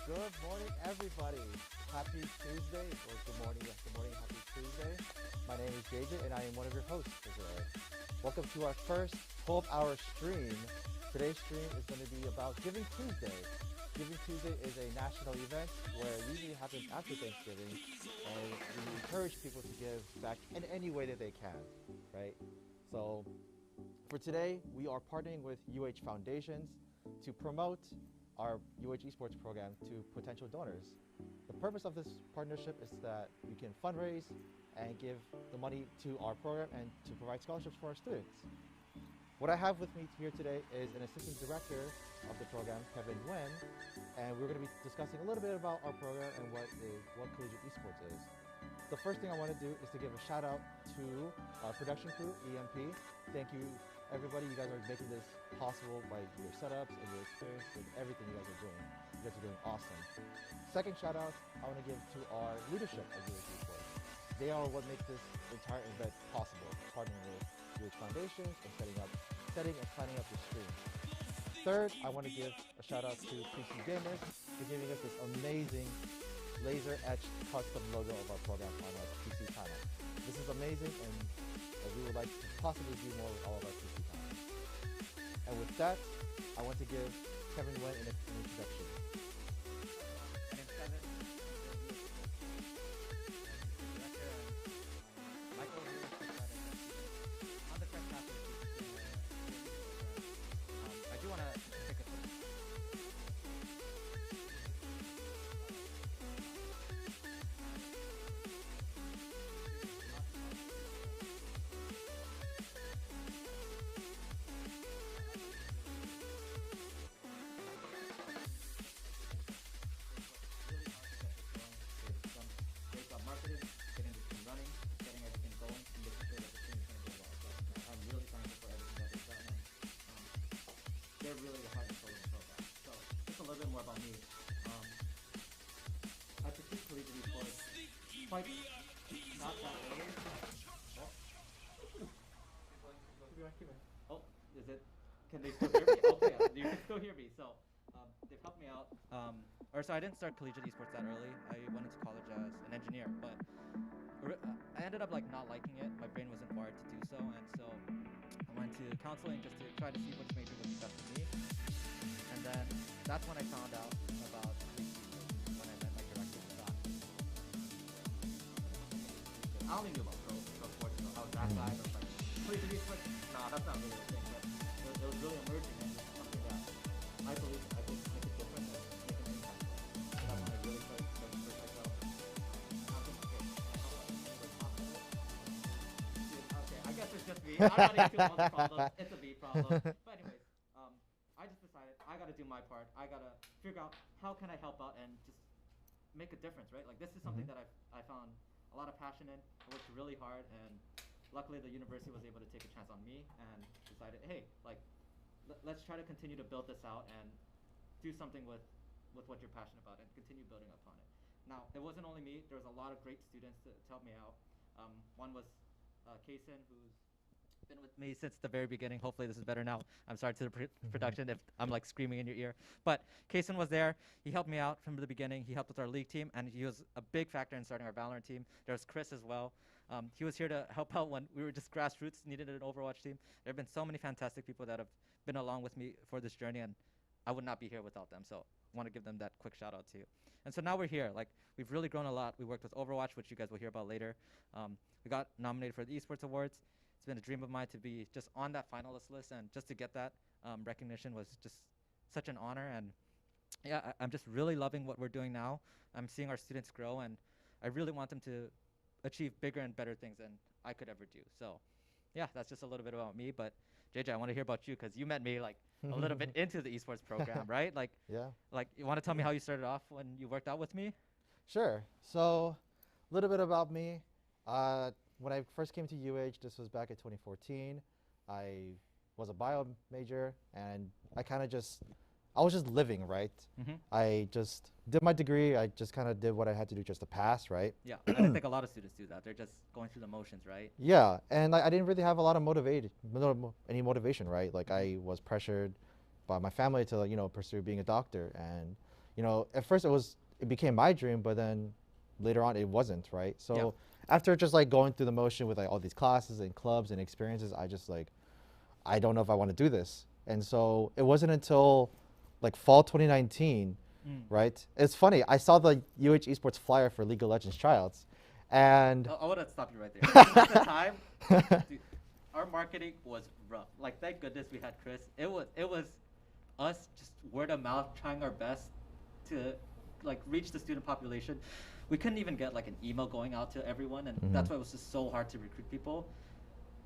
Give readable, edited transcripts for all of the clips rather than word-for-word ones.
Good morning, everybody. Happy Tuesday, or good morning, happy Tuesday. My name is JJ, and I am one of your hosts for today. Welcome to our first 12-hour stream. Today's stream is going to be about Giving Tuesday. Giving Tuesday is a national event where it usually happens after Thanksgiving, and we encourage people to give back in any way that they can, right? So for today, we are partnering with UH Foundations to promote our UH Esports program to potential donors. The purpose of this partnership is that we can fundraise and give the money to our program and to provide scholarships for our students. What I have with me here today is an assistant director of the program, Kevin Nguyen, and we're going to be discussing a little bit about our program and what Collegiate Esports is. The first thing I want to do is to give a shout out to our production crew, EMP. Thank you, everybody. You guys are making this possible by your setups and your experience with everything you guys are doing. You guys are doing awesome. Second shout out I want to give to our leadership of UH Esports. They are what make this entire event possible, partnering with UH Foundations and setting and planning up the stream. Third, I want to give a shout out to PC Gamers for giving us this amazing laser etched custom logo of our program on our PC panel. This is amazing, and we would like to possibly do more with all of our PC panels. And with that, I want to give Kevin Nguyen an introduction. My name's Kevin. Director and Michael here on the first half of the I do want to take a quick. Marketing, getting this thing running, getting everything going, and making sure that the team is going to go well. So I'm really thankful for everything that they've done, and they're really the heart and soul of the program. So just a little bit more about me. I pursued collegiate esports quite not that early. Oh, is it? Can they still hear me? Okay, you can still hear me. So they've helped me out. So I didn't start collegiate esports that early. I went into college as an engineer, but I ended up not liking it. My brain wasn't wired to do so, and so I went to counseling just to try to see which major would be best for me. And then that's when I found out about collegiate esports, when I met my director, Scott. I only knew about pro sports, so I was that guy. I was like, collegiate esports? Nah, that's not really a thing. But it was really emerging, and it's something that I believe I could make a difference and make an impact. So that's when I really started studying for myself. Okay, I guess it's just me. I'm not into all the problems. It's a me problem. But anyways, I just decided I got to do my part. I got to figure out how can I help out and just make a difference, right? Like this is something that I found a lot of passion in. I worked really hard, and luckily the university was able to take a chance on me and decided, hey, let's try to continue to build this out and do something with what you're passionate about and continue building upon it. Now, it wasn't only me. There was a lot of great students to help me out. One was Kaysen, who's been with me since the very beginning. Hopefully this is better now. I'm sorry to the production if I'm screaming in your ear. But Kaysen was there. He helped me out from the beginning. He helped with our league team, and he was a big factor in starting our Valorant team. There was Chris as well. He was here to help out when we were just grassroots, needed an Overwatch team. There have been so many fantastic people that have been along with me for this journey, and I would not be here without them. So I want to give them that quick shout out too. And so now we're here. We've really grown a lot. We worked with Overwatch, which you guys will hear about later. We got nominated for the Esports Awards. It's been a dream of mine to be just on that finalist list, and just to get that recognition was just such an honor. And yeah, I'm just really loving what we're doing now. I'm seeing our students grow, and I really want them to achieve bigger and better things than I could ever do. So yeah, that's just a little bit about me. But JJ, I want to hear about you, because you met me a little bit into the esports program, right? Yeah. You want to tell me how you started off when you worked out with me? Sure. So a little bit about me. When I first came to UH, this was back in 2014. I was a bio major, and I was just living, right? I just did my degree. I just kind of did what I had to do just to pass, right? Yeah, I don't think a lot of students do that. They're just going through the motions, right? Yeah, and I didn't really have a lot of any motivation, right? I was pressured by my family to, pursue being a doctor, and at first it became my dream, but then later on it wasn't, right? So after just like going through the motion with like all these classes and clubs and experiences, I just like, I don't know if I want to do this. And so it wasn't until like fall 2019, right? It's funny. I saw the UH Esports flyer for League of Legends tryouts, and I want to stop you right there. At the time, dude, our marketing was rough. Like, thank goodness we had Chris. It was us just word of mouth, trying our best to like reach the student population. We couldn't even get like an email going out to everyone, and that's why it was just so hard to recruit people.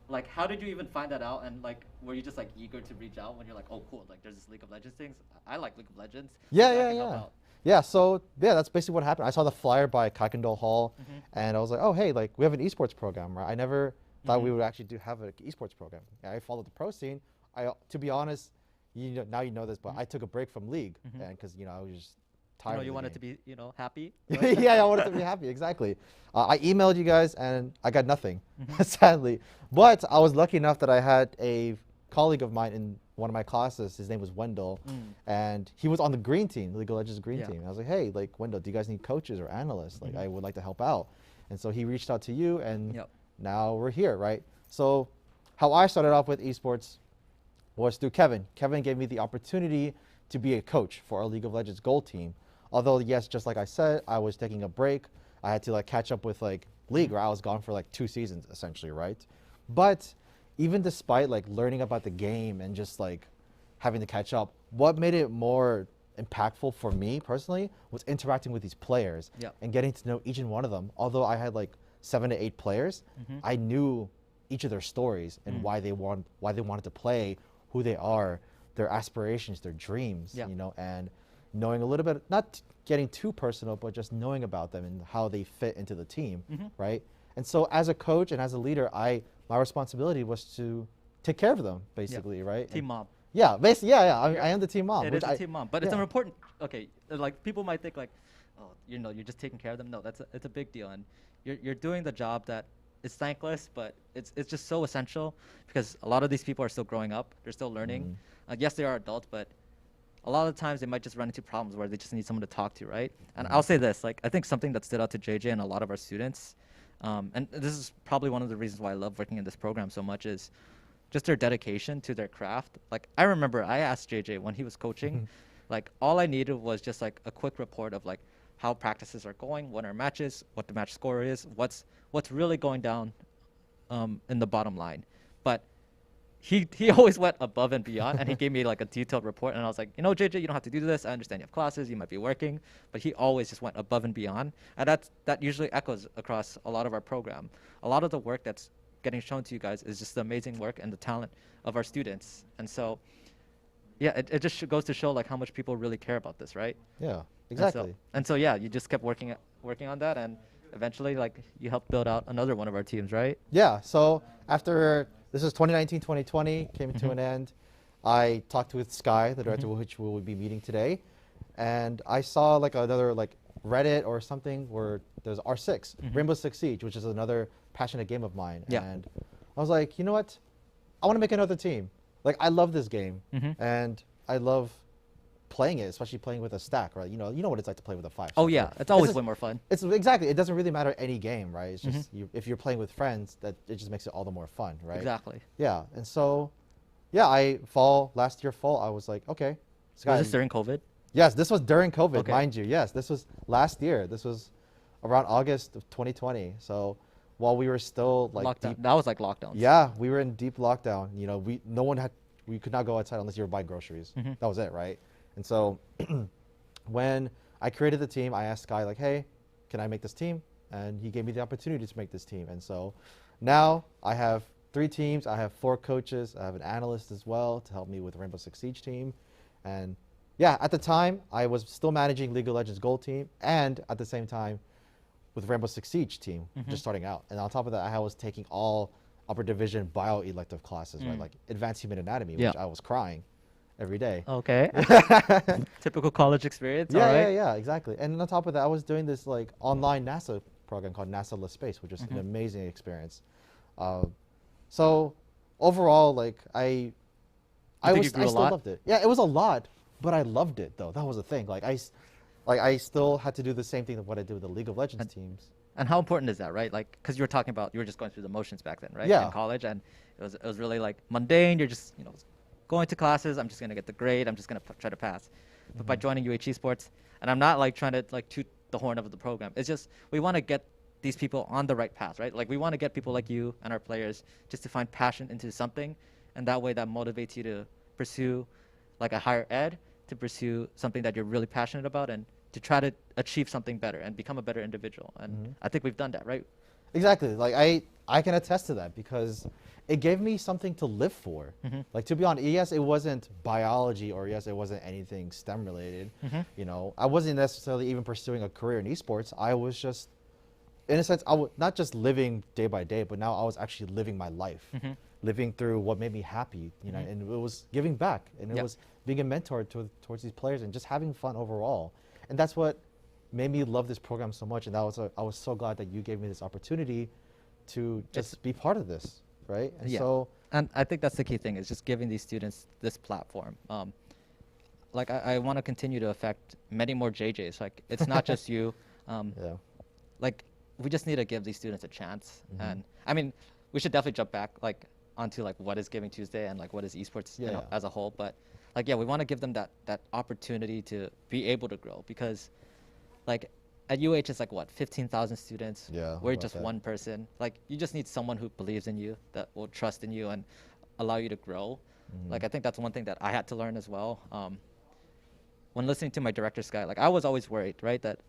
Like, how did you even find that out? And like, were you just like eager to reach out when you're like, oh cool, like there's this League of Legends things. I like League of Legends. Yeah, so that's basically what happened. I saw the flyer by Kuykendall Hall, and I was like, oh hey, like we have an esports program, right? I never thought we would actually have an esports program. I followed the pro scene. To be honest, now you know this, but I took a break from League, and because I was just tired. You wanted to be happy. Yeah, I wanted to be happy. Exactly. I emailed you guys, and I got nothing, sadly. But I was lucky enough that I had a colleague of mine in one of my classes. His name was Wendell, and he was on the green team, League of Legends green team. And I was like, hey, like Wendell, do you guys need coaches or analysts? Like, I would like to help out. And so he reached out to you, and now we're here, right? So how I started off with esports was through Kevin. Kevin gave me the opportunity to be a coach for our League of Legends Gold team. Although, yes, just like I said, I was taking a break. I had to like catch up with like League, where I was gone for like 2 seasons essentially, right? But even despite like learning about the game and just like having to catch up, what made it more impactful for me personally was interacting with these players and getting to know each and one of them. Although I had like 7 to 8 players, I knew each of their stories and why they wanted to play, who they are, their aspirations, their dreams, and knowing a little bit, not getting too personal, but just knowing about them and how they fit into the team, right? And so as a coach and as a leader, my responsibility was to take care of them, basically, right? Team mom. Yeah, basically, I am the team mom. It is a team mom, but it's an important. Okay, like people might think like, oh, you're just taking care of them. No, it's a big deal, and you're doing the job that is thankless, but it's just so essential because a lot of these people are still growing up. They're still learning. Yes, they are adults, but a lot of times they might just run into problems where they just need someone to talk to, right? And I'll say this, like I think something that stood out to JJ and a lot of our students, and this is probably one of the reasons why I love working in this program so much, is just their dedication to their craft. Like I remember I asked JJ when he was coaching, like all I needed was just like a quick report of like how practices are going, what are matches, what the match score is, what's really going down in the bottom line. But he always went above and beyond, and he gave me like a detailed report, and I was like, JJ, you don't have to do this. I understand you have classes, you might be working, but he always just went above and beyond, and that usually echoes across a lot of our program. A lot of the work that's getting shown to you guys is just the amazing work and the talent of our students, and so it just goes to show like how much people really care about this, right? Yeah, exactly. And so you just kept working on that, and eventually like you helped build out another one of our teams, right? Yeah. So after this is 2019-2020 came to an end, I talked with Sky, the director, which we will be meeting today, and I saw like another like Reddit or something where there's R6, Rainbow Six Siege, which is another passionate game of mine. And I was like, you know what? I want to make another team. Like I love this game, and I love playing it, especially playing with a stack, right? You know what it's like to play with a 5. Oh yeah, it's always way more fun. It's exactly. It doesn't really matter any game, right? It's just if you're playing with friends, that it just makes it all the more fun, right? Exactly. Yeah, and so, last year fall, I was like, okay. Was this during COVID? Yes, this was during COVID, mind you. Yes, this was last year. This was around August of 2020. So while we were still like lockdown. That was like lockdown. Yeah, we were in deep lockdown. We could not go outside unless you were buying groceries. That was it, right? And so when I created the team, I asked Sky like, hey, can I make this team? And he gave me the opportunity to make this team. And so now I have 3 teams. I have 4 coaches. I have an analyst as well to help me with the Rainbow Six Siege team. And yeah, at the time, I was still managing League of Legends Gold team, and at the same time with Rainbow Six Siege team, just starting out. And on top of that, I was taking all upper division bio-elective classes, right? Like advanced human anatomy, which I was crying every day. Okay. Typical college experience. Yeah, all right. yeah, exactly. And on top of that, I was doing this like online NASA program called NASA La Space, which is an amazing experience. So overall, like I still loved it. Yeah, it was a lot, but I loved it though. That was the thing. Like like I still had to do the same thing that what I do with the League of Legends teams. And how important is that, right? Like, because you were talking about, you were just going through the motions back then, right? Yeah. In college, and it was really like mundane. You're just, you know, going to classes. I'm just gonna get the grade. I'm just gonna try to pass. But by joining UH Esports, and I'm not like trying to like toot the horn of the program. It's just we want to get these people on the right path, right? Like we want to get people like you and our players just to find passion into something, and that way that motivates you to pursue like a higher ed, to pursue something that you're really passionate about, and to try to achieve something better and become a better individual. And I think we've done that, right? Exactly. Like I can attest to that because it gave me something to live for. Like to be honest, yes, it wasn't biology or yes, it wasn't anything STEM related. You know, I wasn't necessarily even pursuing a career in esports. I was just, in a sense, not just living day by day, but now I was actually living my life, living through what made me happy. You know, and it was giving back, and it was being a mentor towards these players and just having fun overall. And that's what made me love this program so much. And I was so glad that you gave me this opportunity to just be part of this, right? And so, and I think that's the key thing, is just giving these students this platform. Like I want to continue to affect many more JJs. Like it's not just you. Like we just need to give these students a chance. And I mean, we should definitely jump back like onto like what is Giving Tuesday and like what is esports you know, as a whole. But like, we want to give them that opportunity to be able to grow, because like at UH it's like what, 15,000 students. We're just one person. Like you just need someone who believes in you, that will trust in you and allow you to grow. Like I think that's one thing that I had to learn as well. When listening to my director Sky, like I was always worried, right, that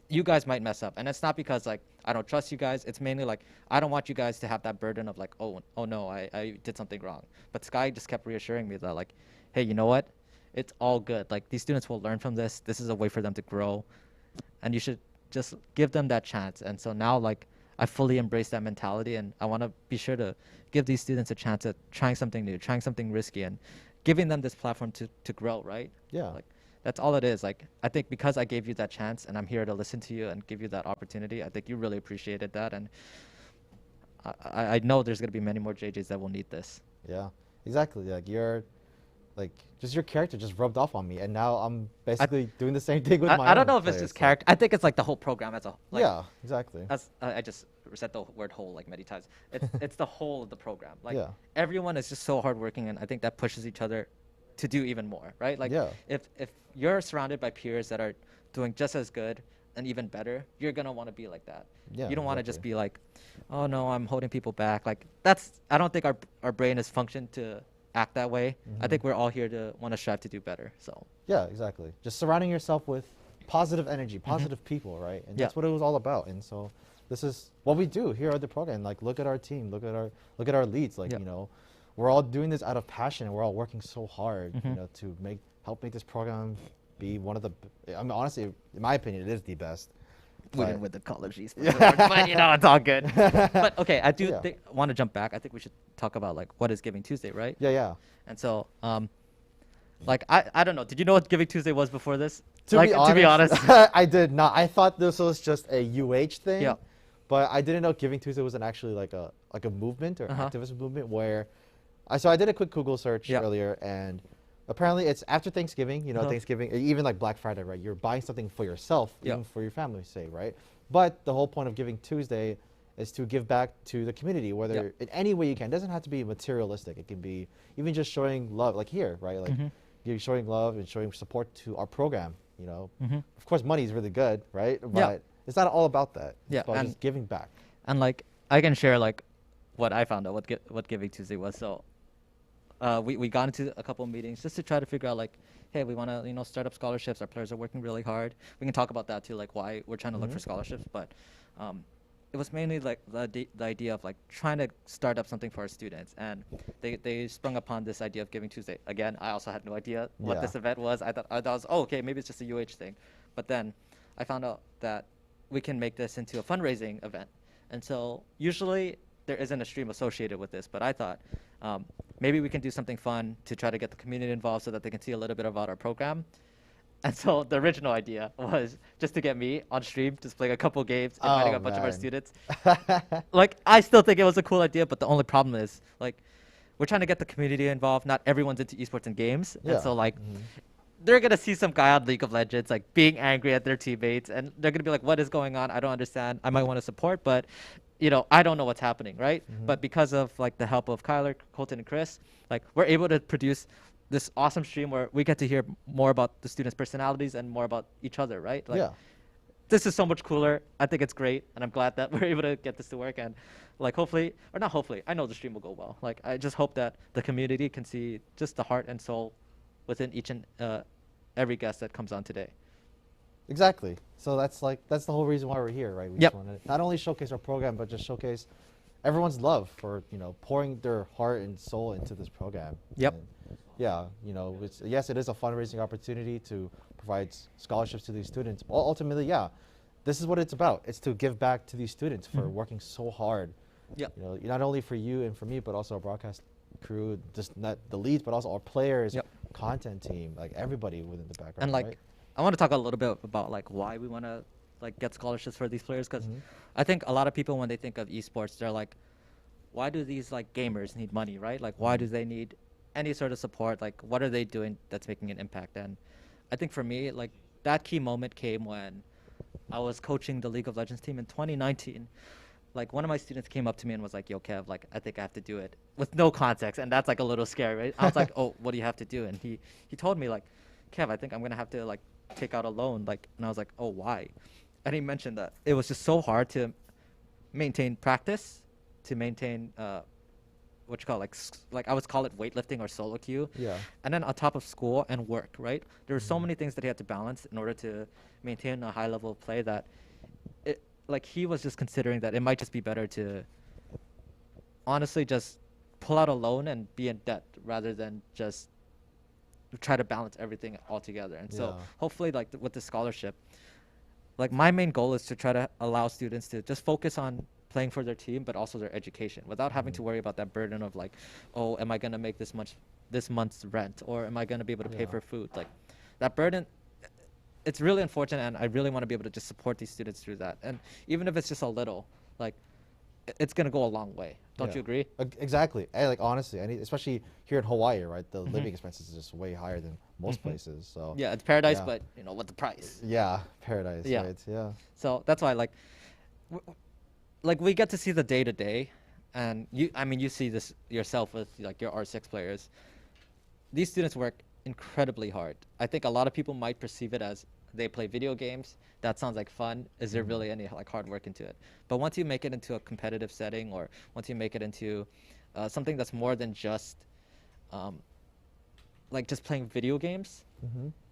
you guys might mess up. And it's not because like I don't trust you guys. It's mainly like I don't want you guys to have that burden of like, oh no, I did something wrong. But Sky just kept reassuring me that like, hey, you know what? It's all good. Like these students will learn from this. This is a way for them to grow, and you should just give them that chance. And so now like I fully embrace that mentality, and I want to be sure to give these students a chance at trying something new, trying something risky, and giving them this platform to grow, right? Like that's all it is. Like I think because I gave you that chance and I'm here to listen to you and give you that opportunity, I think you really appreciated that, and I know there's gonna be many more JJs that will need this. Yeah, exactly. Like just your character just rubbed off on me, and now I'm basically doing the same thing with my. I don't know if it's just character. I think it's like the whole program as a whole. Like, yeah, exactly. I just said the word whole like many times. It's the whole of the program. Like everyone is just so hardworking, and I think that pushes each other to do even more, right? Like if you're surrounded by peers that are doing just as good and even better, you're gonna want to be like that. You don't want to just be like, oh no, I'm holding people back. Like I don't think our brain is functioned to act that way. I think we're all here to want to strive to do better. So yeah, exactly. Just surrounding yourself with positive energy, positive people, right? And that's what it was all about. And so this is what we do here at the program. Like look at our team, look at our leads. Like you know, we're all doing this out of passion, and we're all working so hard, you know, to help make this program be one of the. I mean, honestly, in my opinion, it is the best. We didn't win the Collegiate, but you know, it's all good. But okay, I do want to jump back. I think we should talk about like what is Giving Tuesday, right? Yeah. And so, like I don't know. Did you know what Giving Tuesday was before this? To be honest, I did not. I thought this was just a UH thing. But I didn't know Giving Tuesday was actually like a movement or activist movement where. So I did a quick Google search earlier, and apparently it's after Thanksgiving, you know, Thanksgiving, even like Black Friday, right? You're buying something for yourself, even for your family, say, right? But the whole point of Giving Tuesday is to give back to the community, whether in any way you can. It doesn't have to be materialistic. It can be even just showing love, like here, right? Like you're showing love and showing support to our program, you know. Of course, money is really good, right? But it's not all about that. It's about just giving back. And like I can share like what I found out, what Giving Tuesday was. So we got into a couple of meetings just to try to figure out like, hey, we want to, you know, start up scholarships. Our players are working really hard. We can talk about that too, like why we're trying to look for scholarships. But it was mainly like the idea of like trying to start up something for our students. And they sprung upon this idea of Giving Tuesday. Again, I also had no idea what this event was. I thought it was, okay, maybe it's just a UH thing. But then I found out that we can make this into a fundraising event. And so usually there isn't a stream associated with this, but I thought maybe we can do something fun to try to get the community involved so that they can see a little bit about our program. And so the original idea was just to get me on stream, just playing a couple games, inviting a bunch of our students. Like, I still think it was a cool idea, but the only problem is, like, we're trying to get the community involved. Not everyone's into esports and games. And so, like, they're gonna see some guy on League of Legends like being angry at their teammates, and they're gonna be like, "What is going on? I don't understand. I might want to support, but I don't know what's happening, right?" But because of like the help of Kyler, Colton, and Chris, like we're able to produce this awesome stream where we get to hear more about the students' personalities and more about each other, right? Like, Yeah. this is so much cooler. I think it's great, and I'm glad that we're able to get this to work. And like, hopefully, or not hopefully, I know the stream will go well. Like, I just hope that the community can see just the heart and soul within each and every guest that comes on today. Exactly. So that's the whole reason why we're here, right? We Yep. just want to not only showcase our program, but just showcase everyone's love for pouring their heart and soul into this program. Yep. And yeah, yes, it is a fundraising opportunity to provide scholarships to these students. Ultimately, yeah, this is what it's about. It's to give back to these students for working so hard. Yep. Not only for you and for me, but also our broadcast crew, just not the leads, but also our players, Yep. content team, like everybody within the background. And like, right? I want to talk a little bit about like why we want to like get scholarships for these players, because Mhm. I think a lot of people, when they think of esports, they're like, why do these like gamers need money, right? Like, why do they need any sort of support? Like, what are they doing that's making an impact? And I think for me, like, that key moment came when I was coaching the League of Legends team in 2019. Like, one of my students came up to me and was like, "Yo, Kev, like, I think I have to do it," with no context, and that's like a little scary, right? I was like, "Oh, what do you have to do?" And he told me like, "Kev, I think I'm gonna have to like take out a loan." Like, and I was like, "Oh, why?" And he mentioned that it was just so hard to maintain practice, to maintain what you call like I would call it weightlifting or solo queue. Yeah. And then on top of school and work, right? There were so many things that he had to balance in order to maintain a high level of play that it like he was just considering that it might just be better to honestly just pull out a loan and be in debt rather than just try to balance everything all together. And so Yeah. hopefully like with the scholarship, like my main goal is to try to allow students to just focus on playing for their team, but also their education without having to worry about that burden of like, oh, am I going to make this month's rent, or am I going to be able to pay Yeah. for food? Like that burden, it's really unfortunate, and I really want to be able to just support these students through that. And even if it's just a little, like it's going to go a long way. Don't Yeah. you agree? Exactly. Like honestly, especially here in Hawaii, right? The living expenses is just way higher than most places. So Yeah, it's paradise, Yeah. but with the price. yeah, paradise, Yeah. right? Yeah. So that's why like we get to see the day to day, and you see this yourself with like your R6 players. These students work incredibly hard. I think a lot of people might perceive it as they play video games. That sounds like fun. Is there really any like hard work into it? But once you make it into a competitive setting, or once you make it into something that's more than just like just playing video games,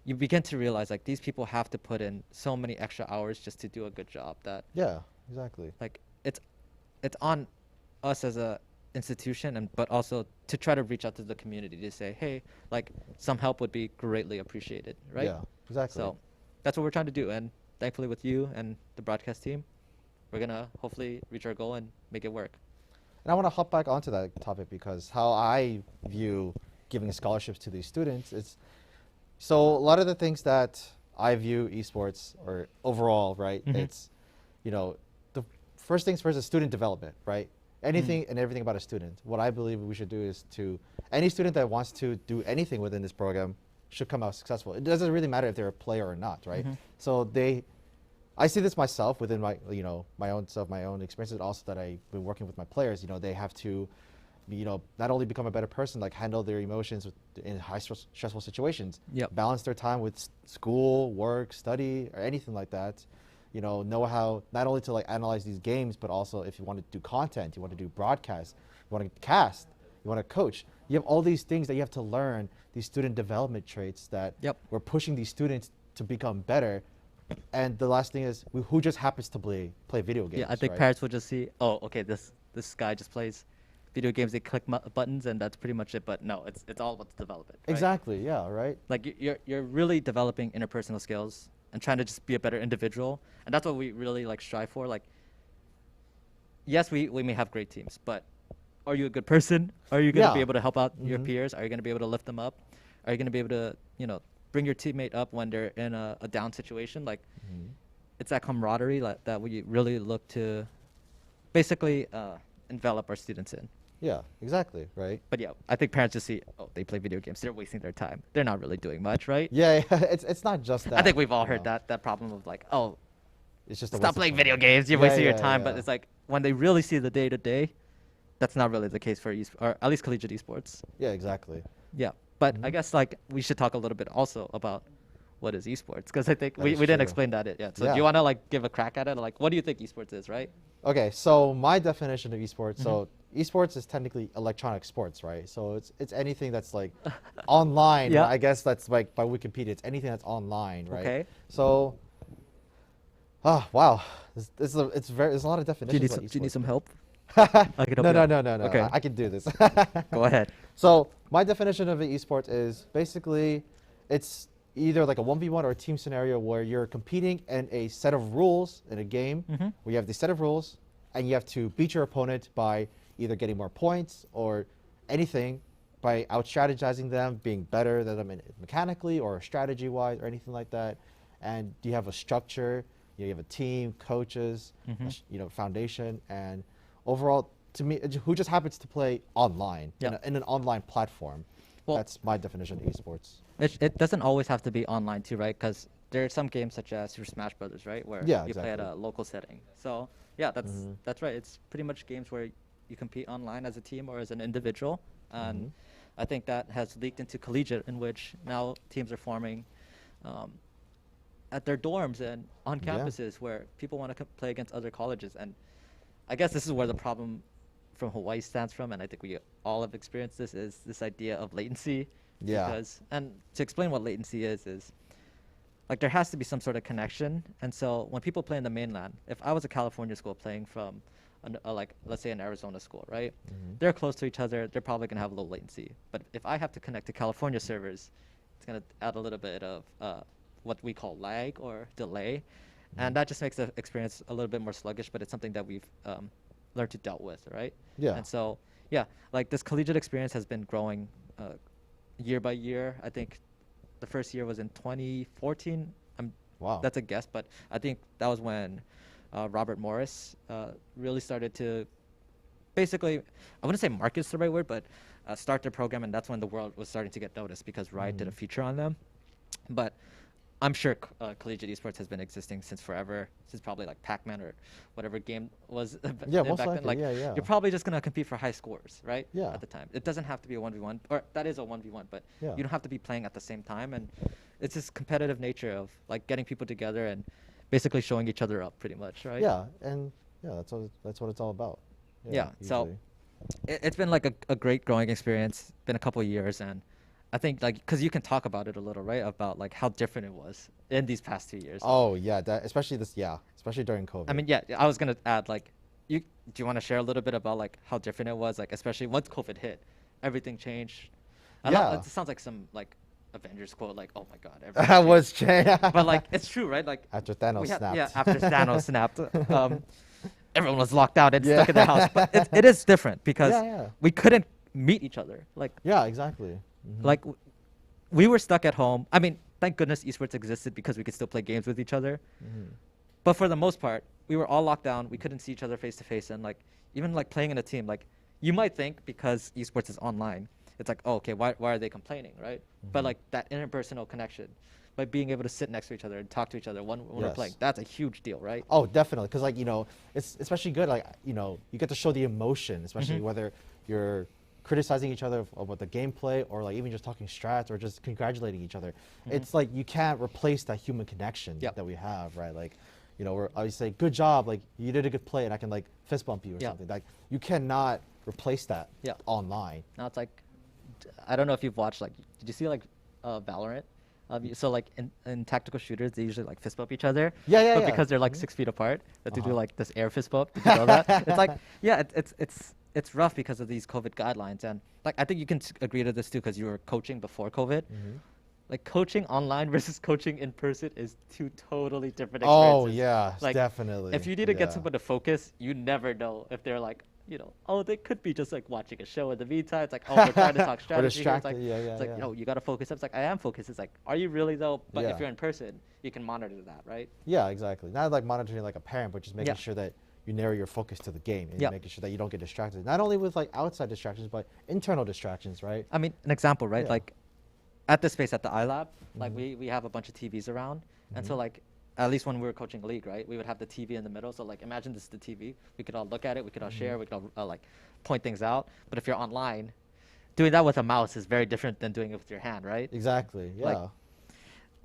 you begin to realize like these people have to put in so many extra hours just to do a good job that Yeah, exactly. like it's on us as a institution, and but also to try to reach out to the community to say, hey, like some help would be greatly appreciated, right? Yeah, exactly. So that's what we're trying to do, and thankfully with you and the broadcast team, we're gonna hopefully reach our goal and make it work. And I want to hop back onto that topic because how I view giving scholarships to these students is, so a lot of the things that I view esports or overall, right? It's, the first things first is student development, right? Anything and everything about a student. What I believe we should do is any student that wants to do anything within this program should come out successful. It doesn't really matter if they're a player or not, right? So I see this myself within my, my own self, my own experiences, also that I've been working with my players. They have to, not only become a better person, like handle their emotions in high stressful situations. Yep. Balance their time with school, work, study, or anything like that. Know how not only to like analyze these games, but also if you want to do content, you want to do broadcast, you want to cast, you want to coach. You have all these things that you have to learn, these student development traits that we're pushing these students to become better. And the last thing is who just happens to play video games. Yeah, I think right? parents will just see, oh, okay, this guy just plays video games. They click buttons, and that's pretty much it. But no, it's all about the development. Right? Exactly. Yeah. Right. Like you're really developing interpersonal skills and trying to just be a better individual, and that's what we really like strive for. Like, yes, we may have great teams, but are you a good person? Are you going to be able to help out your peers? Are you going to be able to lift them up? Are you going to be able to bring your teammate up when they're in a down situation? Like, it's that camaraderie that we really look to basically envelop our students in. Yeah, exactly, right? But yeah, I think parents just see, oh, they play video games. They're wasting their time. They're not really doing much, right? Yeah, it's not just that. I think we've all you heard know, that problem of like, oh, It's just a stop waste of playing time. video games. You're Yeah, wasting your yeah, time. But yeah. it's like when they really see the day to day, that's not really the case for or at least collegiate esports. Yeah, exactly. Yeah, but I Mhm. guess like we should talk a little bit also about what is esports, because I think That we is didn't true. explain that yet. So do Yeah. you want to like give a crack at it? Like, what do you think esports is, right? Okay, so my definition of esports, Mm-hmm. so esports is technically electronic sports, right? So it's anything that's like online. Yeah. I guess that's like by Wikipedia, it's anything that's online, right? Okay. So, oh wow, there's a lot of definitions. Do you need about some, esports. help? no, can help you no, out. no, no, no. Okay. I can do this. Go ahead. So my definition of an esports is basically it's either like a 1v1 or a team scenario where you're competing in a set of rules in a game Mm-hmm. where you have the set of rules and you have to beat your opponent by either getting more points or anything by out strategizing them, being better than them mechanically or strategy wise or anything like that. And you have a structure, you have a team, coaches, Mhm. foundation, and overall, to me, who just happens to play online Yeah. in an online platform. Well- That's my definition of esports. It doesn't always have to be online too, right? Because there are some games such as Super Smash Brothers, right, where Yeah, you play at exactly. a local setting. So yeah, Mhm. that's right. It's pretty much games where you compete online as a team or as an individual, and Mhm. I think that has leaked into collegiate, in which now teams are forming at their dorms and on Yeah. campuses where people want to play against other colleges. And I guess this is where the problem from Hawaii stands from, and I think we all have experienced this, is this idea of latency. Yeah. Because, and to explain what latency is like there has to be some sort of connection. And so when people play in the mainland, if I was a California school playing from like let's say an Arizona school, right? Mhm. They're close to each other. They're probably gonna have low latency. But if I have to connect to California servers, it's gonna add a little bit of what we call lag or delay, and that just makes the experience a little bit more sluggish. But it's something that we've learned to deal with, right? Yeah. And so yeah, like this collegiate experience has been growing year by year. I think the first year was in 2014. Wow. That's a guess, but I think that was when Robert Morris really started to basically, I wouldn't say market's the right word, but start their program, and that's when the world was starting to get noticed because Riot did a feature on them. But I'm sure collegiate esports has been existing since forever, since probably like Pac-Man or whatever game was Yeah, back most then. likely, Like yeah, yeah. you're probably just gonna compete for high scores, right? Yeah. At the time, it doesn't have to be a 1v1, or that is a 1v1, but Yeah. you don't have to be playing at the same time. And it's this competitive nature of like getting people together and basically showing each other up, pretty much, right? Yeah, and yeah, that's what it's all about. Yeah, so usually. it's been like a great growing experience. Been a couple of years, and I think like because you can talk about it a little, right? About like how different it was in these past 2 years. Oh yeah, especially during COVID. I mean, yeah, I was gonna add like, do you want to share a little bit about like how different it was, like especially once COVID hit, everything changed. I know Yeah. it sounds like some like Avengers quote, like oh my god, that everything was changed. But like it's true, right? Like after Thanos we had, snapped. yeah, after Thanos snapped, everyone was locked out and Yeah. stuck in their house. But it is different because Yeah, yeah. we couldn't meet each other. Like Yeah, exactly. Mhm. like we were stuck at home. I mean, thank goodness esports existed because we could still play games with each other. Mhm. But for the most part, we were all locked down. We couldn't see each other face to face, and like even like playing in a team, like you might think because esports is online, it's like oh, okay, why are they complaining, right? But Mhm. like that interpersonal connection, by being able to sit next to each other and talk to each other when we're Yes. playing, that's a huge deal, right? Oh, definitely, because like it's especially good. Like you get to show the emotion, especially Mhm. whether you're criticizing each other about the gameplay or like even just talking strats or just congratulating each other. It's like you can't replace that human connection Yeah. that we have, right? Like, I say good job, like you did a good play, and I can like fist bump you or Yeah. something. Like you cannot replace that Yeah. online. Now it's like, I don't know if you've watched like, did you see like Valorant? So like in tactical shooters, they usually like fist bump each other. Yeah, yeah, But yeah. because they're like Mhm. 6 feet apart, that they do Uh-huh. like this air fist bump. Did you know that? It's like, yeah, it's rough because of these COVID guidelines, and like I think you can agree to this too because you were coaching before COVID. Mhm. Like coaching online versus coaching in person is two totally different Oh experiences. yeah, Like, definitely. If you need to get Yeah. someone to focus, you never know if they're like, oh, they could be just like watching a show in the meantime. It's like, oh, we're trying to talk strategy. here. It's distracted, like, yeah, yeah, it's like, yeah. no, you got to focus. It's like, I am focused. It's like, are you really though? But Yeah. if you're in person, you can monitor that, right? Yeah, exactly. Not like monitoring like a parent, but just making Yeah. sure that you narrow your focus to the game and Yep. making sure that you don't get distracted. Not only with like outside distractions, but internal distractions, right? I mean, an example, right? Yeah. Like at the space at the iLab, like Mhm. we have a bunch of TVs around, and so Mhm. like at least when we were coaching league, right, we would have the TV in the middle. So like imagine this is the TV. We could all look at it. We could all share. Mhm. We could all like point things out. But if you're online, doing that with a mouse is very different than doing it with your hand, right? Exactly. Yeah. Like,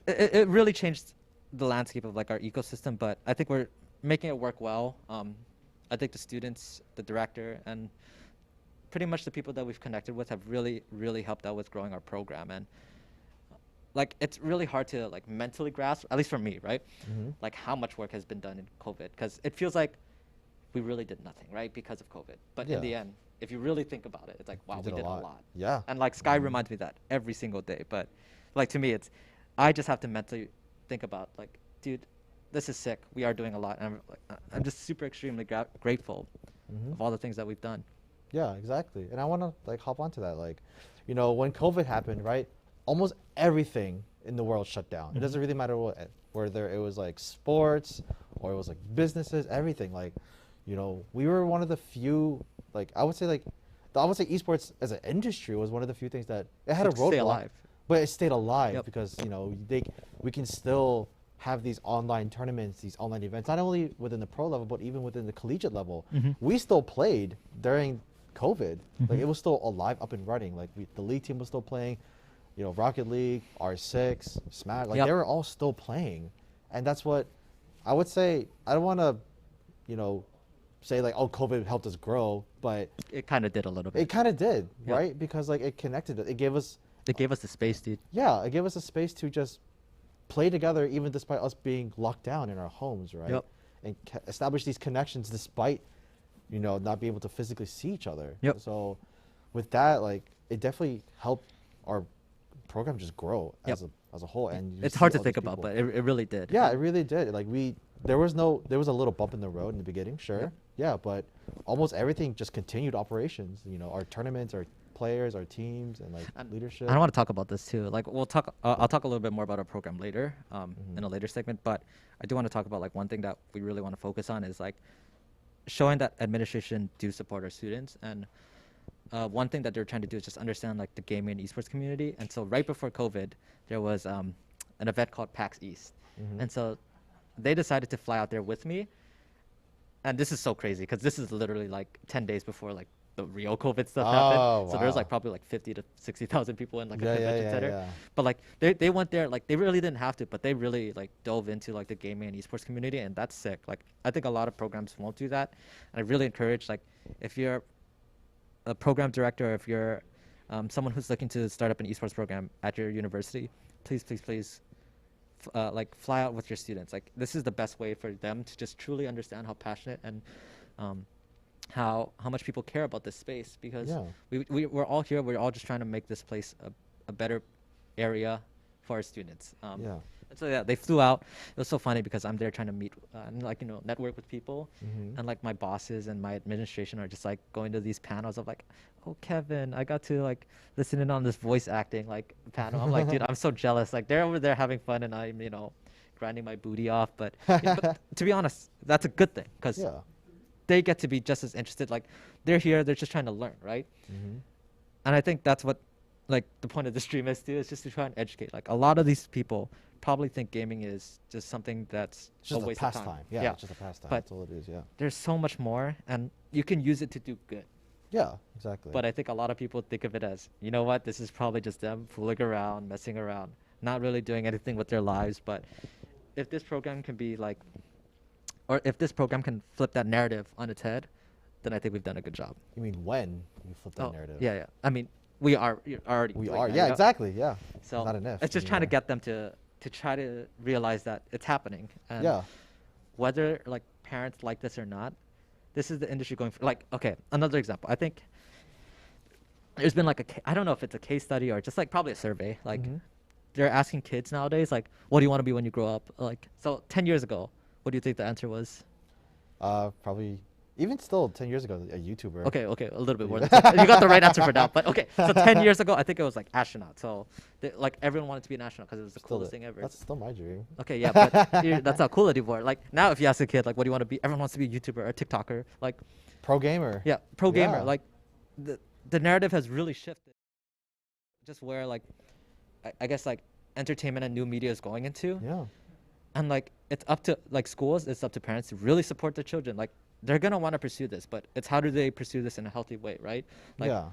it really changed the landscape of like our ecosystem, but I think we're making it work well. I think the students, the director, and pretty much the people that we've connected with have really, really helped out with growing our program. And like, it's really hard to like mentally grasp, at least for me, right? Mhm. Like how much work has been done in COVID, because it feels like we really did nothing, right? Because of COVID. But in the Yeah. end, if you really think about it, it's like, wow, You we did a lot. Yeah. And like Sky Mhm. reminds me that every single day. But like to me, it's I just have to mentally think about like, dude, this is sick. We are doing a lot. And I'm just super extremely grateful Mhm. of all the things that we've done. Yeah, exactly. And I want to like hop onto that. Like, you know, when COVID happened, right? Almost everything in the world shut down. It doesn't really matter whether it was like sports or it was like businesses, everything. Like, you know, we were one of the few. Like, I would say esports as an industry was one of the few things that it had a Stay roadblock, alive. but it stayed alive Yep. because you know we can still have these online tournaments, these online events, not only within the pro level, but even within the collegiate level. Mhm. We still played during COVID. Like Mhm. it was still alive, up and running. Like the league team was still playing, you know, Rocket League, R6, Smash. Like Yep. they were all still playing, and that's what I would say. I don't want to, you know, say like, oh, COVID helped us grow, but It kind of did a little bit. it kind of did, Yep. right? Because like it connected. It gave us, It gave us the space, dude. yeah, it gave us a space to just play together, even despite us being locked down in our homes, right? Yep. And establish these connections despite, you know, not being able to physically see each other. Yep. So, with that, like, it definitely helped our program just grow Yep. as a whole. And you It's see hard to all think these about, people. but it really did. Yeah, it really did. Like there was a little bump in the road in the beginning, sure. Yep. Yeah, but almost everything just continued operations. You know, our tournaments, our players, our teams, and like And leadership. I want to talk about this too. Like we'll talk. I'll talk a little bit more about our program later, in a later segment. But I do want to talk about like one thing that we really want to focus on is like showing that administration do support our students. And one thing that they're trying to do is just understand like the gaming and esports community. And so right before COVID, there was an event called PAX East, Mhm. and so they decided to fly out there with me. And this is so crazy because this is literally like 10 days before like the real COVID stuff Oh, happened. So there's wow. like probably like 50 to 60,000 people in like Yeah, a yeah, convention yeah, center. yeah. But like they went there, like they really didn't have to, but they really like dove into like the gaming and esports community, and that's sick. Like I think a lot of programs won't do that, and I really encourage like if you're a program director or if you're someone who's looking to start up an esports program at your university, please like fly out with your students. Like this is the best way for them to just truly understand how passionate and how much people care about this space, because Yeah. we're all here. We're all just trying to make this place a better area for our students. Yeah. And so yeah, they flew out. It was so funny because I'm there trying to meet and like network with people, Mhm. and like my bosses and my administration are just like going to these panels of like, oh Kevin, I got to like listen in on this voice acting like panel. I'm like, dude, I'm so jealous. Like they're over there having fun and I'm grinding my booty off. But, but to be honest, that's a good thing because Yeah. they get to be just as interested. Like they're here, they're just trying to learn, right? Mhm. And I think that's what like the point of the stream is too, is just to try and educate. Like a lot of these people probably think gaming is just something that's It's just a a waste of pastime. time. Yeah, it's just a pastime. But That's all it is. Yeah. there's so much more, and you can use it to do good. Yeah. Exactly. But I think a lot of people think of it as, you know what, this is probably just them fooling around, messing around, not really doing anything with their lives. But if this program can be like, or if this program can flip that narrative on its head, then I think we've done a good job. you mean when you flip that Oh, narrative? yeah, yeah. I mean, you're already. We doing are. that, Yeah. you know? Exactly. Yeah. So not an if. it's just trying to anymore. get them to try to realize that it's happening. And Yeah. whether like parents like this or not, this is the industry going for. Like, okay, another example. I think there's been like I don't know if it's a case study or just like probably a survey. Like Mhm. they're asking kids nowadays, like, what do you want to be when you grow up? Like, so 10 years ago, what do you think the answer was? Probably Even still, 10 years ago, a YouTuber. Okay, a little bit more. You got the right answer for now. But okay, so 10 years ago, I think it was like astronaut. So like everyone wanted to be an astronaut because it was the coolest thing ever. That's still my dream. Okay, yeah, but that's not cool anymore. Like now, if you ask a kid, like, what do you want to be? Everyone wants to be a YouTuber or a TikToker. Like, pro gamer. Yeah, pro gamer. Yeah. Like, the narrative has really shifted. Just where like, I guess like entertainment and new media is going into. Yeah. And like it's up to like schools, it's up to parents to really support their children. Like they're gonna want to pursue this, but it's how do they pursue this in a healthy way, right? Like, yeah.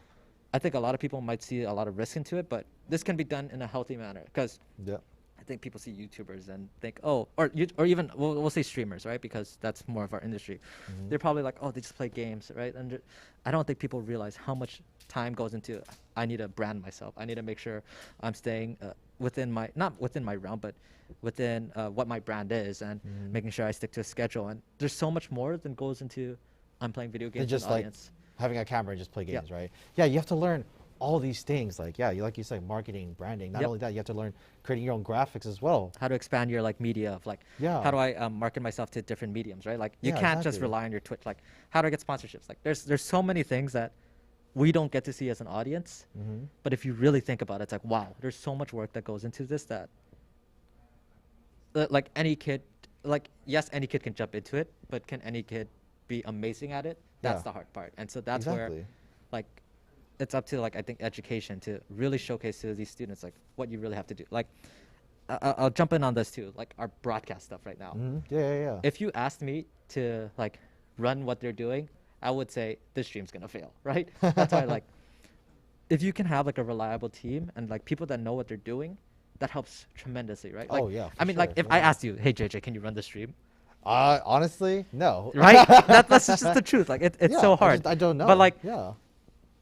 I think a lot of people might see a lot of risk into it, but this can be done in a healthy manner. Because I think people see YouTubers and think, oh, or even we'll say streamers, right? Because that's more of our industry. They're probably like, oh, they just play games, right? And I don't think people realize how much time goes into. I need to brand myself. I need to make sure I'm staying within my not within my realm, but within what my brand is, and making sure I stick to a schedule. And there's so much more than goes into I'm playing video games. Just like having a camera and just play games, right? Yeah, you have to learn all these things. Like like you said, marketing, branding. Not only that, you have to learn creating your own graphics as well. How to expand your like media of like how do I market myself to different mediums, right? Like you can't just rely on your Twitch. Like how do I get sponsorships? Like there's so many things that we don't get to see as an audience. But if you really think about it, it's like, wow, there's so much work that goes into this that like any kid, like yes, any kid can jump into it, but can any kid be amazing at it? That's the hard part. And so that's where like it's up to like I think education to really showcase to these students like what you really have to do. Like I'll jump in on this too, like our broadcast stuff right now. Yeah. If you asked me to like run what they're doing, I would say this stream's gonna fail, right? That's why like if you can have like a reliable team and like people that know what they're doing, that helps tremendously, right? Like, I mean, like if I asked you, hey JJ, can you run the stream? Honestly, no. Right? That's just the truth. Like it's so hard. I don't know. But like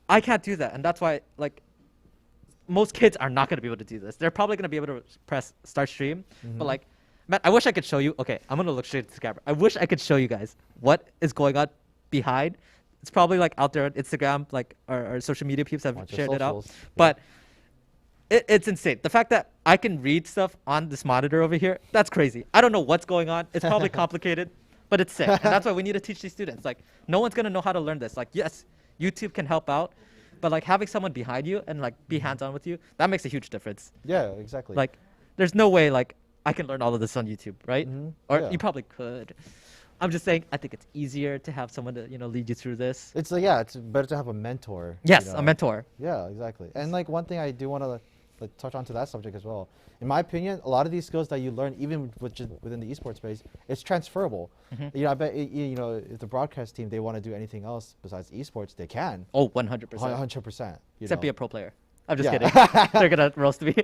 I can't do that, and that's why like most kids are not gonna be able to do this. They're probably gonna be able to press start stream, but like, man, I wish I could show you. Okay, I'm gonna look straight at the camera. I wish I could show you guys what is going on behind. It's probably like out there on Instagram, like our social media peeps have shared it out. But it's insane. The fact that I can read stuff on this monitor over here, that's crazy. I don't know what's going on. It's probably complicated, but it's sick. And that's why we need to teach these students. Like, no one's going to know how to learn this. Like, yes, YouTube can help out, but like having someone behind you and like be hands-on with you, that makes a huge difference. Yeah, exactly. Like, there's no way like I can learn all of this on YouTube, right? Or you probably could. I'm just saying, I think it's easier to have someone to, lead you through this. It's like, it's better to have a mentor. Yes, a mentor. Yeah, exactly. And like one thing I do want to touch on to that subject as well. In my opinion, a lot of these skills that you learn, even within the esports space, it's transferable. I bet if the broadcast team they want to do anything else besides esports, they can. Oh, 100%. 100%. Except be a pro player. I'm just kidding. They're gonna roast me.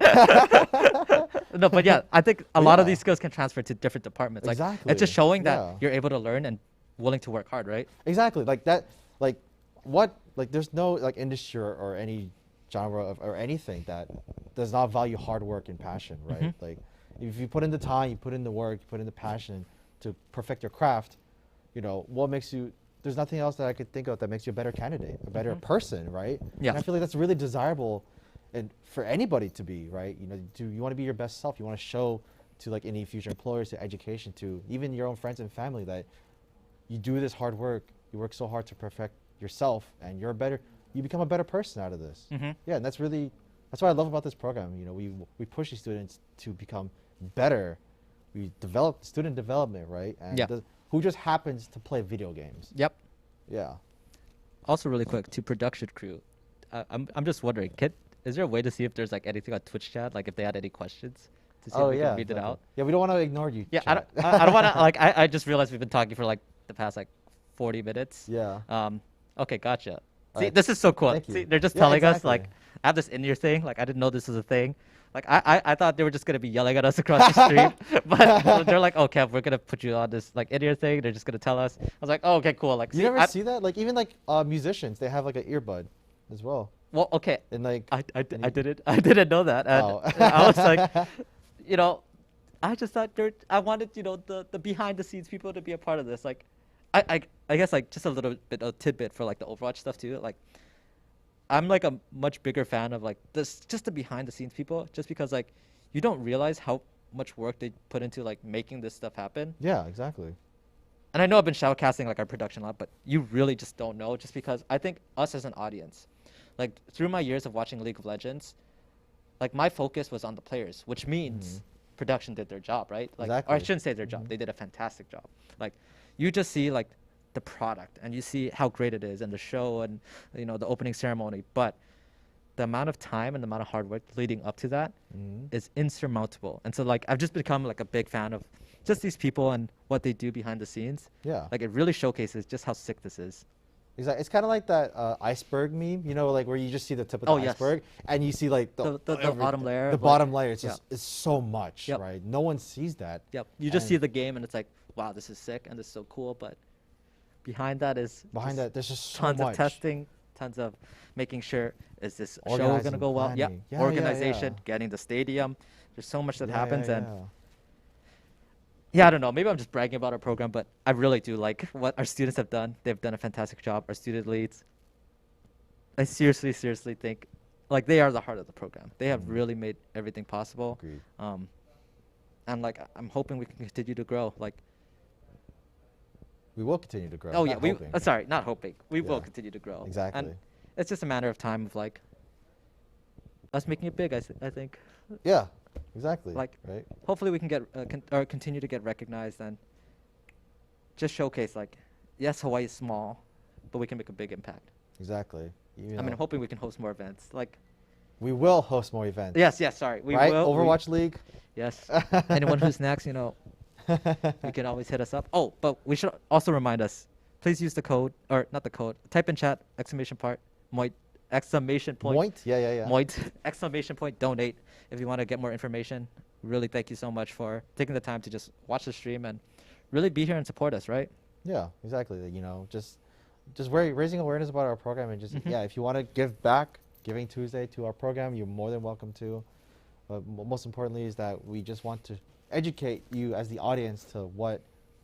No, but yeah, I think a lot of these skills can transfer to different departments. Like, exactly. It's just showing that you're able to learn and willing to work hard, right? Exactly. Like that. There's no like industry or any genre or anything that does not value hard work and passion, right? Like if you put in the time, you put in the work, you put in the passion to perfect your craft, what makes you, there's nothing else that I could think of that makes you a better candidate, a better person, right? Yeah. And I feel like that's really desirable and for anybody to be, right? You want to be your best self. You want to show to like any future employers, to education, to even your own friends and family that you do this hard work, you work so hard to perfect yourself, and you become a better person out of this. Yeah, and that's what I love about this program. We push these students to become better. We develop student development, right? And who just happens to play video games. Yep. Yeah. Also, really quick, to production crew, I'm just wondering, is there a way to see if there's like anything on Twitch chat, like if they had any questions, to see if we can read it out? Yeah, we don't want to ignore you. Yeah, I don't want to like. I just realized we've been talking for like the past like 40 minutes. Yeah. Okay, gotcha. See, this is so cool. See, they're just telling us like, I have this in-ear thing. Like, I didn't know this was a thing. Like, I thought they were just gonna be yelling at us across the street, but they're like, "Oh, Kev, we're gonna put you on this like in-ear thing." They're just gonna tell us. I was like, "Oh, okay, cool." Like, you never see that? Like, even like musicians, they have like an earbud as well. Well, okay. And like, I didn't know that. And I was like, I just thought I wanted the behind the scenes people to be a part of this. Like, I guess like just a little bit of tidbit for like the Overwatch stuff too. Like, I'm like a much bigger fan of like this, just the behind the scenes people, just because like you don't realize how much work they put into like making this stuff happen. Yeah, exactly. and I know I've been shoutcasting like our production a lot, but you really just don't know, just because I think us as an audience, like through my years of watching League of Legends, like my focus was on the players, which means production did their job, right? Like, or I Exactly. shouldn't say their job; they did a fantastic job. Like, you just see like the product, and you see how great it is, and the show, and you know the opening ceremony. But the amount of time and the amount of hard work leading up to that is insurmountable. And so like I've just become like a big fan of just these people and what they do behind the scenes. Yeah. Like it really showcases just how sick this is. Exactly. It's kind of like that iceberg meme, you know, like where you just see the tip of the Oh, yes. iceberg, and you see like The bottom layer The of, like- bottom layer. It's yeah. just it's so much, Yep. right? No one sees that. Yep. You just And see the game and it's like, wow, this is sick and this is so cool. But behind that is behind just that. There's just so tons much of testing, tons of making sure, is this show Organizing, going to go well? Yep. planning. Yeah, yeah, Organization, yeah. getting the stadium. There's so much that Yeah, happens. yeah, And yeah. yeah, I don't know. Maybe I'm just bragging about our program, but I really do like what our students have done. They've done a fantastic job. Our student leads, I seriously think, like they are the heart of the program. They have really made everything possible. Agreed. And like I'm hoping we can continue to grow. Like, We will continue to grow. oh yeah, not we. hoping. Sorry, not hoping. We will Yeah. continue to grow. Exactly. And it's just a matter of time of like us making it big. I think. Yeah. Exactly. Like- right. Hopefully we can get or continue to get recognized and just showcase like, yes, Hawaii is small, but we can make a big impact. Exactly. You I mean, know, hoping we can host more events. Like, we will host more events. yes, sorry, we right. will. Overwatch League. Yes. Anyone who's next, you know, you can always hit us up. Oh, but we should also remind us, please use the code, or not the code, type in chat, exclamation point, Moit, exclamation point, Point. Yeah. Yeah. Yeah. Moit, exclamation point, donate if you want to get more information. Really thank you so much for taking the time to just watch the stream and really be here and support us, right? Yeah, exactly. You know, just raising awareness about our program and just Mhm. yeah, if you want to give back, Giving Tuesday to our program, you're more than welcome to. But most importantly is that we just want to educate you as the audience to what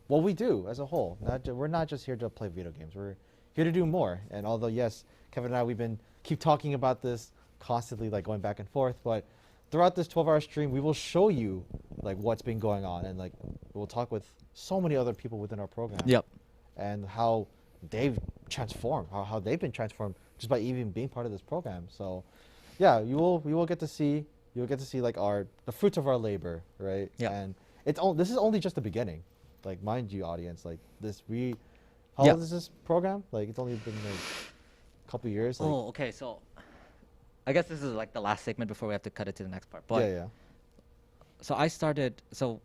we do as a whole. We're not just here to play video games. We're here to do more. And although yes, Kevin and I we've been keep talking about this constantly, like going back and forth, but throughout this 12-hour stream, we will show you like what's been going on, and like we'll talk with so many other people within our program. Yep. And how they've transformed, how they've been transformed just by even being part of this program. So, yeah, we will get to see like the fruits of our labor, right? Yeah. And this is only just the beginning, like mind you, audience, like this how Yeah. old is this program? Like it's only been like a couple years. Like, Oh, okay. So I guess this is like the last segment before we have to cut it to the next part. But yeah. so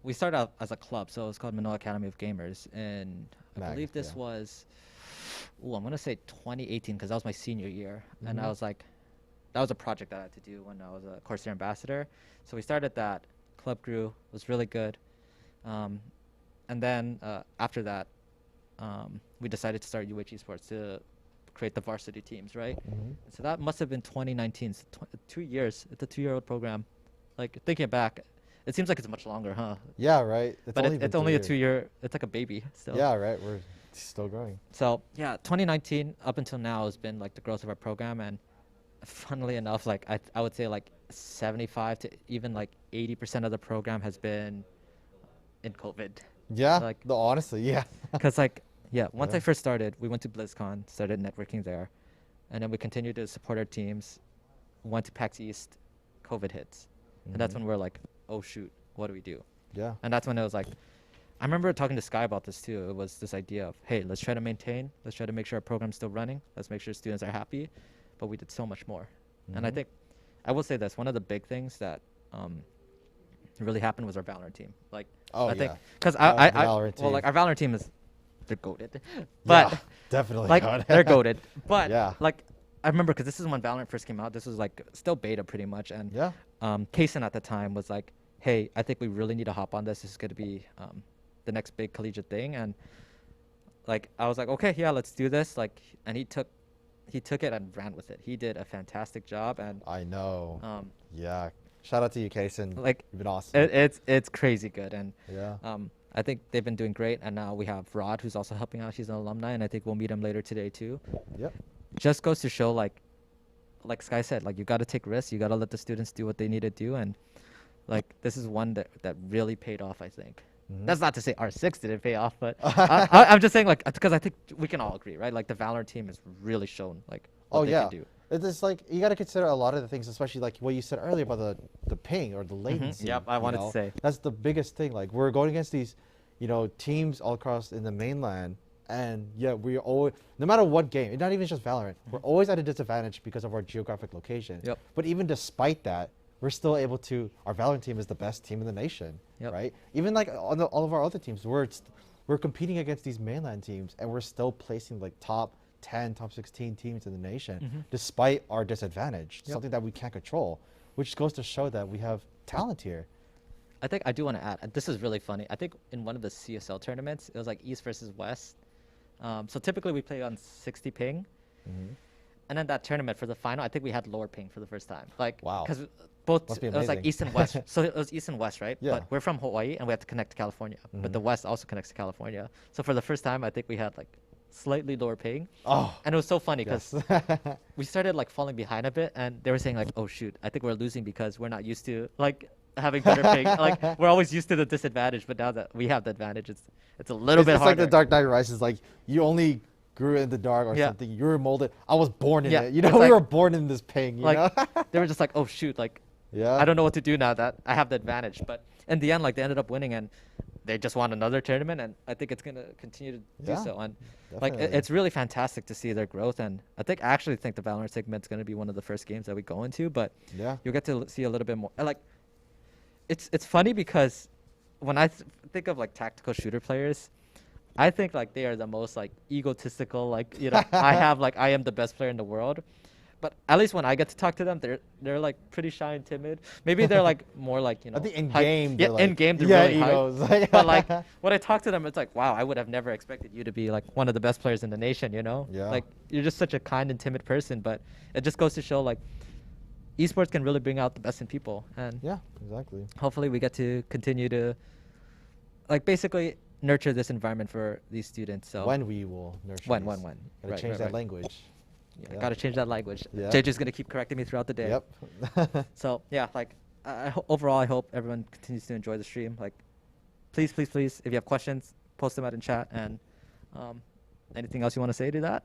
we started out as a club, so it's called Manoa Academy of Gamers, and I Mag, believe this yeah. was, I'm gonna say 2018 because that was my senior year, and I Mhm. was like, that was a project that I had to do when I was a Corsair ambassador. So we started that, club grew, was really good, and then after that, we decided to start Esports to create the varsity teams, right? Mhm. So that must have been 2019. So 2 years. It's a 2-year-old program. Like thinking back, it seems like it's much longer, huh? Yeah, right. But been it's 3 only a years. 2-year. It's like a baby still. Yeah, right. We're still growing. So yeah, 2019 up until now has been like the growth of our program, and funnily enough, like I would say like 75 to even like 80% of the program has been in COVID. Yeah. Like- no, honestly, yeah. Cause like yeah, once Yeah. I first started, we went to BlizzCon, started networking there, and then we continued to support our teams. Went to PAX East, COVID hits, and that's Mhm. when we're like, oh shoot, what do we do? Yeah. And that's when it was like, I remember talking to Sky about this too. It was this idea of, hey, let's try to maintain, let's try to make sure our program's still running, let's make sure students are happy, but we did so much more. And I Mhm. think, I will say this, one of the big things that really happened was our Valorant team. Like, Oh, I think, yeah. because Valorant well, team. like our Valorant team is, they're goated, but Yeah, definitely. like God. they're goated. But Yeah. like I remember because this is when Valorant first came out. This was like still beta pretty much, and Yeah. Kaysen at the time was like, "Hey, I think we really need to hop on this. This is going to be the next big collegiate thing." And like I was like, "Okay, yeah, let's do this." Like, and he took it and ran with it. He did a fantastic job, and I know. um, Yeah. Shout out to you, Kaysen. like You've been awesome. it's crazy good. And yeah. I think they've been doing great. And now we have Rod, who's also helping out. She's an alumni, and I think we'll meet him later today too. Yep. Just goes to show like Sky said, like you got to take risks, you got to let the students do what they need to do, and like this is one that really paid off, I think. Mhm. That's not to say R6 didn't pay off, but I'm just saying like because I think we can all agree, right? Like the Valorant team has really shown like what Oh they yeah, can do. it's just like you got to consider a lot of the things, especially like what you said earlier about the ping or the latency. Yep, I you wanted to know? say. That's the biggest thing. Like we're going against these, teams all across in the mainland, and yeah, we always, no matter what game, it's not even just Valorant, we're always at a disadvantage because of our geographic location. Yep. But even despite that, we're still able to. Our Valorant team is the best team in the nation, Yep. right? Even like on all of our other teams, we're competing against these mainland teams, and we're still placing like top 10, top 16 teams in the nation, despite our disadvantage, Yep. something that we can't control, which goes to show that we have talent here. I think I do want to add. This is really funny. I think in one of the CSL tournaments, it was like East versus West. So typically we play on 60 ping, and then that tournament for the final, I think we had lower ping for the first time. Like, Wow. because both Must be it was like amazing. East and West. So it was East and West, right? Yeah. But we're from Hawaii and we have to connect to California. But the West also connects to California. So for the first time, I think we had like slightly lower ping. Oh, And it was so funny because yes. we started like falling behind a bit, and they were saying like, "Oh shoot, I think we're losing because we're not used to like having better ping. Like we're always used to the disadvantage, but now that we have the advantage, it's a little bit It's like harder." the Dark Knight Rises. Like you only grew in the dark or Yeah. something. You were molded. I was born in Yeah, it. You it's know, we like- were born in this ping. You Like know. they were just like, "Oh shoot, like Yeah. I don't know what to do now that I have the advantage." But in the end, like they ended up winning, and they just won another tournament, and I think it's gonna continue to do Yeah, so. And like definitely. it's really fantastic to see their growth, and I actually think the Valorant segment's gonna be one of the first games that we go into. But Yeah. you'll get to see a little bit more. Like it's funny because when I think of like tactical shooter players, I think like they are the most like egotistical. Like I am the best player in the world. But at least when I get to talk to them, they're like pretty shy and timid. Maybe they're like more like I think in hype- game, Yeah, they're like, in game they're yeah, really hype. egos. But like when I talk to them, it's like, wow, I would have never expected you to be like one of the best players in the nation. Yeah. Like you're just such a kind and timid person. But it just goes to show like esports can really bring out the best in people, and Yeah, exactly. hopefully we get to continue to like basically nurture this environment for these students. So When we will nurture. when these. when Gotta Right, change right, that right. language. Yeah, Yeah. gotta change that language. Yeah. JJ's gonna keep correcting me throughout the day. Yep. So yeah, like overall, I hope everyone continues to enjoy the stream. Like, please, please, please, if you have questions, post them out in chat. And anything else you want to say to that?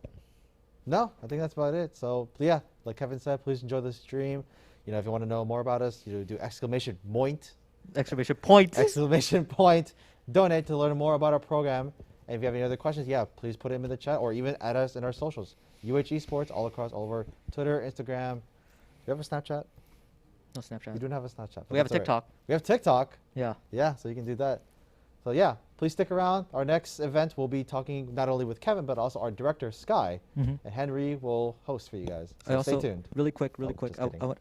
No, I think that's about it. So yeah, like Kevin said, please enjoy the stream. If you want to know more about us, do exclamation point, Exclamation point. exclamation point, donate to learn more about our program. And if you have any other questions, yeah, please put them in the chat or even add us in our socials. Esports all across all over Twitter, Instagram. Do you have a Snapchat? No Snapchat. We don't have a Snapchat. but We have a that's all right. TikTok. We have TikTok. Yeah. Yeah, so you can do that. So yeah, please stick around. Our next event, we'll be talking not only with Kevin, but also our director, Sky. Mhm. And Henry will host for you guys. I So also stay tuned. really quick. Oh, just kidding.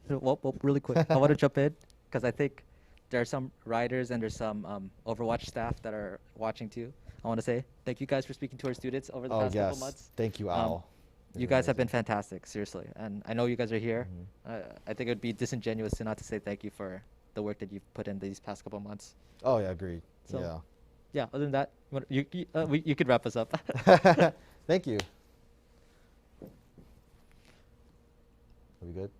Really quick. I want to jump in because I think there are some writers and there's some Overwatch staff that are watching too. I want to say thank you guys for speaking to our students over the Oh, past couple yes. months. Thank you, Um, Al. This You is guys have been amazing. fantastic, seriously, and I know you guys are here. Mhm. I think it would be disingenuous to not to say thank you for the work that you've put in these past couple months. Oh, yeah, agreed. So- Yeah. Yeah. Other than that, you could wrap us up. Thank you. Are we good?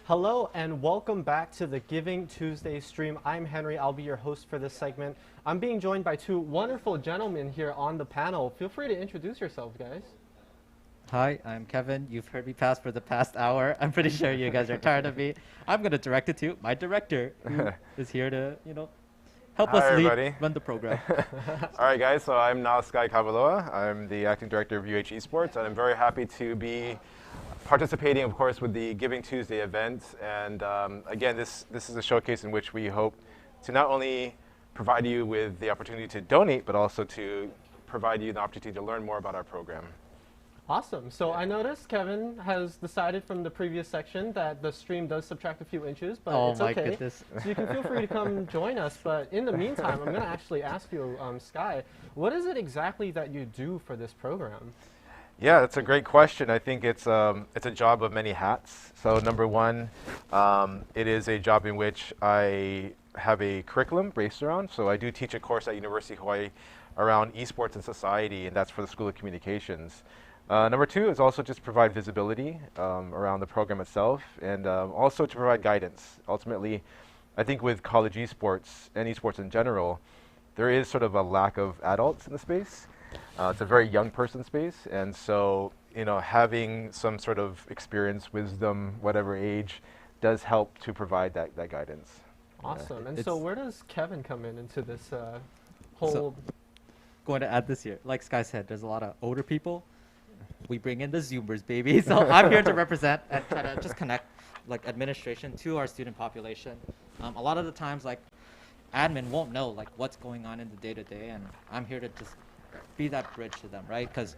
Hello and welcome back to the Giving Tuesday stream. I'm Henry. I'll be your host for this segment. I'm being joined by two wonderful gentlemen here on the panel. Feel free to introduce yourselves, guys. Hi, I'm Kevin. You've heard me pass for the past hour. I'm pretty sure you guys are tired of me. I'm going to direct it to my director, who is here to, help Hi, us everybody. run the program. All right, guys, so I'm now Sky Kavaloa. I'm the acting director of UH Esports, and I'm very happy to be participating, of course, with the Giving Tuesday event. And again, this is a showcase in which we hope to not only provide you with the opportunity to donate, but also to provide you the opportunity to learn more about our program. Awesome. So I noticed Kevin has decided from the previous section that the stream does subtract a few inches, but Oh it's my okay. goodness. So you can feel free to come join us. But in the meantime, I'm going to actually ask you, Sky, what is it exactly that you do for this program? Yeah, that's a great question. I think it's a job of many hats. So number one, it is a job in which I have a curriculum based around. So I do teach a course at University of Hawaii around esports and society, and that's for the School of Communications. Number two is also just provide visibility around the program itself, and also to provide guidance. Ultimately, I think with college esports and esports in general, there is sort of a lack of adults in the space. It's a very young person space, and so having some sort of experience, wisdom, whatever age, does help to provide that guidance. Awesome. And so where does Kevin come into this whole... Going to add this here. Like Sky said, there's a lot of older people. We bring in the Zoomers, baby. So I'm here to represent and try to just connect like administration to our student population. A lot of the times, like admin won't know like what's going on in the day-to-day, and I'm here to just be that bridge to them, right? Because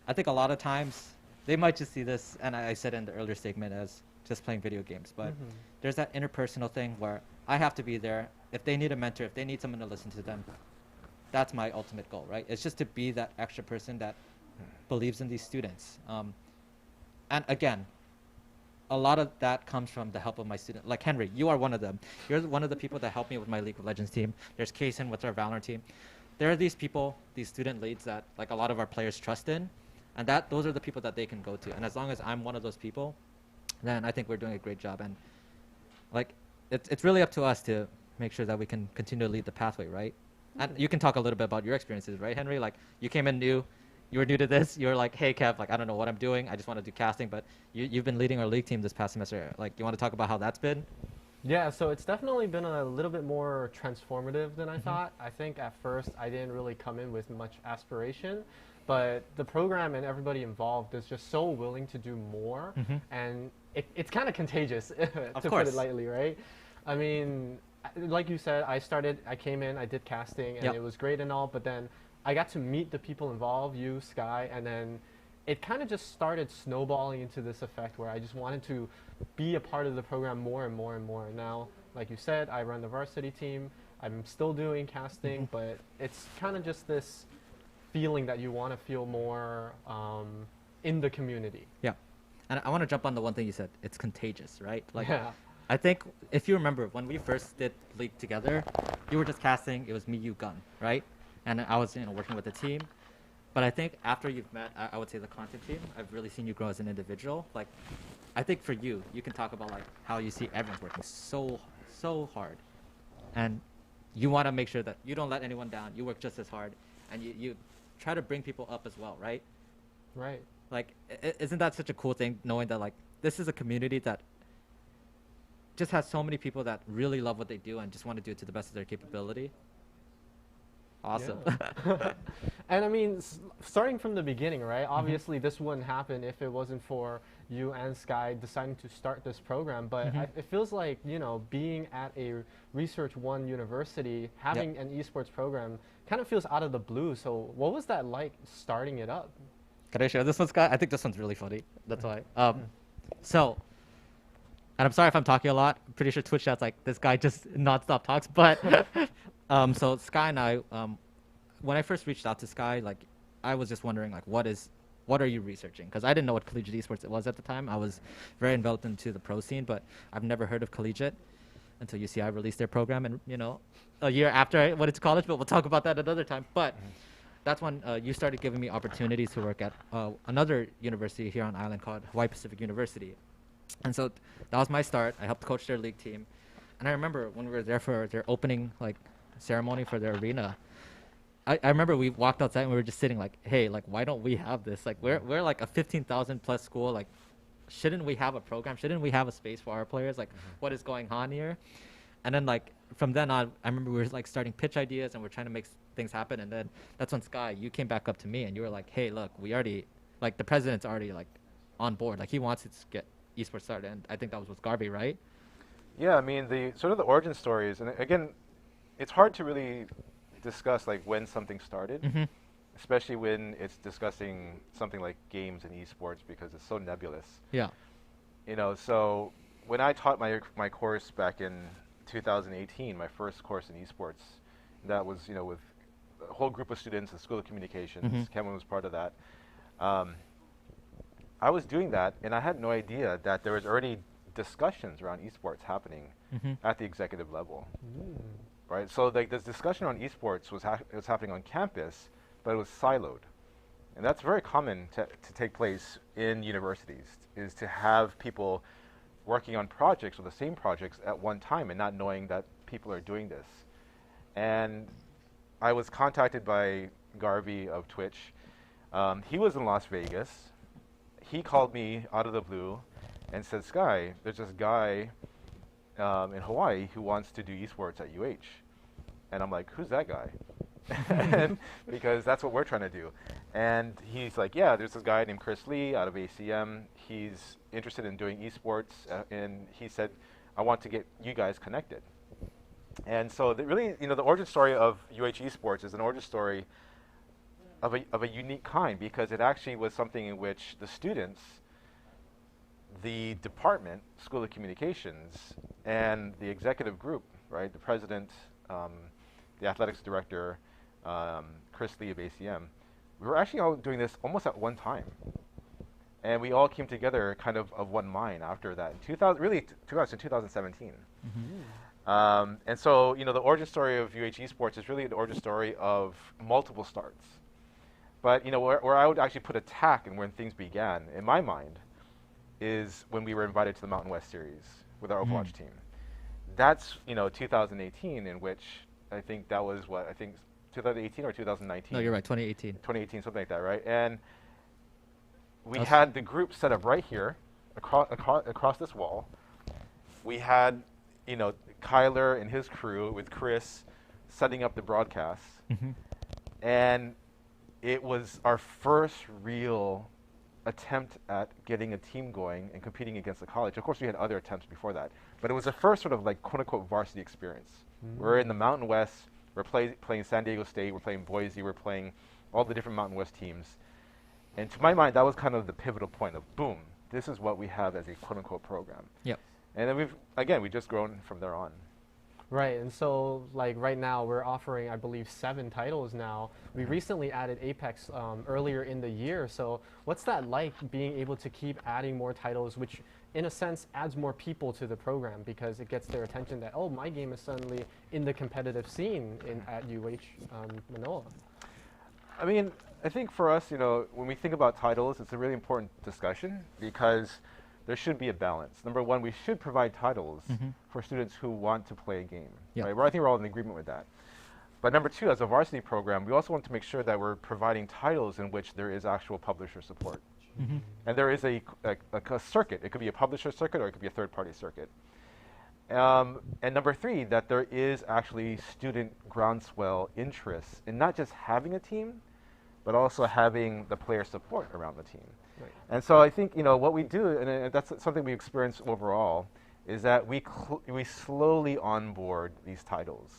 I think a lot of times they might just see this, and I said in the earlier statement, as just playing video games, but there's that interpersonal thing where I have to be there. If they need a mentor, if they need someone to listen to them, that's my ultimate goal, right? It's just to be that extra person that believes in these students. And again, a lot of that comes from the help of my student. Like Henry, you are one of them. You're one of the people that helped me with my League of Legends team. There's Kaysen with our Valorant team. There are these people, these student leads that like a lot of our players trust in, and those are the people that they can go to. And as long as I'm one of those people, then I think we're doing a great job. And like, it's really up to us to make sure that we can continue to lead the pathway, right? And you can talk a little bit about your experiences, right, Henry? Like, you came in new, you were new to this. You were like, hey, Kev, like, I don't know what I'm doing. I just want to do casting. But you've been leading our league team this past semester. Like, you want to talk about how that's been? Yeah, so it's definitely been a little bit more transformative than I thought. I think at first I didn't really come in with much aspiration, but the program and everybody involved is just so willing to do more, and it's kind of contagious, to put it lightly, right? I mean, like you said, I came in, I did casting, and it was great and all, but then I got to meet the people involved, you, Sky, and then it kind of just started snowballing into this effect where I just wanted to be a part of the program more and more and more. And now, like you said, I run the varsity team. I'm still doing casting, but it's kind of just this feeling that you want to feel more in the community. Yeah. And I want to jump on the one thing you said. It's contagious, right? Like, I think if you remember when we first did League together, you were just casting. It was me, you, Gun, right? And I was working with the team. But I think after you've met, I would say the content team, I've really seen you grow as an individual. Like, I think for you, you can talk about like how you see everyone's working so hard, and you want to make sure that you don't let anyone down. You work just as hard, and you try to bring people up as well, right? Right. Like, isn't that such a cool thing, knowing that like this is a community that just has so many people that really love what they do and just want to do it to the best of their capability? Awesome. Yeah. And I mean, starting from the beginning, right? Obviously, this wouldn't happen if it wasn't for you and Sky deciding to start this program. But it feels like, being at a Research One university, having an esports program kind of feels out of the blue. So what was that like starting it up? Can I share this one, Sky? I think this one's really funny. That's why. So, and I'm sorry if I'm talking a lot. I'm pretty sure Twitch chat's like, this guy just nonstop talks. But so Sky and I, when I first reached out to Sky, like, I was just wondering, like, what are you researching? Because I didn't know what Collegiate Esports it was at the time. I was very enveloped into the pro scene, but I've never heard of Collegiate until UCI released their program, and a year after I went into college. But we'll talk about that another time. But that's when you started giving me opportunities to work at another university here on island called Hawaii Pacific University. And so that was my start. I helped coach their league team. And I remember when we were there for their opening like ceremony for their arena, I remember we walked outside and we were just sitting like, hey, like, why don't we have this? Like, we're like a 15,000 plus school. Like, shouldn't we have a program? Shouldn't we have a space for our players? Like, what is going on here? And then like from then on, I remember we were like starting pitch ideas and we're trying to make things happen. And then that's when Sky, you came back up to me and you were like, hey, look, we already, like the president's already like on board. Like he wants to get esports started. And I think that was with Garvey, right? Yeah, I mean, the sort of the origin stories, and again, it's hard to really discuss like when something started, especially when it's discussing something like games and esports because it's so nebulous. Yeah. You know, so when I taught my course back in 2018, my first course in esports, that was, you know, with a whole group of students at School of Communications. Kevin was part of that. I was doing that, and I had no idea that there was already discussions around esports happening at the executive level. Right? So like this discussion on esports was happening on campus, but it was siloed. And that's very common to take place in universities, is to have people working on projects or the same projects at one time and not knowing that people are doing this. And I was contacted by Garvey of Twitch. He was in Las Vegas. He called me out of the blue and said, Sky, there's this guy in Hawaii who wants to do esports at UH. And I'm like, who's that guy? Because that's what we're trying to do. And he's like, yeah, there's this guy named Chris Lee out of ACM. He's interested in doing esports. And he said, I want to get you guys connected. And so really, you know, the origin story of UH Esports is an origin story of a unique kind, because it actually was something in which the students, the department, School of Communications, and the executive group, right, the president, the athletics director, Chris Lee of ACM, we were actually all doing this almost at one time. And we all came together kind of one mind after that. In 2017. And so, you know, the origin story of UH Esports is really the origin story of multiple starts. But, you know, where I would actually put attack and when things began, in my mind, is when we were invited to the Mountain West Series with our Overwatch team. That's, you know, 2018, in which I think that was 2018 or 2019? No, you're right, 2018. 2018, something like that, right? And we had the group set up right here, across this wall. We had, you know, Kyler and his crew with Chris setting up the broadcasts. And it was our first real attempt at getting a team going and competing against the college. Of course, we had other attempts before that, but it was the first sort of like quote-unquote varsity experience. We're in the Mountain West. We're playing San Diego State. We're playing Boise. We're playing all the different Mountain West teams. And to my mind, that was kind of the pivotal point of, boom, this is what we have as a quote-unquote program. Yep. And then we've just grown from there on. Right, and so like right now we're offering, I believe, 7 titles now. We recently added Apex earlier in the year. So what's that like, being able to keep adding more titles, which in a sense adds more people to the program because it gets their attention that, oh, my game is suddenly in the competitive scene at UH Manoa. I mean, I think for us, you know, when we think about titles, it's a really important discussion because there should be a balance. Number one, we should provide titles for students who want to play a game. Yep. Right? Well, I think we're all in agreement with that. But number two, as a varsity program, we also want to make sure that we're providing titles in which there is actual publisher support. And there is a circuit. It could be a publisher circuit or it could be a third-party circuit. And number three, that there is actually student groundswell interest in not just having a team, but also having the player support around the team. Right. And so I think, you know, what we do, and that's something we experience overall, is that we slowly onboard these titles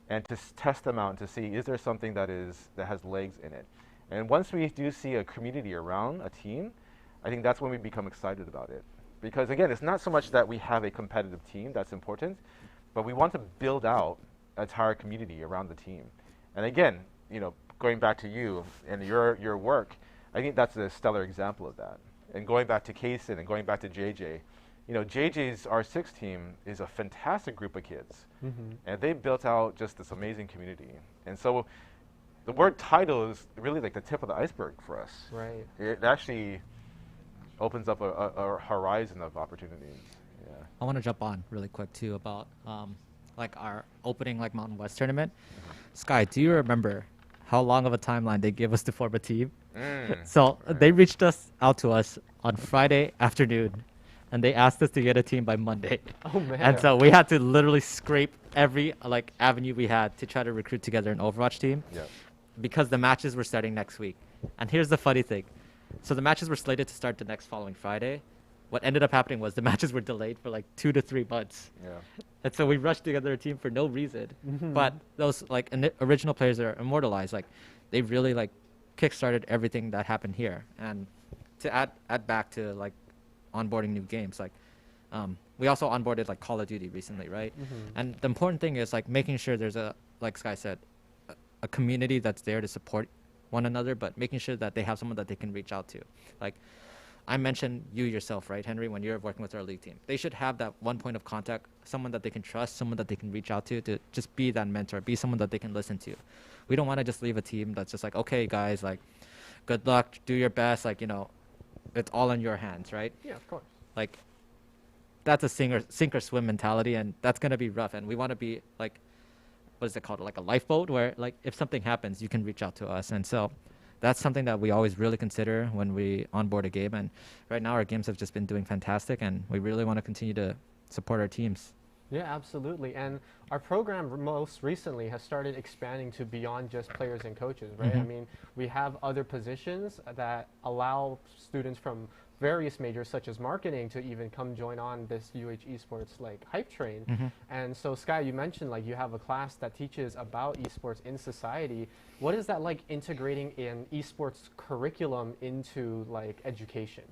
and to test them out and to see, is there something that has legs in it? And once we do see a community around a team, I think that's when we become excited about it. Because again, it's not so much that we have a competitive team that's important, but we want to build out an entire community around the team. And again, you know, going back to you and your work, I think that's a stellar example of that. And going back to Kaysen and going back to JJ, you know, JJ's R6 team is a fantastic group of kids. And they built out just this amazing community. And so the word title is really like the tip of the iceberg for us. Right. It actually, opens up a horizon of opportunities. Yeah. I want to jump on really quick too about like our opening like Mountain West tournament. Sky, do you remember how long of a timeline they gave us to form a team? So they reached out to us on Friday afternoon, and they asked us to get a team by Monday. Oh man. And so we had to literally scrape every like avenue we had to try to recruit together an Overwatch team. Yeah. Because the matches were starting next week. And here's the funny thing. So the matches were slated to start the next following Friday. What ended up happening was the matches were delayed for like 2 to 3 months. Yeah. And so we rushed together a team for no reason. But those like original players that are immortalized, like they really like kickstarted everything that happened here. And to add back to like onboarding new games, like we also onboarded like Call of Duty recently, right? And the important thing is like making sure there's a, like Sky said, a community that's there to support one another, but making sure that they have someone that they can reach out to. Like I mentioned you yourself, right, Henry, when you're working with our league team. They should have that one point of contact, someone that they can trust, someone that they can reach out to just be that mentor, be someone that they can listen to. We don't want to just leave a team that's just like, okay, guys, like, good luck, do your best, like, you know, it's all in your hands, right? Yeah, of course. Like, that's a sink or swim mentality, and that's going to be rough, and we want to be, like, what is it called, like a lifeboat, where, like, if something happens, you can reach out to us, and so that's something that we always really consider when we onboard a game. And right now our games have just been doing fantastic, and we really want to continue to support our teams. Yeah, absolutely. And our program most recently has started expanding to beyond just players and coaches, right? I mean, we have other positions that allow students from various majors such as marketing to even come join on this UH Esports like hype train. And so Sky, you mentioned like you have a class that teaches about esports in society. What is that like integrating in esports curriculum into like education?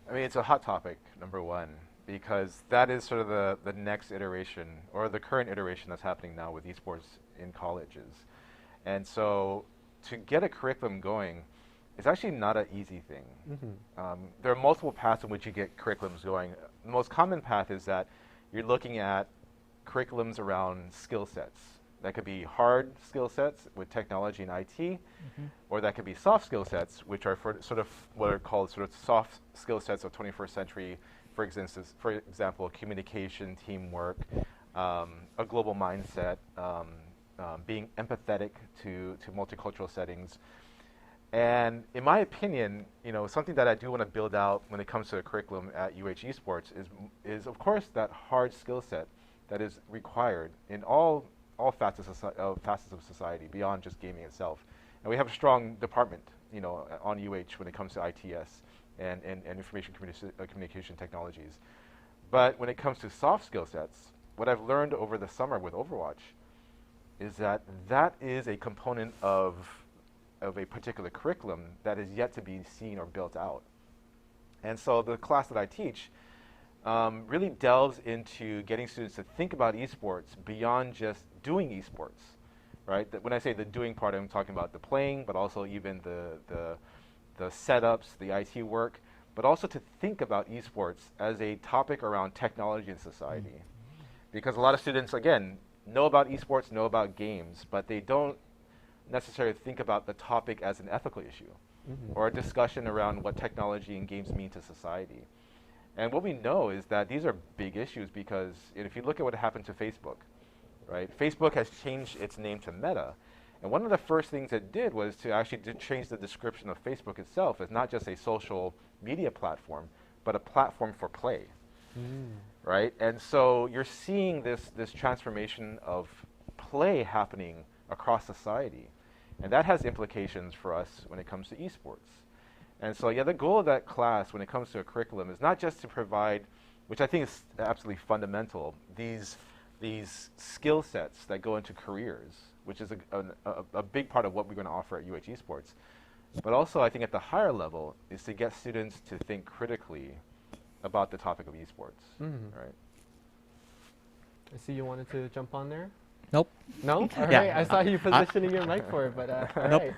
I mean, it's a hot topic, number one, because that is sort of the next iteration or the current iteration that's happening now with esports in colleges. And so to get a curriculum going, it's actually not an easy thing. There are multiple paths in which you get curriculums going. The most common path is that you're looking at curriculums around skill sets. That could be hard skill sets with technology and IT, or that could be soft skill sets, which are for sort of what are called sort of soft skill sets of 21st century. For example, communication, teamwork, a global mindset, being empathetic to multicultural settings. And in my opinion, you know, something that I do want to build out when it comes to the curriculum at UH Esports is of course that hard skill set that is required in all facets of society beyond just gaming itself. And we have a strong department, you know, on UH when it comes to ITS and information communication technologies. But when it comes to soft skill sets, what I've learned over the summer with Overwatch is that that is a component of a particular curriculum that is yet to be seen or built out. And so the class that I teach really delves into getting students to think about esports beyond just doing esports, right? When I say the doing part, I'm talking about the playing, but also even the setups, the IT work, but also to think about esports as a topic around technology and society. Because a lot of students, again, know about esports, know about games, but they don't necessarily think about the topic as an ethical issue or a discussion around what technology and games mean to society. And what we know is that these are big issues because if you look at what happened to Facebook, right? Facebook has changed its name to Meta. And one of the first things it did was to actually change the description of Facebook itself as not just a social media platform, but a platform for play, right? And so you're seeing this transformation of play happening across society. And that has implications for us when it comes to esports. And so, yeah, the goal of that class when it comes to a curriculum is not just to provide, which I think is absolutely fundamental, these skill sets that go into careers, which is a big part of what we're going to offer at UH Esports. But also, I think at the higher level, is to get students to think critically about the topic of esports, right? I see you wanted to jump on there. Nope. No? All Yeah. right. I saw you positioning your mic for it, but all Nope. right.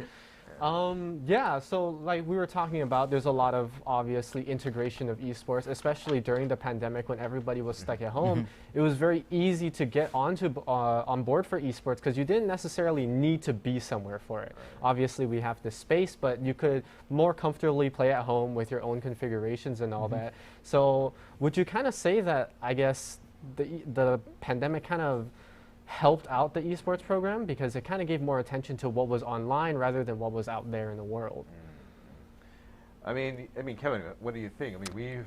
Yeah, so like we were talking about, there's a lot of obviously integration of esports, especially during the pandemic when everybody was stuck at home. It was very easy to get on board for esports because you didn't necessarily need to be somewhere for it. Obviously, we have this space, but you could more comfortably play at home with your own configurations and all that. So would you kind of say that, I guess, the pandemic kind of helped out the esports program because it kind of gave more attention to what was online rather than what was out there in the world? I mean, Kevin, what do you think? I mean,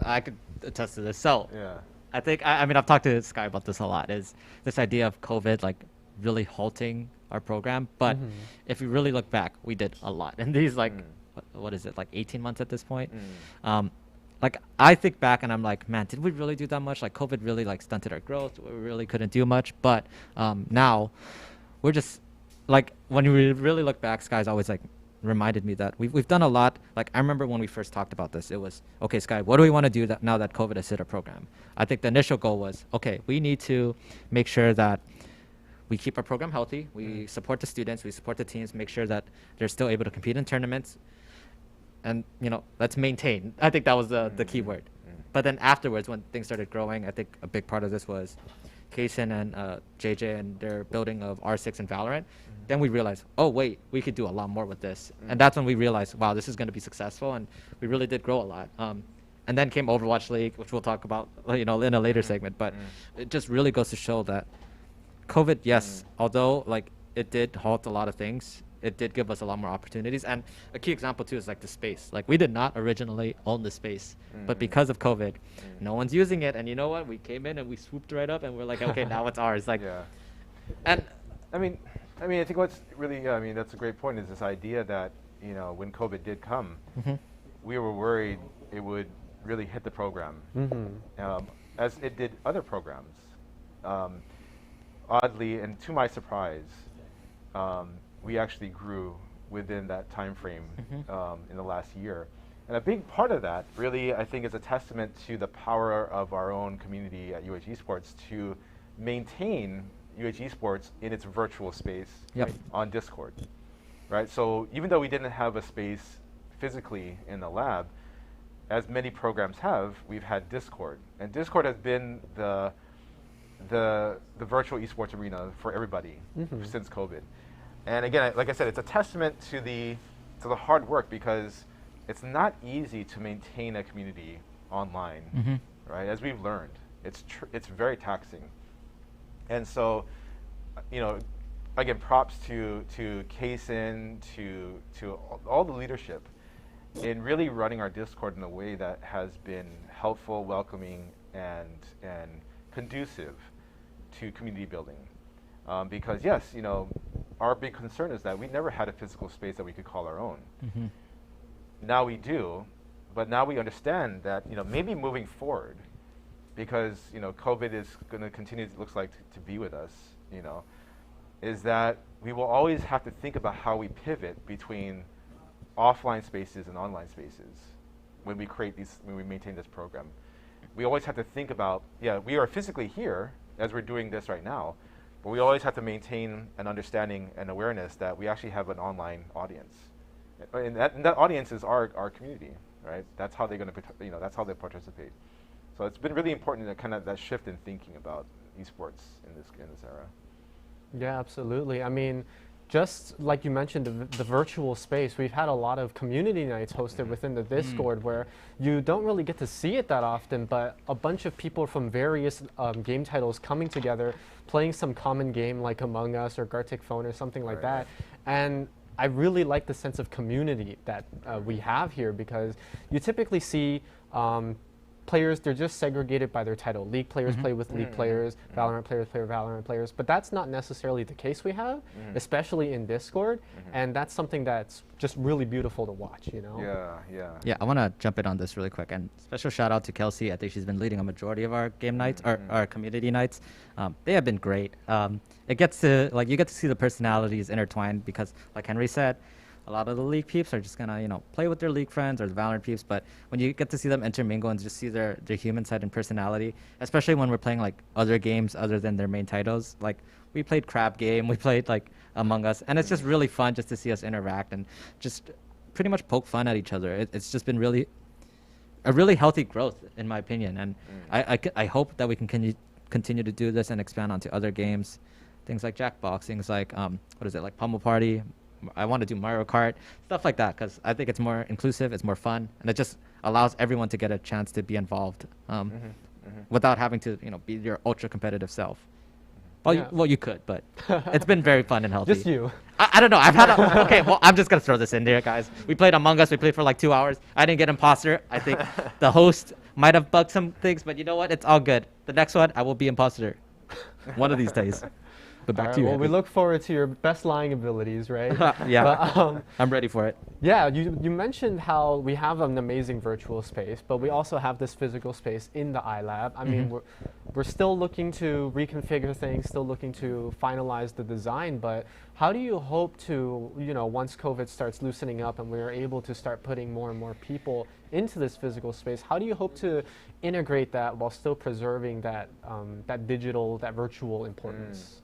I could attest to this. So yeah. I think I mean I've talked to Sky about this a lot. Is this idea of COVID like really halting our program? But if we really look back, we did a lot in these like what is it, like 18 months at this point. Like I think back and I'm like, man, did we really do that much? Like COVID really like stunted our growth. We really couldn't do much. But now we're just like, when we really look back, Sky's always like reminded me that we've done a lot. Like I remember when we first talked about this, it was, okay, Sky, what do we want to do now that COVID has hit our program? I think the initial goal was, okay, we need to make sure that we keep our program healthy. We support the students, we support the teams, make sure that they're still able to compete in tournaments. And, you know, let's maintain. I think that was the key word. But then afterwards, when things started growing, I think a big part of this was Kaysen and JJ and their building of R6 and Valorant. Then we realized, oh, wait, we could do a lot more with this. And that's when we realized, wow, this is going to be successful. And we really did grow a lot. And then came Overwatch League, which we'll talk about, you know, in a later segment. But it just really goes to show that COVID, yes, although like it did halt a lot of things, it did give us a lot more opportunities. And a key example too is like the space. Like we did not originally own the space, but because of COVID, no one's using it. And you know what? We came in and we swooped right up and we're like, okay, now it's ours. Like, and I mean, I think what's really, I mean, that's a great point, is this idea that, you know, when COVID did come, we were worried it would really hit the program, as it did other programs. Oddly, and to my surprise, we actually grew within that time frame in the last year. And a big part of that really, I think, is a testament to the power of our own community at UH Esports to maintain UH Esports in its virtual space on Discord, right? So even though we didn't have a space physically in the lab, as many programs have, we've had Discord. And Discord has been the virtual esports arena for everybody since COVID. And again, like I said, it's a testament to the hard work, because it's not easy to maintain a community online, right? As we've learned, it's very taxing. And so, you know, again, props to Kaysen, to all the leadership in really running our Discord in a way that has been helpful, welcoming, and conducive to community building. Because yes, you know, our big concern is that we never had a physical space that we could call our own. Now we do, but now we understand that, you know, maybe moving forward, because, you know, COVID is going to continue, it looks like, to be with us, you know, is that we will always have to think about how we pivot between offline spaces and online spaces when we create these, when we maintain this program. We always have to think about, yeah, we are physically here as we're doing this right now, but we always have to maintain an understanding and awareness that we actually have an online audience. And that audience is our community, right? That's how they're going to, you know, that's how they participate. So it's been really important, that kind of that shift in thinking about esports in this era. Yeah, absolutely. I mean, just like you mentioned, the virtual space, we've had a lot of community nights hosted within the Discord where you don't really get to see it that often, but a bunch of people from various game titles coming together, playing some common game like Among Us or Gartic Phone or something like that. And I really like the sense of community that we have here, because you typically see players, they're just segregated by their title. League players play with League players, Valorant players play with Valorant players, but that's not necessarily the case we have, especially in Discord, and that's something that's just really beautiful to watch, you know? Yeah, I want to jump in on this really quick, and special shout out to Kelsey. I think she's been leading a majority of our game nights, our community nights. They have been great. It gets to, like, you get to see the personalities intertwined, because like Henry said, a lot of the league peeps are just gonna, you know, play with their league friends or the Valorant peeps. But when you get to see them intermingle and just see their human side and personality, especially when we're playing like other games other than their main titles, like we played Crab Game, we played like Among Us, and it's just really fun just to see us interact and just pretty much poke fun at each other. It's just been really a really healthy growth, in my opinion, and I hope that we can continue to do this and expand onto other games, things like Jackbox, things like what is it, like Pummel Party. I want to do Mario Kart, stuff like that, because I think it's more inclusive, it's more fun, and it just allows everyone to get a chance to be involved without having to, you know, be your ultra competitive self. Well, Yeah. you could, but it's been very fun and healthy. Just you. I don't know. I've had okay. Well, I'm just gonna throw this in there, guys. We played Among Us. We played for like 2 hours. I didn't get imposter. I think the host might have bugged some things, but you know what? It's all good. The next one, I will be imposter, one of these days. But back All to you. right, well, we Andy. look forward to your best lying abilities, right? Yeah, But, I'm ready for it. yeah, you mentioned how we have an amazing virtual space, but we also have this physical space in the iLab. I mean, we're still looking to reconfigure things, still looking to finalize the design, but how do you hope to, you know, once COVID starts loosening up and we're able to start putting more and more people into this physical space, how do you hope to integrate that while still preserving that, that digital, that virtual importance?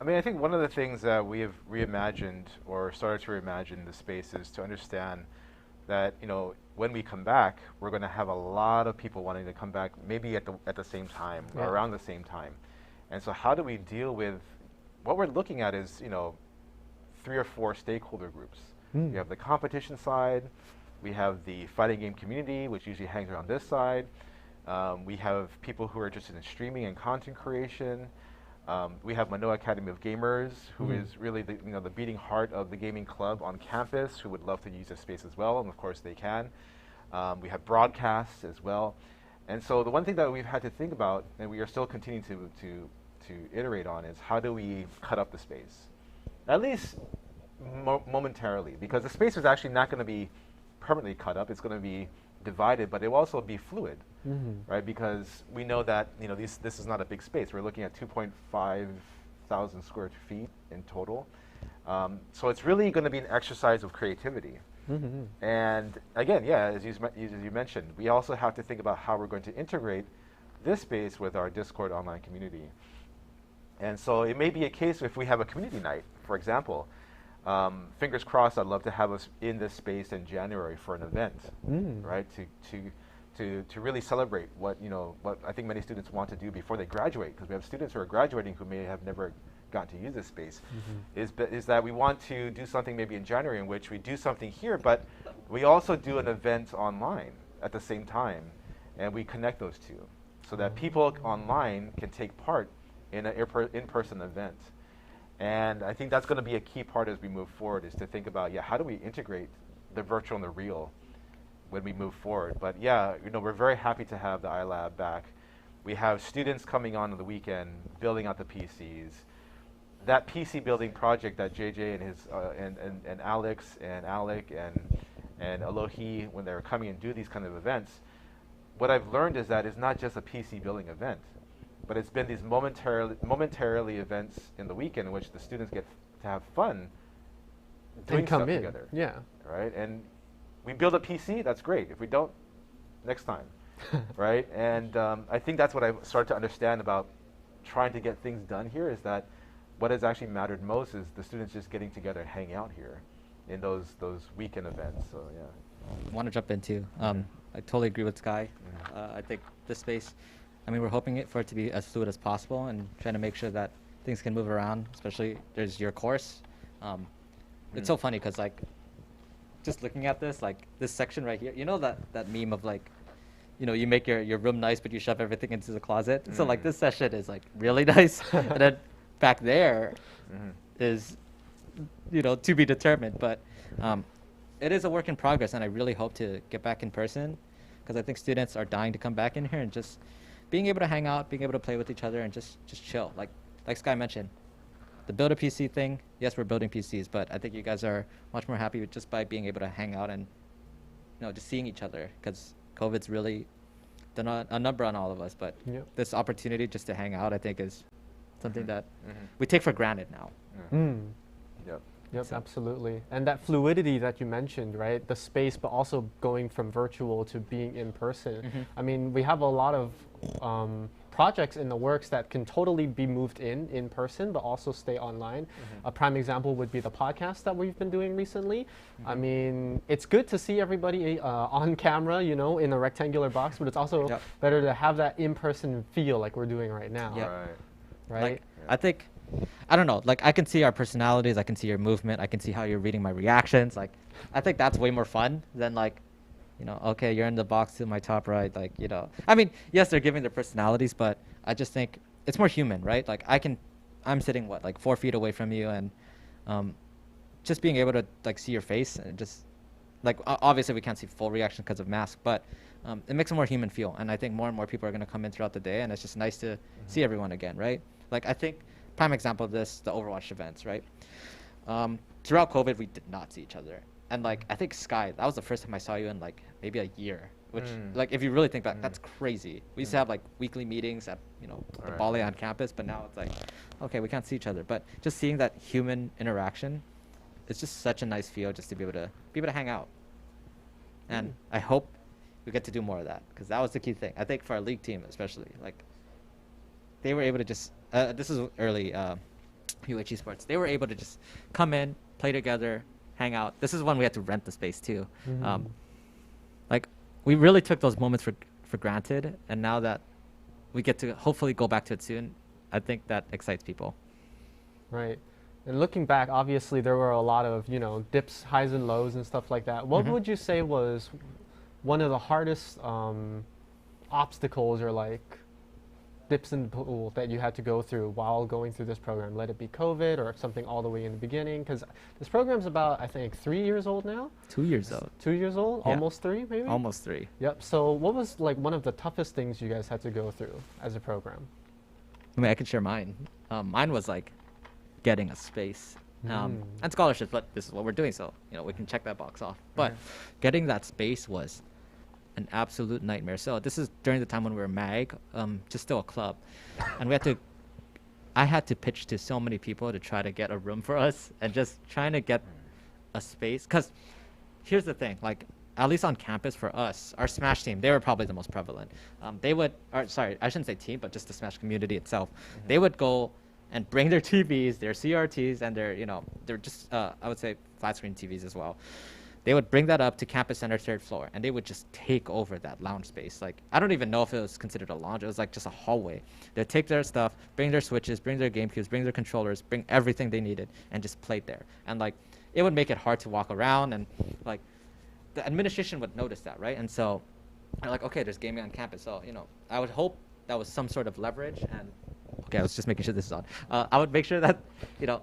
I mean, I think one of the things that we have reimagined or started to reimagine the space is to understand that, you know, when we come back, we're going to have a lot of people wanting to come back maybe at the same time or around the same time. And so how do we deal with what we're looking at is, you know, 3 or 4 stakeholder groups. We have the competition side, we have the fighting game community, which usually hangs around this side. We have people who are interested in streaming and content creation. We have Manoa Academy of Gamers, who is really the, you know, the beating heart of the gaming club on campus, who would love to use this space as well, and of course they can. We have broadcasts as well. And so the one thing that we've had to think about, and we are still continuing to iterate on, is how do we cut up the space? At least momentarily, because the space is actually not going to be permanently cut up. It's going to be divided, but it will also be fluid, right? Because we know that, you know, this is not a big space. We're looking at 2.5 thousand square feet in total. So it's really going to be an exercise of creativity. And again, yeah, as you mentioned, we also have to think about how we're going to integrate this space with our Discord online community. And so it may be a case if we have a community night, for example. Fingers crossed, I'd love to have us in this space in January for an event, right? To really celebrate what, you know, what I think many students want to do before they graduate, because we have students who are graduating who may have never gotten to use this space. Is that we want to do something maybe in January in which we do something here, but we also do an event online at the same time, and we connect those two, so that people online can take part in an in-person event. And I think that's going to be a key part as we move forward, is to think about, how do we integrate the virtual and the real when we move forward. But yeah, you know, we're very happy to have the iLab back. We have students coming on the weekend, building out the PCs. That PC building project that JJ and his and Alex and Alec and Alohi, when they're coming and do these kind of events, what I've learned is that it's not just a PC building event, but it's been these momentarily events in the weekend in which the students get to have fun doing come stuff in. together. Yeah. Right? And we build a PC, that's great. If we don't, next time. Right? And I think that's what I've started to understand about trying to get things done here, is that what has actually mattered most is the students just getting together and hanging out here in those weekend events. So yeah. I want to jump in too. I totally agree with Sky. I think this space, I mean, we're hoping for it to be as fluid as possible and trying to make sure that things can move around, especially there's your course. It's so funny because, like, just looking at this, like this section right here, you know that meme of, like, you know, you make your room nice, but you shove everything into the closet. So like this session is like really nice. And then back there is, you know, to be determined. But it is a work in progress, and I really hope to get back in person, because I think students are dying to come back in here and just being able to hang out, being able to play with each other and just chill. Like Sky mentioned, the build a PC thing, yes, we're building PCs, but I think you guys are much more happy with just by being able to hang out and, you know, just seeing each other, because COVID's really done a number on all of us. But this opportunity just to hang out, I think, is something that we take for granted now. Yep. Yep, So- absolutely. And that fluidity that you mentioned, right? The space, but also going from virtual to being in person. I mean, we have a lot of projects in the works that can totally be moved in person, but also stay online. A prime example would be the podcast that we've been doing recently. I mean, it's good to see everybody on camera, you know, in a rectangular box, but it's also Yep. better to have that in-person feel like we're doing right now. Yep. Right. Right? Like, I think, I don't know, like I can see our personalities, I can see your movement, I can see how you're reading my reactions. Like, I think that's way more fun than like, you know, okay, you're in the box to my top right, like, you know. I mean, yes, they're giving their personalities, but I just think it's more human, right? Like, I'm sitting, what, like 4 feet away from you, and just being able to, like, see your face, and just, like, obviously we can't see full reaction because of mask, but it makes a more human feel. And I think more and more people are going to come in throughout the day, and it's just nice to see everyone again, right? Like, I think, prime example of this, the Overwatch events, right? Throughout COVID, we did not see each other. And, like, I think Sky, that was the first time I saw you in, like, maybe a year. Which, like, if you really think back, that's crazy. We used to have, like, weekly meetings at, you know, the Right. ballet on campus, but now it's like, okay, we can't see each other. But just seeing that human interaction, it's just such a nice feel just to be able to hang out. And I hope we get to do more of that, because that was the key thing. I think for our league team especially, like, they were able to just, this is early UH Esports, they were able to just come in, play together, hang out. This is when we had to rent the space too. Like, we really took those moments for granted, and now that we get to hopefully go back to it soon, I think that excites people. Right. And looking back, obviously there were a lot of, you know, dips, highs and lows and stuff like that. What would you say was one of the hardest obstacles or like dips in the pool that you had to go through while going through this program? Let it be COVID or something all the way in the beginning? Because this program's about, I think, 3 years old now? 2 years old. 2 years old? Yeah. Almost 3, maybe? Almost 3. Yep. So what was like one of the toughest things you guys had to go through as a program? I mean, I can share mine. Mine was like getting a space and scholarships, but this is what we're doing, so you know we can check that box off. But getting that space was an absolute nightmare. So this is during the time when we were MAG, just still a club, and I had to pitch to so many people to try to get a room for us, and just trying to get a space. Because here's the thing, like, at least on campus for us, our Smash team, they were probably the most prevalent. They would, or sorry, I shouldn't say team, but just the Smash community itself. They would go and bring their TVs, their CRTs, and their, you know, they're just, I would say flat screen TVs as well. They would bring that up to campus center 3rd floor, and they would just take over that lounge space. Like, I don't even know if it was considered a lounge. It was like just a hallway. They'd take their stuff, bring their Switches, bring their GameCubes, bring their controllers, bring everything they needed, and just play there. And like, it would make it hard to walk around, and like, the administration would notice that, right? And so they're like, okay, there's gaming on campus. So, you know, I would hope that was some sort of leverage. And okay, I was just making sure this is on. I would make sure that, you know,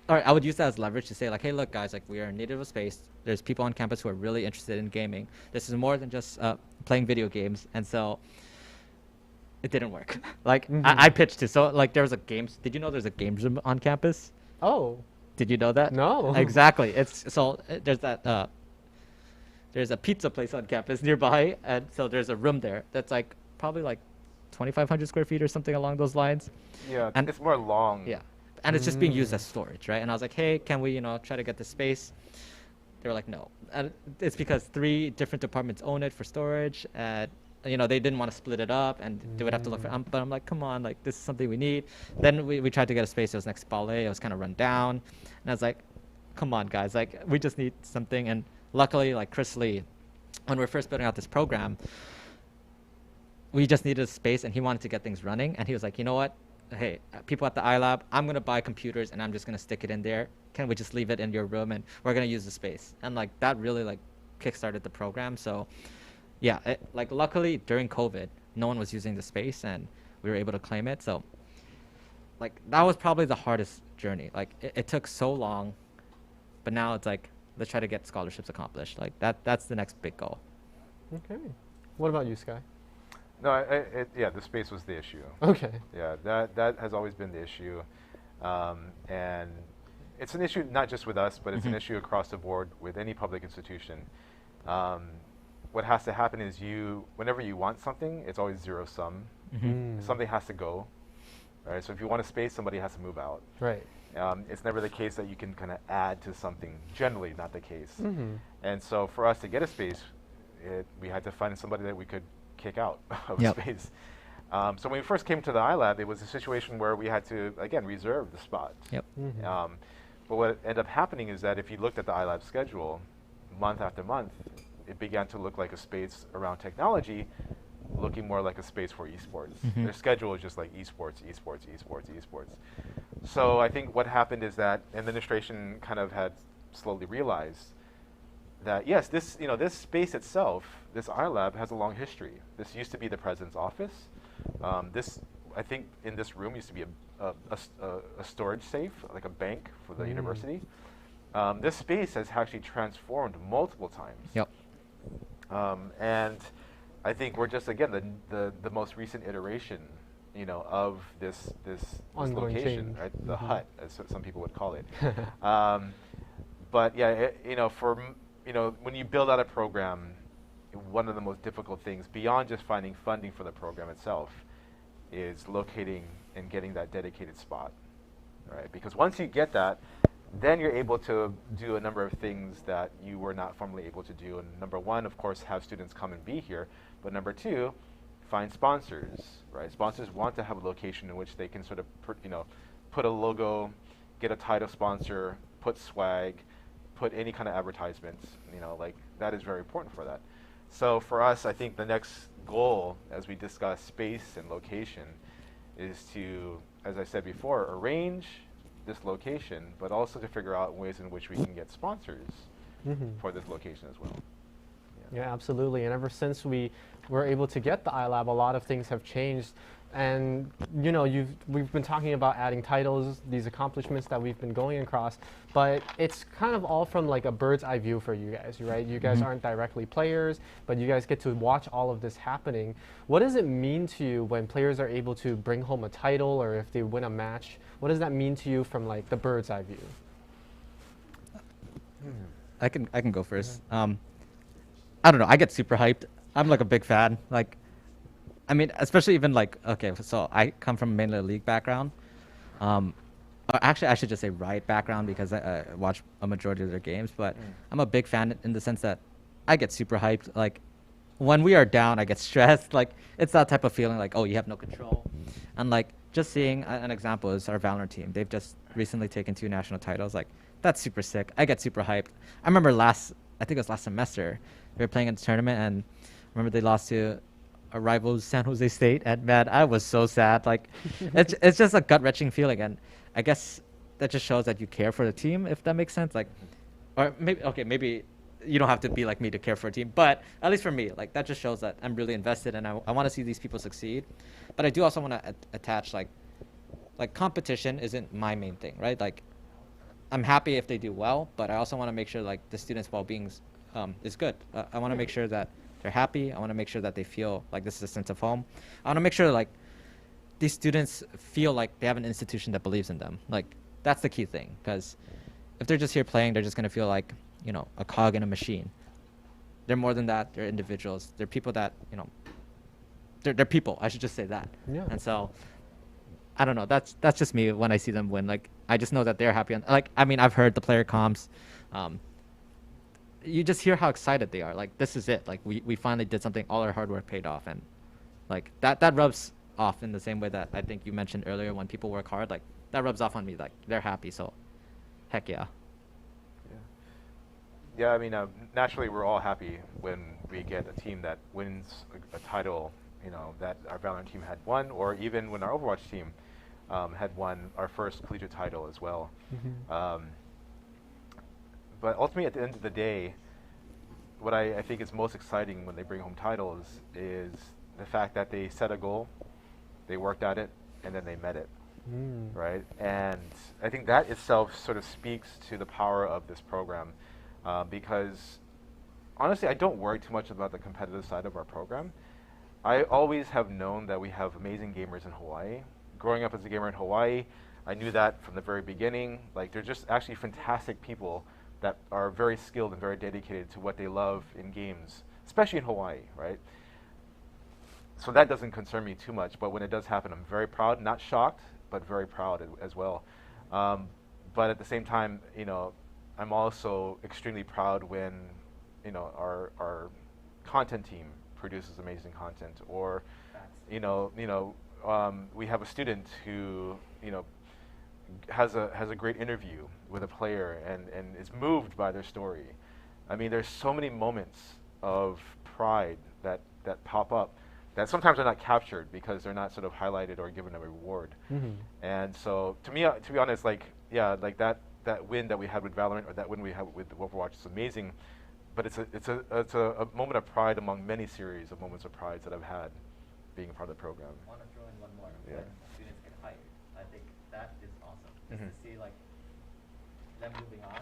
or I would use that as leverage to say like, hey, look, guys, like, we are in need of a space. There's people on campus who are really interested in gaming. This is more than just playing video games. And so it didn't work. Like, I pitched to, so like, there was a games. Did you know there's a games room on campus? Oh, Did you know that? no. Exactly. It's so there's that. There's a pizza place on campus nearby, and so there's a room there that's like probably like 2,500 square feet or something along those lines. Yeah, And- it's more long. Yeah, and it's just being used as storage, right? And I was like, hey, can we, you know, try to get the space? They were like, no, and it's because 3 different departments own it for storage, and you know, they didn't want to split it up, and they would have to look for. But I'm like, come on, like, this is something we need. Then we tried to get a space. It was next to ballet. It was kind of run down, and I was like, come on, guys, like, we just need something. And luckily, like, Chris Lee, when we were first building out this program, we just needed a space, and he wanted to get things running. And he was like, you know what? Hey, people at the iLab, I'm going to buy computers, and I'm just going to stick it in there. Can we just leave it in your room, and we're going to use the space? And, like, that really, like, kickstarted the program. So, yeah, like, luckily, during COVID, no one was using the space, and we were able to claim it. So, like, that was probably the hardest journey. Like, it took so long, but now it's like, let's try to get scholarships accomplished. Like, that's the next big goal. Okay. What about you, Sky? No, yeah, the space was the issue. Okay. Yeah, that has always been the issue, and it's an issue not just with us, but it's an issue across the board with any public institution. What has to happen is whenever you want something, it's always zero sum. Something has to go, right? So if you want a space, somebody has to move out. Right. It's never the case that you can kind of add to something. Generally, not the case. Mm-hmm. And so for us to get a space, we had to find somebody that we could kick out of Yep. a space. So when we first came to the iLab, it was a situation where we had to, again, reserve the spot. Yep. Mm-hmm. But what ended up happening is that if you looked at the iLab schedule, month after month, it began to look like a space around technology, looking more like a space for esports. Mhm. Their schedule is just like esports, esports, esports, esports. So I think what happened is that administration kind of had slowly realized that yes, this this space itself, this iLab has a long history. This used to be the president's office. This, I think, in this room used to be a storage safe, like a bank for the university. This space has actually transformed multiple times. Yep. And I think we're just again the most recent iteration, of this Ongoing location, change. right? The Mhm. hut, as some people would call it. But yeah, when you build out a program, one of the most difficult things beyond just finding funding for the program itself is locating and getting that dedicated spot, right? Because once you get that, then you're able to do a number of things that you were not formerly able to do. And number one, of course, have students come and be here. But number two, find sponsors, right? Sponsors want to have a location in which they can sort of, put a logo, get a title sponsor, put swag, put any kind of advertisements, like that is very important for that. So for us, I think the next goal, as we discuss space and location, is to, as I said before, arrange this location, but also to figure out ways in which we can get sponsors Mm-hmm. for this location as well. Yeah, absolutely. And ever since we were able to get the iLab, a lot of things have changed. And we've been talking about adding titles, these accomplishments that we've been going across, but it's kind of all from like a bird's eye view for you guys, right? You guys aren't directly players, but you guys get to watch all of this happening. What does it mean to you when players are able to bring home a title, or if they win a match? What does that mean to you from like the bird's eye view? I can go first. I don't know. I get super hyped. I'm like a big fan. Like, I mean, especially even like, okay, so I come from mainly a league background. Actually, I should just say Riot background because I watch a majority of their games. But I'm a big fan in the sense that I get super hyped. Like, when we are down, I get stressed. Like, it's that type of feeling like, oh, you have no control. And like, just seeing an example is our Valorant team. They've just recently taken 2 national titles. Like, that's super sick. I get super hyped. I remember I think it was last semester, we were playing in the tournament, and I remember they lost to our rivals, San Jose State. And man, I was so sad. Like, it's just a gut-wrenching feeling. And I guess that just shows that you care for the team, if that makes sense. Like, or maybe you don't have to be like me to care for a team, but at least for me, like that just shows that I'm really invested and I want to see these people succeed. But I do also want to attach like competition isn't my main thing, right? Like, I'm happy if they do well, but I also want to make sure like the students' well-being is good. I want to make sure that they're happy. I want to make sure that they feel like this is a sense of home. I want to make sure like these students feel like they have an institution that believes in them. Like, that's the key thing, because if they're just here playing, they're just going to feel like, a cog in a machine. They're more than that. They're individuals. They're people that, they're people. I should just say that. Yeah. And so, I don't know. That's just me when I see them win. Like, I just know that they're happy. Like, I mean, I've heard the player comms. You just hear how excited they are. Like, this is it. Like, we finally did something. All our hard work paid off. And, like, that rubs off in the same way that I think you mentioned earlier when people work hard. Like, that rubs off on me. Like, they're happy. So, heck yeah. Yeah, I mean, naturally we're all happy when we get a team that wins a title, that our Valorant team had won, or even when our Overwatch team had won our first collegiate title as well. Mm-hmm. But ultimately, at the end of the day, what I think is most exciting when they bring home titles is the fact that they set a goal, they worked at it, and then they met it, right? And I think that itself sort of speaks to the power of this program. Because honestly, I don't worry too much about the competitive side of our program. I always have known that we have amazing gamers in Hawaii. Growing up as a gamer in Hawaii, I knew that from the very beginning. Like, they're just actually fantastic people that are very skilled and very dedicated to what they love in games, especially in Hawaii, right? So that doesn't concern me too much, but when it does happen, I'm very proud, not shocked, but very proud as well. but at the same time, I'm also extremely proud when, our content team produces amazing content, or, we have a student who, has a great interview with a player and is moved by their story. I mean, there's so many moments of pride that pop up that sometimes are not captured because they're not sort of highlighted or given a reward. And so, to me, to be honest, like that win that we had with Valorant, or that win we had with Overwatch is amazing. But it's a moment of pride among many series of moments of pride that I've had being a part of the program. I want to throw in one more. Yeah. When students get hired, I think that is awesome. Just to see like them moving on,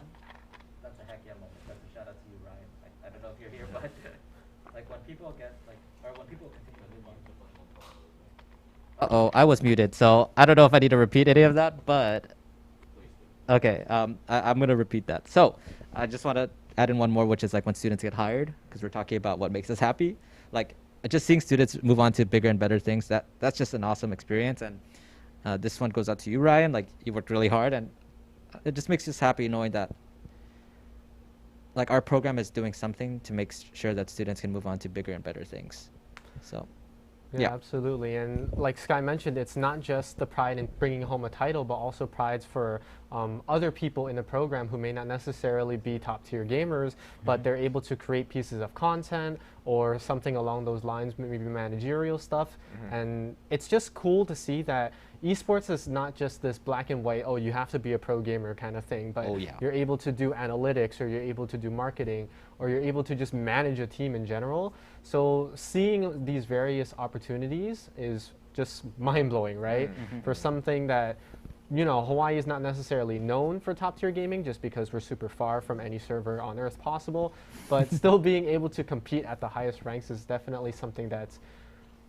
that's a heck yeah moment. That's a shout out to you, Ryan. I don't know if you're here, but like when people get like, or when people continue to move on. Uh-oh, I was muted, so I don't know if I need to repeat any of that, but okay, I'm gonna repeat that. So I just want to add in one more, which is like when students get hired, because we're talking about what makes us happy. Like just seeing students move on to bigger and better things, that's just an awesome experience. And this one goes out to you, Ryan. Like you worked really hard, and it just makes us happy knowing that like our program is doing something to make sure that students can move on to bigger and better things. So. Yeah, absolutely. And like Sky mentioned, it's not just the pride in bringing home a title, but also prides for other people in the program who may not necessarily be top tier gamers, but they're able to create pieces of content or something along those lines, maybe managerial stuff. And it's just cool to see that esports is not just this black and white, oh, you have to be a pro gamer kind of thing, but you're able to do analytics, or you're able to do marketing, or you're able to just manage a team in general. So seeing these various opportunities is just mind-blowing, right? For something that, Hawaii is not necessarily known for top-tier gaming just because we're super far from any server on Earth possible, but still being able to compete at the highest ranks is definitely something that's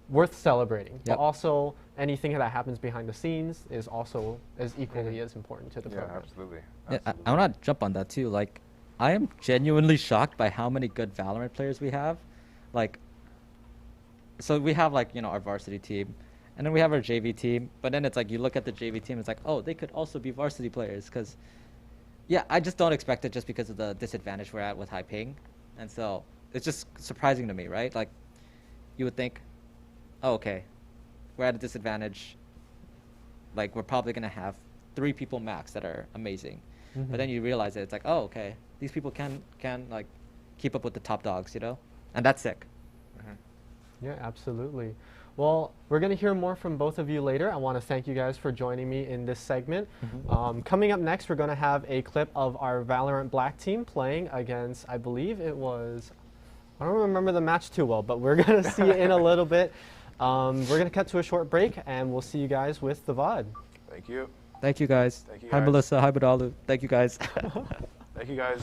worth celebrating. But also, anything that happens behind the scenes is also as equally as important to the program. Yeah, absolutely. Yeah, I want to jump on that too. Like, I am genuinely shocked by how many good Valorant players we have. Like, so we have like, our varsity team, and then we have our JV team, but then it's like, you look at the JV team, it's like, oh, they could also be varsity players, because, yeah, I just don't expect it just because of the disadvantage we're at with high ping. And so, it's just surprising to me, right? Like, you would think, oh, okay, we're at a disadvantage, like, we're probably going to have 3 people max that are amazing. But then you realize that it's like, oh, okay, these people can like, keep up with the top dogs, And that's sick. Yeah, absolutely. Well, we're going to hear more from both of you later. I want to thank you guys for joining me in this segment. Coming up next, we're going to have a clip of our Valorant Black team playing against, I believe it was, I don't remember the match too well, but we're going to see it in a little bit. We're going to cut to a short break, and we'll see you guys with the VOD. Thank you. Thank you, guys. Thank you, Hi, guys. Melissa. Hi, Badalu. Thank you, guys. Thank you, guys.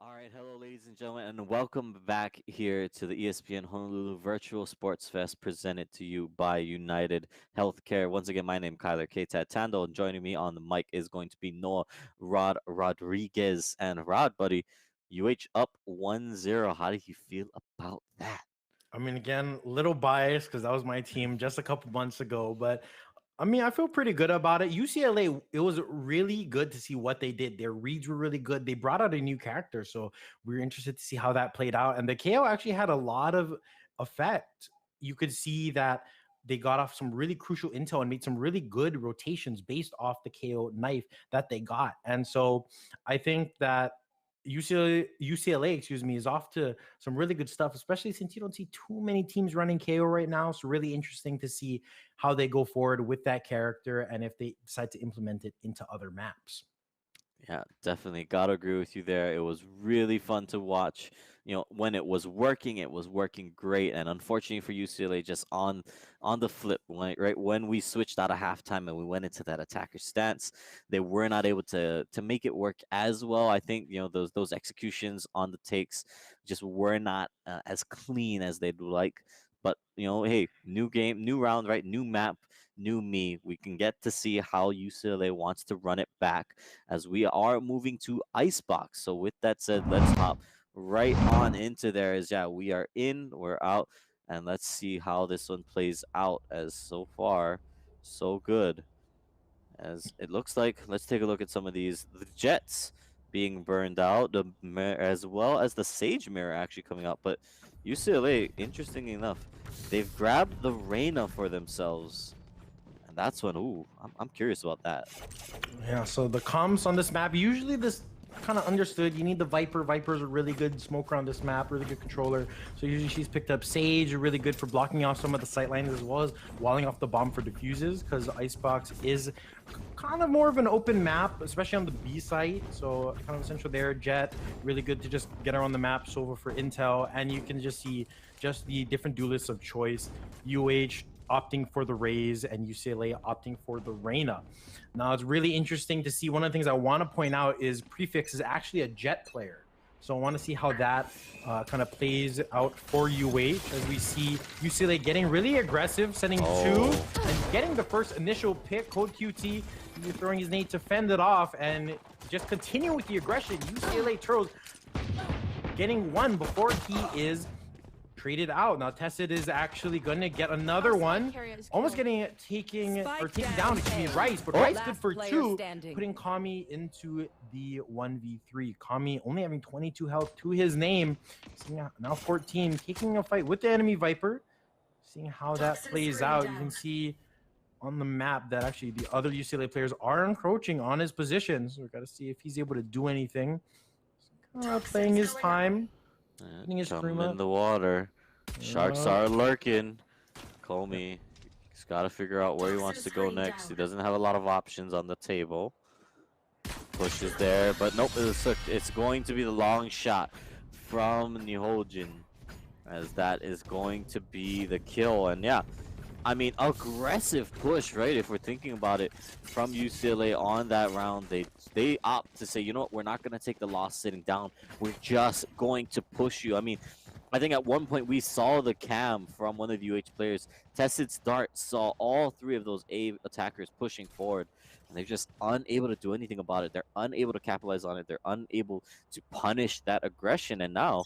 All right, hello, ladies and gentlemen, and welcome back here to the ESPN Honolulu Virtual Sports Fest presented to you by United Healthcare. Once again, my name is Kyler Tando, and joining me on the mic is going to be Noah Rod Rodriguez. And Rod, buddy, UH up 1-0. How do you feel about that? I mean, again, little biased because that was my team just a couple months ago, but I mean, I feel pretty good about it. UCLA, it was really good to see what they did. Their reads were really good. They brought out a new character, so we were interested to see how that played out. And the KO actually had a lot of effect. You could see that they got off some really crucial intel and made some really good rotations based off the KO knife that they got. And so I think that UCLA, excuse me, is off to some really good stuff, especially since you don't see too many teams running KO right now. So really interesting to see how they go forward with that character and if they decide to implement it into other maps. Yeah, definitely. Gotta agree with you there. It was really fun to watch. You know, when it was working great. And unfortunately for UCLA, just on the flip, right when we switched out of halftime and we went into that attacker stance, they were not able to make it work as well. I think those executions on the takes just were not as clean as they'd like. But hey, new game, new round, right? New map, new me. We can get to see how UCLA wants to run it back as we are moving to Icebox. So with that said, let's hop right on into there. We are in, we're out, and let's see how this one plays out. As so far, so good. As it looks like, let's take a look at some of these. The Jets being burned out, as well as the Sage Mirror actually coming out. But UCLA, interestingly enough, they've grabbed the Reyna for themselves. And that's when, I'm curious about that. Yeah, so the comms on this map, usually this kind of understood. You need the Viper. Viper's a really good smoke around this map, really good controller. So usually she's picked up Sage, really good for blocking off some of the sight lines as well as walling off the bomb for diffuses, because Icebox is kind of more of an open map, especially on the B site. So kind of essential there. Jet, really good to just get her on the map, Sova for intel, and you can just see just the different duelists of choice. UH opting for the Raze and UCLA opting for the Reyna. Now it's really interesting to see. One of the things I want to point out is Prefix is actually a Jet player. So I want to see how that kind of plays out for UH as we see UCLA getting really aggressive, sending two and getting the first initial pick. Code QT throwing his nade to fend it off and just continue with the aggression. UCLA Turtles getting one before he is traded out. Now Tessid is actually gonna get another one, almost getting it taking down Rice, but Rice good for two, putting Kami into the 1v3. Kami only having 22 health to his name, now 14, taking a fight with the enemy Viper. Seeing how that plays out, you can see on the map that actually the other UCLA players are encroaching on his position, so we've got to see if he's able to do anything. Playing his time. Jump in the water. Sharks are lurking. Comey, he's got to figure out where he wants to go next. He doesn't have a lot of options on the table. Push is there, but nope, it's going to be the long shot from Nihojin, as that is going to be the kill. And yeah, I mean, aggressive push, right? If we're thinking about it, from UCLA on that round, they opt to say, you know what, we're not going to take the loss sitting down. We're just going to push you. I mean, I think at one point we saw the cam from one of the UH players. Tested Start saw all three of those A attackers pushing forward, and they're just unable to do anything about it. They're unable to capitalize on it. They're unable to punish that aggression. And now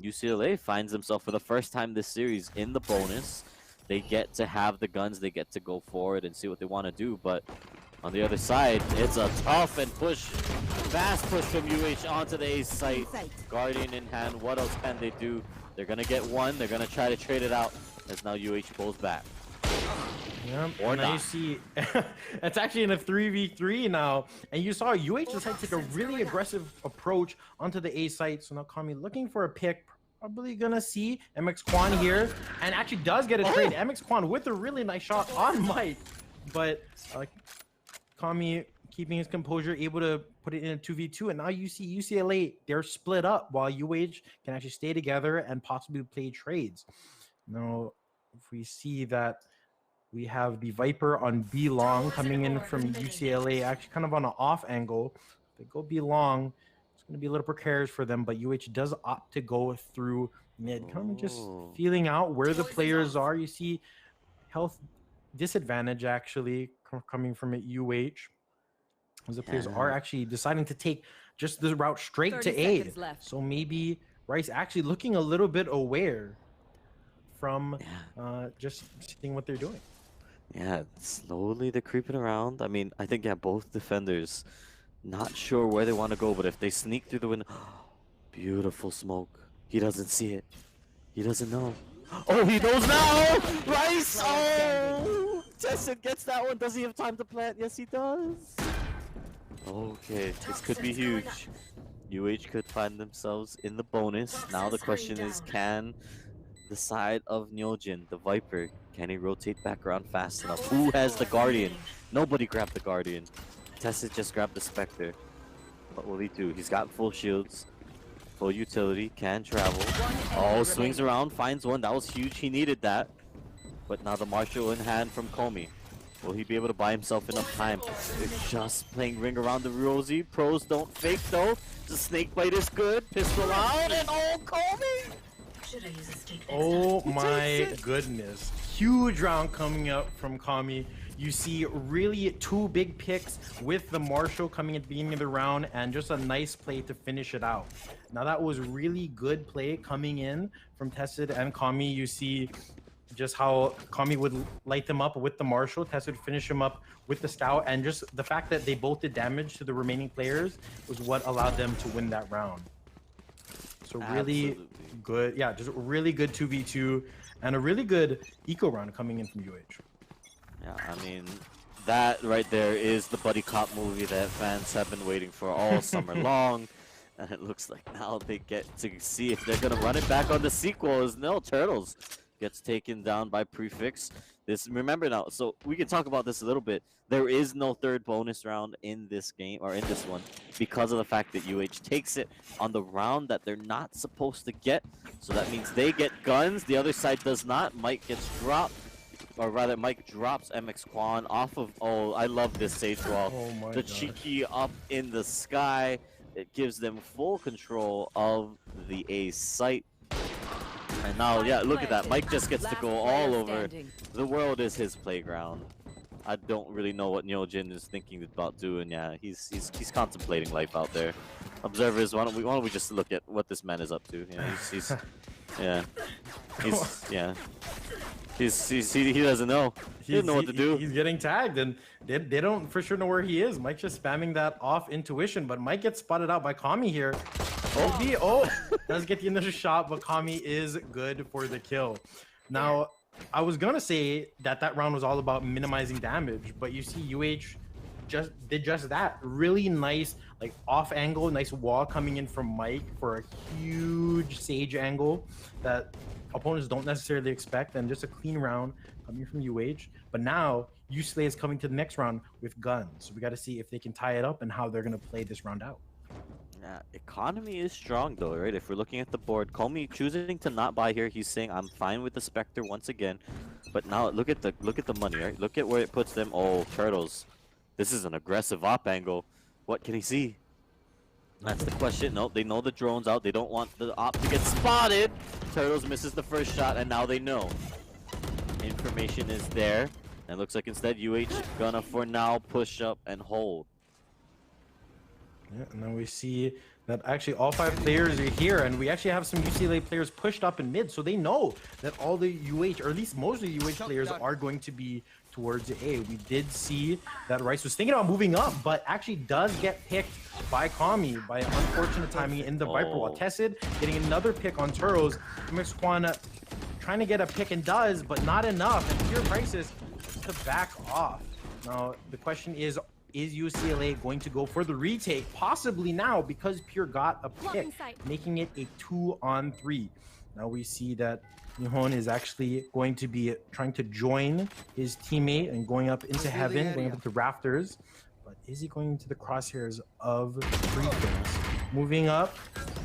UCLA finds themselves for the first time this series in the bonus. They get to have the guns. They get to go forward and see what they want to do. But on the other side, it's a tough and fast push from UH onto the A site. Guardian in hand. What else can they do? They're going to get one. They're going to try to trade it out as now UH pulls back. Yeah, Or now you not. see it's actually in a 3v3 now, and you saw UH decide to take a really aggressive approach onto the A site. So now Kami looking for a pick, probably gonna see MX Quan here, and actually does get a trade. MX Quan with a really nice shot on Mike, but Kami keeping his composure, able to put it in a 2v2, and now you see UCLA, they're split up while UH can actually stay together and possibly play trades. Now, if we see that we have the Viper on B long coming in from UCLA, actually kind of on an off angle. If they go B long, it's going to be a little precarious for them, but UH does opt to go through mid, kind of just Oh. feeling out where the players are. You see health disadvantage actually coming from at UH, as the players are actually deciding to take just the route straight to A. So maybe Rice actually looking a little bit aware from just seeing what they're doing. Yeah, slowly they're creeping around. I mean, I think, yeah, both defenders not sure where they want to go, but if they sneak through the window... Beautiful smoke. He doesn't see it. He doesn't know. Oh, he knows now! Rice! Oh! Tessin gets that one. Does he have time to plant? Yes, he does. Okay, this could be huge. UH could find themselves in the bonus. Now the question is, can the side of Nyojin, the Viper, can he rotate back around fast enough? Who has the Guardian? Nobody grabbed the Guardian. Tessin just grabbed the Spectre. What will he do? He's got full shields, full utility, can travel. Oh, swings around, finds one. That was huge. He needed that. But now the Marshal in hand from Komi. Will he be able to buy himself enough time? They're just playing ring around the Rosie. Pros don't fake though. The snake bite is good. Pistol out and oh, Komi! Oh my goodness. Huge round coming up from Kami. You see really two big picks with the Marshal coming at the beginning of the round and just a nice play to finish it out. Now that was really good play coming in from Tessid and Kami. You see just how Kami would light them up with the Marshal. Tessid would finish him up with the Scout, and just the fact that they both did damage to the remaining players was what allowed them to win that round. So really good, yeah, just really good 2v2 and a really good eco round coming in from UH. Yeah, I mean, that right there is the buddy cop movie that fans have been waiting for all summer long. And it looks like now they get to see if they're going to run it back on the sequel. As no Turtles gets taken down by Prefix. Remember now, so we can talk about this a little bit. There is no third bonus round in this game, or in this one, because of the fact that UH takes it on the round that they're not supposed to get. So that means they get guns, the other side does not. Mike gets dropped, or rather Mike drops MX Quan off of, oh, I love this Sage Wall. Oh my the gosh. cheeky up in the sky. It gives them full control of the A site. And now, yeah, look at that. Mike just gets to go all over. The world is his playground. I don't really know what Nyojin is thinking about doing. Yeah, he's contemplating life out there. Observers, why don't we just look at what this man is up to? Yeah, he doesn't know. He doesn't know what to do. He's getting tagged, and they don't for sure know where he is. Mike's just spamming that off intuition, but Mike gets spotted out by Kami here. Does get the initial shot, but Kami is good for the kill. Now, I was gonna say that round was all about minimizing damage, but you see UH did just that. Really nice, like off angle, nice wall coming in from Mike for a huge Sage angle that opponents don't necessarily expect, and just a clean round coming from UH. But now UCLA is coming to the next round with guns, so we got to see if they can tie it up and how they're gonna play this round out. Economy is strong though, right? If we're looking at the board, Komi choosing to not buy here. He's saying I'm fine with the Spectre once again. But now look at the money, right? Look at where it puts them. Oh, Turtles. This is an aggressive op angle. What can he see? That's the question. Nope, they know the drone's out. They don't want the op to get spotted. Turtles misses the first shot, and now they know. Information is there. And it looks like instead UH gonna for now push up and hold. Yeah, and then we see that actually all 5 players are here, and we actually have some UCLA players pushed up in mid, so they know that all the UH, or at least most of the UH players, are going to be towards the A. We did see that Rice was thinking about moving up, but actually does get picked by Kami by unfortunate timing in the Viper wall. Tessid getting another pick on Turos. MX Quan trying to get a pick and does, but not enough. And Pure Crisis to back off. Now, the question is UCLA going to go for the retake? Possibly now, because Pure got a pick, making it a 2-on-3. Now we see that Nihon is actually going to be trying to join his teammate and going up into heaven, going up into rafters. But is he going into the crosshairs of Prefix? Moving up,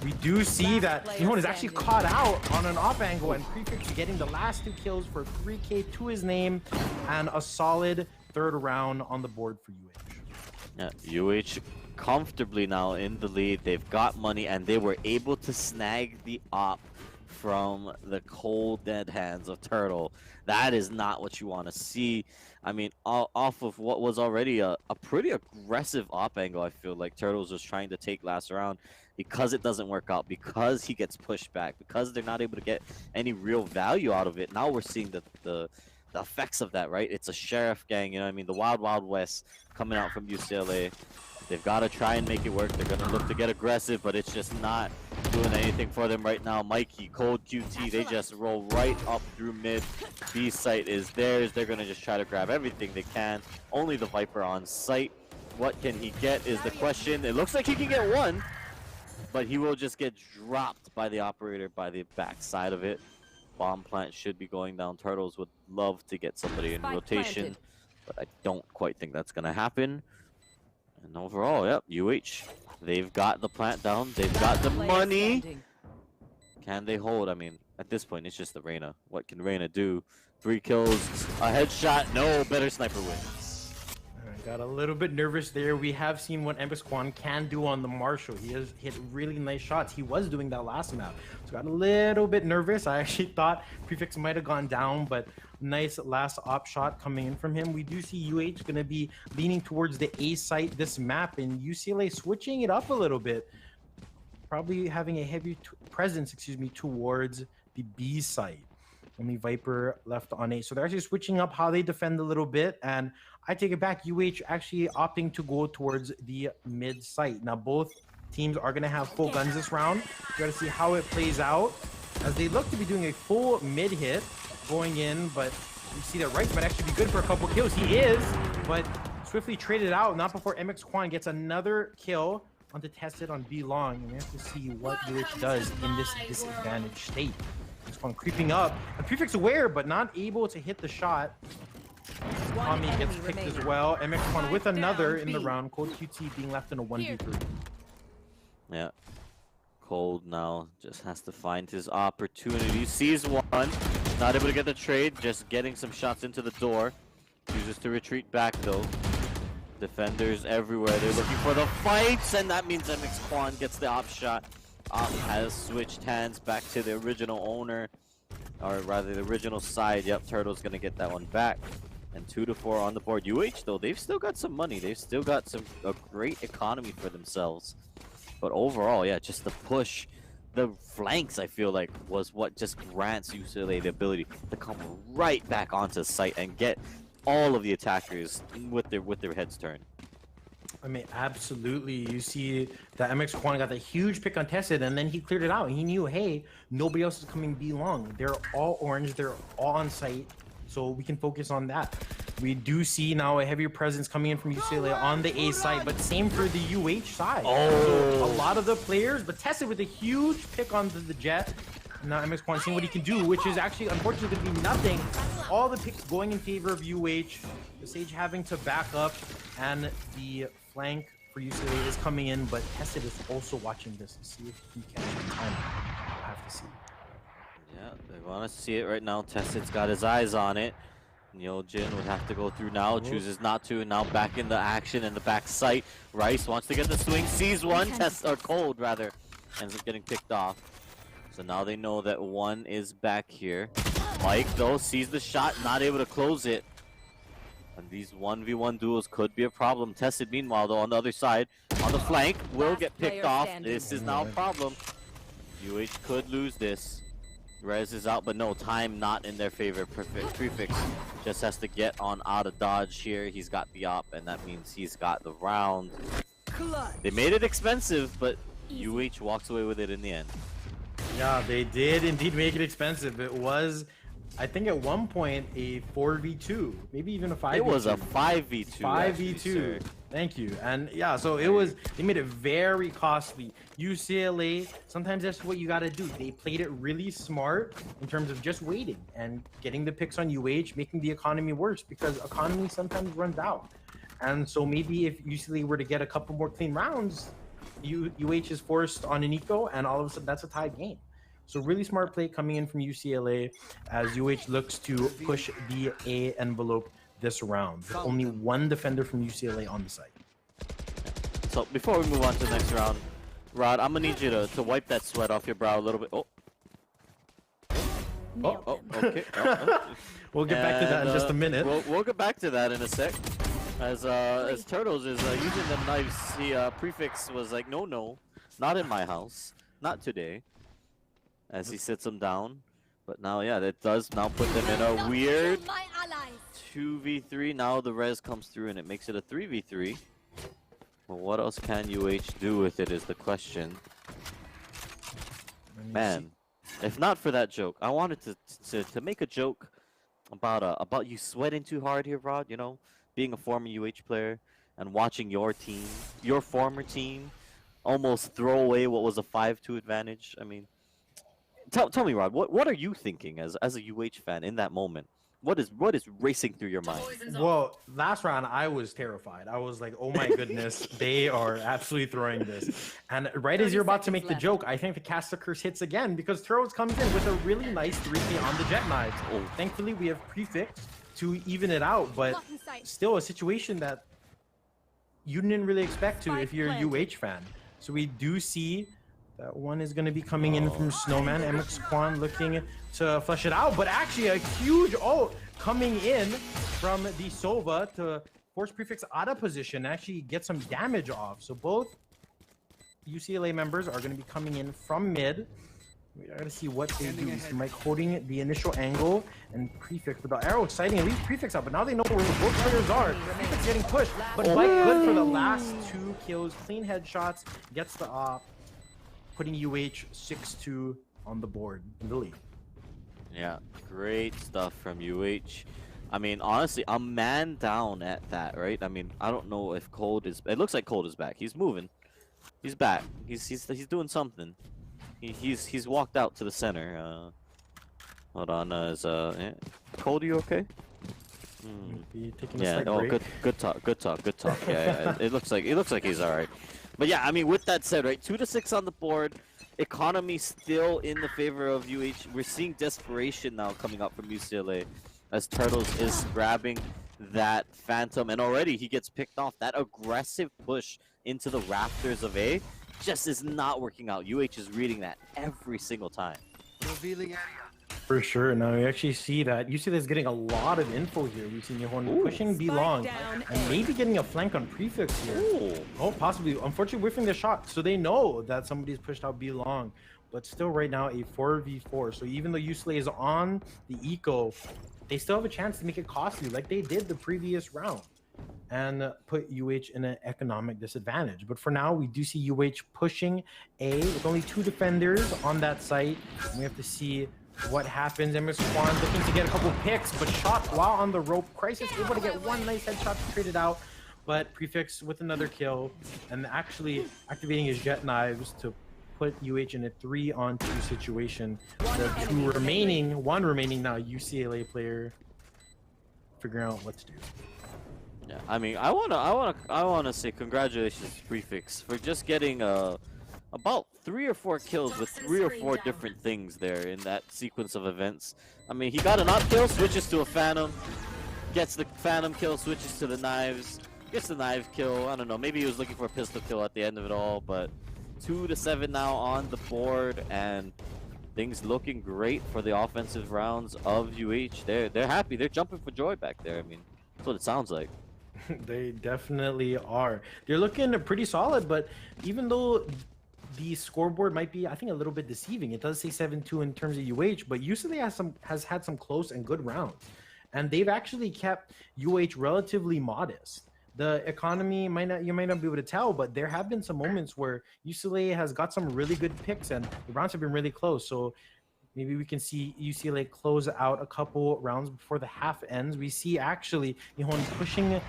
we do see that Nihon is actually caught out on an off angle, and Prefix getting the last 2 kills for 3K to his name, and a solid 3rd round on the board for UH. Yeah, UH comfortably now in the lead. They've got money, and they were able to snag the op from the cold dead hands of Turtle. That is not what you want to see. I mean, off of what was already a pretty aggressive op angle, I feel like Turtle's just trying to take last round, because it doesn't work out, because he gets pushed back, because they're not able to get any real value out of it. Now we're seeing the effects of that, right? It's a sheriff gang, you know what I mean? The Wild Wild West coming out from UCLA. They've got to try and make it work. They're going to look to get aggressive, but it's just not doing anything for them right now. Mikey, Cold QT, they just roll right up through mid. B site is theirs. They're going to just try to grab everything they can. Only the Viper on site. What can he get is the question. It looks like he can get one, but he will just get dropped by the operator by the back side of it. Bomb plant should be going down. Turtles would love to get somebody in rotation, but I don't quite think that's going to happen. And overall, yep, UH, they've got the plant down. They've got the money. Can they hold? I mean, at this point, it's just the Reyna. What can Reyna do? 3 kills, a headshot. No, better sniper wins. I got a little bit nervous there. We have seen what MX Quan can do on the Marshall. He has hit really nice shots. He was doing that last map. So got a little bit nervous. I actually thought Prefix might have gone down, but nice last op shot coming in from him. We do see UH going to be leaning towards the A site this map, and UCLA switching it up a little bit. Probably having a heavy presence, towards the B site. Only Viper left on A. So they're actually switching up how they defend a little bit, and I take it back. UH actually opting to go towards the mid site. Now both teams are going to have full guns this round. We got to see how it plays out, as they look to be doing a full mid hit going in, but you see that Rice might actually be good for a couple kills. He is, but swiftly traded out, not before MX Quan gets another kill onto Tested on B long, and we have to see what UH does in this disadvantaged state. MX Quan creeping up, and Prefix aware, but not able to hit the shot. Tommy gets picked as well. MX Quan with another in the round. Cold QT being left in a 1v3. Yeah. Cold now just has to find his opportunity. Sees one. Not able to get the trade. Just getting some shots into the door. Chooses to retreat back though. Defenders everywhere. They're looking for the fights, and that means MX Quan gets the op shot. Op has switched hands back to the original owner. Or rather the original side. Yep, Turtle's gonna get that one back. And 2-4 on the board. UH though, they've still got some money. They've still got a great economy for themselves. But overall, yeah, just the push, the flanks, I feel like, was what just grants UCLA the ability to come right back onto site and get all of the attackers with their heads turned. I mean, absolutely. You see that MX Quan got the huge pick on Tested, and then he cleared it out. He knew, hey, nobody else is coming B long. They're all orange. They're all on site. So we can focus on that. We do see now a heavier presence coming in from UCLA on the A side, but same for the UH side. Oh. So a lot of the players, but Tested with a huge pick onto the Jet. Now MX Quan seeing what he can do, which is actually unfortunately going to be nothing. All the picks going in favor of UH. The Sage having to back up, and the flank for UCLA is coming in, but Tested is also watching this to see if he can catch him time. We'll have to see. Yeah, they want to see it right now. Tested's got his eyes on it. Neojin would have to go through now, chooses not to, and now back in the action in the back sight. Rice wants to get the swing, sees one, Cold rather, ends up getting picked off. So now they know that one is back here. Mike though sees the shot, not able to close it. And these 1v1 duels could be a problem. Tested meanwhile though on the other side, on the flank, will get picked off. This is now a problem. UH could lose this. Rez is out, but no, time not in their favor. Prefix just has to get on out of dodge here. He's got the op, and that means he's got the round. They made it expensive, but UH walks away with it in the end. Yeah, they did indeed make it expensive. It was, I think at one point, a 4v2, maybe even a 5v2. It was a 5v2. 5v2. Thank you. And yeah, so it was, they made it very costly. UCLA, sometimes that's what you got to do. They played it really smart in terms of just waiting and getting the picks on UH, making the economy worse because economy sometimes runs out. And so maybe if UCLA were to get a couple more clean rounds, UH is forced on an eco, and all of a sudden that's a tied game. So really smart play coming in from UCLA as UH looks to push the A envelope this round. With only one defender from UCLA on the site. So before we move on to the next round, Rod, I'm gonna need you to wipe that sweat off your brow a little bit. Okay. We'll get back to that in just a minute. We'll get back to that in a sec. As Turtles is using the knives, he prefix was like, no, not in my house, not today. As he sits them down, but now that does now put them in a weird 2v3. Now the res comes through and it makes it a 3v3. Well, what else can UH do with it is the question. Man, if not for that joke, I wanted to make a joke about you sweating too hard here, Rod. You know, being a former UH player and watching your team, your former team, almost throw away what was a 5-2 advantage. I mean, tell me, Rod, what are you thinking as a UH fan in that moment? What is racing through your mind? Well, last round I was terrified. I was like, oh my goodness, they are absolutely throwing this. And right as you're about to make the joke, I think the caster curse hits again because Turtles comes in with a really nice 3K on the jet knives. Thankfully, we have prefix to even it out, but still a situation that you didn't really expect to if you're a UH fan. So we do see that one is going to be coming in from Snowman. MX Quan looking to flush it out, but actually a huge ult coming in from the Sova to force prefix out of position, actually get some damage off. So both UCLA members are going to be coming in from mid. We gotta see what they do. So Mike holding the initial angle and prefix with the arrow exciting and leave prefix out, but now they know where both players are. Prefix getting pushed, but Mike good for the last 2 kills, clean headshots, gets the op, putting UH 6-2 on the board in the lead. Yeah, great stuff from UH. I mean, honestly, I'm man down at that, right? I mean, I don't know if Cold is. It looks like Cold is back. He's moving. He's back. He's doing something. He's walked out to the center. Hold on. Cold, are you okay? Taking a slight break. Good talk. Yeah. It looks like he's all right. But yeah, I mean, with that said, right, 2-6 on the board. Economy still in the favor of UH. We're seeing desperation now coming up from UCLA as Turtles is grabbing that Phantom, and already he gets picked off. That aggressive push into the rafters of A just is not working out. UH is reading that every single time. Revealing area. For sure. Now you actually see that UCLA is getting a lot of info here. We've seen Yehon pushing B long and maybe getting a flank on prefix here. Oh, possibly. Unfortunately, whiffing the shot. So they know that somebody's pushed out B long. But still right now a 4v4. So even though UCLA is on the eco, they still have a chance to make it costly like they did the previous round and put UH in an economic disadvantage. But for now, we do see UH pushing A with only 2 defenders on that site. And we have to see what happens. MX Quan looking to get a couple picks, but shot while on the rope. Crisis able to get one nice headshot to trade it out, but Prefix with another kill and actually activating his jet knives to put UH in a 3-on-2 situation. The one remaining now UCLA player figuring out what to do. Yeah, I mean, I wanna say congratulations, Prefix, for just getting about 3 or 4 kills with 3 or 4 different things there in that sequence of events. I mean, he got an up kill, switches to a Phantom, gets the Phantom kill, switches to the knives, gets the knife kill. I don't know, maybe he was looking for a pistol kill at the end of it all, but 2-7 now on the board, and things looking great for the offensive rounds of UH. They're happy, they're jumping for joy back there. I mean, that's what it sounds like. They definitely are. They're looking pretty solid, but even though the scoreboard might be, I think, a little bit deceiving. It does say 7-2 in terms of UH, but UCLA has had some close and good rounds. And they've actually kept UH relatively modest. the economy might not, you might not be able to tell, but there have been some moments where UCLA has got some really good picks and the rounds have been really close. So maybe we can see UCLA close out a couple rounds before the half ends. We see actually Nihon pushing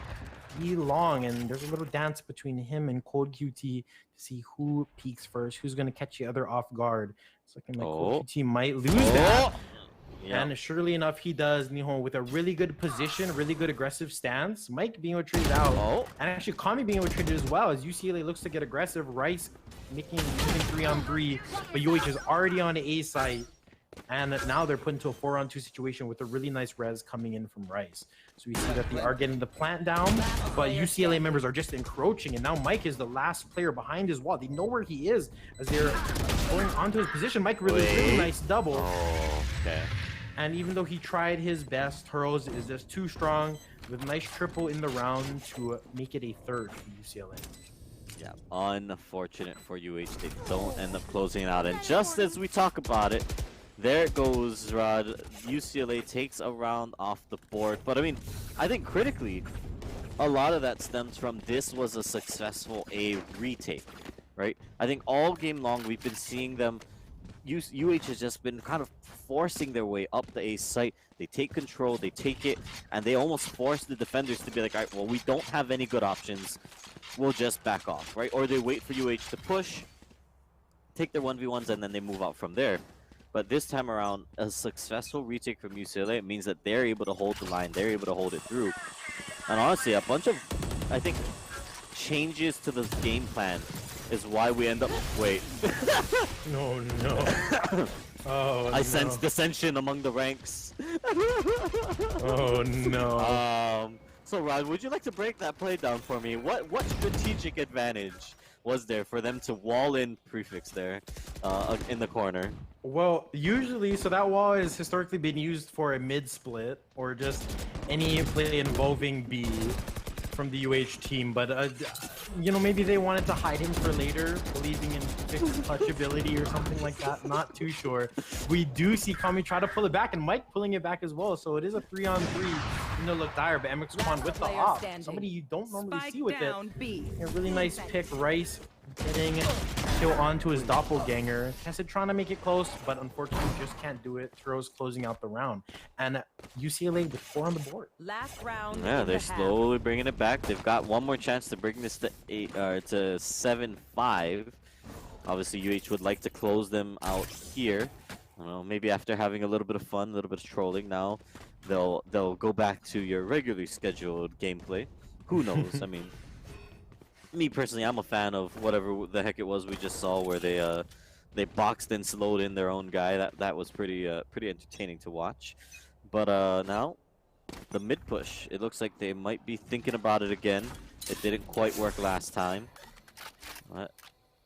long, and there's a little dance between him and Cold QT to see who peaks first, who's going to catch the other off guard. It's looking like Cold QT might lose that. Yeah. And surely enough, he does. Nihon with a really good position, really good aggressive stance. Mike being able to trade it out. And actually Kami being able to trade it as well as UCLA looks to get aggressive. Rice making 3-on-3, but UH is already on the A site. And now they're put into a 4-on-2 situation with a really nice res coming in from Rice. So we see that they are getting the plant down, but UCLA members are just encroaching. And now Mike is the last player behind his wall. They know where he is as they're going onto his position. Mike really nice double. Okay. And even though he tried his best, Hurls is just too strong with a nice triple in the round to make it a third for UCLA. Yeah, unfortunate for UH. They don't end up closing it out. And just as we talk about it, there it goes, Rod. UCLA takes a round off the board. But I mean, I think critically, a lot of that stems from this was a successful A retake, right? I think all game long we've been seeing them. UH has just been kind of forcing their way up the A site. They take control, they take it, and they almost force the defenders to be like, all right, well, we don't have any good options. We'll just back off, right? Or they wait for UH to push, take their 1v1s, and then they move out from there. But this time around, a successful retake from UCLA means that they're able to hold the line, they're able to hold it through. And honestly, a bunch of, I think, changes to the game plan is why we end up... Wait. No. Oh, I sense dissension among the ranks. Oh, no. So, Rod, would you like to break that play down for me? What strategic advantage was there for them to wall in prefix there in the corner? Well, usually, so that wall has historically been used for a mid-split or just any play involving B from the UH team, but you know, maybe they wanted to hide him for later, believing in fixed touchability or something like that. Not too sure. We do see Kami try to pull it back, and Mike pulling it back as well. So it is a 3-on-3. You know, look dire, but MX Quan with the off. Somebody you don't normally see with it. A really nice pick. Rice getting kill onto his doppelganger. Tessid trying to make it close, but unfortunately just can't do it. Throws closing out the round. And UCLA with 4 on the board. Last round. Yeah, they're slowly bringing it back. They've got one more chance to bring this to 7-5. Obviously, UH would like to close them out here. I don't know, maybe after having a little bit of fun, a little bit of trolling, now they'll go back to your regularly scheduled gameplay. Who knows? I mean, me personally, I'm a fan of whatever the heck it was we just saw, where they boxed and slowed in their own guy. That was pretty entertaining to watch. But now the mid push. It looks like they might be thinking about it again. It didn't quite work last time. All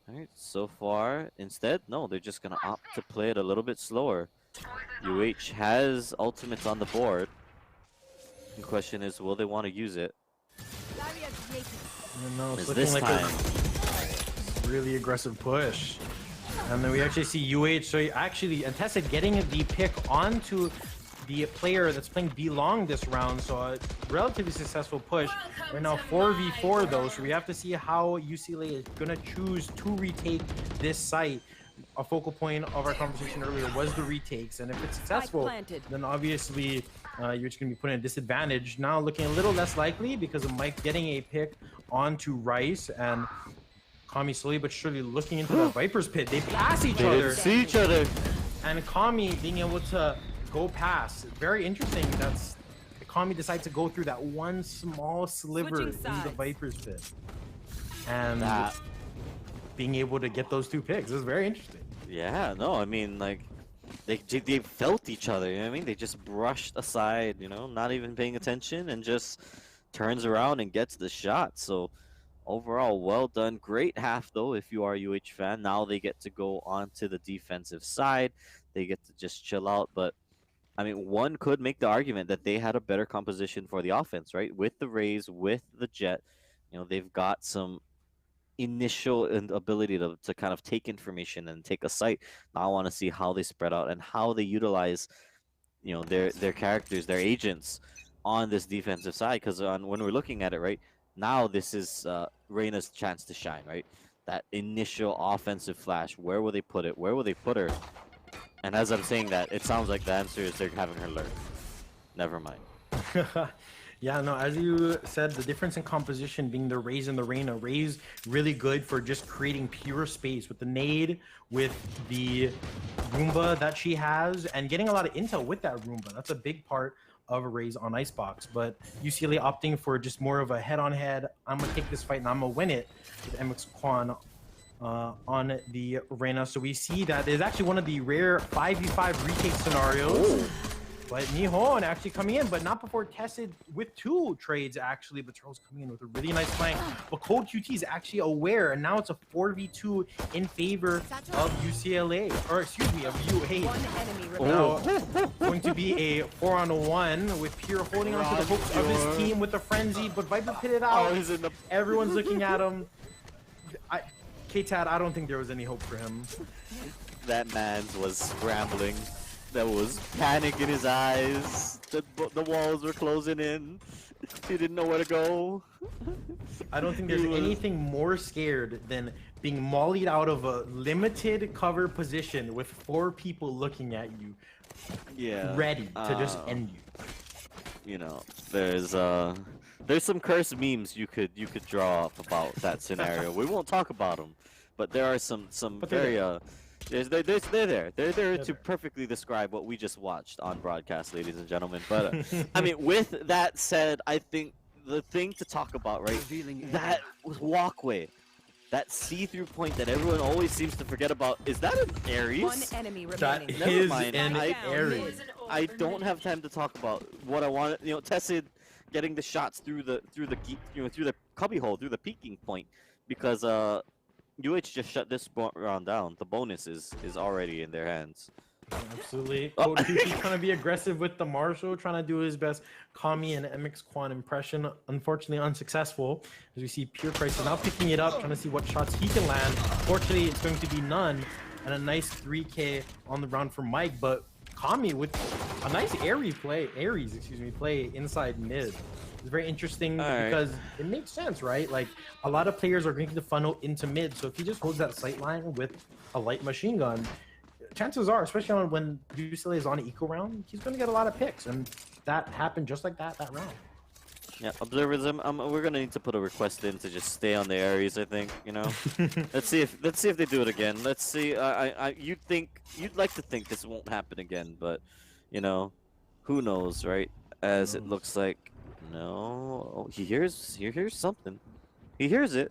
right, so far, instead, no, they're just gonna opt to play it a little bit slower. UH has ultimates on the board. The question is, will they want to use it? No, it's Is looking this like time? a really aggressive push. And then we actually see UH, so actually, and Tessid getting the pick onto the player that's playing B long this round, so a relatively successful push. Right now 4v4 though, so we have to see how UCLA is gonna choose to retake this site. A focal point of our conversation earlier was the retakes, and if it's successful, then obviously you're just gonna be put at a disadvantage. Now looking a little less likely because of Mike getting a pick onto Rice, and Kami slowly but surely looking into the Viper's pit. They pass each other. They see each other. And Kami being able to go past. Very interesting. That's Kami decides to go through that one small sliver in the Viper's pit. And being able to get those 2 picks is very interesting. Yeah, no, I mean, like, they felt each other, you know what I mean? They just brushed aside, you know, not even paying attention, and just turns around and gets the shot. So overall, well done. Great half, though, if you are a UH fan. Now they get to go onto the defensive side. They get to just chill out. But, I mean, one could make the argument that they had a better composition for the offense, right? With the Rays, with the Jet, you know, they've got some initial ability to kind of take information and take a site. Now I want to see how they spread out and how they utilize, their characters, their agents on this defensive side. Because when we're looking at it, right, Now this is Reyna's chance to shine, right? That initial offensive flash. Where will they put it? Where will they put her? And as I'm saying that, it sounds like the answer is they're having her lurk. Never mind. Yeah, no, as you said, the difference in composition being the Raze and the Reyna. Raze really good for just creating pure space with the nade, with the Roomba that she has, and getting a lot of intel with that Roomba. That's a big part of a Raze on Icebox. But UCLA opting for just more of a head-on-head, I'm going to take this fight and I'm going to win it with MX Quan on the Reyna. So we see that there's actually one of the rare 5v5 retake scenarios. Ooh. But Nihon actually coming in, but not before tested with 2 trades actually. But Charles coming in with a really nice flank. But Cold QT is actually aware, and now it's a 4v2 in favor of UCLA, or excuse me, of UA. Now going to be a 4-on-1 with Pure holding on to the hooks of his team with the frenzy, but Viper pitted out. Everyone's looking at him. K-Tad, I don't think there was any hope for him. That man was scrambling. There was panic in his eyes. The walls were closing in. He didn't know where to go. I don't think there's anything more scared than being mollied out of a limited cover position with 4 people looking at you. Yeah. Ready to just end you. You know, there's some cursed memes you could draw up about that scenario. We won't talk about them, but there are some very They're there to perfectly describe what we just watched on broadcast, ladies and gentlemen. But I mean, with that said, I think the thing to talk about, right? That walkway, that see-through point that everyone always seems to forget about. Is that an Ares? One enemy remaining. That is an Ares. I don't have time to talk about what I wanted. You know, Tessid getting the shots through the cubbyhole, through the peeking point, because UH just shut this round down. The bonus is already in their hands. Absolutely. Code QT trying to be aggressive with the Marshall, trying to do his best Kami and MX Quan impression. Unfortunately unsuccessful, as we see Pure Crisis now picking it up, trying to see what shots he can land. Fortunately, it's going to be none, and a nice 3K on the round for Mike, but Kami with a nice Ares play inside mid. It's very interesting because it makes sense, right? Like, a lot of players are going to funnel into mid, so if he just holds that sight line with a light machine gun, chances are, especially on when UCLA is on an eco round, he's going to get a lot of picks, and that happened just like that round. Yeah, observers, we're gonna need to put a request in to just stay on the Ares. I think, you know. let's see if they do it again. Let's see. You'd like to think this won't happen again, but you know, who knows, right? As it looks like, no. Oh, he hears something. He hears it,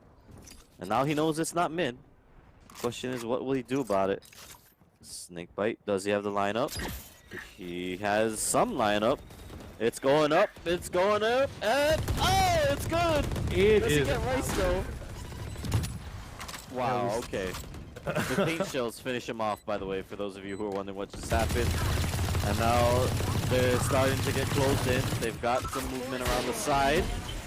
and now he knows it's not mid. Question is, what will he do about it? Snake bite. Does he have the lineup? He has some lineup. It's going up, and it's it's good! Does he get rice though? Wow, okay. The paint shells finish him off, by the way, for those of you who are wondering what just happened. And now they're starting to get closed in. They've got some movement around the side.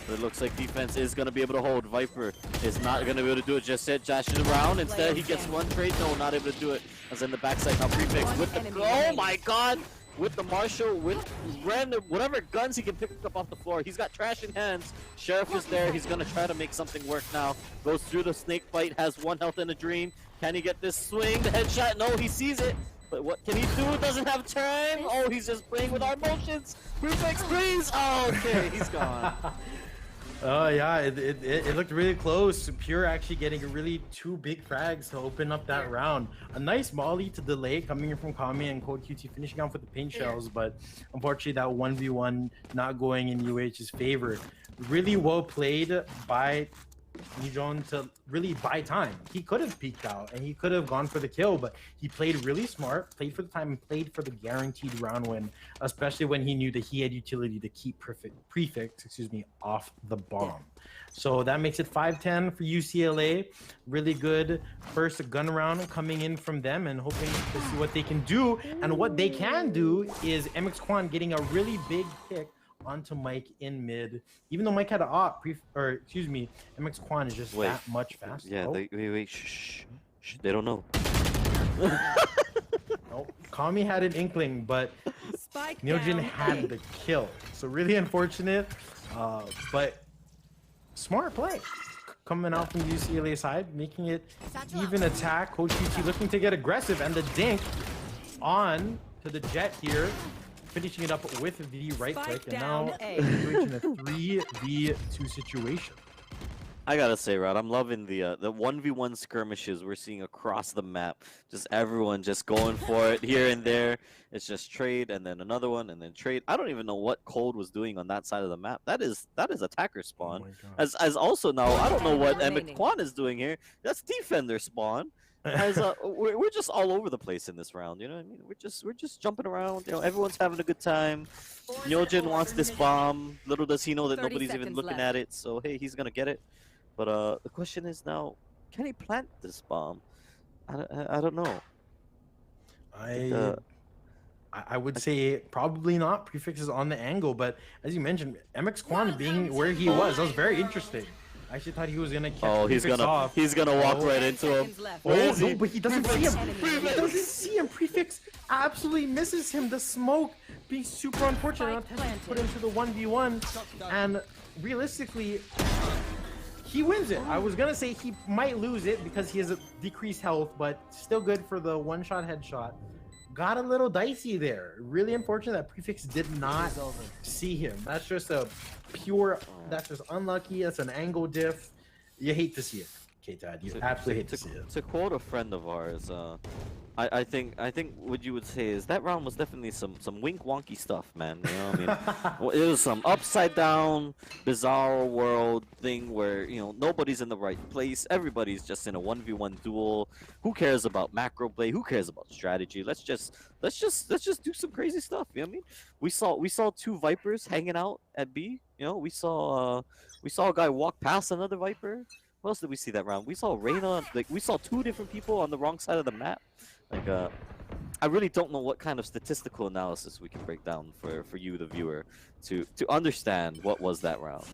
But it looks like defense is going to be able to hold. Viper is not going to be able to do it just yet. Dashes around. Instead, he gets one trade. No, not able to do it. As in the backside now, prefix with the... Oh my god! With the Marshall, with random, whatever guns he can pick up off the floor. He's got trash in hands. Sheriff is there. He's going to try to make something work now. Goes through the snake bite, has 1 health and a dream. Can he get this swing? The headshot? No, he sees it. But what can he do? Doesn't have time. Oh, he's just playing with our emotions. Prefix, please. Oh, okay, he's gone. Oh yeah, it looked really close. Pure actually getting really 2 big frags to open up that round. A nice molly to delay coming in from Kami and Code QT finishing off with the paint shells, but unfortunately that 1v1 not going in UH's favor. Really well played by Nijon to really buy time. He could have peeked out and he could have gone for the kill, but he played really smart, played for the time, and played for the guaranteed round win, especially when he knew that he had utility to keep prefix off the bomb. So that makes it 5-10 for UCLA. Really good first gun round coming in from them, and hoping to see what they can do. And what they can do is MX Quan getting a really big pick onto Mike in mid. Even though Mike had an op, MX Quan is just that much faster. Yeah, wait, shh. They don't know. Nope. Kami had an inkling, but Neojin had the kill. So really unfortunate. But smart play coming out from the UCLA side, making it even attack. Coach UT looking to get aggressive, and the dink on to the Jet here, finishing it up with the right click, and now in a 3v2 situation. I gotta say, Rod, I'm loving the 1v1 skirmishes we're seeing across the map. Just everyone just going for it here and there. It's just trade and then another one and then trade. I don't even know what Cold was doing on that side of the map. That is attacker spawn. As also now, I don't know what Emmett Quan is doing here. That's defender spawn. As we're just all over the place in this round. You know what I mean? We're just jumping around. You know, everyone's having a good time. Nyojin wants this bomb. Little does he know that nobody's even looking at it. So hey, he's gonna get it. But the question is now, can he plant this bomb? I don't know. I would say probably not. Prefix is on the angle, but as you mentioned, MX Quan being where he was, that was very interesting. I actually thought he was gonna catch Prefix off. He's gonna walk right into him. Oh no, but he doesn't see him. He doesn't see him. Prefix absolutely misses him. The smoke being super unfortunate. Not to put into the 1v1, and realistically, he wins it. I was gonna say he might lose it because he has a decreased health, but still good for the one-shot headshot. Got a little dicey there. Really unfortunate that Prefix did not see him. That's just a pure, that's just unlucky. That's an angle diff. You hate to see it, K-Tad. You absolutely hate to see it. To quote a friend of ours, I think what you would say is that round was definitely some wink wonky stuff, man. You know what I mean? It was some upside down, bizarre world thing where nobody's in the right place. Everybody's just in a 1v1 duel. Who cares about macro play? Who cares about strategy? Let's just do some crazy stuff. You know what I mean? We saw two Vipers hanging out at B. You know, we saw a guy walk past another Viper. What else did we see that round? We saw Reyna. Like we saw two different people on the wrong side of the map. Like, I really don't know what kind of statistical analysis we can break down for you, the viewer, to understand what was that round.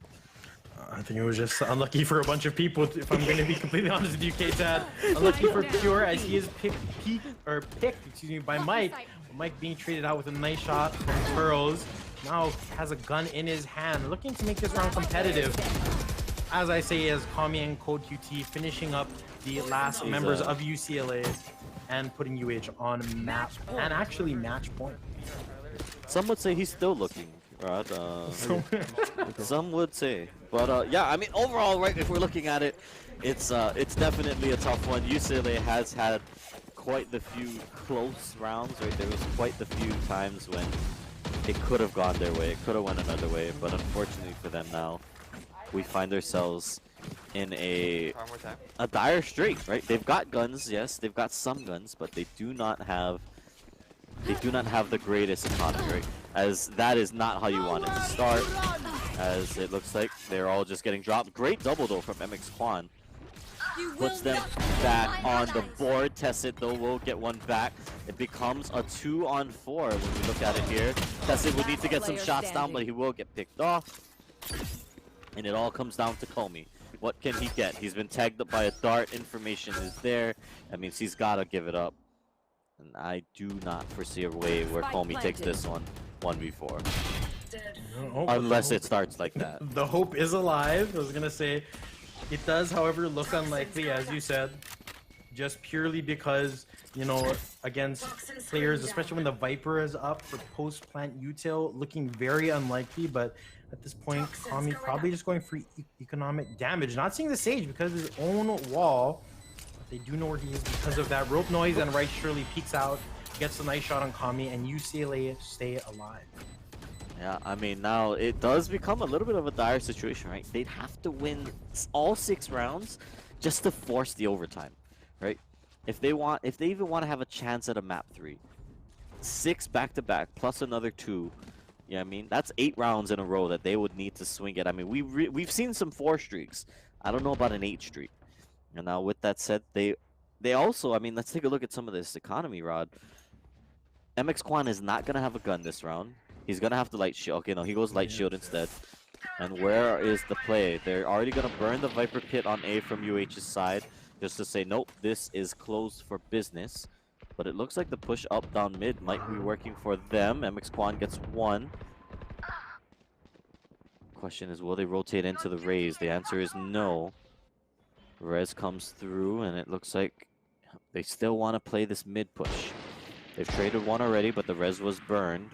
I think it was just unlucky for a bunch of people, if I'm going to be completely honest with you, K-Tad. Unlucky for Pure as he is picked by Mike. Mike being traded out with a nice shot from Pearls. Now has a gun in his hand, looking to make this round competitive. As I say, as Kami and Code QT finishing up the last members of UCLA and putting UH on map and actually match point. Some would say he's still looking, right? Some would say, but yeah, I mean overall, right? If we're looking at it, it's definitely a tough one. UCLA has had quite the few close rounds, right? There was quite the few times when it could have gone their way, it could have went another way, but unfortunately for them now, we find ourselves in a dire strait, right? They've got guns, yes, they've got some guns, but they do not have the greatest economy, right? As that is not how you want it to start. As it looks like they're all just getting dropped. Great double though from MX Quan. Puts them back on the board. Tessit though will get one back. It becomes a 2-on-4 when we look at it here. Tessit would need to get some shots down, but he will get picked off. And it all comes down to Comey. What can he get? He's been tagged up by a dart. Information is there. That means he's got to give it up. And I do not foresee a way where Comey takes this one 1v4. Unless it starts like that. The hope is alive. I was going to say, it does, however, look unlikely, as you said. Just purely because, against players, especially when the Viper is up for post-plant util, looking very unlikely, but at this point, Kami probably just going for economic damage. Not seeing the Sage because of his own wall. But they do know where he is because of that rope noise, and Right surely peeks out, gets a nice shot on Kami, and UCLA stay alive. Yeah, I mean, now it does become a little bit of a dire situation, right? They'd have to win all 6 rounds just to force the overtime, right? If they even want to have a chance at a map 3. 6 back-to-back plus another 2. Yeah, I mean, that's 8 rounds in a row that they would need to swing it. I mean, we've seen some 4 streaks. I don't know about an 8 streak. And now with that said, they also, I mean, let's take a look at some of this economy, Rod. MX Quan is not going to have a gun this round. He's going to have to light shield. Okay, no, he goes light shield instead. And where is the play? They're already going to burn the Viper Pit on A from UH's side. Just to say, nope, this is closed for business. But it looks like the push up down mid might be working for them. MX Quan gets 1. Question is, will they rotate into the Raze? The answer is no. Rez comes through, and it looks like they still want to play this mid push. They've traded one already, but the Rez was burned.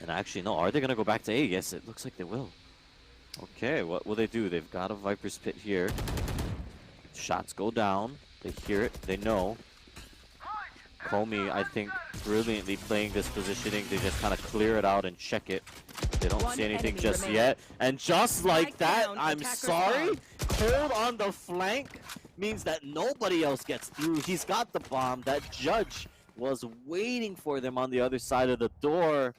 And actually, no, are they going to go back to A? Yes, it looks like they will. Okay, what will they do? They've got a Viper's Pit here. Shots go down. They hear it. They know. Comey, I think, brilliantly playing this positioning. They just kind of clear it out and check it. They don't see anything just yet. And just like that, I'm sorry, cold on the flank means that nobody else gets through. He's got the bomb. That judge was waiting for them on the other side of the door.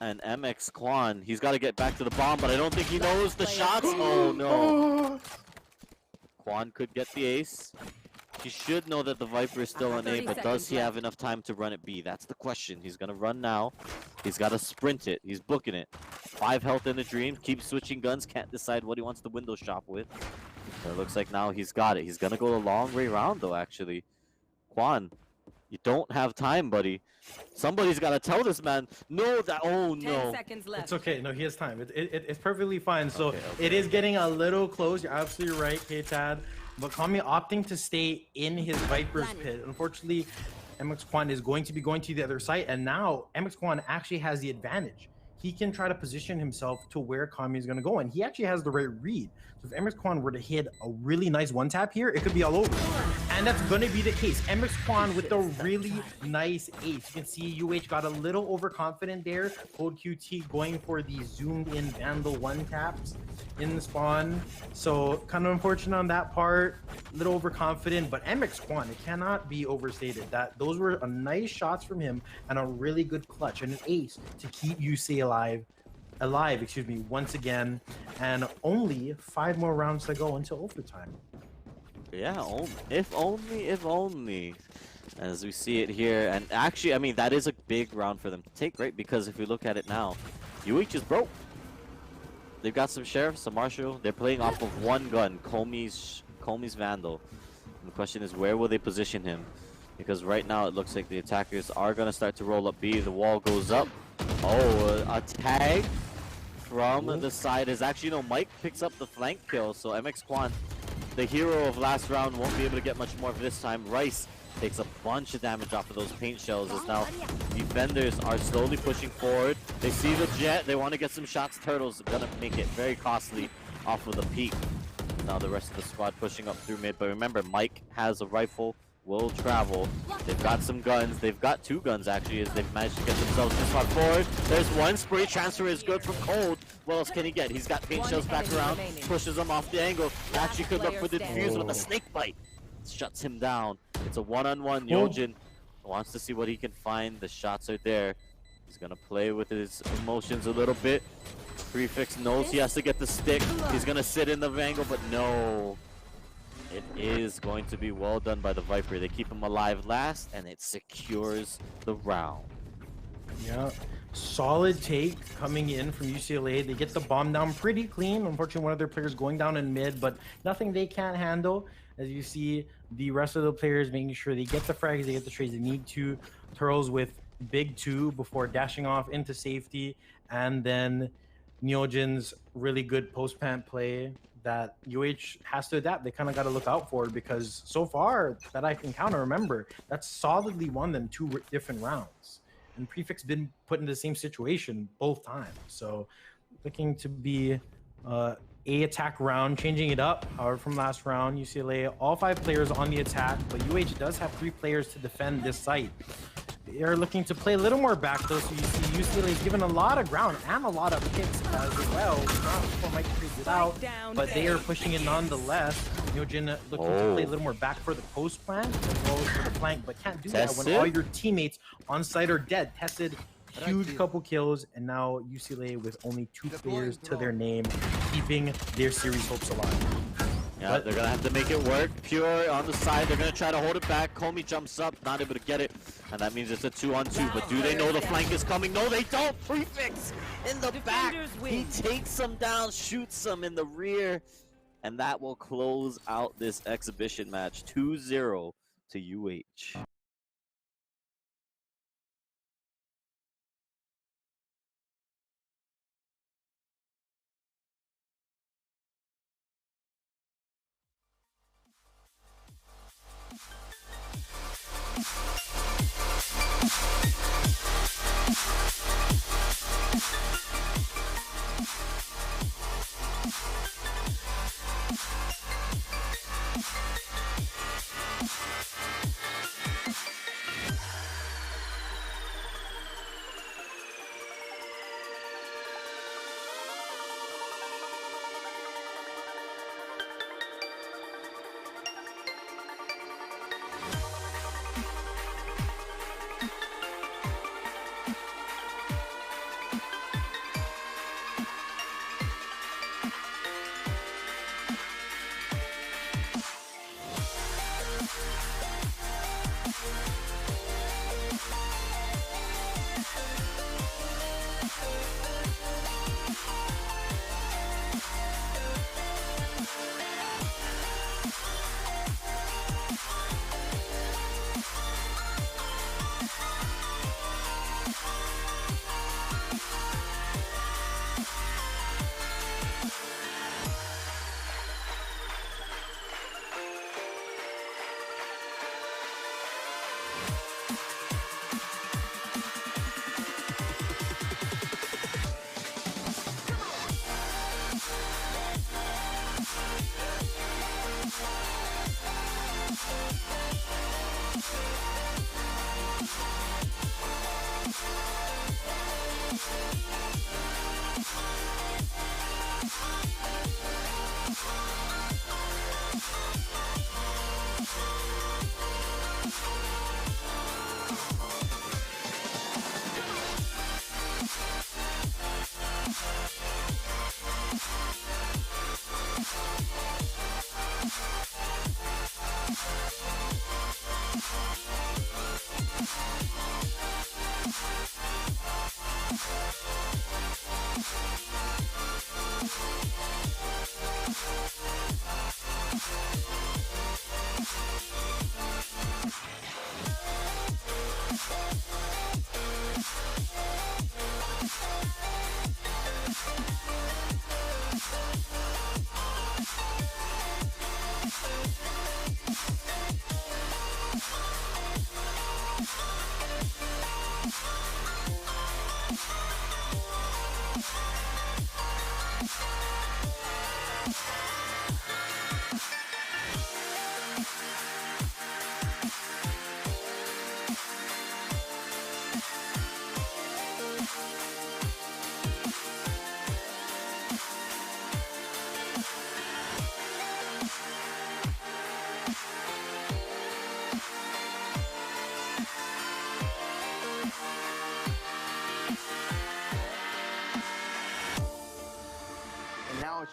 And MX Quan, he's got to get back to the bomb, but I don't think he knows the shots. Oh, no. Quan could get the ace. He should know that the Viper is still on A, but does he have enough time to run it B? That's the question. He's going to run now. He's got to sprint it. He's booking it. 5 health in the Dream. Keeps switching guns. Can't decide what he wants to window shop with. But it looks like now he's got it. He's going to go the long way round, though, actually. Quan, you don't have time, buddy. Somebody's got to tell this man. No, that. Oh, no. 10 seconds left. It's okay. No, he has time. It's perfectly fine. So Okay. it is getting a little close. You're absolutely right, K-Tad. But Kami opting to stay in his Viper's Pit. Unfortunately, MX Quan is going to be going to the other side. And now MX Quan actually has the advantage. He can try to position himself to where Kami is going to go. And he actually has the right read. So if MX Quan were to hit a really nice one-tap here, it could be all over. And that's going to be the case. MX Quan with a really nice ace. You can see UH got a little overconfident there. Cold QT going for the zoomed-in Vandal one-taps in the spawn. So kind of unfortunate on that part. A little overconfident. But MX Quan, it cannot be overstated. That those were a nice shots from him and a really good clutch and an ace to keep UC alive, excuse me, once again. And only 5 more rounds to go until overtime. Yeah, if only. As we see it here. And actually, I mean, that is a big round for them to take, right? Because if we look at it now, UH is broke. They've got some Sheriff, some Marshal. They're playing off of one gun, Comey's Vandal. And the question is, where will they position him? Because right now, it looks like the attackers are going to start to roll up B. The wall goes up. Oh, a tag from the side is actually, no, Mike picks up the flank kill. So MX Quan, the hero of last round, won't be able to get much more of this time. Rice takes a bunch of damage off of those paint shells as now defenders are slowly pushing forward. They see the jet. They want to get some shots. Turtles are going to make it very costly off of the peak. Now the rest of the squad pushing up through mid. But remember, Mike has a rifle, will travel. They've got some guns. They've got 2 guns, actually, as they've managed to get themselves this far forward. There's one. Spray transfer is good from Cold. What else can he get? He's got paint shells back around. Pushes them off the angle. Actually could look for the defuse, but the snake bite shuts him down. It's a one-on-one. Yojin wants to see what he can find. The shots are there. He's going to play with his emotions a little bit. Prefix knows he has to get the stick. He's going to sit in the angle, but no. It is going to be well done by the Viper. They keep him alive last, and it secures the round. Yeah, solid take coming in from UCLA. They get the bomb down pretty clean. Unfortunately, one of their players going down in mid, but nothing they can't handle. As you see, the rest of the players making sure they get the frags, they get the trades they need to. Turtles with big 2 before dashing off into safety, and then Neojin's really good post-plant play that UH has to adapt. They kind of got to look out for it, because so far that I can count, remember, that's solidly won them 2 different rounds. And Prefix been put in the same situation both times. So looking to be a attack round, changing it up. However, from last round, UCLA, all 5 players on the attack, but UH does have 3 players to defend this site. They are looking to play a little more back, though, so you see UCLA is given a lot of ground and a lot of kicks as well. Not before Mike trades it out, but they are pushing it nonetheless. Neojin looking to play a little more back for the post plant as well as for the flank, but can't do that when all your teammates on site are dead. Tested, huge couple kills, and now UCLA with only 2 players to their name, keeping their series hopes alive. Yeah, they're gonna have to make it work. Pure on the side, they're gonna try to hold it back. Comey jumps up, not able to get it, and that means it's a 2-on-2. But do they know the flank is coming? No, they don't. Prefix in the back. He takes them down, shoots them in the rear, and that will close out this exhibition match 2-0 to UH.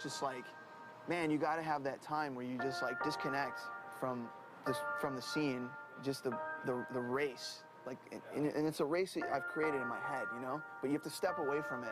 it's just like, man, you got to have that time where you just like disconnect from the scene, just the race. Like, and it's a race that I've created in my head, you know? But you have to step away from it.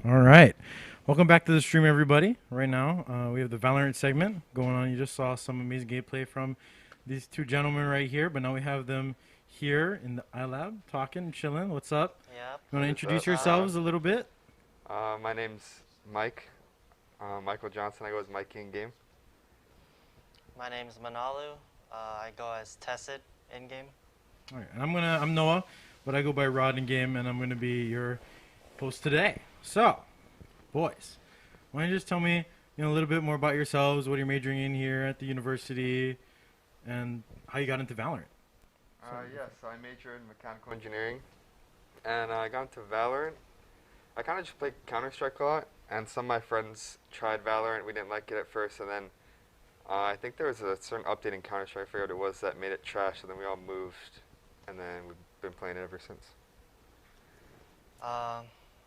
All right. Welcome back to the stream, everybody. Right now, we have the Valorant segment going on. You just saw some amazing gameplay from these two gentlemen right here, but now we have them here in the iLab talking, chilling. What's up? Yep. You want to introduce yourselves a little bit? My name's Mike. Michael Johnson. I go as Mike in game. My name's Manalu. I go as Tessid in game. All right. And I'm Noah, but I go by Rod in game, and I'm gonna be your host today. So, boys, why don't you just tell me, a little bit more about yourselves, what you're majoring in here at the university, and how you got into Valorant? So I majored in mechanical engineering, and I got into Valorant. I kind of just played Counter-Strike a lot, and some of my friends tried Valorant. We didn't like it at first, and then I think there was a certain update in Counter-Strike, I forget what it was, that made it trash, and then we all moved, and then we've been playing it ever since.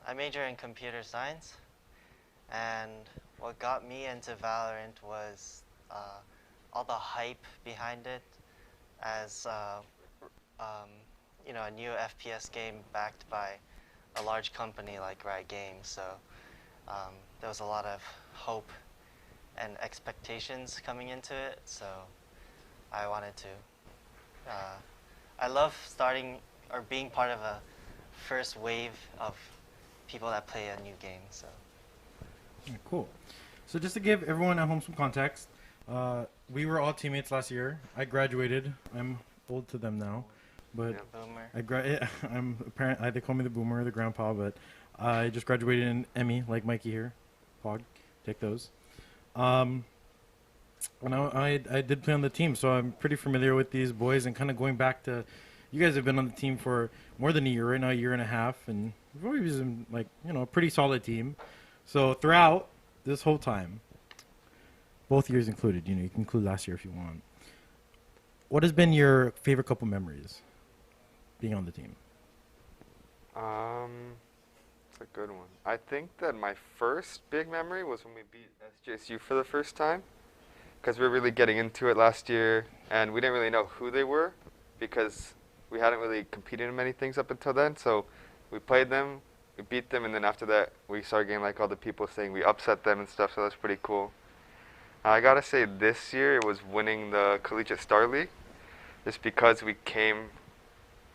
I major in computer science, and what got me into Valorant was all the hype behind it as a new FPS game backed by a large company like Riot Games. So there was a lot of hope and expectations coming into it. So I wanted to. I love starting or being part of a first wave of people that play a new game. So Yeah, cool. So just to give everyone at home some context, we were all teammates last year. I graduated. I'm old to them now, but Boomer. I'm apparent. They call me the boomer or the grandpa, but I just graduated in Emmy, like Mikey here. Pog, take those. And I did play on the team, so I'm pretty familiar with these boys. And kind of going back to, you guys have been on the team for more than a year right now, a year and a half, and we've always been a pretty solid team. So throughout this whole time, both years included, you can include last year if you want. What has been your favorite couple memories being on the team? It's a good one. I think that my first big memory was when we beat SJSU for the first time. because we were really getting into it last year, and we didn't really know who they were because we hadn't really competed in many things up until then. So we played them, we beat them, and then after that we started getting like all the people saying we upset them and stuff. So that's pretty cool. I gotta say this year it was winning the Collegiate Star League, just because we came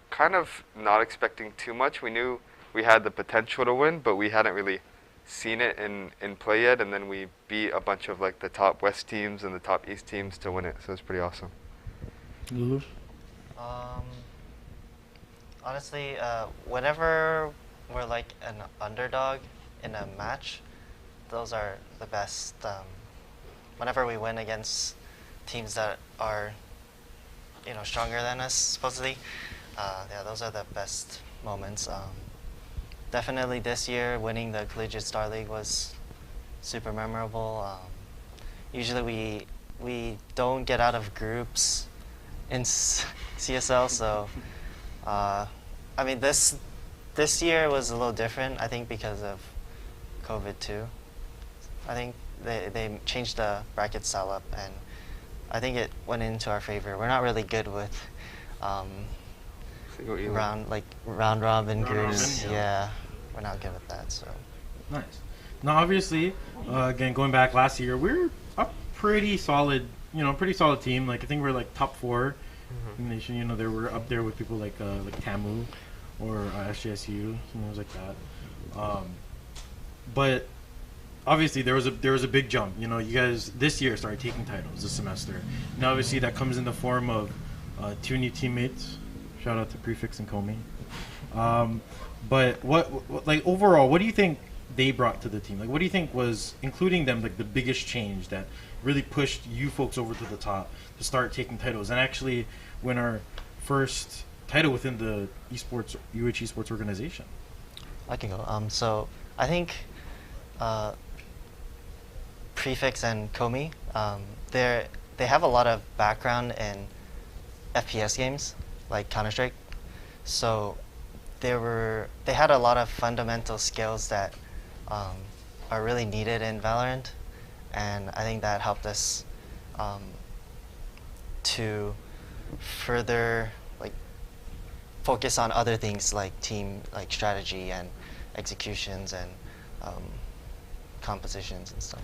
kind of not expecting too much. We knew we had the potential to win, but we hadn't really seen it in play yet, and then we beat a bunch of like the top West teams and the top East teams to win it, so it's pretty awesome. Lulu? Honestly, whenever we're like an underdog in a match, those are the best. Whenever we win against teams that are, you know, stronger than us supposedly, yeah, those are the best moments. Definitely this year, winning the Collegiate Star League was super memorable. Usually we don't get out of groups in CSL, so I mean this year was a little different. I think because of COVID too. I think they changed the bracket style up, and I think it went into our favor. We're not really good with round robin groups. Yeah, we're not good with that. So nice. Now, obviously, again, going back last year, we're a pretty solid, pretty solid team. Like I think we're like top 4 in the nation. They were up there with people like Tamu or SJSU, something like that. But obviously, there was a big jump. You guys this year started taking titles this semester. Now, obviously, that comes in the form of 2 new teammates. Shout out to Prefix and Comey. But what like overall, what do you think they brought to the team? Like, what do you think was, including them, like the biggest change that really pushed you folks over to the top to start taking titles and actually win our first title within the esports Esports organization? I can go. So I think Prefix and Comey, they have a lot of background in FPS games like Counter-Strike, so they had a lot of fundamental skills that are really needed in Valorant, and I think that helped us to further focus on other things like team strategy and executions and compositions and stuff.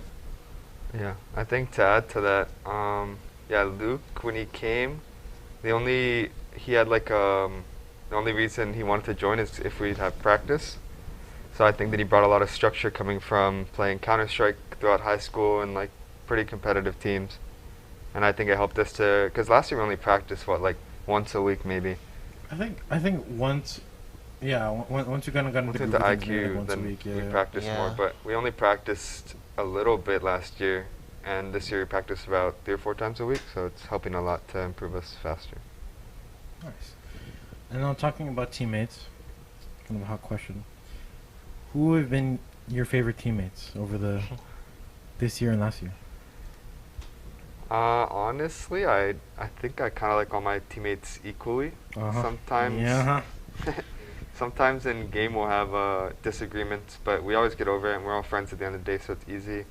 Yeah, I think to add to that, yeah, Luke, when he came, the only reason he wanted to join is if we'd have practice. So I think that he brought a lot of structure coming from playing Counter-Strike throughout high school and pretty competitive teams. And I think it helped us to, because last year we only practiced once a week maybe. I think once, yeah, once we got into the IQ, then week, we practiced more. But we only practiced a little bit last year, and this year we practiced about 3 or 4 times a week. So it's helping a lot to improve us faster. Nice. And now talking about teammates, kind of a hot question. Who have been your favorite teammates over this year and last year? Honestly, I think I kind of like all my teammates equally. Sometimes, sometimes in game we'll have disagreements, but we always get over it, and we're all friends at the end of the day, so it's easy.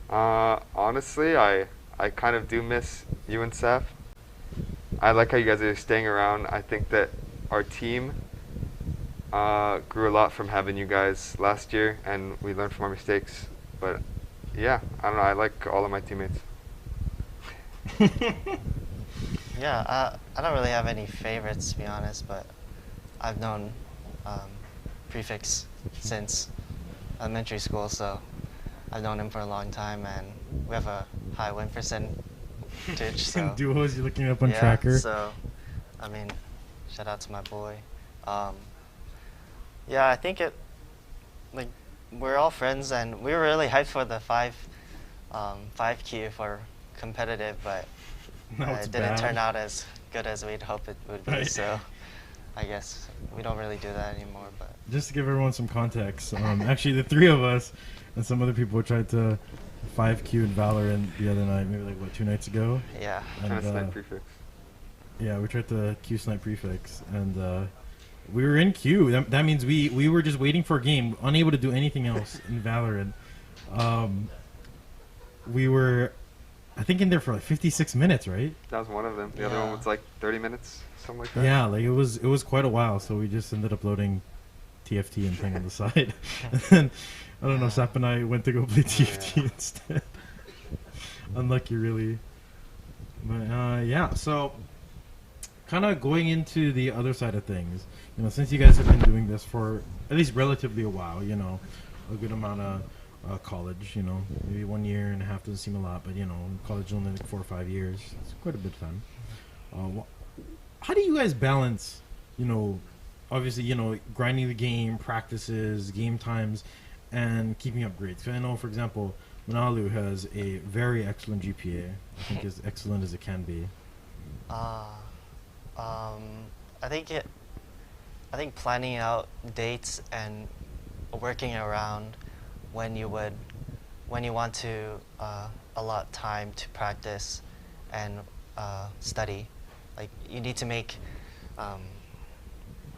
Honestly, I kind of do miss you and Saf. I like how you guys are staying around. I think that our team grew a lot from having you guys last year, and we learned from our mistakes. But yeah, I don't know. I like all of my teammates. Yeah, I don't really have any favorites, to be honest, but I've known Prefix since elementary school, so I've known him for a long time, and we have a high win percentage. So duos, you're looking up on Tracker. So, I mean, shout out to my boy. Yeah, I think we're all friends, and we were really hyped for the 5Q for competitive, but it didn't turn out as good as we'd hope it would be. Right. So I guess we don't really do that anymore. But just to give everyone some context, actually the 3 of us and some other people tried to 5Q in Valorant the other night, maybe 2 nights ago. Yeah. And snipe Prefix. Yeah, we tried to Q snipe Prefix, and we were in queue. That means we were just waiting for a game, unable to do anything else in Valorant. We were I think in there for like 56 minutes, right? That was one of them. The other one Yeah. was like 30 minutes, something like that. Yeah, like it was quite a while. So we just ended up loading TFT and thing on the side. And then I don't know, Sap and I went to go play TFT instead. Unlucky, really. But yeah, so kind of going into the other side of things, you know, since you guys have been doing this for at least relatively a while, you know, a good amount of college, you know, maybe 1 year and a half doesn't seem a lot, but you know, college only like 4 or 5 years, it's quite a bit of time. How do you guys balance, you know, obviously, you know, grinding the game, practices, game times, and keeping up grades? Because I know, for example, Manalu has a very excellent GPA. I think as excellent as it can be. I think planning out dates and working around when you want to allot time to practice and study, like you need to make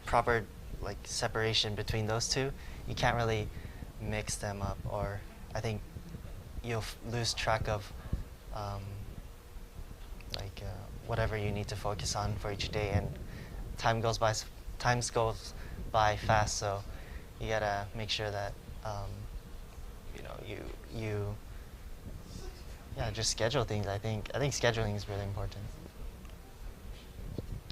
proper like separation between those two. You can't really mix them up, or I think you'll lose track of whatever you need to focus on for each day, and time goes by fast. So you gotta make sure that you know you just schedule things. I think scheduling is really important.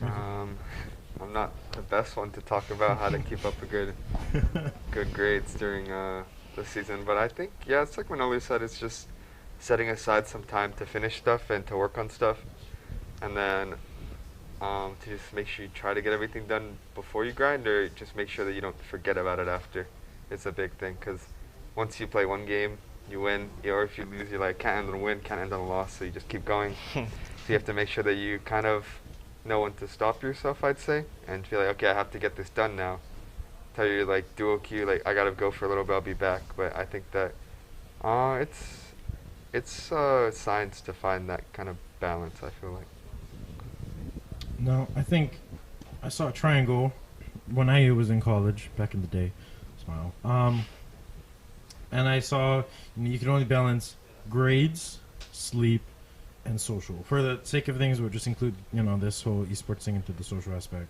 I'm not the best one to talk about how to keep up a good grades during the season, but I think it's like Manoli said, it's just setting aside some time to finish stuff and to work on stuff, and then to just make sure you try to get everything done before you grind, or just make sure that you don't forget about it after. It's a big thing, because once you play one game, you win, or if you lose, you're like, can't end on a win, can't end on a loss, so you just keep going. So you have to make sure that you kind of know when to stop yourself, I'd say, and feel like, okay, I have to get this done now. Tell your like duo queue, like, I gotta go for a little bit, I'll be back. But I think that it's science to find that kind of balance, I feel like. No, I think I saw a triangle when I was in college back in the day. Smile. And I saw you can only balance grades, sleep, and social. For the sake of things, we'll just include this whole esports thing into the social aspect.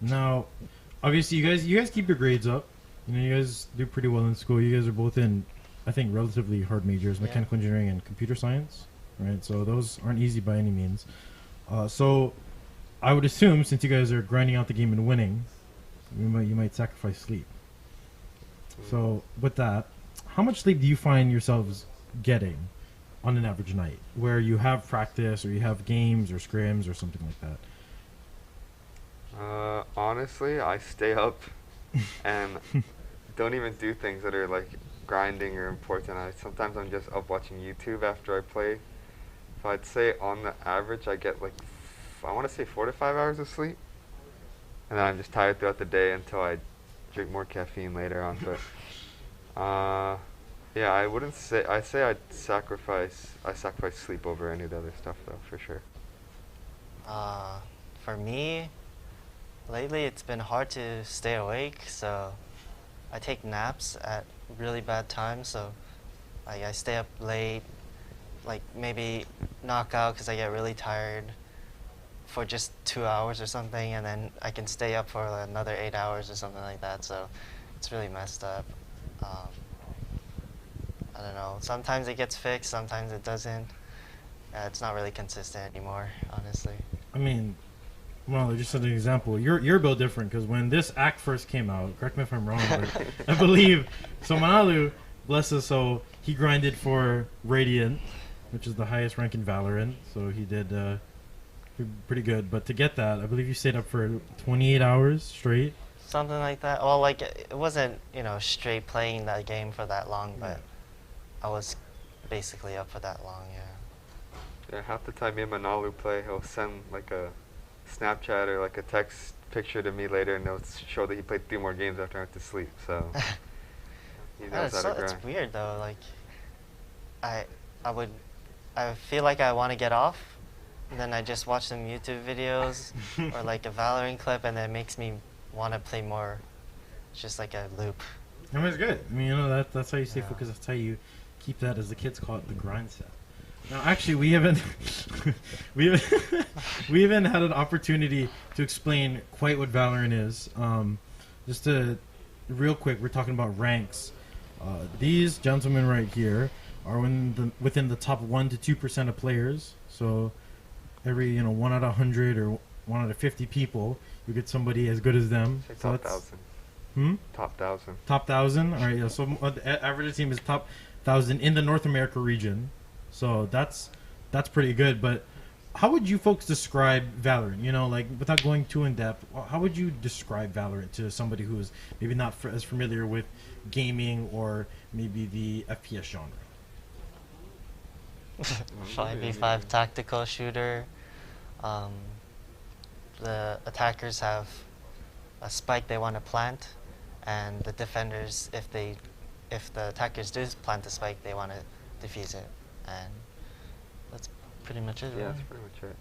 Now, obviously, you guys keep your grades up. You guys do pretty well in school. You guys are both in, I think, relatively hard majors: mechanical engineering and computer science. Right, so those aren't easy by any means. So I would assume, since you guys are grinding out the game and winning, you might sacrifice sleep. So with that, how much sleep do you find yourselves getting on an average night, where you have practice or you have games or scrims or something like that? Honestly, I stay up and don't even do things that are like grinding or important. Sometimes I'm just up watching YouTube after I play. So I'd say on the average I get like I want to say 4 to 5 hours of sleep, and then I'm just tired throughout the day until I drink more caffeine later on. But I wouldn't say I'd sacrifice sleep over any of the other stuff though, for sure. For me, lately it's been hard to stay awake, so I take naps at really bad times. So I stay up late, like maybe knock out because I get really tired for just 2 hours or something, and then I can stay up for another 8 hours or something like that. So it's really messed up. I don't know. Sometimes it gets fixed, sometimes it doesn't. It's not really consistent anymore, honestly. I mean, well, just as an example, you're built different, because when this act first came out, correct me if I'm wrong, but I believe, so Manalu, bless his soul, he grinded for Radiant, which is the highest rank in Valorant, so he did pretty good. But to get that, I believe you stayed up for 28 hours straight. Something like that. Well, like it wasn't, straight playing that game for that long, but I was basically up for that long, Yeah, half the time me and Manalu play, he'll send like a Snapchat or like a text picture to me later, and it'll show that he played 3 more games after I went to sleep. So he knows how to grind. It's weird though. Like I feel like I want to get off, and then I just watch some YouTube videos or like a Valorant clip, and it makes me want to play more. It's just like a loop. I mean, it's good. I mean, that's how you stay focused. That's how you keep that, as the kids call it, the grind set. Now, actually, we haven't we haven't had an opportunity to explain quite what Valorant is. Just to real quick, we're talking about ranks. These gentlemen right here are within the top 1 to 2% of players. So every 1 out of 100 or 1 out of 50 people, you get somebody as good as them. Say So top that's- 1,000. Top 1,000. Top 1,000. All right. Yeah. So the average team is top 1,000 in the North America region. So that's pretty good. But how would you folks describe Valorant? Like without going too in depth, how would you describe Valorant to somebody who is maybe not as familiar with gaming or maybe the FPS genre? 5v5 tactical shooter. The attackers have a spike they want to plant, and the defenders, if the attackers do plant the spike, they want to defuse it, and that's pretty much it. Yeah, really. that's pretty much it.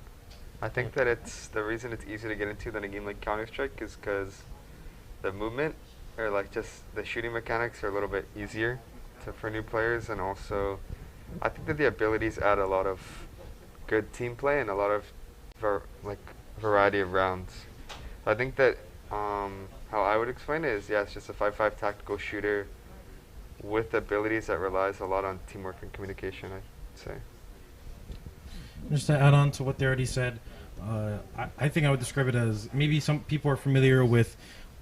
I think that the reason it's easier to get into than a game like Counter-Strike is because the movement or like just the shooting mechanics are a little bit easier for new players, and also I think that the abilities add a lot of good team play and a lot of variety of rounds. I think that how I would explain it is, yeah, it's just a 5v5 tactical shooter with abilities that relies a lot on teamwork and communication, I'd say. Just to add on to what they already said, I think I would describe it as maybe some people are familiar with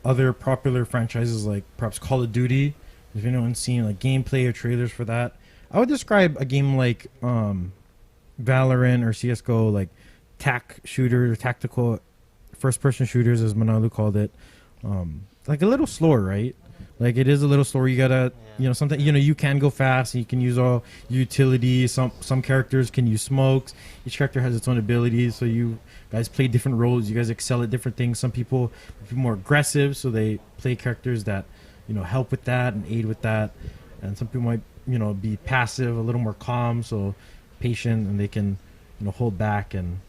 other popular franchises like perhaps Call of Duty. If anyone's seen like gameplay or trailers for that, I would describe a game like Valorant or CS:GO like shooters, tactical first-person shooters, as Manalu called it. Like a little slower, right? Like it is a little slower. You gotta, sometimes you can go fast. And you can use all utilities. Some characters can use smokes. Each character has its own abilities. So you guys play different roles. You guys excel at different things. Some people are more aggressive, so they play characters that help with that and aid with that. And some people might be passive, a little more calm, so patient, and they can hold back and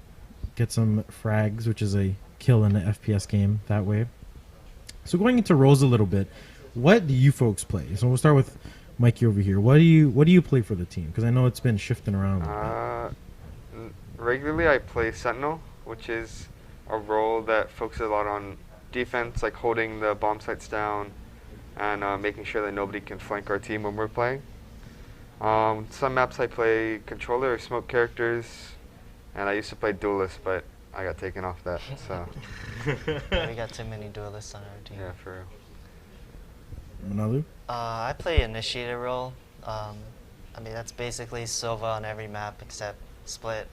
get some frags, which is a kill in the FPS game that way. So going into roles a little bit, what do you folks play? So we'll start with Mikey over here. What do you play for the team? Because I know it's been shifting around. Regularly, I play Sentinel, which is a role that focuses a lot on defense, like holding the bomb sites down and making sure that nobody can flank our team when we're playing. Some maps I play controller or smoke characters, and I used to play duelist, but I got taken off that. So Yeah, we got too many duelists on our team. yeah, for real. Manalu? I play initiator role. I mean, that's basically Sova on every map except Split.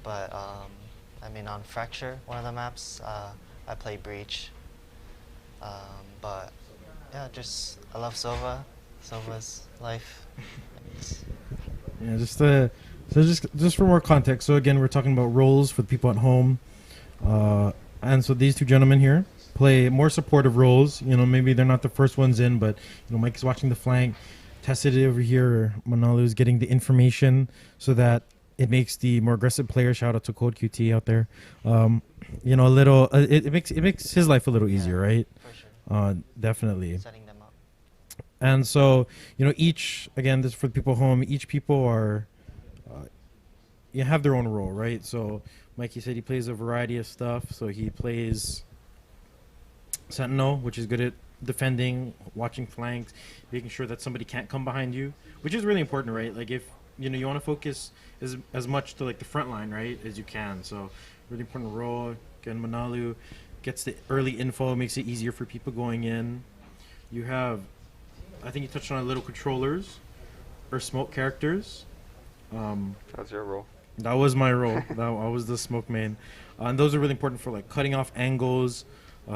But I mean, on Fracture, one of the maps, I play Breach. But yeah, I love Sova. Sova's life. Yeah, just for more context. So again, we're talking about roles for the people at home, and so these two gentlemen here play more supportive roles. Maybe they're not the first ones in, but Mike's watching the flank. Tested it over here. Manalu's getting the information so that it makes the more aggressive player. Shout out to Code QT out there. A little. It makes his life a little easier, right? For sure. Definitely. Setting them up. And so, each, again, this is for the people home, each people are, you have their own role, right? So, Mikey said he plays a variety of stuff. So, he plays Sentinel, which is good at defending, watching flanks, making sure that somebody can't come behind you, which is really important, right? Like, if, you want to focus as much to, like, the front line, right, as you can. So, really important role. Again, Manalu gets the early info, makes it easier for people going in. You have, I think you touched on little controllers or smoke characters. That's your role. That was my role. I was the smoke main. And those are really important for like cutting off angles,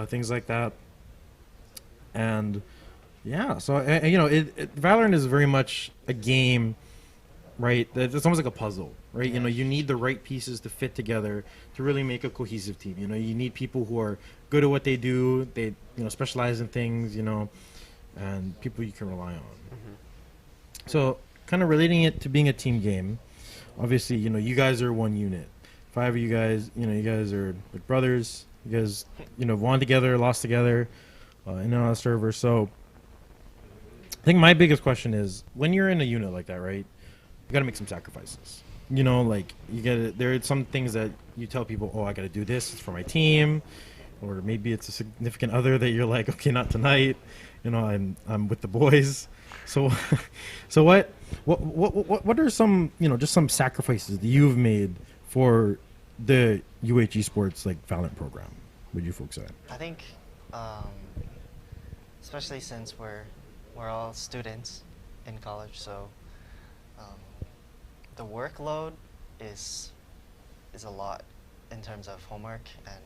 things like that. And yeah, so Valorant is very much a game, right? It's almost like a puzzle, right? Yeah. You need the right pieces to fit together to really make a cohesive team. You need people who are good at what they do. They specialize in things, and people you can rely on. Mm-hmm. So kind of relating it to being a team game, obviously, you guys are one unit. 5 of you guys, you guys are like brothers. You guys, won together, lost together, in and out of the server. So I think my biggest question is, when you're in a unit like that, right? you gotta make some sacrifices. You know, like you gotta. There are some things that you tell people, oh, I gotta do this. It's for my team, or maybe it's a significant other that you're like, okay, not tonight. You know, I'm with the boys. So, so what are some, you know, just some sacrifices that you've made for the UH Esports like Valorant program? Would you folks say? I think, especially since we're all students in college, so the workload is a lot in terms of homework, and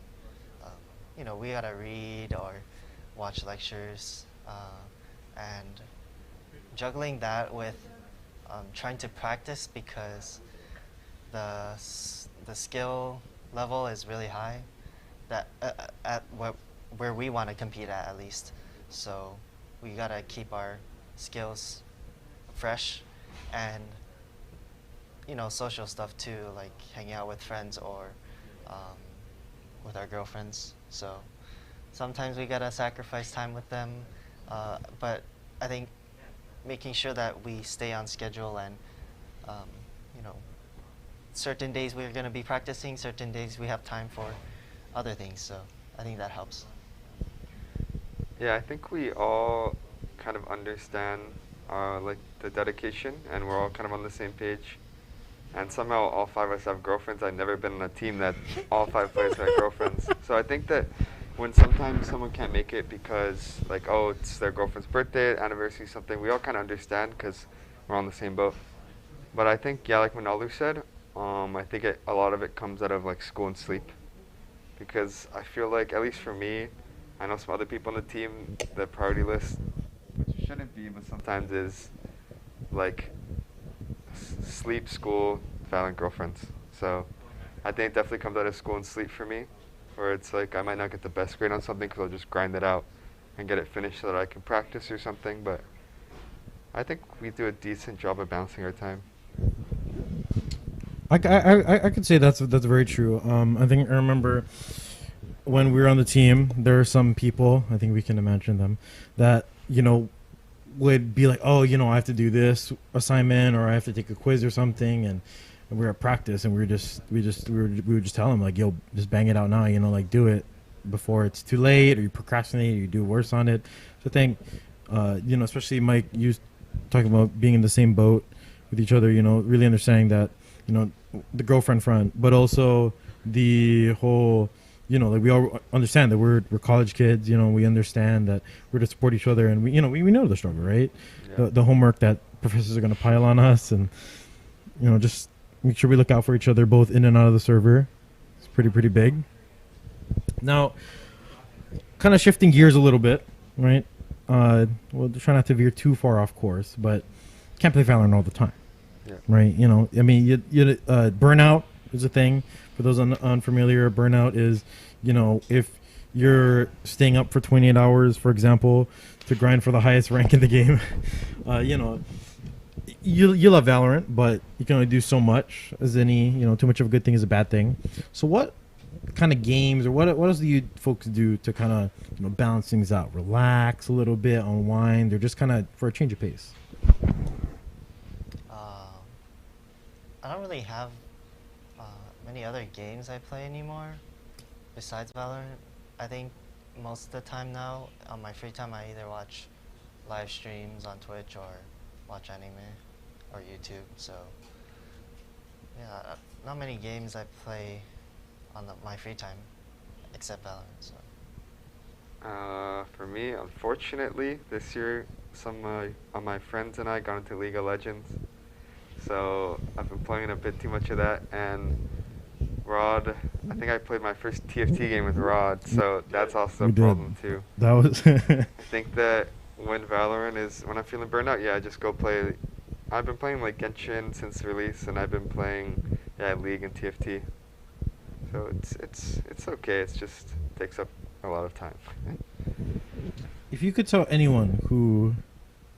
you know, we gotta read or watch lectures, and juggling that with trying to practice, because the skill level is really high, that at where we want to compete at least. So we gotta keep our skills fresh, and you know, social stuff too, like hanging out with friends or with our girlfriends. So sometimes we gotta sacrifice time with them, but I think making sure that we stay on schedule, and you know, certain days we're gonna be practicing, certain days we have time for other things. So I think that helps. Yeah, I think we all kind of understand like the dedication, and we're all kind of on the same page. And somehow all 5 of us have girlfriends. I've never been on a team that all 5 players have girlfriends. So I think that when sometimes someone can't make it because, like, oh, it's their girlfriend's birthday, anniversary, something, we all kind of understand because we're on the same boat. But I think, yeah, like Manalu said, I think a lot of it comes out of like school and sleep. Because I feel like, at least for me, I know some other people on the team, the priority list, which it shouldn't be, but sometimes is like sleep, school, Valorant, girlfriends. So I think it definitely comes out of school and sleep for me, where it's like I might not get the best grade on something because I'll just grind it out and get it finished so that I can practice or something. But I think we do a decent job of balancing our time. I could say that's very true. I think I remember when we were on the team, there are some people, I think we can imagine them, that, you know, would be like, oh, you know, I have to do this assignment or I have to take a quiz or something, and we were at practice and we would just tell them like, yo, just bang it out now, you know, like do it before it's too late, or you procrastinate, or you do worse on it. So I think, you know, especially Mike, you talking about being in the same boat with each other, you know, really understanding that, you know, the girlfriend front, but also the whole, you know, like we all understand that we're college kids, you know, we understand that we're to support each other, and we, you know, we know the struggle, right? Yeah. The homework that professors are going to pile on us, and, you know, just make sure we look out for each other both in and out of the server. It's pretty big. Now, kind of shifting gears a little bit, right? We'll try not to veer too far off course, but can't play Valorant all the time, yeah. Right? You know, I mean, burnout is a thing. For those unfamiliar, burnout is, you know, if you're staying up for 28 hours, for example, to grind for the highest rank in the game, you know, you love Valorant, but you can only do so much. As any, you know, too much of a good thing is a bad thing. So what kind of games, or what else do you folks do to kind of, you know, balance things out, relax a little bit, unwind, or just kind of for a change of pace? I don't really have many other games I play anymore besides Valorant. I think most of the time now, on my free time, I either watch live streams on Twitch or watch anime or YouTube. So yeah, not many games I play on my free time except Valorant. So. For me, unfortunately, this year some of my friends and I got into League of Legends. So I've been playing a bit too much of that, and Rod, I think I played my first TFT game with Rod, so that's also a problem too. That was I think that when I'm feeling burnt out, yeah, I just go play. I've been playing like Genshin since release, and I've been playing League and TFT. So it's okay. It's just takes up a lot of time. If you could tell anyone who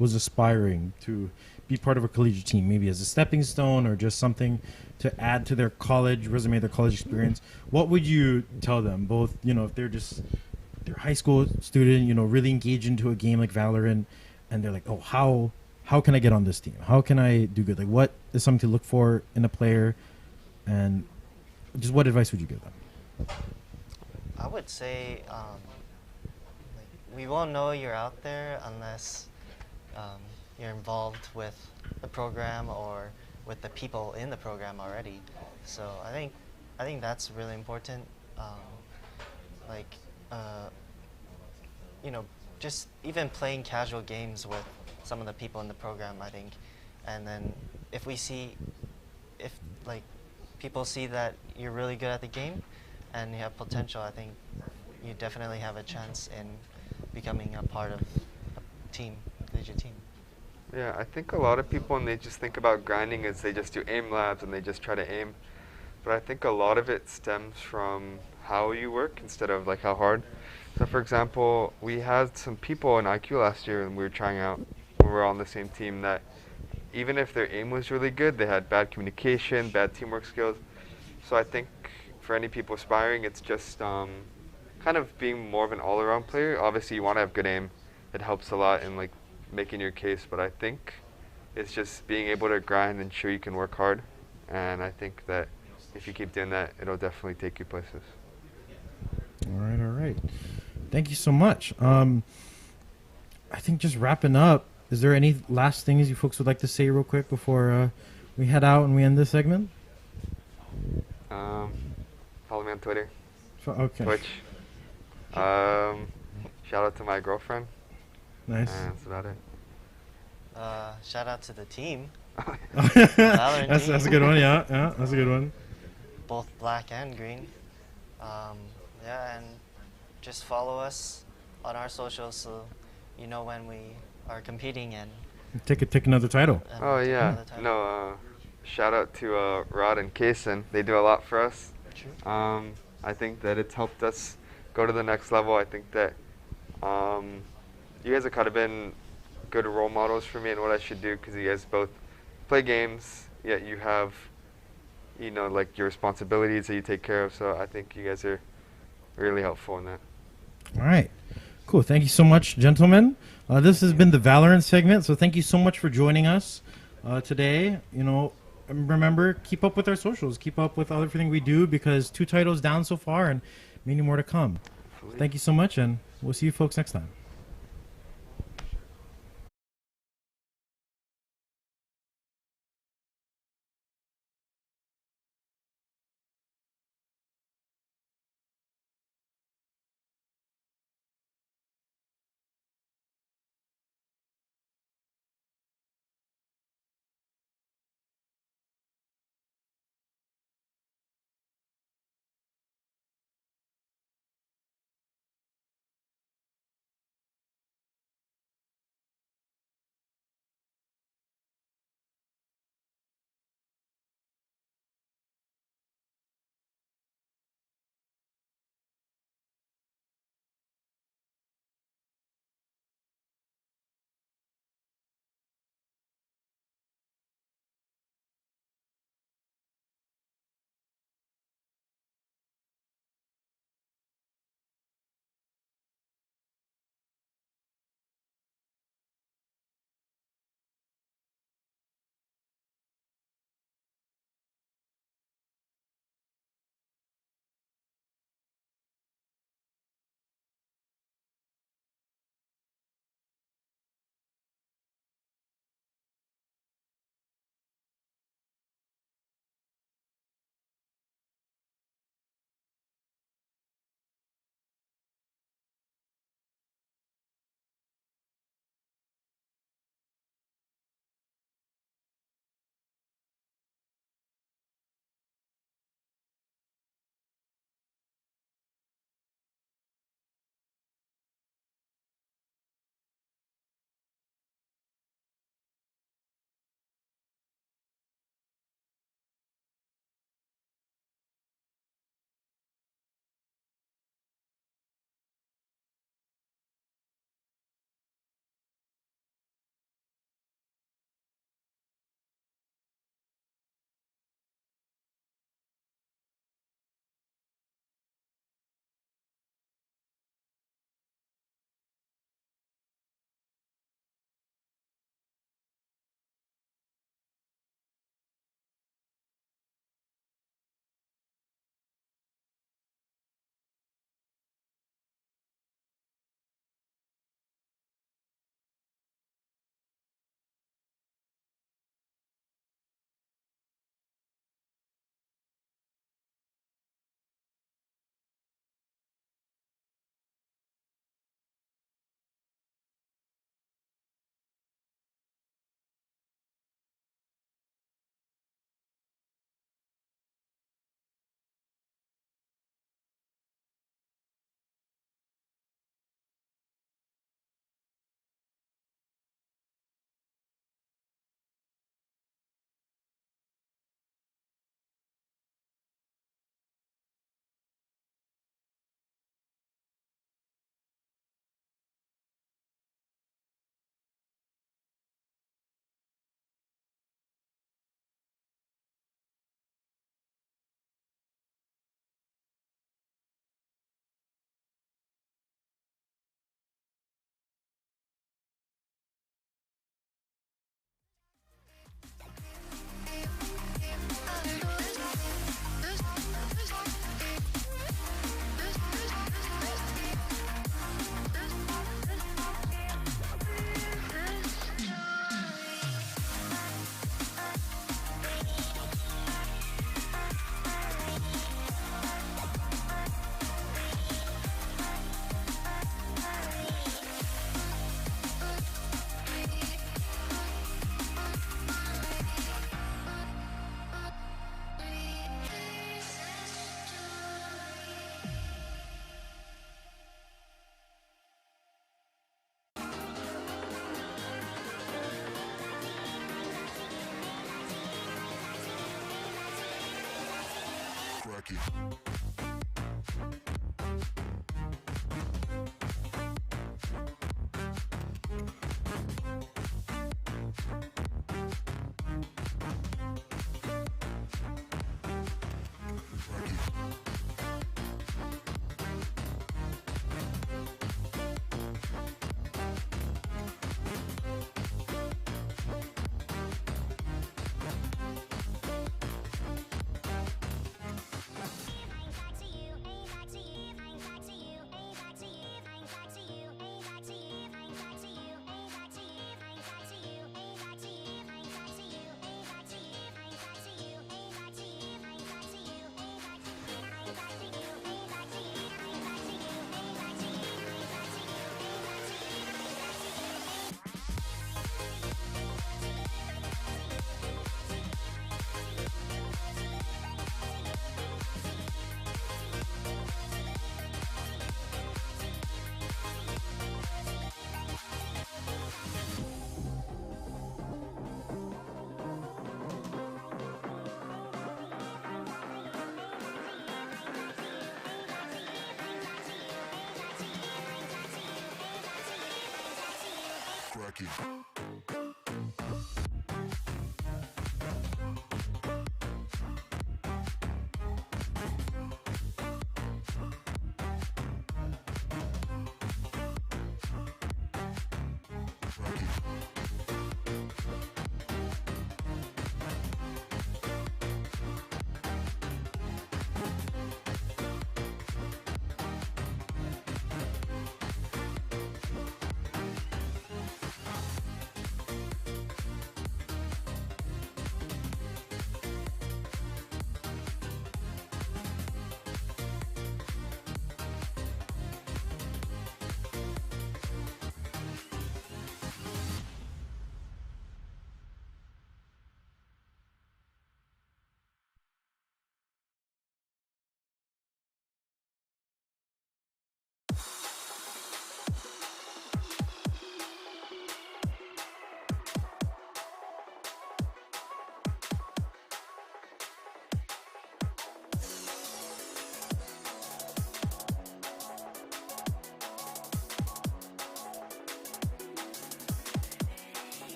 was aspiring to be part of a collegiate team, maybe as a stepping stone or just something to add to their college resume, their college experience, what would you tell them? Both, you know, if they're a high school student, you know, really engaged into a game like Valorant, and they're like, oh, how how can I get on this team? How can I do good? Like, what is something to look for in a player, and just what advice would you give them? I would say like, we won't know you're out there unless you're involved with the program or with the people in the program already. So I think that's really important. Like you know, just even playing casual games with some of the people in the program, I think, and then if like people see that you're really good at the game and you have potential, I think you definitely have a chance in becoming a part of a team, collegiate team. Yeah, I think a lot of people, when they just think about grinding, is they just do aim labs and they just try to aim. But I think a lot of it stems from how you work instead of like how hard. So for example, we had some people in IQ last year and we were trying out when we were on the same team that even if their aim was really good, they had bad communication, bad teamwork skills. So I think for any people aspiring, it's just kind of being more of an all-around player. Obviously, you want to have good aim. It helps a lot in like making your case, but I think it's just being able to grind and show you can work hard. And I think that if you keep doing that, it'll definitely take you places. All right, all right. Thank you so much. I think just wrapping up, is there any last things you folks would like to say real quick before we head out and we end this segment? Follow me on Twitter, Okay. Twitch. Shout out to my girlfriend. Nice. And that's about it. Shout out to the team. That's a good one. Yeah, that's a good one. Both black and green. Yeah, and just follow us on our socials so you know when we are competing and Take another title. Oh yeah. No, shout out to Rod and Kaysen. They do a lot for us. I think that it's helped us go to the next level. I think that you guys have kind of been good role models for me and what I should do, because you guys both play games, yet you have, you know, like your responsibilities that you take care of. So I think you guys are really helpful in that. All right. Cool. Thank you so much, gentlemen. This has been the Valorant segment. So thank you so much for joining us today. You know, remember, keep up with our socials. Keep up with everything we do, because 2 titles down so far and many more to come. Thank you so much, and we'll see you folks next time.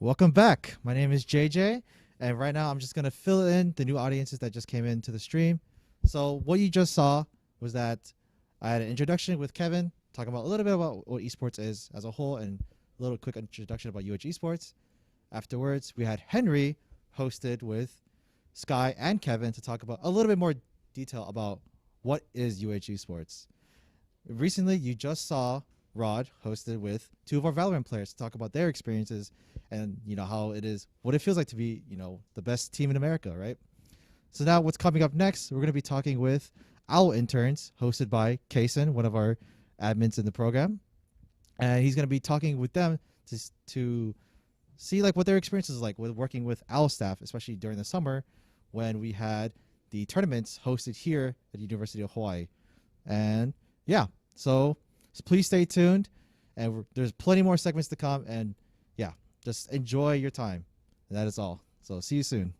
Welcome back. My name is JJ, and right now I'm just going to fill in the new audiences that just came into the stream. So what you just saw was that I had an introduction with Kevin, talking about a little bit about what esports is as a whole and a little quick introduction about UH Esports. Afterwards, we had Henry hosted with Sky and Kevin to talk about a little bit more detail about what is UH Esports. Recently, you just saw Rod hosted with two of our Valorant players to talk about their experiences and how it is, what it feels like to be the best team in America, right? So now what's coming up next, we're going to be talking with Owl Interns, hosted by Kason, one of our admins in the program, and he's going to be talking with them to see what their experience is like with working with Owl staff, especially during the summer when we had the tournaments hosted here at the University of Hawaii. And yeah, so please stay tuned, and there's plenty more segments to come, and yeah, just enjoy your time. And that is all. So see you soon.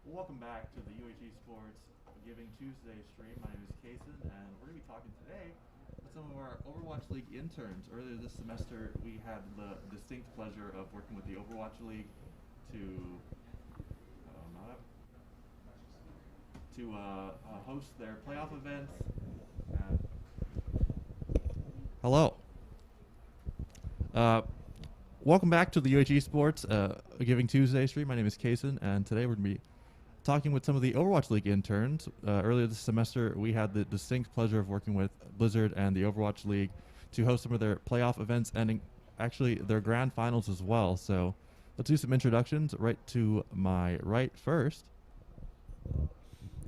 Welcome back to the UH Esports Giving Tuesday stream. My name is Kason, and we're going to be talking today with some of our Overwatch League interns. Earlier this semester, we had the distinct pleasure of working with the Overwatch League to host their playoff events. Hello. Welcome back to the UH Esports Giving Tuesday stream. My name is Kason, and today we're going to be talking with some of the Overwatch League interns. Earlier this semester, we had the distinct pleasure of working with Blizzard and the Overwatch League to host some of their playoff events and actually their grand finals as well. So let's do some introductions. Right to my right first.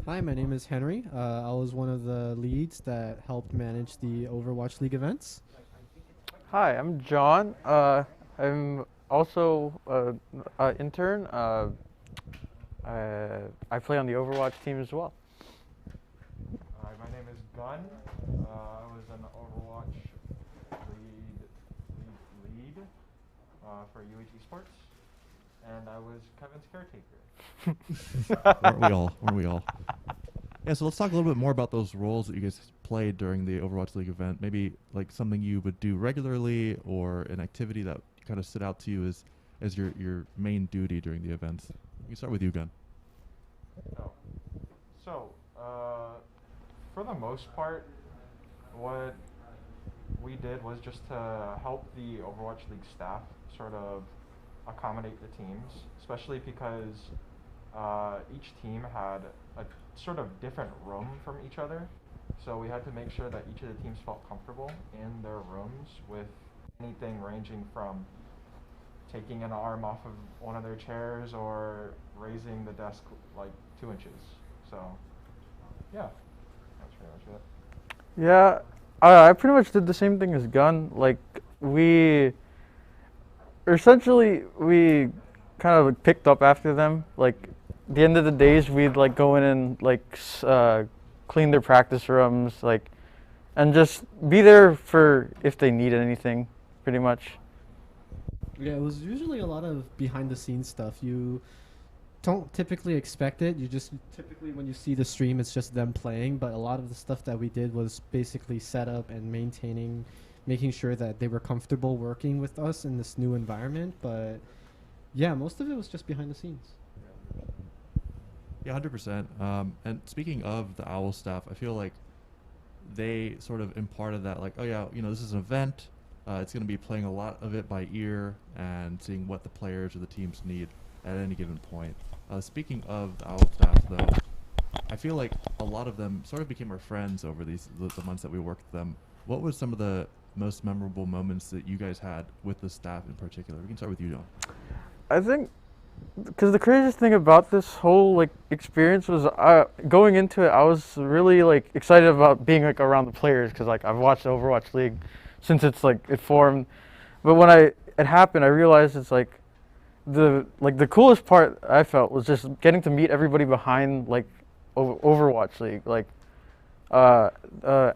Hi, my name is Henry. I was one of the leads that helped manage the Overwatch League events. Hi, I'm John. I'm also an intern. I play on the Overwatch team as well. Hi, my name is Gunn. I was an Overwatch lead for UH Esports, and I was Kevin's caretaker. Weren't we all? Yeah, so let's talk a little bit more about those roles that you guys played during the Overwatch League event. Maybe like something you would do regularly or an activity that kind of stood out to you as your main duty during the events. We can start with you, Gunn. So, for the most part, what we did was just to help the Overwatch League staff sort of accommodate the teams, especially because each team had a sort of different room from each other. So we had to make sure that each of the teams felt comfortable in their rooms with anything ranging from taking an arm off of one of their chairs or raising the desk like 2 inches. So, yeah, that's pretty much it. Yeah, I pretty much did the same thing as Gunn. Like, we kind of like picked up after them. Like, the end of the days, we'd like go in and like clean their practice rooms, like, and just be there for if they needed anything, pretty much. Yeah, it was usually a lot of behind the scenes stuff. You don't typically expect it. You just typically when you see the stream, it's just them playing. But a lot of the stuff that we did was basically set up and making sure that they were comfortable working with us in this new environment. But yeah, most of it was just behind the scenes. Yeah, 100%. And speaking of the OWL staff, I feel like they sort of imparted that, like, oh yeah, this is an event. It's going to be playing a lot of it by ear and seeing what the players or the teams need at any given point. Speaking of the OWL staff, though, I feel like a lot of them sort of became our friends over the months that we worked with them. What was some of the most memorable moments that you guys had with the staff in particular? We can start with you, John. I think, because the craziest thing about this whole experience was going into it, I was really excited about being around the players, because I've watched the Overwatch League since it formed. But when it happened, I realized it's the coolest part I felt was just getting to meet everybody behind Overwatch League.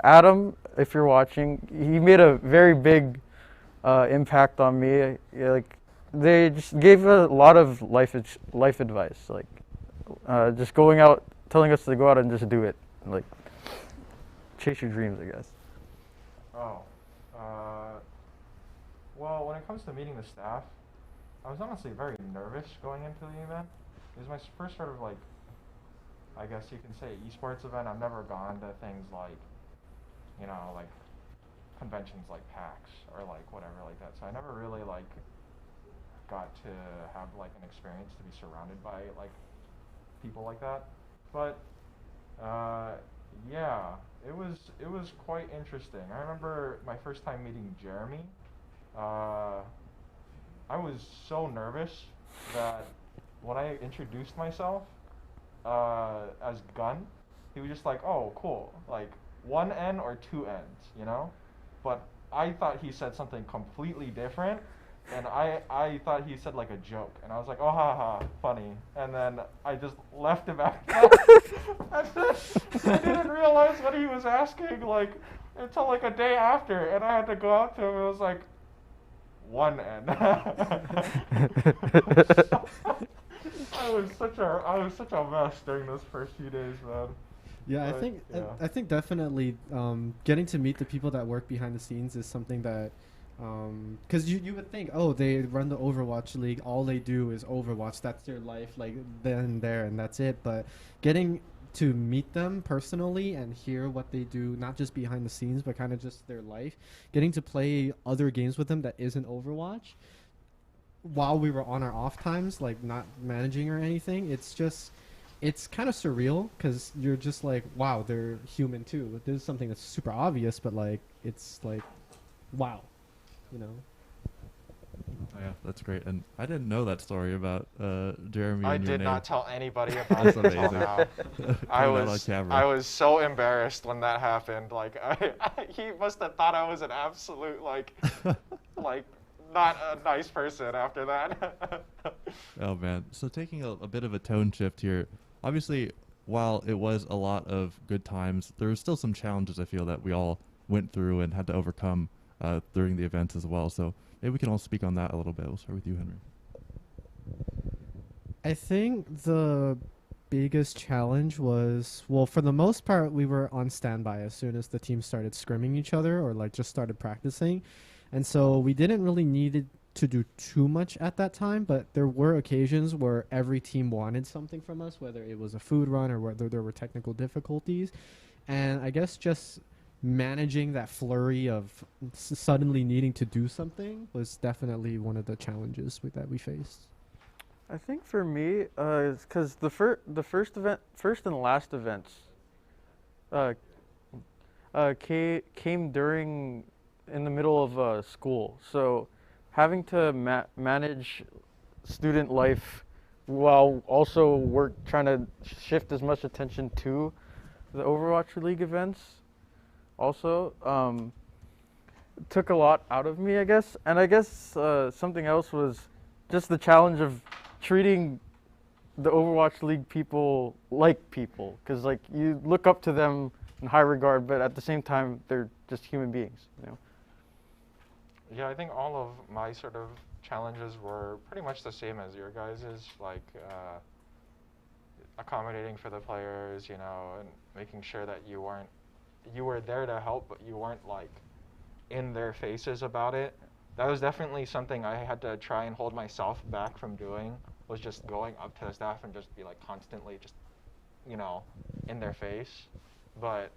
Adam, if you're watching, he made a very big impact on me. They just gave a lot of life advice, just going out, telling us to go out and just do it, chase your dreams, I guess. Oh, well, when it comes to meeting the staff, I was honestly very nervous going into the event. It was my first sort of I guess you can say esports event. I've never gone to things conventions like PAX or whatever like that. So I never really got to have an experience to be surrounded by people like that. But yeah, it was quite interesting. I remember my first time meeting Jeremy. I was so nervous that when I introduced myself as Gun, he was just like, "Oh, cool, one N or two N's, But I thought he said something completely different, and I thought he said a joke, and I was like, "Oh, haha, funny," and then I just left him after that. I didn't realize what he was asking until a day after, and I had to go out to him and it was like, one N. I was such a mess during those first few days, man. Yeah, But, I think definitely getting to meet the people that work behind the scenes is something that, because you would think, oh, they run the Overwatch League, all they do is Overwatch, that's their life, then and there, and that's it. But getting to meet them personally and hear what they do, not just behind the scenes, but kind of just their life, getting to play other games with them that isn't Overwatch, while we were on our off times, not managing or anything, it's kind of surreal, because you're just wow, they're human too. This is something that's super obvious, but it's wow, Oh yeah, that's great. And I didn't know that story about Jeremy. I and your did name. not tell anybody about That's it until amazing. now. Putting that on camera. I was so embarrassed when that happened. He must have thought I was an absolute not a nice person after that. Oh man. So taking a bit of a tone shift here. Obviously, while it was a lot of good times, there was still some challenges I feel that we all went through and had to overcome during the events as well. So maybe we can all speak on that a little bit. We'll start with you, Henry. I think the biggest challenge was, well, for the most part, we were on standby as soon as the team started scrimming each other or just started practicing. And so we didn't really need to do too much at that time, but there were occasions where every team wanted something from us, whether it was a food run or whether there were technical difficulties. And I guess just managing that flurry of suddenly needing to do something was definitely one of the challenges that we faced. I think for me, because the first and last events came in the middle of school, so having to manage student life while also trying to shift as much attention to the Overwatch League events also took a lot out of me, I guess. And I guess something else was just the challenge of treating the Overwatch League people like people, because you look up to them in high regard, but at the same time they're just human beings, Yeah, I think all of my sort of challenges were pretty much the same as your guys's, accommodating for the players, and making sure that you were there to help, but you weren't in their faces about it. That was definitely something I had to try and hold myself back from doing was just going up to the staff and just be like constantly just, you know, in their face. But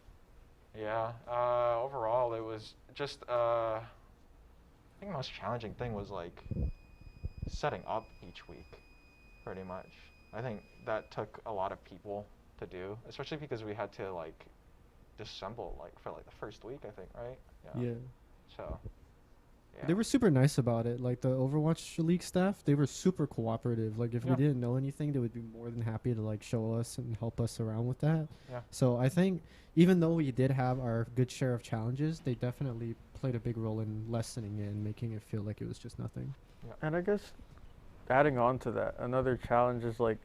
yeah, overall it was just, I think the most challenging thing was like setting up each week, pretty much. I think that took a lot of people to do, especially because we had to like disassemble like for like the first week, I think, right? Yeah. So, yeah. They were super nice about it. Like the Overwatch League staff, they were super cooperative. Like if we didn't know anything, they would be more than happy to like show us and help us around with that. Yeah. So I think even though we did have our good share of challenges, they definitely played a big role in lessening it and making it feel like it was just nothing. Yeah. And I guess adding on to that, another challenge is like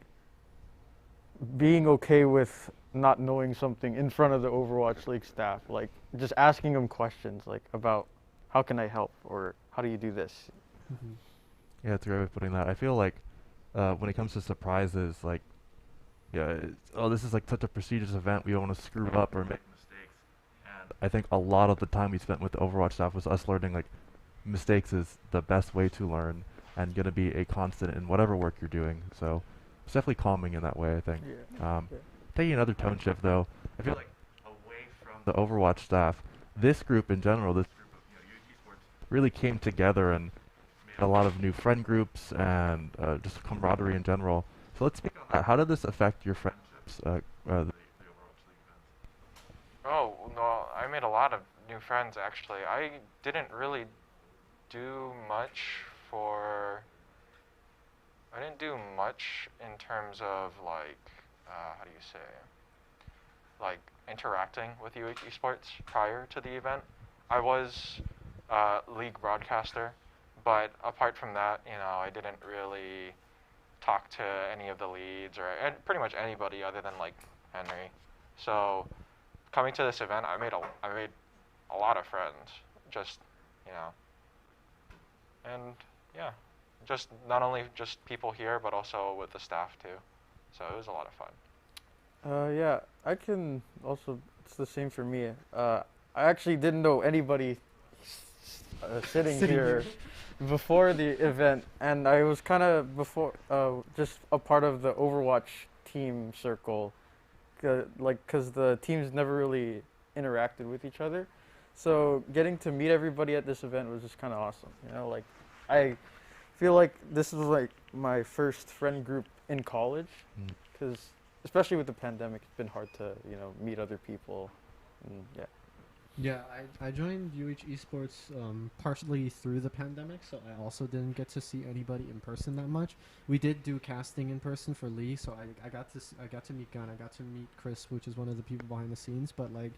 being okay with not knowing something in front of the Overwatch League staff, like just asking them questions like about how can I help or how do you do this? Mm-hmm. Yeah, that's a great way of putting that. I feel like when it comes to surprises, like, yeah, oh, this is like such a prestigious event, we don't want to screw up or make mistakes. And I think a lot of the time we spent with the Overwatch staff was us learning like mistakes is the best way to learn and going to be a constant in whatever work you're doing. So it's definitely calming in that way, I think. Yeah. Taking another tone shift though, I feel like away from the Overwatch staff, this group in general, this group of UAG Esports, really came together and made a lot of new friend groups and just camaraderie in general. So let's speak on that. How did this affect your friendships, the Overwatch League events? Oh, no, I made a lot of new friends actually. I didn't really do much I didn't do much in terms of like, how do you say, like interacting with UH Esports prior to the event. I was league broadcaster, but apart from that, you know, I didn't really talk to any of the leads or pretty much anybody other than like Henry. So coming to this event, I made a lot of friends, just, you know, and yeah, just not only just people here, but also with the staff too. So it was a lot of fun. Yeah, I can also, it's the same for me. I actually didn't know anybody sitting here before the event, and I was kind of just a part of the Overwatch team circle, because the teams never really interacted with each other. So getting to meet everybody at this event was just kind of awesome. You know, like I feel like this was like my first friend group in college, because especially with the pandemic, it's been hard to, you know, meet other people. And yeah. Yeah, I joined UH Esports partially through the pandemic, so I also didn't get to see anybody in person that much. We did do casting in person for Lee, so I got to meet Gunn, I got to meet Chris, which is one of the people behind the scenes, but like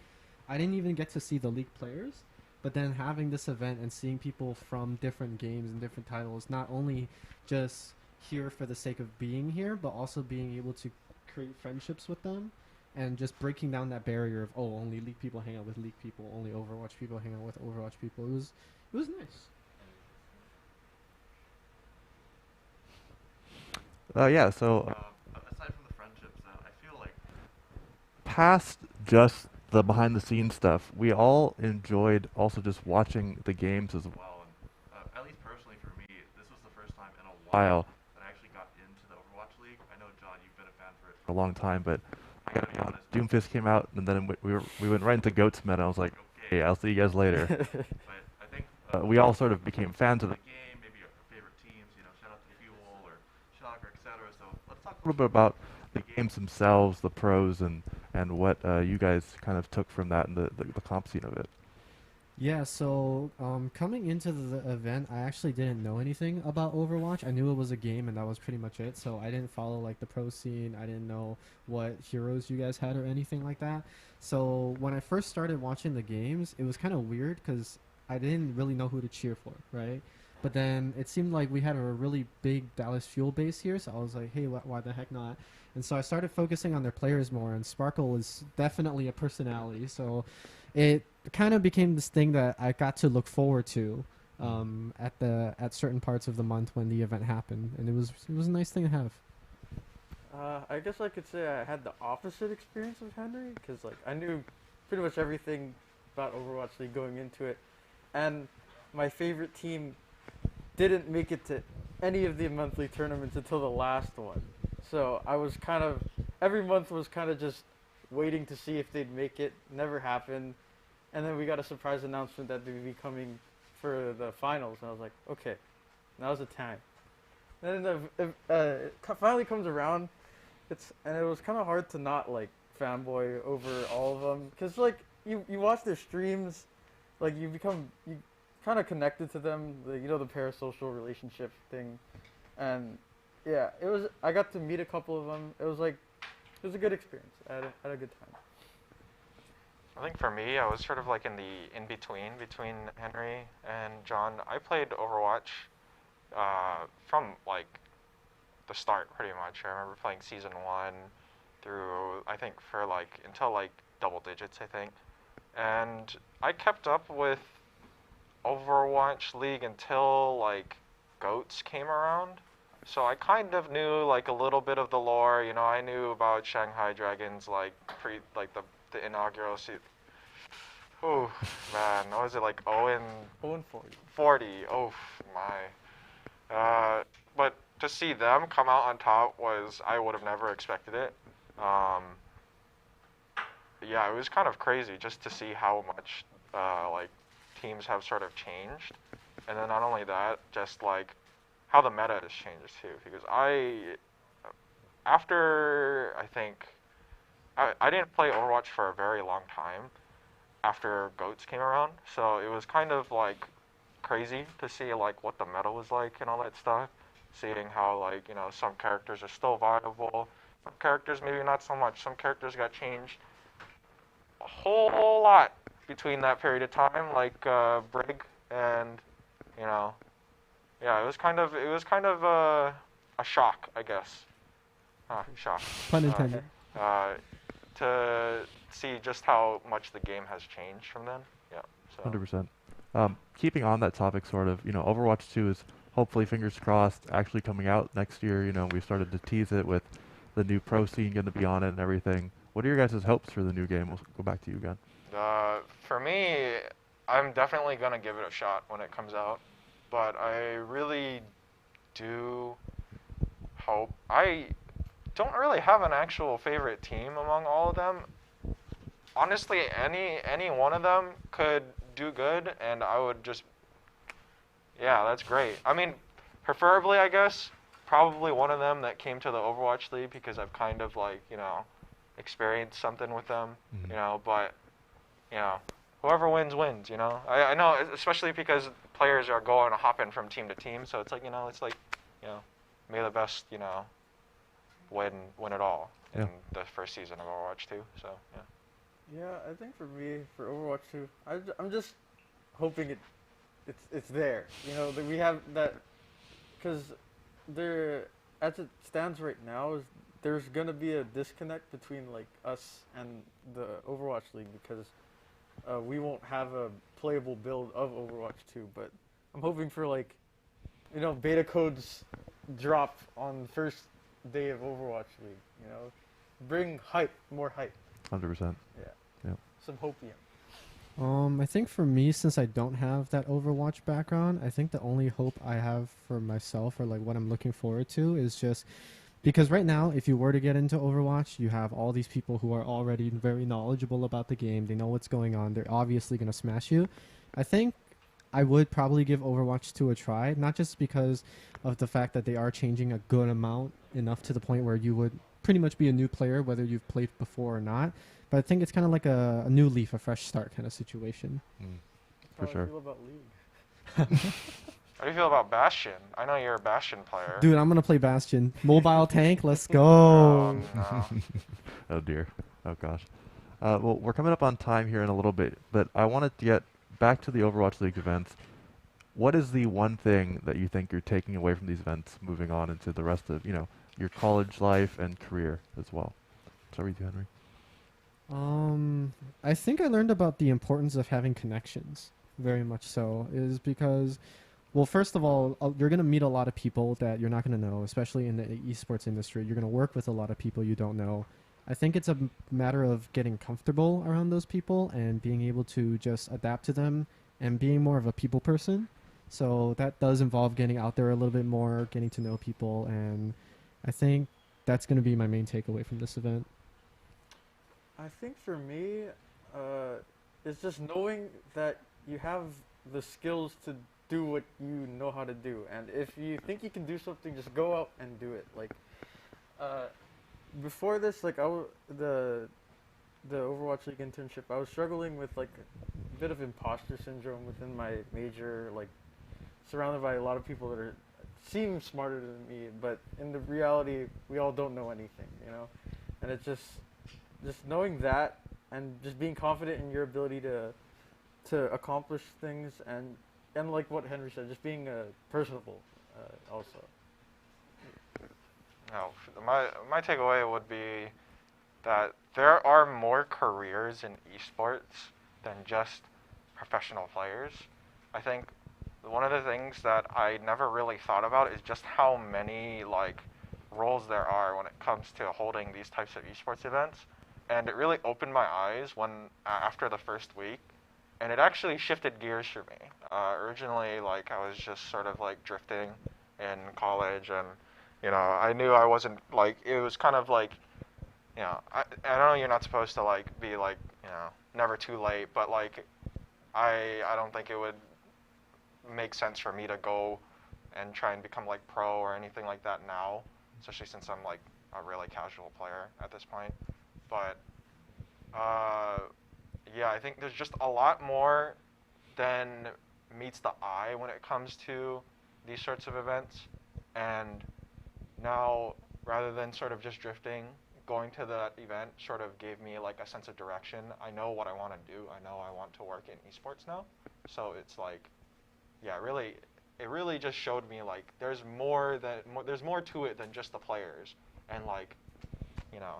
I didn't even get to see the league players. But then having this event and seeing people from different games and different titles, not only just here for the sake of being here, but also being able to create friendships with them and just breaking down that barrier of, oh, only League people hang out with League people, only Overwatch people hang out with Overwatch people. It was nice. Yeah, so aside from the friendships, I feel like past just the behind the scenes stuff, we all enjoyed also just watching the games as well. And at least personally for me, this was the first time in a while that I actually got into the Overwatch League. I know, John, you've been a fan for it for a long time, but I gotta be honest, Doomfist came out, and then we went right into Goats Meta. I was like, okay, I'll see you guys later. But I think we all sort of became fans of the game, maybe our favorite teams, you know, shout out to Fuel or Shocker, etc. So let's talk a little bit about the games themselves, the pros, and what you guys kind of took from that and the comp scene of it. Yeah, so coming into the event, I actually didn't know anything about Overwatch. I knew it was a game, and that was pretty much it. So I didn't follow like the pro scene. I didn't know what heroes you guys had or anything like that. So when I first started watching the games, it was kind of weird because I didn't really know who to cheer for, right? But then it seemed like we had a really big Dallas Fuel base here, so I was like, hey, why the heck not? And so I started focusing on their players more, and Sparkle is definitely a personality. So it kind of became this thing that I got to look forward to at certain parts of the month when the event happened, and it was a nice thing to have. I guess I could say I had the opposite experience of Henry, because like I knew pretty much everything about Overwatch League going into it, and my favorite team didn't make it to any of the monthly tournaments until the last one. So I was kind of, every month was kind of just waiting to see if they'd make it. Never happened. And then we got a surprise announcement that they'd be coming for the finals. And I was like, okay, now's the time. And then it finally comes around. And it was kind of hard to not like fanboy over all of them. Because like, you watch their streams, like you kind of connected to them, the parasocial relationship thing. And yeah, I got to meet a couple of them. It was a good experience. I had a good time. I think for me, I was sort of like in the in-between between Henry and John. I played Overwatch from like the start pretty much. I remember playing season 1 through, I think, for like until like double digits, I think. And I kept up with Overwatch League until like GOATS came around. So I kind of knew like a little bit of the lore. I knew about Shanghai Dragons like the inaugural season. Oh man, what was it like 0 and 40? Oh my. But to see them come out on top I would have never expected it. Yeah, it was kind of crazy just to see how much like teams have sort of changed, and then not only that, just like how the meta has changed too. Because after I think I didn't play Overwatch for a very long time after GOATS came around, so it was kind of like crazy to see like what the meta was like and all that stuff. Seeing how like some characters are still viable, some characters maybe not so much. Some characters got changed a whole lot between that period of time, like Brig, and yeah, it was kind of a shock, I guess. Shock. Pun intended. To see just how much the game has changed from then. Yeah. So. 100%. Keeping on that topic, sort of, Overwatch 2 is hopefully, fingers crossed, actually coming out next year. We started to tease it with the new pro scene going to be on it and everything. What are your guys' hopes for the new game? We'll go back to you again. For me, I'm definitely going to give it a shot when it comes out. But I really do hope. I don't really have an actual favorite team among all of them. Honestly, any one of them could do good, and I would just, yeah, that's great. I mean, preferably, I guess, probably one of them that came to the Overwatch League, because I've kind of like, experienced something with them, but, whoever wins, wins, I know, especially because players are hopping from team to team, so it's like, may the best, win it all in the first season of Overwatch 2, so, yeah. Yeah, I think for me, for Overwatch 2, I'm just hoping it's there. That we have that, because there, as it stands right now, there's gonna be a disconnect between like us and the Overwatch League, because we won't have a playable build of Overwatch 2. But I'm hoping for like, beta codes drop on the first day of Overwatch League. Bring hype, more hype. 100%. Yeah. Yeah. Some hopium. I think for me, since I don't have that Overwatch background, I think the only hope I have for myself, or like what I'm looking forward to, is just because right now, if you were to get into Overwatch, you have all these people who are already very knowledgeable about the game. They know what's going on. They're obviously going to smash you. I think I would probably give Overwatch 2 a try, not just because of the fact that they are changing a good amount, enough to the point where you would pretty much be a new player, whether you've played before or not. But I think it's kind of like a new leaf, a fresh start kind of situation. For sure. How do you feel about League? How do you feel about Bastion? I know you're a Bastion player. Dude, I'm going to play Bastion. Mobile tank, let's go. No. Oh, dear. Oh, gosh. Well, we're coming up on time here in a little bit, but I wanted to get back to the Overwatch League events. What is the one thing that you think you're taking away from these events moving on into the rest of, your college life and career as well? Start with you, Henry. I think I learned about the importance of having connections, very much so, is because, well, first of all, you're going to meet a lot of people that you're not going to know, especially in the esports industry. You're going to work with a lot of people you don't know. I think it's a matter of getting comfortable around those people and being able to just adapt to them and being more of a people person, So that does involve getting out there a little bit more, getting to know people, and I think that's going to be my main takeaway from this event. I think for me, it's just knowing that you have the skills to do what you know how to do, and if you think you can do something, just go out and do it. Like, before this, like the Overwatch League internship, I was struggling with like a bit of imposter syndrome within my major, like surrounded by a lot of people that seem smarter than me, but in the reality, we all don't know anything, you know. And it's just knowing that and just being confident in your ability to accomplish things, and like what Henry said, just being personable also. No, my takeaway would be that there are more careers in esports than just professional players. I think one of the things that I never really thought about is just how many like roles there are when it comes to holding these types of esports events, and it really opened my eyes when after the first week, and it actually shifted gears for me. Originally, like I was just sort of like drifting in college, and you know, I knew I wasn't like, it was kind of like, you know, I know you're not supposed to like be like, you know, never too late, but like I don't think it would make sense for me to go and try and become like pro or anything like that now, especially since I'm like a really casual player at this point. But yeah, I think there's just a lot more than meets the eye when it comes to these sorts of events. And now, rather than sort of just drifting, going to that event sort of gave me like a sense of direction. I know what I want to do. I know I want to work in esports now. So it's like, yeah, it really just showed me like there's more to it than just the players. And like, you know,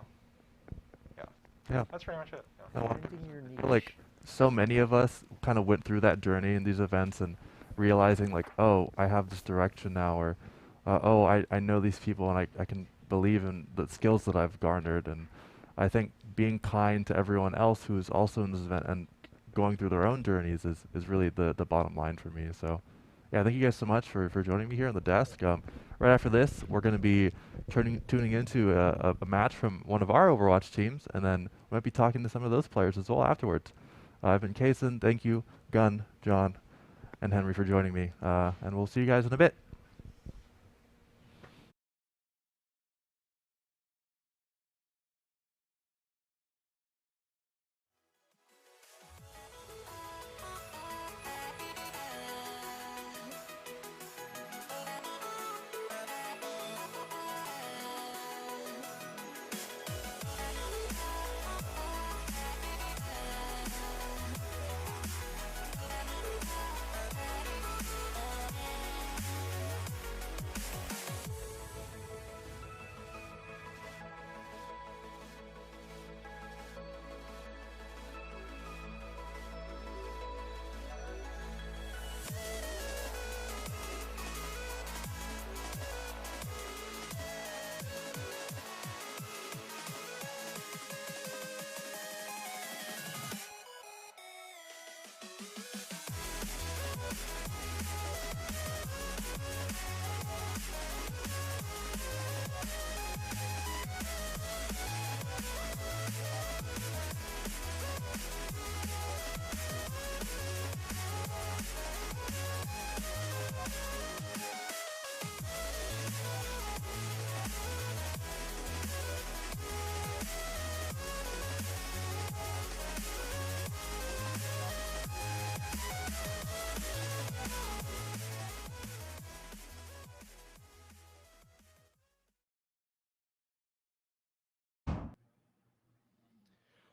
Yeah. that's pretty much it. No, Yeah. I feel like so many of us kind of went through that journey in these events and realizing like, oh, I have this direction now, or oh, I know these people and I can believe in the skills that I've garnered. And I think being kind to everyone else who is also in this event and going through their own journeys is really the bottom line for me. So yeah, thank you guys so much for joining me here on the desk. Right after this, we're going to be tuning into a match from one of our Overwatch teams, and then we might be talking to some of those players as well afterwards. I've been Kaysen. Thank you, Gunn, John, and Henry for joining me, and we'll see you guys in a bit.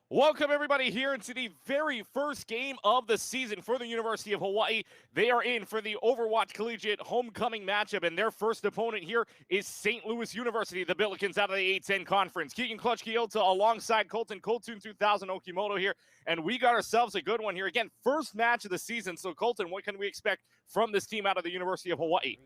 Welcome, everybody, here into the very first game of the season for the University of Hawaii. They are in for the Overwatch Collegiate homecoming matchup, and their first opponent here is St. Louis University, the Billikens out of the A10 Conference. Keegan Clutch Kyoto alongside Colton 2000 Okimoto here, and we got ourselves a good one here. Again, first match of the season. So, Colton, what can we expect from this team out of the University of Hawaii?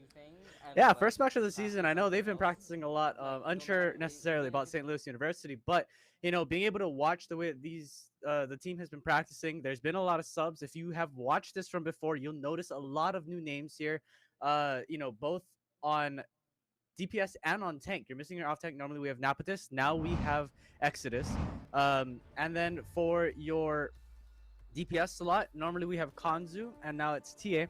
Yeah, first match of the season. I know they've been practicing a lot. Unsure necessarily about St. Louis University, but being able to watch the way the team has been practicing. There's been a lot of subs. If you have watched this from before, you'll notice a lot of new names here. Both on DPS and on tank. You're missing your off tank. Normally we have Napatis. Now we have Exodus. And then for your DPS slot, normally we have Kanzu, and now it's TA.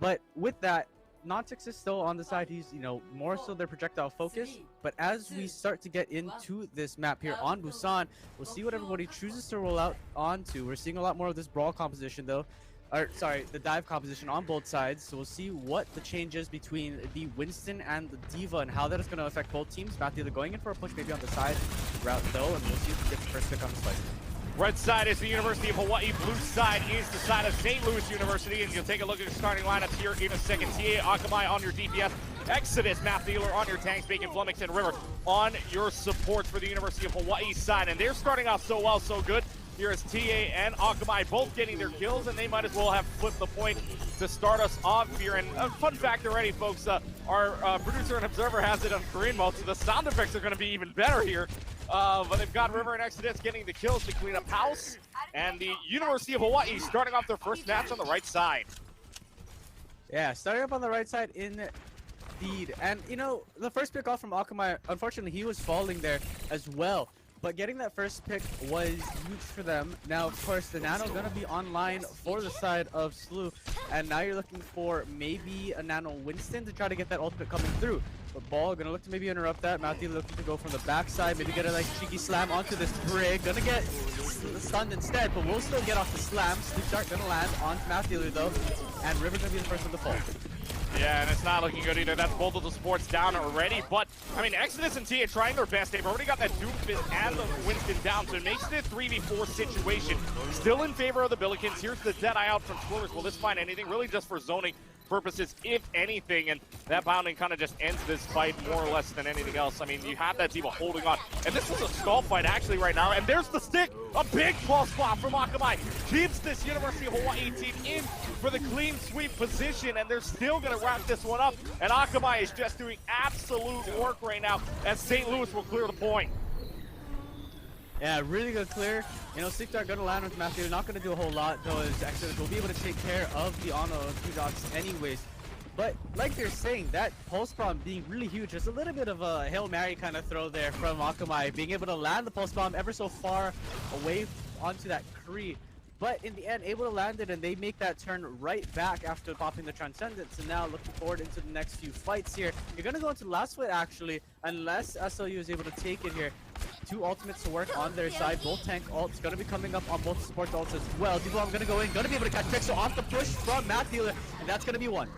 But with that, Nautic is still on the side. He's, more so their projectile focus. But as we start to get into this map here on Busan, we'll see what everybody chooses to roll out onto. We're seeing a lot more of this brawl composition, though. The dive composition on both sides. So we'll see what the changes between the Winston and the D.Va and how that is going to affect both teams. Matthew, they're going in for a push maybe on the side route, though, and we'll see who gets the first pick on the fight. Red side is the University of Hawaii. Blue side is the side of St. Louis University. And you'll take a look at the starting lineups here in a second. TA, Akamai on your DPS. Exodus, Math Dealer on your tanks. Bacon, Flummox, and River on your supports for the University of Hawaii side. And they're starting off so well, so good. Here is TA and Akamai both getting their kills, and they might as well have flipped the point to start us off here. And a fun fact already, folks, our producer and observer has it on Korean mode, so the sound effects are going to be even better here. But they've got River and Exodus getting the kills to clean up house, and the University of Hawaii starting off their first match on the right side. Yeah, starting up on the right side indeed. And, the first pick off from Akamai, unfortunately, he was falling there as well. But getting that first pick was huge for them. Now, of course, the Nano going to be online for the side of Slew. And now you're looking for maybe a Nano Winston to try to get that ultimate coming through. But Ball going to look to maybe interrupt that. Matthew looking to go from the backside. Maybe get a cheeky slam onto this Brig. Going to get stunned instead, but we'll still get off the slam. Sleep Dart going to land onto Matthew though. And River going to be the first one to fall. Yeah, and it's not looking good either. That's both of the supports down already. But, Exodus and Tia trying their best. They've already got that Doomfist and the Winston down, so it makes it a 3v4 situation. Still in favor of the Billikens. Here's the Deadeye out from Squirrels. Will this find anything? Really just for zoning purposes, if anything, and that bounding kind of just ends this fight more or less than anything else. You have that D.Va holding on, and this is a stall fight actually right now, and there's the stick, a big pulse spot from Akamai, keeps this University of Hawaii team in for the clean sweep position, and they're still going to wrap this one up, and Akamai is just doing absolute work right now, as St. Louis will clear the point. Yeah, really good clear. Sleep Dart going to land with Matthew. Not going to do a whole lot, though, as Exodus will be able to take care of the Ono 2 dots anyways. But like you're saying, that pulse bomb being really huge, just a little bit of a Hail Mary kind of throw there from Akamai, being able to land the pulse bomb ever so far away onto that Kree. But in the end, able to land it, and they make that turn right back after popping the Transcendence. And now looking forward into the next few fights here. You're going to go into last fight, actually, unless SLU is able to take it here. 2 ultimates to work on their side. Both tank ults going to be coming up on both support ults as well. D.Va going to go in, going to be able to catch Pixel off the push from Matt Dealer, and that's going to be one.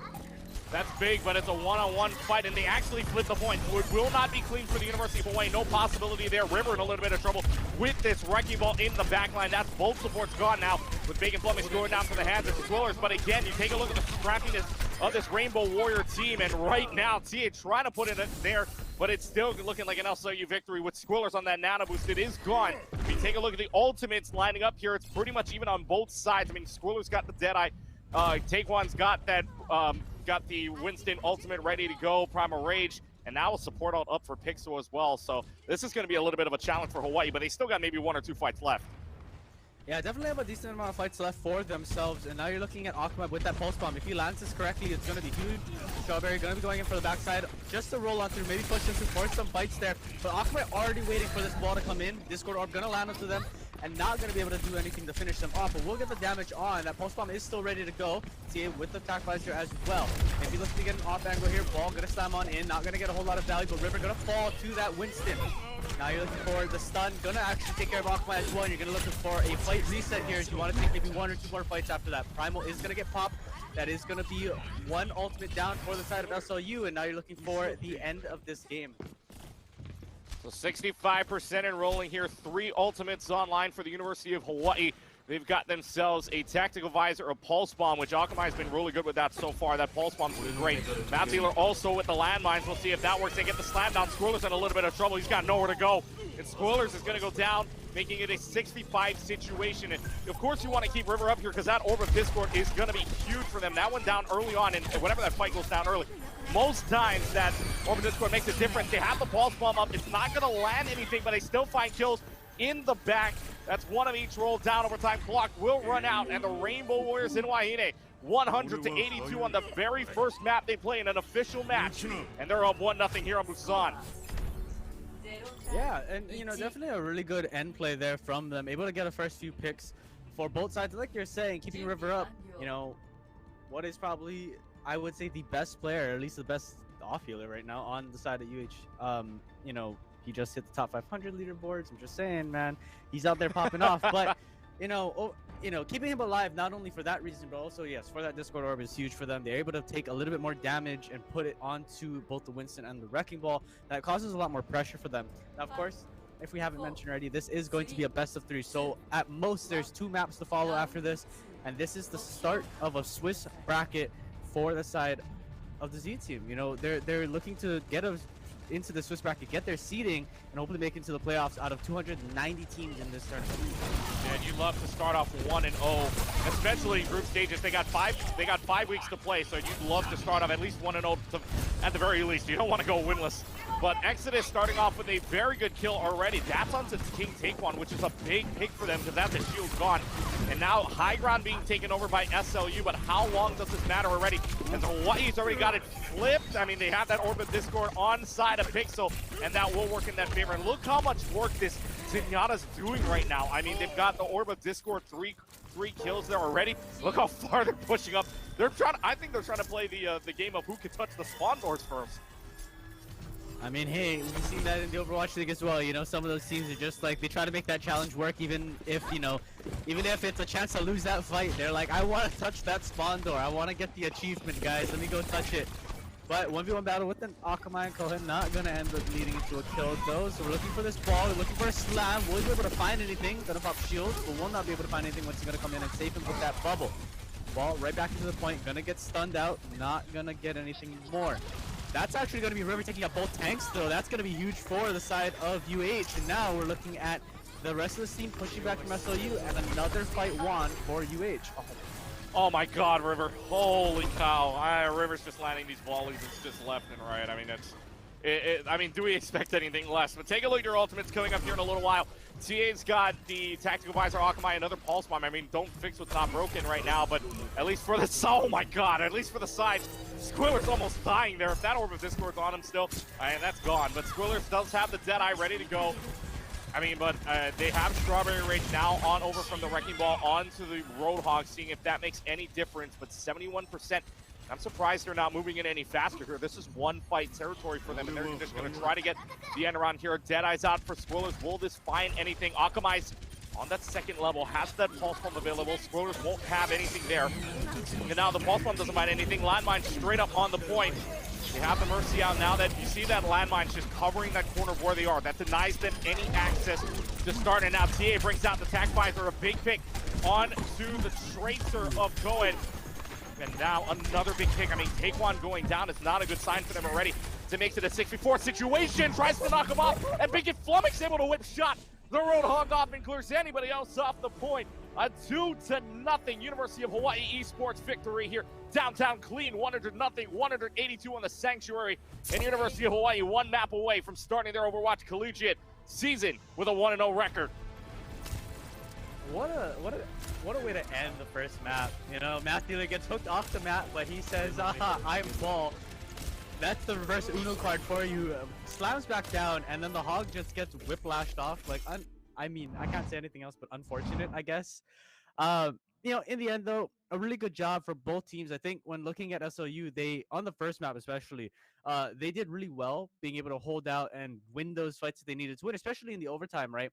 That's big, but it's a one-on-one fight, and they actually flip the point. It will not be clean for the University of Hawaii. No possibility there. River in a little bit of trouble with this wrecking ball in the backline. That's both supports gone now, with Bacon Flummox going down to the hands of the Swillers. But again, you take a look at the scrappiness of this Rainbow Warrior team, and right now, TA trying to put it there, but it's still looking like an LSU victory with Squillers on that nano boost. It is gone. If you take a look at the ultimates lining up here, it's pretty much even on both sides. Squillers got the Deadeye. Taekwon's got that, got the Winston ultimate ready to go, Primal Rage, and now a support ult up for Pixel as well. So this is going to be a little bit of a challenge for Hawaii, but they still got maybe 1 or 2 fights left. Yeah, definitely have a decent amount of fights left for themselves, and now you're looking at Akamai with that pulse bomb. If he lands this correctly, it's going to be huge. Strawberry going to be going in for the backside just to roll on through, maybe push them to force some fights there. But Akamai already waiting for this ball to come in. Discord Orb going to land onto them, and not going to be able to do anything to finish them off, but we'll get the damage on. That pulse bomb is still ready to go. TA with the attack visor as well. If he looks to get an off angle here, Ball going to slam on in, not going to get a whole lot of value, but River going to fall to that Winston. Now you're looking for the stun, going to actually take care of Akamai as well, and you're going to look for a fight reset here as you want to take maybe 1 or 2 more fights after that. Primal is going to get popped. That is going to be 1 ultimate down for the side of SLU, and now you're looking for the end of this game. So 65% enrolling here, 3 ultimates online for the University of Hawaii. They've got themselves a Tactical Visor, a Pulse Bomb, which Akamai has been really good with that so far. That Pulse Bomb's been great. Matt Dealer also with the landmines. We'll see if that works. They get the slam down. Squirrel's in a little bit of trouble. He's got nowhere to go. And Squirrel's is going to go down, making it a 65 situation. And of course you want to keep River up here because that Orb of Discord is going to be huge for them. That one down early on, and whenever that fight goes down early, most times that Orb of Discord makes a difference. They have the pulse bomb up. It's not going to land anything, but they still find kills in the back. That's one of each roll down. Overtime clock will run out, and the Rainbow Warriors in Wahine 100 to 82 on the very first map they play in an official match, and they're up 1-0 here on Busan. Yeah, and definitely a really good end play there from them. Able to get a first few picks for both sides. Like you're saying, keeping River up. What is probably, I would say, the best player, or at least the best off healer right now on the side of UH. He just hit the top 500 leaderboards. I'm just saying, man, he's out there popping off. But keeping him alive not only for that reason, but also yes, for that Discord orb is huge for them. They're able to take a little bit more damage and put it onto both the Winston and the Wrecking Ball. That causes a lot more pressure for them. Now, of course, if we haven't mentioned already, this is going to be a best of 3. So at most, there's 2 maps to follow after this, and this is the start of a Swiss bracket for the side of the Z team. They're looking to get into the Swiss bracket, get their seeding, and hopefully make it into the playoffs out of 290 teams in this tournament. And you'd love to start off 1-0, especially in group stages. They got 5 weeks to play, so you'd love to start off at least 1-0 at the very least. You don't want to go winless. But Exodus starting off with a very good kill already. That's onto King Taekwon, which is a big pick for them because that's a shield gone. And now high ground being taken over by SLU, but how long does this matter already? And Hawaii's already got it flipped. I mean, they have that Orb of Discord on side of Pixel, and that will work in that favor. And look how much work this Zenyatta's doing right now. I mean, they've got the Orb of Discord, three kills there already. Look how far they're pushing up. I think they're trying to play the game of who can touch the spawn doors first. I mean, hey, we've seen that in the Overwatch League as well. Some of those teams are just like, they try to make that challenge work, even if it's a chance to lose that fight. They're like, I want to touch that spawn door. I want to get the achievement, guys. Let me go touch it. But 1v1 battle with an Akamai and Kohen not going to end up leading into a kill, though. So we're looking for this ball. We're looking for a slam. Will he be able to find anything? Gonna pop shields, but will not be able to find anything once he's going to come in and save him with that bubble. Ball right back into the point. Gonna get stunned out. Not going to get anything more. That's actually going to be River taking up both tanks, though. That's going to be huge for the side of UH. And now we're looking at the rest of the team pushing back from SLU, and another fight won for UH. Oh my God, River! Holy cow! River's just landing these volleys. It's just left and right. I mean, I mean, do we expect anything less? But take a look at your ultimates coming up here in a little while. TA's got the tactical visor, Akamai, another pulse bomb. I mean, don't fix what's not broken right now, but at least for the oh my God, at least for the side, Squiller's almost dying there. If that Orb of Discord's on him still, that's gone. But Squiller does have the Deadeye ready to go. I mean, but they have Strawberry Rage now on over from the Wrecking Ball onto the Roadhog, seeing if that makes any difference. But 71%. I'm surprised they're not moving in any faster here. This is one fight territory for them, and they're just going to try to get the end around here. Deadeye's out for Squillers. Will this find anything? Akamai's on that second level, has that Pulse Bomb available. Squillers won't have anything there. And now the Pulse Bomb doesn't find anything. Landmine straight up on the point. They have the Mercy out now that you see that landmine's just covering that corner of where they are. That denies them any access to start. And now TA brings out the Tac Visor, a big pick onto the Tracer of Cohen. And now another big pick. I mean, Taekwon going down is not a good sign for them already. It makes it a 6v4 situation. Tries to knock him off. And Big Flummox able to whip shot the Roadhog off and clears anybody else off the point. A 2-0 University of Hawaii Esports victory here. Downtown clean, 100-0, 182 on the Sanctuary. And University of Hawaii one map away from starting their Overwatch Collegiate season with a 1-0 record. What a way to end the first map. Matthew gets hooked off the map, but he says, aha, I'm ball. That's the reverse Uno card for you. Slams back down, and then the Hog just gets whiplashed off. Like, I mean, I can't say anything else but unfortunate, I guess. In the end, though, a really good job for both teams. I think when looking at SLU, they, on the first map especially, they did really well being able to hold out and win those fights that they needed to win, especially in the overtime, right?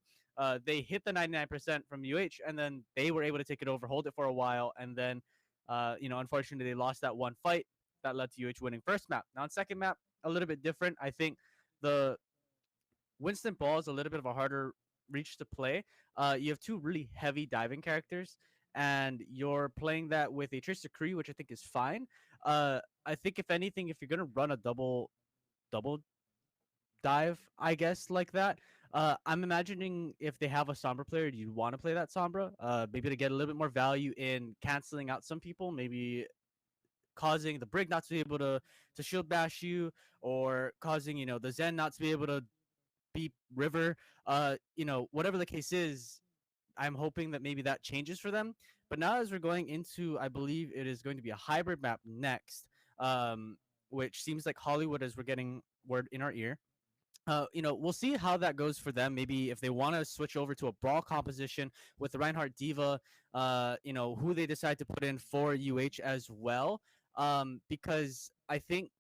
They hit the 99% from UH, and then they were able to take it over, hold it for a while, and then, unfortunately, they lost that one fight that led to UH winning first map. Now, on second map, a little bit different. I think the Winston Ball is a little bit of a harder reach to play. You have two really heavy diving characters, and you're playing that with a Tracer Cree, which I think is fine. I think, if anything, if you're going to run a double dive, I guess, like that, I'm imagining if they have a Sombra player, you'd want to play that Sombra, maybe to get a little bit more value in canceling out some people, maybe causing the Brig not to be able to shield bash you, or causing, you know, the Zen not to be able to beat River. You know, whatever the case is, I'm hoping that maybe that changes for them. But now as we're going into, I believe it is going to be a hybrid map next, which seems like Hollywood, as we're getting word in our ear. You know, we'll see how that goes for them. Maybe if they want to switch over to a brawl composition with the Reinhardt Diva, you know, who they decide to put in for UH as well. Because I think,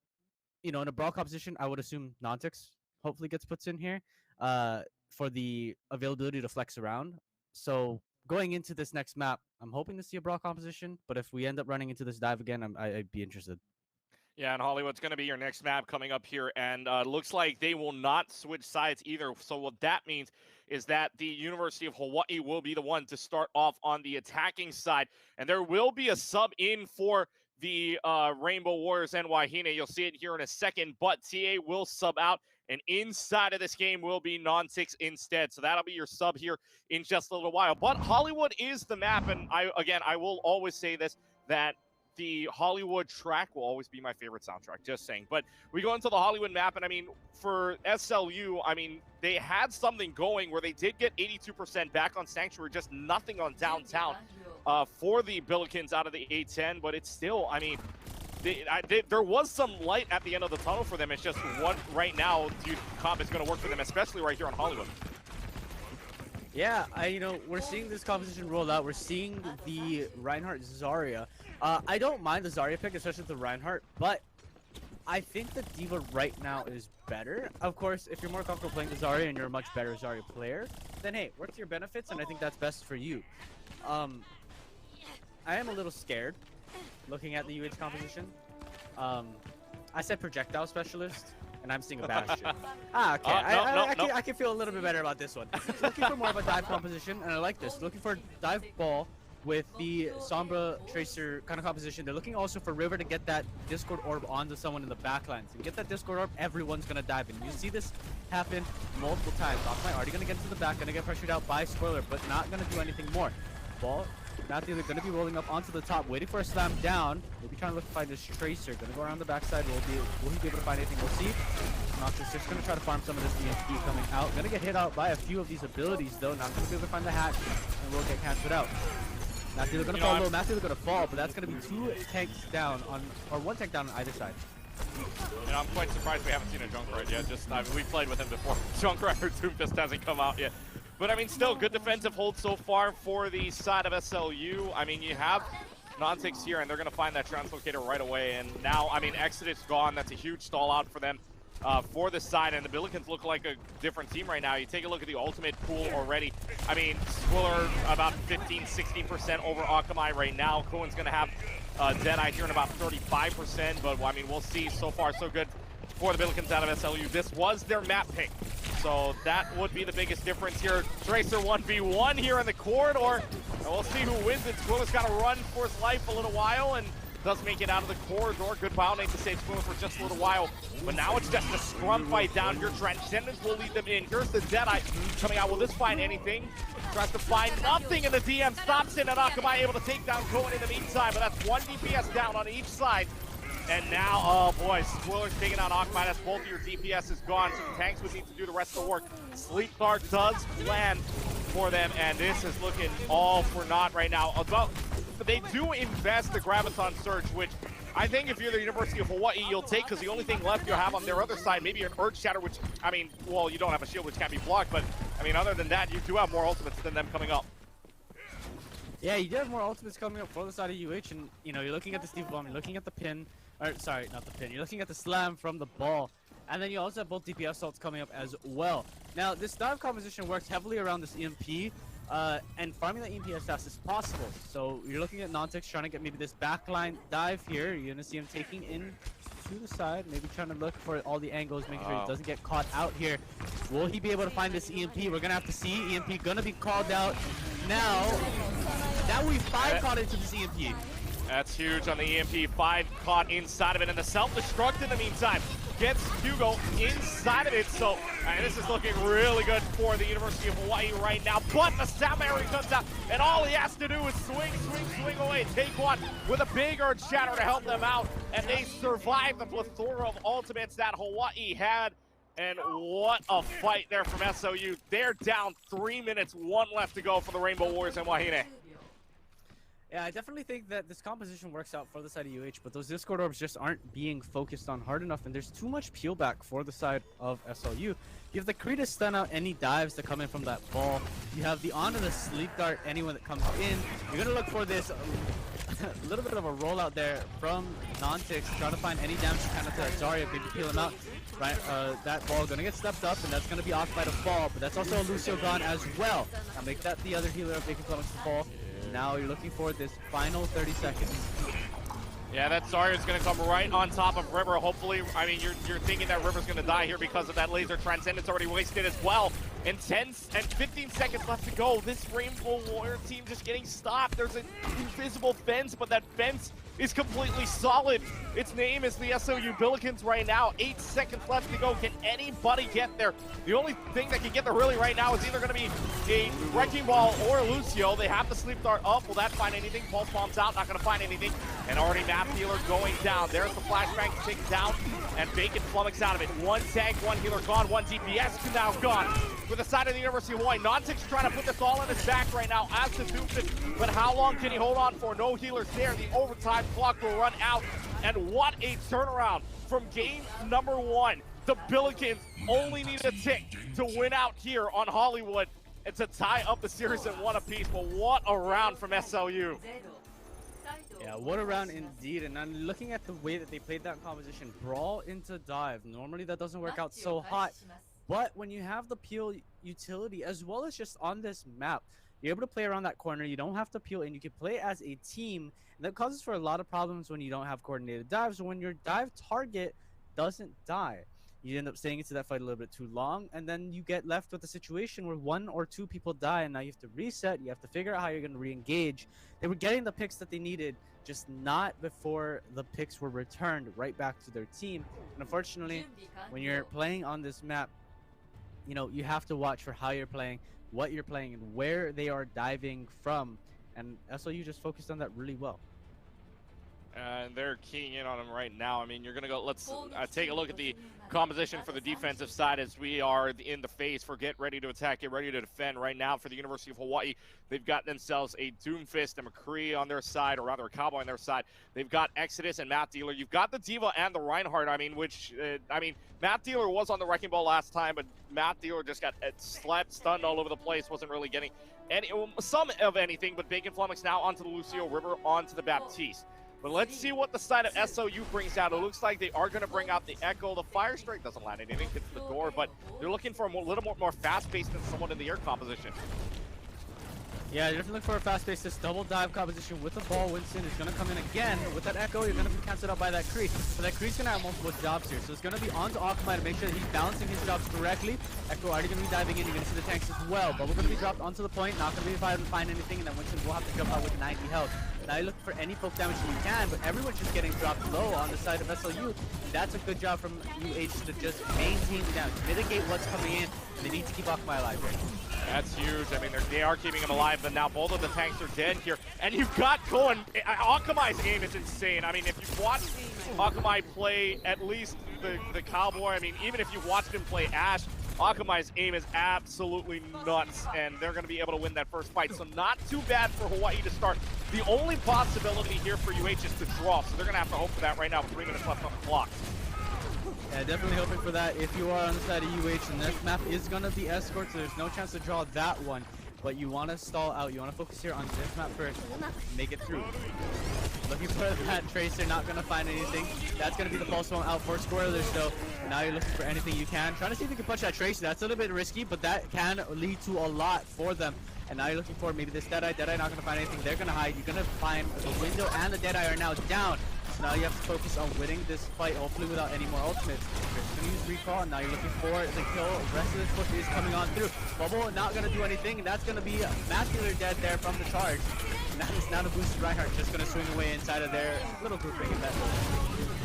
you know, in a brawl composition, I would assume Nantix hopefully gets put in here for the availability to flex around. So going into this next map, I'm hoping to see a brawl composition. But if we end up running into this dive again, I'd be interested. Yeah, and Hollywood's going to be your next map coming up here, and looks like they will not switch sides either. So what that means is that the University of Hawaii will be the one to start off on the attacking side, and there will be a sub in for the Rainbow Warriors and Wahine. You'll see it here in a second, but TA will sub out, and inside of this game will be Nantix instead. So that'll be your sub here in just a little while. But Hollywood is the map, and I will always say this, that the Hollywood track will always be my favorite soundtrack, just saying. But we go into the Hollywood map, and I mean, for SLU, I mean, they had something going where they did get 82% back on Sanctuary, just nothing on downtown for the Billikens out of the A10, but it's still, I mean, there was some light at the end of the tunnel for them. It's just what right now comp is going to work for them, especially right here on Hollywood. Yeah, you know, we're seeing this composition roll out. We're seeing the Reinhardt Zarya. I don't mind the Zarya pick, especially the Reinhardt, but I think the Diva right now is better. Of course, if you're more comfortable playing the Zarya and you're a much better Zarya player, then hey, work to your benefits, and I think that's best for you. I am a little scared looking at the UH composition. I said projectile specialist, and I'm seeing a Bastion. Okay. I can feel a little bit better about this one. Looking for more of a dive composition, and I like this. Looking for a dive ball with the Sombra Tracer kind of composition. They're looking also for River to get that Discord Orb onto someone in the backlines. And get that Discord Orb, everyone's going to dive in. You see this happen multiple times. Alumni already going to get into the back, going to get pressured out by Spoiler, but not going to do anything more. Ball, Matthew, they're going to be rolling up onto the top, waiting for a slam down. Maybe trying to look to find this Tracer. Going to go around the backside. Will he be able to find anything? We'll see. Noctis just going to try to farm some of this DMP coming out. Going to get hit out by a few of these abilities, though. Not going to be able to find the hatch, and will get cancelled out. Matthew, they're going to fall low. Matthew, they're going to fall, but that's going to be 2 tanks down on, or 1 tank down on either side. You know, I'm quite surprised we haven't seen a Junkrat yet. Just, I mean, we played with him before. Junkrat or 2 just hasn't come out yet. But I mean, still good defensive hold so far for the side of SLU. I mean, you have Nantix here, and they're going to find that translocator right away. And now, I mean, Exodus gone. That's a huge stall out for them. For the side, and the Billikens look like a different team right now. You take a look at the ultimate pool already. I mean, Swiller about 15-16% over Akamai right now. Cohen's going to have Deadeye here in about 35%, but I mean, we'll see. So far, so good for the Billikens out of SLU. This was their map pick, so that would be the biggest difference here. Tracer 1v1 here in the corridor, and we'll see who wins it. Swiller's got to run for his life a little while, and does make it out of the corridor. Good bounding to save Spoiler for just a little while. But now it's just a scrum fight down here. Transcendence will lead them in. Here's the Deadeye coming out. Will this find anything? Tries to find nothing, and the DM stops in, and Akamai able to take down Cohen in the meantime. But that's 1 DPS down on each side. And now, oh boy, Spoiler's taking out Akamai. That's both of your DPS is gone. So the tanks would need to do the rest of the work. Sleep Dart does land for them, and this is looking all for naught right now. They do invest the Graviton Surge, which I think if you're the University of Hawaii, you'll take, because the only thing left you have on their other side, maybe an Earth Shatter, which, I mean, well, you don't have a shield, which can't be blocked, but, I mean, other than that, you do have more ultimates than them coming up. Yeah, you do have more ultimates coming up for the side of UH, and, you know, you're looking at the Steve Bomb, you're looking at the pin, or, sorry, not the pin, you're looking at the slam from the ball, and then you also have both DPS salts coming up as well. Now, this dive composition works heavily around this EMP, and farming that EMP as fast as possible. So you're looking at Nantix trying to get maybe this backline dive here. You're going to see him taking in to the side, maybe trying to look for all the angles, making sure he doesn't get caught out here. Will he be able to find this EMP? We're going to have to see. EMP going to be called out now. That we 5 caught into this EMP. That's huge on the EMP. 5 caught inside of it, and the self-destruct in the meantime gets Hugo inside of it. So this is looking really good for the University of Hawaii right now. But the Sound Barrier comes out, and all he has to do is swing away. Take one with a big Earth Shatter to help them out, and they survive the plethora of ultimates that Hawaii had. And what a fight there from SOU. They're down 3 minutes, 1 left to go for the Rainbow Warriors and Wahine. Yeah, I definitely think that this composition works out for the side of UH, but those Discord orbs just aren't being focused on hard enough, and there's too much peel back for the side of SLU. You have the Kree to stun out any dives that come in from that ball. You have the on to the sleep dart anyone that comes in. You're going to look for this a little bit of a rollout there from Nontix, trying to find any damage kind of to Zarya, maybe peel him out. Right, that ball going to get stepped up, and that's going to be off by the fall, but that's also a Lucio gone as well. Now make that the other healer of Bacon Flummox to fall. Now you're looking for this final 30 seconds. Yeah, that Zarya is going to come right on top of River. Hopefully, I mean, you're thinking that River's going to die here because of that laser transcendence already wasted as well. And 15 seconds left to go. This Rainbow Warrior team just getting stopped. There's an invisible fence, but that fence is completely solid. Its name is the SOU Billikens right now. 8 seconds left to go. Can anybody get there? The only thing that can get there really right now is either going to be a Wrecking Ball or Lucio. They have the sleep dart up. Will that find anything? Pulse bomb's out. Not going to find anything. And already Map Dealer going down. There's the flashbang taken down. And Bacon Flummox out of it. 1 tank, 1 healer gone. 1 DPS now gone. For the side of the University of Hawaii, Nontix trying to put this all on his back right now as the Doomfist. But how long can he hold on for? No healers there. The overtime clock will run out. And what a turnaround from game number 1. The Billikens only need a tick to win out here on Hollywood and to tie up the series at 1 apiece. But what a round from SLU. Yeah, what a round indeed. And I'm looking at the way that they played that composition. Brawl into dive. Normally that doesn't work out so hot. But when you have the peel utility, as well as just on this map, you're able to play around that corner. You don't have to peel, and you can play as a team. And that causes for a lot of problems when you don't have coordinated dives, or when your dive target doesn't die. You end up staying into that fight a little bit too long, and then you get left with a situation where 1 or 2 people die, and now you have to reset. You have to figure out how you're going to re-engage. They were getting the picks that they needed, just not before the picks were returned right back to their team. And unfortunately, when you're playing on this map, you know, you have to watch for how you're playing, what you're playing, and where they are diving from. And SLU just focused on that really well. And they're keying in on him right now. I mean, you're going to go, let's take a look at the composition for the defensive side as we are in the phase for get ready to attack, get ready to defend right now for the University of Hawaii. They've got themselves a Doomfist and McCree on their side, or rather a Cowboy on their side. They've got Exodus and Map Dealer. You've got the Diva and the Reinhardt, I mean, which, Map Dealer was on the Wrecking Ball last time, but Map Dealer just got slapped, stunned all over the place, wasn't really getting some of anything, but Bacon Flummox now onto the Lucio, River onto the Baptiste. But let's see what the side of SOU brings out. It looks like they are going to bring out the Echo. The Fire Strike doesn't land anything, hits the door, but they're looking for a little more fast-paced than someone in the air composition. Yeah, you're definitely looking for a fast-paced, this double dive composition with the ball. Winston is going to come in again with that Echo. You're going to be canceled out by that Kree. But that Kree's going to have multiple jobs here. So it's going to be on to Akamai to make sure that he's balancing his jobs correctly. Echo already going to be diving in. You're going to see the tanks as well. Bubble going to be dropped onto the point. Not going to be able to find anything. And then Winston will have to jump out with 90 health. Now you look for any poke damage that you can, but everyone's just getting dropped low on the side of SLU. That's a good job from UH to just maintain down, mitigate what's coming in. They need to keep Akamai alive here. That's huge. I mean, they are keeping him alive, but now both of the tanks are dead here. And you've got going. Akamai's aim is insane. I mean, if you've watched Akamai play at least the Cowboy, I mean, even if you've watched him play Ash, Akamai's aim is absolutely nuts, and they're going to be able to win that first fight. So not too bad for Hawaii to start. The only possibility here for UH is to draw, so they're going to have to hope for that right now with 3 minutes left on the clock. Yeah, definitely hoping for that if you are on the side of UH, and this map is going to be escort, so there's no chance to draw that one. But you want to stall out. You want to focus here on this map first. Make it through. Looking for that Tracer, not going to find anything. That's going to be the pulse one out for Squirrelers, though. Now you're looking for anything you can. Trying to see if you can punch that Tracer. That's a little bit risky, but that can lead to a lot for them. And now you're looking for maybe this Deadeye. Deadeye not going to find anything. They're going to hide. You're going to find the window and the Deadeye are now down. So now you have to focus on winning this fight, hopefully without any more ultimates. You're going to use recall, and now you're looking for the kill. The rest of this push is coming on through. Bubble not going to do anything, and that's going to be Mascular dead there from the charge. Now this Nano boosted Reinhardt just going to swing away inside of their little grouping in that.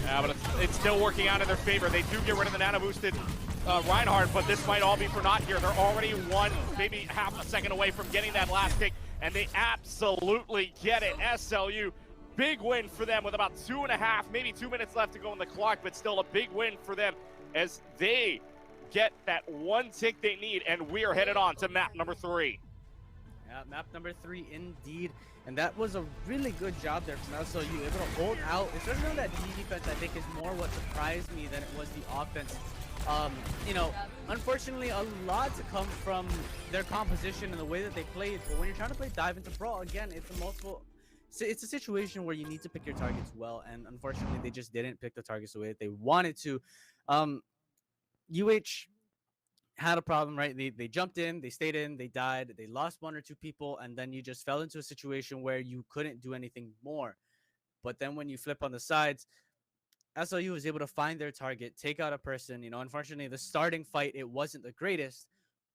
Yeah, but it's still working out in their favor. They do get rid of the Nano boosted Reinhardt, but this might all be for naught here. They're already maybe half a second away from getting that last pick, and they absolutely get it. SLU, big win for them with about 2.5, maybe 2 minutes left to go on the clock, but still a big win for them as they get that one tick they need, and we are headed on to map number 3. Yeah, map number 3 indeed. And that was a really good job there from SLU, able to hold out. Especially on that D defense, I think, is more what surprised me than it was the offense. You know, unfortunately, a lot to come from their composition and the way that they played. But when you're trying to play dive into brawl, again, it's a situation where you need to pick your targets well. And unfortunately, they just didn't pick the targets the way that they wanted to. UH had a problem, right? They jumped in, they stayed in, they died, they lost 1 or 2 people, and then you just fell into a situation where you couldn't do anything more. But then when you flip on the sides, SLU was able to find their target, take out a person. You know, unfortunately, the starting fight, it wasn't the greatest,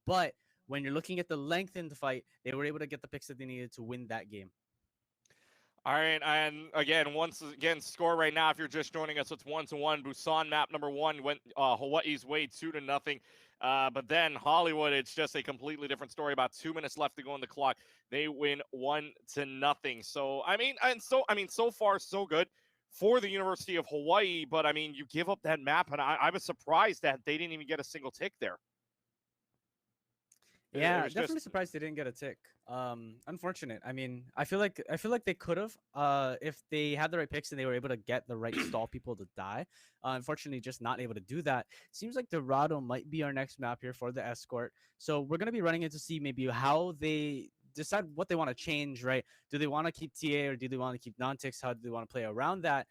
but when you're looking at the length in the fight, they were able to get the picks that they needed to win that game. All right, and once again, score right now, if you're just joining us, it's 1-1. Busan map number 1 went Hawaii's way 2-0. But then Hollywood, it's just a completely different story. About 2 minutes left to go on the clock. They win 1-0. So so far so good for the University of Hawaii. But I mean, you give up that map, and I was surprised that they didn't even get a single tick there. Yeah, definitely surprised they didn't get a tick. Unfortunate. I mean, I feel like they could have if they had the right picks and they were able to get the right stall people to die. Unfortunately, just not able to do that. Seems like Dorado might be our next map here for the escort. So we're gonna be running in to see maybe how they decide what they want to change. Right? Do they want to keep TA or do they want to keep non-ticks? How do they want to play around that?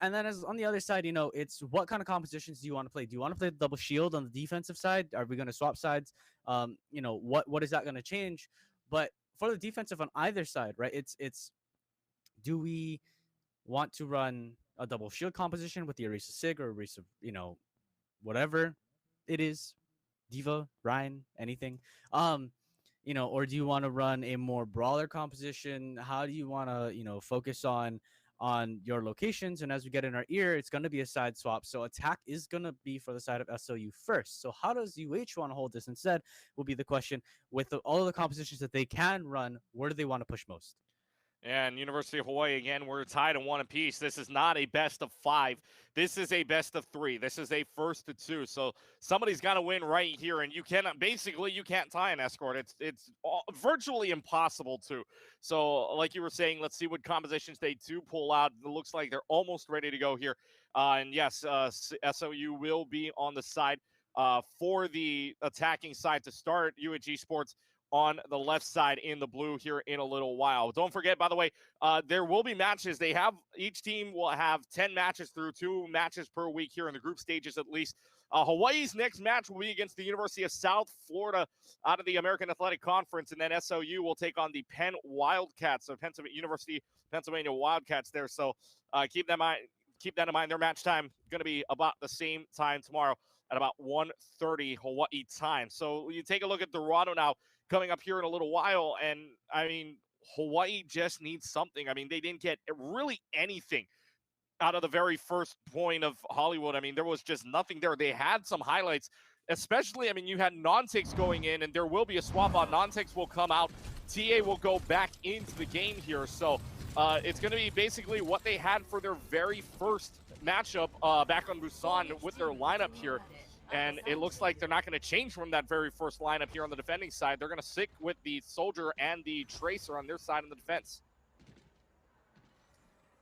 And then as on the other side, you know, it's what kind of compositions do you want to play? Do you want to play double shield on the defensive side? Are we going to swap sides? You know, what is that going to change? But for the defensive on either side, right? It's do we want to run a double shield composition with the Orisa Sig or Orisa, you know, whatever it is, Diva, Ryan, anything. You know, or do you want to run a more brawler composition? How do you want to, you know, focus on your locations? And as we get in our ear, it's going to be a side swap. So attack is going to be for the side of SLU first. So how does UH want to hold this instead will be the question. With all of the compositions that they can run, where do they want to push most? And University of Hawaii, again, we're tied in 1 apiece. This is not a best of 5. This is a best of 3. This is a first to 2. So somebody's got to win right here, and you can't tie an escort. It's virtually impossible to. So like you were saying, let's see what compositions they do pull out. It looks like they're almost ready to go here. And yes, SLU will be on the side for the attacking side to start. UH Esports on the left side in the blue here in a little while. Don't forget, by the way, there will be matches. Each team will have 10 matches through 2 matches per week here in the group stages at least. Hawaii's next match will be against the University of South Florida out of the American Athletic Conference, and then SLU will take on the Penn Wildcats, so University of Pennsylvania Wildcats there. So keep that in mind. Their match time going to be about the same time tomorrow at about 1:30 Hawaii time. So you take a look at Dorado now, coming up here in a little while, and I mean, Hawaii just needs something. I mean, they didn't get really anything out of the very first point of Hollywood. I mean, there was just nothing there. They had some highlights, especially, I mean, you had non-ticks going in, and there will be a swap out. Non-ticks will come out. TA will go back into the game here. So it's going to be basically what they had for their very first matchup back on Busan with their lineup here. And it looks like they're not going to change from that very first lineup here on the defending side. They're going to stick with the Soldier and the Tracer on their side in the defense.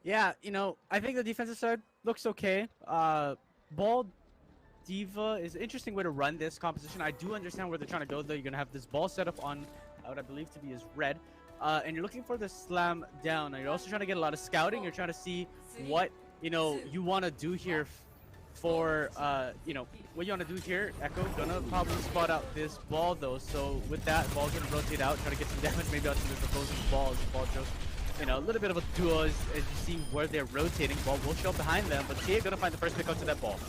Yeah, you know, I think the defensive side looks okay. Ball Diva is an interesting way to run this composition. I do understand where they're trying to go, though. You're going to have this ball set up on what I believe to be is red. And you're looking for the slam down. Now, you're also trying to get a lot of scouting. You're trying to see what, you know, you want to do here for, you know, what you want to do here. Echo gonna probably spot out this ball, though. So with that, ball's gonna rotate out, try to get some damage maybe out to this opposing ball. Ball just, you know, a little bit of a duo as you see where they're rotating. Ball will show up behind them, but TA gonna find the first pick out to that ball.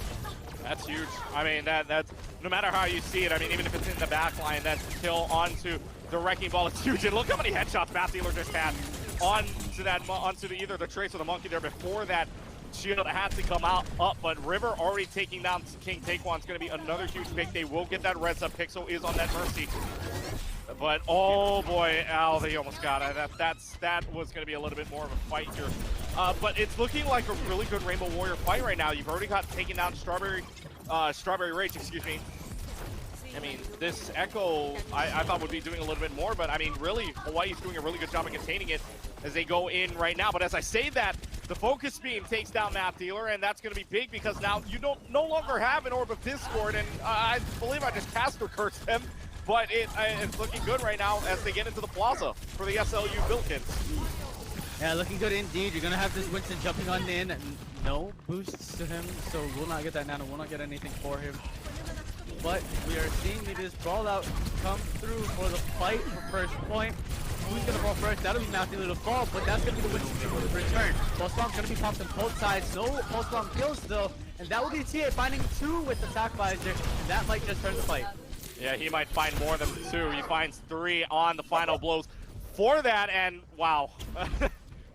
That's huge. I mean, that's no matter how you see it. I mean, even if it's in the back line, that's kill onto The wrecking ball is huge. And look how many headshots Matt Dealer just had onto either the Trace or the Monkey there before that shield had to come out up. But River already taking down King Taekwon's going to be another huge pick. They will get that res up. Pixel is on that Mercy. But oh boy, Al, they almost got it. That was going to be a little bit more of a fight here. But it's looking like a really good Rainbow Warrior fight right now. You've already got taken down Strawberry Rage, excuse me. I mean, this Echo, I thought would be doing a little bit more, but I mean, really, Hawaii's doing a really good job of containing it as they go in right now. But as I say that, the Focus Beam takes down Matt Dealer, and that's going to be big because now you no longer have an Orb of Discord, and I believe I just caster cursed them, but it's looking good right now as they get into the plaza for the SLU Bilkins. Yeah, looking good indeed. You're going to have this Winston jumping on in, and no boosts to him, so will not get that nano, will not get anything for him. But we are seeing this brawl out come through for the fight for first point. Who's going to fall first? That'll be Matthew to fall, but that's going to be the Winston return. Pulse Bomb's going to be popped on both sides. No Pulse Bomb kills though, and that will be TA finding 2 with the attack visor, and that might just turn the fight. Yeah, he might find more than 2. He finds 3 on the final blows for that, and wow.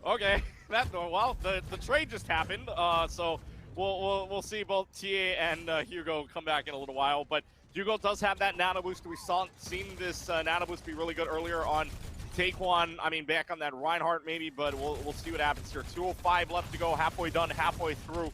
Okay, well, the trade just happened, so we'll see both TA and Hugo come back in a little while. But Hugo does have that nano boost. We've seen this nano boost be really good earlier on Taekwon. I mean, back on that Reinhardt maybe, but we'll see what happens here. 2:05 left to go, halfway done, halfway through.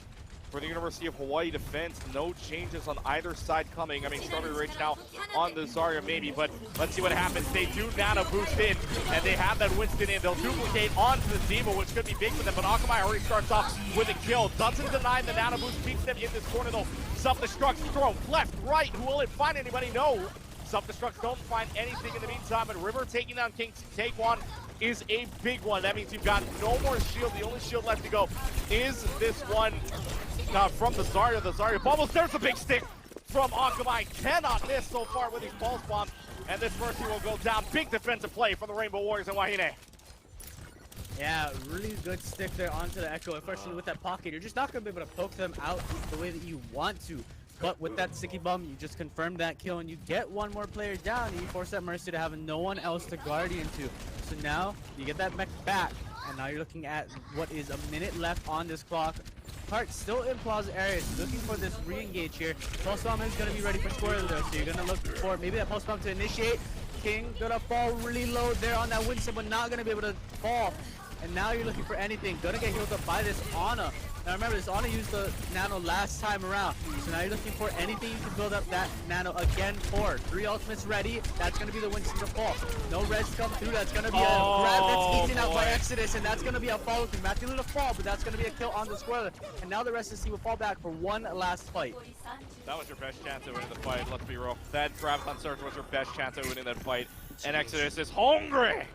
For the University of Hawaii defense, no changes on either side coming. I mean, Strawberry Rage now on the Zarya maybe, but let's see what happens. They do nano boost in, and they have that Winston in. They'll duplicate onto the D.Va, which could be big for them, but Akamai already starts off with a kill. Doesn't deny the nano boost, keeps them in this corner though. Self-destruct, throw, left, right, will it find anybody? No. Self-destructs don't find anything in the meantime, and River taking down King Taekwon is a big one. That means you've got no more shield. The only shield left to go is this one from the Zarya bubbles. There's a big stick from Akamai. Cannot miss so far with his pulse bomb. And this Mercy will go down. Big defensive play for the Rainbow Warriors and Wahine. Yeah, really good stick there onto the Echo. Unfortunately, with that pocket, you're just not going to be able to poke them out the way that you want to. But with that sticky bomb, you just confirm that kill, and you get one more player down, and you force that Mercy to have no one else to Guardian to. So now, you get that mech back, and now you're looking at what is a minute left on this clock. Park still in plaza area, looking for this re-engage here. Pulse Bomb is going to be ready for square though, so you're going to look for maybe that Pulse Bomb to initiate. King gonna fall really low there on that Winston, but not going to be able to fall. And now you're looking for anything. Gonna get healed up by this Ana. Now remember, this Ana used the nano last time around. So now you're looking for anything you can build up that nano again for. 3 ultimates ready. That's going to be the Winston to fall. No res come through. That's going to be a grab that's eaten out by Exodus. And that's going to be a follow through. Matthew to fall, but that's going to be a kill on the square. And now the rest of the team will fall back for one last fight. That was your best chance at winning the fight, let's be real. That Graviton Surge was your best chance at winning that fight. And Exodus is hungry.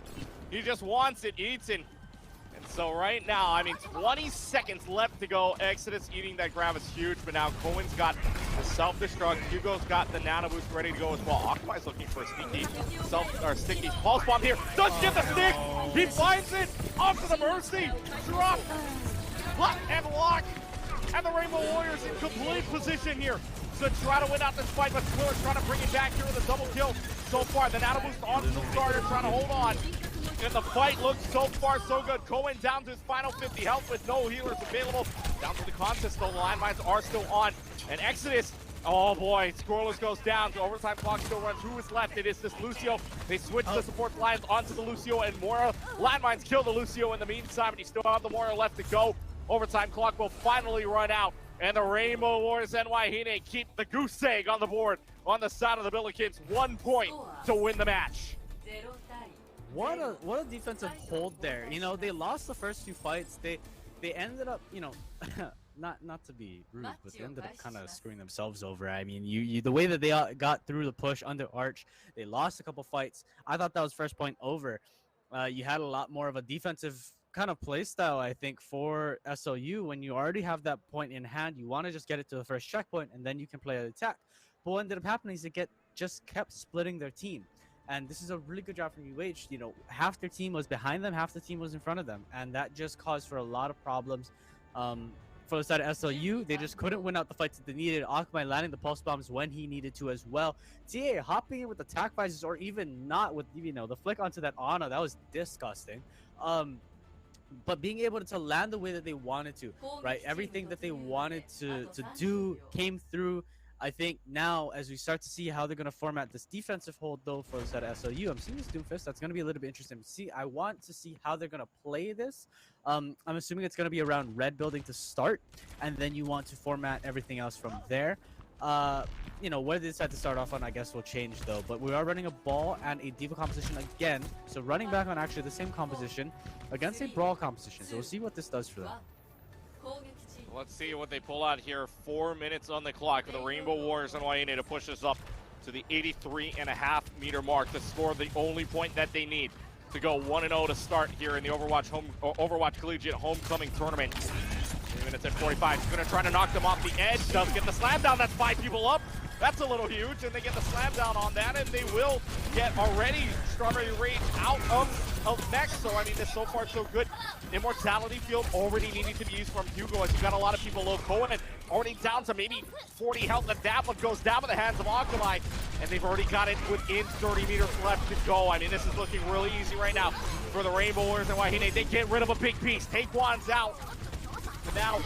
He just wants it, eats it. So right now, I mean, 20 seconds left to go. Exodus eating that grab is huge, but now Cohen's got the self-destruct. Hugo's got the nano boost ready to go as well. Akamai's looking for a sticky pulse bomb here. Does get the stick. He finds it onto the Mercy. Drop, lock, and lock. And the Rainbow Warriors in complete position here to try to win out this fight, but Squiller's trying to bring it back here with a double kill so far. The nano boost onto the starter, trying to hold on. And the fight looks so far so good. Cohen down to his final 50 health with no healers available. Down to the contest though, the landmines are still on. And Exodus, oh boy, scoreless goes down. The overtime clock still runs. Who is left? It is this Lucio. They switch the support lines onto the Lucio and Mora. Landmines kill the Lucio in the meantime, and you still have the Mora left to go. Overtime clock will finally run out. And the Rainbow Warriors and Wahine keep the goose egg on the board on the side of the Billikens. 1 point to win the match. What a defensive hold there. You know, they lost the first 2 fights. They ended up, you know, not to be rude, but they ended up kind of screwing themselves over. I mean, the way that they got through the push under Arch, they lost a couple fights. I thought that was first point over. You had a lot more of a defensive kind of play style, I think, for SLU. When you already have that point in hand, you want to just get it to the first checkpoint, and then you can play an attack. But what ended up happening is they just kept splitting their team. And this is a really good job from UH. You know, half their team was behind them, half the team was in front of them. And that just caused for a lot of problems for the side of SLU, they just couldn't win out the fights that they needed. Akamai landing the pulse bombs when he needed to as well. TA hopping in with attack visors, or even not with, you know, the flick onto that Ana. That was disgusting. But being able to land the way that they wanted to, right? Everything that they wanted to do came through. I think now, as we start to see how they're going to format this defensive hold, though, for the side of SLU, I'm seeing this Doomfist. That's going to be a little bit interesting. See, I want to see how they're going to play this. I'm assuming it's going to be around red building to start, and then you want to format everything else from there. You know, where they decide to start off on, I guess, will change, though. But we are running a ball and a diva composition again. So running back on actually the same composition against a brawl composition. So we'll see what this does for them. Let's see what they pull out here. 4 minutes on the clock for the Rainbow Warriors and YNA to push us up to the 83.5 meter mark to score the only point that they need to go 1-0 to start here in the Overwatch Collegiate Homecoming Tournament. 3 minutes and 45. He's going to try to knock them off the edge. Doesn't get the slam down. That's 5 people up. That's a little huge, and they get the slam down on that, and they will get already Strawberry Rage out of next. So, I mean, this so far so good. Immortality Field already needing to be used from Hugo, as you got a lot of people low. Cohen already down to maybe 40 health, and that one goes down to the hands of Akamai, and they've already got it within 30 meters left to go. I mean, this is looking really easy right now for the Rainbow Warriors and Wahine. They get rid of a big piece. Taekwon's out. But now,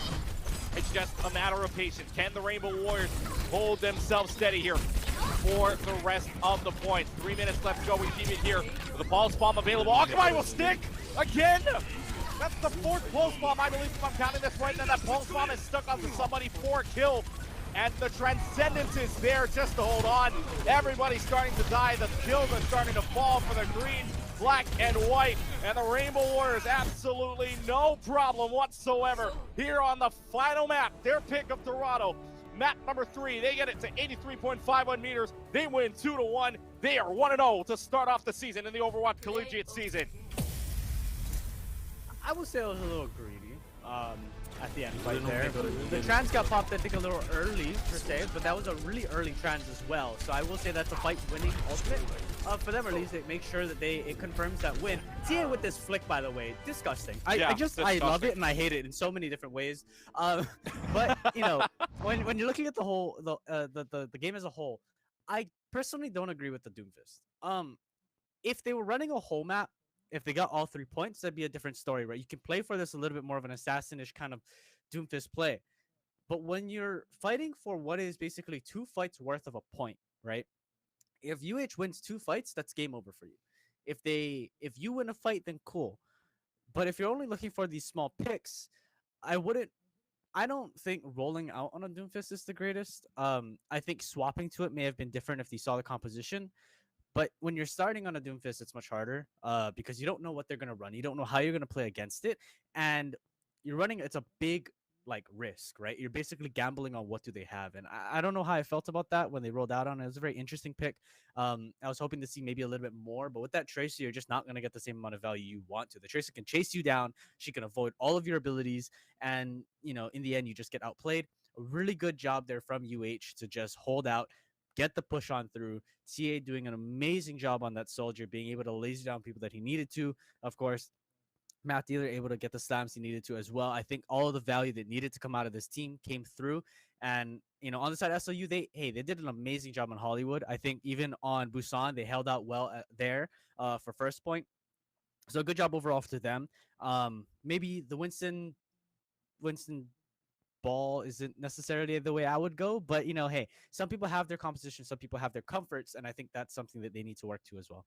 it's just a matter of patience. Can the Rainbow Warriors hold themselves steady here for the rest of the points? 3 minutes left to go. We keep it here with the pulse bomb available. Akamai will stick again. That's the 4th pulse bomb, I believe, if I'm counting this right. Now that pulse bomb is stuck onto somebody for a kill. And the Transcendence is there just to hold on. Everybody's starting to die. The kills are starting to fall for the green, black, and white. And the Rainbow Warriors, absolutely no problem whatsoever here on the final map. Their pick of Dorado. Map number 3, they get it to 83.51 meters. They win 2-1. They are 1-0 to start off the season in the Overwatch Collegiate season. I would say I was a little greedy at the end right there. The trans got popped, I think, a little early, per se, but that was a really early trans as well. So I will say that's a fight-winning ultimate. For them, at least, it makes sure that it confirms that win. Tia with this flick, by the way, disgusting. I love it and I hate it in so many different ways. But you know, when you're looking at the game as a whole, I personally don't agree with the Doomfist. If they were running a whole map, if they got all 3 points, that'd be a different story, right? You can play for this a little bit more of an assassin-ish kind of Doomfist play. But when you're fighting for what is basically 2 fights worth of a point, right? If UH wins 2 fights, that's game over for you. If you win a fight, then cool. But if you're only looking for these small picks, I don't think rolling out on a Doomfist is the greatest. I think swapping to it may have been different if they saw the composition. But when you're starting on a Doomfist, it's much harder because you don't know what they're going to run. You don't know how you're going to play against it. And it's a big risk, right? You're basically gambling on what do they have. And I don't know how I felt about that when they rolled out on it. It was a very interesting pick. I was hoping to see maybe a little bit more, but with that Tracer, you're just not going to get the same amount of value you want to. The Tracer can chase you down. She can avoid all of your abilities. And, you know, in the end, you just get outplayed. A really good job there from UH to just hold out, get the push on through. CA doing an amazing job on that soldier, being able to laser down people that he needed to. Of course, Matt Dealer able to get the slams he needed to as well. I think all of the value that needed to come out of this team came through. And, you know, on the side of SLU, they did an amazing job on Hollywood. I think even on Busan, they held out well there for first point. So good job overall to them. Maybe the Winston ball isn't necessarily the way I would go, but you know, hey, some people have their composition, some people have their comforts, and I think that's something that they need to work to as well.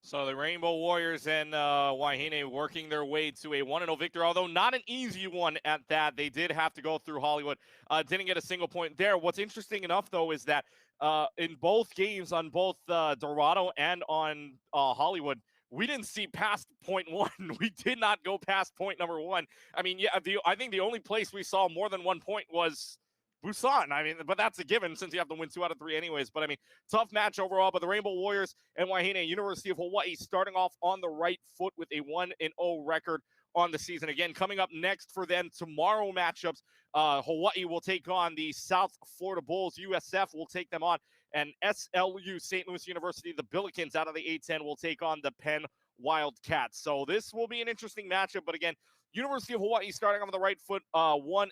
So the Rainbow Warriors and Wahine working their way to a 1-0 victory, although not an easy one at that. They did have to go through Hollywood. Didn't get a single point there. What's interesting enough, though, is that in both games, on both Dorado and on Hollywood, we didn't see past point 1. We did not go past point number 1. I mean, yeah, I think the only place we saw more than 1 point was Busan. I mean, but that's a given since you have to win 2 out of 3 anyways. But I mean, tough match overall. But the Rainbow Warriors and Wahine, University of Hawaii, starting off on the right foot with a 1-0 record on the season. Again, coming up next for them tomorrow matchups, Hawaii will take on the South Florida Bulls. USF will take them on. And SLU, St. Louis University, the Billikens out of the A-10 will take on the Penn Wildcats. So this will be an interesting matchup. But again, University of Hawaii starting on the right foot, 1-0.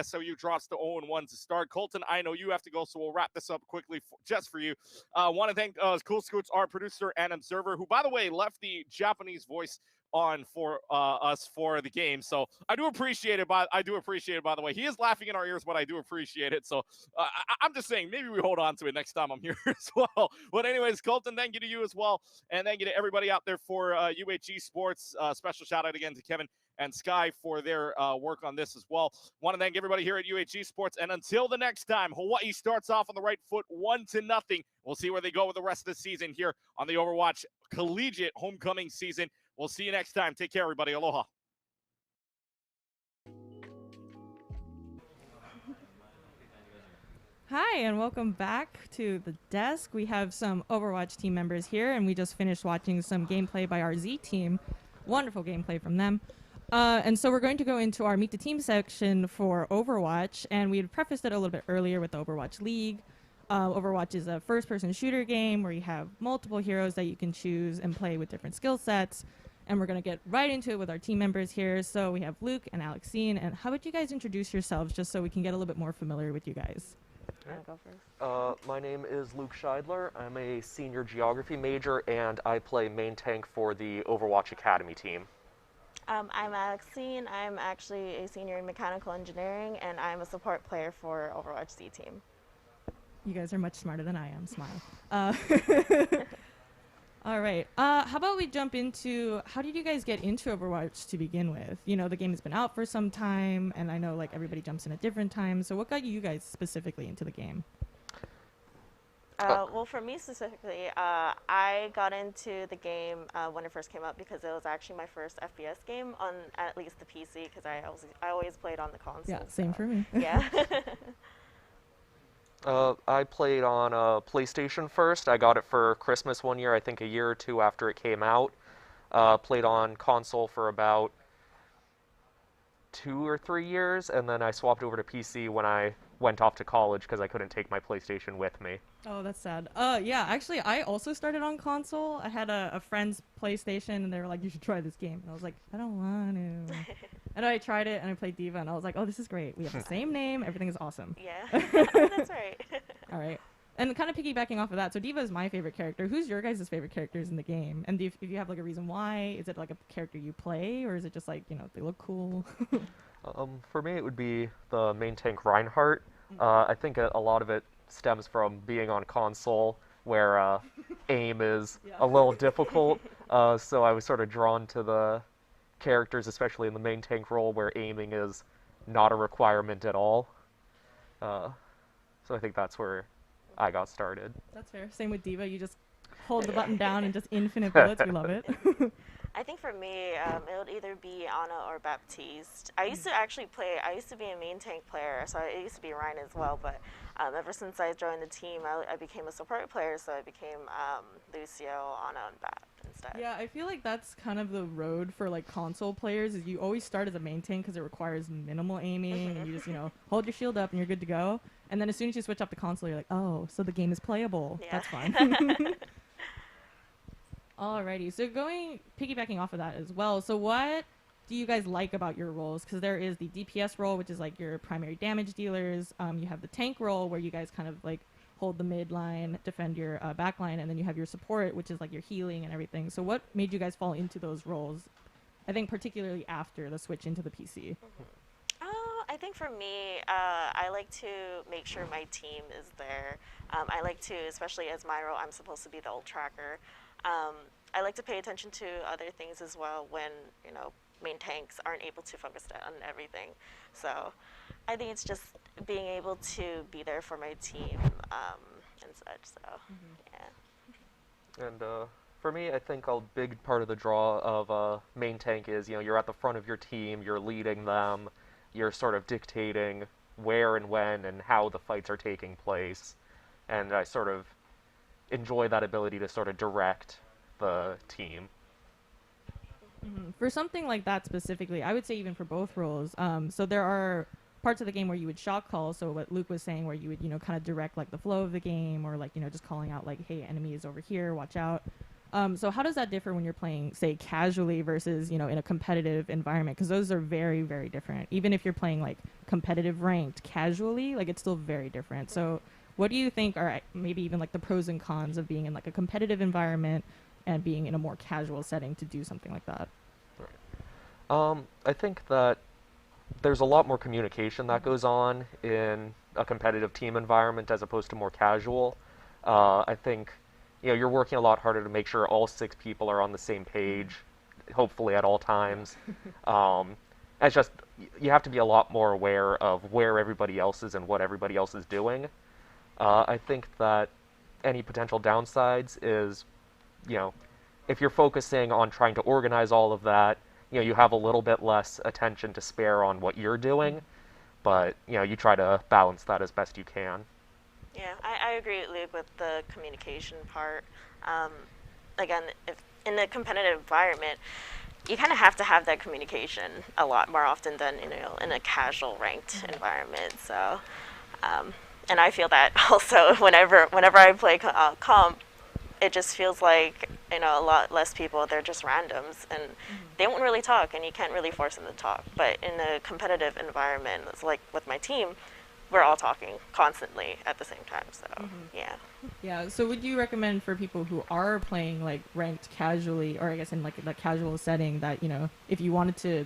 SOU drops to 0-1 to start. Colton, I know you have to go, so we'll wrap this up quickly just for you. Want to thank Cool Scoots, our producer and observer, who, by the way, left the Japanese voice on for us for the game. So I do appreciate it. By the way, he is laughing in our ears, but I do appreciate it. So I'm just saying, maybe we hold on to it next time I'm here as well. But anyways, Colton, thank you to you as well, and thank you to everybody out there for UH Esports. Special shout out again to Kevin and Sky for their work on this as well. Want to thank everybody here at UH Esports, and until the next time, Hawaii starts off on the right foot, 1-0. We'll see where they go with the rest of the season here on the Overwatch Collegiate Homecoming season. We'll see you next time. Take care, everybody. Aloha. Hi, and welcome back to the desk. We have some Overwatch team members here, and we just finished watching some gameplay by our Z team. Wonderful gameplay from them. And so we're going to go into our Meet the Team section for Overwatch, and we had prefaced it a little bit earlier with the Overwatch League. Overwatch is a first-person shooter game where you have multiple heroes that you can choose and play with different skill sets. And we're going to get right into it with our team members here. So we have Luke and Alexine. And how about you guys introduce yourselves just so we can get a little bit more familiar with you guys? Go first. My name is Luke Scheidler. I'm a senior geography major, and I play main tank for the Overwatch Academy team. I'm Alexine. I'm actually a senior in mechanical engineering, and I'm a support player for Overwatch Z team. You guys are much smarter than I am. Smile. All right. How about we jump into, how did you guys get into Overwatch to begin with? You know, the game has been out for some time, and I know like everybody jumps in at different times. So what got you guys specifically into the game? Well, for me specifically, I got into the game when it first came out because it was actually my first FPS game on at least the PC, because I always played on the console. Yeah, same for me. Yeah. I played on PlayStation first. I got it for Christmas one year, I think a year or two after it came out. Played on console for about 2 or 3 years, and then I swapped over to PC when I went off to college because I couldn't take my PlayStation with me. Oh, that's sad. Yeah, actually, I also started on console. I had a friend's PlayStation, and they were like, you should try this game. And I was like, I don't want to. And I tried it, and I played D.Va, and I was like, oh, this is great. We have the same name. Everything is awesome. Yeah, that's right. All right. And kind of piggybacking off of that, so D.Va is my favorite character. Who's your guys' favorite characters in the game? And if you have like a reason why, is it like a character you play, or is it just like, you know, they look cool? For me, it would be the main tank Reinhardt. I think a lot of it stems from being on console, where aim is a little difficult. So I was sort of drawn to the characters, especially in the main tank role, where aiming is not a requirement at all. So I think that's where I got started. That's fair. Same with D.Va. You just hold the button down and just infinite bullets. We love it. I think for me, it would either be Ana or Baptiste. I used to actually play, I used to be a main tank player, so it used to be Ryan as well, but ever since I joined the team, I became a support player, so I became Lucio, Ana, and Bap instead. Yeah, I feel like that's kind of the road for like console players, is you always start as a main tank because it requires minimal aiming, and you just, you know, hold your shield up and you're good to go. And then as soon as you switch up to console, you're like, oh, so the game is playable. Yeah. That's fine. Alrighty, so piggybacking off of that as well, so what do you guys like about your roles? Because there is the DPS role, which is like your primary damage dealers. You have the tank role, where you guys kind of like hold the mid line, defend your back line, and then you have your support, which is like your healing and everything. So what made you guys fall into those roles? I think particularly after the switch into the PC. I think for me, I like to make sure my team is there. I like to, especially as my role, I'm supposed to be the ult tracker. I like to pay attention to other things as well when, you know, main tanks aren't able to focus on everything. So I think it's just being able to be there for my team and such. So, yeah. And for me, I think a big part of the draw of main tank is, you know, you're at the front of your team, you're leading them, you're sort of dictating where and when and how the fights are taking place. And I sort of enjoy that ability to sort of direct the team. For something like that specifically, I would say even for both roles, so there are parts of the game where you would shock call, so what Luke was saying, where you would, you know, kind of direct like the flow of the game, or like, you know, just calling out like, hey, enemy is over here, watch out. So how does that differ when you're playing, say, casually versus, in a competitive environment? Because those are very, very different. Even if you're playing like competitive ranked casually, like it's still very different. So what do you think are maybe even like the pros and cons of being in like a competitive environment and being in a more casual setting to do something like that? I think that there's a lot more communication that goes on in a competitive team environment as opposed to more casual. I think you're working a lot harder to make sure all 6 people are on the same page, hopefully at all times. It's just you have to be a lot more aware of where everybody else is and what everybody else is doing. I think that any potential downsides is, if you're focusing on trying to organize all of that, you have a little bit less attention to spare on what you're doing, but you try to balance that as best you can. Yeah, I agree with Luke with the communication part. Again, if in a competitive environment, you kind of have to have that communication a lot more often than in a casual ranked environment. So, and I feel that also whenever I play comp, it just feels like a lot less people. They're just randoms, and they won't really talk, and you can't really force them to talk. But in a competitive environment, it's like with my team, we're all talking constantly at the same time. So yeah. Yeah. So would you recommend for people who are playing like ranked casually, or I guess in like a casual setting, that if you wanted to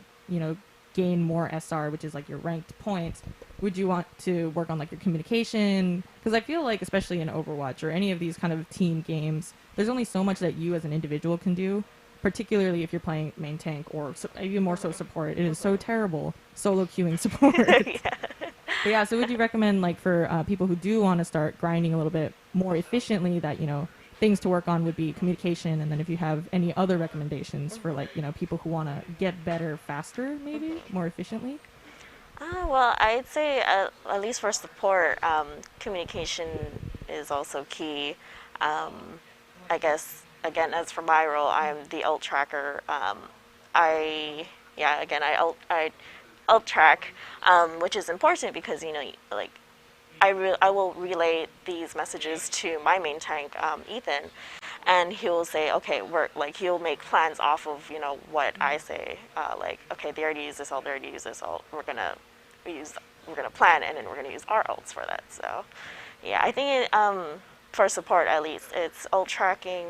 gain more SR, which is like your ranked points, would you want to work on like your communication? Because I feel like especially in Overwatch or any of these kind of team games, there's only so much that you as an individual can do, particularly if you're playing main tank or even more so support. It is so terrible solo queuing support. But yeah, so would you recommend like for people who do want to start grinding a little bit more efficiently that things to work on would be communication, and then if you have any other recommendations for like people who want to get better faster, maybe more efficiently? Well, I'd say at least for support, communication is also key. I guess again, as for my role, I'm the ult tracker. I ult track, which is important because like I will relay these messages to my main tank, Ethan, and he'll say, okay, he'll make plans off of what I say, like, okay, they already use this ult, we're gonna plan, and then we're gonna use our ults for that. So yeah, I think for support at least, it's ult tracking,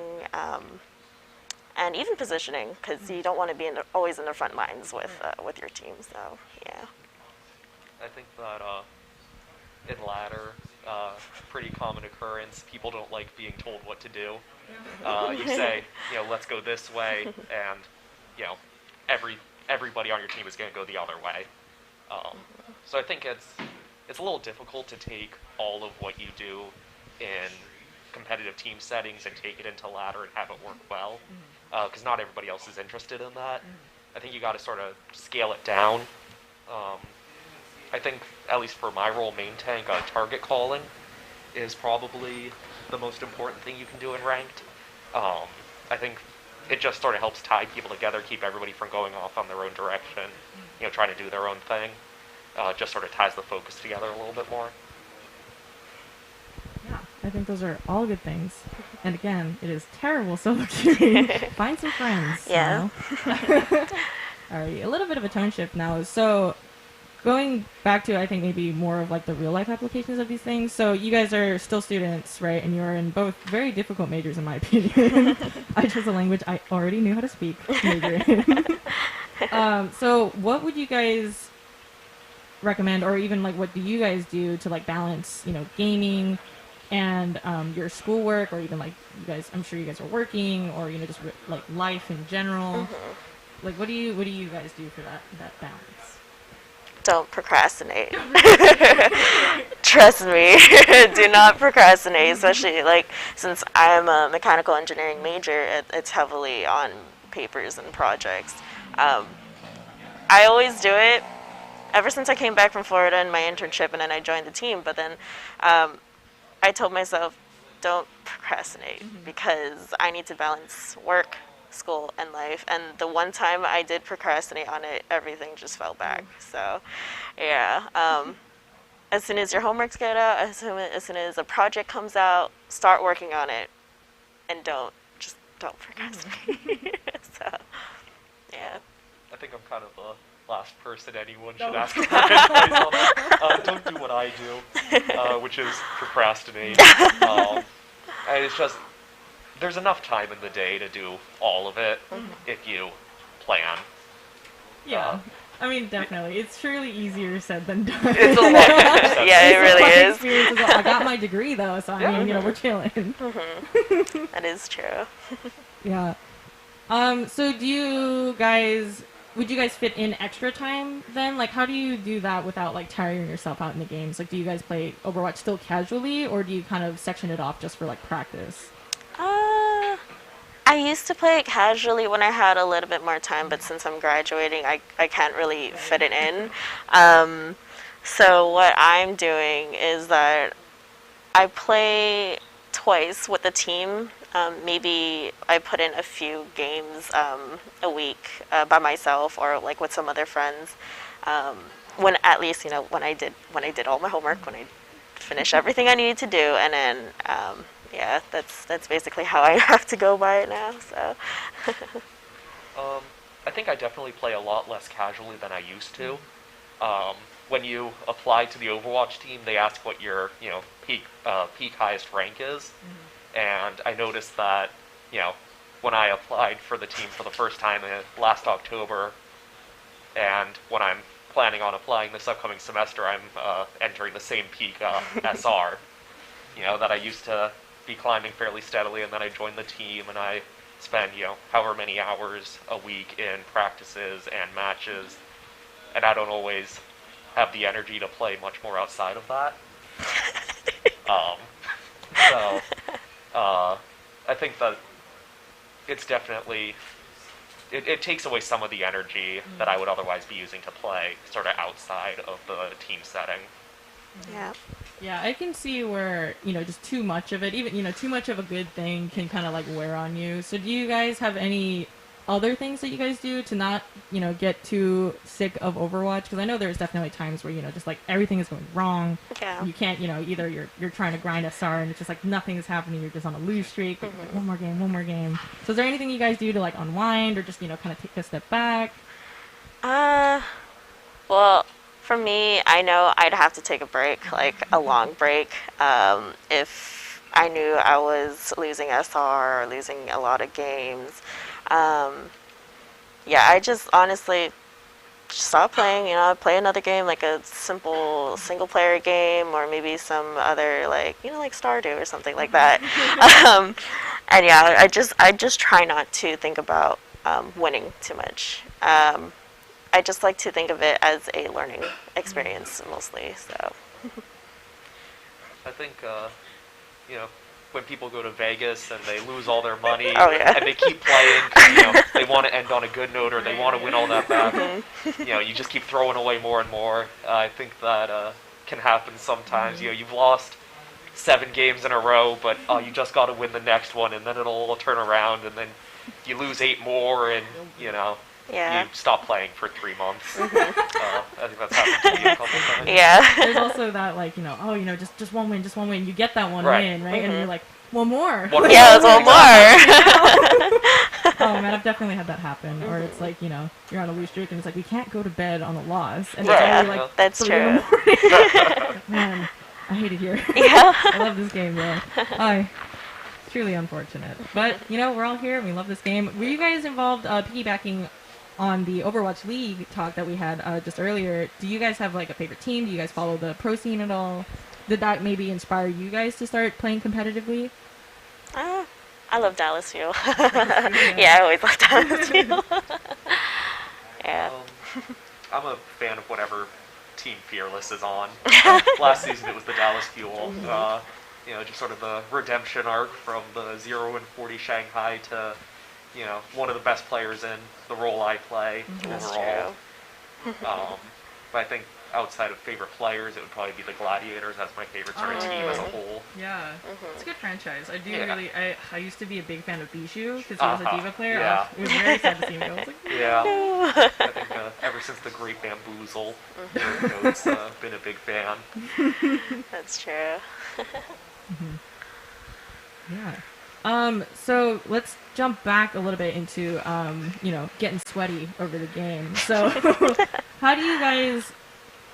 and even positioning, because you don't want to be always in the front lines with your team. So yeah. I think that in ladder, pretty common occurrence. People don't like being told what to do. You say, let's go this way, and everybody on your team is going to go the other way. So I think it's a little difficult to take all of what you do in competitive team settings and take it into ladder and have it work well, because not everybody else is interested in that. I think you got to sort of scale it down. I think, at least for my role, main tank, target calling is probably the most important thing you can do in ranked. I think it just sort of helps tie people together, keep everybody from going off on their own direction, trying to do their own thing. Just sort of ties the focus together a little bit more. Yeah, I think those are all good things. And again, it is terrible solo queuing. Find some friends. Yeah. Alright, a little bit of a tone shift now. So going back to, I think, maybe more of like the real life applications of these things. So you guys are still students, right? And you're in both very difficult majors, in my opinion. I chose a language I already knew how to speak. Major in. So what would you guys recommend, or even like what do you guys do to like balance, gaming and your schoolwork, or even like you guys? I'm sure you guys are working, or just like life in general. Like what do you guys do for that balance? Don't procrastinate. Trust me, do not procrastinate, especially like since I'm a mechanical engineering major, it's heavily on papers and projects. I always do it ever since I came back from Florida in my internship, and then I joined the team. But then I told myself, don't procrastinate, because I need to balance work, school, and life. And the one time I did procrastinate on it, everything just fell back. So yeah, as soon as your homeworks get out, as soon as a project comes out, start working on it, and don't just don't procrastinate. So, yeah. I think I'm kind of the last person anyone should ask for advice on that. Don't do what I do, which is procrastinate. And it's just, there's enough time in the day to do all of it if you plan. Yeah. I mean, definitely. It's surely easier said than done. It's a lot easier said Yeah, it really is. Experience as well. I got my degree though, so I mean, we're chilling. That is true. Yeah. So would you guys fit in extra time then? Like, how do you do that without like tiring yourself out in the games? Like, do you guys play Overwatch still casually, or do you kind of section it off just for like practice? I used to play it casually when I had a little bit more time, but since I'm graduating, I can't really fit it in. So what I'm doing is that I play twice with the team. Maybe I put in a few games a week by myself or like with some other friends. When at least when I did all my homework, when I finished everything I needed to do, and then yeah, that's basically how I have to go by it now. So. I think I definitely play a lot less casually than I used to. When you apply to the Overwatch team, they ask what your peak highest rank is, and I noticed that when I applied for the team for the first time last October, and when I'm planning on applying this upcoming semester, I'm entering the same peak SR. That I used to be climbing fairly steadily, and then I joined the team and I spend however many hours a week in practices and matches, and I don't always have the energy to play much more outside of that. So I think that it's definitely it takes away some of the energy that I would otherwise be using to play sort of outside of the team setting. Yeah. Yeah, I can see where, just too much of it, even, too much of a good thing can kind of like wear on you. So do you guys have any other things that you guys do to not, get too sick of Overwatch? Because I know there's definitely times where, just like everything is going wrong. Yeah. You can't, either you're trying to grind SR and it's just like nothing is happening. You're just on a lose streak. Like, one more game. So is there anything you guys do to like unwind or just, kind of take a step back? Well, for me, I know I'd have to take a break, like a long break, if I knew I was losing SR or losing a lot of games. Yeah, I just honestly stop playing, play another game, like a simple single-player game, or maybe some other, like Stardew or something like that. And yeah, I just try not to think about winning too much. I just like to think of it as a learning experience mostly. So. I think when people go to Vegas and they lose all their money and they keep playing, 'cause, they want to end on a good note or they want to win all that back. You just keep throwing away more and more. I think that can happen sometimes. You've lost 7 games in a row, but you just got to win the next one, and then it'll all turn around, and then you lose 8 more, and Yeah. you stop playing for 3 months. I think that's happened to me a couple times. Yeah. There's also that, like, just one win. You get that one win, right? And you're like, one more. Yeah, it's one more. Oh, man, I've definitely had that happen. Or it's like, you're on a lose streak, and it's like, we can't go to bed on a loss. And Yeah, it's only, like, that's 3 in the true. morning. Man, I hate it here. Yeah. I love this game, though. It's truly unfortunate. But, we're all here, and we love this game. Were you guys involved, piggybacking on the Overwatch League talk that we had just earlier? Do you guys have like a favorite team? Do you guys follow the pro scene at all? Did that maybe inspire you guys to start playing competitively? I love Dallas Fuel. Yeah, I always love Dallas Fuel. Yeah. I'm a fan of whatever Team Fearless is on. Last season it was the Dallas Fuel. Just sort of the redemption arc from the 0-40 Shanghai to one of the best players in the role I play overall. But I think outside of favorite players, it would probably be the Gladiators. That's my favorite sort of team as a whole. Yeah, it's a good franchise. I do Yeah. really. I used to be a big fan of Bijou because he was a diva player. Yeah. It was very sad to see him go. I was like, Yeah. no. I think ever since the Great Bamboozle, it's been a big fan. That's true. Yeah. So let's jump back a little bit into, getting sweaty over the game. So how do you guys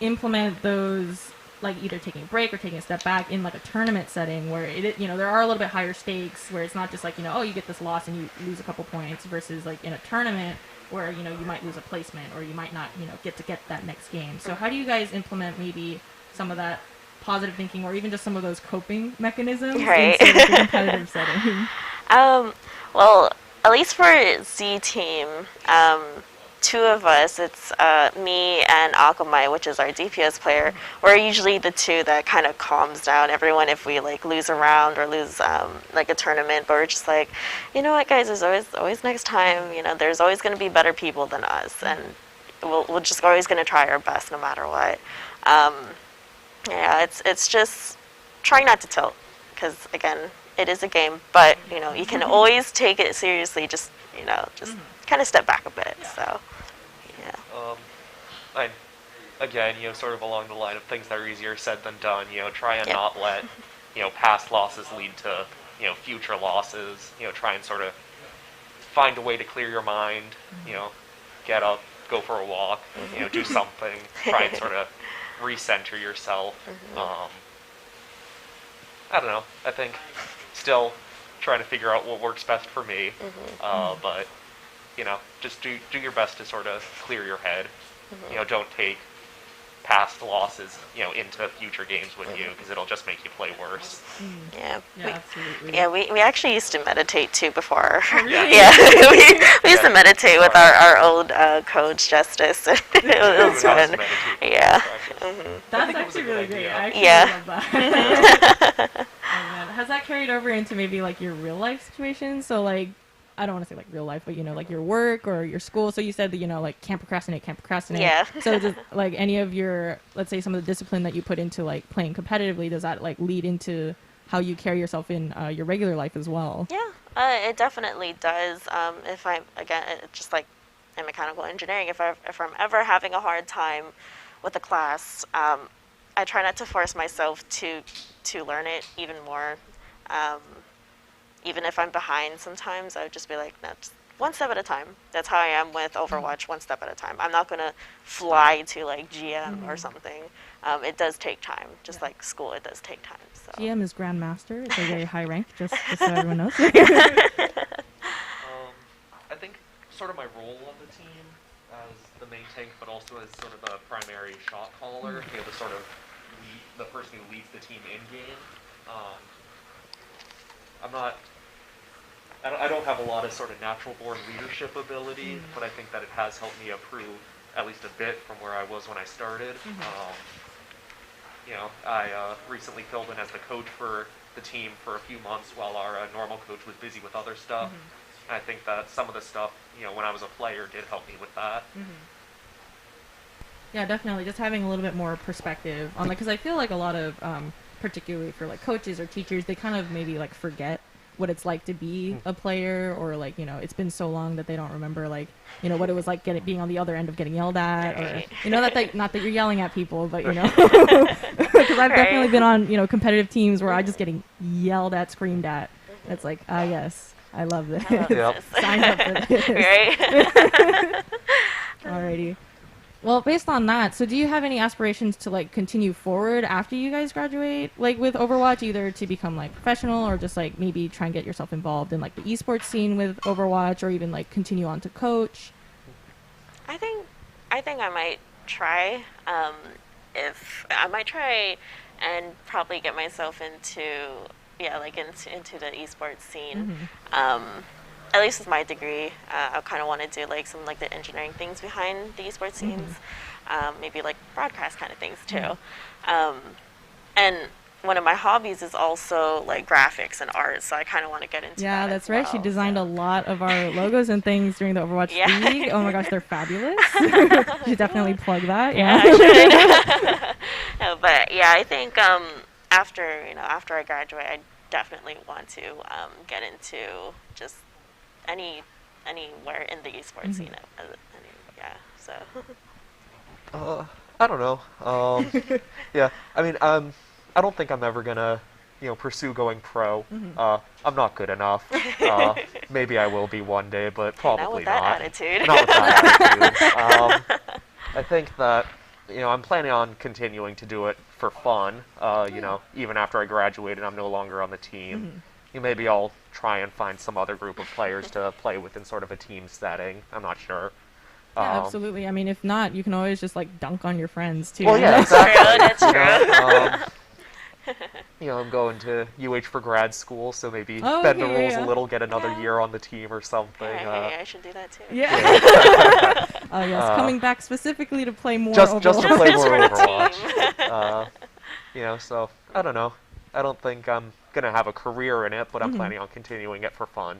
implement those, like either taking a break or taking a step back in like a tournament setting where there are a little bit higher stakes, where it's not just like, you get this loss and you lose a couple points, versus like in a tournament where, you might lose a placement or you might not, get that next game. So how do you guys implement maybe some of that positive thinking, or even just some of those coping mechanisms Right. in sort of a competitive setting? Well, at least for Z team, two of us, it's me and Akamai, which is our DPS player. We're usually the two that kind of calms down everyone if we like lose a round or lose like a tournament. But we're just like, you know what, guys? There's always next time. There's always going to be better people than us, and we're just always going to try our best no matter what. Yeah, it's just trying not to tilt, because again, it is a game, but you can always take it seriously. Just kind of step back a bit. So Again, sort of along the line of things that are easier said than done. Try and not let past losses lead to future losses. Try and sort of find a way to clear your mind. Get up, go for a walk. Do something. Try and sort of recenter yourself. I don't know. I think still trying to figure out what works best for me. But just do your best to sort of clear your head. Don't take past losses into future games with you, because it'll just make you play worse. Yeah, we actually used to meditate too before. Really? Yeah, we used to meditate with our old coach Justice. It was fun. Yeah. That's actually really great. I actually Yeah. love that. Oh, man. Has that carried over into maybe like your real life situation? So like, I don't want to say like real life, but like your work or your school. So you said that like can't procrastinate. Yeah. So does like any of your, let's say, some of the discipline that you put into like playing competitively, does that like lead into how you carry yourself in your regular life as well? Yeah, it definitely does. If I'm again, just like in mechanical engineering, if I'm ever having a hard time with a class, I try not to force myself to learn it even more. Even if I'm behind sometimes, I would just be like, no, just one step at a time. That's how I am with Overwatch, one step at a time. I'm not going to fly to like GM or something. It does take time. Just like school, it does take time. So. GM is Grandmaster. It's a very high rank, just so everyone knows. I think sort of my role on the team as the main tank, but also as sort of the primary shot caller, the sort of the person who leads the team in game. I don't have a lot of sort of natural born leadership ability, but I think that it has helped me improve at least a bit from where I was when I started. I recently filled in as the coach for the team for a few months while our normal coach was busy with other stuff. And I think that some of the stuff, when I was a player, did help me with that. Yeah, definitely. Just having a little bit more perspective on, like, because I feel like a lot of, particularly for like coaches or teachers, they kind of maybe like forget what it's like to be a player, or like, it's been so long that they don't remember like, what it was like being on the other end of getting yelled at, or not that you're yelling at people, but because I've definitely been on competitive teams where I'm just getting yelled at, screamed at. It's like, yes, I love this. Sign up for this. Right. Alrighty. Well, based on that, so do you have any aspirations to like continue forward after you guys graduate, like with Overwatch, either to become like professional, or just like maybe try and get yourself involved in like the esports scene with Overwatch, or even like continue on to coach? I think I might try. If I might try and probably get myself into into the esports scene. At least with my degree, I kind of want to do like some like the engineering things behind the esports scenes, maybe like broadcast kind of things too. And one of my hobbies is also like graphics and art, so I kind of want to get into that. Yeah, that's right. Well, She designed a lot of our logos and things during the Overwatch League. Oh my gosh, they're fabulous. You should definitely plug that. Yeah, I should. No, but yeah, I think after I graduate, I definitely want to get into just anywhere in the esports scene. So. I don't know. Yeah, I mean, I don't think I'm ever gonna pursue going pro. Mhm. I'm not good enough. Maybe I will be one day, but probably Not with that not. attitude. Not with that attitude. I think that I'm planning on continuing to do it for fun. Even after I graduate and I'm no longer on the team, maybe I'll try and find some other group of players to play with in sort of a team setting. I'm not sure. Yeah, absolutely. I mean, if not, you can always just like dunk on your friends too. Well, you yeah, know? exactly. That's true. I'm going to UH for grad school, so maybe Oh, bend the okay, rules yeah. a little, get another year on the team or something. Hey, I should do that too. Yeah. Oh yes, coming back specifically to play more. Just to Overwatch. play more for the Overwatch. So I don't know. I don't think I'm gonna have a career in it, but I'm Mhm. planning on continuing it for fun.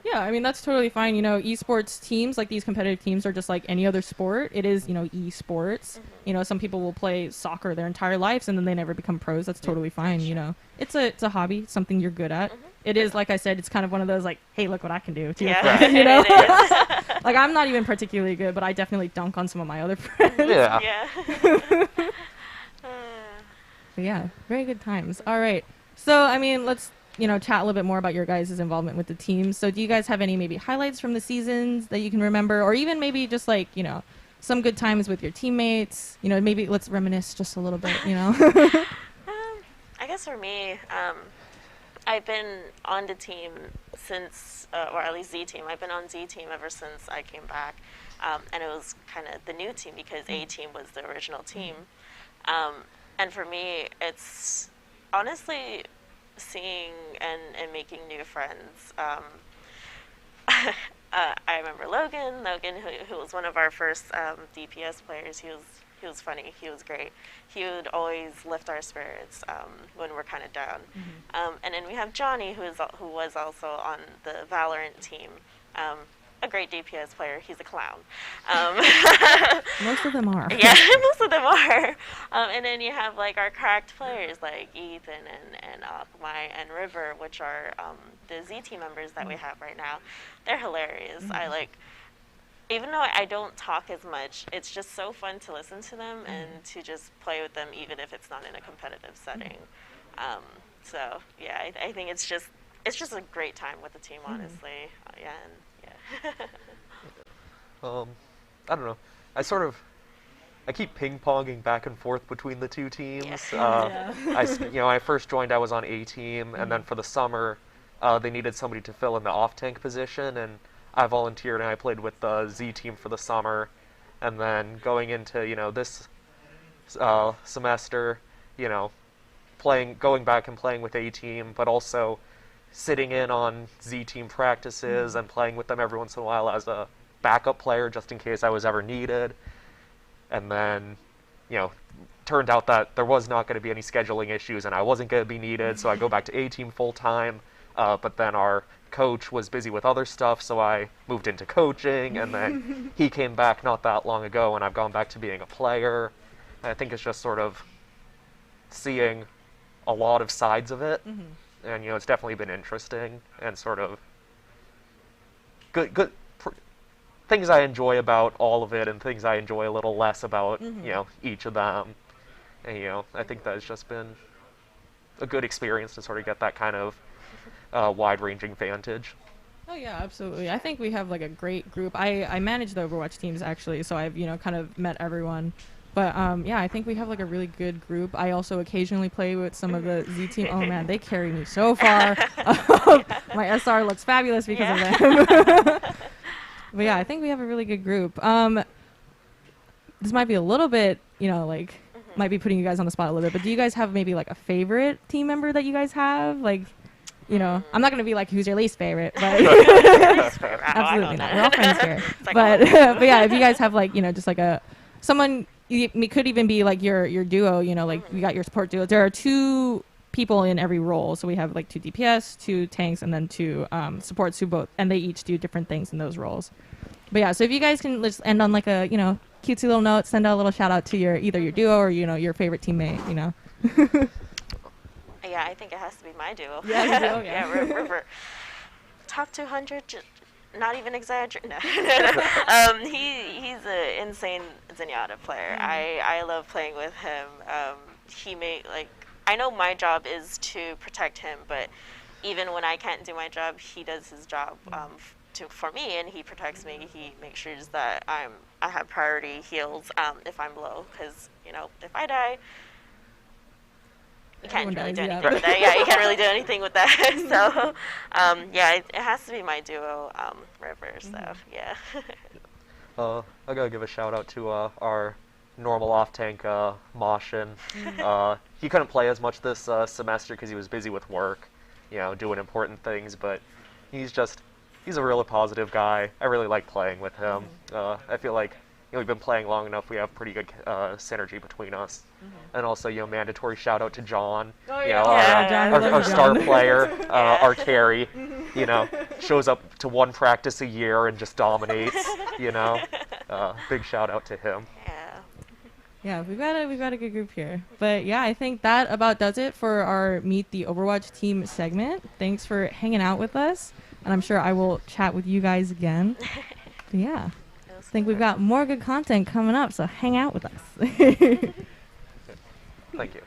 Yeah, I mean that's totally fine. Esports teams, like these competitive teams, are just like any other sport. It is, esports. Some people will play soccer their entire lives and then they never become pros. That's totally fine. It's a hobby, something you're good at. It is, like I said, it's kind of one of those like, hey, look what I can do. To your Yeah, friend, it is. Like I'm not even particularly good, but I definitely dunk on some of my other friends. Yeah. But yeah, very good times. All right. So, I mean, let's, chat a little bit more about your guys' involvement with the team. So, do you guys have any maybe highlights from the seasons that you can remember? Or even maybe just like, some good times with your teammates? Maybe let's reminisce just a little bit, I guess for me, I've been on the team since, or at least Z team. I've been on Z team ever since I came back. And it was kind of the new team because A team was the original team. And for me, it's honestly seeing and making new friends. I remember Logan, who was one of our first DPS players. He was funny. He was great. He would always lift our spirits when we're kind of down. And then we have Johnny, who was also on the Valorant team. A great DPS player. He's a clown. Most of them are. Yeah, most of them are. And then you have like our cracked players like Ethan and Alumni and River, which are the Z team members that we have right now. They're hilarious. Even though I don't talk as much, it's just so fun to listen to them and to just play with them, even if it's not in a competitive setting. So yeah, I think it's just a great time with the team, honestly. Yeah. I don't know. I keep ping-ponging back and forth between the two teams. I first joined, I was on A team, and then for the summer, they needed somebody to fill in the off-tank position, and I volunteered and I played with the Z team for the summer. And then going into, this semester, going back and playing with A team, but also sitting in on Z team practices and playing with them every once in a while as a backup player just in case I was ever needed. And then, turned out that there was not going to be any scheduling issues and I wasn't going to be needed, so I go back to A team full time. But then our coach was busy with other stuff, so I moved into coaching, and then he came back not that long ago and I've gone back to being a player. And I think it's just sort of seeing a lot of sides of it. And, it's definitely been interesting and sort of good things I enjoy about all of it and things I enjoy a little less about, each of them. And, I think that's just been a good experience to sort of get that kind of wide-ranging vantage. Oh yeah, absolutely. I think we have like a great group. I manage the Overwatch teams actually, so I've kind of met everyone. But yeah, I think we have like a really good group. I also occasionally play with some of the Z team. Oh man, they carry me so far. My SR looks fabulous because of them. But yeah, I think we have a really good group. This might be a little bit, might be putting you guys on the spot a little bit. But do you guys have maybe like a favorite team member that you guys have? Like, I'm not gonna be like, who's your least favorite? But absolutely not. We're all friends here. But yeah, if you guys have like, just like someone. It could even be like your duo, like we got your support duo. There are 2 people in every role. So we have like 2 DPS, 2 tanks, and then 2 supports and they each do different things in those roles. But yeah, so if you guys can just end on like a, cutesy little note, send out a little shout out to either your duo or, your favorite teammate, Yeah, I think it has to be my duo. Yeah, your duo, yeah. Yeah, River. Top 200, not even exaggerating. No. He's an insane Zenyatta player. I love playing with him. He made I know my job is to protect him, but even when I can't do my job, he does his job for me, and he protects me. He makes sure that I have priority heals if I'm low, because if I die, you can't really do anything with that. Yeah, you can't really do anything with that. So, yeah, it has to be my duo, River. So, yeah. I gotta give a shout out to our normal off-tank Moshin. He couldn't play as much this semester because he was busy with work, doing important things. But he's a really positive guy. I really like playing with him. I feel like we've been playing long enough. We have pretty good synergy between us. And also, mandatory shout out to John. Our star player, our carry. Shows up to one practice a year and just dominates. Big shout out to him. Yeah, we've got a good group here. But yeah, I think that about does it for our Meet the Overwatch Team segment. Thanks for hanging out with us, and I'm sure I will chat with you guys again. But yeah, I think we've got more good content coming up, so hang out with us. Thank you.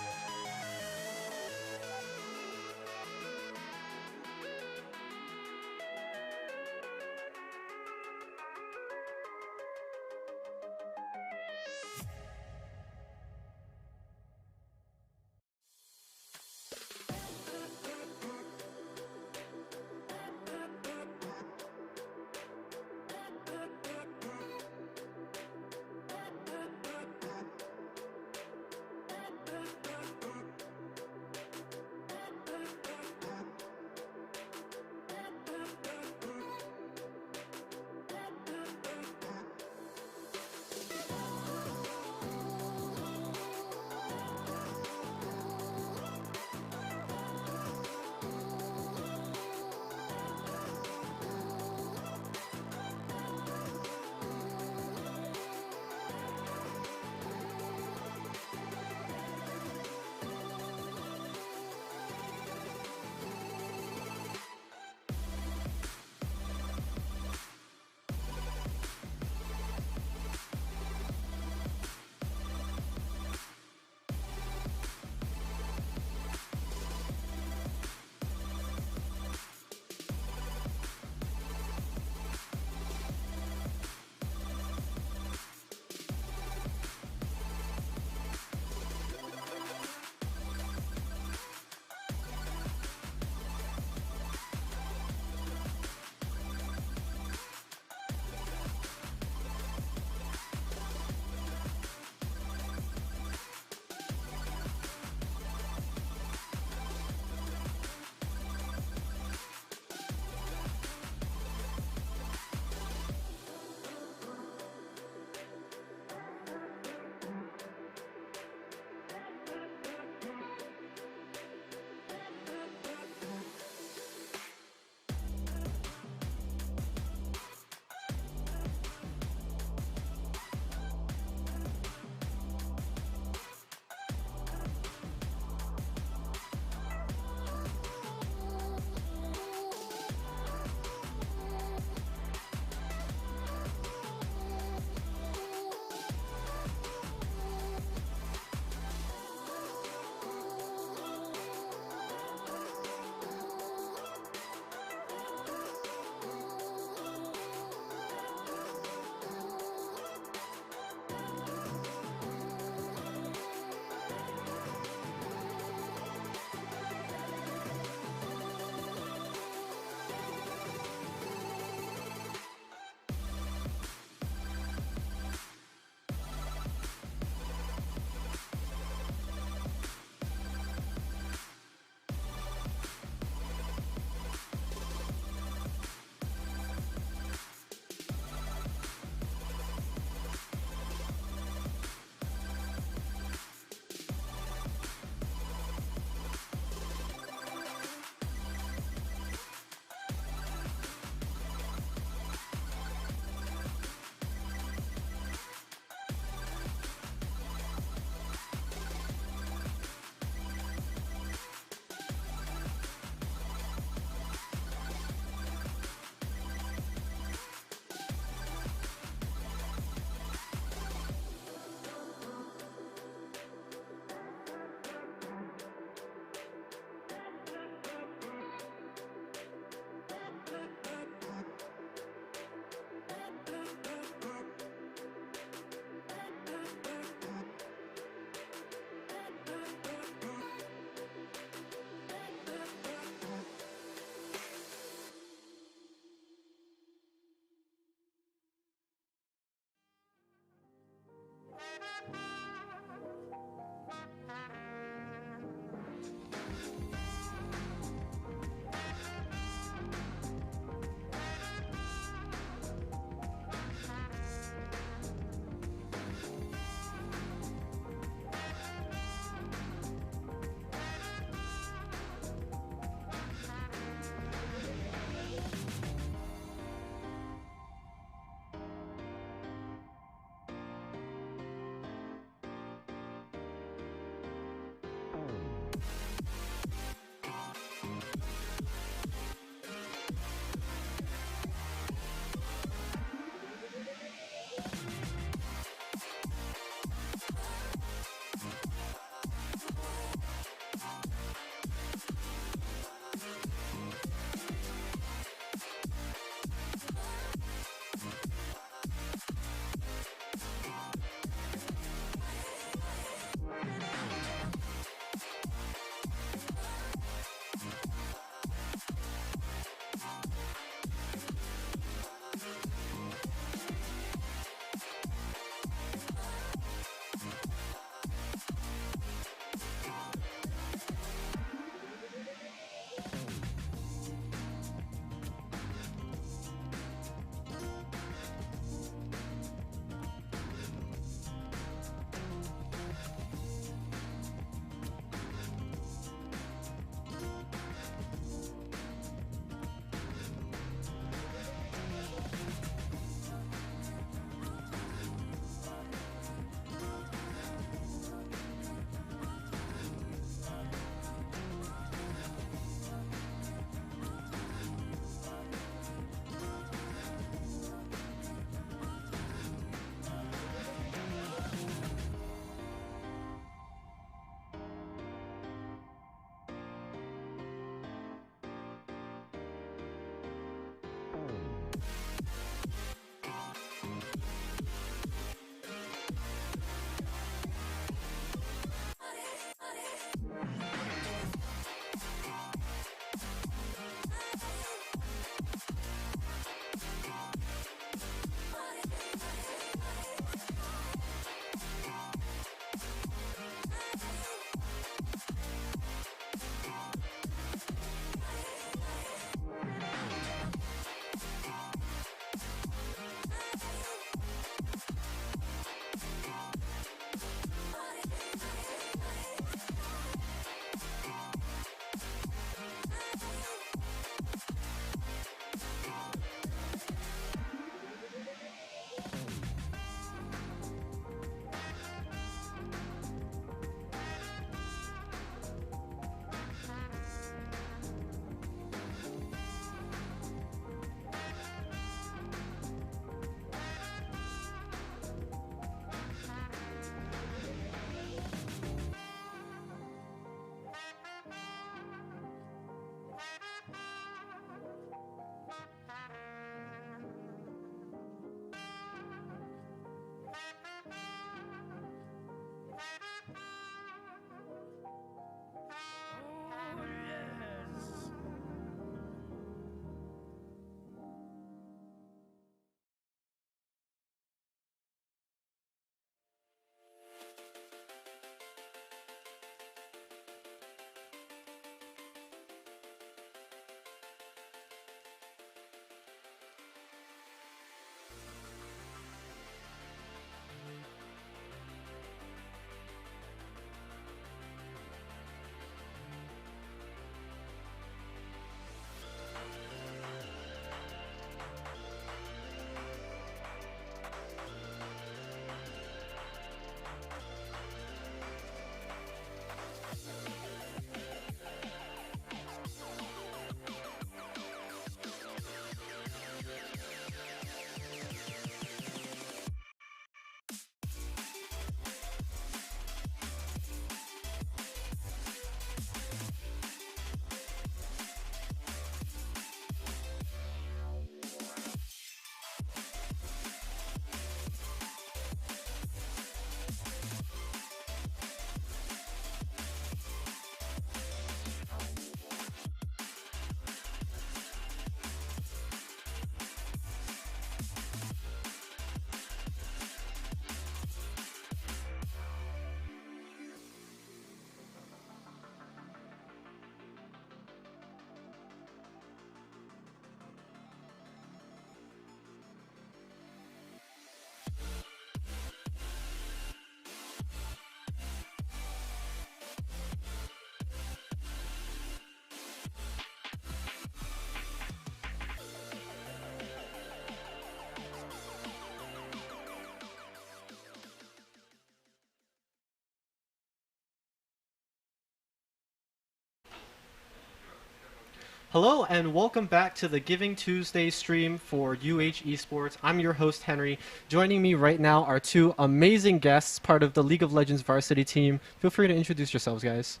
Hello and welcome back to the Giving Tuesday stream for UH Esports. I'm your host, Henry. Joining me right now are two amazing guests, part of the League of Legends varsity team. Feel free to introduce yourselves, guys.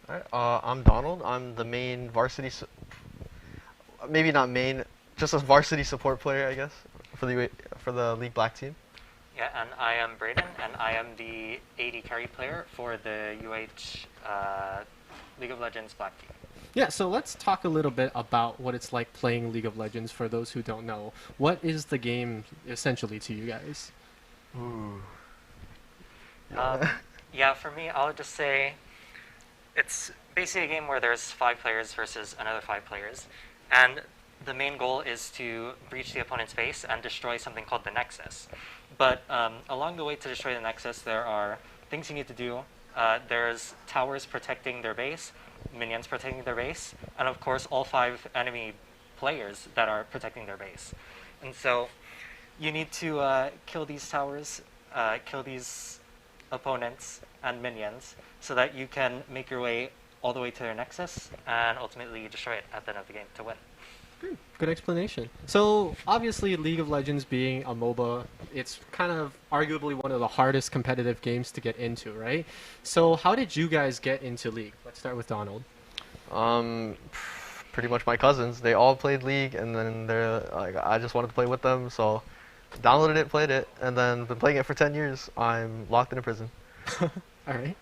All right, I'm Donald. I'm the main varsity, maybe not main, just a varsity support player, I guess, for the League Black team. Yeah, and I am Brayden, and I am the AD carry player for the UH League of Legends Black team. Yeah, so let's talk a little bit about what it's like playing League of Legends for those who don't know. What is the game essentially to you guys? Ooh. Yeah, for me, I'll just say it's basically a game where there's 5 players versus another 5 players. And the main goal is to breach the opponent's base and destroy something called the Nexus. But along the way to destroy the Nexus, there are things you need to do. There's towers protecting their base, minions protecting their base, and of course all 5 enemy players that are protecting their base. And so you need to kill these towers, kill these opponents and minions, so that you can make your way all the way to their Nexus and ultimately destroy it at the end of the game to win. Good explanation. So obviously League of Legends being a MOBA, it's kind of arguably one of the hardest competitive games to get into, right? So how did you guys get into League? Let's start with Donald. Pretty much my cousins. They all played League, and then they're like, I just wanted to play with them, so downloaded it, played it, and then been playing it for 10 years. I'm locked in a prison. All right.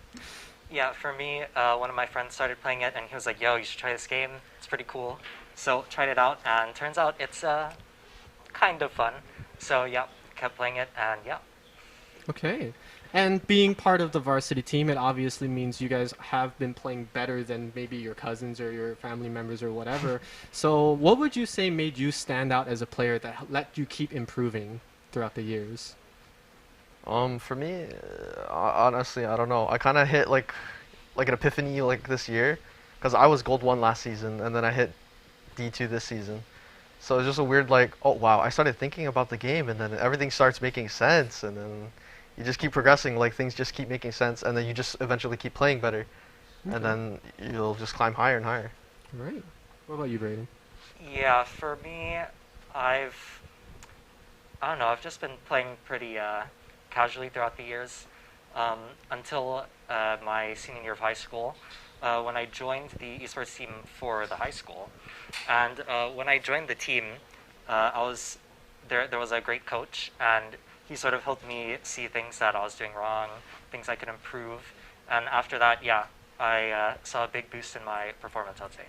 Yeah, for me, one of my friends started playing it, and he was like, yo, you should try this game. It's pretty cool. So tried it out, and turns out it's kind of fun. So yeah, kept playing it, and yeah. Okay. And being part of the varsity team, it obviously means you guys have been playing better than maybe your cousins or your family members or whatever. So what would you say made you stand out as a player that let you keep improving throughout the years? For me, honestly, I don't know. I kind of hit like an epiphany like this year, because I was Gold 1 last season, and then I hit D2 this season. So it's just a weird like, oh wow, I started thinking about the game, and then everything starts making sense, and then you just keep progressing, like things just keep making sense, and then you just eventually keep playing better, and then you'll just climb higher and higher. Right. What about you, Brayden? Yeah, for me, I don't know, I've just been playing pretty casually throughout the years until my senior year of high school, when I joined the esports team for the high school. And when I joined the team, there was a great coach, and he sort of helped me see things that I was doing wrong, things I could improve. And after that, yeah, I saw a big boost in my performance, I'd say.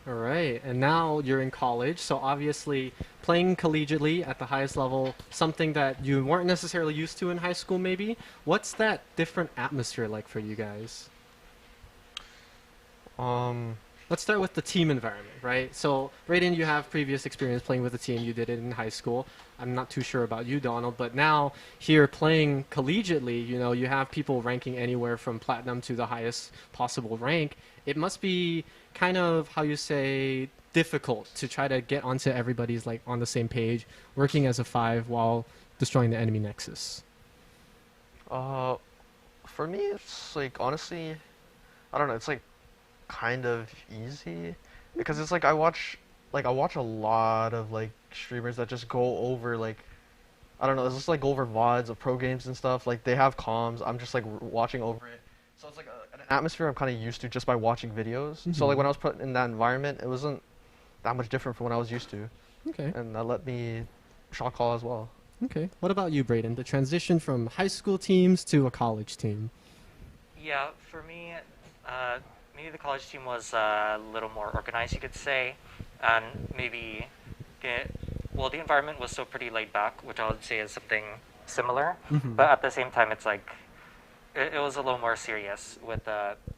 All right, and now you're in college, so obviously playing collegiately at the highest level, something that you weren't necessarily used to in high school maybe. What's that different atmosphere like for you guys? Let's start with the team environment, right? So, Raiden, you have previous experience playing with a team. You did it in high school. I'm not too sure about you, Donald, but now here playing collegiately, you know, you have people ranking anywhere from platinum to the highest possible rank. It must be kind of, how you say, difficult to try to get onto everybody's like on the same page, working as a 5 while destroying the enemy nexus. For me, it's like, honestly, I don't know, it's like kind of easy, because it's like I watch a lot of like streamers that just go over like, I don't know, it's just like go over VODs of pro games and stuff. Like they have comms, I'm just like watching over it. So it's like an atmosphere I'm kind of used to just by watching videos. So like when I was put in that environment, it wasn't that much different from what I was used to. Okay. And that let me shot call as well. Okay. What about you, Brayden? The transition from high school teams to a college team. Yeah, for me, maybe the college team was a little more organized, you could say, and maybe, the environment was still pretty laid back, which I would say is something similar, but at the same time, it's like, it was a little more serious with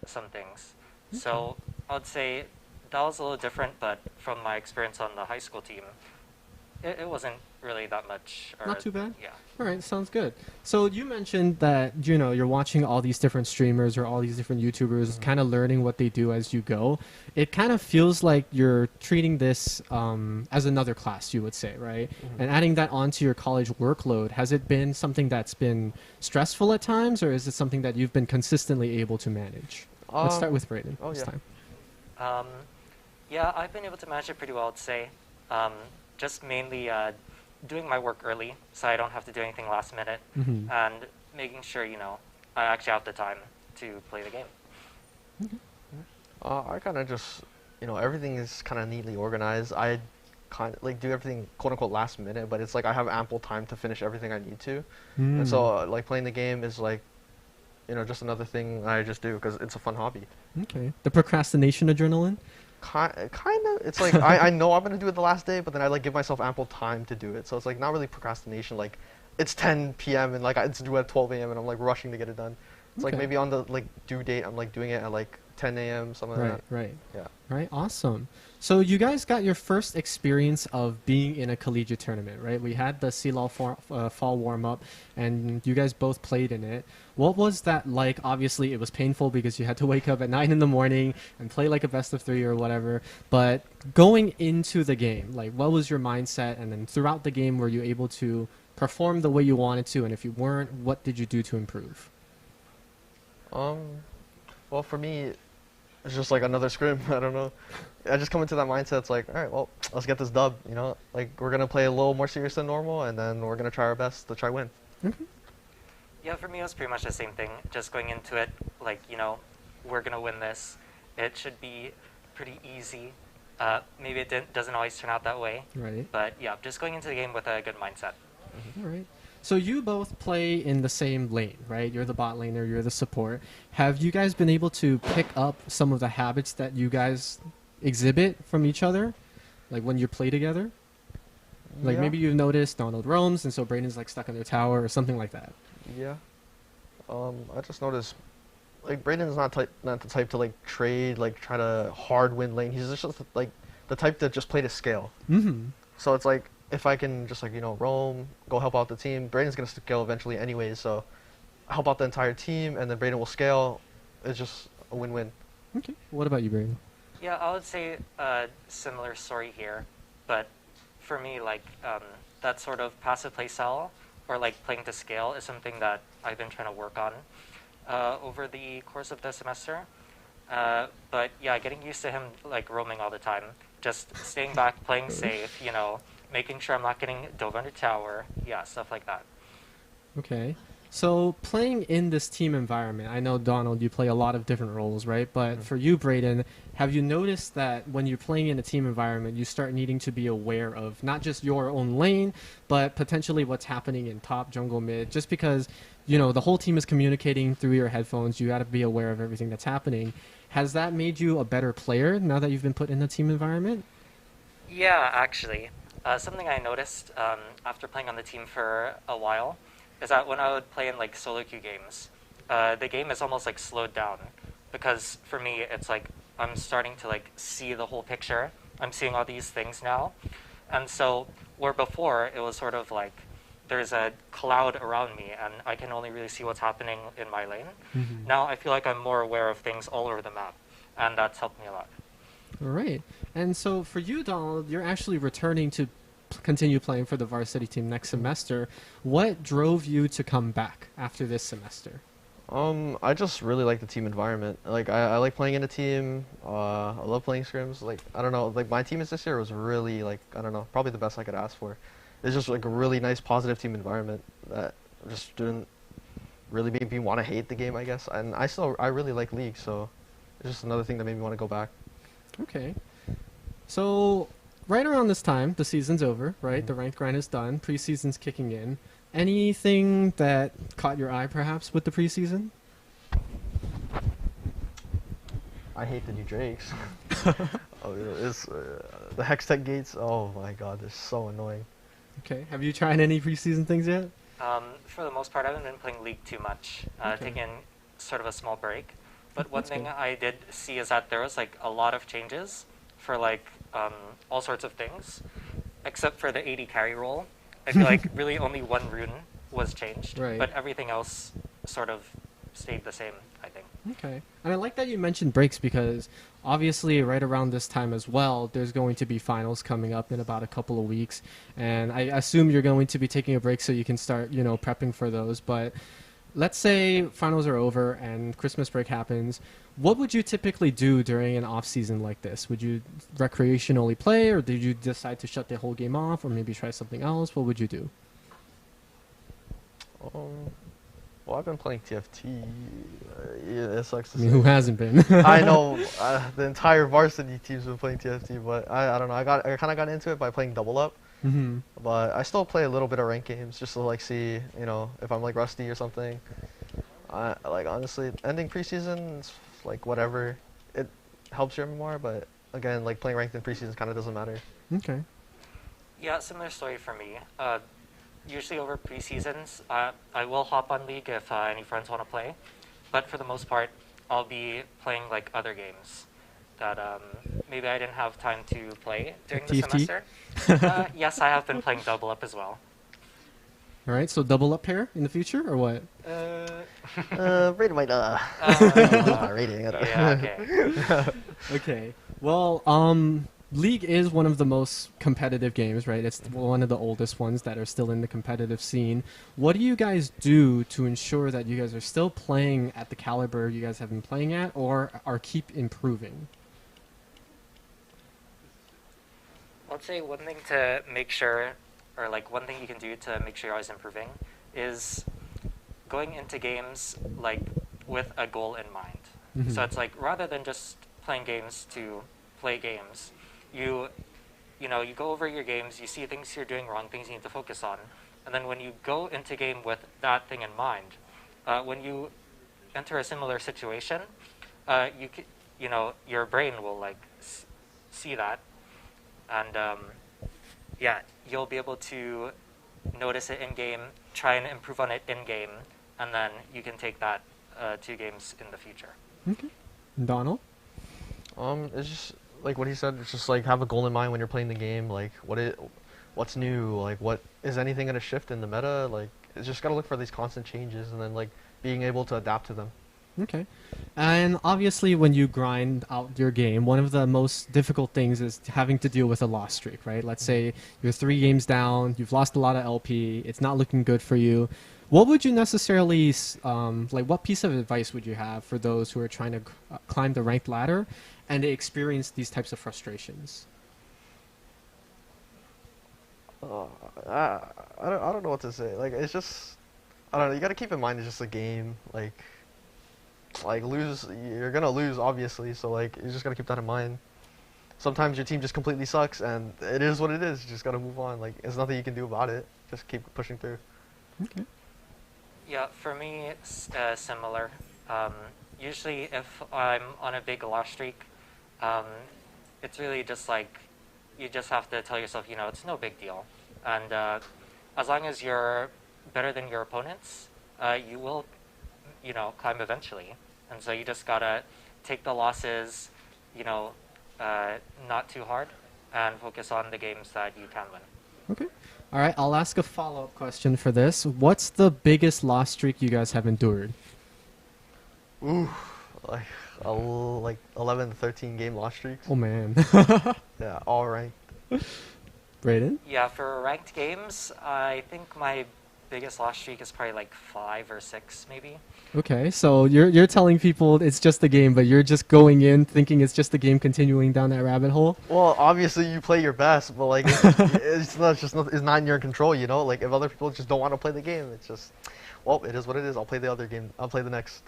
some things. So I would say that was a little different, but from my experience on the high school team, it wasn't really that much. Not too bad? Yeah. All right, sounds good. So you mentioned that, you know, you're watching all these different streamers or all these different YouTubers, kind of learning what they do as you go. It kind of feels like you're treating this as another class, you would say, right? And adding that onto your college workload, has it been something that's been stressful at times, or is it something that you've been consistently able to manage? Let's start with Brayden this time. Yeah, I've been able to manage it pretty well, I'd say. Just mainly doing my work early, so I don't have to do anything last minute, and making sure, I actually have the time to play the game. I kind of just, everything is kind of neatly organized. I kind of like do everything quote unquote last minute, but it's like I have ample time to finish everything I need to. And so like playing the game is like, just another thing I just do because it's a fun hobby. Okay. The procrastination adrenaline? Kind of. It's like I know I'm gonna do it the last day, but then I like give myself ample time to do it. So it's like not really procrastination. Like it's 10 p.m. and like it's due at 12 a.m. and I'm like rushing to get it done. It's like maybe on the like due date I'm like doing it at like 10 a.m. something like that. Right. Yeah. Right. Awesome. So you guys got your first experience of being in a collegiate tournament, right? We had the CLOL fall warm up, and you guys both played in it. What was that like? Obviously, it was painful because you had to wake up at 9 in the morning and play like a best of 3 or whatever. But going into the game, like, what was your mindset? And then throughout the game, were you able to perform the way you wanted to? And if you weren't, what did you do to improve? Well, for me, it's just like another scrim. I don't know. I just come into that mindset. It's like, all right, well, let's get this dub. Like we're gonna play a little more serious than normal, and then we're gonna try our best to try win. Yeah, for me it was pretty much the same thing. Just going into it, like, we're gonna win this. It should be pretty easy. Maybe it doesn't always turn out that way. Right. But yeah, just going into the game with a good mindset. All right. So you both play in the same lane, right? You're the bot laner, you're the support. Have you guys been able to pick up some of the habits that you guys exhibit from each other, like when you play together? Like maybe you've noticed Donald roams, and so Brayden's like stuck in their tower or something like that. Yeah. I just noticed, like Brayden's not the type to like trade, like try to hard win lane. He's just like the type to just play to scale. So it's like if I can just like roam, go help out the team, Brayden's gonna scale eventually anyways. So help out the entire team, and then Brayden will scale. It's just a win-win. Okay. What about you, Brayden? Yeah, I would say a similar story here, but for me, like, that sort of passive play style, or like playing to scale, is something that I've been trying to work on over the course of the semester. But yeah, getting used to him like roaming all the time, just staying back, playing safe, making sure I'm not getting dove under tower, yeah, stuff like that. Okay. So playing in this team environment, I know, Donald, you play a lot of different roles, right? But for you, Brayden, have you noticed that when you're playing in a team environment, you start needing to be aware of not just your own lane, but potentially what's happening in top, jungle, mid? Just because, the whole team is communicating through your headphones, you got to be aware of everything that's happening. Has that made you a better player now that you've been put in the team environment? Yeah, actually. Something I noticed after playing on the team for a while is that when I would play in like solo queue games, the game is almost like slowed down, because for me it's like I'm starting to like see the whole picture. I'm seeing all these things now, and so where before it was sort of like there's a cloud around me and I can only really see what's happening in my lane. Now I feel like I'm more aware of things all over the map, and that's helped me a lot. All right. And so for you, Donald, you're actually returning to continue playing for the varsity team next semester. What drove you to come back after this semester? I just really like the team environment. Like I like playing in a team. I love playing scrims. Like I don't know, like my team this year was really like, I don't know, probably the best I could ask for. It's just like a really nice positive team environment that just didn't really make me want to hate the game, I guess. And I really like League, so it's just another thing that made me want to go back. Okay. So right around this time, the season's over, right? The ranked grind is done. Preseason's kicking in. Anything that caught your eye, perhaps, with the preseason? I hate the new Drakes. The Hextech gates. Oh my god, they're so annoying. Okay. Have you tried any preseason things yet? For the most part, I haven't been playing League too much, taking sort of a small break. But one thing I did see is that there was like a lot of changes for like all sorts of things, except for the 80 carry role. I feel like really only one rune was changed, but everything else sort of stayed the same, I think. Okay. And I like that you mentioned breaks, because obviously right around this time as well, there's going to be finals coming up in about a couple of weeks. And I assume you're going to be taking a break so you can start, prepping for those. But let's say finals are over and Christmas break happens. What would you typically do during an off season like this? Would you recreationally play, or did you decide to shut the whole game off, or maybe try something else? What would you do? Well, I've been playing TFT. Yeah, it sucks to I mean, say. who hasn't been? I know the entire varsity team's been playing TFT, but I don't know. I kind of got into it by playing double up. Mhm. But I still play a little bit of ranked games just to like see, you know, if I'm like rusty or something. Like honestly, ending preseason is like whatever. It helps your MMR, but again, like playing ranked in preseason kind of doesn't matter. Okay. Yeah, similar story for me. Usually over preseasons, I will hop on League if any friends want to play, but for the most part, I'll be playing like other games that maybe I didn't have time to play during the TFT? semester. Yes, I have been playing double up as well. All right, so double up pair in the future, or what? Rating might rating. Yeah, okay. Okay. Well, League is one of the most competitive games, right? It's one of the oldest ones that are still in the competitive scene. What do you guys do to ensure that you guys are still playing at the caliber you guys have been playing at, or are keep improving? Let's say one thing to make sure, or like one thing you can do to make sure you're always improving, is going into games like with a goal in mind. Mhm. So it's like rather than just playing games to play games, you know, you go over your games, you see things you're doing wrong, things you need to focus on, and then when you go into game with that thing in mind, when you enter a similar situation, you know, your brain will like see that, and yeah, you'll be able to notice it in game, try and improve on it in game, and then you can take that to games in the future. Okay. Donald? It's just like what he said. It's just like have a goal in mind when you're playing the game. Like what's new? Like what is anything gonna shift in the meta? Like it's just gotta look for these constant changes and then like being able to adapt to them. Okay. And obviously, when you grind out your game, one of the most difficult things is having to deal with a loss streak, right? Let's say you're 3 games down, you've lost a lot of LP, it's not looking good for you. What would you necessarily, like, what piece of advice would you have for those who are trying to climb the ranked ladder and they experience these types of frustrations? I don't know what to say. Like it's just I don't know. You gotta keep in mind it's just a game. Like you're gonna lose obviously. So like you just gotta keep that in mind. Sometimes your team just completely sucks, and it is what it is. You just gotta move on. Like there's nothing you can do about it. Just keep pushing through. Okay. Yeah, for me, it's similar. Usually, if I'm on a big loss streak, it's really just like you just have to tell yourself, you know, it's no big deal. And as long as you're better than your opponents, you will, you know, climb eventually. And so you just gotta take the losses, you know, not too hard, and focus on the games that you can win. Okay. All right, I'll ask a follow-up question for this. What's the biggest loss streak you guys have endured? Ooh, like 11 to 13 game loss streaks. Oh man. Yeah, all ranked. Brayden? Yeah, for ranked games, I think my biggest loss streak is probably like 5 or 6, maybe. Okay, so you're telling people it's just a game, but you're just going in thinking it's just a game, continuing down that rabbit hole? Well, obviously you play your best, but like it's not in your control, you know. Like if other people just don't want to play the game, it's just, well, it is what it is. I'll play the other game. I'll play the next.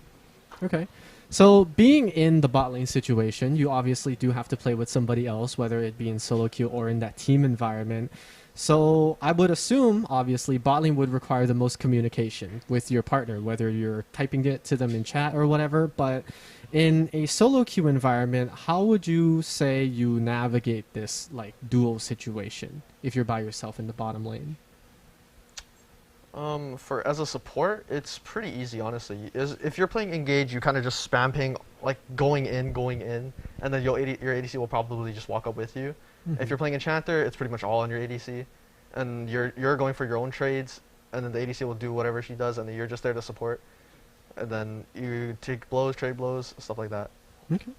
Okay. So being in the bot lane situation, you obviously do have to play with somebody else, whether it be in solo queue or in that team environment. So I would assume, obviously, bot lane would require the most communication with your partner, whether you're typing it to them in chat or whatever. But in a solo queue environment, how would you say you navigate this like duo situation if you're by yourself in the bottom lane? As a support, it's pretty easy, honestly. If you're playing engage, you kind of just spam ping, like going in, and then your ADC will probably just walk up with you. Mhm. If you're playing enchanter, it's pretty much all on your ADC, and you're going for your own trades, and then the ADC will do whatever she does, and then you're just there to support, and then you take blows, trade blows, stuff like that. Okay.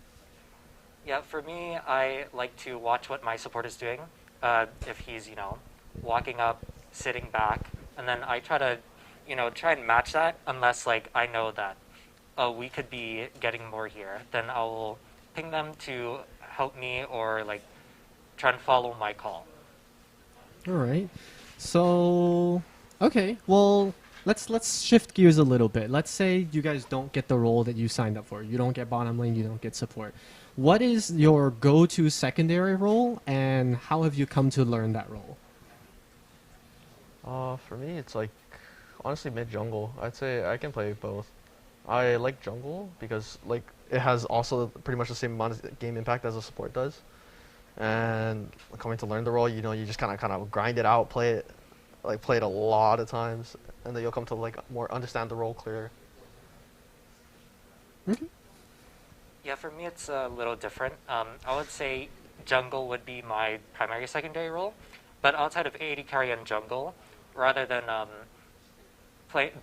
Yeah, for me, I like to watch what my support is doing. If he's, you know, walking up, sitting back, and then I try to try and match that unless like I know that we could be getting more here. Then I'll ping them to help me or like try and follow my call. All right. So, okay. Well, let's shift gears a little bit. Let's say you guys don't get the role that you signed up for. You don't get bottom lane, you don't get support. What is your go-to secondary role, and how have you come to learn that role? For me, it's like honestly mid jungle. I'd say I can play both. I like jungle because like it has also pretty much the same amount of game impact as a support does. And coming to learn the role, you just kind of grind it out, play it a lot of times, and then you'll come to like more understand the role clearer. Yeah, for me it's a little different. I would say jungle would be my primary secondary role, but outside of AD carry and jungle, rather than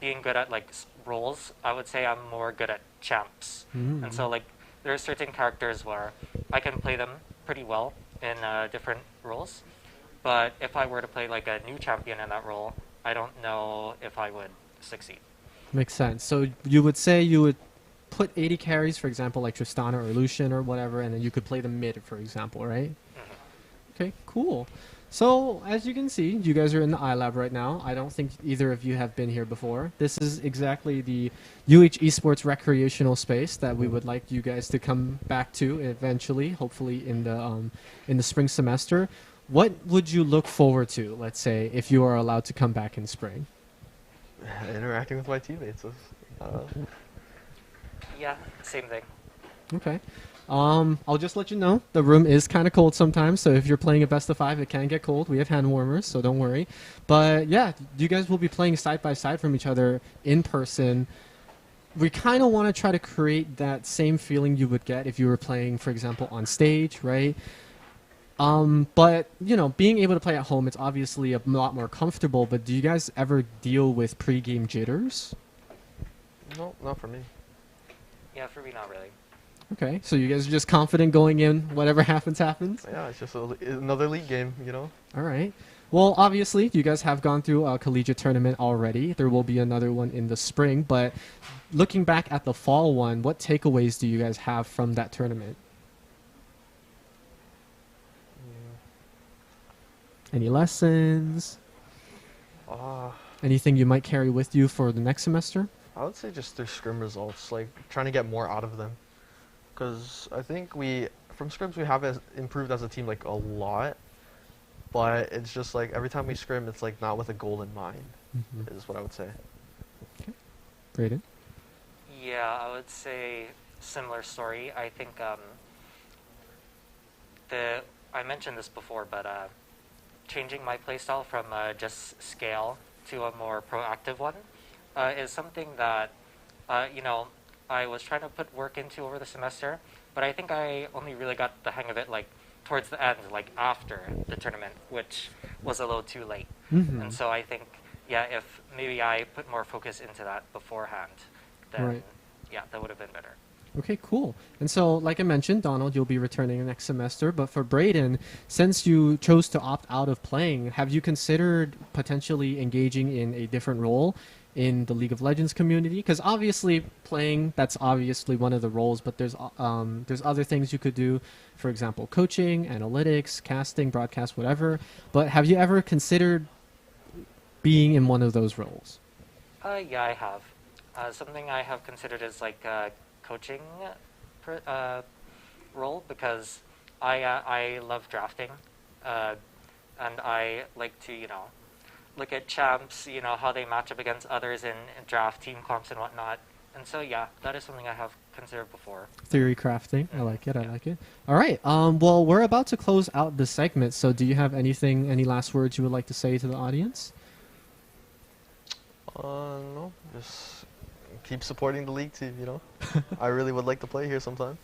being good at like roles, I would say I'm more good at champs. And so like there are certain characters where I can play them pretty well in different roles, but if I were to play like a new champion in that role, I don't know if I would succeed. Makes sense. So you would say you would put 80 carries, for example, like Tristana or Lucian or whatever, and then you could play the mid, for example, right? Okay, cool. So, as you can see, you guys are in the iLab right now. I don't think either of you have been here before. This is exactly the Esports recreational space that we would like you guys to come back to eventually, hopefully in the spring semester. What would you look forward to, let's say, if you are allowed to come back in spring? Interacting with my teammates. Yeah, same thing. Okay. I'll just let you know, the room is kind of cold sometimes, so if you're playing a best of 5, it can get cold. We have hand warmers, so don't worry. But yeah, you guys will be playing side by side from each other in person. We kind of want to try to create that same feeling you would get if you were playing, for example, on stage, right? But, being able to play at home, it's obviously a lot more comfortable, but do you guys ever deal with pre-game jitters? No, not for me. Yeah, for me, not really. Okay, so you guys are just confident going in, whatever happens, happens? Yeah, it's just another league game, All right. Well, obviously, you guys have gone through a collegiate tournament already. There will be another one in the spring, but looking back at the fall one, what takeaways do you guys have from that tournament? Any lessons? Anything you might carry with you for the next semester? I would say just their scrim results, like trying to get more out of them. Because I think from scrims we have improved as a team like a lot, but it's just like every time we scrim, it's like not with a goal in mind, is what I would say. Okay. Brayden? Yeah, I would say similar story. I think I mentioned this before, but changing my playstyle from just scale to a more proactive one is something that I was trying to put work into over the semester, but I think I only really got the hang of it like towards the end, like after the tournament, which was a little too late. And so I think, yeah, if maybe I put more focus into that beforehand, then yeah, that would have been better. Okay, cool. And so, like I mentioned, Donald, you'll be returning next semester. But for Brayden, since you chose to opt out of playing, have you considered potentially engaging in a different role in the League of Legends community? Because obviously playing, that's obviously one of the roles, but there's other things you could do. For example, coaching, analytics, casting, broadcast, whatever. But have you ever considered being in one of those roles? Yeah, I have. Something I have considered is like coaching role, because I love drafting, and I like to look at champs, how they match up against others in draft team comps and whatnot. And so yeah, that is something I have considered before. Theory crafting, I like it. I like it. All right. Well, we're about to close out the segment. So, do you have any last words you would like to say to the audience? No, just keep supporting the league team, I really would like to play here sometime.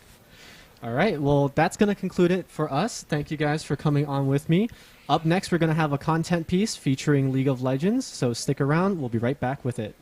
All right, well, that's going to conclude it for us. Thank you guys for coming on with me. Up next, we're going to have a content piece featuring League of Legends, so stick around. We'll be right back with it.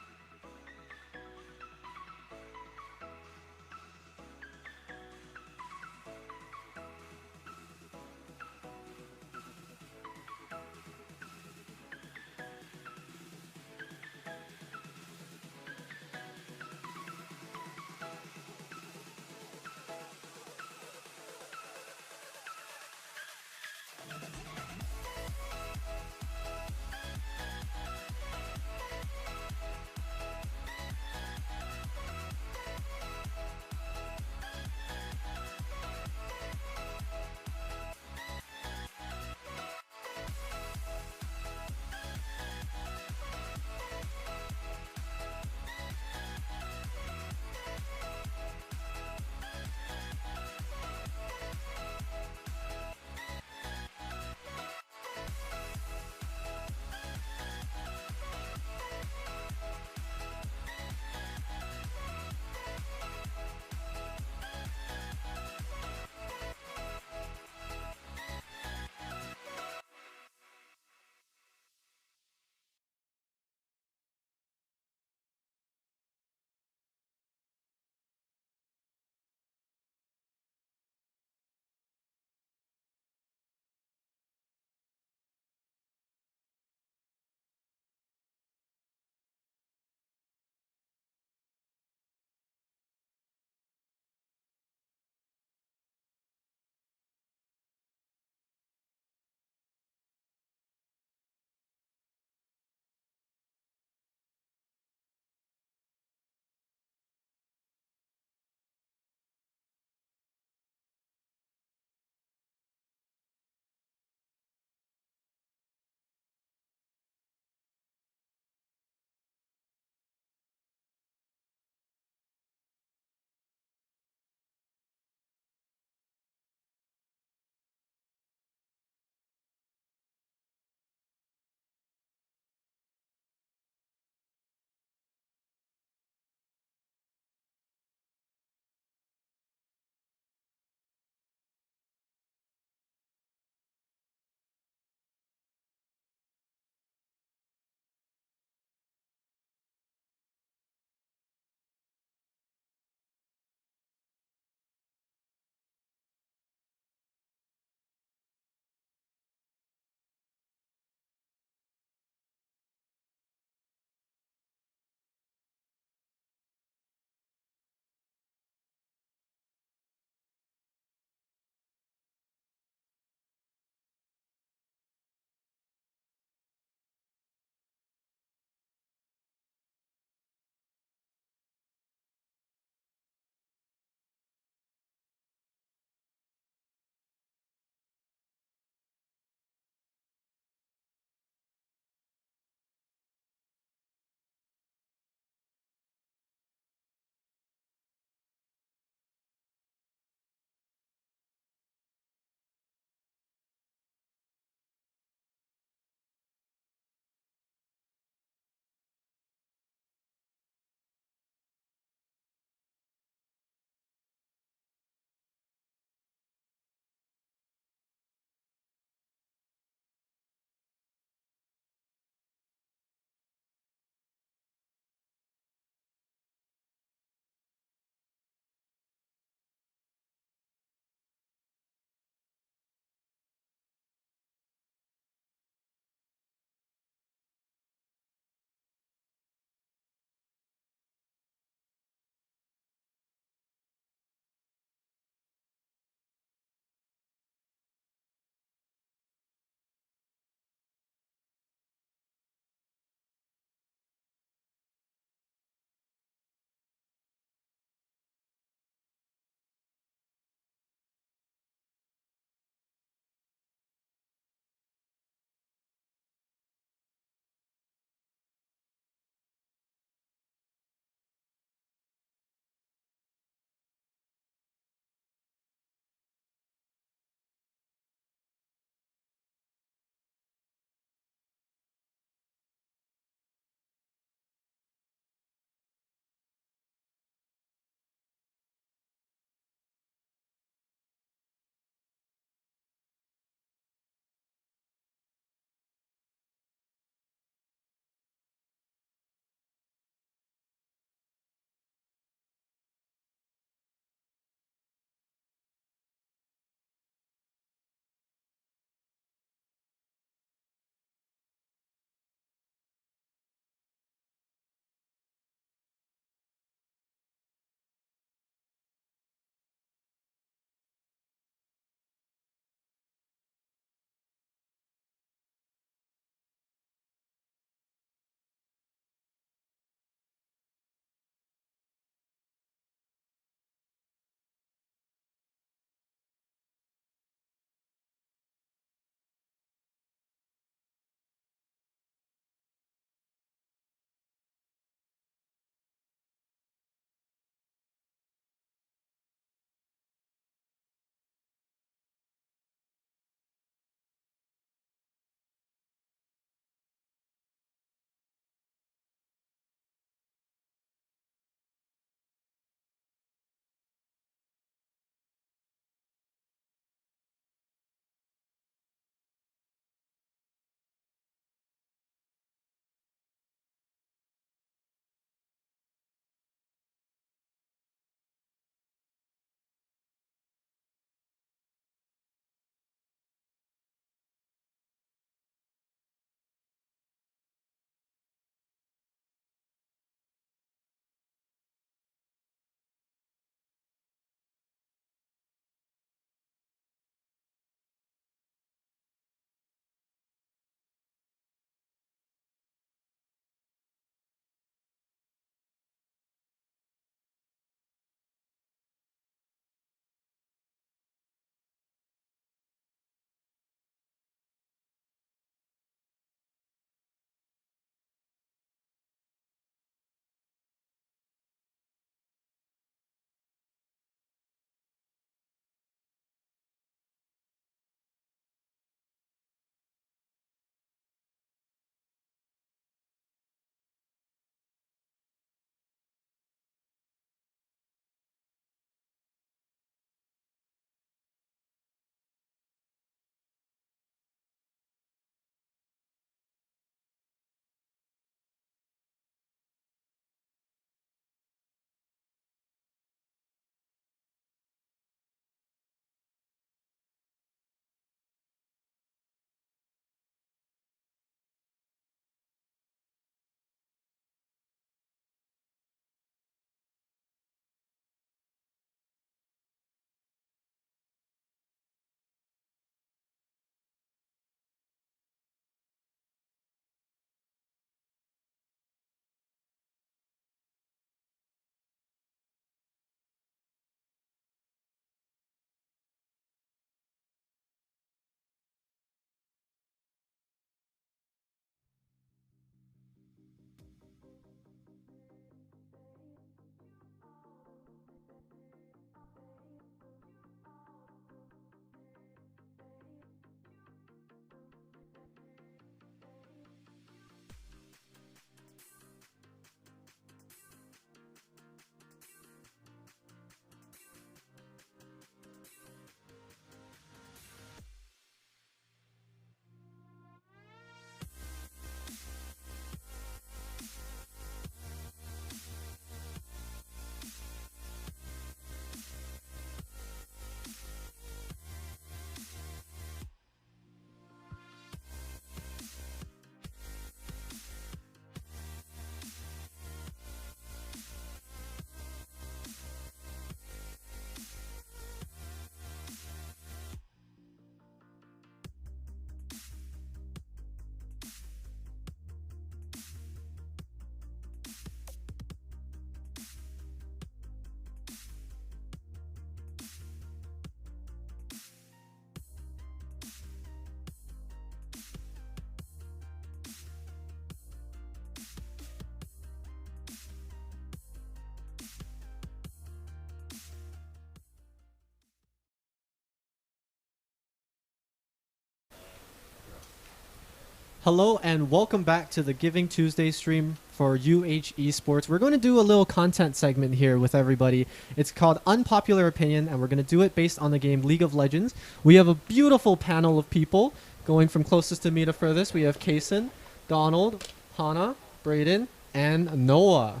Hello and welcome back to the Giving Tuesday stream for UH Esports. We're going to do a little content segment here with everybody. It's called Unpopular Opinion, and we're going to do it based on the game League of Legends. We have a beautiful panel of people going from closest to me to furthest. We have Kaysen, Donald, Hannah, Brayden, and Noah.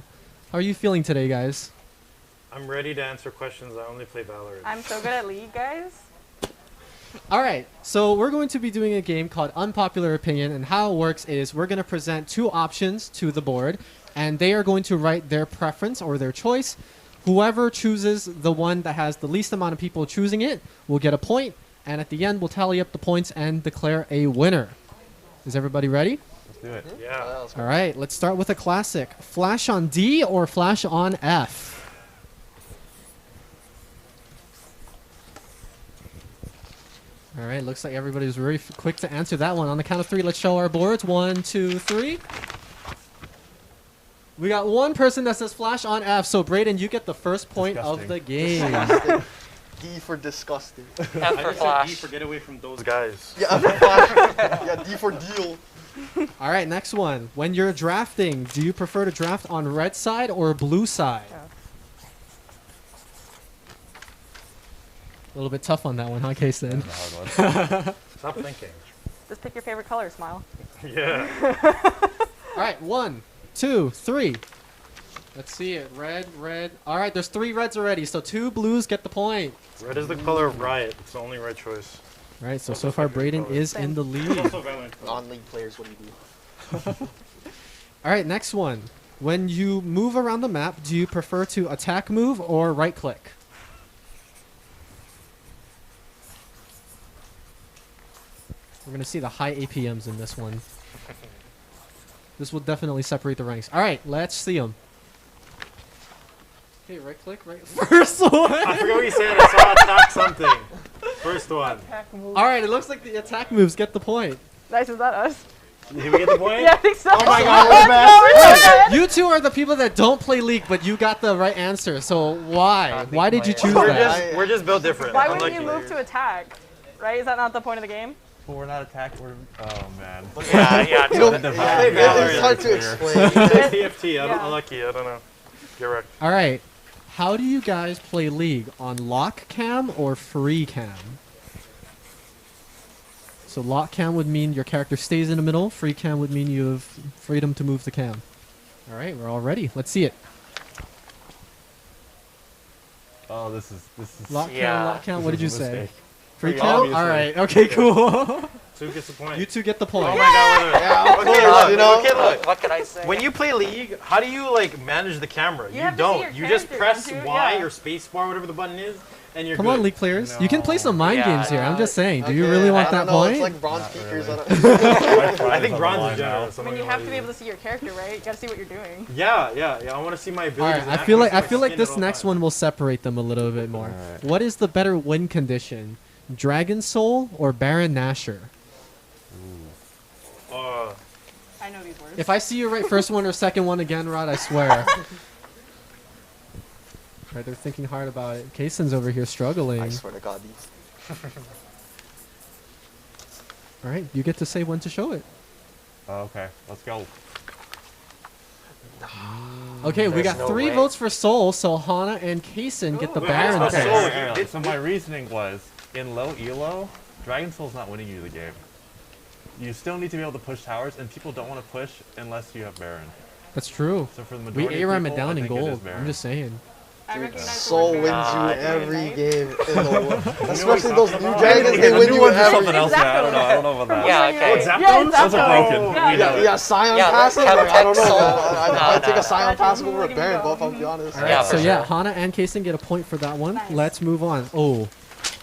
How are you feeling today, guys? I'm ready to answer questions. I only play Valorant. I'm so good at League, guys. All right, so we're going to be doing a game called Unpopular Opinion, and how it works is we're going to present two options to the board, and they are going to write their preference or their choice. Whoever chooses the one that has the least amount of people choosing it will get a point, and at the end we'll tally up the points and declare a winner. Is everybody ready? Let's do it. Yeah. All right, let's start with a classic. Flash on D or flash on F? All right, looks like everybody's very quick to answer that one. On the count of three, let's show our boards. 1, 2, 3. We got one person that says flash on F, so Brayden, you get the first point of the game. D for disgusting. F for flash. D for get away from those guys. Yeah, F for flash. Yeah, D for deal. All right, next one. When you're drafting, do you prefer to draft on red side or blue side? A little bit tough on that one, huh, Kaysen? Stop thinking. Just pick your favorite color, smile. Yeah. All right, 1, 2, 3. Let's see it. Red, red. All right, there's 3 reds already, so 2 blues get the point. Red is the color of Riot. It's the only right choice. All right, so far Brayden is in the lead. Non-league players, what do you do? All right, next one. When you move around the map, do you prefer to attack move or right click? We're going to see the high APMs in this one. This will definitely separate the ranks. All right, let's see them. Okay, right click, right. First one! I forgot what you said. I saw attack something. First one. All right, it looks like the attack moves get the point. Nice, is that us? Did we get the point? Yeah, I think so. Oh my god, You two are the people that don't play League, but you got the right answer. So why? Why did you choose that? We're just built different. Why wouldn't you move to attack? Right? Is that not the point of the game? Well, we're not attacked. We're oh man. Yeah. It's hard to explain. TFT. I'm unlucky. I don't know. You're right. All right. How do you guys play League? On lock cam or free cam? So lock cam would mean your character stays in the middle. Free cam would mean you have freedom to move the cam. All right, we're all ready. Let's see it. Oh, this is. Lock cam. What did you say? Free Yeah, cam. obviously. All right. Okay. Cool. Two gets the point. You two get the point. Oh my god, okay, look. What can I say? When you play League, how do you like manage the camera? You have to see your You just character, press don't you? Y Yeah. or space bar, whatever the button is, and you're Come good. on, League players. You can play some mind games here. I'm just saying. Do you Okay, really want I that don't know, point? It's like bronze speakers. I think bronze is generous. I mean, you have to be able to see your character, right? You gotta see what you're doing. Yeah. I want to see my All abilities. right. I feel like this next one will separate them a little bit more. Alright. What is the better win condition? Dragon Soul or Baron Nashor? I know these words. If I see you right first one or second one again, Rod, I swear. Right, they're thinking hard about it. Kaysen's over here struggling. I swear to God, these. All right, you get to say when to show it. Okay, let's go. Okay, we got no 3 way. votes for Soul, so Hana and Kaysen get the Wait, Baron what's pick. Soul? So my reasoning was, in low elo, Dragon Soul's not winning you the game. You still need to be able to push towers, and people don't want to push unless you have Baron. That's true. So for the We majority of ARAM it people, down I in think it is gold. Baron. I'm just saying. Soul wins you every game in the world. Especially talking those new about? dragons, they win you every something else. I don't know about that. Yeah, okay. Oh, Zapdos? Those are broken. Yeah, Scion Yeah, passive? but Like, I don't know. Chemtech I'd take no. a Scion passive over a Baron, both, I'll be honest. All right, Yeah, so for yeah, sure. Hana and Kaysen get a point for that one. Nice. Let's move on. Oh,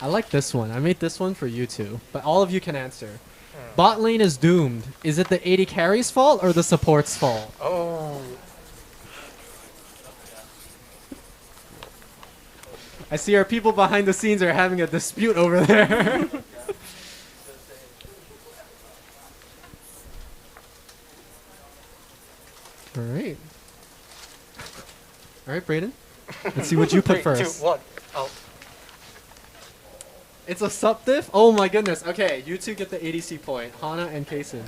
I like this one. I made this one for you two, but all of you can answer. Bot lane is doomed. Is it the 80 carries fault or the support's fault? Oh. I see our people behind the scenes are having a dispute over there. All right. All right, Brayden. Let's see what you put 3, 2, first. 1. Oh. It's a sup diff? Oh my goodness. Okay, you two get the ADC point. Hana and Kaysen.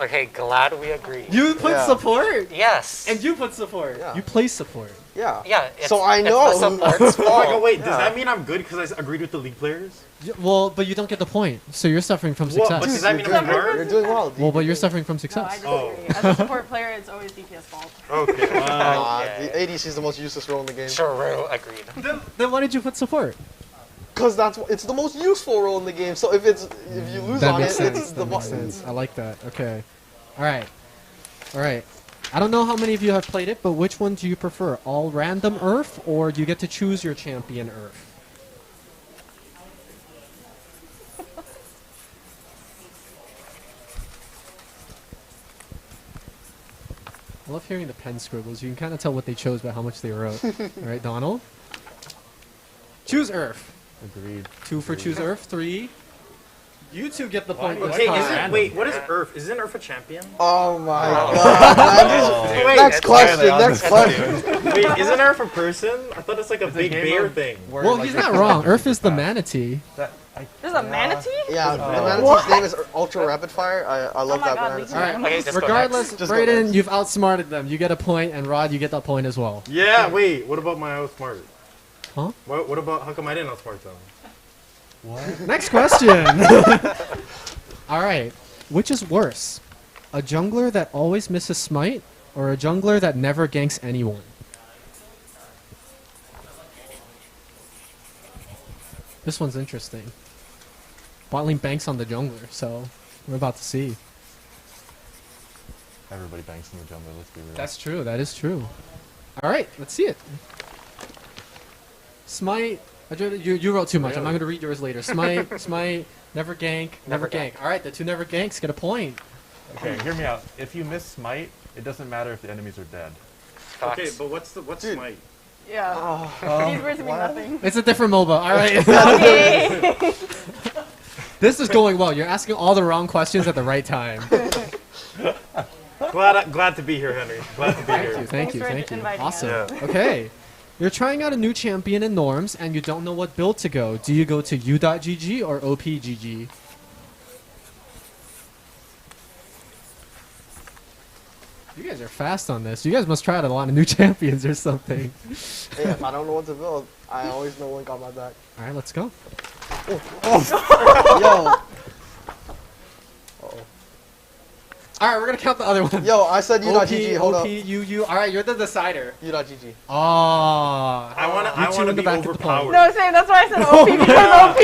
Okay, glad we agree. You put support? Yes. And you put support? You play support. Yeah. Yeah. So I know. It's the support's fault. Oh, wait, does that mean I'm good because I agreed with the league players? Well, but you don't get the point, so you're suffering from What? success. But does that mean I'm smart? You're doing well. Well, but you're suffering from No, success. I disagree. As a support player, it's always DPS fault. Okay. The ADC is the most useless role in the game. True, agreed. Then why did you put support? Because it's the most useful role in the game. So if you lose That on makes it, sense. it's the That makes sense. I like that. Okay. All right. All right. I don't know how many of you have played it, but which one do you prefer? All random Earth, or do you get to choose your champion Earth? I love hearing the pen scribbles. You can kind of tell what they chose by how much they wrote. All right, Donald? Choose Earth. Agreed. 2 for choose Earth. 3. You two get the point. Okay, wait, what is Earth? Isn't Earth a champion? Oh my god. Wait, next question. Wait, isn't Earth a person? I thought it's like a big bear thing. Well, he's not wrong. Earth is the manatee. There's a manatee? Yeah, the manatee's name is Ultra Rapid Fire. I love that manatee. All right. Okay, just go Regardless, next. Just go Brayden, next. you've outsmarted them. You get a point, and Rod, you get that point as well. Yeah, wait, what about my outsmart? Huh? What about, how come I didn't outsmart them? What? Next question. All right. Which is worse? A jungler that always misses smite, or a jungler that never ganks anyone? This one's interesting. Bot lane banks on the jungler, so we're about to see. Everybody banks in the jungle, let's be real. That's true. That is true. All right, let's see it. Smite. You wrote too much. I'm not going to read yours later. Smite, smite, never gank, never gank. All right, the 2 never ganks get a point. Okay, hear me out. If you miss smite, it doesn't matter if the enemies are dead. Okay, but what's smite? Yeah. These words mean nothing. It's a different MOBA. All right. Okay. This is going well. You're asking all the wrong questions at the right time. Glad to be here, Henry. Glad to be here. Thank you. Thanks for inviting Awesome. us. Yeah. Okay. You're trying out a new champion in Norms, and you don't know what build to go. Do you go to u.gg or opgg? You guys are fast on this. You guys must try out a lot of new champions or something. Hey, if I don't know what to build, I always know Link on my back. All right, let's go. Yo. All right, we're gonna count the other one. Yo, I said u.gg. Hold up. U. All right, you're the decider. U.gg. Oh. I want to be overpowered. No, same. That's why I said OP because OP.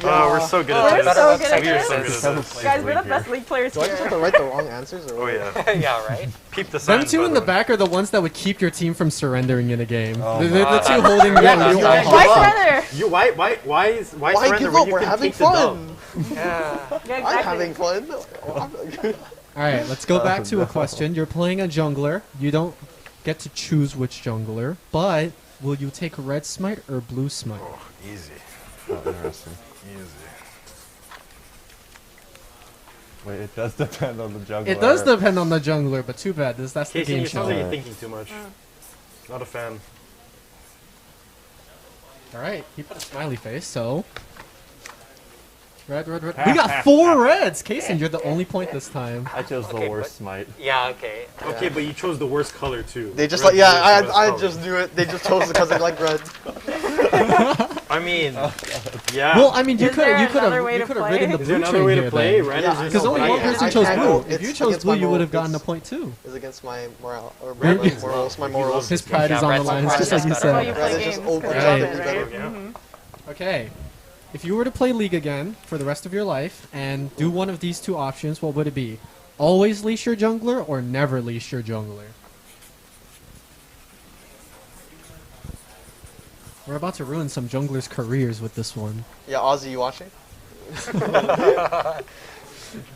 Oh, we're so good at We're this. so good at We are this. so good at this. Guys, we're the best league players Do I just have here. to write the wrong answers? Or Oh, yeah. Yeah, right? Peep the Them signs, two by in the the way. back are the ones that would keep your team from surrendering in a game. Oh They're my the two God. holding you Yeah, on you the guys- wall. Why surrender? Why Why surrender give when up? you We're can having take the dub? fun. Yeah. Yeah, I'm exactly. having fun. All right, let's go back to a question. You're playing a jungler. You don't get to choose which jungler, but will you take red smite or blue smite? Oh, easy. Oh, interesting. Easy. Wait, it does depend on the jungler. It does depend on the jungler, but too bad. That's the Casey, game it show. sounds like you're thinking too much. Not a fan. All right, he put a smiley face, so... Red. We got 4 reds! Kason, you're the only point this time. I chose the Okay, worst smite. Yeah, okay. Okay, but you chose the worst color too. They just Red like, yeah, is the best I color. just knew it. They just chose it because they like red. I mean, yeah. Well, I mean, you Is could there have another way to ridden play? the Is there blue another train way to here, play? then. Red Yeah, is just Because only I one can't- person I chose can't blue. go. If you It's chose against blue, my you would have moral. gotten a It's- point too. Is against my morale or Red my is- morals. My He morals. loves His pride is Yeah, on the red's line, better. just like you That's That's why you said. play Red is just games. over They're Right. relevant, better. right? Yeah. Mhm. Okay. If you were to play League again for the rest of your life and do one of these 2 options, what would it be? Always leash your jungler or never leash your jungler? We're about to ruin some junglers' careers with this one. Yeah, Ozzy, you watching?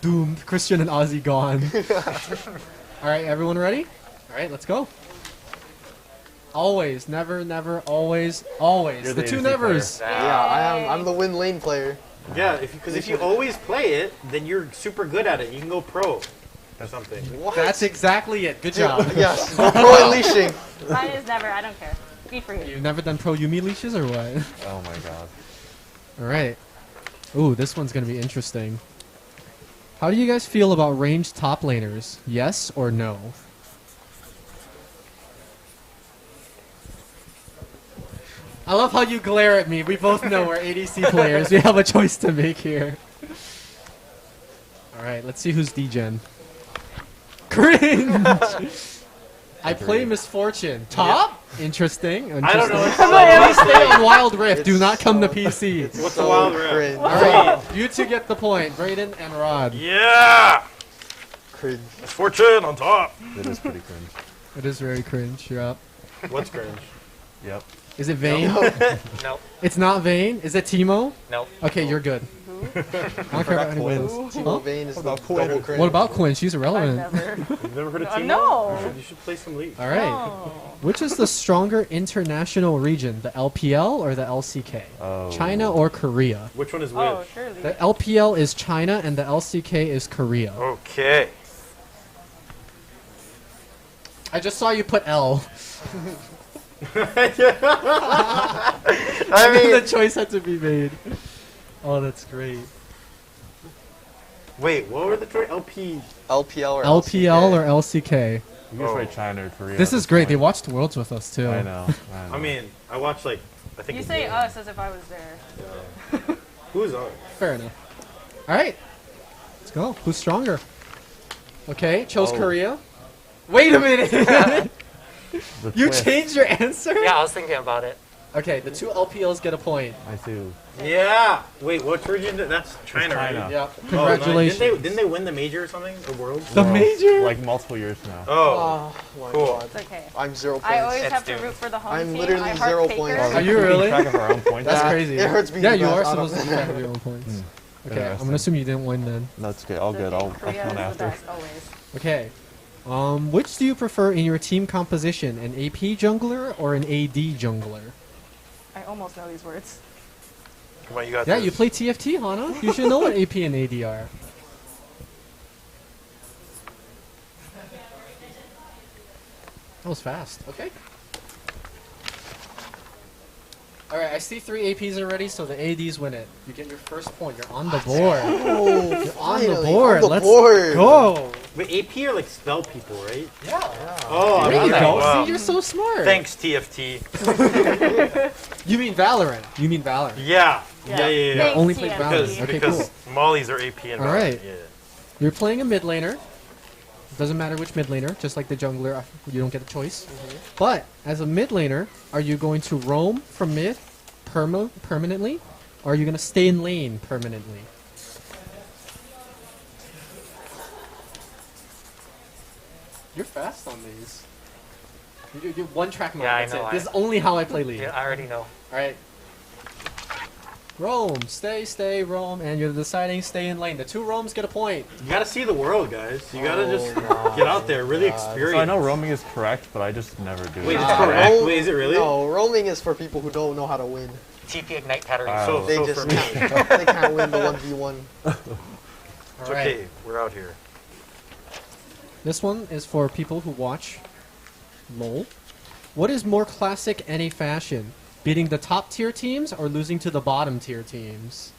Doomed. Christian and Ozzy gone. Alright, everyone ready? Alright, let's go. Always, never, always, always. You're The the 2 ADC nevers. Yeah, I'm the win lane player. Yeah, because if you always play it, then you're super good at it. You can go pro or something. What? That's exactly it. Good Dude, job. yes, go pro and leashing. Mine is never. I don't care. Be free. You've never done pro Yumi leashes or what? Oh my god. Alright. Ooh, this one's gonna be interesting. How do you guys feel about ranged top laners? Yes or no? I love how you glare at me. We both know we're ADC players. We have a choice to make here. Alright, let's see who's D-Gen. Cringe! I play Misfortune. Top? Interesting. I don't know. Please stay on Wild Rift. Do not come to PC. What's the Wild Rift? Alright, you two get the point. Brayden and Rod. Yeah! Cringe. Misfortune on top. It is pretty cringe. It is very cringe. You're up. What's cringe? Yep. Is it Vayne? Nope. It's not Vayne? Is it Teemo? Nope. Okay, you're good. I don't care about anyone else. Teemo Vayne is the double cringe. What about Quinn? She's irrelevant. You've never heard of Teemo? No. You should play some League. All right. Which is the stronger international region, the LPL or the LCK? Oh. China or Korea? Which one is which? Oh, surely. The LPL is China and the LCK is Korea. Okay. I just saw you put L. I mean, mean, the choice had to be made. Oh, that's great. wait, what were the choice? LPL or LPL or LCK? You can try China or Korea. This at is great. point. They watched Worlds with us too. I know. I mean, I watched like, I think You a say game. us as if I was there. Who's on? Fair enough. All right, let's go. Who's stronger? Okay, chose Oh. Korea. Wait a minute. You twist. changed your answer? Yeah, I was thinking about it. Okay, the two LPLs get a point. I see. Yeah. Wait, what region? That's China, China. right? Yeah. Oh, Congratulations. didn't they win the major or something? The Worlds? The major? Like multiple years now. Oh. my Cool. God. It's okay. I'm 0 points. I always It's have to doomed. root for the home I'm team. literally I heart 0 Faker. points. Are you really? Keeping track of our own points. That's Yeah, crazy. it hurts being Yeah, the you best are out supposed of to keep track of your own points. Okay, I'm Interesting. gonna assume you didn't win then. That's okay. All good. I'll Korea count is the after. best, always. Okay. Which do you prefer in your team composition, an AP jungler or an AD jungler? I almost know these words. Come on, you got Yeah, this. you play TFT, Hana. You should know what AP and AD are. That was fast. Okay. Alright, I see 3 APs already, so the ADs win it. You get your first point. You're on the board. Oh, You're on the finally, board. on the Let's board. go. Wait, AP are like spell people, right? Yeah. Oh, There I you mean, go. wow. See, you're so smart. Thanks, TFT. You mean Valorant. You mean Valorant. Yeah. Yeah. Yeah, yeah, You yeah. only played TFT. Valorant. Okay, because cool. Mollies are AP and Alright. Yeah. You're playing a mid laner. Doesn't matter which mid laner, just like the jungler, you don't get a choice. But as a mid laner, are you going to roam from mid permanently, or are you going to stay in lane permanently? You're fast on these. You're one track mode. Yeah, I that's know, it. This is only how I play League. Yeah, I already know. All right. Roam, stay, roam, and you're deciding stay in lane. The two roams get a point. You gotta see the world, guys. You gotta just get out there, really experience. So I know roaming is correct, but I just never do Wait, it. it's correct? Wait, is it really? No, roaming is for people who don't know how to win. TP Ignite Battery. Wow. They So just for me. can't, they can't win the 1v1. It's okay, we're out here. This one is for people who watch LOL. What is more classic NA fashion? Beating the top tier teams or losing to the bottom tier teams?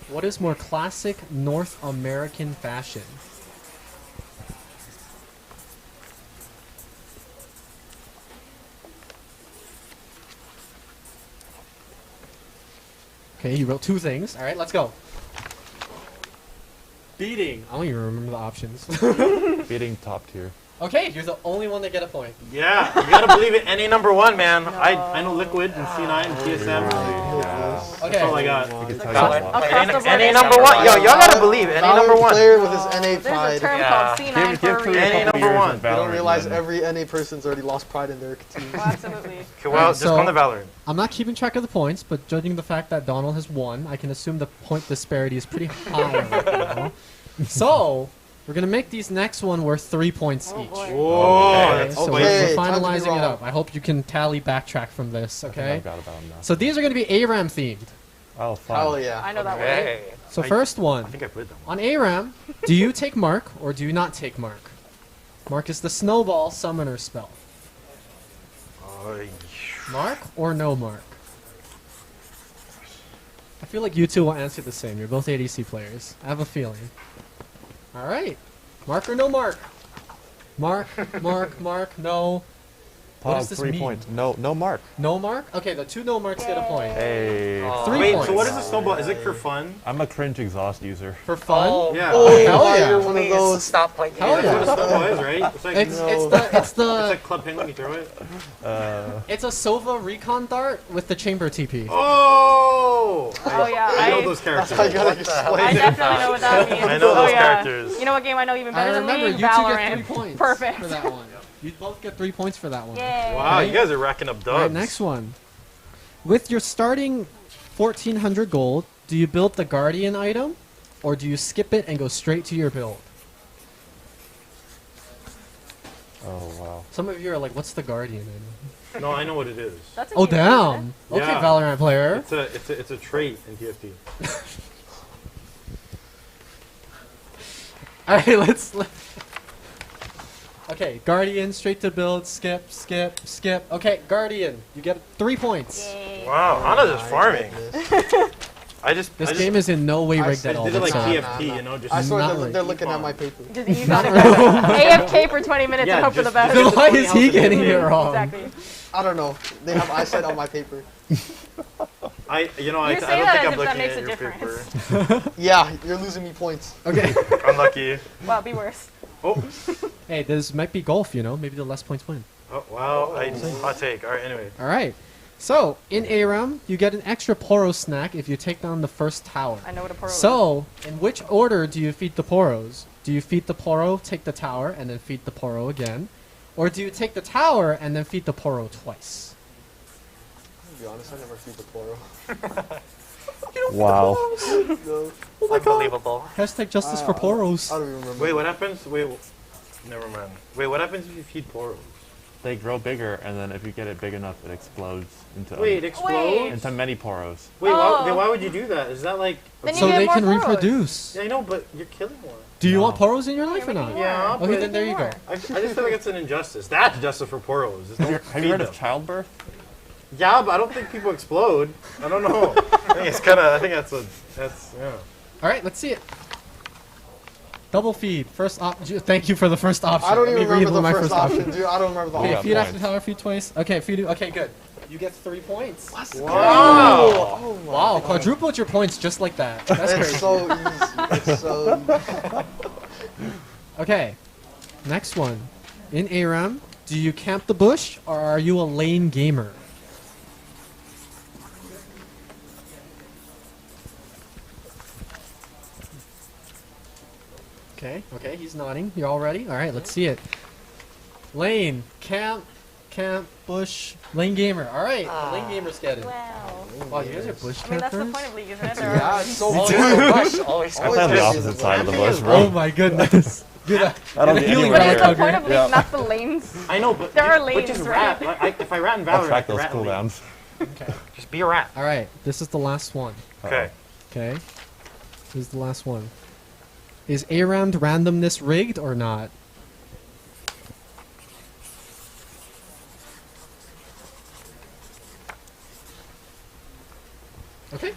What is more classic North American fashion? Okay, you wrote two things. Alright, let's go. Beating. I don't even remember the options. Beating top tier. Okay, you're the only one that get a point. Yeah, you gotta believe it. NA number one, man. I know Liquid and C9 and TSM. Yeah. Okay. That's all I got. You can tell you a lot. NA number one. Yo, y'all gotta believe it. NA number one. Player with his NA There's a pride. term Yeah. called C9 for a Korea reason. a NA couple number years one. with They don't Valorant, realize man. every NA person's already lost pride in their team. Oh, absolutely. Okay, well, just So- come to Valorant. I'm not keeping track of the points, but judging the fact that Donald has won, I can assume the point disparity is pretty high right now. So, we're going to make these next one worth 3 points each. Whoa, Okay, that's so okay. we're Time to be finalizing it wrong. up. I hope you can tally backtrack from this, I think okay? I've got about 'em now. So these are going to be ARAM themed. Oh, fun. Hell yeah. I know that word. Hey. So first I one, think I played that on one. ARAM, do you take Mark or do you not take Mark? Mark is the snowball summoner spell. Mark or no Mark? I feel like you two will answer the same. You're both ADC players. I have a feeling. All right. Mark or no mark? Mark, mark, no. What does this 3 mean? points. No mark. No mark? Okay, the 2 no marks get a point. Hey. 3 Wait, points. so what is a snowball? Is it for fun? I'm a cringe exhaust user. For fun? Oh, yeah. Oh, hell yeah. You're one of those. Stop playing. Hell That's yeah. what a snowball is, right? It's like It's the it's like club penguin. You throw it. it's a Sova recon dart with the chamber TP. Oh! Oh yeah, I know those characters. I definitely know what that means. I know oh, those yeah. characters. You know what game I know even better than remember, League? you two Valorant. get 3 points Perfect. for that one. You both get 3 points for that one. Yay. Wow, you guys are racking up dubs. All right, next one. With your starting 1,400 gold, do you build the Guardian item, or do you skip it and go straight to your build? Oh wow. Some of you are like, "What's the Guardian item?" No, I know what it is. That's Oh damn! Okay, Yeah. Valorant player. It's a trait in TFT. All right, let's. Okay, Guardian, straight to build, skip. Okay, Guardian, you get 3 points. Wow, Anna's just farming. This game is in no way rigged at all. Did it like That's TFT, you know? Just I swear not they're rigged. looking at my paper. Just you got AFK for 20 minutes and hope for the best. Then why is he getting it wrong? Exactly. I don't know. They have eyesight on my paper. I You don't say think that as I'm if looking that makes at a your difference. paper. Yeah, you're losing me points. Okay. Unlucky. Well, be worse. Oh. Hey, this might be golf, you know? Maybe the less points win. Oh wow! Hot take. All right. Anyway. All right. So, in ARAM, you get an extra Poro snack if you take down the first tower. I know what a Poro is. So, in which order do you feed the Poros? Do you feed the Poro, take the tower, and then feed the Poro again? Or do you take the tower and then feed the Poro twice? To be honest, I never feed the Poro. Wow. No. Oh my Unbelievable. god. Hashtag justice for Poros. I don't even remember. Wait, what happens? Wait, never mind. Wait, what happens if you feed Poros? They grow bigger, and then if you get it big enough, it explodes into Wait, it explodes? into many poros. Wait, Oh. why would you do that? Is that like? Then you So get they more can Poros. reproduce. Yeah, I know, but you're killing more. Do you No. want Poros in your life or not? Yeah, Okay, but then there you go. I just feel like it's an injustice. That's justice for Poros. Just don't Have you feed heard them. of childbirth? Yeah, but I don't think people explode. I don't know. I think it's kind of. I think that's yeah. All right, let's see it. Double feed. First option. Thank you for the first option. I don't Let even me read remember the my first option, dude. I don't remember the Okay, option. feed after tower, feed twice. Okay, feed. Okay, good. You get 3 points. Wow. Oh wow! Quadrupled your points just like that. That's It's crazy. so easy. It's so Okay, next one. In ARAM, do you camp the bush or are you a lane gamer? Okay, he's nodding. You're all ready? Alright, let's see it. Lane, camp, bush, lane gamer. Alright, the lane gamers get it. Wow. Wow, you guys are bush I mean, that's the campers? point of League, isn't it? Yeah, it's so Always boring. the bush, always I play on the opposite side of the bush, bro. Oh my goodness. Get a, I don't get a need healing anywhere But near it's it. the point of League, Yeah. not the lanes. I know, but There are but lanes, just right? rat. If I rat in Valorant, I'll track I those rat in League. cooldowns. Just be a rat. Alright, this is the last one. Okay. Okay. This is the last one. Is ARAM randomness rigged or not? Okay.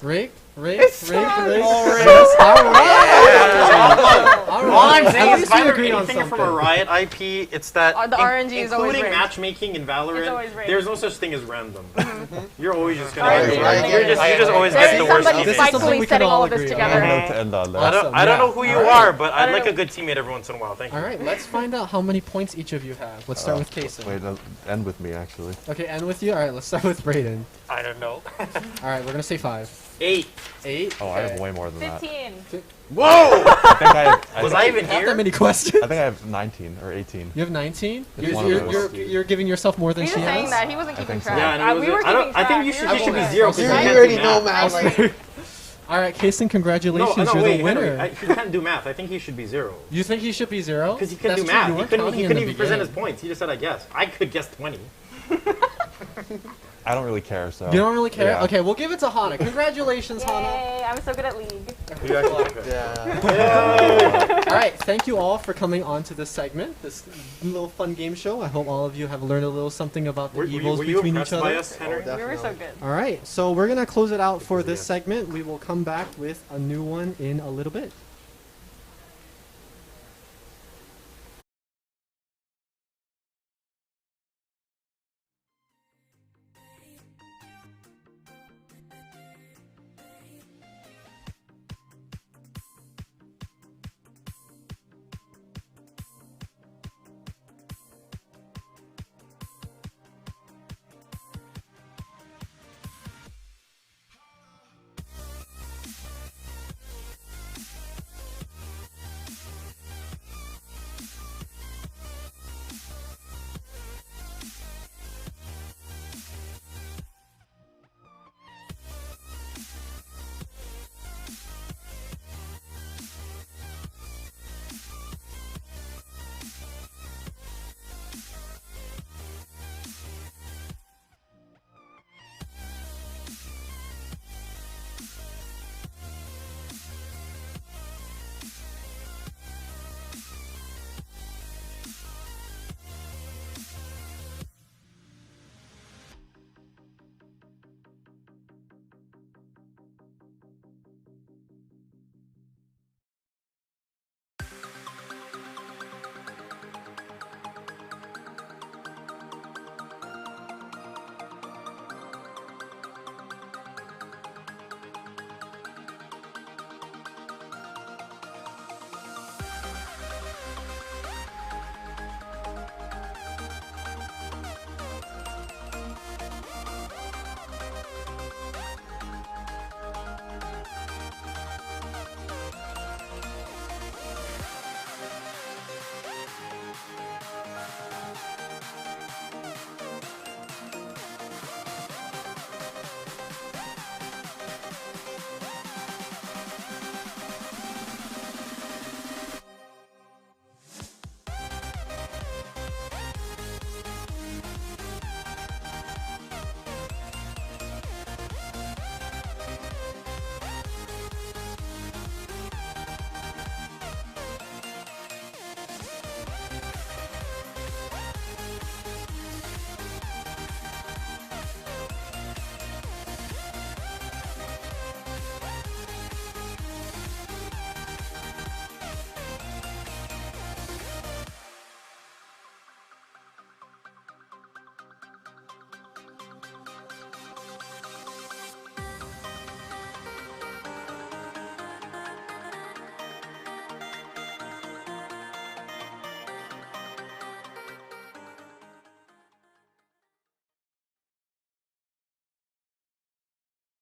Rigged? Yes, alright! All I'm saying At is, least if I we learn agree on anything from a something. Riot IP, it's that The RNG is always including rigged. matchmaking in It's always Valorant, rigged. there's no such thing as random. You're always just gonna. Alright, You're just always There's get the worst somebody teammate. This is something spitefully we can setting all all of this agree on. together. Note to end on that. I don't know who you are, but I'd like don't a good teammate every once in a while. Thank you. Alright, let's find out how many points each of you have. Let's start with Kason. Wait, no, end with me actually. Okay, end with you? Alright, let's start with Brayden. I don't know. Alright, we're gonna say 5. 8. 8? Oh, I have way more than that. 15. Whoa! I think I have, Was I even Have that here? many questions? I think I have 19 or 18. You have 19? It's one of those. You're giving yourself more than He's she just saying has? that. He wasn't I keeping think so. track. Yeah, and it We were was- keeping track. I think you should be were- 0 because You you can't already do know, math. man. Like, Alright, Kason, congratulations. No, You're wait, the winner. Henry, he can't do math. I think he should be 0. You think he should be 0? Because he couldn't That's do true, math. you He weren't couldn't, counting he in couldn't the even present his beginning. points. He just said, I guess. I could guess 20. I don't really care, so. You don't really care? Yeah. Okay, we'll give it to Hana. Congratulations, Hana. Yay, I'm so good at League. You actually could. Yeah. All right, thank you all for coming on to this segment, this little fun game show. I hope all of you have learned a little something about the evils were you between each impressed other. by us, Henry? We were so good. All right, so we're gonna close it out for this segment. We will come back with a new one in a little bit.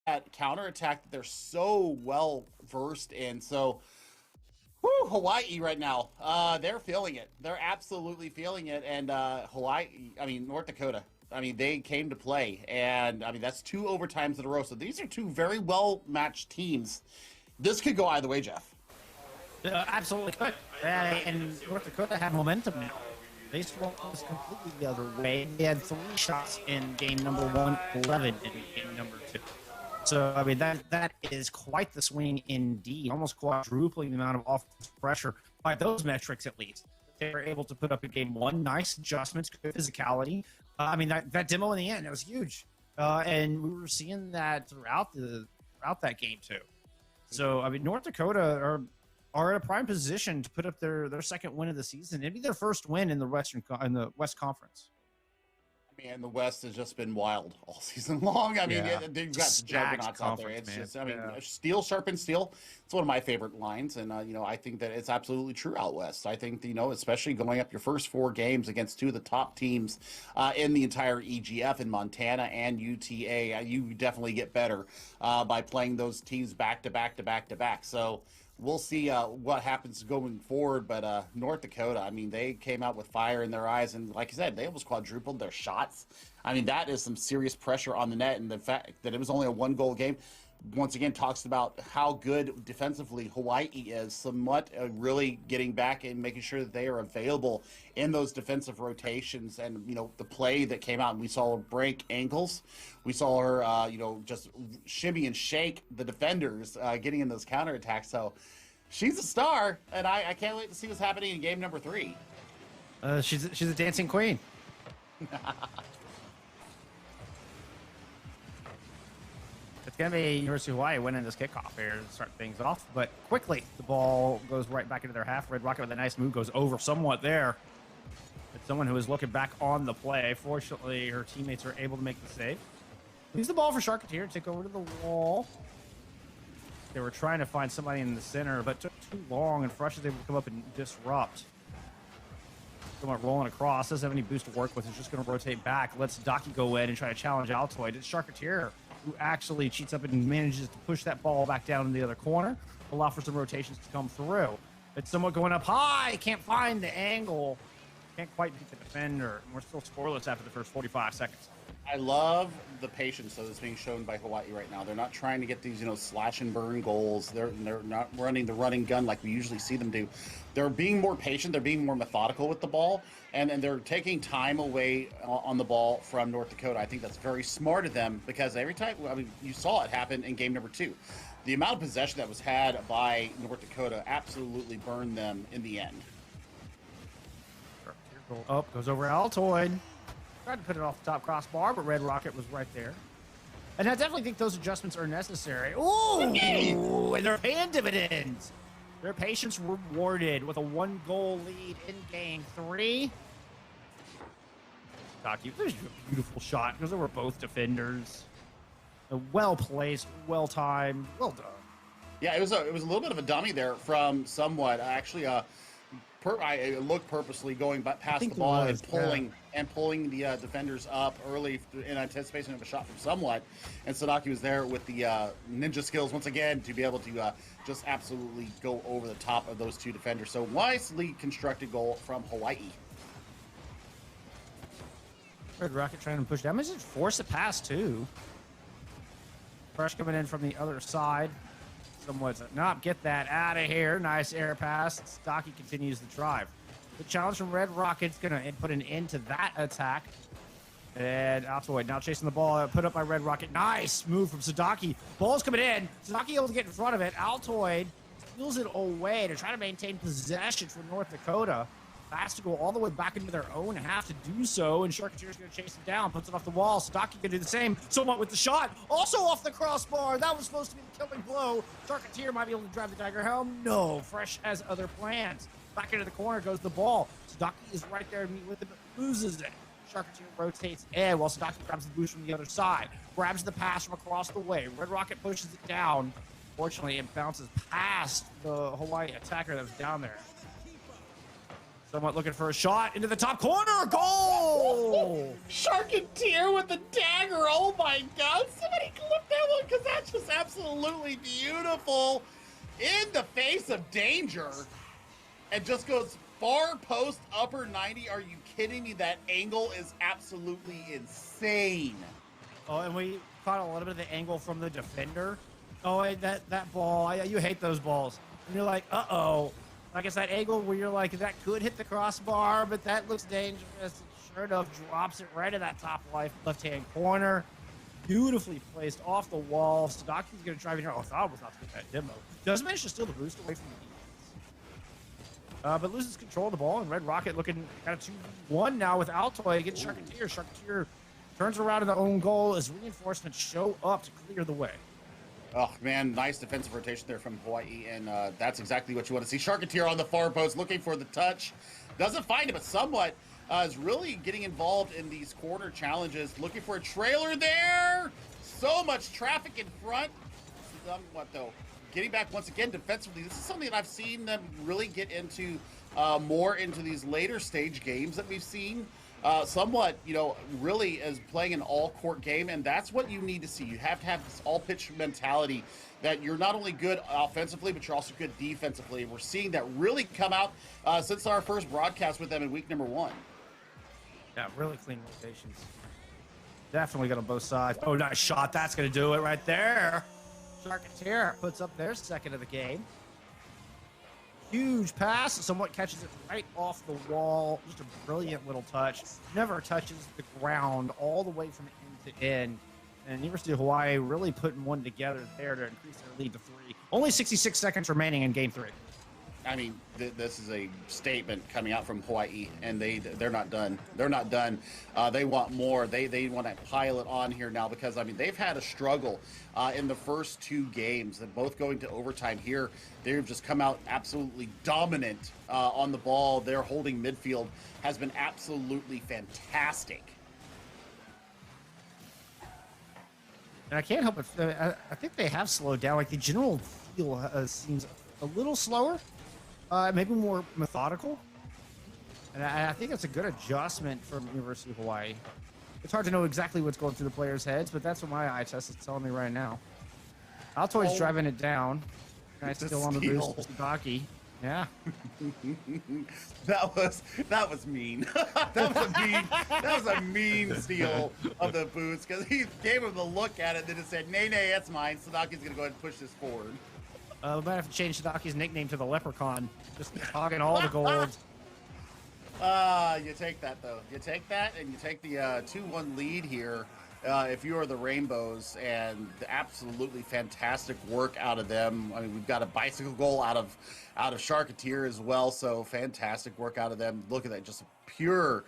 That counterattack that they're so well versed in. So, Hawaii right now, they're feeling it. They're absolutely feeling it. And North Dakota, they came to play. And, that's 2 overtimes in a row. So these are 2 very well-matched teams. This could go either way, Jeff. Absolutely could. And North Dakota had momentum now. They swung this completely the other way. They had 3 shots in game number 1, 11 in game number 2. So, that is quite the swing indeed, almost quadrupling the amount of offensive pressure by those metrics at least. They were able to put up in game 1, nice adjustments, good physicality. That demo in the end, that was huge. And we were seeing that throughout that game too. So, North Dakota are in a prime position to put up their second win of the season. It'd be their first win in the West Conference. And the West has just been wild all season long. You've got the juggernauts out there. It's just, steel sharpens steel. It's one of my favorite lines. And, I think that it's absolutely true out West. I think, especially going up your first 4 games against 2 of the top teams in the entire EGF in Montana and UTA, you definitely get better by playing those teams back to back to back to back. So, we'll see what happens going forward, but North Dakota, they came out with fire in their eyes, and like I said, they almost quadrupled their shots. That is some serious pressure on the net, and the fact that it was only a 1-goal game, once again talks about how good defensively Hawaii is, somewhat really getting back and making sure that they are available in those defensive rotations. And, you know, the play that came out, and we saw her break ankles. We saw her, you know, just shimmy and shake the defenders getting in those counterattacks. So she's a star, and I can't wait to see what's happening in game number 3. She's a dancing queen. It's going to be University of Hawaii winning this kickoff here to start things off. But quickly, the ball goes right back into their half. Red Rocket with a nice move goes over somewhat there. It's someone who is looking back on the play. Fortunately, her teammates are able to make the save. Leaves the ball for Sharketeer to take over to the wall. They were trying to find somebody in the center, but it took too long, and Fresh is able to come up and disrupt. Someone rolling across, doesn't have any boost to work with, is just going to rotate back. Lets Daki go in and try to challenge Altoid. It's Sharketeer who actually cheats up and manages to push that ball back down in the other corner, allow for some rotations to come through. It's somewhat going up high, can't find the angle, can't quite beat the defender, and we're still scoreless after the first 45 seconds. I love the patience that is being shown by Hawaii right now. They're not trying to get these, you know, slash and burn goals. They're not running the running gun like we usually see them do. They're being more patient. They're being more methodical with the ball, and they're taking time away on the ball from North Dakota. I think that's very smart of them, because every time, I mean, you saw it happen in game number 2. The amount of possession that was had by North Dakota absolutely burned them in the end. Oh, goes over Altoid. Tried to put it off the top crossbar, but Red Rocket was right there. And I definitely think those adjustments are necessary. Ooh, and they're paying dividends. Their patience rewarded with a 1-goal lead in game 3. Taki, there's a beautiful shot. Goes over both defenders. Well placed, well timed, well done. Yeah, it was a little bit of a dummy there from somewhat. Actually, I looked purposely going past the ball and pulling the defenders up early in anticipation of a shot from somewhat. And Sadaki was there with the ninja skills once again to be able to just absolutely go over the top of those 2 defenders. So wisely constructed goal from Hawaii. Red Rocket trying to push down. Just force a pass too. Fresh coming in from the other side. Somewhat not get that out of here. Nice air pass. Stocky continues the drive. The challenge from Red Rocket's going to put an end to that attack. And Altoid now chasing the ball, put up by Red Rocket. Nice move from Sadaki. Ball's coming in. Sadaki able to get in front of it. Altoid steals it away to try to maintain possession for North Dakota. Fast to go all the way back into their own half to do so, and Sharketeer's going to chase him down, puts it off the wall. Sadaki can do the same, somewhat with the shot. Also off the crossbar. That was supposed to be the killing blow. Sharketeer might be able to drive the dagger home. No, Fresh has other plans. Back into the corner goes the ball. Sadaki is right there to meet with it, but loses it. Sharketeer rotates in while Sadaki grabs the boost from the other side. Grabs the pass from across the way. Red Rocket pushes it down. Fortunately, it bounces past the Hawaii attacker that was down there. Somewhat looking for a shot into the top corner. Goal! Sharketeer with the dagger. Oh my God. Somebody clip that one, because that's just absolutely beautiful. In the face of danger. And just goes far post upper 90. Are you kidding me? That angle is absolutely insane. Oh, and we caught a little bit of the angle from the defender. Oh, and that ball. You hate those balls. And you're like, uh-oh. Like it's that angle where you're like, that could hit the crossbar, but that looks dangerous. Sure enough, drops it right in that top left-hand corner. Beautifully placed off the wall. Sadaki's going to drive in here. Oh, I thought it was not to get that demo. Does manage to steal the boost away from the defense. But loses control of the ball, and Red Rocket looking kind of 2-1 now with Altoid against Sharketeer. Sharketeer turns around in the own goal as reinforcements show up to clear the way. Oh, man, nice defensive rotation there from Hawaii, and that's exactly what you want to see. Sharketeer on the far post looking for the touch. Doesn't find it, but somewhat is really getting involved in these corner challenges. Looking for a trailer there. So much traffic in front. Somewhat, though, getting back once again defensively. This is something that I've seen them really get into more into these later stage games that we've seen. Somewhat, you know, really is playing an all-court game, and that's what you need to see. You have to have this all-pitch mentality that you're not only good offensively, but you're also good defensively. We're seeing that really come out since our first broadcast with them in week number 1. Yeah, really clean rotations. Definitely got on both sides. Oh, nice shot. That's going to do it right there. Charcateer puts up their second of the game. Huge pass. Somewhat catches it right off the wall. Just a brilliant little touch. Never touches the ground all the way from end to end. And University of Hawaii really putting one together there to increase their lead to 3. Only 66 seconds remaining in game 3. I mean, this is a statement coming out from Hawaii, and they're not done. They're not done. They want more. They want to pile it on here now because, I mean, they've had a struggle in the first 2 games, and both going to overtime here. They've just come out absolutely dominant on the ball. Their holding midfield has been absolutely fantastic. And I can't help it. I think they have slowed down. Like, the general feel seems a little slower. Maybe more methodical. And I think that's a good adjustment from University of Hawaii. It's hard to know exactly what's going through the players' heads, but that's what my eye test is telling me right now. Altoid's driving it down. Nice still on the boost. Sadaki. Yeah. that was mean. that was a mean steal of the boots because he gave him the look at it, then it said, "Nay, that's mine." Sadaki's gonna go ahead and push this forward. We might have to change Sadaki's nickname to the Leprechaun. Just hogging all the gold. You take that, though. You take that, and you take the 2-1 lead here if you are the Rainbows, and the absolutely fantastic work out of them. I mean, we've got a bicycle goal out of Charcateer as well, so fantastic work out of them. Look at that, just a pure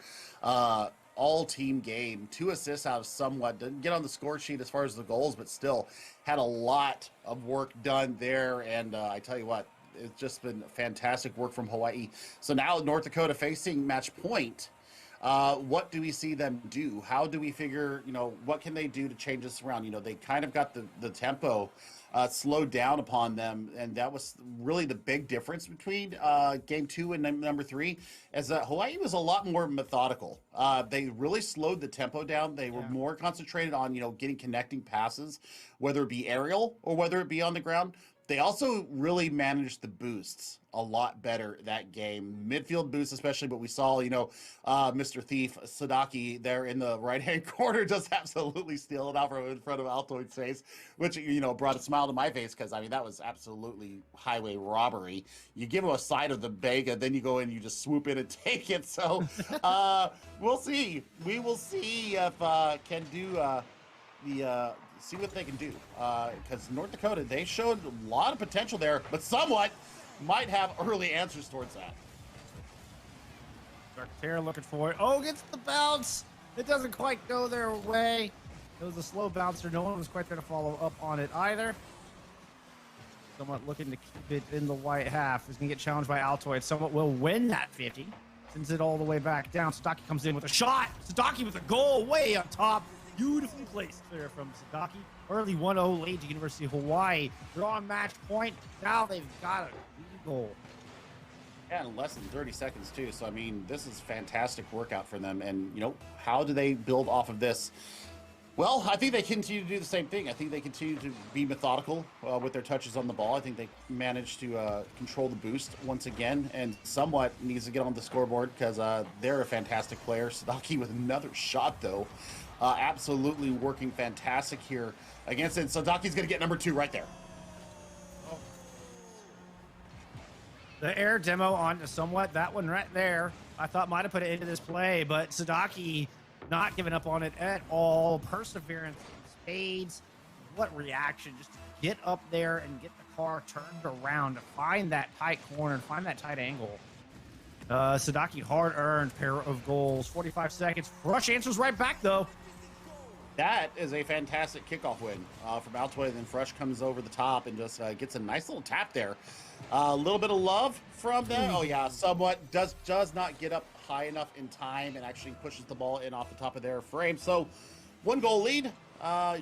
all-team game. 2 assists out of Somewhat. Didn't get on the score sheet as far as the goals, but still had a lot of work done there. And I tell you what, it's just been fantastic work from Hawaii. So now North Dakota facing match point. What do we see them do? How do we figure, what can they do to change this around? They kind of got the tempo slowed down upon them, and that was really the big difference between game 2 and number 3, is that Hawaii was a lot more methodical. They really slowed the tempo down. They were more concentrated on, getting connecting passes, whether it be aerial or whether it be on the ground. They also really managed the boosts a lot better that game. Midfield boosts especially, but we saw, Mr. Thief, Sadaki, there in the right-hand corner just absolutely steal it out from in front of Altoid's face, which, brought a smile to my face because, I mean, that was absolutely highway robbery. You give him a side of the Bega, then you go in, you just swoop in and take it. So we'll see. We will see if can do see what they can do, because North Dakota, they showed a lot of potential there, but Somewhat might have early answers towards that. Charcateer looking for it. Oh, gets the bounce. It doesn't quite go their way. It was a slow bouncer. No one was quite there to follow up on it either. Somewhat looking to keep it in the white half. Is going to get challenged by Altoid. Somewhat will win that 50. Sends it all the way back down. Sadaki comes in with a shot. Sadaki with a goal way up top. Beautifully placed there from Sadaki. Early 1-0 lead to University of Hawaii. They're on match point. Now they've got a lead goal. Yeah, in less than 30 seconds, too. So, I mean, this is fantastic workout for them. And, how do they build off of this? Well, I think they continue to do the same thing. I think they continue to be methodical with their touches on the ball. I think they managed to control the boost once again, and Somewhat needs to get on the scoreboard because they're a fantastic player. Sadaki with another shot, though. Absolutely working fantastic here against it. Sadaki's going to get number 2 right there. The air demo onto Somewhat. That one right there, I thought might have put it into this play, but Sadaki not giving up on it at all. Perseverance in spades. What reaction, just to get up there and get the car turned around to find that tight corner, find that tight angle. Sadaki hard-earned pair of goals. 45 seconds. Rush answers right back, though. That is a fantastic kickoff win from Altoid, and then Fresh comes over the top and just gets a nice little tap there. A little bit of love from them. Oh, yeah, Somewhat does not get up high enough in time and actually pushes the ball in off the top of their frame. So, 1-goal lead.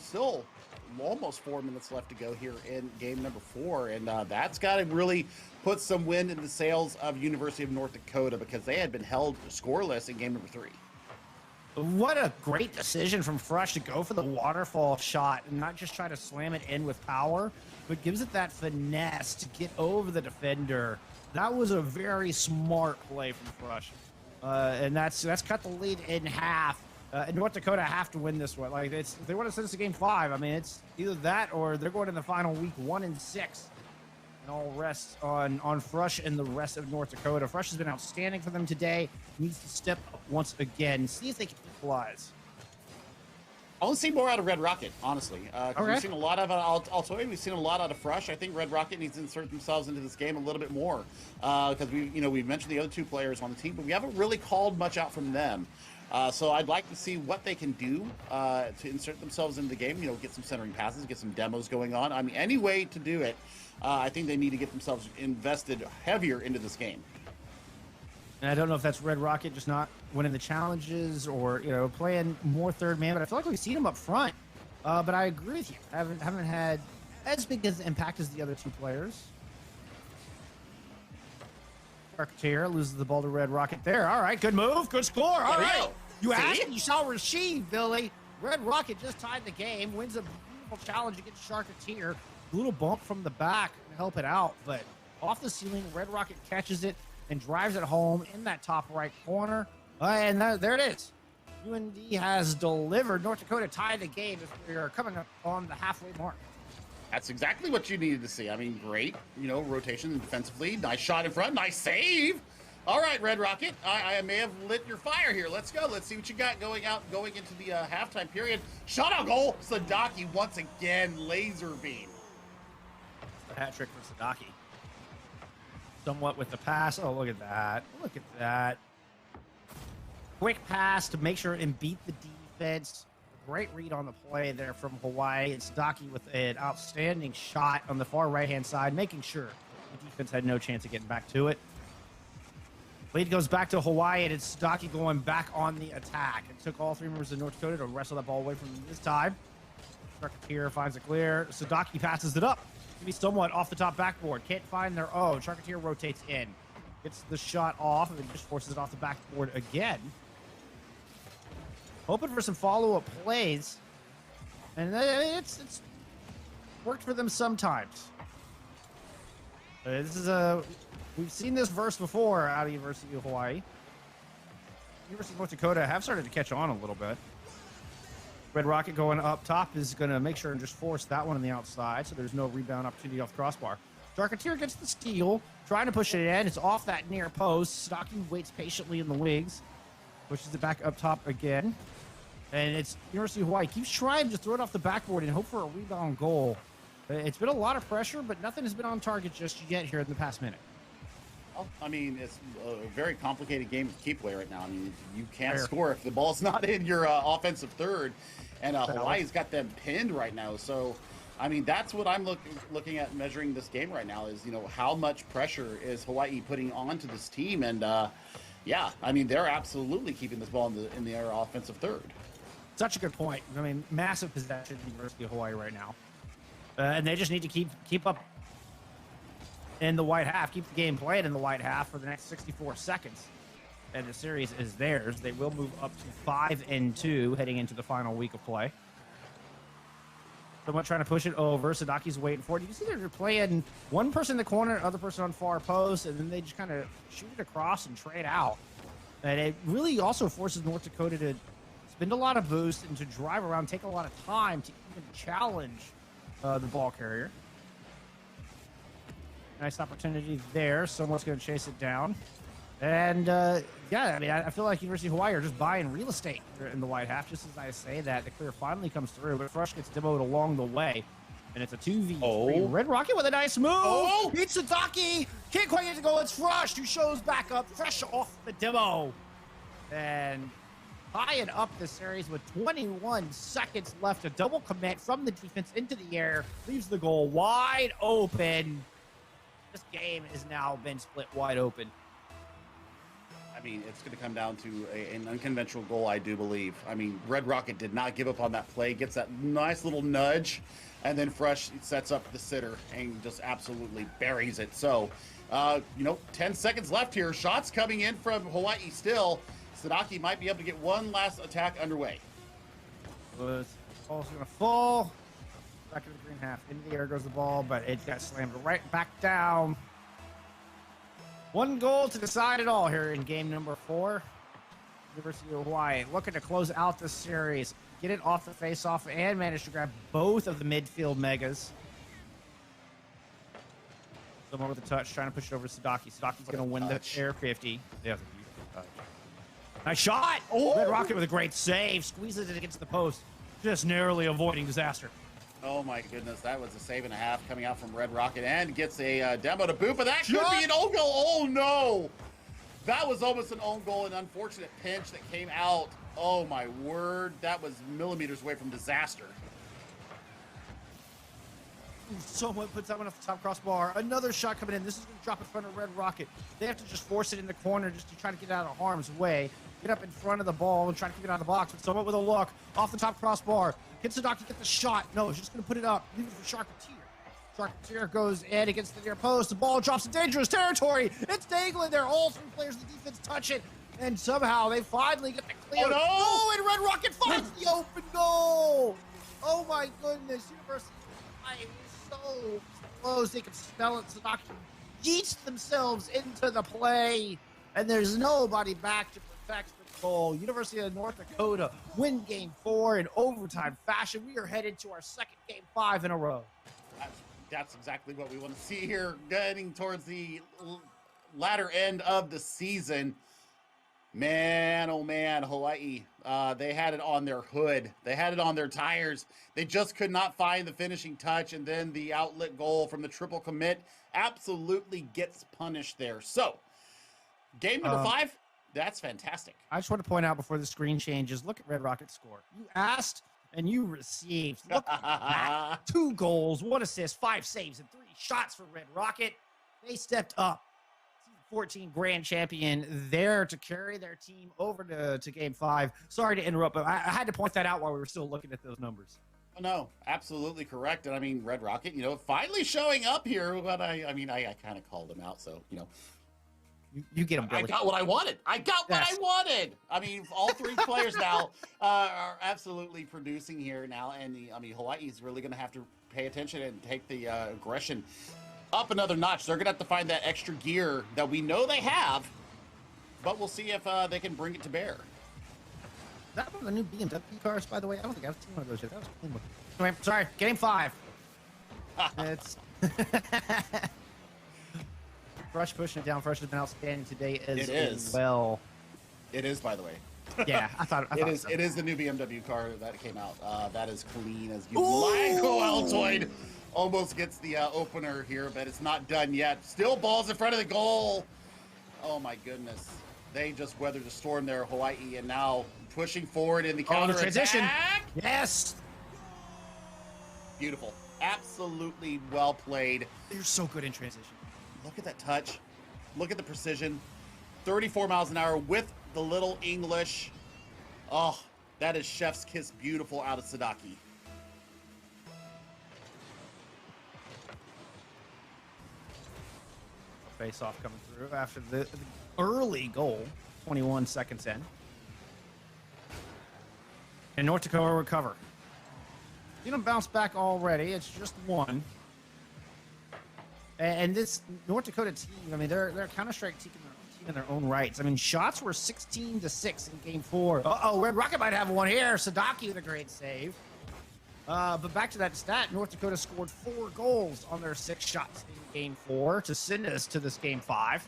Still almost 4 minutes left to go here in game number 4, and that's got to really put some wind in the sails of University of North Dakota because they had been held scoreless in game number 3. What a great decision from Fresh to go for the waterfall shot and not just try to slam it in with power, but gives it that finesse to get over the defender. That was a very smart play from Fresh. And that's cut the lead in half. And North Dakota have to win this one. Like, if they want to send us to game 5, I mean, it's either that or they're going in the final week 1 and 6. And all rests on Frush and the rest of North Dakota. Frush has been outstanding for them today. Needs to step up once again. See if they can equalize. I want to see more out of Red Rocket, honestly. Okay. We've seen a lot of I'll tell you, we've seen a lot out of Frush. I think Red Rocket needs to insert themselves into this game a little bit more because we've mentioned the other 2 players on the team, but we haven't really called much out from them. So I'd like to see what they can do to insert themselves into the game. Get some centering passes, get some demos going on. I mean, any way to do it. I think they need to get themselves invested heavier into this game. And I don't know if that's Red Rocket just not winning the challenges or, playing more third man, but I feel like we've seen him up front. But I agree with you. Haven't had as big an impact as the other 2 players. Arcteer loses the ball to Red Rocket there. All right, good move, good score. All right. You asked, you shall receive, Billy. Red Rocket just tied the game, wins a beautiful challenge against Sharketeer. Little bump from the back to help it out, but off the ceiling, Red Rocket catches it and drives it home in that top right corner. And there it is. UND has delivered. North Dakota tied the game as we are coming up on the halfway mark. That's exactly what you needed to see. I mean, great, rotation defensively. Nice shot in front. Nice save. All right, Red Rocket. I may have lit your fire here. Let's go. Let's see what you got going into the halftime period. Shot on goal. Sadaki once again. Laser beam. A hat trick for Sadaki. Somewhat with the pass. Oh, look at that. Look at that. Quick pass to make sure and beat the defense. Great read on the play there from Hawaii. It's Sadaki with an outstanding shot on the far right-hand side, making sure the defense had no chance of getting back to it. Lead goes back to Hawaii, and it's Sadaki going back on the attack. It took all 3 members of North Dakota to wrestle that ball away from them this time. Charketeer finds it clear. Sadaki passes it up. Maybe somewhat off the top backboard. Can't find their own. Charketeer rotates in. Gets the shot off, and just forces it off the backboard again. Hoping for some follow-up plays. And it's worked for them sometimes. This is we've seen this verse before out of University of Hawaii. University of North Dakota have started to catch on a little bit. Red Rocket going up top is going to make sure and just force that one on the outside, so there's no rebound opportunity off the crossbar. Charketeer gets the steal, trying to push it in. It's off that near post. Sadaki waits patiently in the wings, pushes it back up top again. And it's University of Hawaii keeps trying to throw it off the backboard and hope for a rebound goal. It's been a lot of pressure, but nothing has been on target just yet here in the past minute. I mean, it's a very complicated game to keep play right now. I mean, you can't score if the ball's not in your offensive third, and Hawaii's got them pinned right now. So, I mean, that's what I'm looking at measuring this game right now is, how much pressure is Hawaii putting onto this team, and yeah, I mean, they're absolutely keeping this ball in their offensive third. Such a good point. I mean, massive possession in the University of Hawaii right now, and they just need to keep up in the white half, keep the game played in the white half for the next 64 seconds. And the series is theirs. They will move up to 5-2 heading into the final week of play. Someone trying to push it over. Sadaki's waiting for it. You see they're playing one person in the corner, other person on far post, and then they just kind of shoot it across and trade out. And it really also forces North Dakota to spend a lot of boost and to drive around, take a lot of time to even challenge the ball carrier. Nice opportunity there. Someone's going to chase it down. And, yeah, I mean, I feel like University of Hawaii are just buying real estate in the white half. Just as I say that, the clear finally comes through, but Frush gets demoed along the way. And it's a 2v3. Oh. Red Rocket with a nice move. Oh, it's Sadaki. Can't quite get to go. It's Frush who shows back up. Fresh off the demo. And tying up the series with 21 seconds left. A double commit from the defense into the air. Leaves the goal wide open. This game has now been split wide open. I mean, it's going to come down to an unconventional goal, I do believe. I mean, Red Rocket did not give up on that play, gets that nice little nudge, and then Fresh sets up the sitter and just absolutely buries it. So, 10 seconds left here. Shots coming in from Hawaii still. Sadaki might be able to get one last attack underway. Ball's going to fall. Back to the green half. Into the air goes the ball, but it got slammed right back down. One goal to decide it all here in game number 4. University of Hawaii looking to close out the series, get it off the face-off, and manage to grab both of the midfield megas. Someone with a touch, trying to push it over to Sadaki. Sadaki's going to win the air 50. Yeah, that's a beautiful touch. Nice shot! Oh! Red Rocket with a great save. Squeezes it against the post. Just narrowly avoiding disaster. Oh my goodness, that was a save and a half coming out from Red Rocket and gets a demo to boot, but that could be an own goal. Oh no! That was almost an own goal, an unfortunate pinch that came out. Oh my word, that was millimeters away from disaster. Someone puts that one off the top crossbar. Another shot coming in. This is going to drop in front of Red Rocket. They have to just force it in the corner just to try to get out of harm's way. Get up in front of the ball and try to keep it out of the box. But someone with a look off the top crossbar. Can Sadaki get the shot? No, he's just going to put it up. Leaving for Sharketeer. Sharketeer goes in against the near post. The ball drops in dangerous territory. It's dangling there. All three players of the defense touch it. And somehow they finally get the clear. Oh, no! Oh, and Red Rocket finds the open goal. Oh, my goodness. University was so close. They could smell it. Sadaki yeets themselves into the play. And there's nobody back to protect the goal. University of North Dakota win game 4 in overtime fashion. We are headed to our second game 5 in a row. That's exactly what we want to see here, getting towards the latter end of the season. Man, oh man, Hawaii, they had it on their hood. They had it on their tires. They just could not find the finishing touch, and then the outlet goal from the triple commit absolutely gets punished there. So, game number 5, that's fantastic. I just want to point out before the screen changes, look at Red Rocket's score. You asked and you received. Look at that. 2 goals, 1 assist, 5 saves, and 3 shots for Red Rocket. They stepped up. 14 grand champion there to carry their team over to game 5. Sorry to interrupt, but I had to point that out while we were still looking at those numbers. No, absolutely correct. And I mean, Red Rocket, finally showing up here. But I kind of called him out. So, You get them, Billy. I got what I wanted. I wanted. I mean, all 3 players now are absolutely producing here now. And, Hawaii's really going to have to pay attention and take the aggression up another notch. They're going to have to find that extra gear that we know they have, but we'll see if they can bring it to bear. That was the new BMW cars, by the way. I don't think I've seen one of those yet. That was clean looking. Anyway, sorry, game 5. It's Fresh pushing it down. Fresh has been outstanding today as well. It is, by the way. Yeah, I thought it is. So. It is the new BMW car that came out. That is clean as you like. Altoid almost gets the opener here, but it's not done yet. Still balls in front of the goal. Oh my goodness. They just weathered the storm there, Hawaii, and now pushing forward in the counter transition. attack. Yes. Beautiful. Absolutely well played. You're so good in transition. Look at that touch. Look at the precision. 34 miles an hour with the little English. Oh, that is chef's kiss beautiful out of Sadaki. Face off coming through after the early goal, 21 seconds in. And North Dakota recover. You know, bounce back already. It's just 1. And this North Dakota team, I mean, they're Counter-Strike team in their own rights. I mean, shots were 16-6 in game 4. Uh-oh, Red Rocket might have one here. Sadaki with a great save. But back to that stat, North Dakota scored 4 goals on their 6 shots in game 4 to send us to this game 5.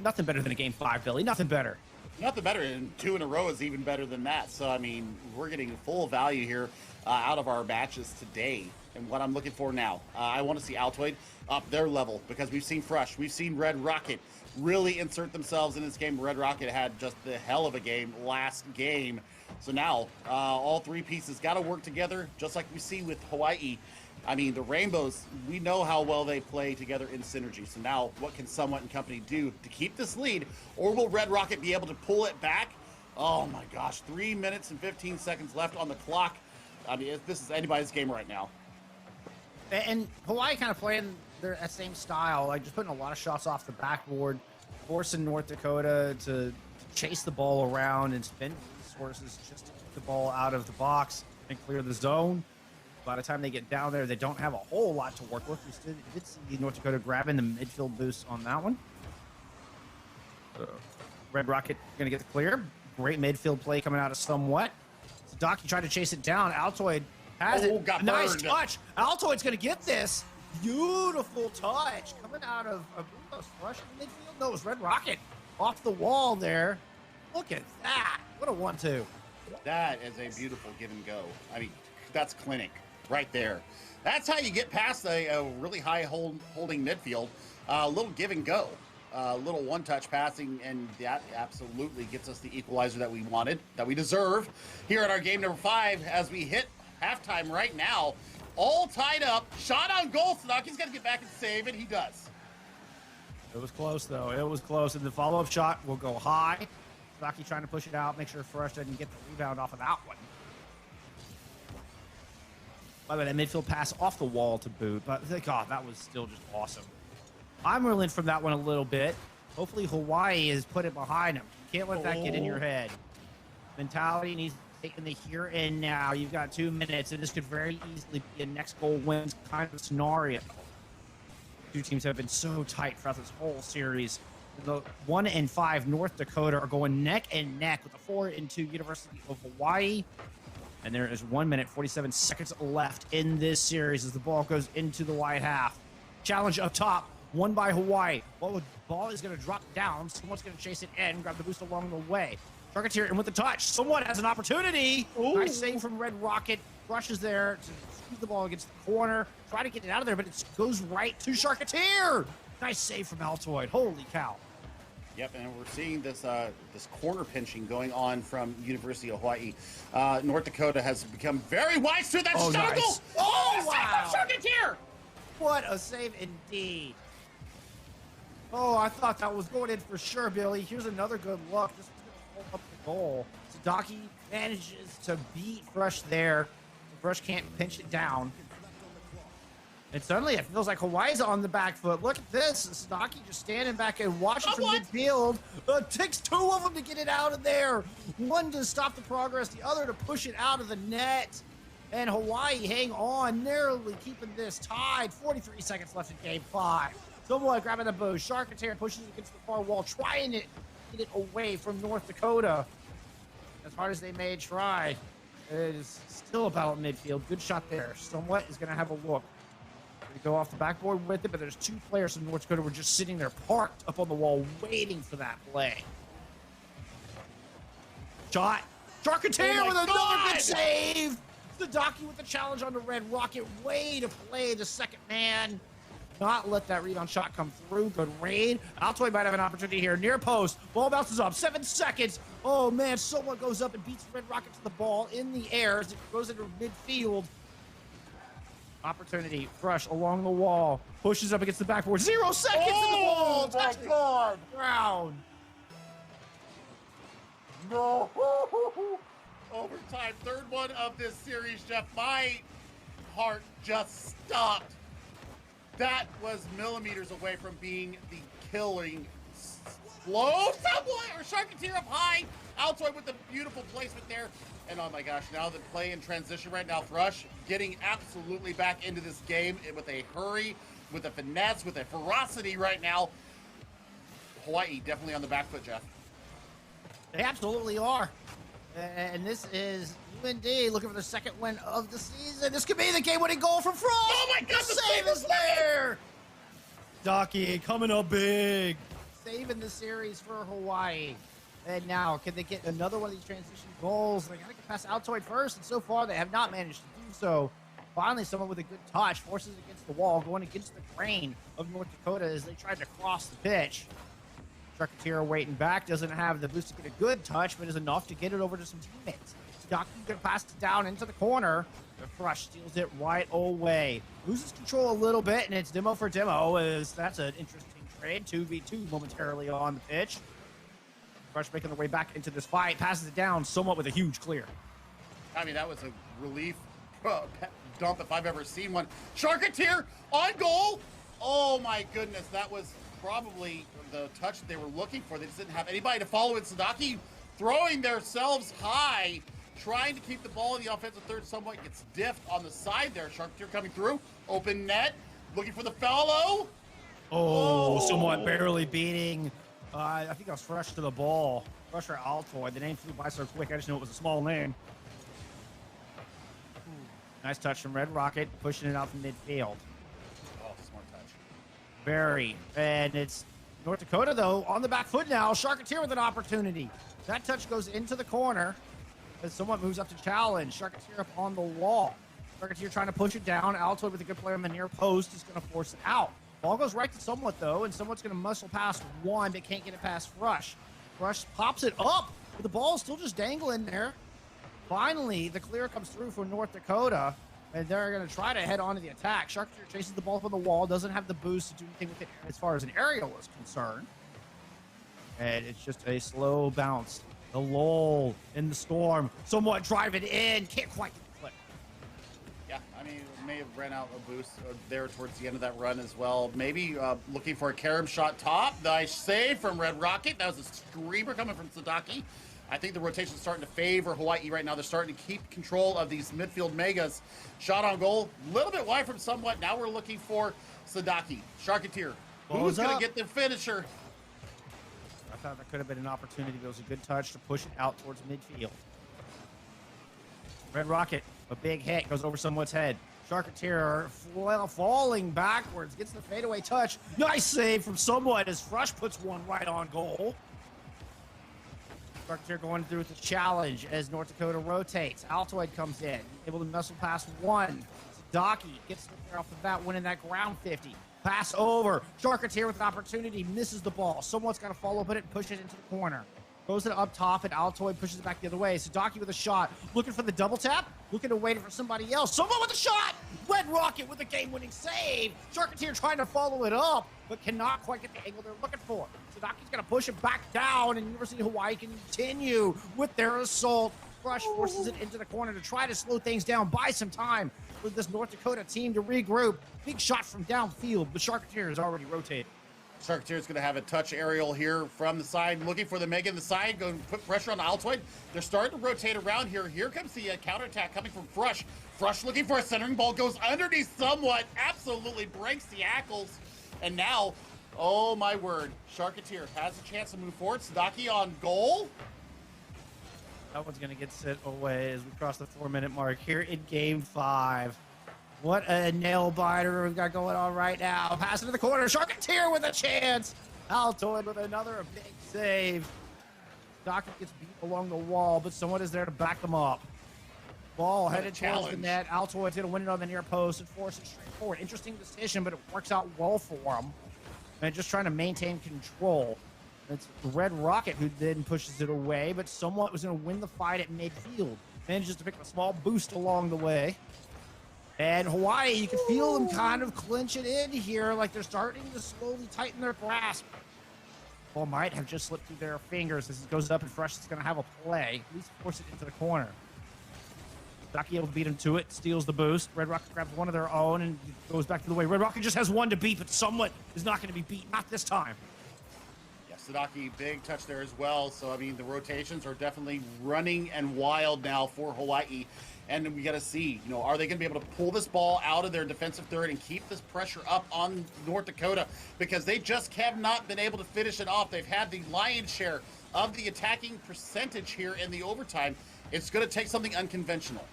Nothing better than a game 5, Billy. Nothing better. Nothing better, and 2 in a row is even better than that. So, I mean, we're getting full value here out of our matches today. And what I'm looking for now, I want to see Altoid up their level because we've seen Fresh, we've seen Red Rocket really insert themselves in this game. Red Rocket had just the hell of a game last game. So now all 3 pieces got to work together just like we see with Hawaii. I mean, the Rainbows, we know how well they play together in synergy. So now what can Somewhat and company do to keep this lead? Or will Red Rocket be able to pull it back? Oh my gosh, 3 minutes and 15 seconds left on the clock. I mean, this is anybody's game right now. And Hawaii kind of playing their same style, like just putting a lot of shots off the backboard, forcing North Dakota to chase the ball around and spend resources just to keep the ball out of the box and clear the zone. By the time they get down there, they don't have a whole lot to work with. We did see North Dakota grabbing the midfield boost on that one. Red Rocket going to get the clear. Great midfield play coming out of Somewhat. Sadaki tried to chase it down. Altoid has it. Got Nice burned. touch. Altoid's going to get this. Beautiful touch coming out of Bruno's rush in midfield. No, it was Red Rocket off the wall there. Look at that. What a 1-2. That is a beautiful give and go. I mean, that's clinic right there. That's how you get past a really high holding midfield. A little give and go. A little one-touch passing, and that absolutely gets us the equalizer that we wanted, that we deserve here in our game number 5 as we hit halftime right now. All tied up. Shot on goal. Sadaki's got to get back and save it. He does. It was close, though. It was close. And the follow-up shot will go high. Sadaki trying to push it out, make sure Fresh doesn't get the rebound off of that one. By the way, that midfield pass off the wall to boot, but God, that was still just awesome. I'm reeling from that one a little bit. Hopefully Hawaii has put it behind him. Can't let that get in your head. Mentality needs to take in the here and now. You've got 2 minutes, and this could very easily be a next goal wins kind of scenario. Two teams have been so tight throughout this whole series. The 1 and 5 North Dakota are going neck and neck with the 4 and 2 University of Hawaii. And there is 1 minute, 47 seconds left in this series as the ball goes into the wide half. Challenge up top, won by Hawaii. Ball is going to drop down. Someone's going to chase it in, grab the boost along the way. Sharketeer in with the touch. Someone has an opportunity. Ooh. Nice save from Red Rocket. Rushes there to squeeze the ball against the corner. Try to get it out of there, but it goes right to Sharketeer. Nice save from Altoid. Holy cow. Yep, and we're seeing this this corner pinching going on from University of Hawaii. North Dakota has become very wise to that struggle. Nice. Oh, Wow. Sharketeer! What a save indeed. Oh, I thought that was going in for sure, Billy. Here's another good look. Just hold up the goal. Sadaki manages to beat Fresh there. Fresh can't pinch it down. And suddenly it feels like Hawaii's on the back foot. Look at this. Sadaki just standing back and watching from midfield. It takes 2 of them to get it out of there. One to stop the progress, the other to push it out of the net. And Hawaii hang on, narrowly keeping this tied. 43 seconds left in game 5. Someone grabbing the boost. Sharketeer pushes it against the far wall, trying to get it away from North Dakota. As hard as they may try, it is still a battle at midfield. Good shot there. Somewhat is going to have a look. They go off the backboard with it, but there's 2 players from North Dakota who are just sitting there parked up on the wall waiting for that play. Shot. Sharketeer with another good save. Sadaki with the challenge on the Red Rocket. Way to play the second man. Not let that rebound shot come through. Good raid. Altoid might have an opportunity here. Near post. Ball bounces up. 7 seconds. Oh, man. Someone goes up and beats Red Rocket to the ball in the air as it goes into midfield. Opportunity. Fresh along the wall. Pushes up against the backboard. 0 seconds in the wall. Oh, my God. Ground. No. Overtime. 3rd one of this series, Jeff. My heart just stopped. That was millimeters away from being the killing blow. Someone or Sharketeer up high. Altoid with the beautiful placement there. And oh my gosh, now the play in transition right now. Thrush getting absolutely back into this game with a hurry, with a finesse, with a ferocity right now. Hawaii definitely on the back foot, Jeff. They absolutely are. And this is UND looking for the 2nd win of the season. This could be the game-winning goal from Frost. Oh my God, the save is there. Daki coming up big. Saving the series for Hawaii. And now, can they get another one of these transition goals? They got to get past Altoid first, and so far they have not managed to do so. Finally, someone with a good touch forces it against the wall, going against the grain of North Dakota as they tried to cross the pitch. Sharketeer waiting back, doesn't have the boost to get a good touch, but is enough to get it over to some teammates. Sadaki gonna pass it down into the corner. The Fresh steals it right away. Loses control a little bit, and it's demo for demo. That's an interesting trade. 2v2 momentarily on the pitch. Fresh making their way back into this fight, passes it down somewhat with a huge clear. I mean, that was a relief dump if I've ever seen one. Sharketeer on goal. Oh my goodness, that was probably the touch that they were looking for. They just didn't have anybody to follow it. Sadaki throwing themselves high, trying to keep the ball in the offensive third. Somewhat gets diffed on the side there. Sharketeer coming through. Open net. Looking for the fellow. Oh, somewhat barely beating. I think I was Fresh to the ball. Crusher Altoid. The name flew by so quick, I just knew it was a small name. Nice touch from Red Rocket, pushing it out from midfield. Oh, smart touch. Very. And it's North Dakota, though, on the back foot now. Sharketeer with an opportunity. That touch goes into the corner as someone moves up to challenge. Sharketeer up on the wall. Sharketeer trying to push it down. Altoid with a good play on the near post is going to force it out. Ball goes right to Somewhat, though, and Somewhat's going to muscle past one, but can't get it past Rush. Rush pops it up, but the ball is still just dangling there. Finally, the clear comes through for North Dakota, and they're going to try to head on to the attack. Sharketeer chases the ball up on the wall, doesn't have the boost to do anything with it as far as an aerial is concerned. And it's just a slow bounce. The lull in the storm. Somewhat driving in. Can't quite get the clip. Yeah, I mean, may have ran out a boost there towards the end of that run as well. Maybe looking for a carom shot top. Nice save from Red Rocket. That was a screamer coming from Sadaki. I think the rotation's starting to favor Hawaii right now. They're starting to keep control of these midfield megas. Shot on goal, a little bit wide from Somewhat. Now we're looking for Sadaki. Sharketeer. Who's going to get the finisher? I thought that could have been an opportunity. It was a good touch to push it out towards midfield. Red Rocket, a big hit, goes over Somewhat's head. Sharketeer falling backwards, gets the fadeaway touch. Nice save from Somewhat as Frush puts one right on goal. Sharketeer going through with the challenge as North Dakota rotates. Altoid comes in, able to muscle past one. Sadaki gets the clear off the bat, winning that ground 50. Pass over. Sharketeer with an opportunity, misses the ball. Someone's got to follow up it and push it into the corner. Goes it up top, and Altoid pushes it back the other way. Sadaki with a shot, looking for the double tap, looking to wait for somebody else. Someone with a shot! Red Rocket with a game-winning save. Sharketeer trying to follow it up, but cannot quite get the angle they're looking for. Sadaki's going to push it back down, and University of Hawaii can continue with their assault. Rush forces it into the corner to try to slow things down, buy some time for this North Dakota team to regroup. Big shot from downfield, but Sharketeer is already rotated. Sharketeer is going to have a touch aerial here from the side, looking for the Mega in the side, going to put pressure on the Altoid. They're starting to rotate around here. Here comes the counterattack coming from Frush. Frush looking for a centering ball, goes underneath Somewhat, absolutely breaks the ankles. And now, oh my word, Sharketeer has a chance to move forward. Sadaki on goal. That one's going to get set away as we cross the 4-minute mark here in Game 5. What a nail biter we've got going on right now. Pass into the corner. Sharketeer with a chance. Altoid with another big save. Dockett gets beat along the wall, but someone is there to back them up. Ball headed towards the net. Altoid's going to win it on the near post and force it straight forward. Interesting decision, but it works out well for him. And just trying to maintain control. It's Red Rocket who then pushes it away, but Somewhat was going to win the fight at midfield. Manages to pick up a small boost along the way. And Hawaii, you can feel them kind of clinch it in here, like they're starting to slowly tighten their grasp. Ball might have just slipped through their fingers as it goes up, and Fresh is going to have a play. At least force it into the corner. Ducky able to beat him to it, steals the boost. Red Rocket grabs one of their own and goes back to the way. Red Rocket just has one to beat, but Somewhat is not going to be beat. Not this time. Yeah, Sadaki, big touch there as well. So, I mean, the rotations are definitely running and wild now for Hawaii. And we got to see, you know, are they going to be able to pull this ball out of their defensive third and keep this pressure up on North Dakota? Because they just have not been able to finish it off. They've had the lion's share of the attacking percentage here in the overtime. It's going to take something unconventional.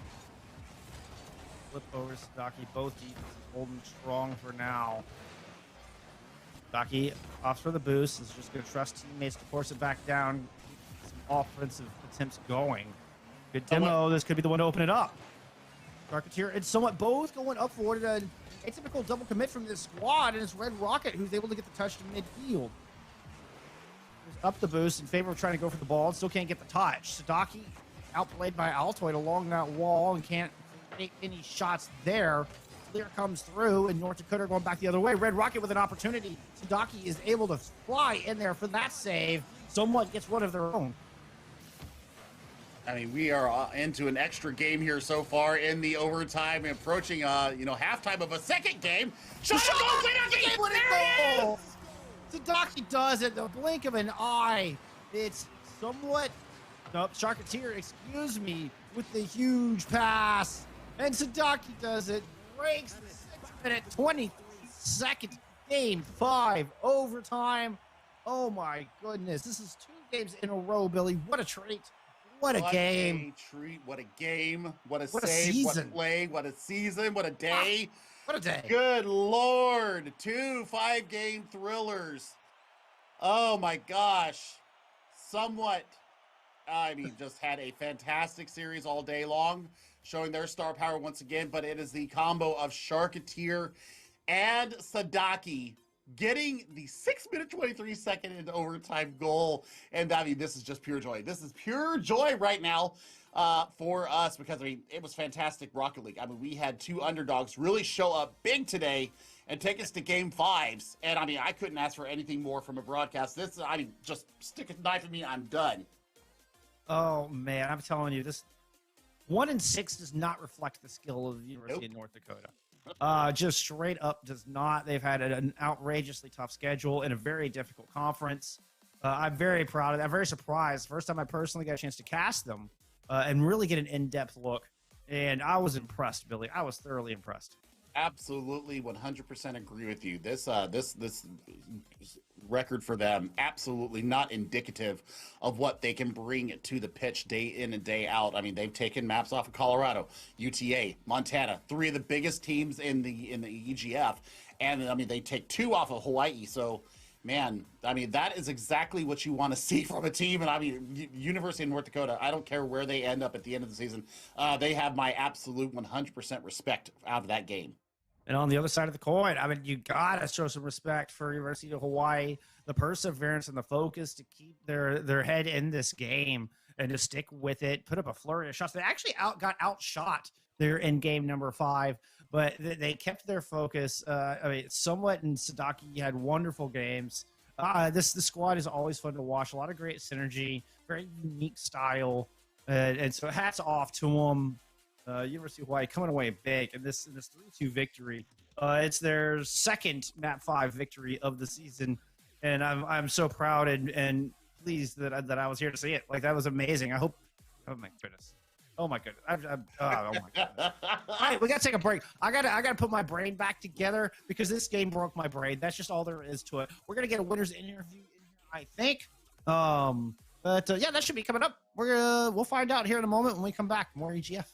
Flip over Sadaki. Both defenses holding strong for now. Sadaki opts for the boost. Is just going to trust teammates to force it back down. Keep some offensive attempts going. Good demo. This could be the one to open it up. Sharketeer and Somewhat both going up for it. An atypical double commit from this squad, and it's Red Rocket who's able to get the touch to midfield. Up the boost in favor of trying to go for the ball. Still can't get the touch. Sadaki outplayed by Altoid along that wall and can't make any shots there. Clear comes through, and North Dakota going back the other way. Red Rocket with an opportunity. Sadaki is able to fly in there for that save. Somewhat gets one of their own. I mean, we are into an extra game here so far in the overtime, approaching, halftime of a second game. Sadaki! Goal! Sadaki does it, the blink of an eye. It's Somewhat. Nope, Sharketeer, excuse me, with the huge pass. And Sadaki does it. Breaks the 6-minute, 23-second game 5 overtime. Oh my goodness, this is 2 games in a row, Billy. What a treat. What a game. What a treat. What a game. What a What a save. What a season. play. What a season. What a day. What a day. Good Lord. 2 5-game thrillers. Oh my gosh. Somewhat, just had a fantastic series all day long, showing their star power once again, but it is the combo of Sharketeer and Sadaki getting the 6-minute 23-second into overtime goal. And this is just pure joy. This is pure joy right now for us, because it was fantastic Rocket League. We had 2 underdogs really show up big today and take us to game 5s. And I couldn't ask for anything more from a broadcast. This, just stick a knife in me, I'm done. Oh man, I'm telling you, this 1-6 does not reflect the skill of the University of North Dakota. Just straight up does not. They've had an outrageously tough schedule in a very difficult conference. I'm very proud of that. I'm very surprised. First time I personally got a chance to cast them and really get an in-depth look. And I was impressed, Billy. I was thoroughly impressed. Absolutely, 100% agree with you. This record for them, absolutely not indicative of what they can bring to the pitch day in and day out. They've taken maps off of Colorado, UTA, Montana, 3 of the biggest teams in the EGF, and they take 2 off of Hawaii. So, man, that is exactly what you want to see from a team. And University of North Dakota, I don't care where they end up at the end of the season, they have my absolute 100% respect out of that game. And on the other side of the coin, you gotta show some respect for University of Hawaii, the perseverance and the focus to keep their head in this game and to stick with it, put up a flurry of shots. They actually got outshot there in game number 5, but they kept their focus. Somewhat, and Sadaki had wonderful games. The squad is always fun to watch. A lot of great synergy, very unique style, and so hats off to them. University of Hawaii coming away big in this 3-2 victory. It's their second Map 5 victory of the season, and I'm so proud and pleased that I was here to see it. That was amazing. I hope. Oh my goodness. Oh my goodness. Oh my god. All right, we gotta take a break. I gotta put my brain back together because this game broke my brain. That's just all there is to it. We're gonna get a winners interview in here, I think. But yeah, that should be coming up. We'll find out here in a moment when we come back. More EGF.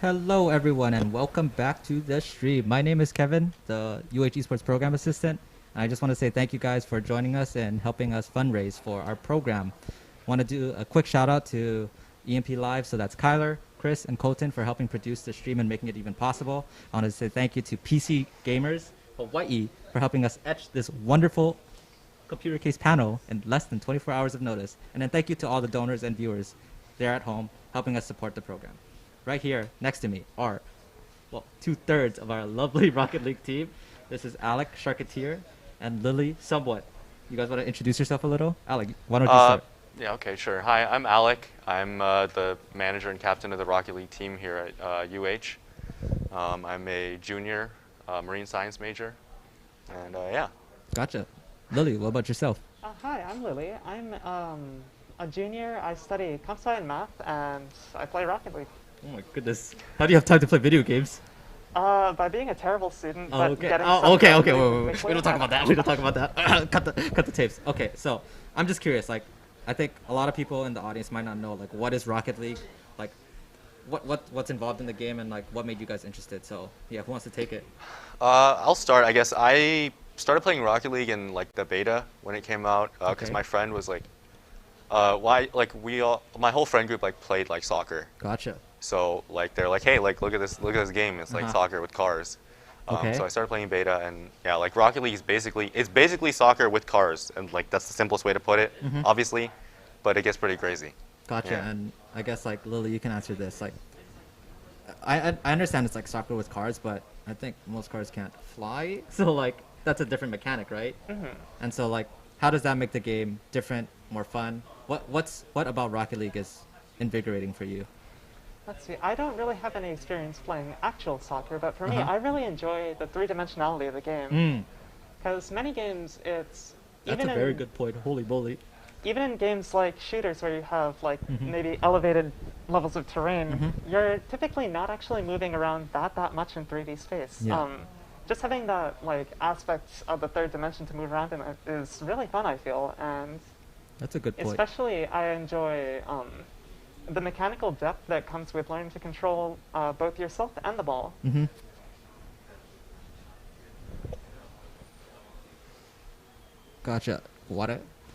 Hello everyone and welcome back to the stream. My name is Kevin, the UH Esports Program Assistant. I just want to say thank you guys for joining us and helping us fundraise for our program. Want to do a quick shout out to EMP Live, so that's Kyler, Chris, and Colton for helping produce the stream and making it even possible. I want to say thank you to PC Gamers Hawaii for helping us etch this wonderful computer case panel in less than 24 hours of notice. And then thank you to all the donors and viewers there at home helping us support the program. Right here next to me are, well, 2/3 of our lovely Rocket League team. This is Alec, Sharketeer, and Lily, Somewhat. You guys want to introduce yourself a little? Alec, why don't you start? Yeah, okay, sure. Hi, I'm Alec. I'm the manager and captain of the Rocket League team here at UH. I'm a junior marine science major, and yeah. Gotcha. Lily, what about yourself? Hi, I'm Lily. I'm a junior. I study comp sci and math, and I play Rocket League. Oh my goodness. How do you have time to play video games? By being a terrible student, Oh, but okay. getting Okay. wait. We don't talk about that. We don't talk about that. Cut the tapes. Okay, so I'm just curious. Like, I think a lot of people in the audience might not know, like, what is Rocket League? Like, what's involved in the game, and like, what made you guys interested? So, yeah, who wants to take it? I'll start. I guess I started playing Rocket League in like the beta when it came out because Okay. my friend was like, why like my whole friend group like played like soccer. Gotcha. So like they're like, hey, like look at this game. It's like Uh-huh. soccer with cars. Okay. So I started playing beta, and yeah, like Rocket League is basically soccer with cars, and like that's the simplest way to put it, Mhm. obviously, but it gets pretty crazy. Gotcha. Yeah. And I guess like Lily, you can answer this. Like, I understand it's like soccer with cars, but I think most cars can't fly. So like that's a different mechanic, right? Mhm. And so like, how does that make the game different, more fun? What about Rocket League is invigorating for you? Let's see. I don't really have any experience playing actual soccer, but for me, Uh-huh. I really enjoy the three-dimensionality of the game. Mm. Because many games, it's That's even a very in, good point. Holy moly. even in games like shooters where you have like Mhm. maybe elevated levels of terrain, Mhm. you're typically not actually moving around that much in 3D space. Yeah. Just having that like aspect of the third dimension to move around in it is really fun, I feel, and That's a good point. especially I enjoy the mechanical depth that comes with learning to control both yourself and the ball. Mm-hmm. Gotcha.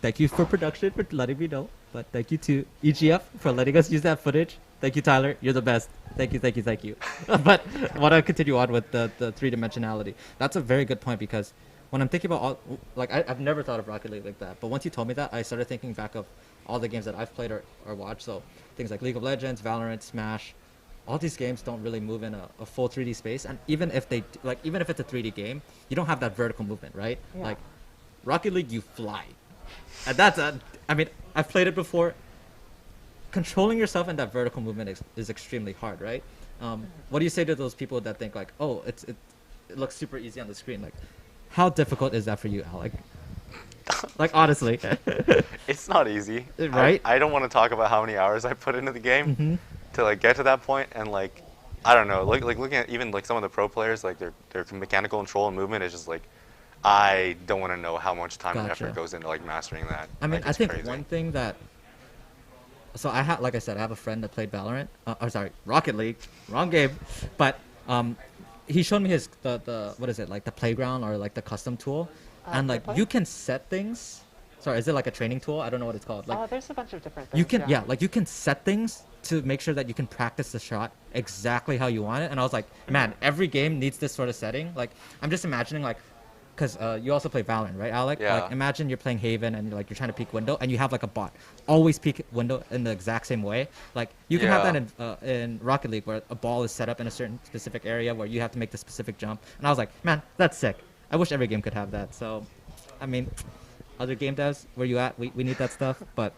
Thank you for production for letting me know. But thank you to EGF for letting us use that footage. Thank you, Tyler. You're the best. Thank you. But want to continue on with the three-dimensionality. That's a very good point because when I'm thinking about I've never thought of Rocket League like that. But once you told me that, I started thinking back of all the games that I've played or watched. So things like League of Legends, Valorant, Smash. All these games don't really move in a full 3D space. And even if even if it's a 3D game, you don't have that vertical movement, right? Yeah. Like Rocket League, you fly. And I've played it before. Controlling yourself in that vertical movement is extremely hard, right? What do you say to those people that think like, oh, it looks super easy on the screen? Like, how difficult is that for you, Alec? Like, honestly. It's not easy, Right? I don't want to talk about how many hours I put into the game Mhm. to like get to that point, and like I don't know, like looking at even like some of the pro players, like their mechanical control and movement is just like I don't want to know how much time and Gotcha. effort goes into like mastering that. I mean, Like, I it's think crazy. one thing that. So like I said, I have a friend that played Valorant. Rocket League, wrong game, but he showed me the what is it, like the playground or like the custom tool, and like Play? you can set things. Sorry, is it like a training tool? I don't know what it's called. Like There's a bunch of different things. you can like you can set things to make sure that you can practice the shot exactly how you want it. And I was like, man, every game needs this sort of setting. Like I'm just imagining like. Because you also play Valorant, right, Alec? Yeah. Like, imagine you're playing Haven and you're trying to peek window, and you have like a bot always peek window in the exact same way. Like you can have that in Rocket League where a ball is set up in a certain specific area where you have to make the specific jump. And I was like, man, that's sick. I wish every game could have that. So, I mean, other game devs, where you at? We need that stuff. But,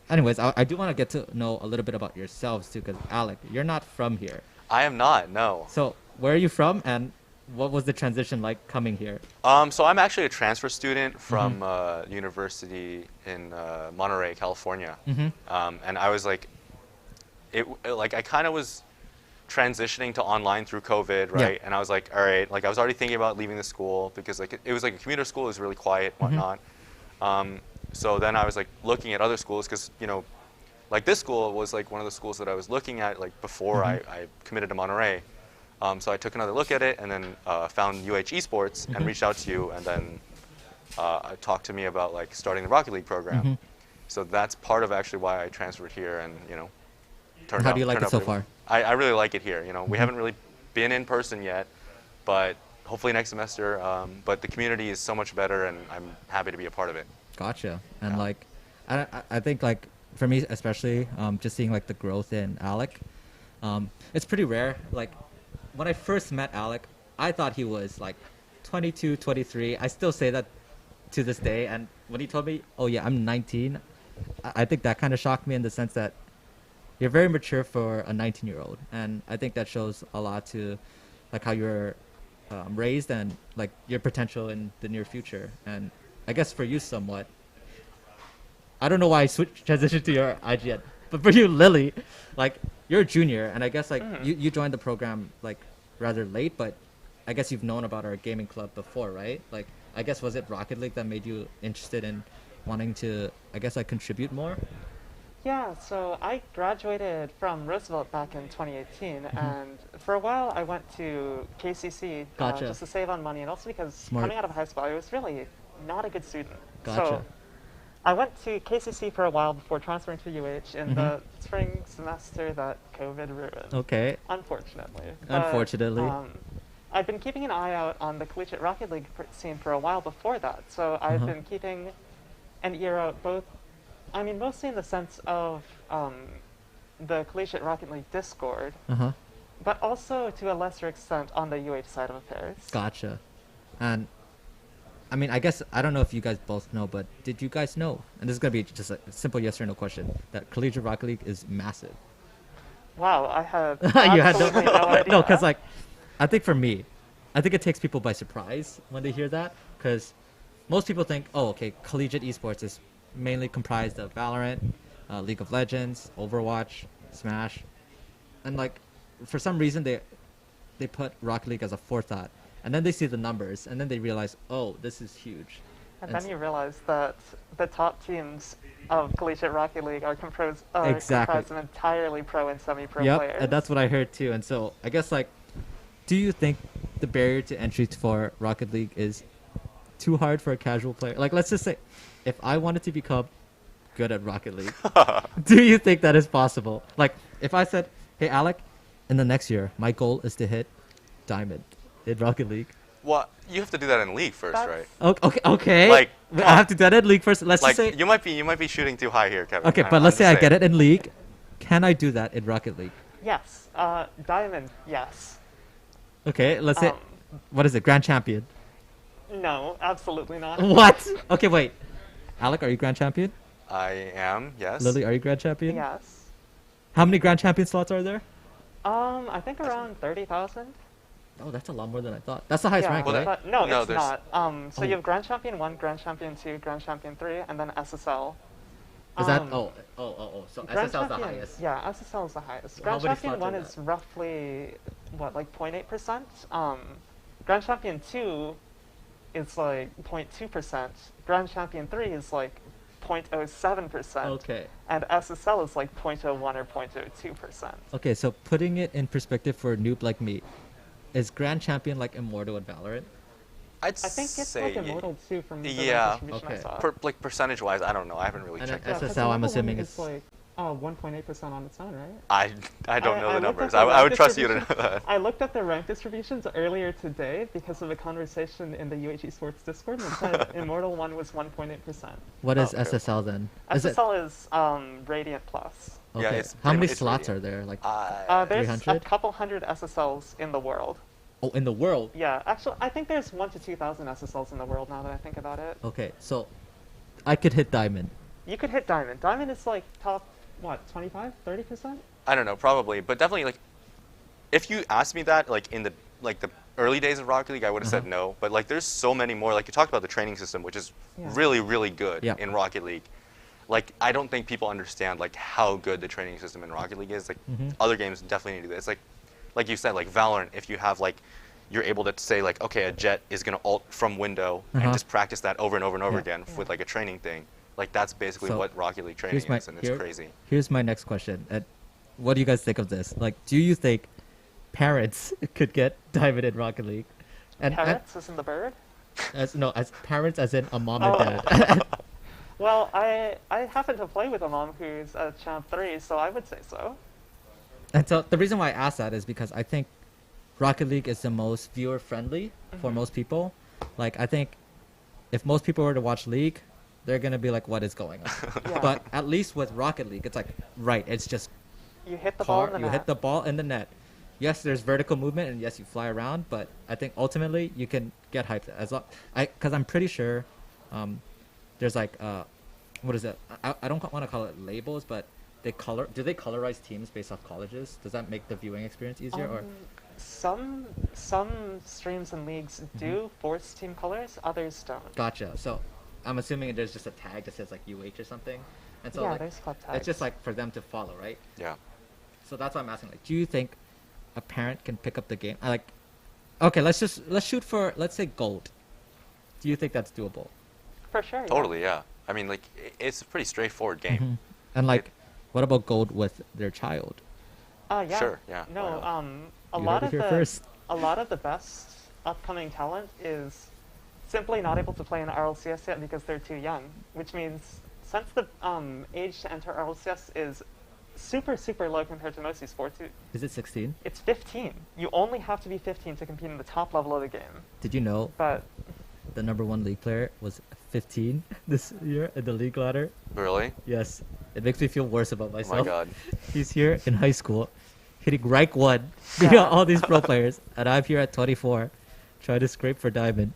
anyways, I do want to get to know a little bit about yourselves too, because Alec, you're not from here. I am not, no. So where are you from, and what was the transition like coming here? So I'm actually a transfer student from university in Monterey, California. Mhm. And I was like, I kind of was transitioning to online through COVID, Yeah. right? And I was like, all right, like I was already thinking about leaving the school because like it was like a commuter school, it was really quiet, whatnot. So then I was like looking at other schools because like this school was like one of the schools that I was looking at like before I committed to Monterey. So I took another look at it and then found UH Esports and reached out to you, and then talked to me about like starting the Rocket League program. So that's part of actually why I transferred here, and turned How out, do you like turned it out so pretty well. far? I really like it here. We haven't really been in person yet, but hopefully next semester. But the community is so much better, and I'm happy to be a part of it. Gotcha. And like, I think like for me especially, just seeing like the growth in Alec, it's pretty rare. Like when I first met Alec, I thought he was like 22, 23. I still say that to this day. And when he told me, oh yeah, I'm 19, I think that kind of shocked me in the sense that you're very mature for a 19-year-old. And I think that shows a lot to like how you're raised and like your potential in the near future. And I guess for you somewhat, I don't know why I transitioned to your IGN, but for you, Lily, like you're a junior, and I guess like you joined the program like rather late, but I guess you've known about our gaming club before, right? Like I guess was it Rocket League that made you interested in wanting to, I guess, like contribute more? Yeah, so I graduated from Roosevelt back in 2018, and for a while I went to KCC Gotcha. just to save on money, and also because Smart. coming out of high school I was really not a good student. Gotcha. So I went to KCC for a while before transferring to UH in the spring semester that COVID ruined. Okay. Unfortunately. Unfortunately. I've been keeping an eye out on the Collegiate Rocket League scene for a while before that, so I've been keeping an ear out both, I mean, mostly in the sense of the Collegiate Rocket League Discord, but also to a lesser extent on the UH side of affairs. Gotcha. And I mean, I guess I don't know if you guys both know, but did you guys know? And this is gonna be just a simple yes or no question. That Collegiate Rocket League is massive. Wow, I had You had absolutely no idea. no, because like, I think for me, I think it takes people by surprise when they hear that, because most people think, oh, okay, Collegiate Esports is mainly comprised of Valorant, League of Legends, Overwatch, Smash, and like, for some reason they put Rocket League as a forethought, and then they see the numbers, and then they realize, oh, this is huge. And then you realize that the top teams of Collegiate Rocket League are comprised of entirely pro and semi-pro players. And that's what I heard too. And so I guess like, do you think the barrier to entry for Rocket League is too hard for a casual player? Like, let's just say, if I wanted to become good at Rocket League, do you think that is possible? Like, if I said, hey, Alec, in the next year, my goal is to hit Diamond in Rocket League. Well, you have to do that in League first, right? Okay. Like, I have to do that in League first. Let's like, just say you might be shooting too high here, Kevin. okay, but let's say I get it in League. Can I do that in Rocket League? Yes. Diamond, yes. Okay, let's say, what is it, Grand Champion? No, absolutely not. What? Okay, wait. Alec, are you Grand Champion? I am, yes. Lily, are you Grand Champion? Yes. How many Grand Champion slots are there? I think around 30,000. Oh, that's a lot more than I thought. That's the highest rank, right? But no, it's not. So you have Grand Champion 1, Grand Champion 2, Grand Champion 3, and then SSL. Is that? So Grand SSL is the Champion- highest. Yeah, SSL is the highest. How Grand many Champion slots are 1 is roughly, what, like 0.8%? Grand Champion 2 is like 0.2%. Grand Champion 3 is like 0.07%. Okay. And SSL is like 0.01 or 0.02%. Okay, so putting it in perspective for a noob like me, is Grand Champion like Immortal and Valorant? I think it's say like Immortal 2 from the yeah. distribution I saw. Like percentage-wise, I don't know. I haven't really And checked then it. SSL, I'm assuming it's like 1.8% on its own, right? I don't know the looked numbers. at the I would rank trust you to know distribution- that. I looked at the rank distributions earlier today because of a conversation in the UH Esports Discord, and it said Immortal 1 was 1.8%. What is SSL then? Is it? SSL is Radiant Plus. Okay. How many slots are there? Like There's 300? a couple hundred SSLs in the world. Oh, in the world? Yeah, actually, I think there's 1,000 to 2,000 SSLs in the world now that I think about it. Okay, so I could hit Diamond. You could hit Diamond. Diamond is like top, what, 25, 30%? I don't know, probably, but definitely like, if you asked me that like in the early days of Rocket League, I would have said no. But like, there's so many more. Like you talked about the training system, which is really, really good in Rocket League. Like I don't think people understand like how good the training system in Rocket League is. Like other games definitely need to do this. Like you said, like Valorant, if you have like, you're able to say like, okay, a jet is gonna ult from window and just practice that over and over and over again with like a training thing. Like that's basically So, what Rocket League training is, and it's crazy. Here's my next question. What do you guys think of this? Like, do you think parents could get Diamond in Rocket League? Parents as in the bird? As parents as in a mom and dad. Well, I happen to play with a mom who's a Champ 3, so I would say so. And so the reason why I ask that is because I think Rocket League is the most viewer friendly for most people. Like I think if most people were to watch League, they're gonna be like, what is going on? But at least with Rocket League, it's like it's just you hit the ball in the you net. hit the ball in the net. Yes, there's vertical movement and yes, you fly around, but I think ultimately you can get hyped because I'm pretty sure there's like what is it? I don't want to call it labels, but do they colorize teams based off colleges? Does that make the viewing experience easier or? Some streams and leagues do force team colors, others don't. Gotcha. So I'm assuming there's just a tag that says like UH or something, and so Yeah, there's club it's just tags. like for them to follow, right? Yeah. So that's why I'm asking. Like, do you think a parent can pick up the game? Okay, let's shoot for let's say gold. Do you think that's doable? For sure. Totally, yeah. I mean, like it's a pretty straightforward game. And like, What about gold with their child? Yeah. Sure, yeah, No, You heard it here first. a lot of the best upcoming talent is simply not able to play in RLCS yet because they're too young, which means since the age to enter RLCS is super low compared to most esports. Is it 16? It's 15. You only have to be 15 to compete in the top level of the game. Did you know But the #1 league player was 15 this year in the league ladder? Really? Yes. It makes me feel worse about Oh myself. my God. He's here in high school, hitting rank 1, beating all these pro players, and I'm here at 24, trying to scrape for diamond.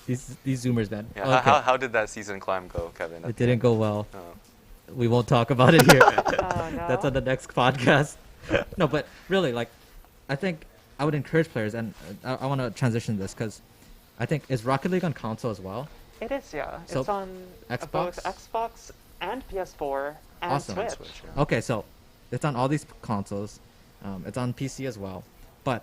These zoomers, man. Yeah. Okay. How did that season climb go, Kevin? It didn't go well. Oh. We won't talk about it here. no. That's on the next podcast. No, but really, like, I think I would encourage players, and I want to transition this because I think, is Rocket League on console as well? it is, yeah. So, It's on Xbox? both Xbox and PS4 and Awesome. Switch. Okay, so it's on all these consoles. It's on PC as well, but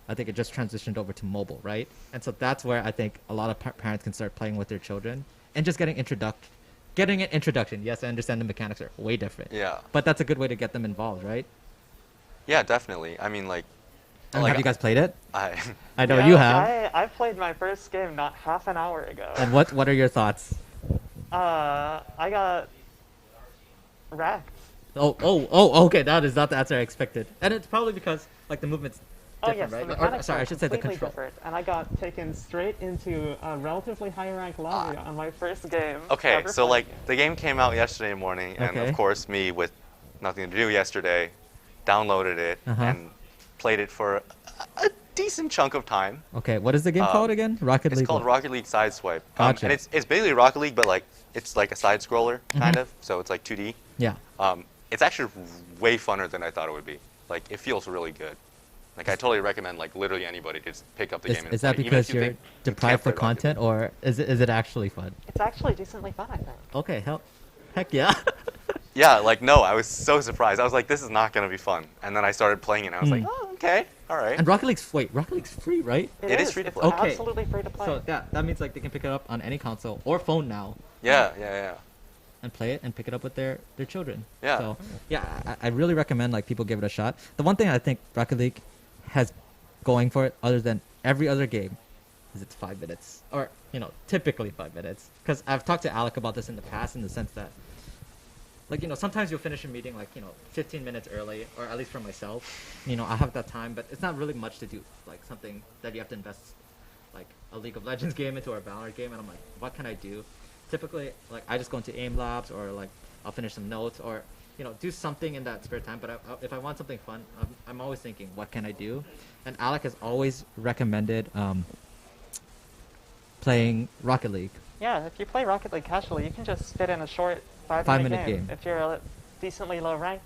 I think it just transitioned over to mobile, right? And so that's where I think a lot of parents can start playing with their children and just getting an introduction. Yes, I understand the mechanics are way different. Yeah. But that's a good way to get them involved, right? Yeah, definitely. I mean, like. And have you guys played it? I know Yeah, you have. I played my first game not half an hour ago. And what are your thoughts? I got wrecked. Oh, okay. That is not the answer I expected. And it's probably because like the movement's Oh different, yes, right? the Or, mechanics sorry, are I should say the completely control. different, and I got taken straight into a relatively high rank lobby on my first game. Okay, ever so playing like it. the game came out yesterday morning, and Okay. of course me with nothing to do yesterday, downloaded it Uh-huh. and played it for a decent chunk of time. Okay, what is the game called again? Rocket League. It's called what? Rocket League Sideswipe. Gotcha. And it's basically Rocket League, but like it's like a side scroller kind Mhm. of, so it's like 2D. Yeah. It's actually way funner than I thought it would be. Like it feels really good. Like I totally recommend like literally anybody to just pick up the game and Is that play, even if because you you're think you deprived can't for play Rocket content, or is it actually fun? It's actually decently fun, I think. Okay, heck yeah. Yeah, like no, I was so surprised. I was like, this is not gonna be fun. And then I started playing it and I was like, Hmm. oh, okay, all right. And Rocket League's free, right? It is free to It's play. Okay. absolutely free to play. So yeah, that means like they can pick it up on any console or phone now. Yeah. And play it and pick it up with their children. Yeah. So yeah, I really recommend like people give it a shot. The one thing I think Rocket League has going for it, other than every other game, is it's 5 minutes, or typically 5 minutes. Because I've talked to Alec about this in the past, in the sense that, like sometimes you'll finish a meeting like 15 minutes early, or at least for myself, I have that time, but it's not really much to do. Like something that you have to invest, like a League of Legends game into or a Valorant game, and I'm like, what can I do? Typically, like I just go into aim labs, or like I'll finish some notes, or do something in that spare time. But if I want something fun, I'm always thinking, what can I do? And Alec has always recommended playing Rocket League. Yeah, if you play Rocket League casually, you can just fit in a short 5 5-minute minute game. If you're a decently low rank,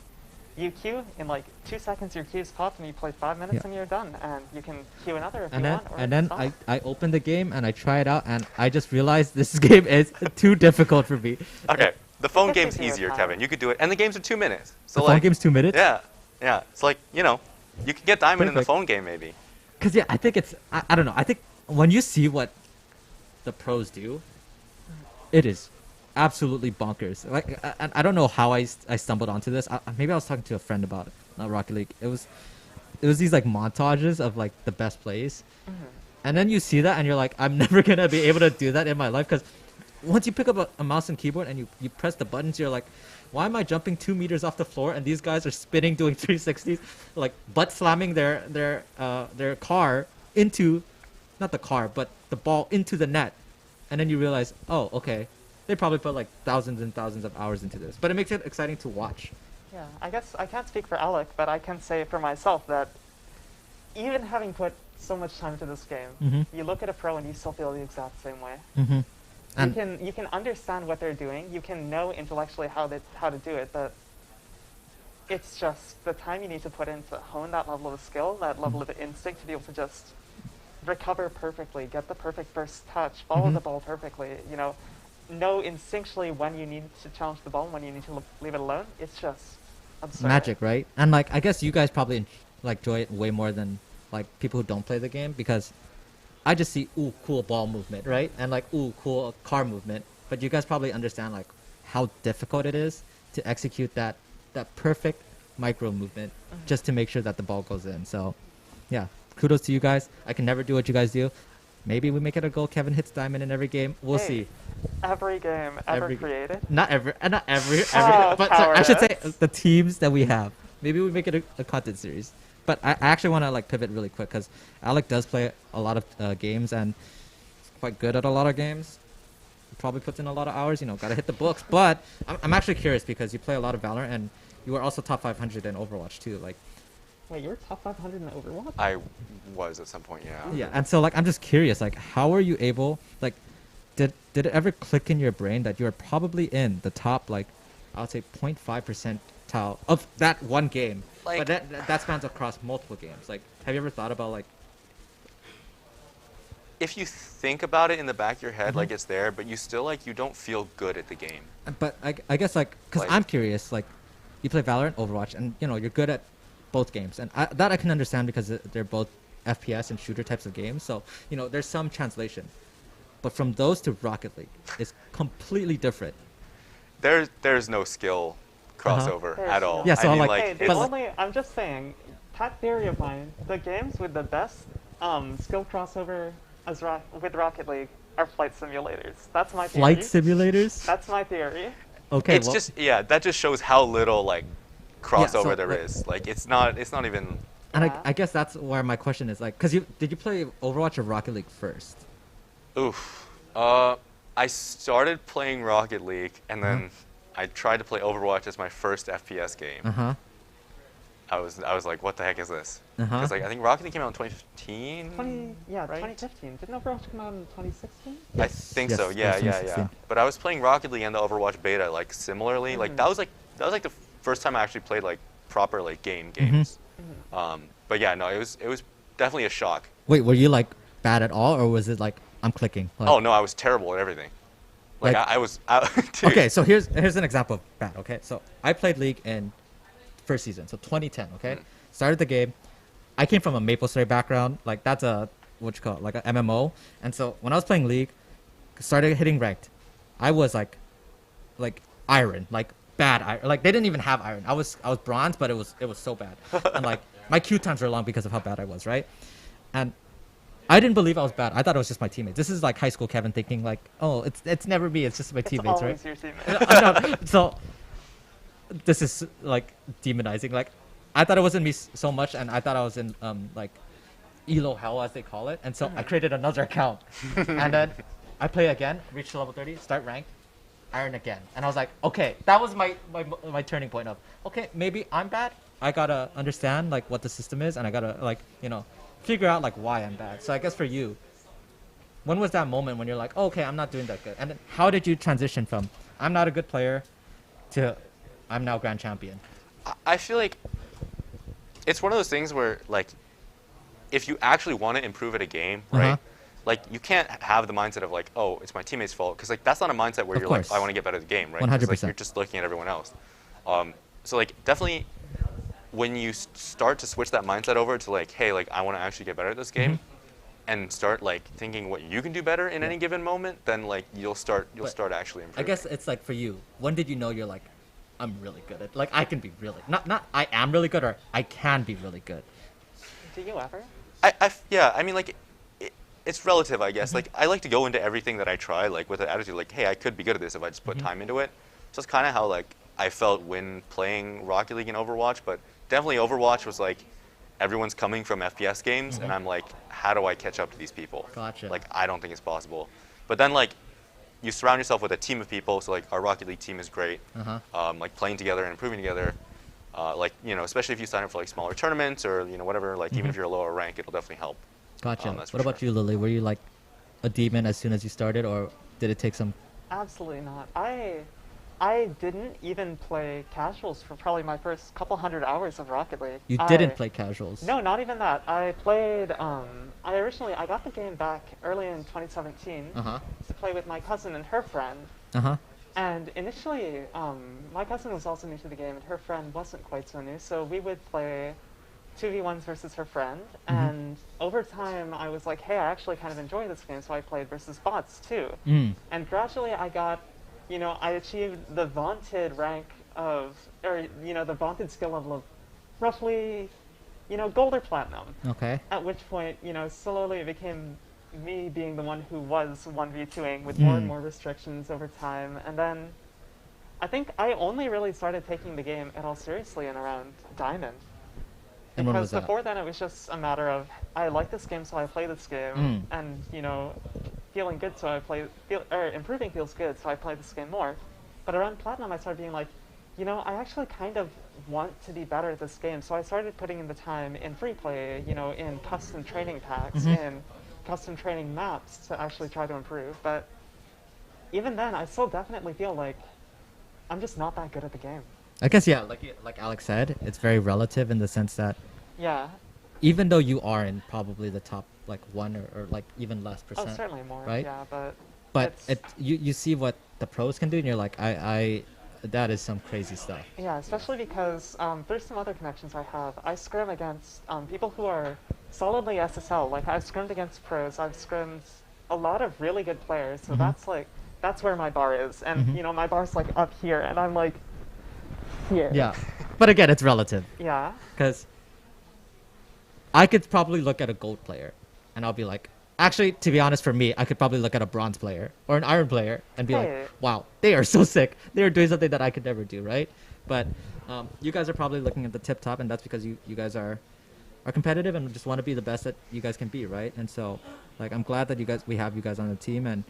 you queue, in like 2 seconds your queue's popped and you play 5 minutes Yeah. and you're done. And you can queue another if And you then, want. Or and then stop. I open the game and I try it out, and I just realized this game is too difficult for me. Okay, the phone It takes game's you your easier, time. Kevin. You could do it, and the games are 2 minutes. So The like, phone game's 2 minutes? Yeah. It's like you can get diamond in the Perfect. phone game maybe. Because I think it's I don't know. I think when you see what the pros do, it is absolutely bonkers. Like I don't know how I stumbled onto this. Maybe I was talking to a friend about it, not Rocket League. It was these like montages of like the best plays, and then you see that and you're like, I'm never gonna be able to do that in my life, because once you pick up a mouse and keyboard and you press the buttons, you're like, why am I jumping 2 meters off the floor and these guys are spinning, doing 360s, like butt slamming their car into, not the car, but the ball into the net, and then you realize, oh, okay, they probably put like thousands and thousands of hours into this, but it makes it exciting to watch. Yeah, I guess I can't speak for Alec, but I can say for myself that even having put so much time into this game, Mhm. you look at a pro and you still feel the exact same way. Mhm. And You can understand what they're doing. You can know intellectually how to do it, but it's just the time you need to put in to hone that level of skill, that level of instinct to be able to just recover perfectly, get the perfect first touch, follow Mhm. the ball perfectly. Know instinctually when you need to challenge the ball and when you need to leave it alone. It's just absurd. magic, right? And like I guess you guys probably like enjoy it way more than like people who don't play the game, because I just see ooh cool ball movement, right? And like ooh cool car movement, but you guys probably understand like how difficult it is to execute that perfect micro movement just to make sure that the ball goes in. So, yeah, kudos to you guys. I can never do what you guys do. Maybe we make it a goal. Kevin hits diamond in every game. We'll see. Every game ever created. Not every, Oh, but sorry, I should say cowardice. the teams that we have. Maybe we make it a content series. But I actually want to like pivot really quick because Alec does play a lot of games and he's quite good at a lot of games. Probably puts in a lot of hours. Gotta hit the books. But I'm actually curious because you play a lot of Valorant and you were also top 500 in Overwatch too. Like, wait, you were top 500 in Overwatch? I was at some point, yeah. yeah, and so like I'm just curious, like how are you able, like, did it ever click in your brain that you are probably in the top, like, I would say 0.5 percentile of that one game, Like- but that spans across multiple games. Like, have you ever thought about like? If you think about it in the back of your head, like it's there, but you still like you don't feel good at the game. But I guess like, cause Like- I'm curious, like, you play Valorant, Overwatch, and you're good at both games, and that I can understand because they're both FPS and shooter types of games. So there's some translation, but from those to Rocket League, it's completely different. There's no skill crossover at all. Yeah, so I mean, Hey, the it's, only, I'm just saying, that theory of mine, the games with the best skill crossover with Rocket League are flight simulators. That's my theory. Flight simulators? That's my theory. Okay, it's just that just shows how little like crossover so, there like- is. Like it's not even. And I guess that's where my question is, like, cause did you play Overwatch or Rocket League first? Oof. I started playing Rocket League and then I tried to play Overwatch as my first FPS game. I was like, what the heck is this? Because like I think Rocket League came out in 2015. 2015. Didn't Overwatch come out in 2016? I think Yes, so. it Yeah, was yeah, 2016. yeah. But I was playing Rocket League and the Overwatch beta like similarly. Like that was like the first time I actually played like proper like games. But yeah, no, it was definitely a shock. Wait, were you like bad at all, or was it like I'm clicking? Like, Oh no, I was terrible at everything. Like, Like- I was. Dude. Okay, so here's an example of bad. Okay, so I played League in first season, so 2010. Okay, started the game. I came from a MapleStory background. Like that's a what you call it, like a MMO. And so when I was playing League, started hitting ranked, I was like iron, like bad iron. Like they didn't even have iron. I was bronze, but it was so bad. And like my queue times were long because of how bad I was, right? And I didn't believe I was bad. I thought it was just my teammates. This is like high school Kevin thinking like, oh, it's never me. It's just my teammates, right? It's always your teammates. So this is like demonizing. Like I thought it wasn't me so much, and I thought I was in like elo hell as they call it. And so I created another account, and then I play again, reach level 30, start ranked, iron again, and I was like, okay, that was my turning point of okay, maybe I'm bad. I gotta understand like what the system is, and I gotta like figure out like why I'm bad. So I guess for you, when was that moment when you're like, oh, okay, I'm not doing that good? And then how did you transition from I'm not a good player to I'm now grand champion? I feel like it's one of those things where like if you actually want to improve at a game, right? Like you can't have the mindset of like, oh, it's my teammate's fault, because like that's not a mindset where Of you're course. like, I want to get better at the game, right? 'Cause, like, 100%. you're just looking at everyone else. So like definitely when you start to switch that mindset over to like, hey, like I want to actually get better at this game, and start like thinking what you can do better in any given moment, then like you'll start actually improving. I guess it's like for you, when did you know you're like, I'm really good at, like I can be really, not I am really good, or I can be really good? Do you ever? Yeah, I mean like it's relative, I guess. Like I like to go into everything that I try like with an attitude like, hey, I could be good at this if I just put time into it. So it's kind of how like I felt when playing Rocket League and Overwatch, but definitely Overwatch was like everyone's coming from FPS games, and I'm like, how do I catch up to these people? Gotcha. Like I don't think it's possible. But then like you surround yourself with a team of people, so like our Rocket League team is great. Like playing together and improving together. Like especially if you sign up for like smaller tournaments or whatever. Like even if you're a lower rank, it'll definitely help. Gotcha. That's for What about you, Lily? Were you like a demon as soon as you started, or did it take some? Absolutely not. I didn't even play casuals for probably my first couple hundred hours of Rocket League. You didn't play casuals. No, not even that. I played. I got the game back early in 2017 to play with my cousin and her friend. And initially, my cousin was also new to the game, and her friend wasn't quite so new. So we would play 2v1s versus her friend. And over time, I was like, hey, I actually kind of enjoy this game, so I played versus bots too. And gradually, I got. I achieved the vaunted rank of, or the vaunted skill level of roughly, gold or platinum. Okay. At which point, slowly it became me being the one who was 1v2ing with more and more restrictions over time, and then I think I only really started taking the game at all seriously in around Diamond. And when Because was that? before then it was just a matter of, I like this game so I play this game, and feeling good so I play, improving feels good so I play this game more. But around Platinum I started being like, I actually kind of want to be better at this game, so I started putting in the time in free play, in custom training packs, in custom training maps to actually try to improve. But even then, I still definitely feel like I'm just not that good at the game. I guess yeah, like Alex said, it's very relative in the sense that Yeah. even though you are in probably the top like 1 or like even less percent, certainly more, right? yeah, but you see what the pros can do, and you're like, I that is some crazy stuff. Yeah, especially because there's some other connections I have. I scrim against people who are solidly SSL. Like, I've scrimmed against pros. I've scrimmed a lot of really good players. So that's where my bar is. And, my bar's, like, up here. And I'm, like, here. Yeah. But again, it's relative. Yeah. Because I could probably look at a gold player, and I'll be like, actually, to be honest, for me, I could probably look at a bronze player or an iron player and be like, wow, they are so sick. They are doing something that I could never do, right? But you guys are probably looking at the tip top, and that's because you guys are competitive and just want to be the best that you guys can be, right? And so, like, I'm glad that we have you guys on the team, and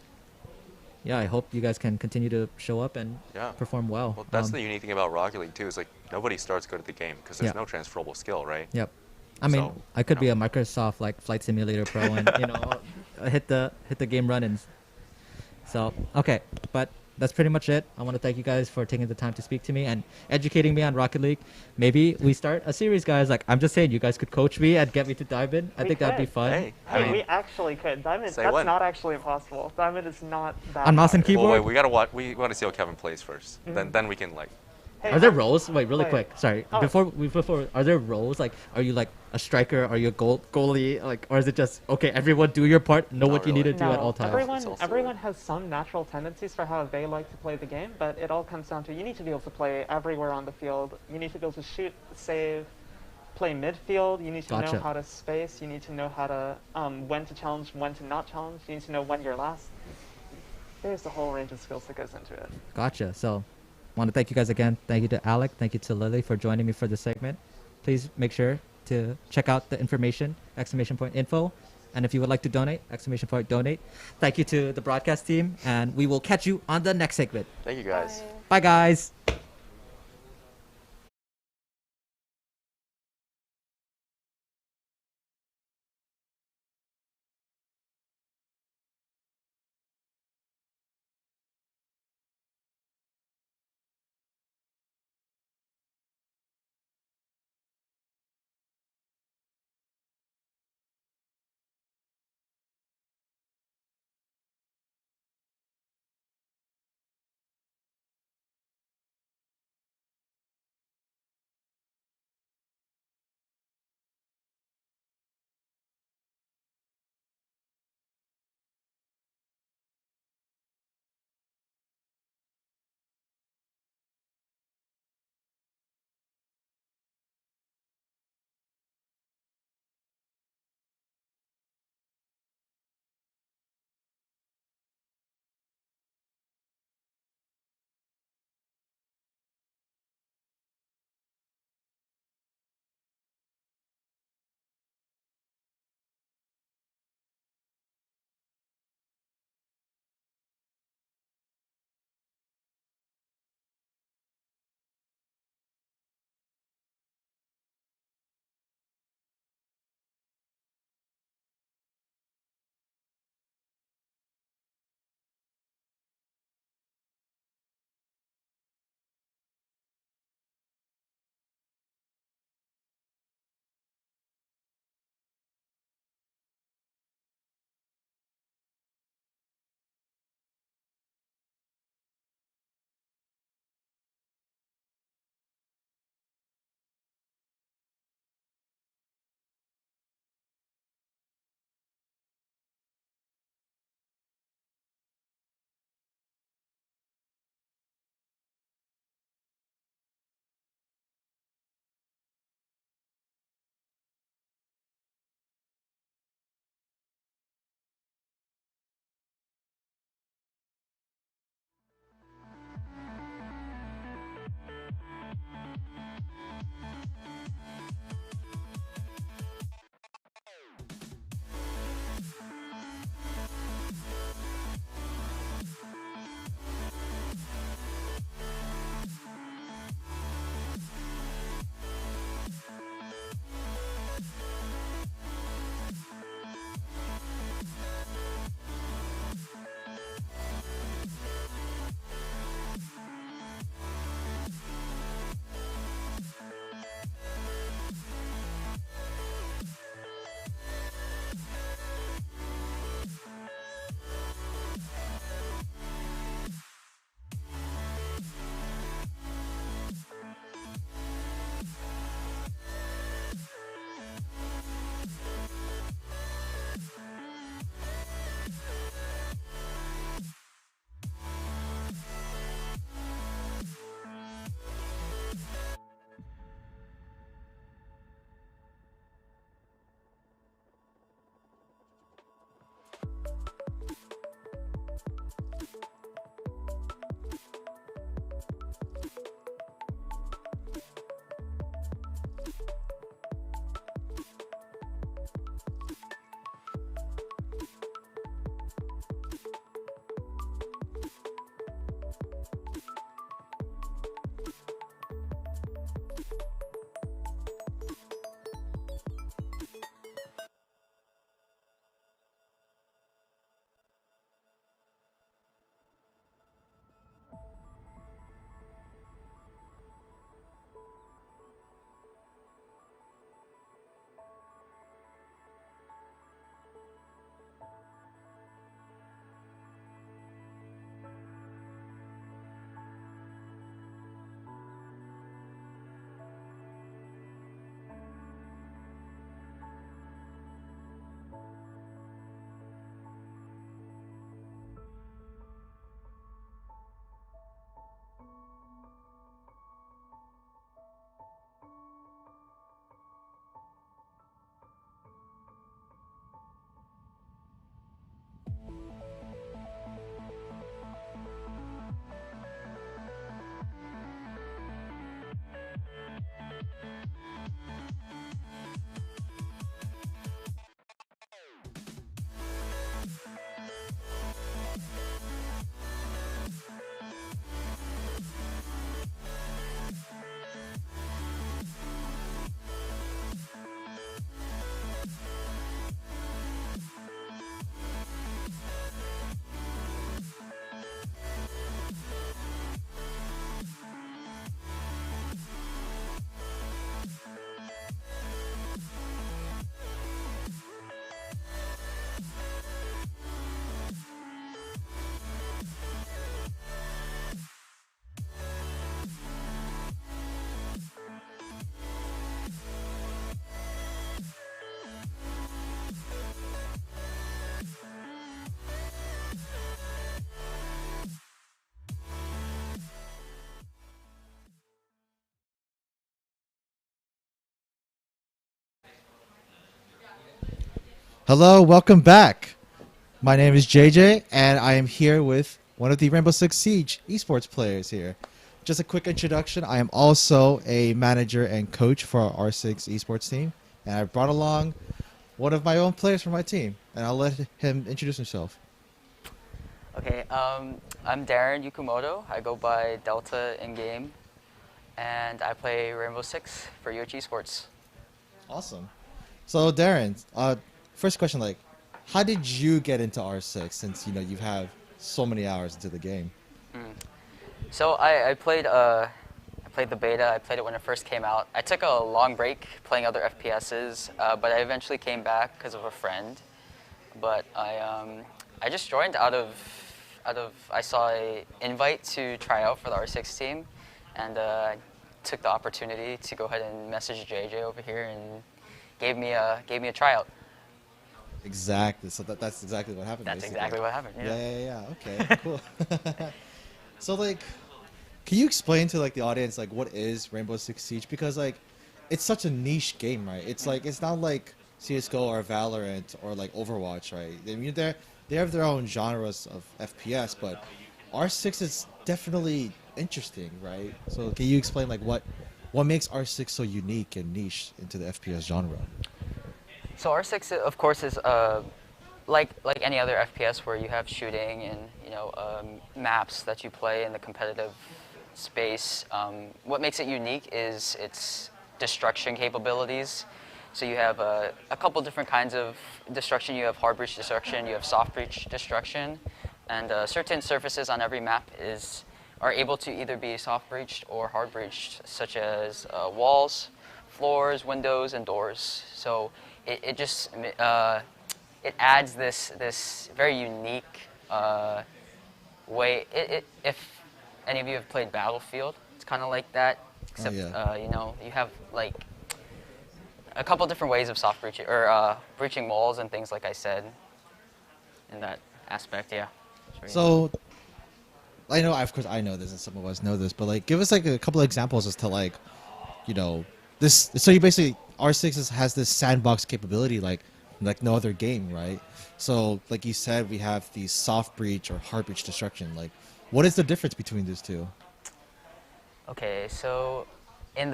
yeah, I hope you guys can continue to show up and perform well. Well, that's the unique thing about Rocket League too, is like nobody starts good at the game because there's no transferable skill, right? Yep. I mean, I could be a Microsoft like Flight Simulator Pro and hit the game running. So okay, but that's pretty much it. I want to thank you guys for taking the time to speak to me and educating me on Rocket League. Maybe we start a series, guys. Like, I'm just saying, you guys could coach me and get me to Diamond. I think that'd be fun. Hey, we actually could. Diamond, that's not actually impossible. Diamond is not that on mouse and keyboard. Well, wait, we gotta watch. We want to see how Kevin plays first. Then we can like. Are there roles? Wait, really quick. Sorry. Before, are there roles? Like, are you like a striker? Are you a goalie? Like, or is it just okay? Everyone do your part. Know what you need to do at all times. Everyone has some natural tendencies for how they like to play the game, but it all comes down to you need to be able to play everywhere on the field. You need to be able to shoot, save, play midfield. You need to know how to space. You need to know how to when to challenge, when to not challenge. You need to know when you're last. There's a whole range of skills that goes into it. Gotcha. So, want to thank you guys again. Thank you to Alec. Thank you to Lily for joining me for this segment. Please make sure to check out the information, !info. And if you would like to donate, !donate. Thank you to the broadcast team, and we will catch you on the next segment. Thank you, guys. Bye guys. Hello, welcome back. My name is JJ, and I am here with one of the Rainbow Six Siege esports players here. Just a quick introduction. I am also a manager and coach for our R6 esports team, and I brought along one of my own players from my team, and I'll let him introduce himself. Okay, I'm Darren Yukumoto. I go by Delta in game, and I play Rainbow Six for UH Esports. Awesome. So Darren, first question, like, how did you get into R6 since you have so many hours into the game? So I played the beta. I played it when it first came out. I took a long break playing other FPSs, but I eventually came back because of a friend. But I just joined out of I saw an invite to try out for the R6 team, and I took the opportunity to go ahead and message JJ over here and gave me a tryout. Exactly. So that's exactly what happened. That's basically. exactly what happened. Yeah. Okay. Cool. So like, can you explain to like the audience like what is Rainbow Six Siege? Because like, it's such a niche game, right? It's like it's not like CS:GO or Valorant or like Overwatch, right? I mean, they have their own genres of FPS, but R6 is definitely interesting, right? So can you explain like what makes R6 so unique and niche into the FPS genre? So R6, of course, is like any other FPS where you have shooting and maps that you play in the competitive space. What makes it unique is its destruction capabilities. So you have a couple different kinds of destruction. You have hard breach destruction, you have soft breach destruction, and certain surfaces on every map are able to either be soft breached or hard breached, such as walls, floors, windows, and doors. So it just it adds this very unique way. If any of you have played Battlefield, it's kind of like that, except you have like a couple different ways of soft breaching or breaching walls and things, like I said, in that aspect. Yeah. So I know, of course, I know this, and some of us know this, but like, give us like a couple of examples as to like, this. So you basically R6 has this sandbox capability like no other game, right? So like you said, we have the soft breach or hard breach destruction. Like, what is the difference between these two? Okay, so in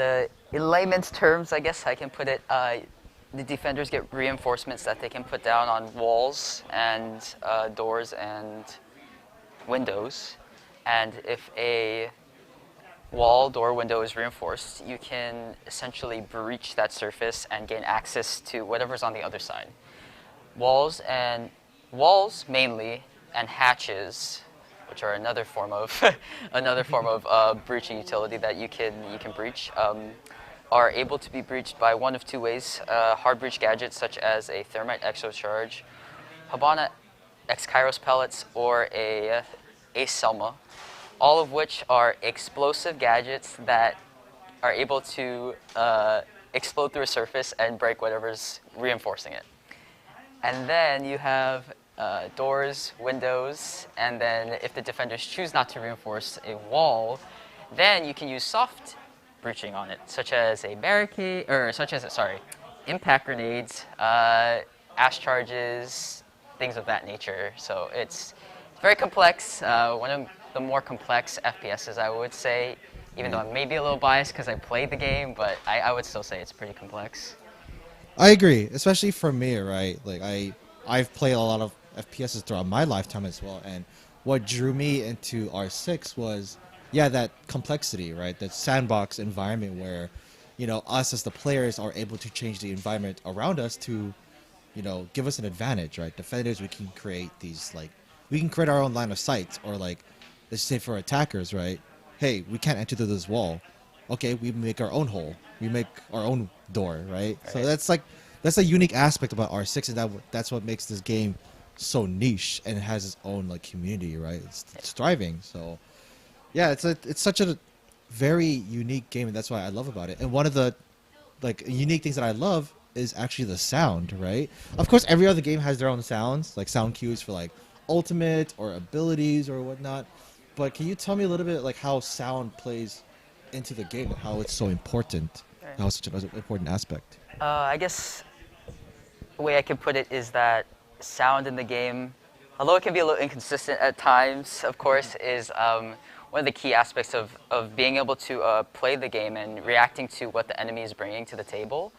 layman's terms, I guess I can put it, the defenders get reinforcements that they can put down on walls and doors and windows. And if a wall, door, window is reinforced, you can essentially breach that surface and gain access to whatever's on the other side. Walls mainly, and hatches, which are another form of breaching utility that you can breach, are able to be breached by one of two ways: hard breach gadgets such as a thermite exocharge, Habana X Kairos pellets, or a Selma, all of which are explosive gadgets that are able to explode through a surface and break whatever's reinforcing it. And then you have doors, windows, and then if the defenders choose not to reinforce a wall, then you can use soft breaching on it, such as a barricade, or impact grenades, ash charges, things of that nature. So it's very complex, one of the more complex FPSs, I would say, even though I may be a little biased because I played the game, but I would still say it's pretty complex. I agree, especially for me, right? Like I've played a lot of FPSs throughout my lifetime as well, and what drew me into R6 was, that complexity, right? That sandbox environment where, us as the players are able to change the environment around us to, give us an advantage, right? Defenders, we can create we can create our own line of sight, or like, let's say for attackers, right? Hey, we can't enter through this wall. Okay, we make our own hole. We make our own door, right? So that's a unique aspect about R6, and that's what makes this game so niche, and it has its own like community, right? It's thriving. So yeah, it's such a very unique game, and that's why I love about it. And one of the like unique things that I love is actually the sound, right? Of course, every other game has their own sounds, like sound cues for like ultimate or abilities or whatnot. But can you tell me a little bit like how sound plays into the game and how it's so important, how it's such an important aspect? I guess the way I can put it is that sound in the game, although it can be a little inconsistent at times, of course, is one of the key aspects of being able to play the game and reacting to what the enemy is bringing to the table.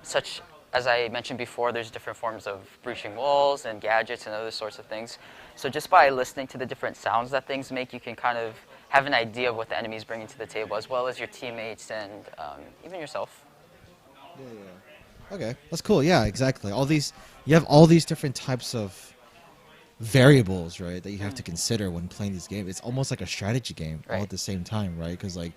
Such as I mentioned before, there's different forms of breaching walls and gadgets and other sorts of things. So just by listening to the different sounds that things make, you can kind of have an idea of what the enemy is bringing to the table, as well as your teammates and even yourself. Okay, that's cool. Yeah, exactly. You have all these different types of variables, right, that you have to consider when playing these games. It's almost like a strategy game all at the same time, right? Because like,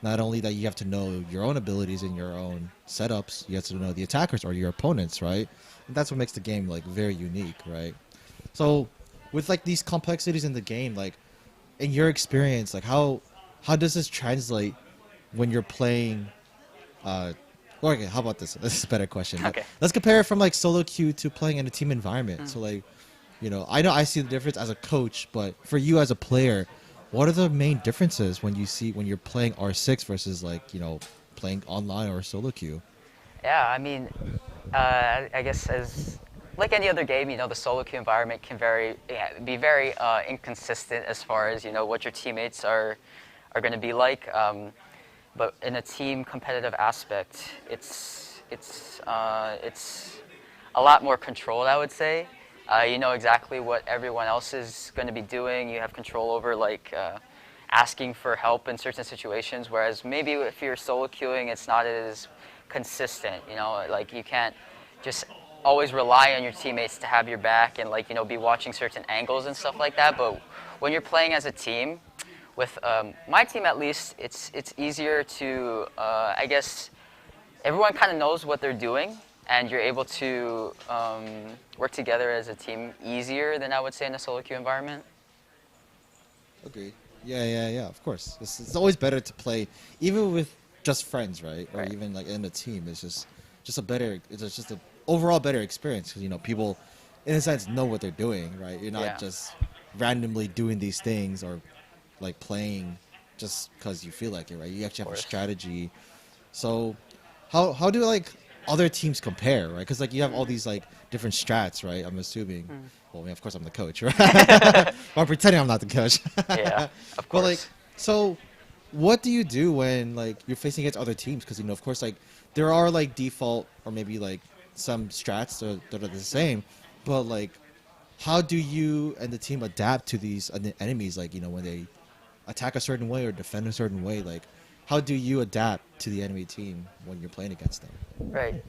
not only that you have to know your own abilities and your own setups, you have to know the attackers or your opponents, right? And that's what makes the game like very unique, right? So, with like these complexities in the game, like in your experience, like how does this translate when you're playing? Okay, how about this? This is a better question. Okay. Let's compare it from like solo queue to playing in a team environment. So like, I know I see the difference as a coach, but for you as a player, what are the main differences when you're playing R6 versus like, playing online or solo queue? Yeah, I mean, I guess as like any other game, the solo queue environment can be very inconsistent as far as what your teammates are going to be like. But in a team competitive aspect, it's a lot more controlled, I would say. You know exactly what everyone else is going to be doing. You have control over like asking for help in certain situations. Whereas maybe if you're solo queuing, it's not as consistent. Like you can't just always rely on your teammates to have your back and like be watching certain angles and stuff like that. But when you're playing as a team, with my team at least, it's easier to I guess everyone kind of knows what they're doing. And you're able to work together as a team easier than I would say in a solo queue environment. Agreed. Yeah. Of course, it's always better to play, even with just friends, right? Or even like in a team. It's just a better. It's just an overall better experience because people, in a sense, know what they're doing, right? You're not just randomly doing these things or like playing just because you feel like it, right? You actually have a strategy. So, how do like other teams compare, right? Because like you have all these like different strats, right? I'm assuming. Well, I mean, of course I'm the coach, right? But I'm pretending I'm not the coach. Yeah, of course. But like, so what do you do when like you're facing against other teams? Because of course, like there are like default or maybe like some strats that are the same, but like, how do you and the team adapt to these enemies? Like when they attack a certain way or defend a certain way, like. How do you adapt to the enemy team when you're playing against them? Right.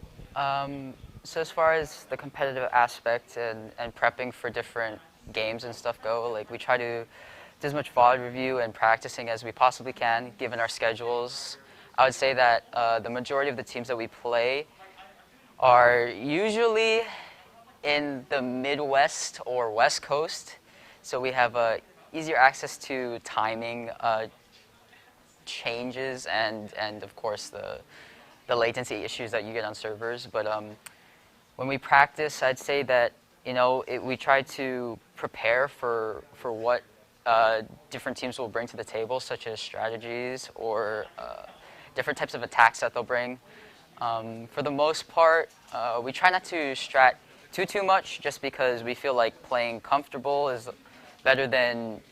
So as far as the competitive aspect and prepping for different games and stuff go, like we try to do as much VOD review and practicing as we possibly can, given our schedules. I would say that the majority of the teams that we play are usually in the Midwest or West Coast, so we have easier access to timing changes and of course the latency issues that you get on servers. But when we practice, I'd say that we try to prepare for what different teams will bring to the table, such as strategies or different types of attacks that they'll bring. For the most part, we try not to strat too much, just because we feel like playing comfortable is better than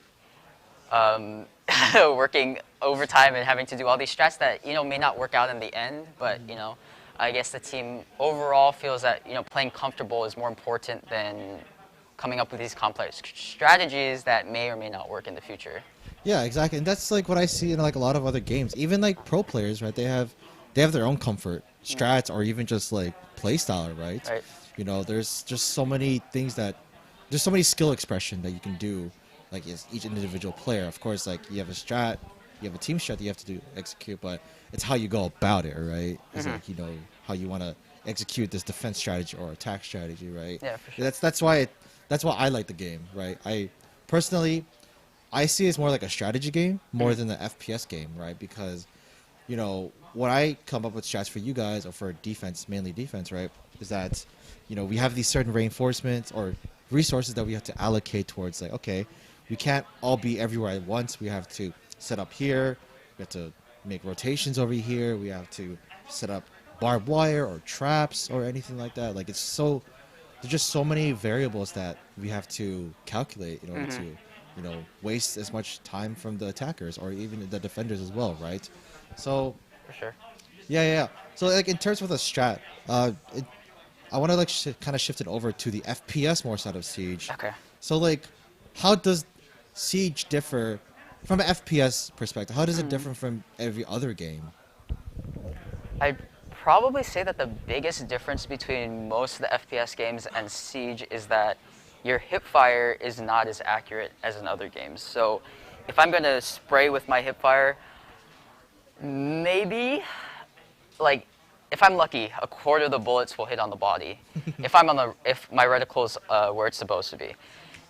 working overtime and having to do all these strats that may not work out in the end. But I guess the team overall feels that playing comfortable is more important than coming up with these complex strategies that may or may not work in the future. Yeah, exactly, and that's like what I see in like a lot of other games. Even like pro players, right? They have their own comfort strats or even just like play style, right? There's just so many things there's so many skill expression that you can do. Like each individual player, of course, like you have a strat, you have a team strat that you have to execute, but it's how you go about it, right? It's like how you want to execute this defense strategy or attack strategy, right? Yeah, for sure. That's why I like the game, right? I personally see it as more like a strategy game more than an FPS game, right? Because when I come up with strats for you guys or for defense, mainly defense, right, is that we have these certain reinforcements or resources that we have to allocate towards like, okay, we can't all be everywhere at once. We have to set up here. We have to make rotations over here. We have to set up barbed wire or traps or anything like that. Like there's just so many variables that we have to calculate in order to, waste as much time from the attackers or even the defenders as well, right? So For sure. yeah. So like in terms of the strat, I want to like kind of shift it over to the FPS more side of Siege. Okay. So like, how does Siege differ from an FPS perspective? How does it differ from every other game? I'd probably say that the biggest difference between most of the FPS games and Siege is that your hipfire is not as accurate as in other games. So if I'm going to spray with my hipfire, maybe, like, if I'm lucky, a quarter of the bullets will hit on the body. if my reticle's where it's supposed to be.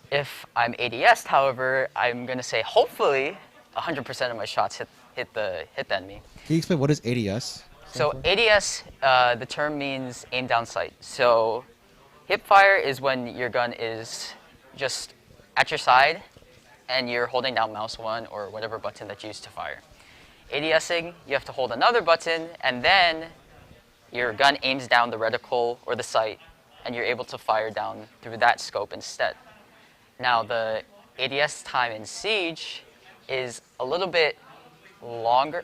If I'm ADS, however, I'm gonna say hopefully 100% of my shots hit the enemy. Can you explain what is ADS? So ADS, the term means aim down sight. So hipfire is when your gun is just at your side and you're holding down mouse 1 or whatever button that you use to fire. ADSing, you have to hold another button and then your gun aims down the reticle or the sight, and you're able to fire down through that scope instead. Now, the ADS time in Siege is a little bit longer.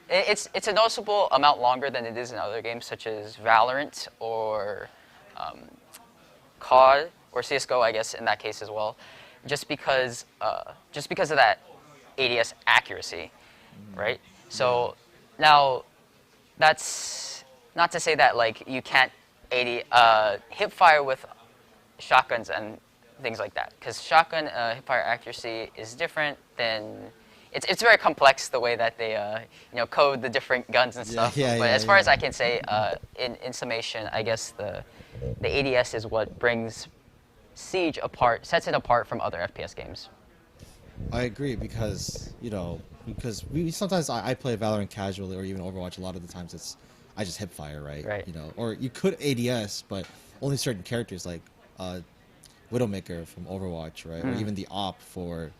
It's a noticeable amount longer than it is in other games, such as Valorant or COD or CS:GO, I guess, in that case as well, just because of that ADS accuracy, right? So now, that's not to say that like you can't hip fire with shotguns and things like that, because shotgun hip fire accuracy is different than it's very complex the way that they code the different guns and stuff. But as far as I can say, in summation, I guess the ADS is what brings Siege apart, sets it apart from other FPS games. I agree because we sometimes I play Valorant casually or even Overwatch. A lot of the times I just hip fire, right? Right. Or you could ADS, but only certain characters like Widowmaker from Overwatch, right? Or even the Op for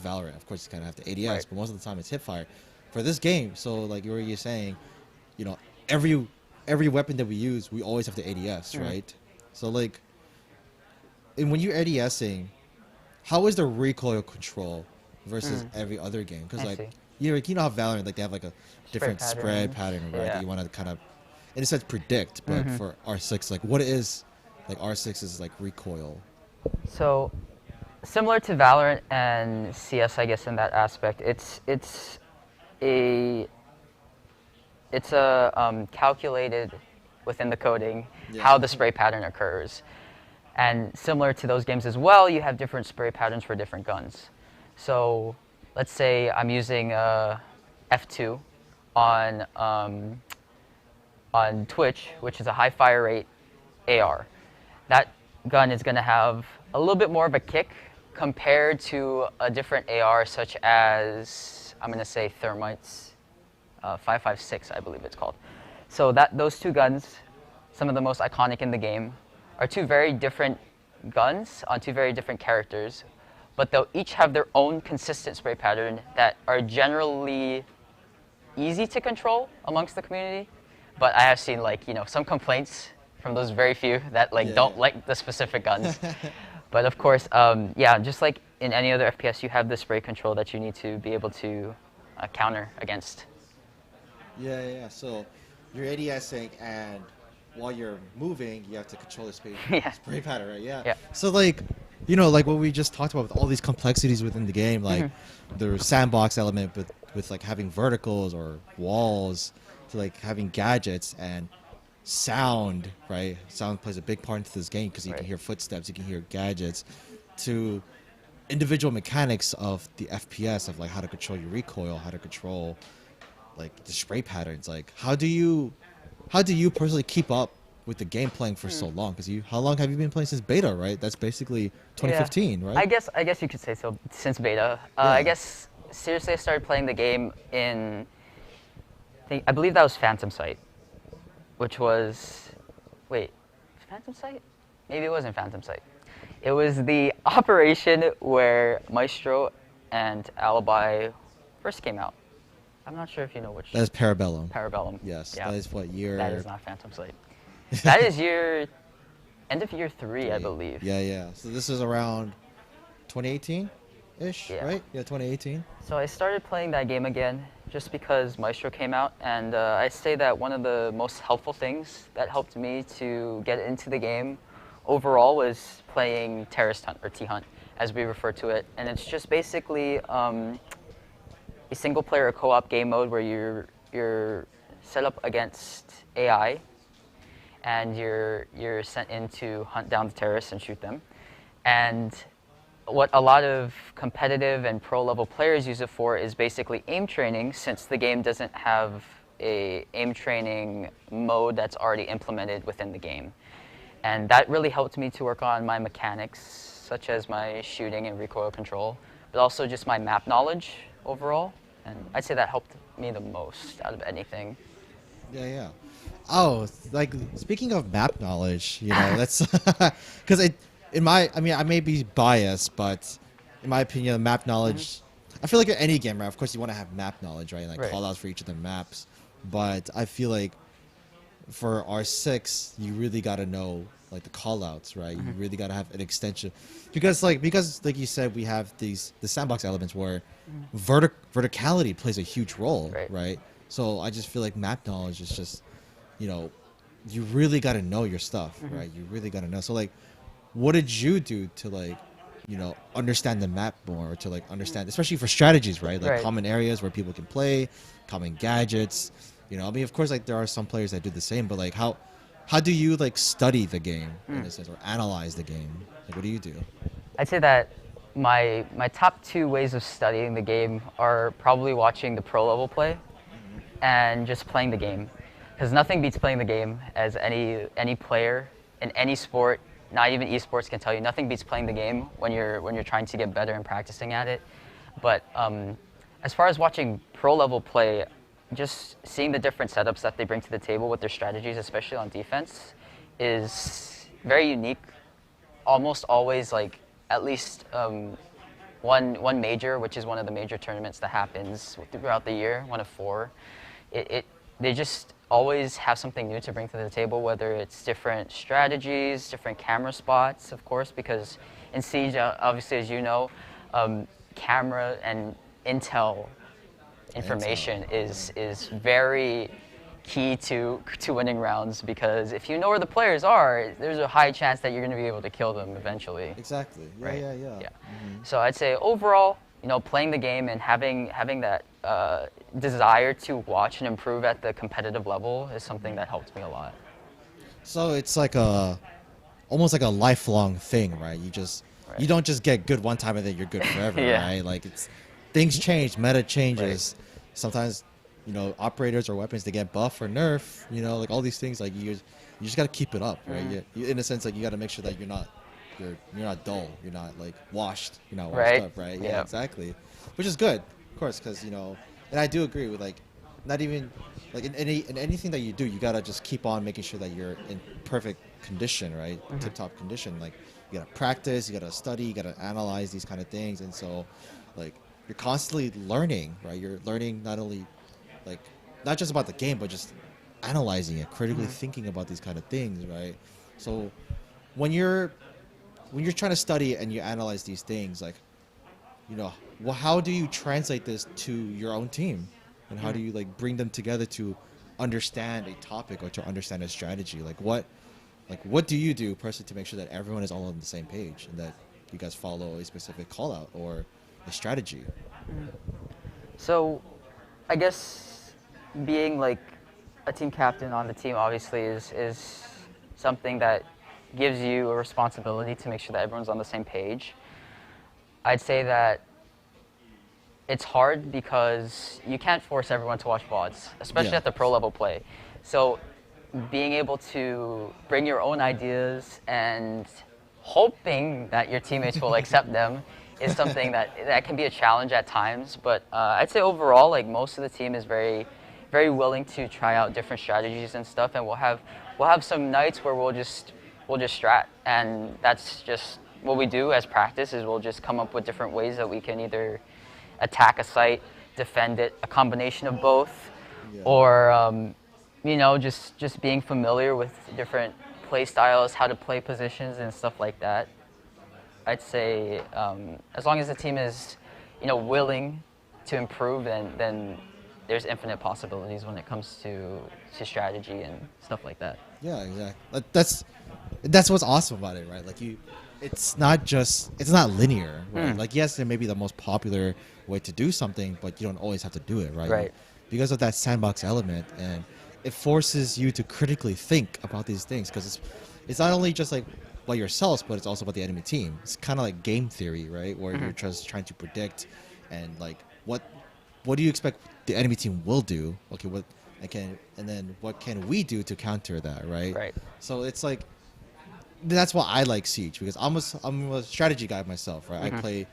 Valorant. Of course, you kind of have to ADS, but most of the time it's hip fire. For this game, so like you were saying, every weapon that we use, we always have to ADS, right? So like, and when you're ADSing, how is the recoil control versus every other game? Because like you know how Valorant, like they have like a different spread pattern, right? That you want to kind of, in a sense, predict. But for R6, like what is like R6's like recoil? So similar to Valorant and CS, I guess in that aspect, it's calculated within the coding how the spray pattern occurs. And similar to those games as well, you have different spray patterns for different guns. So let's say I'm using F2 on Twitch, which is a high fire rate AR. That gun is going to have a little bit more of a kick compared to a different AR such as, I'm going to say Thermite's 5.56, I believe it's called. So those two guns, some of the most iconic in the game, are two very different guns on two very different characters, but they'll each have their own consistent spray pattern that are generally easy to control amongst the community. But I have seen some complaints from those very few that don't like the specific guns. But of course, just like in any other FPS, you have the spray control that you need to be able to counter against. Yeah. So you're ADSing, and while you're moving, you have to control the spray pattern, right? Yeah. So like, like what we just talked about with all these complexities within the game, like the sandbox element with like having verticals or walls, to like having gadgets and sound, right? Sound plays a big part into this game because you can hear footsteps, you can hear gadgets, to individual mechanics of the FPS of like how to control your recoil, how to control like the spray patterns. Like how do you personally keep up with the game playing for so long? Because how long have you been playing since beta, right? That's basically 2015, right? I guess you could say so, since beta. I guess seriously I started playing the game in, I believe that was Phantom Sight, which was, Phantom Sight? Maybe it wasn't Phantom Sight. It was the operation where Maestro and Alibi first came out. I'm not sure if you know which. That is Parabellum. Parabellum. Yes, Yeah. that is what year. That is not Phantom Sight. That is end of year 3, I believe. Yeah, yeah. So this is around 2018-ish, right? Yeah, 2018. So I started playing that game again just because Maestro came out, and I say that one of the most helpful things that helped me to get into the game overall was playing Terrorist Hunt, or T-Hunt, as we refer to it. And it's just basically a single-player co-op game mode where you're set up against AI, and you're sent in to hunt down the terrorists and shoot them. And what a lot of competitive and pro-level players use it for is basically aim training, since the game doesn't have a aim training mode that's already implemented within the game. And that really helped me to work on my mechanics, such as my shooting and recoil control, but also just my map knowledge overall. And I'd say that helped me the most out of anything. Yeah, yeah. Oh, like speaking of map knowledge, you know, that's because I mean, I may be biased, but in my opinion, map knowledge, I feel like in any game, right? Of course, you want to have map knowledge, right? Like call outs for each of the maps. But I feel like for R6, you really got to know like the call outs, right? You really got to have an extension because like you said, we have the sandbox elements where verticality plays a huge role, right? So I just feel like map knowledge is just, you know, you really got to know your stuff, right? You really got to know. So like, what did you do to like, you know, understand the map more, or to like understand, especially for strategies, right? Like common areas where people can play, common gadgets. You know, I mean, of course, like there are some players that do the same, but like how do you like study the game in a sense, or analyze the game? Like, what do you do? I'd say that my top 2 ways of studying the game are probably watching the pro level play and just playing the game, because nothing beats playing the game, as any player in any sport, not even esports, can tell you. Nothing beats playing the game when you're trying to get better and practicing at it. But as far as watching pro level play, just seeing the different setups that they bring to the table with their strategies, especially on defense, is very unique. Almost always, like at least one major, which is one of the major tournaments that happens throughout the year, one of 4. They just always have something new to bring to the table, whether it's different strategies, different camera spots, of course, because in Siege, obviously, as you know, camera and intel information is very key to winning rounds, because if you know where the players are, there's a high chance that you're going to be able to kill them eventually. Exactly. Yeah, right? yeah. So I'd say overall, you know, playing the game and having that desire to watch and improve at the competitive level is something that helped me a lot. So it's like almost like a lifelong thing, right? You don't just get good one time and then you're good forever, right? Like things change, meta changes. Sometimes, you know, operators or weapons, they get buff or nerf, you know, like all these things, like you just got to keep it up, right? You, in a sense, like you got to make sure that you're not dull, you're not like washed, you're not washed up, right? Yeah, exactly. Which is good, of course, because, you know, and I do agree with like, not even like in anything that you do, you got to just keep on making sure that you're in perfect condition, right? Tip-top condition. Like you got to practice, you got to study, you got to analyze these kind of things. And so like you're constantly learning, right? You're learning not only like, not just about the game, but just analyzing it, critically thinking about these kind of things, right? So when you're trying to study and you analyze these things, like, you know, well, how do you translate this to your own team? And how do you like bring them together to understand a topic or to understand a strategy? Like what do you do personally to make sure that everyone is all on the same page and that you guys follow a specific call out or a strategy? So I guess being like a team captain on the team obviously is something that gives you a responsibility to make sure that everyone's on the same page. I'd say that it's hard because you can't force everyone to watch VODs, especially at the pro level play. So being able to bring your own ideas and hoping that your teammates will accept them is something that can be a challenge at times. But I'd say overall, like most of the team is very, very willing to try out different strategies and stuff, and we'll have some nights where we'll just strat, and that's just what we do as practice. Is we'll just come up with different ways that we can either attack a site, defend it, a combination of both, Yeah. or just being familiar with different play styles, how to play positions and stuff like that. I'd say as long as the team is, willing to improve, then there's infinite possibilities when it comes to strategy and stuff like that. Yeah, exactly. That's what's awesome about it, right? Like it's not linear, right? Like yes, it may be the most popular way to do something, but you don't always have to do it, right? Right. Because of that sandbox element, and it forces you to critically think about these things, because it's not only just like about yourselves, but it's also about the enemy team. It's kind of like game theory, right? Where you're just trying to predict, and like what do you expect the enemy team will do? Okay, and then what can we do to counter that, right? Right. So it's like that's why I like Siege, because I'm a strategy guy myself, right? I play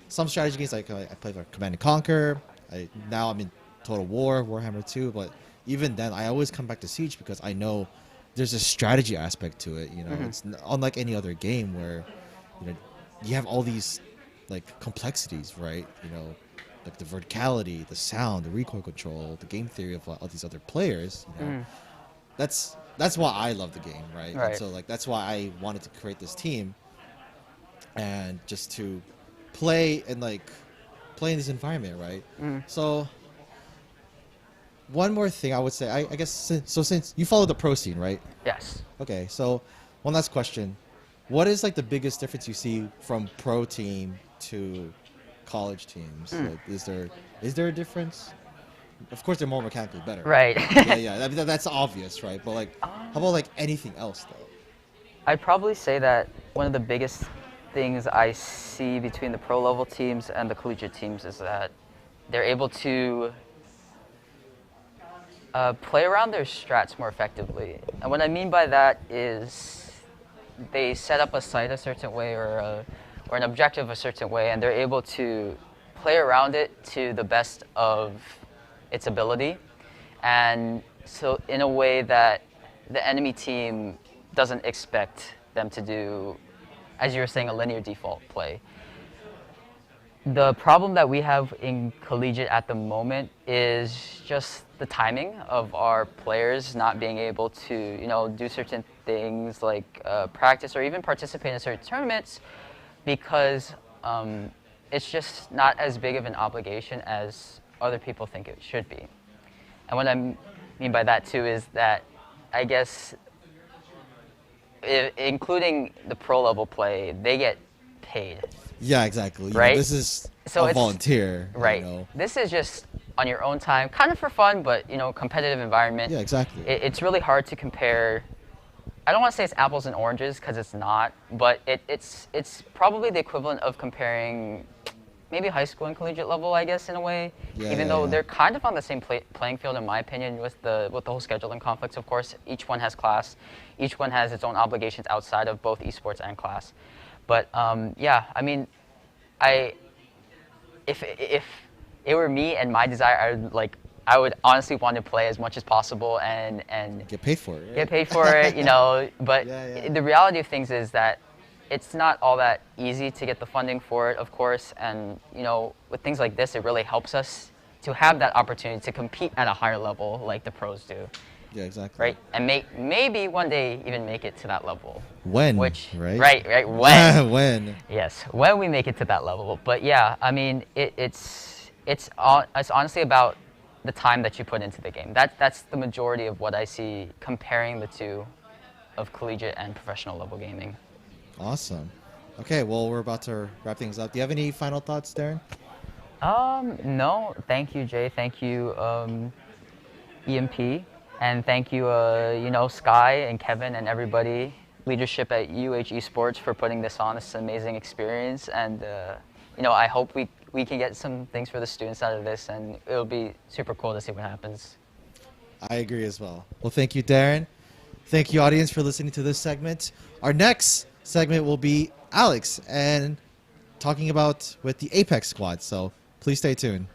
some strategy games, like I play for Command and Conquer. Now I'm in Total War, Warhammer 2, but even then I always come back to Siege because I know there's a strategy aspect to it. It's unlike any other game where you have all these like complexities, right? Like the verticality, the sound, the recoil control, the game theory of all these other players. That's why I love the game, right? Right. And so like that's why I wanted to create this team, and just to play in this environment, right? So one more thing I would say, I guess since you follow the pro scene, right? Yes. Okay, so one last question. What is like the biggest difference you see from pro team to college teams? Like, is there a difference? Of course, they're more mechanically better. Right. Yeah. I mean, that's obvious, right? But like, how about like anything else though? I'd probably say that one of the biggest things I see between the pro level teams and the collegiate teams is that they're able to play around their strats more effectively. And what I mean by that is they set up a site a certain way, or an objective a certain way, and they're able to play around it to the best of its ability. And so in a way that the enemy team doesn't expect them to do, as you were saying, a linear default play. The problem that we have in Collegiate at the moment is just the timing of our players not being able to, do certain things like practice or even participate in certain tournaments, because it's just not as big of an obligation as other people think it should be. And what I mean by that too is that I guess including the pro level play, they get paid. Yeah, exactly. Right? This is So a it's- volunteer. Right. This is just on your own time, kind of for fun, but competitive environment. Yeah, exactly. It's really hard to compare. I don't want to say it's apples and oranges because it's not, but it's probably the equivalent of comparing maybe high school and collegiate level, I guess, in a way. Yeah, Even yeah, though yeah. they're kind of on the same playing field, in my opinion, with the whole scheduling conflicts. Of course, each one has class, each one has its own obligations outside of both esports and class. But yeah, I mean, if it were me and my desire, I would honestly want to play as much as possible and Get paid for it. Right? get paid for it, But the reality of things is that it's not all that easy to get the funding for it, of course. And with things like this, it really helps us to have that opportunity to compete at a higher level, like the pros do. Yeah, exactly. Right, and maybe one day even make it to that level. When? Which Right? right when When? Yes, when we make it to that level. But yeah, I mean it's honestly about the time that you put into the game. That's the majority of what I see comparing the two of collegiate and professional level gaming. Awesome. Okay, well, we're about to wrap things up. Do you have any final thoughts, Darren? No, thank you, Jay. Thank you, EMP, and thank you, Sky and Kevin and everybody, leadership at Esports for putting this on. This is an amazing experience, and I hope we can get some things for the students out of this, and it'll be super cool to see what happens. I agree as well. Well, thank you, Darren. Thank you, audience, for listening to this segment. Our next segment will be Alex and talking about with the Apex squad. So please stay tuned.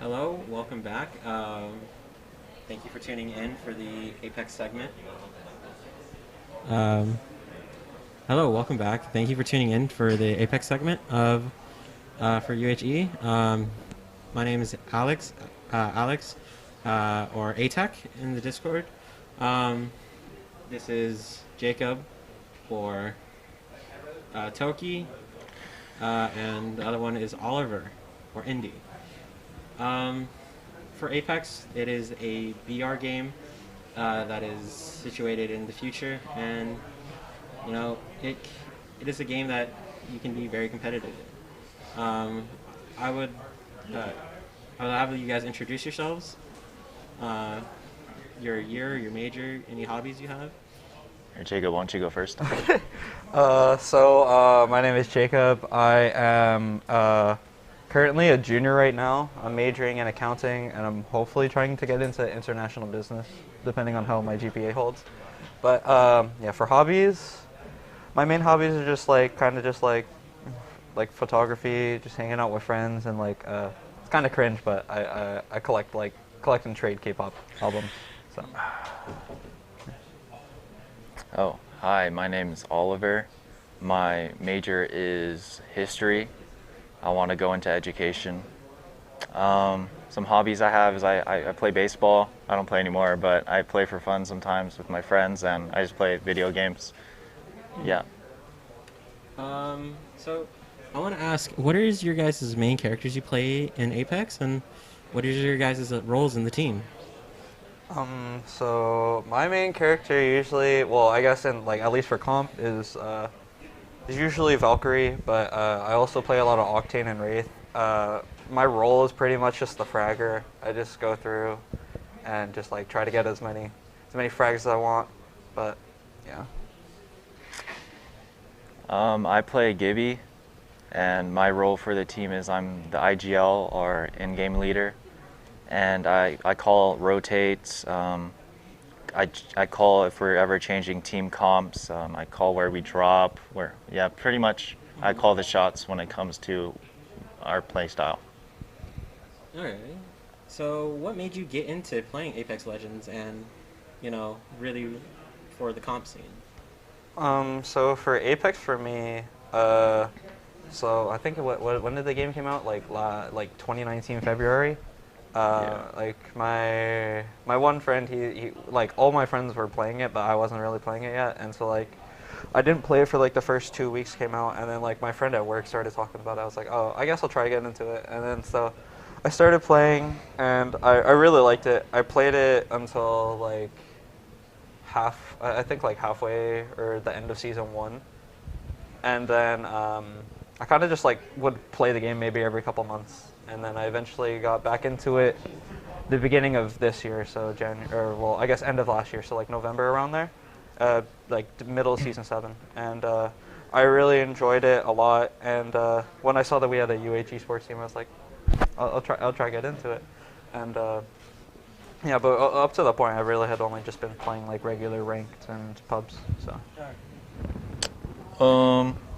Hello, welcome back. Thank you for tuning in for the Apex segment. Hello, welcome back. Thank you for tuning in for the Apex segment of for UHE. My name is Alex, or ATEC in the Discord. This is Jacob for Toki, and the other one is Oliver or Indy. For Apex, it is a VR game that is situated in the future, and you know it is a game that you can be very competitive in. I would have you guys introduce yourselves, your year, your major, any hobbies you have. Jacob, why don't you go first? My name is Jacob. I am currently a junior right now. I'm majoring in accounting, and I'm hopefully trying to get into international business, depending on how my GPA holds. But yeah, for hobbies, my main hobbies are just like photography, just hanging out with friends, and it's kind of cringe, but I collect and trade K-pop albums. So. Oh, hi, my name is Oliver. My major is history. I want to go into education. Some hobbies I have is I play baseball. I don't play anymore, but I play for fun sometimes with my friends, and I just play video games. Yeah. So I want to ask, what is your guys' main characters you play in Apex, and what is your guys' roles in the team? So my main character usually, well, I guess at least for comp is usually Valkyrie, but I also play a lot of Octane and Wraith. My role is pretty much just the fragger. I just go through and just try to get as many frags as I want, but yeah. I play Gibby, and my role for the team is I'm the IGL or in-game leader, and I call rotates. I call if we're ever changing team comps. I call where we drop. Pretty much I call the shots when it comes to our play style. All right. So what made you get into playing Apex Legends and, really for the comp scene? So for Apex for me, so I think when did the game came out? Like 2019 February. Like my one friend, he all my friends were playing it, but I wasn't really playing it yet, and so I didn't play it for the first 2 weeks came out, and then my friend at work started talking about it. I was like, oh, I guess I'll try to get into it, and then so I started playing, and I really liked it. I played it until I think halfway or the end of season 1, and then I kind of just would play the game maybe every couple months, and then I eventually got back into it the beginning of this year, so I guess end of last year, so November around there, the middle of season 7, and I really enjoyed it a lot. And when I saw that we had a UH Esports team, I was like, I'll try to get into it, and yeah, but up to the point, I really had only just been playing regular ranked and pubs. So.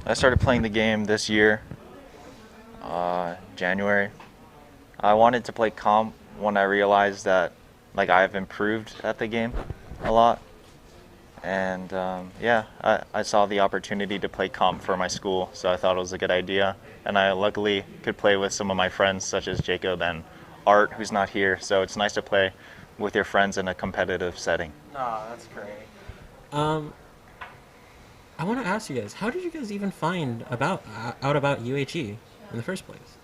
I started playing the game this year, January. I wanted to play comp when I realized that I've improved at the game a lot, and yeah, I saw the opportunity to play comp for my school, so I thought it was a good idea, and I luckily could play with some of my friends such as Jacob and Art, who's not here, so it's nice to play with your friends in a competitive setting. Oh, that's great. I want to ask you guys, how did you guys even find out about UHE in the first place?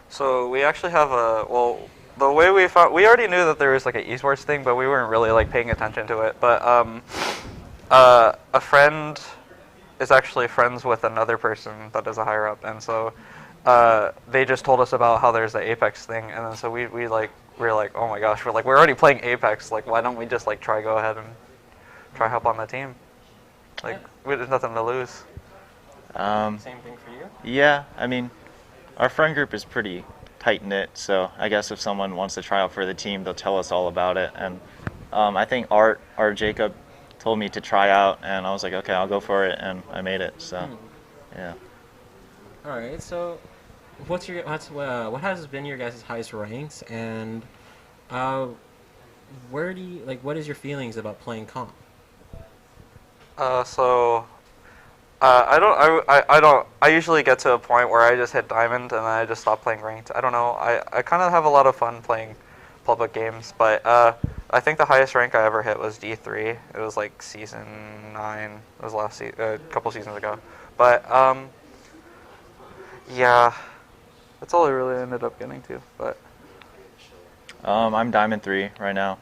So we actually have the way we already knew that there was an esports thing, but we weren't really paying attention to it. But a friend is actually friends with another person that is a higher up, and so they just told us about how there's the Apex thing, and then so we were like, oh my gosh, we're already playing Apex, why don't we just go ahead and try help on the team? There's nothing to lose. Same thing for you? Yeah, I mean, our friend group is pretty tight-knit, so I guess if someone wants to try out for the team, they'll tell us all about it. And I think Art or Jacob told me to try out, and I was like, okay, I'll go for it, and I made it, so yeah. All right, so what has been your guys' highest ranks, and where do you what is your feelings about playing comp? I usually get to a point where I just hit diamond and then I just stop playing ranked. I don't know. I kind of have a lot of fun playing public games, but I think the highest rank I ever hit was D3. It was like season 9. It was a couple seasons ago. But yeah, that's all I really ended up getting to. But I'm Diamond 3 right now.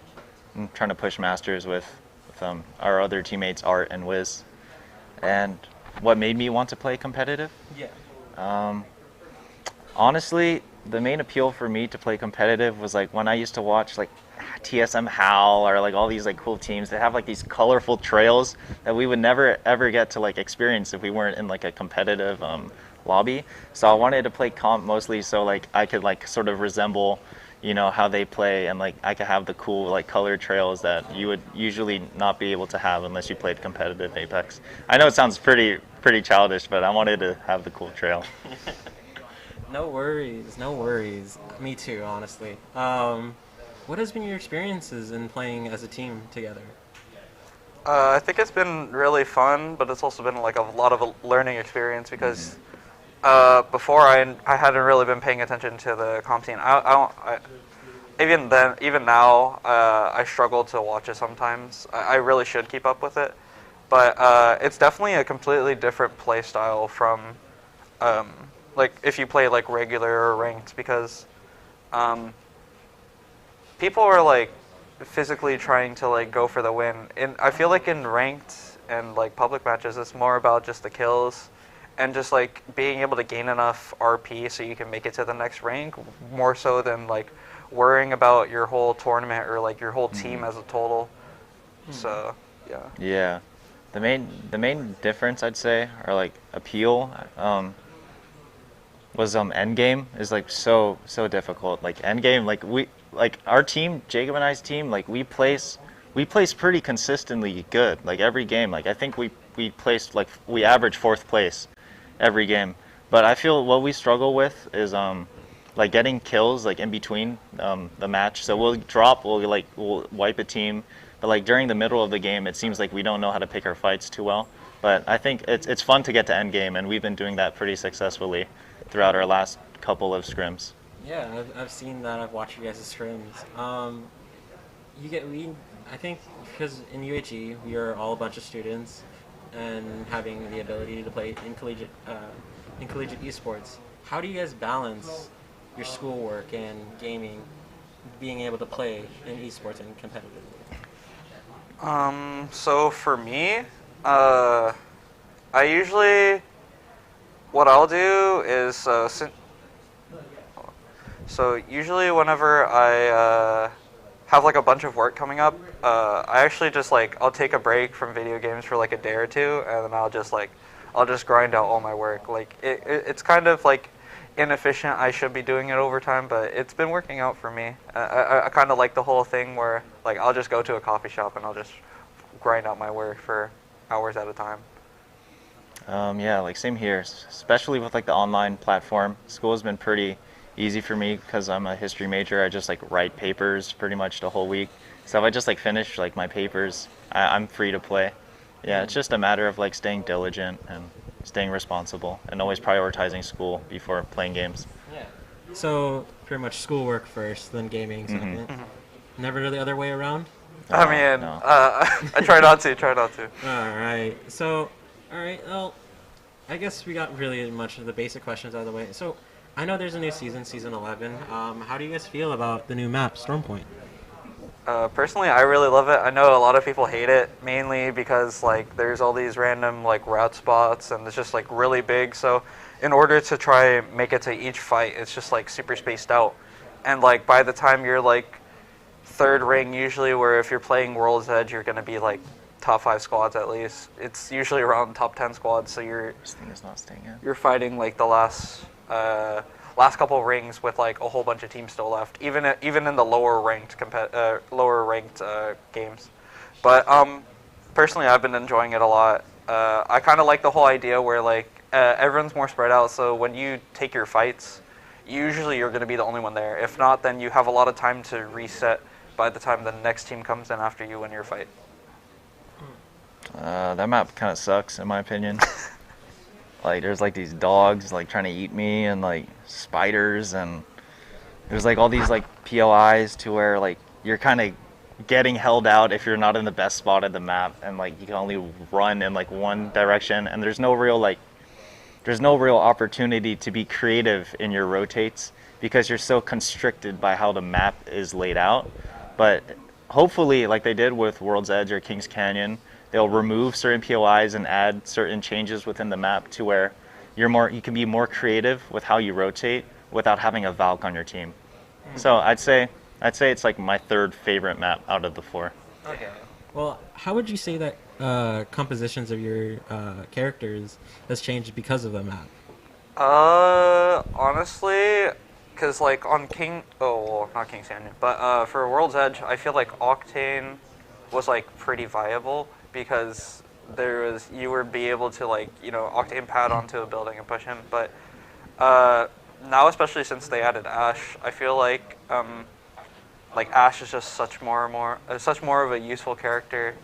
I'm trying to push Masters with our other teammates, Art and Wiz. And what made me want to play competitive? Yeah. Honestly, the main appeal for me to play competitive was like when I used to watch like TSM Howl or like all these like cool teams. They have like these colorful trails that we would never ever get to like experience if we weren't in like a competitive lobby. So I wanted to play comp mostly so like I could like sort of resemble, you know, how they play, and like I could have the cool like color trails that you would usually not be able to have unless you played competitive Apex. I know it sounds pretty childish, but I wanted to have the cool trail. No worries, no worries. Me too, honestly. What has been your experiences in playing as a team together? I think it's been really fun, but it's also been like a lot of a learning experience because before I hadn't really been paying attention to the comp scene. Even now, I struggle to watch it sometimes. I really should keep up with it, but it's definitely a completely different play style from like if you play like regular or ranked, because people are like physically trying to like go for the win. And I feel like in ranked and like public matches, it's more about just the kills and just like being able to gain enough RP so you can make it to the next rank, more so than like worrying about your whole tournament or like your whole team as a total. So yeah. Yeah, the main difference I'd say, or like appeal, was endgame is like so difficult. Like endgame, like our team, Jacob and I's team, like we place pretty consistently good. Like every game, like I think we placed like we average 4th place every game. But I feel what we struggle with is like getting kills like in between the match. So we'll wipe a team, but like during the middle of the game, it seems like we don't know how to pick our fights too well. But I think it's fun to get to end game, and we've been doing that pretty successfully throughout our last couple of scrims. Yeah, I've seen that. I've watched you guys' scrims. I think because in UHE we are all a bunch of students, and having the ability to play in collegiate esports. How do you guys balance your schoolwork and gaming, being able to play in esports and competitively? So for me, I usually, what I'll do is, so usually whenever I have like a bunch of work coming up, I actually just like, I'll take a break from video games for like a day or two, and then I'll just grind out all my work. Like it's kind of like inefficient. I should be doing it overtime, but it's been working out for me. I kind of like the whole thing where like I'll just go to a coffee shop and I'll just grind out my work for hours at a time. Yeah, like same here, especially with like the online platform. School has been pretty easy for me because I'm a history major. I just like write papers pretty much the whole week. So if I just like finish like my papers, I'm free to play. Yeah, it's just a matter of like staying diligent and staying responsible and always prioritizing school before playing games. Yeah. So pretty much schoolwork first, then gaming second. Never the other way around? I mean, no. I try not to. All right. So, well, I guess we got really much of the basic questions out of the way. So, I know there's a new season, season 11. How do you guys feel about the new map, Stormpoint? Personally, I really love it. I know a lot of people hate it, mainly because like there's all these random like route spots and it's just like really big. So in order to try and make it to each fight, it's just like super spaced out. And like by the time you're like 3rd ring, usually, where if you're playing World's Edge, you're going to be like top 5 squads at least. It's usually around top 10 squads. So This thing is not staying in. You're fighting like the last couple of rings with like a whole bunch of teams still left, even in the lower ranked games. But personally, I've been enjoying it a lot. I kind of like the whole idea where like everyone's more spread out. So when you take your fights, usually you're going to be the only one there. If not, then you have a lot of time to reset by the time the next team comes in after you win your fight. That map kind of sucks, in my opinion. Like, there's like these dogs like trying to eat me, and like spiders, and there's like all these like POIs to where like you're kind of getting held out if you're not in the best spot of the map, and like you can only run in like one direction, and there's no real opportunity to be creative in your rotates because you're so constricted by how the map is laid out. But hopefully, like they did with World's Edge or King's Canyon, they'll remove certain POIs and add certain changes within the map to where you can be more creative with how you rotate without having a Valk on your team. So I'd say it's like my third favorite map out of the 4. Okay. Well, how would you say that compositions of your characters has changed because of the map? Honestly, because like on not King's Canyon, but for World's Edge, I feel like Octane was like pretty viable because you would be able to like, Octane pad onto a building and push him. But now, especially since they added Ashe, I feel like Ashe is just such more of a useful character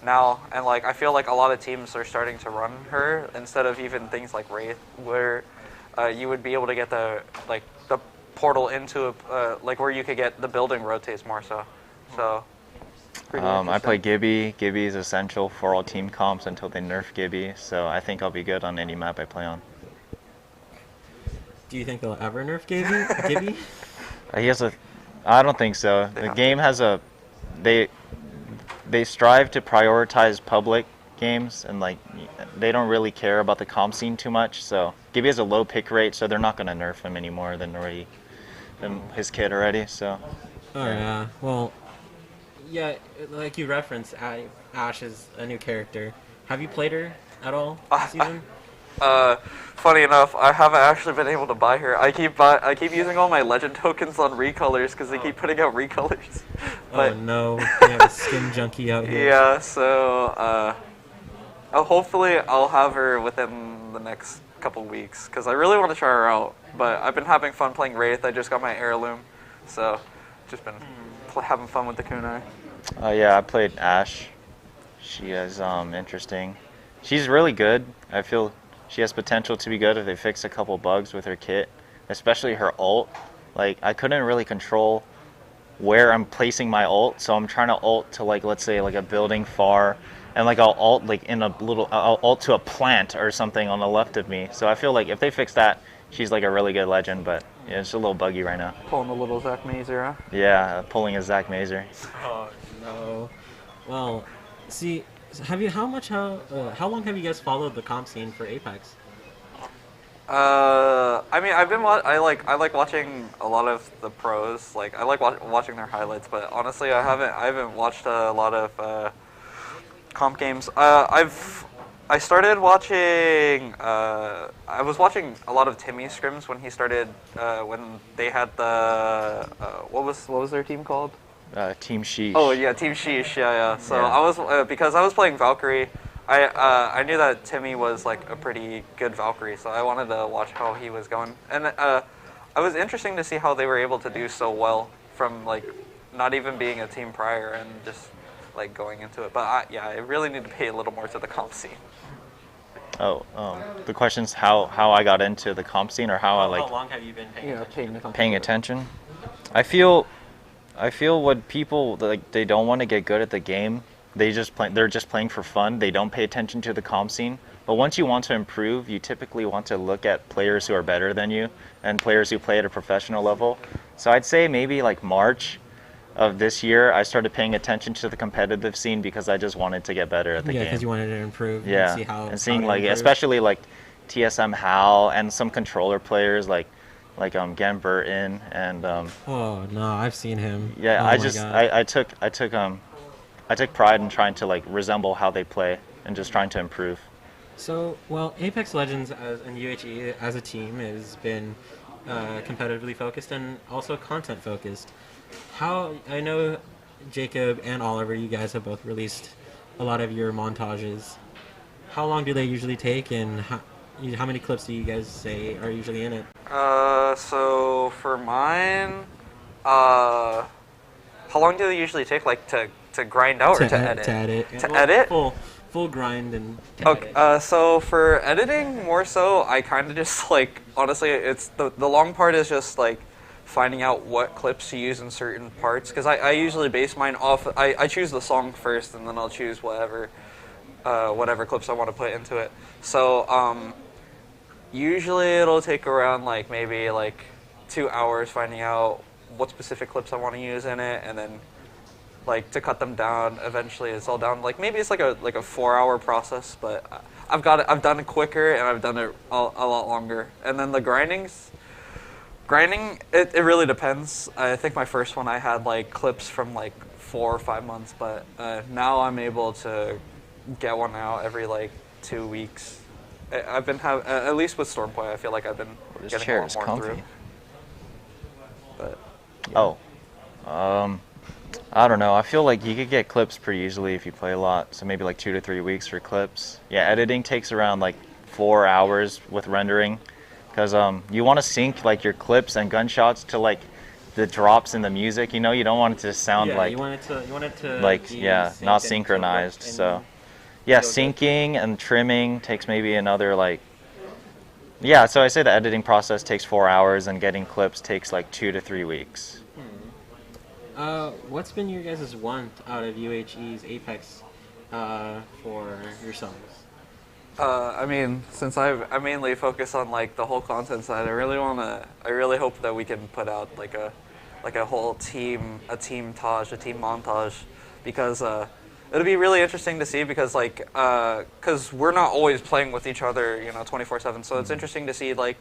now, and like I feel like a lot of teams are starting to run her instead of even things like Wraith, where you would be able to get the portal into where you could get the building rotates more so. So. I play Gibby. Gibby is essential for all team comps until they nerf Gibby, so I think I'll be good on any map I play on. Do you think they'll ever nerf Gibby? I don't think so. The game has they strive to prioritize public games, and like they don't really care about the comp scene too much. So Gibby has a low pick rate, so they're not going to nerf him any more than his kid already. So. Oh yeah. Well. Yeah, like you referenced, Ashe is a new character. Have you played her at all this season? Funny enough, I haven't actually been able to buy her. I keep using all my legend tokens on recolors because they keep putting out recolors. But, oh no, we have a skin junkie out here. Yeah, so hopefully I'll have her within the next couple weeks because I really want to try her out. But I've been having fun playing Wraith. I just got my heirloom, so just been having fun with the kunai. Yeah, I played Ashe. She is interesting. She's really good. I feel she has potential to be good if they fix a couple bugs with her kit, especially her ult. Like, I couldn't really control where I'm placing my ult, so I'm trying to ult to, like, let's say, like a building far, and like I'll ult like I'll ult to a plant or something on the left of me. So I feel like if they fix that, she's like a really good legend, but yeah, it's a little buggy right now. Pulling a little Zach Mazer, huh? Yeah, pulling a Zach Mazer. Oh no. Well, see, how long have you guys followed the comp scene for Apex? I mean, I like watching a lot of the pros. Like, I like watching their highlights, but honestly, I haven't watched a lot of comp games. I started watching. I was watching a lot of Timmy scrims when he started. When they had the what was their team called? Team Sheesh. Oh yeah, Team Sheesh. Yeah. So yeah. I was because I was playing Valkyrie. I knew that Timmy was like a pretty good Valkyrie, so I wanted to watch how he was going. And it was interesting to see how they were able to do so well from like not even being a team prior and just like going into it. But I really need to pay a little more to the comp scene. The question's how I got into the comp scene, or how long have you been paying attention? I feel when people like they don't want to get good at the game, they're just playing for fun. They don't pay attention to the comp scene. But once you want to improve, you typically want to look at players who are better than you and players who play at a professional level. So I'd say maybe like March of this year, I started paying attention to the competitive scene because I just wanted to get better at the game. Yeah, because you wanted to improve. Yeah, and see how. And seeing like especially like TSM Hal and some controller players like Gen Burton and. Oh no, I've seen him. Yeah, I took pride in trying to like resemble how they play and just trying to improve. So, well, Apex Legends and UHE as a team has been competitively focused and also content focused. I know Jacob and Oliver, you guys have both released a lot of your montages. How long do they usually take, and How many clips do you guys say are usually in it? So for mine, how long do they usually take, like to grind out or to edit? To edit. To edit? Full grind and. Okay. So for editing, more so, I kind of just like, honestly, it's the long part is just like finding out what clips to use in certain parts, because I usually base mine off. I choose the song first, and then I'll choose whatever clips I want to put into it. So usually it'll take around like maybe like 2 hours finding out what specific clips I want to use in it, and then like to cut them down. Eventually, it's all down. Like maybe it's like a 4-hour process, but I've done it quicker and I've done it a lot longer. And then the grinding, it really depends. I think my first one I had like clips from like 4 or 5 months, but now I'm able to get one out every like 2 weeks. I've been at least with Stormpoint, I feel like I've been getting a lot more through. But yeah. I don't know. I feel like you could get clips pretty easily if you play a lot. So maybe like 2 to 3 weeks for clips. Yeah, editing takes around like 4 hours with rendering, because you want to sync like your clips and gunshots to like the drops in the music. You know, you don't want it to sound like you want it to like not synchronized. So yeah, syncing and trimming takes maybe another like. Yeah, so I say the editing process takes 4 hours and getting clips takes like 2 to 3 weeks. What's been your guys' want out of UHE's Apex for your songs? I mean, since I mainly focus on like the whole content side, I really hope that we can put out like a whole team, a team montage, because it'll be really interesting to see, because like because we're not always playing with each other, 24/7. So it's interesting to see like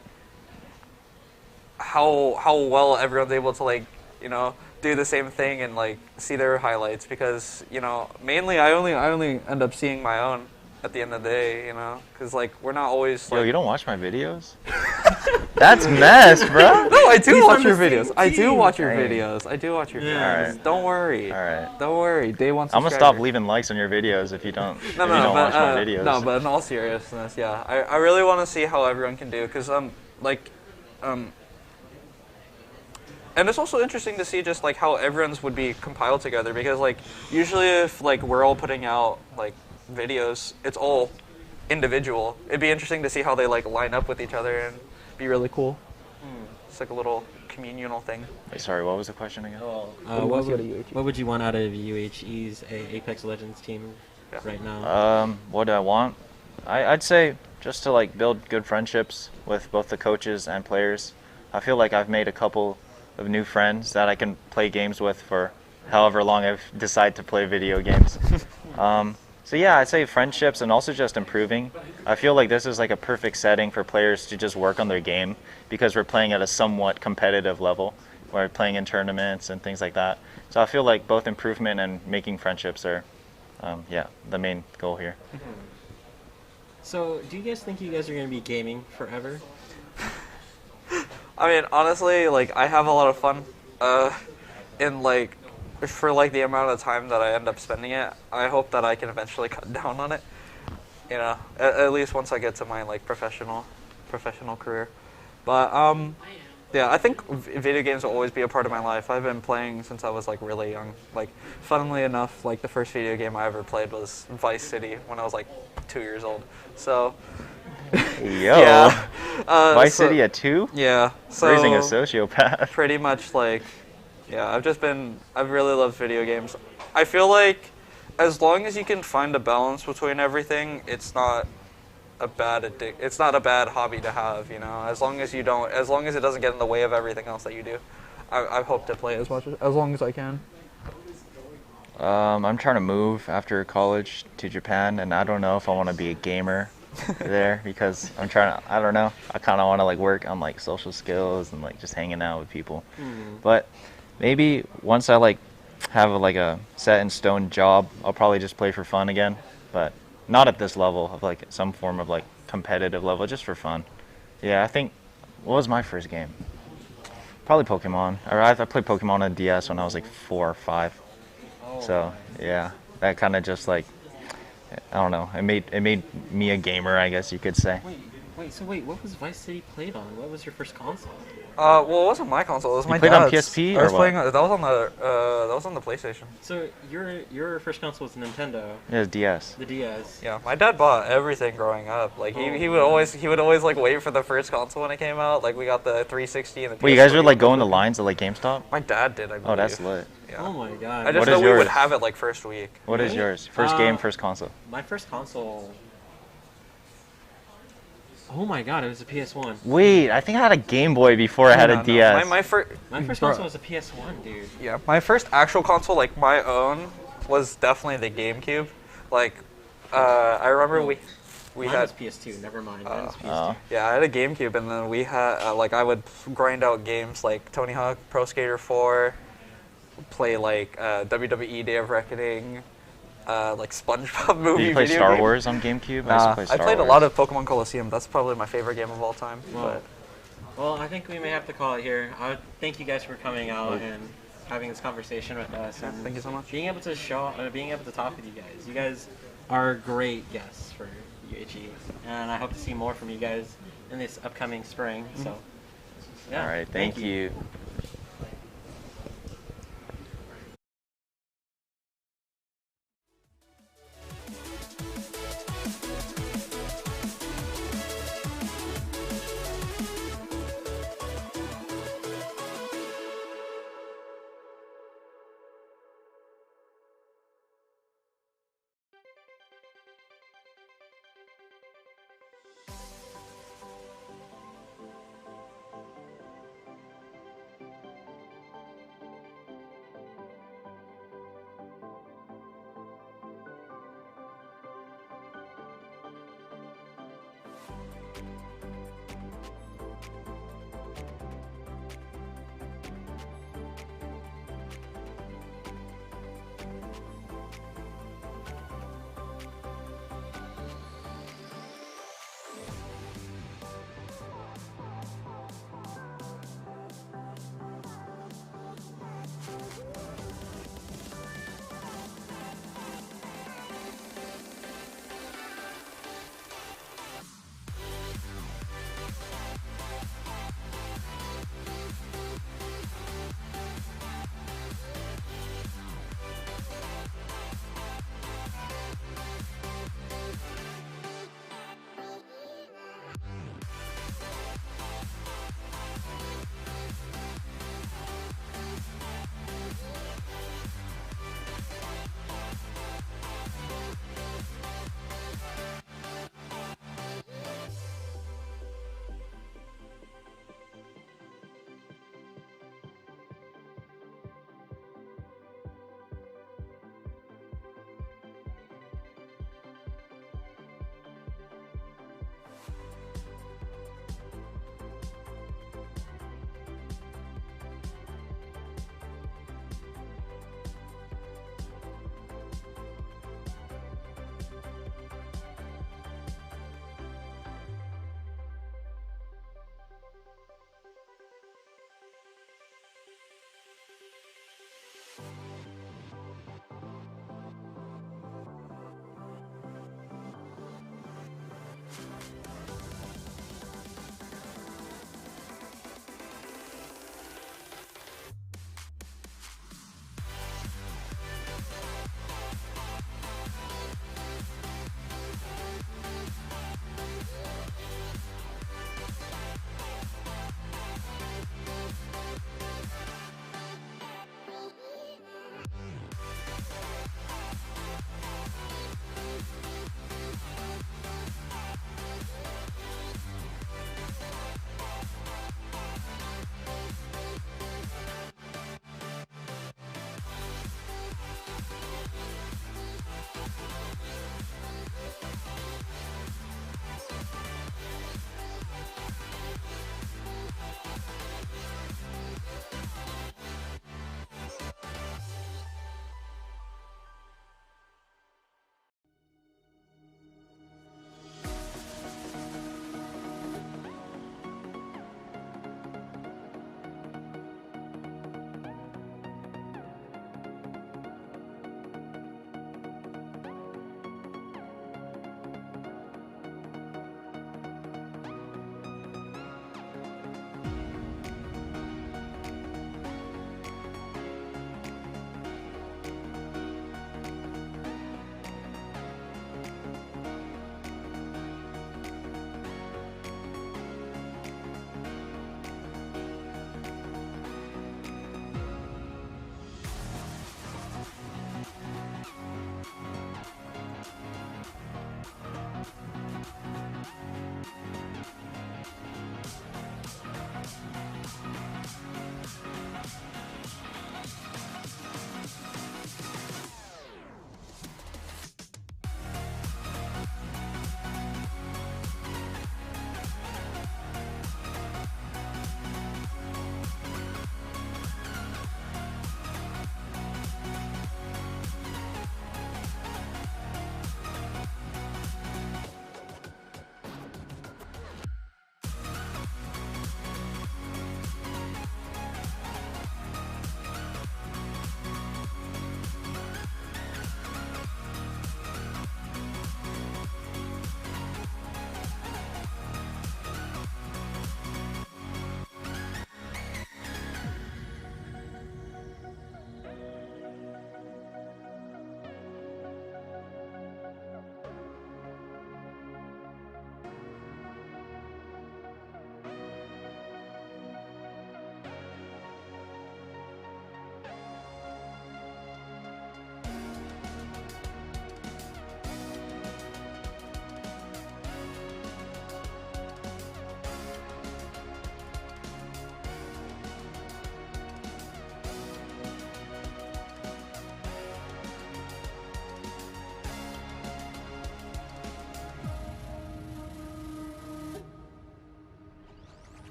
how well everyone's able to like do the same thing and like see their highlights, because mainly I only end up seeing my own at the end of the day, because like we're not always like. Yo, you don't watch my videos? That's mess, bro. No, I do watch your videos. I do watch your videos. Alright. Don't worry. Alright. Don't worry. Day one. I'm gonna stop leaving likes on your videos if you don't. No, watch my videos. No, but in all seriousness, yeah, I really want to see how everyone can do, because and it's also interesting to see just like how everyone's would be compiled together, because like usually if like we're all putting out like videos, it's all individual. It'd be interesting to see how they like line up with each other, and be really cool. It's like a little communal thing. Wait, sorry, what was the question again? What would you want out of UHE's Apex Legends team right now? What do I want? I'd say just to like build good friendships with both the coaches and players. I feel like I've made a couple of new friends that I can play games with for however long I've decided to play video games. So yeah, I'd say friendships and also just improving. I feel like this is like a perfect setting for players to just work on their game, because we're playing at a somewhat competitive level. We're playing in tournaments and things like that. So I feel like both improvement and making friendships are, the main goal here. So do you guys think you guys are going to be gaming forever? I mean, honestly, like I have a lot of fun in like for like the amount of time that I end up spending it. I hope that I can eventually cut down on it. At least once I get to my like professional career. But yeah, I think video games will always be a part of my life. I've been playing since I was like really young. Like, funnily enough, like the first video game I ever played was Vice City when I was like 2 years old. So. Yo. Yeah. Vice City at 2? Yeah. So raising a sociopath. Pretty much like, yeah, I've really loved video games. I feel like as long as you can find a balance between everything, it's not a bad hobby to have, as long as it doesn't get in the way of everything else that you do. I hope to play as long as I can. I'm trying to move after college to Japan, and I don't know if I want to be a gamer there, because I kind of want to like work on like social skills and like just hanging out with people. But maybe once I like have like a set in stone job, I'll probably just play for fun again, but not at this level of like some form of like competitive level, just for fun. Yeah, I think, what was my first game? Probably Pokemon. I played Pokemon on DS when I was like 4 or 5. So yeah, that kind of just like, I don't know, it made me a gamer, I guess you could say. Wait, what was Vice City played on? What was your first console? Well, it wasn't my console. It was You my played on dad's. PSP I was or playing. what? That was on the PlayStation. So your first console was Nintendo. Yeah, it was DS. The DS. Yeah, my dad bought everything growing up. Like he would always like wait for the first console when it came out. Like we got the 360 and the. Wait, you guys PS3 would like go in the lines at like GameStop? My dad did. I believe. Oh, that's lit. Yeah. Oh my god. I just know we would have it like first week. What is yours? First game, first console. My first console. Oh my god, it was a PS1. Wait, I think I had a Game Boy before I had a DS. My first. My first console was a PS1, dude. Yeah, my first actual console, like my own, was definitely the GameCube. Like, I remember we Mine had. was PS2. Never mind. Mine was PS2. Yeah, I had a GameCube, and then we had like I would grind out games like Tony Hawk Pro Skater 4, play like WWE Day of Reckoning, like SpongeBob movie. Did you play video Star game. Wars on GameCube? Nah, I played a lot of Pokemon Colosseum. That's probably my favorite game of all time. Well, well, I think we may have to call it here. I would thank you guys for coming out and having this conversation with us. And thank you so much. Being able to being able to talk with you guys. You guys are great guests for UHE, and I hope to see more from you guys in this upcoming spring. So, yeah. All right, thank you.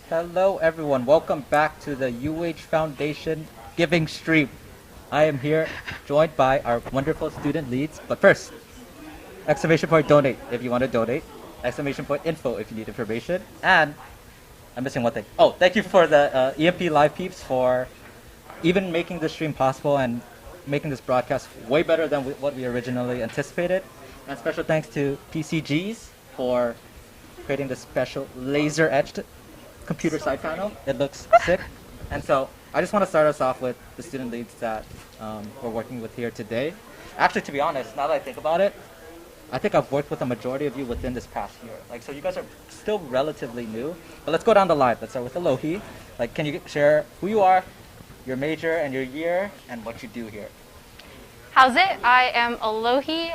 Hello, everyone. Welcome back to the UH Foundation Giving Stream. I am here joined by our wonderful student leads. But first, exclamation point donate if you want to donate. Exclamation point info if you need information. And I'm missing one thing. Oh, thank you for the EMP Live peeps for even making this stream possible and making this broadcast way better than what we originally anticipated. And special thanks to PCGs for creating this special laser-etched computer side panel. It looks sick. And so I just want to start us off with the student leads that we're working with here today. Actually, to be honest, now that I think about it, I think I've worked with a majority of you within this past year. Like, so you guys are still relatively new. But let's go down the line. Let's start with Alohi. Like, can you share who you are, your major and your year, and what you do here? How's it? I am Alohi,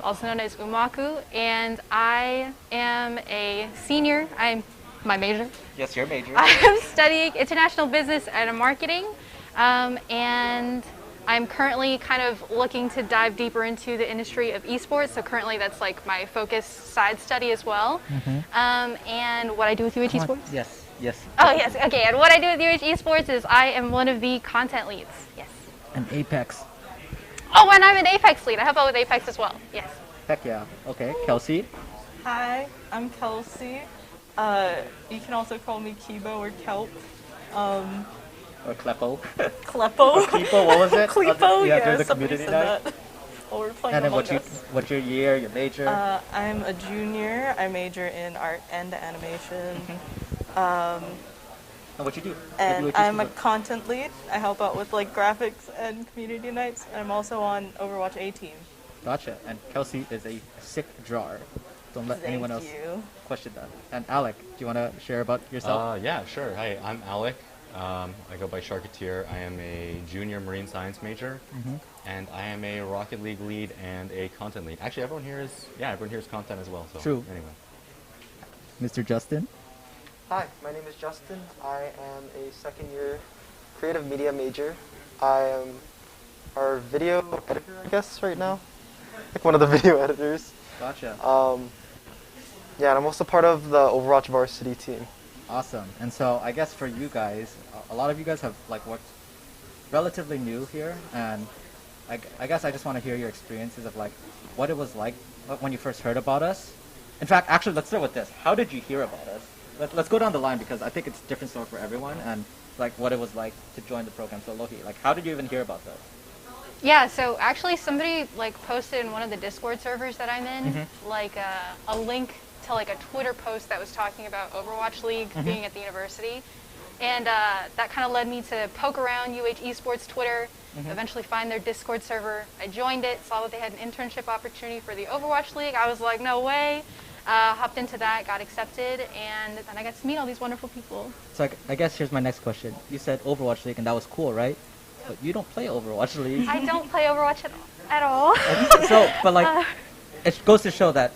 also known as Umaku, and I am a senior. I'm my major. Yes, your major. I am studying international business and marketing, and I'm currently kind of looking to dive deeper into the industry of esports. So currently that's like my focus side study as well. And what I do with UH Esports? Yes, yes. Oh, yes. Okay, and what I do with UH Esports is I am one of the content leads. Yes. And Apex. Oh, and I'm an Apex lead. I help out with Apex as well. Yes. Heck yeah. Okay, Kelsey. Hi, I'm Kelsey. You can also call me Kibo or Kelp. Or Kleppo. Kleppo. Or Kleepo, what was it? Kleepo, Yeah, yeah, during the somebody community said night. that. While we're playing And then Among Us. what's your year, your major? I'm a junior. I major in art and animation. And what you do? And What do you I'm a do? content lead. I help out with like graphics and community nights. And I'm also on Overwatch A team. Gotcha. And Kelsey is a sick drawer. Don't let anyone else question that. And Alec, do you want to share about yourself? Yeah, sure. Hi, I'm Alec. I go by Sharketeer. I am a junior marine science major, and I am a Rocket League lead and a content lead. Actually, everyone here is content as well. So True. Anyway, Mr. Justin. Hi, my name is Justin. I am a second year creative media major. I am our video editor, I guess, right now. Like one of the video editors. Gotcha. Yeah, and I'm also part of the Overwatch varsity team. Awesome. And so I guess for you guys, a lot of you guys have like worked relatively new here, and I guess I just want to hear your experiences of like what it was like when you first heard about us. In fact, actually, let's start with this. How did you hear about us? Let's go down the line because I think it's a different story for everyone, and like what it was like to join the program. So Lohi, like how did you even hear about this? Yeah, so actually somebody like posted in one of the Discord servers that I'm in, like a link to like a Twitter post that was talking about Overwatch League being at the university. And that kind of led me to poke around UH Esports Twitter, eventually find their Discord server. I joined it, saw that they had an internship opportunity for the Overwatch League. I was like, no way. Hopped into that, got accepted, and then I got to meet all these wonderful people. So I guess here's my next question. You said Overwatch League, and that was cool, right? But you don't play Overwatch League. I don't play Overwatch at all. So, but like, it goes to show that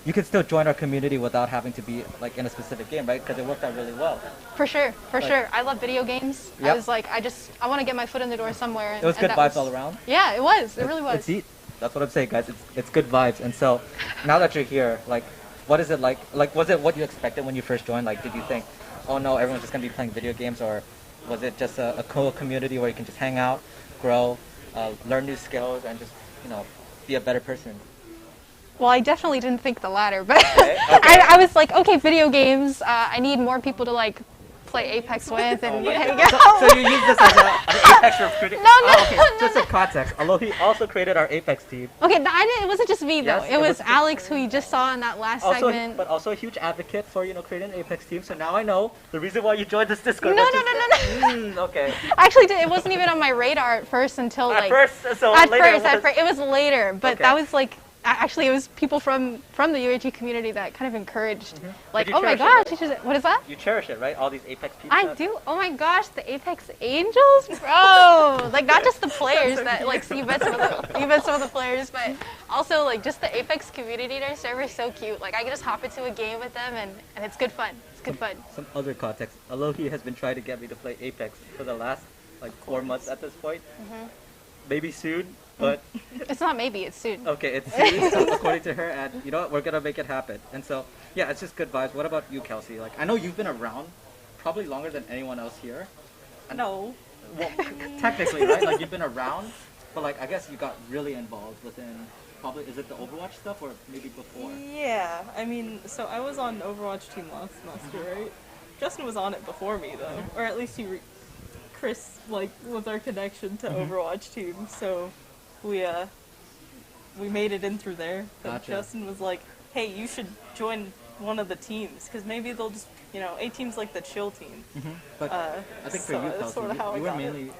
you can still join our community without having to be like in a specific game, right? Because it worked out really well. For sure, for Like- sure. I love video games. I Yep. was like, I want to get my foot in the door somewhere. It was and good that vibes all around. Yeah, it was. It really was. It's that's what I'm saying, guys. It's good vibes. And so now that you're here, like, what is it like? Like, was it what you expected when you first joined? Like, did you think, oh no, everyone's just gonna be playing video games, or was it just a cool community where you can just hang out, grow, learn new skills, and just be a better person? Well, I definitely didn't think the latter, but I was like, okay, video games. I need more people to like play Apex with, and here you go. So you use this as an Apex recruiting? No, okay. Just some context. Alohi also created our Apex team. Okay, it wasn't just me though. Yes, it was Alex, who you just saw in that last segment. But also a huge advocate for creating an Apex team. So now I know the reason why you joined this Discord. No. Okay. Actually, it wasn't even on my radar at first until At like. first, so at later first, it was- it was later, but Okay. that was like. Actually, it was people from the UAG community that kind of encouraged, like, you oh my cherish it, gosh, right? you should, what is that? You cherish it, right? All these Apex people. I do. Oh my gosh, the Apex Angels, bro! Like not just the players that like so you met some of the players, but also like just the Apex community. Their server is so cute. Like I can just hop into a game with them, and it's good fun. It's good fun. Some other context. Alohi has been trying to get me to play Apex for the last like 4 months at this point. Maybe soon, but It's not maybe, it's soon. okay, it's soon, according to her, and you know what? We're gonna make it happen. And so, yeah, it's just good vibes. What about you, Kelsey? Like, I know you've been around probably longer than anyone else here. No. Well, technically, right? Like you've been around, but like I guess you got really involved within. Probably is it the Overwatch stuff or maybe before? Yeah, I mean, so I was on Overwatch team last semester, right? Justin was on it before me though, or at least Chris like was our connection to Overwatch team, so we made it in through there. But Gotcha. Justin was like, "Hey, you should join one of the teams because maybe they'll just, A team's like the chill team." But I think for so you, that's Kelsey, sort of how I you were got it. mainly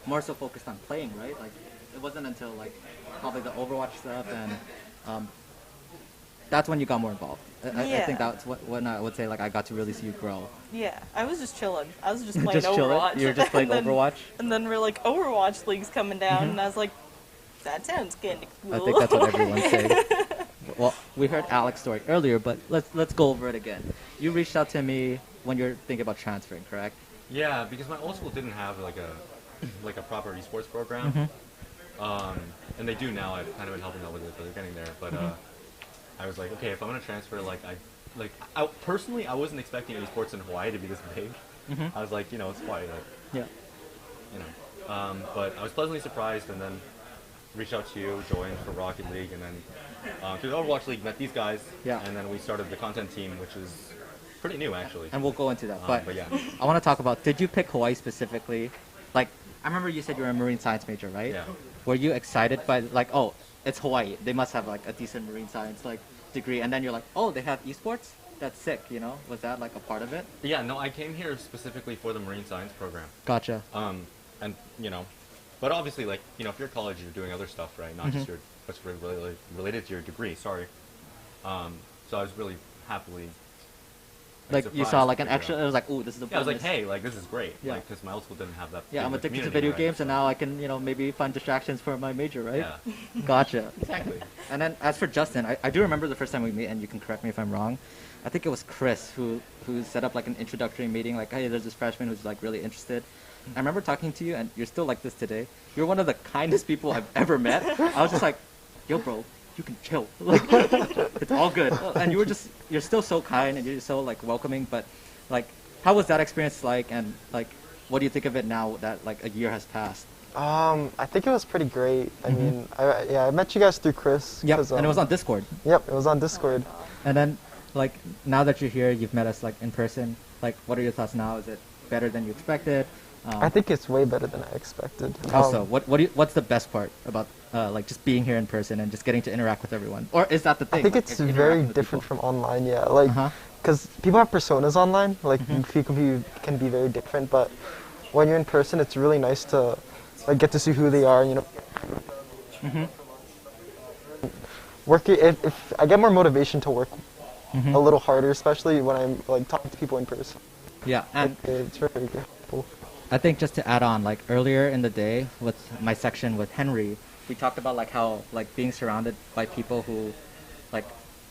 more so focused on playing, right? Like it wasn't until like probably the Overwatch stuff and that's when you got more involved. I Yeah. think that's when I would say like I got to really see you grow. Yeah, I was just chilling. I was just playing Just chilling? Overwatch. You were just playing And then- Overwatch? And then we're like, Overwatch League's coming down, Mhm. and I was like, that sounds kind of cool. I think that's what everyone's saying. Well, we heard Alex's story earlier, but let's go over it again. You reached out to me when you're thinking about transferring, correct? Yeah, because my old school didn't have like a proper esports program. And they do now. I've kind of been helping out with it, but they're getting there. But I was like, okay, if I'm gonna transfer, I personally I wasn't expecting esports in Hawaii to be this big. I was like, it's Hawaii, Yeah. But I was pleasantly surprised, and then reached out to you, joined for Rocket League, and then through the Overwatch League met these guys. Yeah. And then we started the content team, which is pretty new actually. And we'll go into that. But yeah. I want to talk about, did you pick Hawaii specifically? Like, I remember you said you were a marine science major, right? Yeah. Were you excited by, like, oh, it's Hawaii. They must have, like, a decent marine science, like, degree. And then you're like, oh, they have esports? That's sick, Was that, like, a part of it? Yeah, no, I came here specifically for the marine science program. Gotcha. And, but obviously, like, if you're at college, you're doing other stuff, right? Not just what's related to your degree, sorry. So I was really happily Like, you saw, like, an extra, it was like, ooh, this is a I was like, bonus. hey, like, this is great. Yeah. Like, because my old school didn't have that. Yeah, I'm big of a addicted to community, video right? games, and now I can, maybe find distractions for my major, right? Yeah. Gotcha. Exactly. And then as for Justin, I do remember the first time we met, and you can correct me if I'm wrong. I think it was Chris who set up like an introductory meeting, like, hey, there's this freshman who's like really interested. I remember talking to you, and you're still like this today. You're one of the kindest people I've ever met. I was just like, yo, bro, you can chill. Like, it's all good. And you're still so kind, and you're so like welcoming. But like, how was that experience like? And like, what do you think of it now that like a year has passed? I think it was pretty great. I mean, I met you guys through Chris. Yep, and it was on Discord. Yep, it was on Discord. And then, like, now that you're here, you've met us like in person. Like, what are your thoughts now? Is it better than you expected? I think it's way better than I expected. Also, what's the best part about like just being here in person and just getting to interact with everyone? Or is that the thing? I think like, it's very different from online. Yeah, like because people have personas online. Like people can be very different, but when you're in person, it's really nice to like get to see who they are. Work if I get more motivation to work a little harder, especially when I'm like talking to people in person. Yeah, and it's very helpful. I think just to add on, like earlier in the day with my section with Henry, we talked about like how like being surrounded by people who like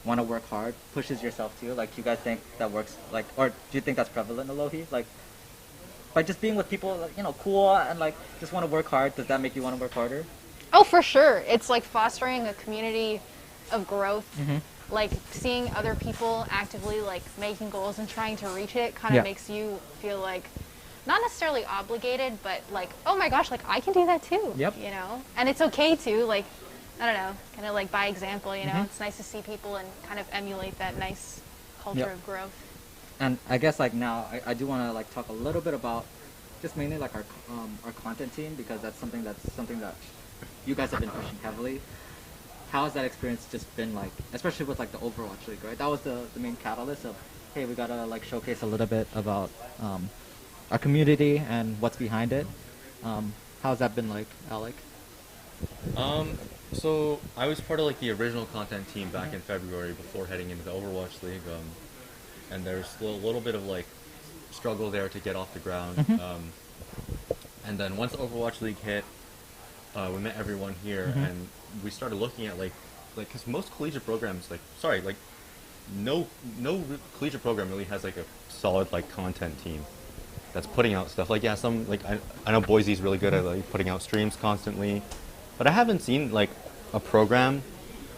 want to work hard pushes yourself too. Like, do you guys think that works? Like, or do you think that's prevalent, Alohi? Like, by just being with people, like, cool and like just want to work hard, does that make you want to work harder? Oh, for sure. It's like fostering a community of growth. Like seeing other people actively like making goals and trying to reach it kind of makes you feel like not necessarily obligated, but like, oh my gosh, like I can do that too. Yep. And it's okay to like, I don't know, kind of like by example, it's nice to see people and kind of emulate that nice culture of growth. And I guess like now I do want to like talk a little bit about just mainly like our content team, because that's something that you guys have been pushing heavily. How has that experience just been like, especially with like the Overwatch League, right? That was the main catalyst of, hey, we gotta like showcase a little bit about our community and what's behind it. How's that been like, Alec? So I was part of like the original content team back in February before heading into the Overwatch League, and there's still a little bit of like struggle there to get off the ground. And then once the Overwatch League hit, we met everyone here, and we started looking at like because most collegiate programs no collegiate program really has like a solid like content team that's putting out stuff. Like some like I know Boise's really good at like putting out streams constantly, but I haven't seen like a program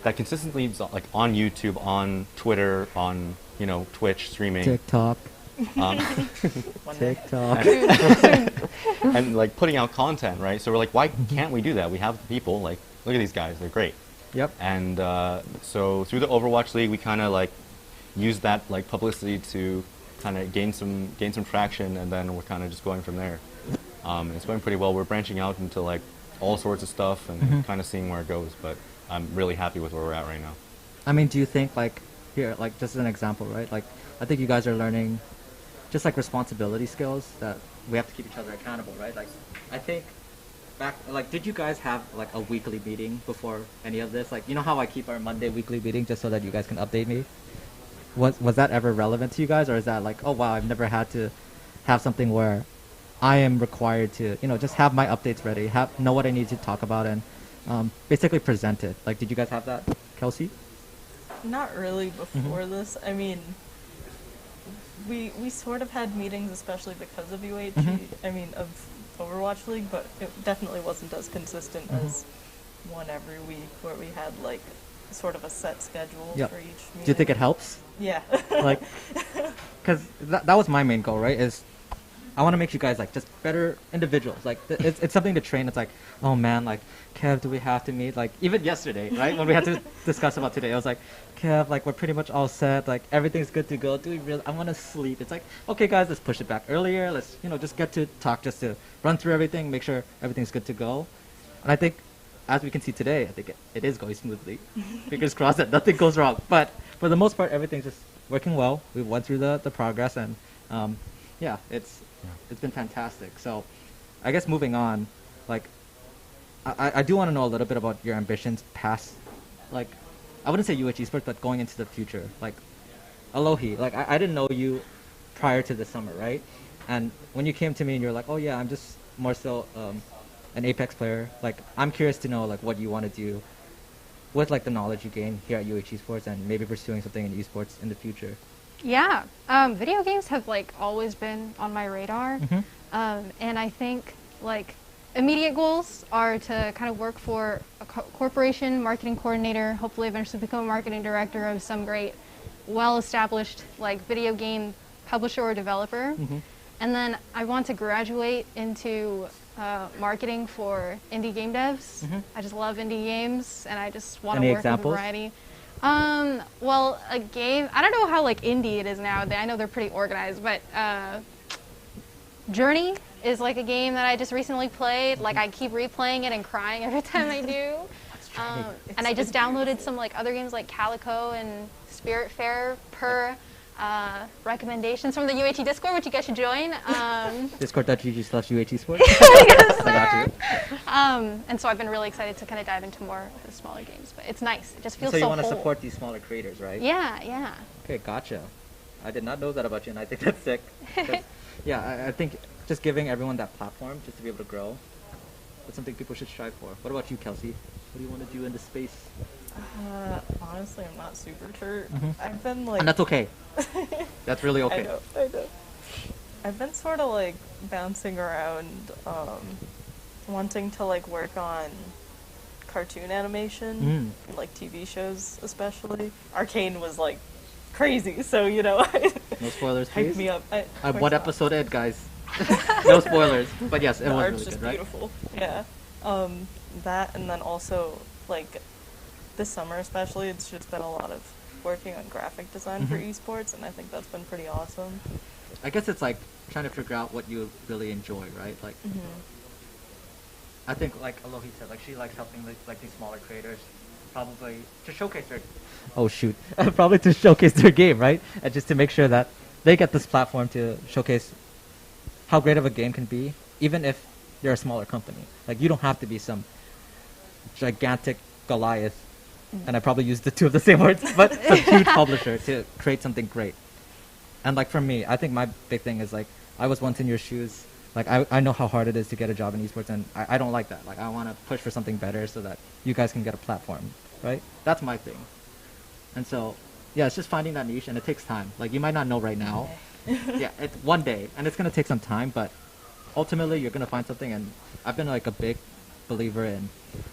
that consistently is like on YouTube, on Twitter, on Twitch streaming, TikTok. TikTok. And like putting out content, right? So we're like, why can't we do that? We have the people. Like, look at these guys; they're great. Yep. And so through the Overwatch League, we kind of like use that like publicity to kind of gain some traction, and then we're kind of just going from there. It's going pretty well. We're branching out into like all sorts of stuff and kind of seeing where it goes. But I'm really happy with where we're at right now. I mean, do you think like here, like just as an example, right? Like I think you guys are learning just like responsibility skills that we have to keep each other accountable, right? Like I think back, like did you guys have like a weekly meeting before any of this? Like you know how I keep our Monday weekly meeting just so that you guys can update me? Was that ever relevant to you guys, or is that like, oh wow, I've never had to have something where I am required to, you know, just have my updates ready, know what I need to talk about, and basically present it. Like, did you guys have that, Kelsey? Not really before this. I mean, we sort of had meetings, especially because of UH. I mean, of Overwatch League, but it definitely wasn't as consistent as one every week, where we had like sort of a set schedule for each meeting. Do you think it helps? Yeah. Like, because that was my main goal, right? Is I want to make you guys like just better individuals. Like it's something to train. It's like, oh man, like Kev, do we have to meet? Like even yesterday, right, when we had to discuss about today, I was like, Kev, like we're pretty much all set. Like everything's good to go. Do we really? I want to sleep. It's like, okay, guys, let's push it back earlier. Let's just get to talk, just to run through everything, make sure everything's good to go. And I think, as we can see today, I think it is going smoothly. Fingers crossed that nothing goes wrong. But for the most part, everything's just working well. We went through the progress, and yeah, it's been fantastic. So I guess moving on, like I do want to know a little bit about your ambitions past, like I wouldn't say UH Esports, but going into the future. Like Alohi, like I didn't know you prior to the summer, right? And when you came to me and you're like, oh yeah, I'm just more so an Apex player. Like I'm curious to know like what you want to do with like the knowledge you gain here at UH Esports, and maybe pursuing something in esports in the future. Yeah, video games have like always been on my radar, and I think like immediate goals are to kind of work for a corporation, marketing coordinator, hopefully eventually become a marketing director of some great, well-established like video game publisher or developer, and then I want to graduate into marketing for indie game devs. I just love indie games, and I just want to work with a variety. Well, a game, I don't know how like indie it is now. I know they're pretty organized, but Journey is like a game that I just recently played. Like I keep replaying it and crying every time I do. And I just downloaded some like other games like Calico and Spiritfarer per recommendations from the UHE Discord, which you guys should join. Discord.gg/UH Esports. I got you. And so I've been really excited to kind of dive into more of the smaller games, but it's nice. It just feels so you whole. want to support these smaller creators, right? Yeah, yeah. Okay, gotcha. I did not know that about you, and I think that's sick. Yeah, I think just giving everyone that platform just to be able to grow, that's something people should strive for. What about you, Kelsey? What do you want to do in this space? Honestly, I'm not super sure. I've been like... And that's okay. That's really okay. I know. I've been sort of like bouncing around, wanting to like work on cartoon animation, like TV shows especially. Arcane was like crazy, so you know. No spoilers, hype please. me up. What episode it, guys? No spoilers. But yes, it the was art's really just good, right? beautiful. Yeah. That, and then also like this summer especially, it's just been a lot of working on graphic design for esports, and I think that's been pretty awesome. I guess it's like trying to figure out what you really enjoy, right? Like, I think like Alohi said, like she likes helping like these smaller creators, probably to showcase their. Oh shoot! Probably to showcase their game, right? And just to make sure that they get this platform to showcase how great of a game can be, even if you're a smaller company. Like you don't have to be some gigantic Goliath. And I probably used the two of the same words, but some huge publisher to create something great. And like for me, I think my big thing is like I was once in your shoes. Like I know how hard it is to get a job in esports, and I don't like that. Like I want to push for something better so that you guys can get a platform, right? That's my thing. And so yeah, it's just finding that niche, and it takes time. Like you might not know right now. Yeah, it's one day, and it's gonna take some time, but ultimately you're gonna find something. And I've been like a big believer in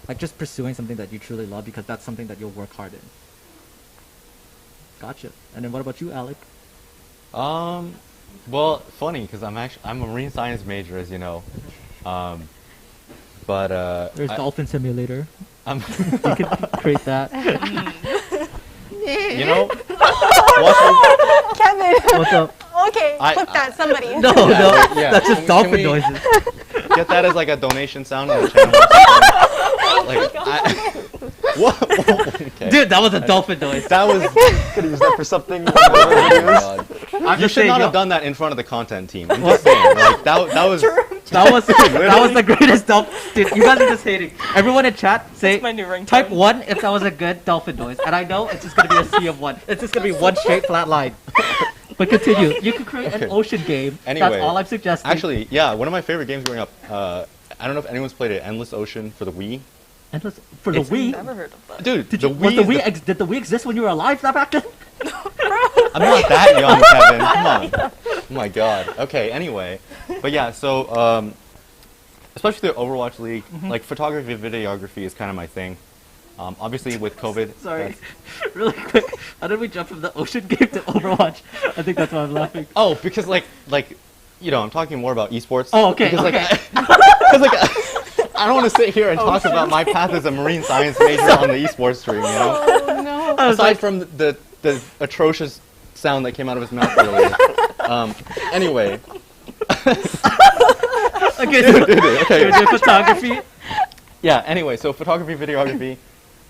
like just pursuing something that you truly love, because that's something that you'll work hard in. Gotcha. And then what about you, Alec? Well, funny because I'm a marine science major, as you know. But There's Dolphin Simulator. I'm you can create that. You know, Kevin. What's up? Okay, clip that, somebody. No, that's just dolphin noises. Get that as like a donation sound on the channel. What? Okay. Dude, that was a dolphin noise. That was. Could use that for something. You should not have done that in front of the content team. I'm just saying, like, that was. That was the greatest dolphin. Dude, you guys are just hating. Everyone in chat say my new ringtone. type 1 if that was a good dolphin noise, and I know it's just gonna be a sea of 1. It's just gonna be one straight flat line. But continue. You can create an ocean game. Anyway, that's all I'm suggesting. Actually, yeah, one of my favorite games growing up. I don't know if anyone's played it. Endless Ocean for the Wii. Endless for the Wii. Never heard of that. Dude, Did the was Wii. the Wii did the Wii exist when you were alive back then? I'm not that young, Kevin. Come on. Oh my God. Okay. Anyway, but yeah. So, especially the Overwatch League, like photography, videography is kind of my thing. Obviously, with COVID. Sorry, really quick. How did we jump from the ocean game to Overwatch? I think that's why I'm laughing. Oh, because like you know, I'm talking more about esports. Oh, okay. Because okay. I don't want to sit here and talk about my path as a marine science major on the esports stream. You know. Oh no. Aside from the atrocious sound that came out of his mouth earlier. Anyway. Okay, so okay. do photography. Yeah. Anyway, so photography, videography.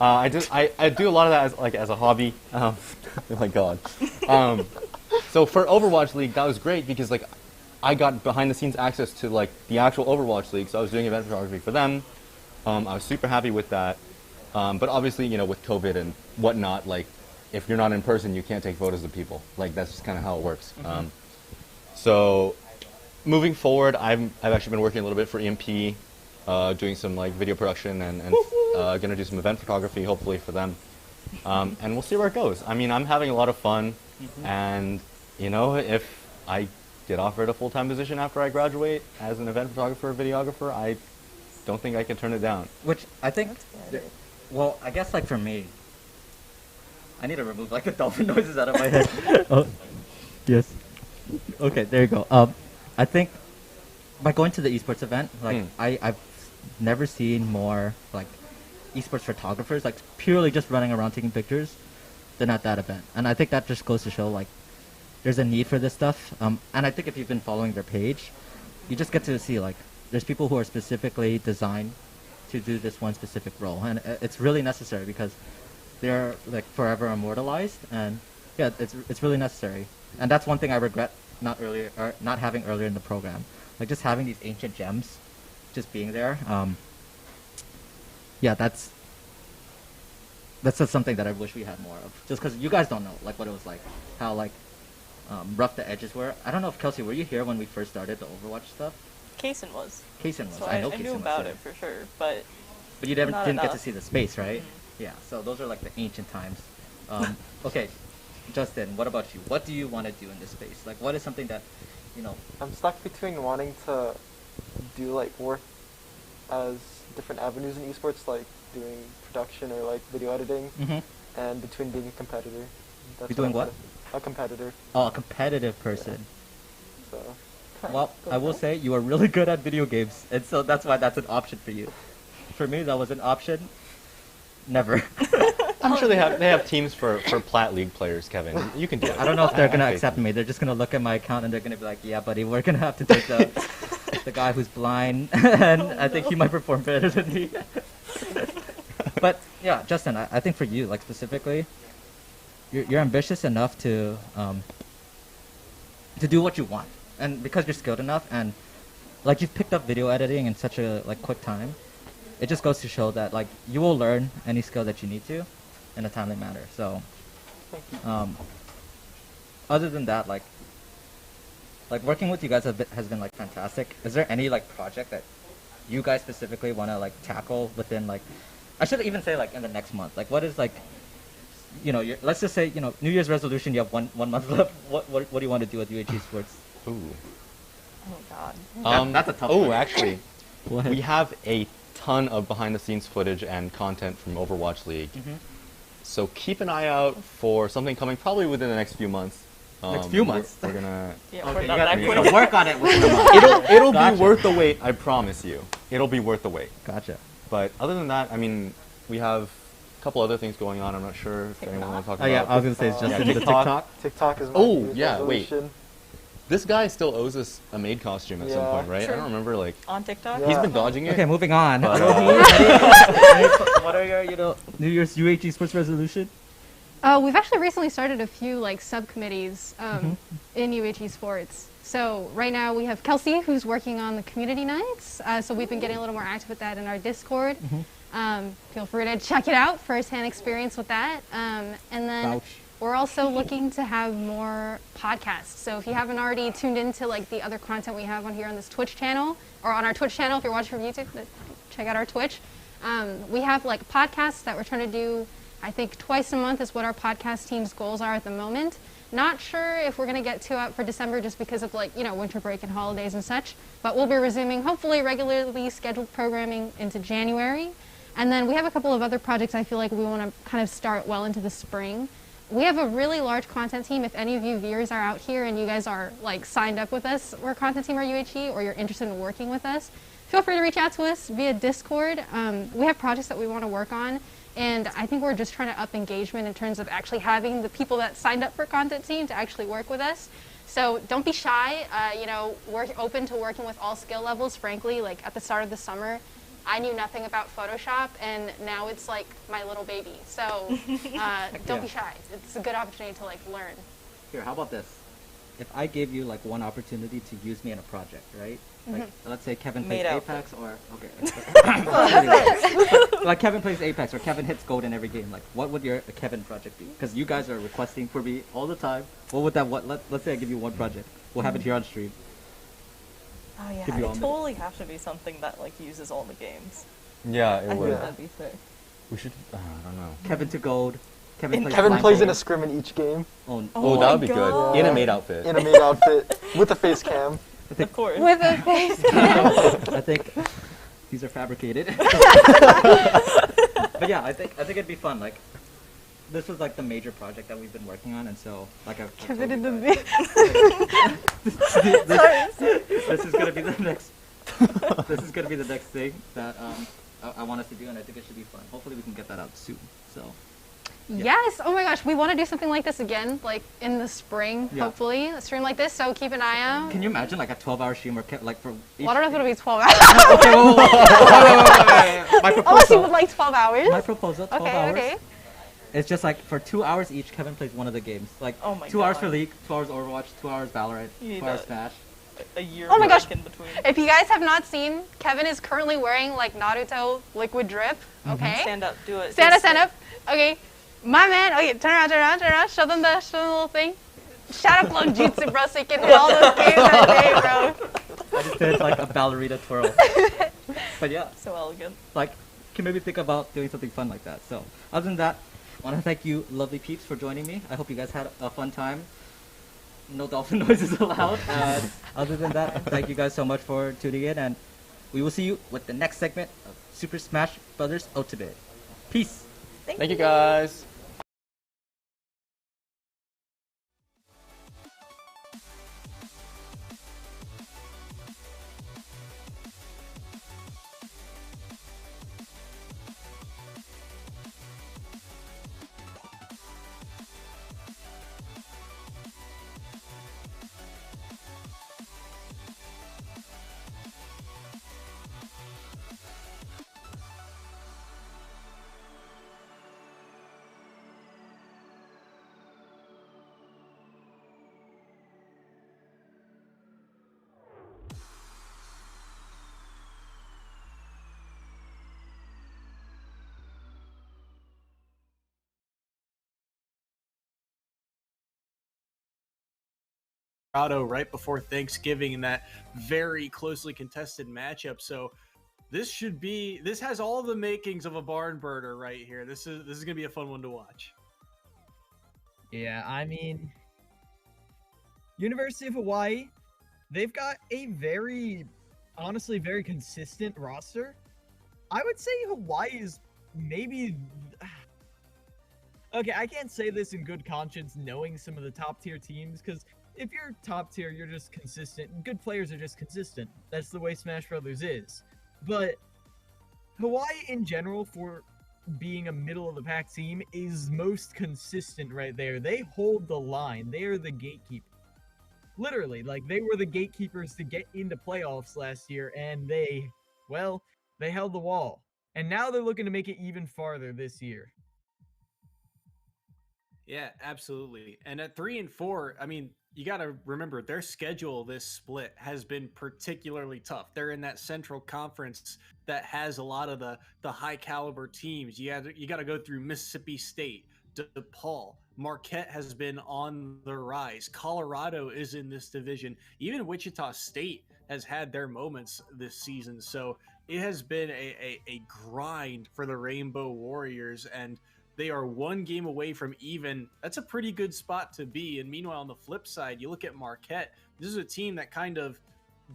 I do a lot of that as a hobby. Oh my God. So for Overwatch League, that was great because like I got behind the scenes access to like the actual Overwatch League, so I was doing event photography for them. I was super happy with that. But obviously, you know, with COVID and whatnot, like if you're not in person, you can't take photos of people. Like that's just kind of how it works. So moving forward, I've actually been working a little bit for EMP, doing some like video production and gonna do some event photography, hopefully for them. And we'll see where it goes. I mean, I'm having a lot of fun, and you know, if I get offered a full-time position after I graduate as an event photographer or videographer, I don't think I can turn it down. Which I think, well, I guess like for me, I need to remove like the dolphin noises out of my head. Oh, yes. Okay, there you go. I think by going to the esports event, like I've never seen more like esports photographers like purely just running around taking pictures than at that event, and I think that just goes to show like there's a need for this stuff. And I think if you've been following their page, you just get to see like there's people who are specifically designed to do this one specific role, and it's really necessary because they're like forever immortalized, and yeah, it's really necessary. And that's one thing I regret not having earlier in the program, like just having these ancient gems, just being there. Yeah, that's just something that I wish we had more of. Just because you guys don't know like what it was like, how like rough the edges were. I don't know if Kelsey, were you here when we first started the Overwatch stuff? Kaysen was. Kaysen was. So I know I Kaysen knew was about there. it for sure, but you didn't get to enough. see the space, right? Yeah. So those are like the ancient times. Okay, Justin, what about you? What do you want to do in this space? Like, what is something that, you know? I'm stuck between wanting to do like work as different avenues in esports, like doing production or like video editing, and between being a competitor. You're doing what? A competitor. Oh, a competitive person. Yeah. So. Well, I will say you are really good at video games, and so that's why that's an option for you. For me, that was an option. Never. I'm sure they have teams for Plat League players, Kevin. You can do it. I don't know if they're gonna accept me. They're just gonna look at my account and they're gonna be like, "Yeah, buddy, we're gonna have to take the guy who's blind, and I think he might perform better than me." But yeah, Justin, I think for you, like specifically, you're ambitious enough to do what you want, and because you're skilled enough, and like you've picked up video editing in such a like quick time, it just goes to show that like you will learn any skill that you need to in a timely manner. So other than that, like working with you guys has been like fantastic. Is there any like project that you guys specifically want to like tackle within like, I should even say like in the next month? Like what is like, you know, let's just say, you know, New Year's resolution, you have one month left. What do you want to do with UH Esports? Ooh. Oh God. That's a tough Oh, one. actually, we have a ton of behind-the-scenes footage and content from Overwatch League. So keep an eye out for something coming probably within the next few months. Next few months. We're gonna. Yeah, Okay, we're you not gotta that quick. work on it within a month. It'll Gotcha. be worth the wait. I promise you. It'll be worth the wait. Gotcha. But other than that, I mean, we have a couple other things going on. I'm not sure if anyone wants to talk Oh, yeah, about. I was gonna say it's just yeah, the TikTok. TikTok is my Oh New Year's yeah, wait. resolution. This guy still owes us a maid costume at some Yeah. point, right? True. I don't remember like. On TikTok? He's been dodging it. Okay, moving on. But, What are your, New Year's UH Esports resolution? We've actually recently started a few like subcommittees in UH Esports. So right now we have Kelsey who's working on the community nights. So we've been getting a little more active with that in our Discord. Feel free to check it out, first-hand experience with that. And then we're also looking to have more podcasts. So if you haven't already tuned into like the other content we have on here on this Twitch channel, or on our Twitch channel if you're watching from YouTube, check out our Twitch. We have like podcasts that we're trying to do, I think twice a month is what our podcast team's goals are at the moment. Not sure if we're going to get 2 out for December just because of like, winter break and holidays and such, but we'll be resuming hopefully regularly scheduled programming into January. And then we have a couple of other projects I feel like we want to kind of start well into the spring. We have a really large content team. If any of you viewers are out here and you guys are like signed up with us, we're a content team or UHE, or you're interested in working with us, feel free to reach out to us via Discord. We have projects that we want to work on, and I think we're just trying to up engagement in terms of actually having the people that signed up for content team to actually work with us. So don't be shy. We're open to working with all skill levels. Frankly, like at the start of the summer, I knew nothing about Photoshop, and now it's like my little baby. So don't be shy. It's a good opportunity to like learn. Here, how about this? If I gave you like one opportunity to use me in a project, right? Like, let's say Kevin plays Made Apex, or okay, like Kevin plays Apex, or Kevin hits gold in every game. Like, what would your Kevin project be? Because you guys are requesting for me all the time. What would that? Let's say I give you one project. We'll have it here on stream. Oh yeah, Give you it all totally have to be something that like uses all the games. Yeah, I it think would. that'd be sick. We should. I don't know. Kevin to gold. Kevin plays in a scrim in each game. Oh, that would be good. In a maid outfit. In a maid outfit with a face cam. Of course. With a face cam. I think these are fabricated. But yeah, I think it'd be fun. Like, this was like the major project that we've been working on, and so like I've Kevin in the this is gonna be the next. This is gonna be the next thing that I want us to do, and I think it should be fun. Hopefully, we can get that out soon. So. Yeah. Yes. Oh my gosh, we want to do something like this again, like in the spring, Yeah. hopefully. A stream like this, so keep an eye out. Can you imagine like a 12-hour stream, or like for? Well, I don't know if it'll be 12 hours. Okay, wait. My proposal. Unless you would like 12 hours. My proposal, 12 hours. Okay. It's just like for 2 hours each, Kevin plays one of the games. Like Oh my 2 hours for God. League, 2 hours Overwatch, 2 hours Valorant, You need 2 hours a- Smash. A year Oh my gosh. break in between. If you guys have not seen, Kevin is currently wearing like Naruto liquid drip. Okay. Stand up, do it. Stand up. Okay. My man. Okay, turn around. Show them the little thing. Shout out Blow Jutsu, bro, so you can hit all those games that day, bro. I just did like a ballerina twirl. But yeah, So elegant. like can maybe think about doing something fun like that. So other than that, I want to thank you, lovely peeps, for joining me. I hope you guys had a fun time. No dolphin noises allowed. And other than that, thank you guys so much for tuning in, and we will see you with the next segment of Super Smash Brothers Ultimate. Peace. Thank you guys. Right before Thanksgiving in that very closely contested matchup. So this has all the makings of a barn burner right here. This is gonna be a fun one to watch. Yeah, I mean, University of Hawaii, they've got a honestly very consistent roster. I would say Hawaii is maybe Okay, I can't say this in good conscience knowing some of the top tier teams, because if you're top tier, you're just consistent. Good players are just consistent. That's the way Smash Brothers is. But Hawaii in general, for being a middle of the pack team, is most consistent right there. They hold the line. They are the gatekeeper. Literally, like, they were the gatekeepers to get into playoffs last year, and they held the wall. And now they're looking to make it even farther this year. Yeah, absolutely. And at 3 and 4, I mean, you got to remember their schedule this split has been particularly tough. They're in that Central Conference that has a lot of the high caliber teams. You got to go through Mississippi State, DePaul. Marquette has been on the rise. Colorado is in this division. Even Wichita State has had their moments this season. So it has been a grind for the Rainbow Warriors, and they are one game away from even. That's a pretty good spot to be. And meanwhile, on the flip side, you look at Marquette. This is a team that kind of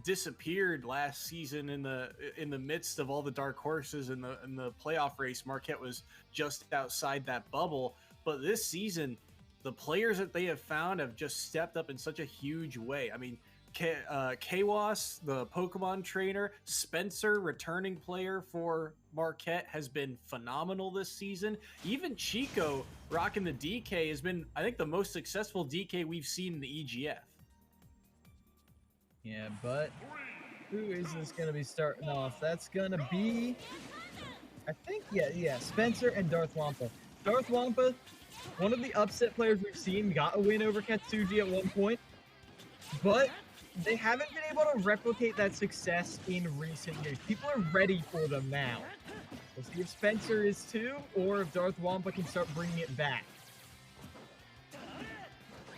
disappeared last season in the midst of all the dark horses in the playoff race. Marquette was just outside that bubble. But this season, the players that they have found have just stepped up in such a huge way. I mean, Kawas, the Pokemon trainer, Spencer, returning player for Marquette, has been phenomenal this season. Even Chico, rocking the DK, has been, I think, the most successful DK we've seen in the EGF. Yeah, but who is this going to be starting off? That's going to be, I think, yeah, Spencer and Darth Wampa. Darth Wampa, one of the upset players we've seen, got a win over Katsuji at one point, but they haven't been able to replicate that success in recent years. People are ready for them now. We'll see if Spencer is too, or if Darth Wampa can start bringing it back.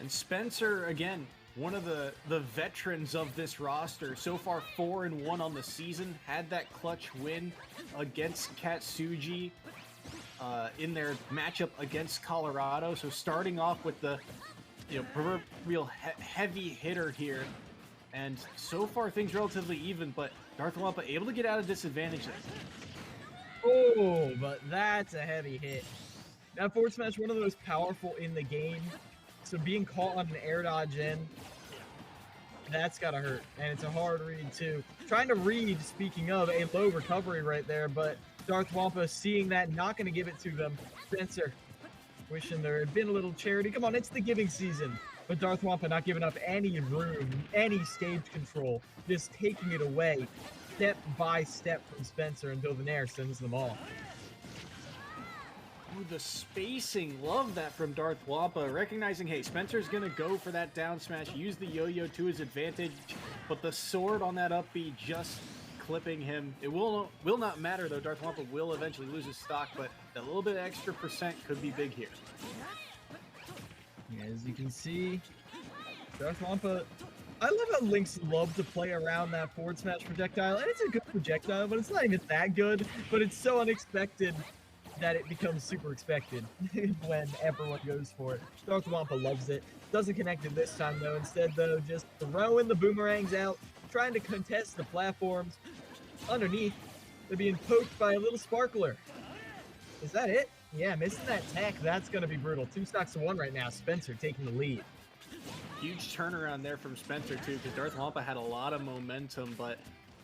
And Spencer, again, one of the veterans of this roster. So far, 4-1 on the season. Had that clutch win against Katsuji in their matchup against Colorado. So starting off with the proverbial heavy hitter here. And so far, things relatively even, but Darth Wampa able to get out of disadvantage there. Oh, but that's a heavy hit. Now, forward smash, one of the most powerful in the game. So being caught on an air dodge in, that's gotta hurt. And it's a hard read, too. Trying to read, speaking of, a low recovery right there, but Darth Wampa seeing that, not gonna give it to them. Spencer, wishing there had been a little charity. Come on, it's the giving season. But Darth Wampa not giving up any room, any stage control, just taking it away step by step from Spencer until the Nair sends them all. Ooh, the spacing, love that from Darth Wampa, recognizing, hey, Spencer's gonna go for that down smash, use the yo-yo to his advantage, but the sword on that up B just clipping him. It will not matter though. Darth Wampa will eventually lose his stock, but that little bit of extra percent could be big here. As you can see, Darth Wampa, I love how Lynx love to play around that forward smash projectile, and it's a good projectile, but it's not even that good, but it's so unexpected that it becomes super expected when everyone goes for it. Darth Wampa loves it. Doesn't connect it this time though. Instead though, just throwing the boomerangs out, trying to contest the platforms. Underneath, they're being poked by a little sparkler. Is that it? Yeah, missing that tech, that's going to be brutal. 2 stocks to 1 right now. Spencer taking the lead. Huge turnaround there from Spencer, too, because Darth Wampa had a lot of momentum, but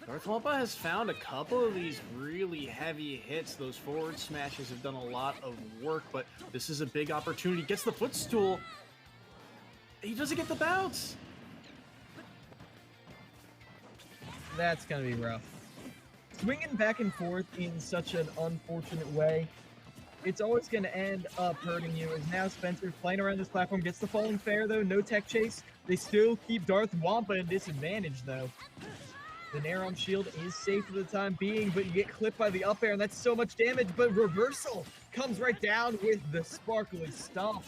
Darth Wampa has found a couple of these really heavy hits. Those forward smashes have done a lot of work, but this is a big opportunity. Gets the footstool. He doesn't get the bounce. That's going to be rough. Swinging back and forth in such an unfortunate way, it's always going to end up hurting you. As now Spencer playing around this platform, gets the falling fair though, no tech chase. They still keep Darth Wampa in disadvantage though. The Nair on shield is safe for the time being, but you get clipped by the up air, and that's so much damage, but reversal comes right down with the sparkly stomp.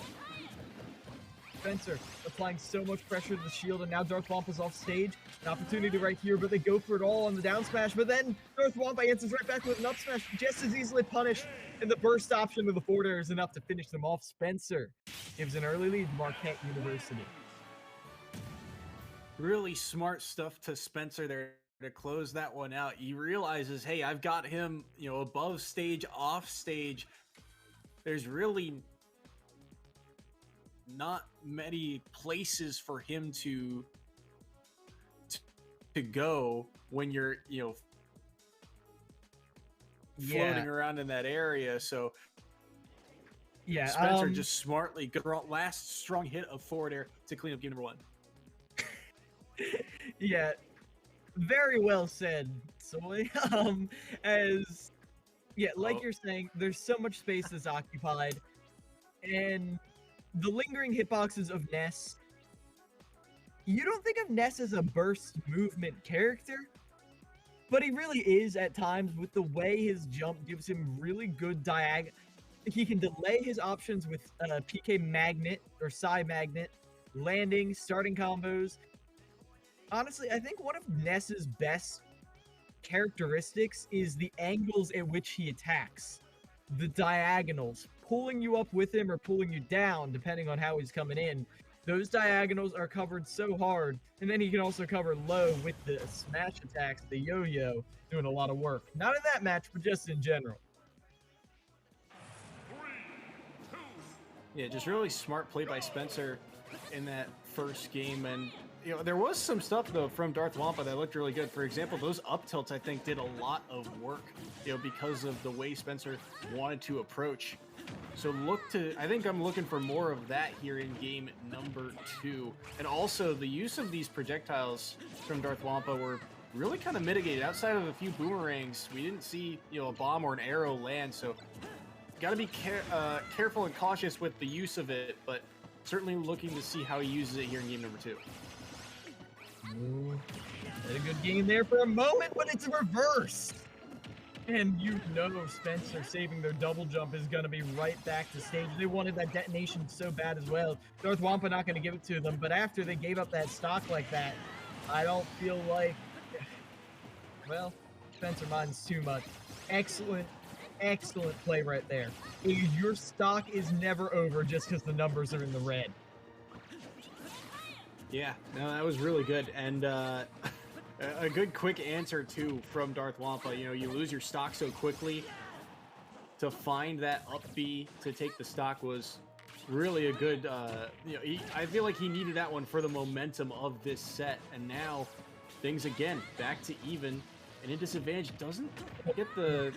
Spencer applying so much pressure to the shield, and now Darth Wampa's off stage. An opportunity right here, but they go for it all on the down smash, but then Darth Wampa answers right back with an up smash, just as easily punished, and the burst option of the forward air is enough to finish them off. Spencer gives an early lead to Marquette University. Really smart stuff to Spencer there to close that one out. He realizes, hey, I've got him, above stage, off stage. There's really not many places for him to go when you're, floating around in that area. So yeah, Spencer just smartly last strong hit of forward air to clean up game number 1. Yeah, very well said, Soy. Like you're saying, there's so much space that's occupied, and the lingering hitboxes of Ness. You don't think of Ness as a burst movement character, but he really is at times with the way his jump gives him really good He can delay his options with PK Magnet or Psy Magnet, landing, starting combos. Honestly, I think one of Ness's best characteristics is the angles at which he attacks. The diagonals, pulling you up with him or pulling you down, depending on how he's coming in. Those diagonals are covered so hard, and then he can also cover low with the smash attacks, the yo-yo, doing a lot of work. Not in that match, but just in general. Yeah, just really smart play by Spencer in that first game. And, there was some stuff, though, from Darth Wampa that looked really good. For example, those up tilts, I think, did a lot of work, because of the way Spencer wanted to approach. So I think I'm looking for more of that here in game number 2. And also, the use of these projectiles from Darth Wampa were really kind of mitigated. Outside of a few boomerangs, we didn't see, a bomb or an arrow land. So got to be careful and cautious with the use of it, but certainly looking to see how he uses it here in game number 2. Ooh, had a good game there for a moment, but it's a reverse. And Spencer saving their double jump is going to be right back to stage. They wanted that detonation so bad as well. Darth Wampa not going to give it to them, but after they gave up that stock like that, I don't feel like... Well, Spencer minds too much. Excellent play right there. Your stock is never over just because the numbers are in the red. Yeah, no, that was really good. And a good quick answer, too, from Darth Wampa. You lose your stock so quickly. To find that up B to take the stock was really a good... I feel like he needed that one for the momentum of this set. And now, things again, back to even. And in disadvantage doesn't get the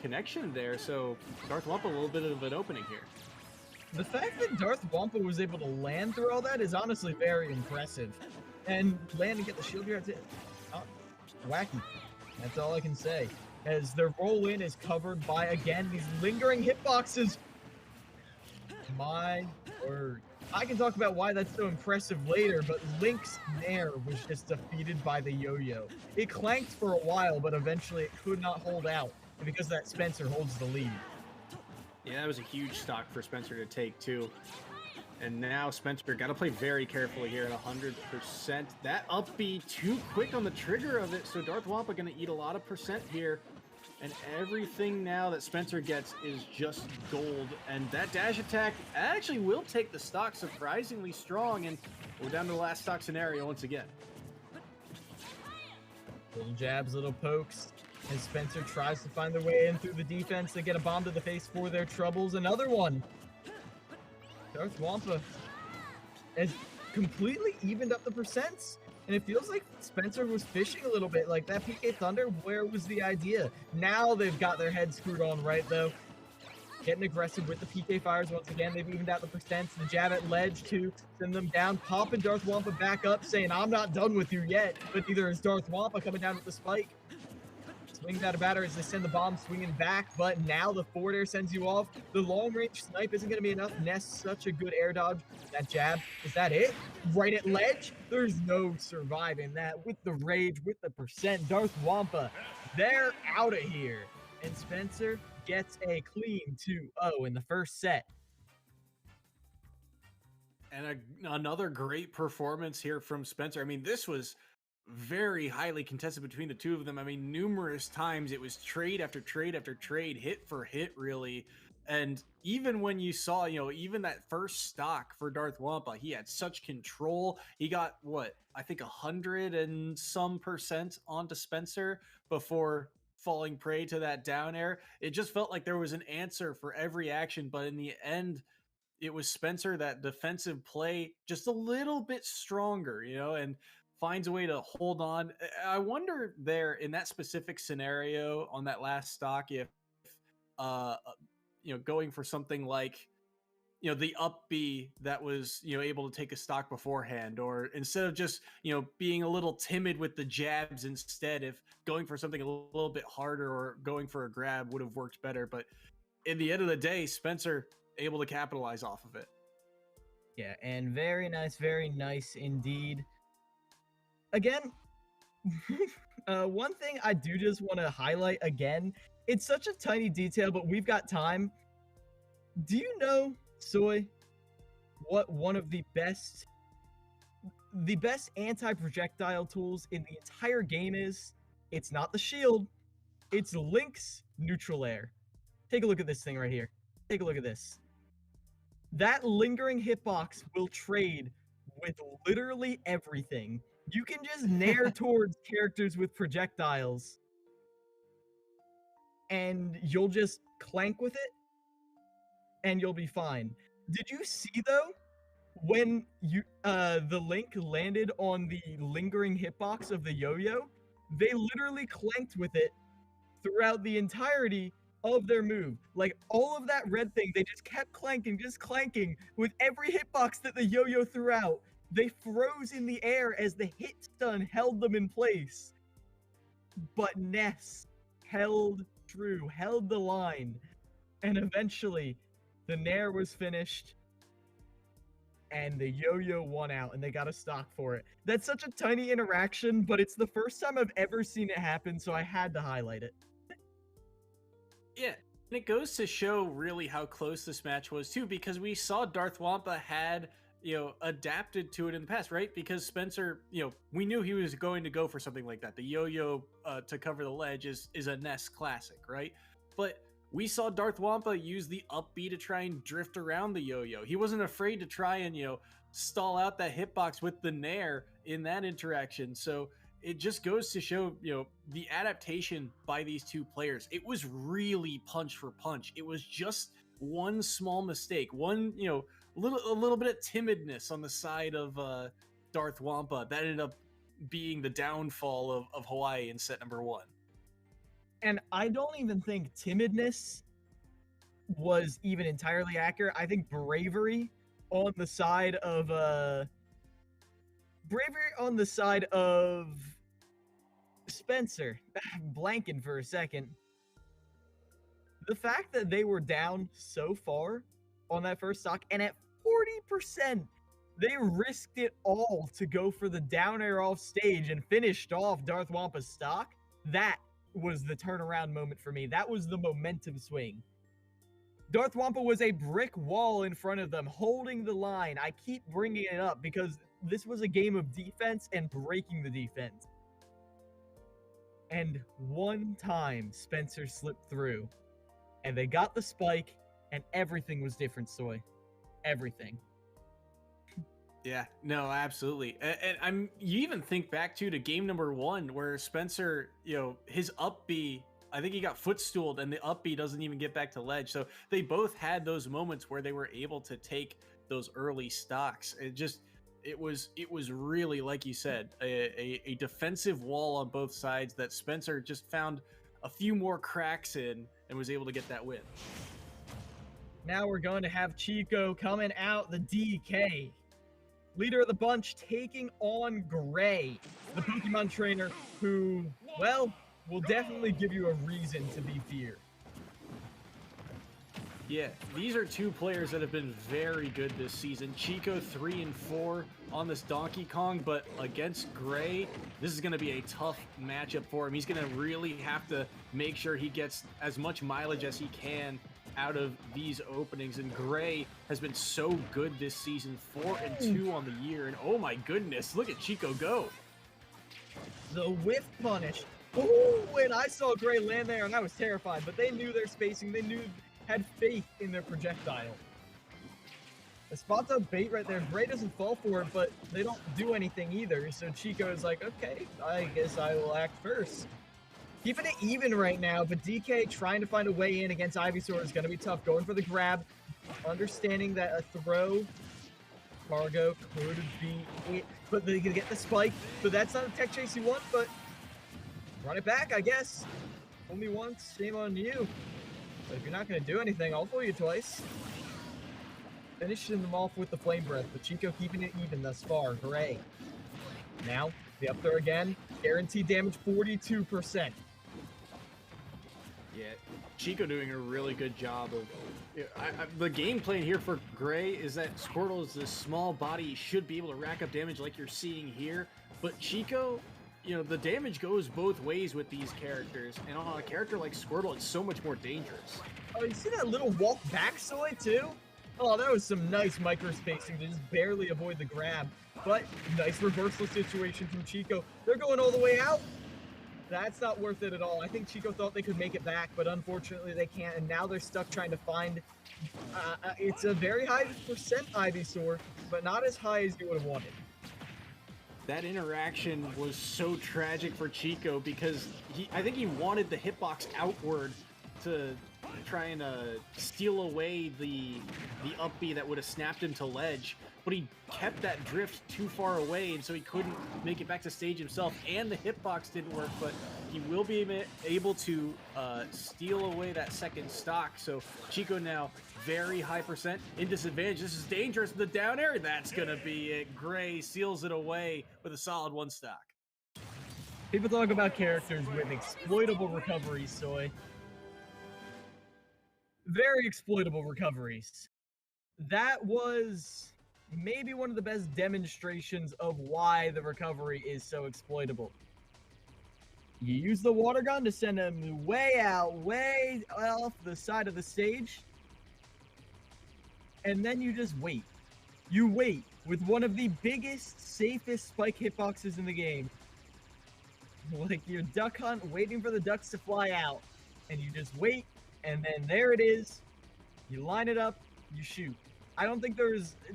connection there, so Darth Wampa a little bit of an opening here. The fact that Darth Wampa was able to land through all that is honestly very impressive. And land and get the shield here, wacky. That's all I can say. As their roll-in is covered by, again, these lingering hitboxes. My word. I can talk about why that's so impressive later, but Link's Nair was just defeated by the yo-yo. It clanked for a while, but eventually it could not hold out. And because of that, Spencer holds the lead. Yeah, that was a huge stock for Spencer to take, too. And now Spencer got to play very carefully here at 100%. That up B too quick on the trigger of it, so Darth Wampa going to eat a lot of percent here. And everything now that Spencer gets is just gold. And that dash attack actually will take the stock surprisingly strong. And we're down to the last stock scenario once again. Little jabs, little pokes. As Spencer tries to find their way in through the defense, they get a bomb to the face for their troubles. Another one. Darth Wampa has completely evened up the percents. And it feels like Spencer was fishing a little bit. Like that PK Thunder, where was the idea? Now they've got their head screwed on right, though. Getting aggressive with the PK fires once again. They've evened out the percents. The jab at ledge to send them down. Popping Darth Wampa back up, saying, I'm not done with you yet. But neither is Darth Wampa coming down with the spike. Swings out of batter as they send the bomb swinging back, but now the forward air sends you off. The long-range snipe isn't going to be enough. Ness, such a good air dodge. That jab, is that it? Right at ledge? There's no surviving that. With the rage, with the percent, Darth Wampa, they're out of here. And Spencer gets a clean 2-0 in the first set. And another great performance here from Spencer. I mean, this was very highly contested between the two of them. I mean, numerous times it was trade after trade after trade, hit for hit, really. And even when you saw, even that first stock for Darth Wampa, he had such control. He got, I think 100 and some percent onto Spencer before falling prey to that down air. It just felt like there was an answer for every action, but in the end, it was Spencer, that defensive play, just a little bit stronger, and finds a way to hold on. I wonder there in that specific scenario on that last stock if uh going for something like the up B that was able to take a stock beforehand, or instead of just being a little timid with the jabs, instead if going for something a little bit harder or going for a grab would have worked better. But in the end of the day, Spencer able to capitalize off of it. Yeah, and very nice indeed. Again, one thing I do just want to highlight again, it's such a tiny detail, but we've got time. Do you know, Soy, what one of the best anti-projectile tools in the entire game is? It's not the shield, it's Link's neutral air. Take a look at this thing right here. Take a look at this. That lingering hitbox will trade with literally everything. You can just nair towards characters with projectiles, and you'll just clank with it, and you'll be fine. Did you see, though, when the Link landed on the lingering hitbox of the yo-yo? They literally clanked with it throughout the entirety of their move. Like, all of that red thing, they just kept clanking with every hitbox that the yo-yo threw out. They froze in the air as the hit stun held them in place. But Ness held true, held the line, and eventually the nair was finished and the yo-yo won out, and they got a stock for it. That's such a tiny interaction, but it's the first time I've ever seen it happen, so I had to highlight it. Yeah, and it goes to show really how close this match was too, because we saw Darth Wampa had adapted to it in the past, right? Because Spencer, we knew he was going to go for something like that. The yo-yo to cover the ledge is a Ness classic, right? But we saw Darth Wampa use the up B to try and drift around the yo-yo. He wasn't afraid to try and stall out that hitbox with the nair in that interaction. So it just goes to show, the adaptation by these two players. It was really punch for punch. It was just one small mistake, one, a little bit of timidness on the side of Darth Wampa that ended up being the downfall of Hawaii in set number 1. And I don't even think timidness was even entirely accurate. I think bravery on the side of Spencer. Blanking for a second. The fact that they were down so far on that first stock, and at 40%, they risked it all to go for the down air off stage and finished off Darth Wampa's stock. That was the turnaround moment for me. That was the momentum swing. Darth Wampa was a brick wall in front of them, holding the line. I keep bringing it up because this was a game of defense and breaking the defense. And one time, Spencer slipped through, and they got the spike, and everything was different, Soy. Everything. Yeah, no, absolutely. And you even think back to game number 1 where Spencer, his up B, I think he got footstooled and the up B doesn't even get back to ledge. So they both had those moments where they were able to take those early stocks. It was really, like you said, a defensive wall on both sides that Spencer just found a few more cracks in and was able to get that win. Now we're going to have Chico coming out the DK. Leader of the bunch, taking on Gray, the Pokemon trainer who, well, will definitely give you a reason to be feared. Yeah, these are two players that have been very good this season. Chico 3 and 4 on this Donkey Kong, but against Gray, this is going to be a tough matchup for him. He's going to really have to make sure he gets as much mileage as he can out of these openings, and Gray has been so good this season, 4 and 2 on the year, and oh my goodness, look at Chico go. The whiff punish. Oh, and I saw Gray land there and I was terrified, but they knew their spacing, had faith in their projectile. The spot up bait right there, Gray doesn't fall for it, but they don't do anything either, so Chico is like, okay, I guess I will act first. Keeping it even right now, but DK trying to find a way in against Ivysaur is going to be tough. Going for the grab. understanding that a throw cargo could be it, but they can get the spike, so that's not a tech chase you want, but run it back, I guess. Only once, shame on you. But if you're not going to do anything, I'll fool you twice. Finishing them off with the Flame Breath, but Chico keeping it even thus far. Hooray. Now, the up throw again. Guaranteed damage 42%. Yeah, Chico doing a really good job of... the game plan here for Gray is that Squirtle is this small body. He should be able to rack up damage like you're seeing here. But Chico, you know, the damage goes both ways with these characters. And on a character like Squirtle, it's so much more dangerous. Oh, you see that little walk back, Soy, too? Oh, that was some nice micro-spacing to just barely avoid the grab. But nice reversal situation from Chico. They're going all the way out. That's not worth it at all. I think Chico thought they could make it back, but unfortunately they can't, and now they're stuck trying to find... it's a very high percent Ivysaur, but not as high as you would have wanted. That interaction was so tragic for Chico because I think he wanted the hitbox outward to try and steal away the up B that would have snapped him to ledge, but he kept that drift too far away, and so he couldn't make it back to stage himself, and the hitbox didn't work, but he will be able to steal away that second stock. So Chico now very high percent in disadvantage. This is dangerous. The down air, that's gonna be it. Gray seals it away with a solid one stock. People talk about characters with exploitable recoveries, Soy. Very exploitable recoveries. That was maybe one of the best demonstrations of why the recovery is so exploitable. You use the water gun to send him way out, way off the side of the stage, and then you just wait. You wait with one of the biggest, safest spike hitboxes in the game. Like your duck hunt, waiting for the ducks to fly out, and you just wait. And then there it is. You line it up, you shoot. I don't think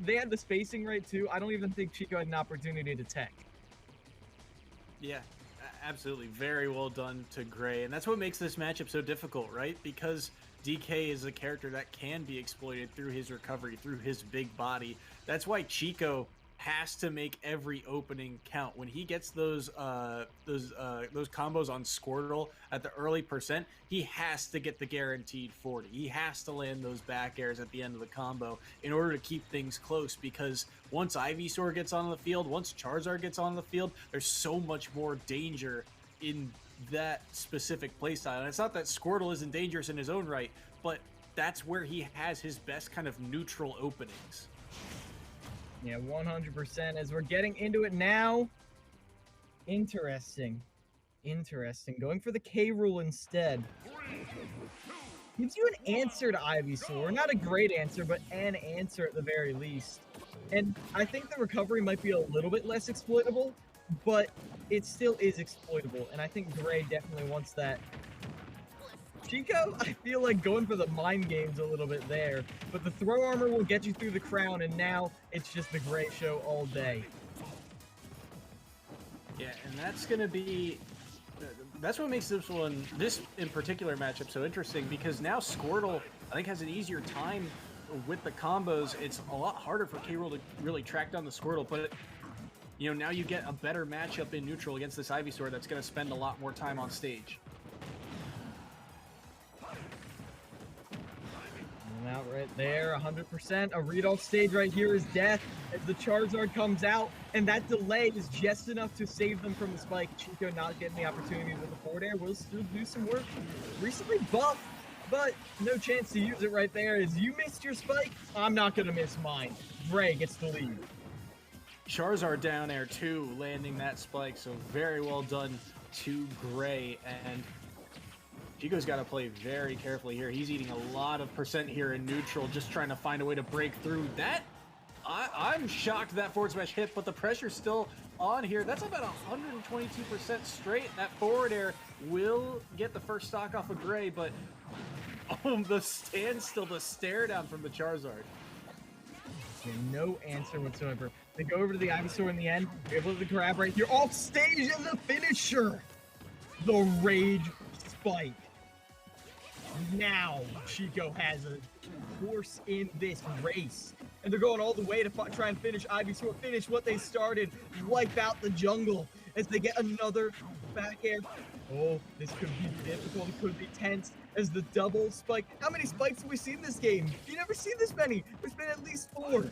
they had the spacing right too. I don't even think Chico had an opportunity to tech. Yeah, absolutely. Very well done to Gray. And that's what makes this matchup so difficult, right? Because DK is a character that can be exploited through his recovery, through his big body. That's why Chico has to make every opening count. When he gets those combos on Squirtle at the early percent, he has to get the guaranteed 40. He has to land those back airs at the end of the combo in order to keep things close, because once Ivysaur gets on the field, once Charizard gets on the field, there's so much more danger in that specific playstyle. And it's not that Squirtle isn't dangerous in his own right, but that's where he has his best kind of neutral openings. Yeah, 100%. As we're getting into it now, interesting. Going for the K rule instead. Gives you an answer to Ivysaur. Not a great answer, but an answer at the very least. And I think the recovery might be a little bit less exploitable, but it still is exploitable. And I think Gray definitely wants that. Chico, I feel like going for the mind games a little bit there, but the throw armor will get you through the crown, and now it's just the Gray show all day. Yeah, and that's going to be... That's what makes this in particular matchup so interesting, because now Squirtle, I think, has an easier time with the combos. It's a lot harder for K-Rool to really track down the Squirtle, but you know, now you get a better matchup in neutral against this Ivysaur that's going to spend a lot more time on stage. Out right there, 100%. A read off stage right here is death as the Charizard comes out, and that delay is just enough to save them from the spike. Chico not getting the opportunity with the forward air will still do some work. Recently buffed, but no chance to use it right there. As you missed your spike, I'm not going to miss mine. Gray gets the lead. Charizard down air too, landing that spike, so very well done to Gray. And Chico's got to play very carefully here. He's eating a lot of percent here in neutral, just trying to find a way to break through. That, I'm shocked that forward smash hit, but the pressure's still on here. That's about 122% straight. That forward air will get the first stock off of Gray, but the standstill, the stare down from the Charizard. Yeah, no answer whatsoever. They go over to the Ivysaur in the end. They're able to grab right here. Off stage and the finisher. The Rage Spike. Now Chico has a horse in this race. And they're going all the way to try and finish Ivy Sword, finish what they started, wipe out the jungle as they get another back air. Oh, this could be difficult. It could be tense as the double spike. How many spikes have we seen in this game? You never seen this many. There's been at least 4.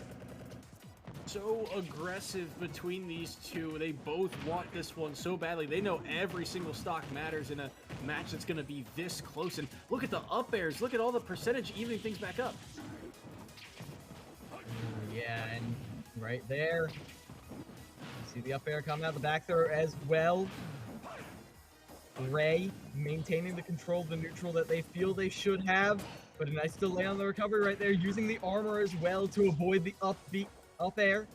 So aggressive between these two. They both want this one so badly. They know every single stock matters in a match that's going to be this close. And look at the up airs. Look at all the percentage evening things back up. Yeah, and right there. See the up air coming out the back there as well. Ray maintaining the control of the neutral that they feel they should have, but a nice delay on the recovery right there, using the armor as well to avoid the up air.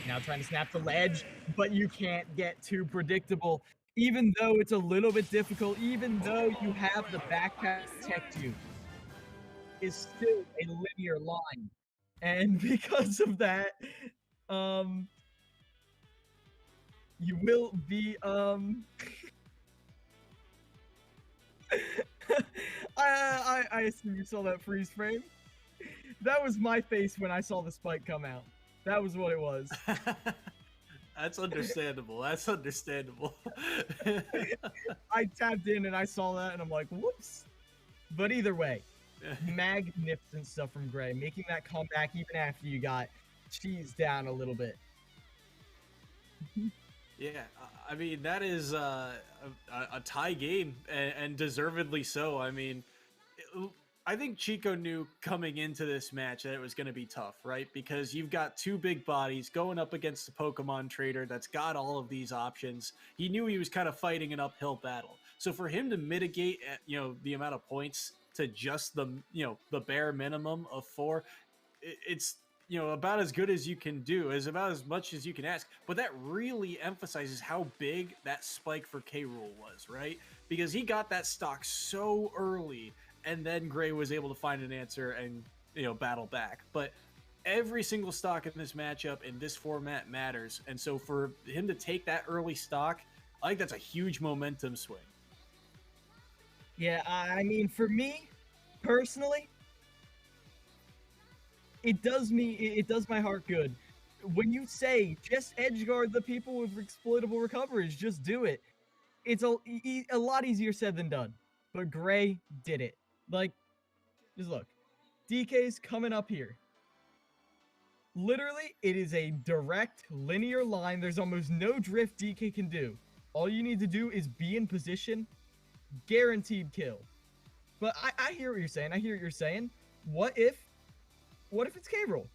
Now trying to snap the ledge, but you can't get too predictable. Even though it's a little bit difficult, even though you have the backpack to protect you, is still a linear line. And because of that, you will be, I assume you saw that freeze frame. That was my face when I saw the spike come out. That was what it was. That's understandable. That's understandable. I tapped in and I saw that and I'm like, whoops. But either way, magnificent stuff from Gray, making that comeback even after you got cheesed down a little bit. Yeah, I mean, that is a tie game, and deservedly so. I mean, I think Chico knew coming into this match that it was going to be tough, right? Because you've got 2 big bodies going up against a Pokemon trader that's got all of these options. He knew he was kind of fighting an uphill battle. So for him to mitigate, the amount of points to just the bare minimum of 4, it's about as good as you can do, is about as much as you can ask. But that really emphasizes how big that spike for K. Rool was, right? Because he got that stock so early, and then Gray was able to find an answer and battle back. But every single stock in this matchup in this format matters, and so for him to take that early stock, I think that's a huge momentum swing. Yeah, I mean, for me personally, it does my heart good. When you say just edgeguard the people with exploitable recoveries, just do it. It's a lot easier said than done. But Gray did it. Like, just look. DK's coming up here. Literally, it is a direct linear line. There's almost no drift DK can do. All you need to do is be in position. Guaranteed kill. But I hear what you're saying. I hear what you're saying. What if it's K. Rool?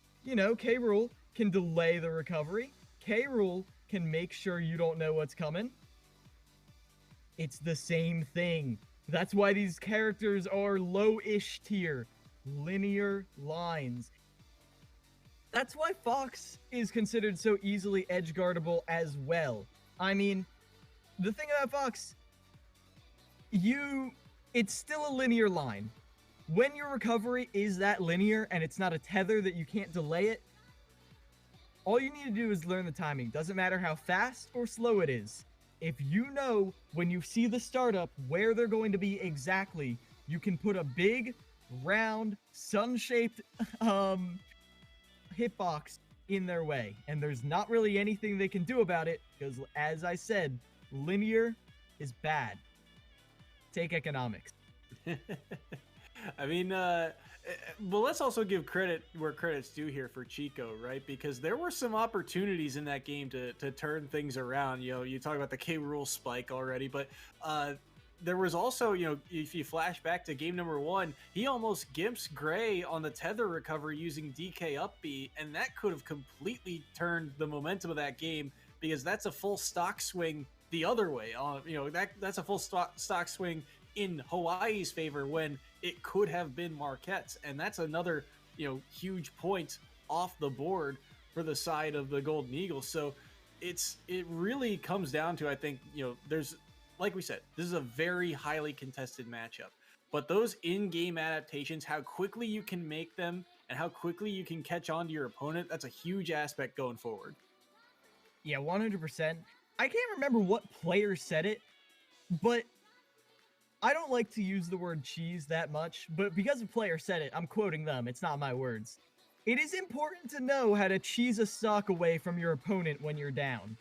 K. Rool can delay the recovery. K. Rool can make sure you don't know what's coming. It's the same thing. That's why these characters are low-ish tier. Linear lines. That's why Fox is considered so easily edge-guardable as well. I mean, the thing about Fox, it's still a linear line. When your recovery is that linear and it's not a tether that you can't delay it, all you need to do is learn the timing. Doesn't matter how fast or slow it is. If you know when you see the startup where they're going to be exactly, you can put a big, round, sun-shaped hitbox in their way. And there's not really anything they can do about it because, as I said, linear is bad. Take economics. I mean, well, let's also give credit where credit's due here for Chico, right? Because there were some opportunities in that game to turn things around. You talk about the K. Rool spike already, but there was also, if you flash back to game number 1, he almost gimps Gray on the tether recovery using DK up B, and that could have completely turned the momentum of that game because that's a full stock swing the other way. That's a full stock swing in Hawaii's favor when it could have been Marquette's, and that's another huge point off the board for the side of the Golden Eagles. So it really comes down to, I think, there's, like we said, this is a very highly contested matchup, but those in-game adaptations, how quickly you can make them and how quickly you can catch on to your opponent, that's a huge aspect going forward. Yeah, 100%. I can't remember what player said it, but I don't like to use the word cheese that much, but because a player said it, I'm quoting them. It's not my words. It is important to know how to cheese a stock away from your opponent when you're down.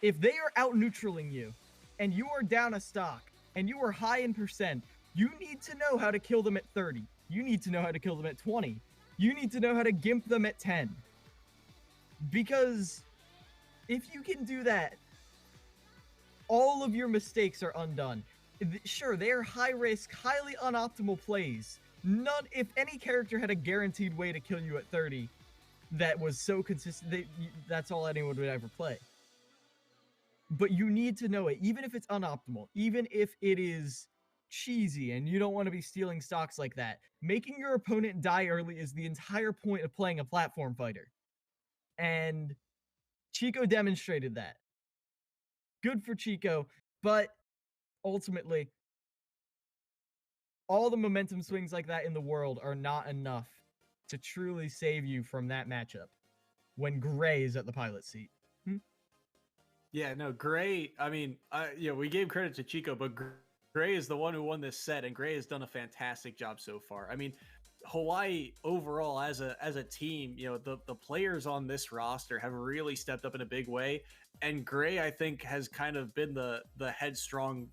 If they are out-neutraling you, and you are down a stock, and you are high in percent, you need to know how to kill them at 30. You need to know how to kill them at 20. You need to know how to gimp them at 10. Because if you can do that, all of your mistakes are undone. Sure, they are high-risk, highly unoptimal plays. If any character had a guaranteed way to kill you at 30 that was so consistent, that's all anyone would ever play. But you need to know it, even if it's unoptimal, even if it is cheesy and you don't want to be stealing stocks like that. Making your opponent die early is the entire point of playing a platform fighter. And Chico demonstrated that. Good for Chico, but ultimately, all the momentum swings like that in the world are not enough to truly save you from that matchup when Gray is at the pilot seat. Yeah, no, Gray, I mean, we gave credit to Chico, but Gray is the one who won this set, and Gray has done a fantastic job so far. I mean, Hawaii overall as a team, the players on this roster have really stepped up in a big way, and Gray, I think, has kind of been the headstrong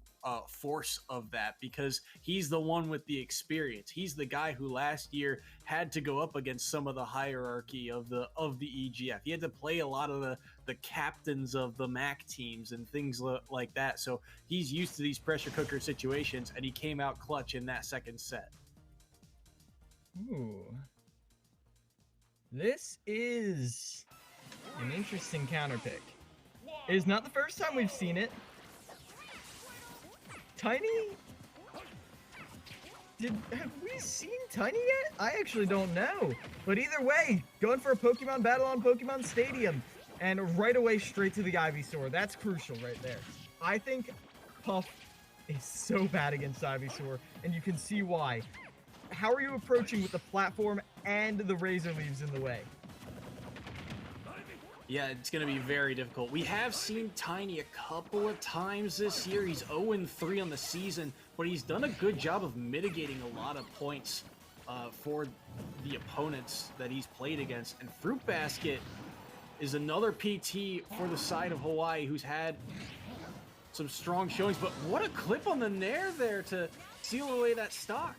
force of that, because he's the one with the experience. He's the guy who last year had to go up against some of the hierarchy of the EGF. He had to play a lot of the captains of the MAC teams and things like that. So he's used to these pressure cooker situations, and he came out clutch in that second set. Ooh. This is an interesting counter pick. It is not the first time we've seen it. Tiny? Have we seen Tiny yet? I actually don't know. But either way, going for a Pokemon battle on Pokemon Stadium. And right away, straight to the Ivysaur. That's crucial right there. I think Puff is so bad against Ivysaur, and you can see why. How are you approaching with the platform and the Razor Leaves in the way? Yeah, it's going to be very difficult. We have seen Tiny a couple of times this year. He's 0-3 on the season, but he's done a good job of mitigating a lot of points for the opponents that he's played against. And Fruit Basket is another PT for the side of Hawaii who's had some strong showings. But what a clip on the Nair there to seal away that stock.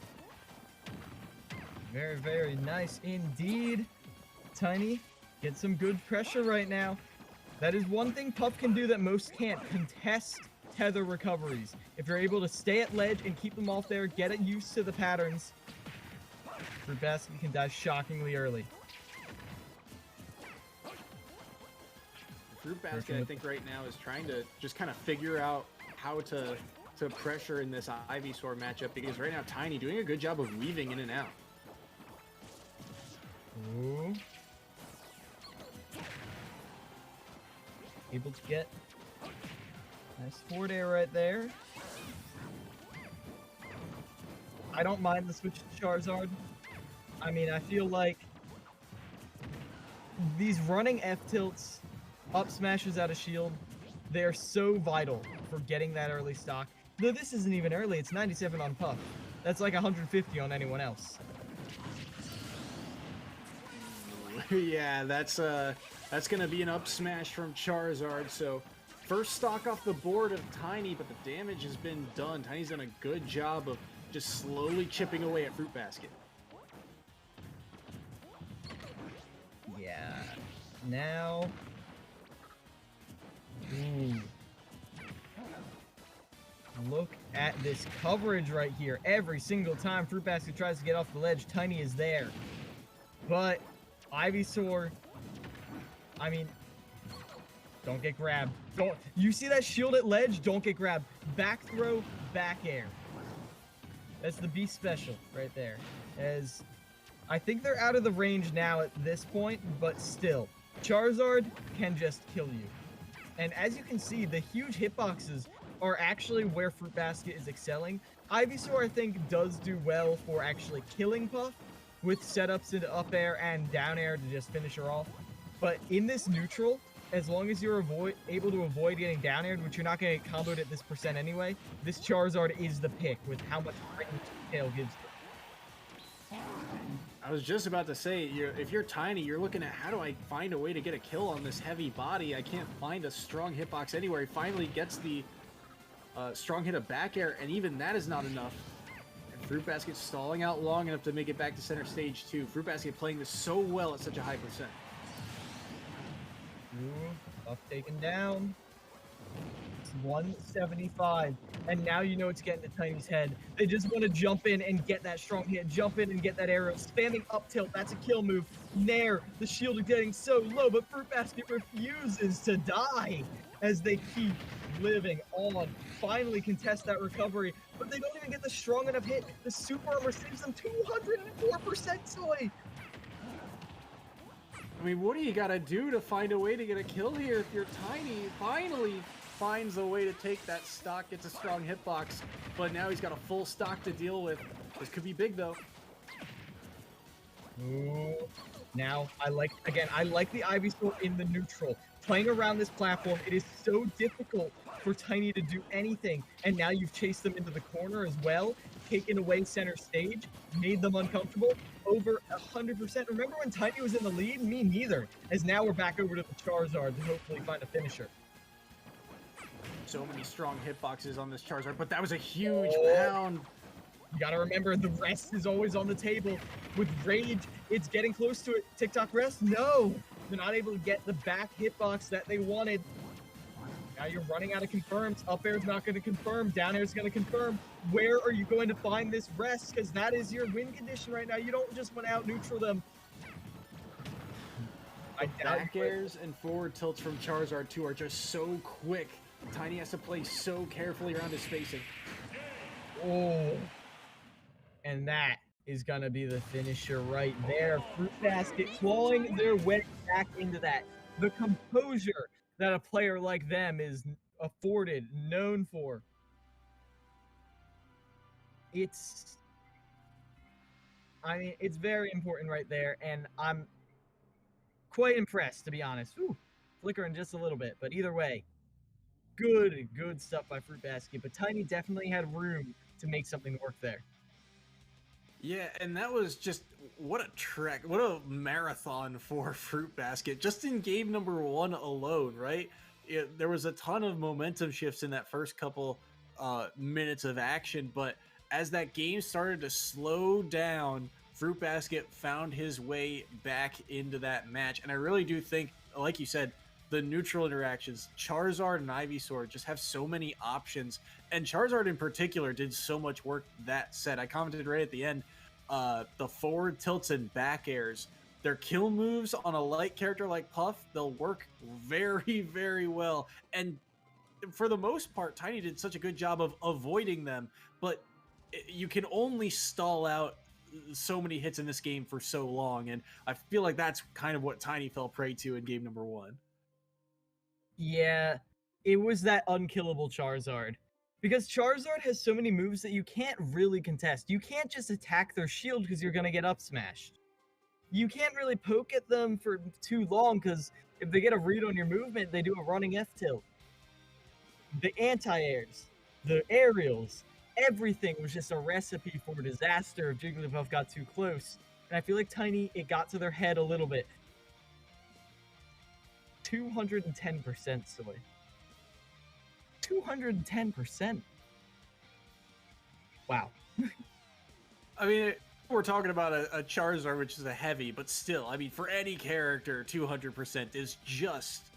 Very, very nice indeed. Tiny, get some good pressure right now. That is one thing Puff can do that most can't. Contest tether recoveries. If you're able to stay at ledge and keep them off there, get it used to the patterns. Fruit Basket can die shockingly early. Fruit Basket, I think, right now is trying to just kind of figure out how to pressure in this Ivysaur matchup, because right now Tiny doing a good job of weaving in and out. Ooh. Able to get nice forward air right there. I don't mind the switch to Charizard. I mean, I feel like these running F-tilts, up smashes out of shield, they are so vital for getting that early stock. Though this isn't even early, it's 97 on Puff. That's like 150 on anyone else. Yeah, that's gonna be an up smash from Charizard. So first stock off the board of Tiny, but the damage has been done. Tiny's done a good job of just slowly chipping away at Fruit Basket. Yeah. Now. Ooh. Look at this coverage right here. Every single time Fruit Basket tries to get off the ledge, Tiny is there. But Ivysaur, I mean, don't get grabbed. Don't. You see that shield at ledge? Don't get grabbed. Back throw, back air. That's the beast special right there. As I think they're out of the range now at this point, but still, Charizard can just kill you. And as you can see, the huge hitboxes are actually where Fruit Basket is excelling. Ivysaur, I think, does do well for actually killing Puff with setups into up air and down air to just finish her off. But in this neutral, as long as you're able to avoid getting down aired, which you're not going to get comboed at this percent anyway, this Charizard is the pick with how much range tail gives you. I was just about to say, if you're tiny, you're looking at how do I find a way to get a kill on this heavy body? I can't find a strong hitbox anywhere. He finally gets the strong hit of back air, and even that is not enough. And Fruit Basket stalling out long enough to make it back to center stage 2. Fruit Basket playing this so well at such a high percent. Ooh, up taken down. It's 175. And now you know it's getting to Tiny's head. They just want to jump in and get that strong hit. Jump in and get that arrow. Spamming up tilt. That's a kill move. Nair. The shield is getting so low, but Fruit Basket refuses to die as they keep living on. Finally contest that recovery, but they don't even get the strong enough hit. The super armor saves them 204%, Soy. I mean, what do you gotta do to find a way to get a kill here if you're tiny? Finally finds a way to take that stock, gets a strong hitbox, but now he's got a full stock to deal with. This could be big, though. Ooh. Now, I like the Ivysaur in the neutral. Playing around this platform, it is so difficult for Tiny to do anything, and now you've chased them into the corner as well, taken away center stage, made them uncomfortable, over 100%. Remember when Tiny was in the lead? Me neither, as now we're back over to the Charizard to hopefully find a finisher. So many strong hitboxes on this Charizard, but that was a huge pound. You gotta remember, the rest is always on the table. With Rage, it's getting close to it. TikTok rest? No! They're not able to get the back hitbox that they wanted. Now you're running out of confirms. Up air's not going to confirm. Down air's going to confirm. Where are you going to find this rest? Because that is your win condition right now. You don't just want to out-neutral them. Back airs and forward tilts from Charizard 2 are just so quick. Tiny has to play so carefully around his spacing. Oh. And that is going to be the finisher right there. Fruit Basket clawing their way back into that. The composure that a player like them is known for. It's very important right there, and I'm quite impressed, to be honest. Ooh, flickering just a little bit, but either way, good stuff by Fruit Basket, but Tiny definitely had room to make something work there. Yeah, and that was just, what a trek, what a marathon for Fruit Basket, just in game number 1 alone, right? There was a ton of momentum shifts in that first couple minutes of action, but as that game started to slow down, Fruit Basket found his way back into that match, and I really do think, like you said, the neutral interactions, Charizard and Ivysaur just have so many options, and Charizard in particular did so much work that set. I commented right at the end, the forward tilts and back airs, their kill moves on a light character like Puff, they'll work very, very well, and for the most part, Tiny did such a good job of avoiding them, but you can only stall out so many hits in this game for so long, and I feel like that's kind of what Tiny fell prey to in game number 1. Yeah, it was that unkillable Charizard. Because Charizard has so many moves that you can't really contest. You can't just attack their shield because you're going to get up smashed. You can't really poke at them for too long because if they get a read on your movement, they do a running F-tilt. The anti-airs, the aerials, everything was just a recipe for disaster if Jigglypuff got too close. And I feel like Tiny, it got to their head a little bit. 210% Soy. 210%. Wow. I mean, we're talking about a Charizard, which is a heavy, but still, I mean, for any character, 200% is just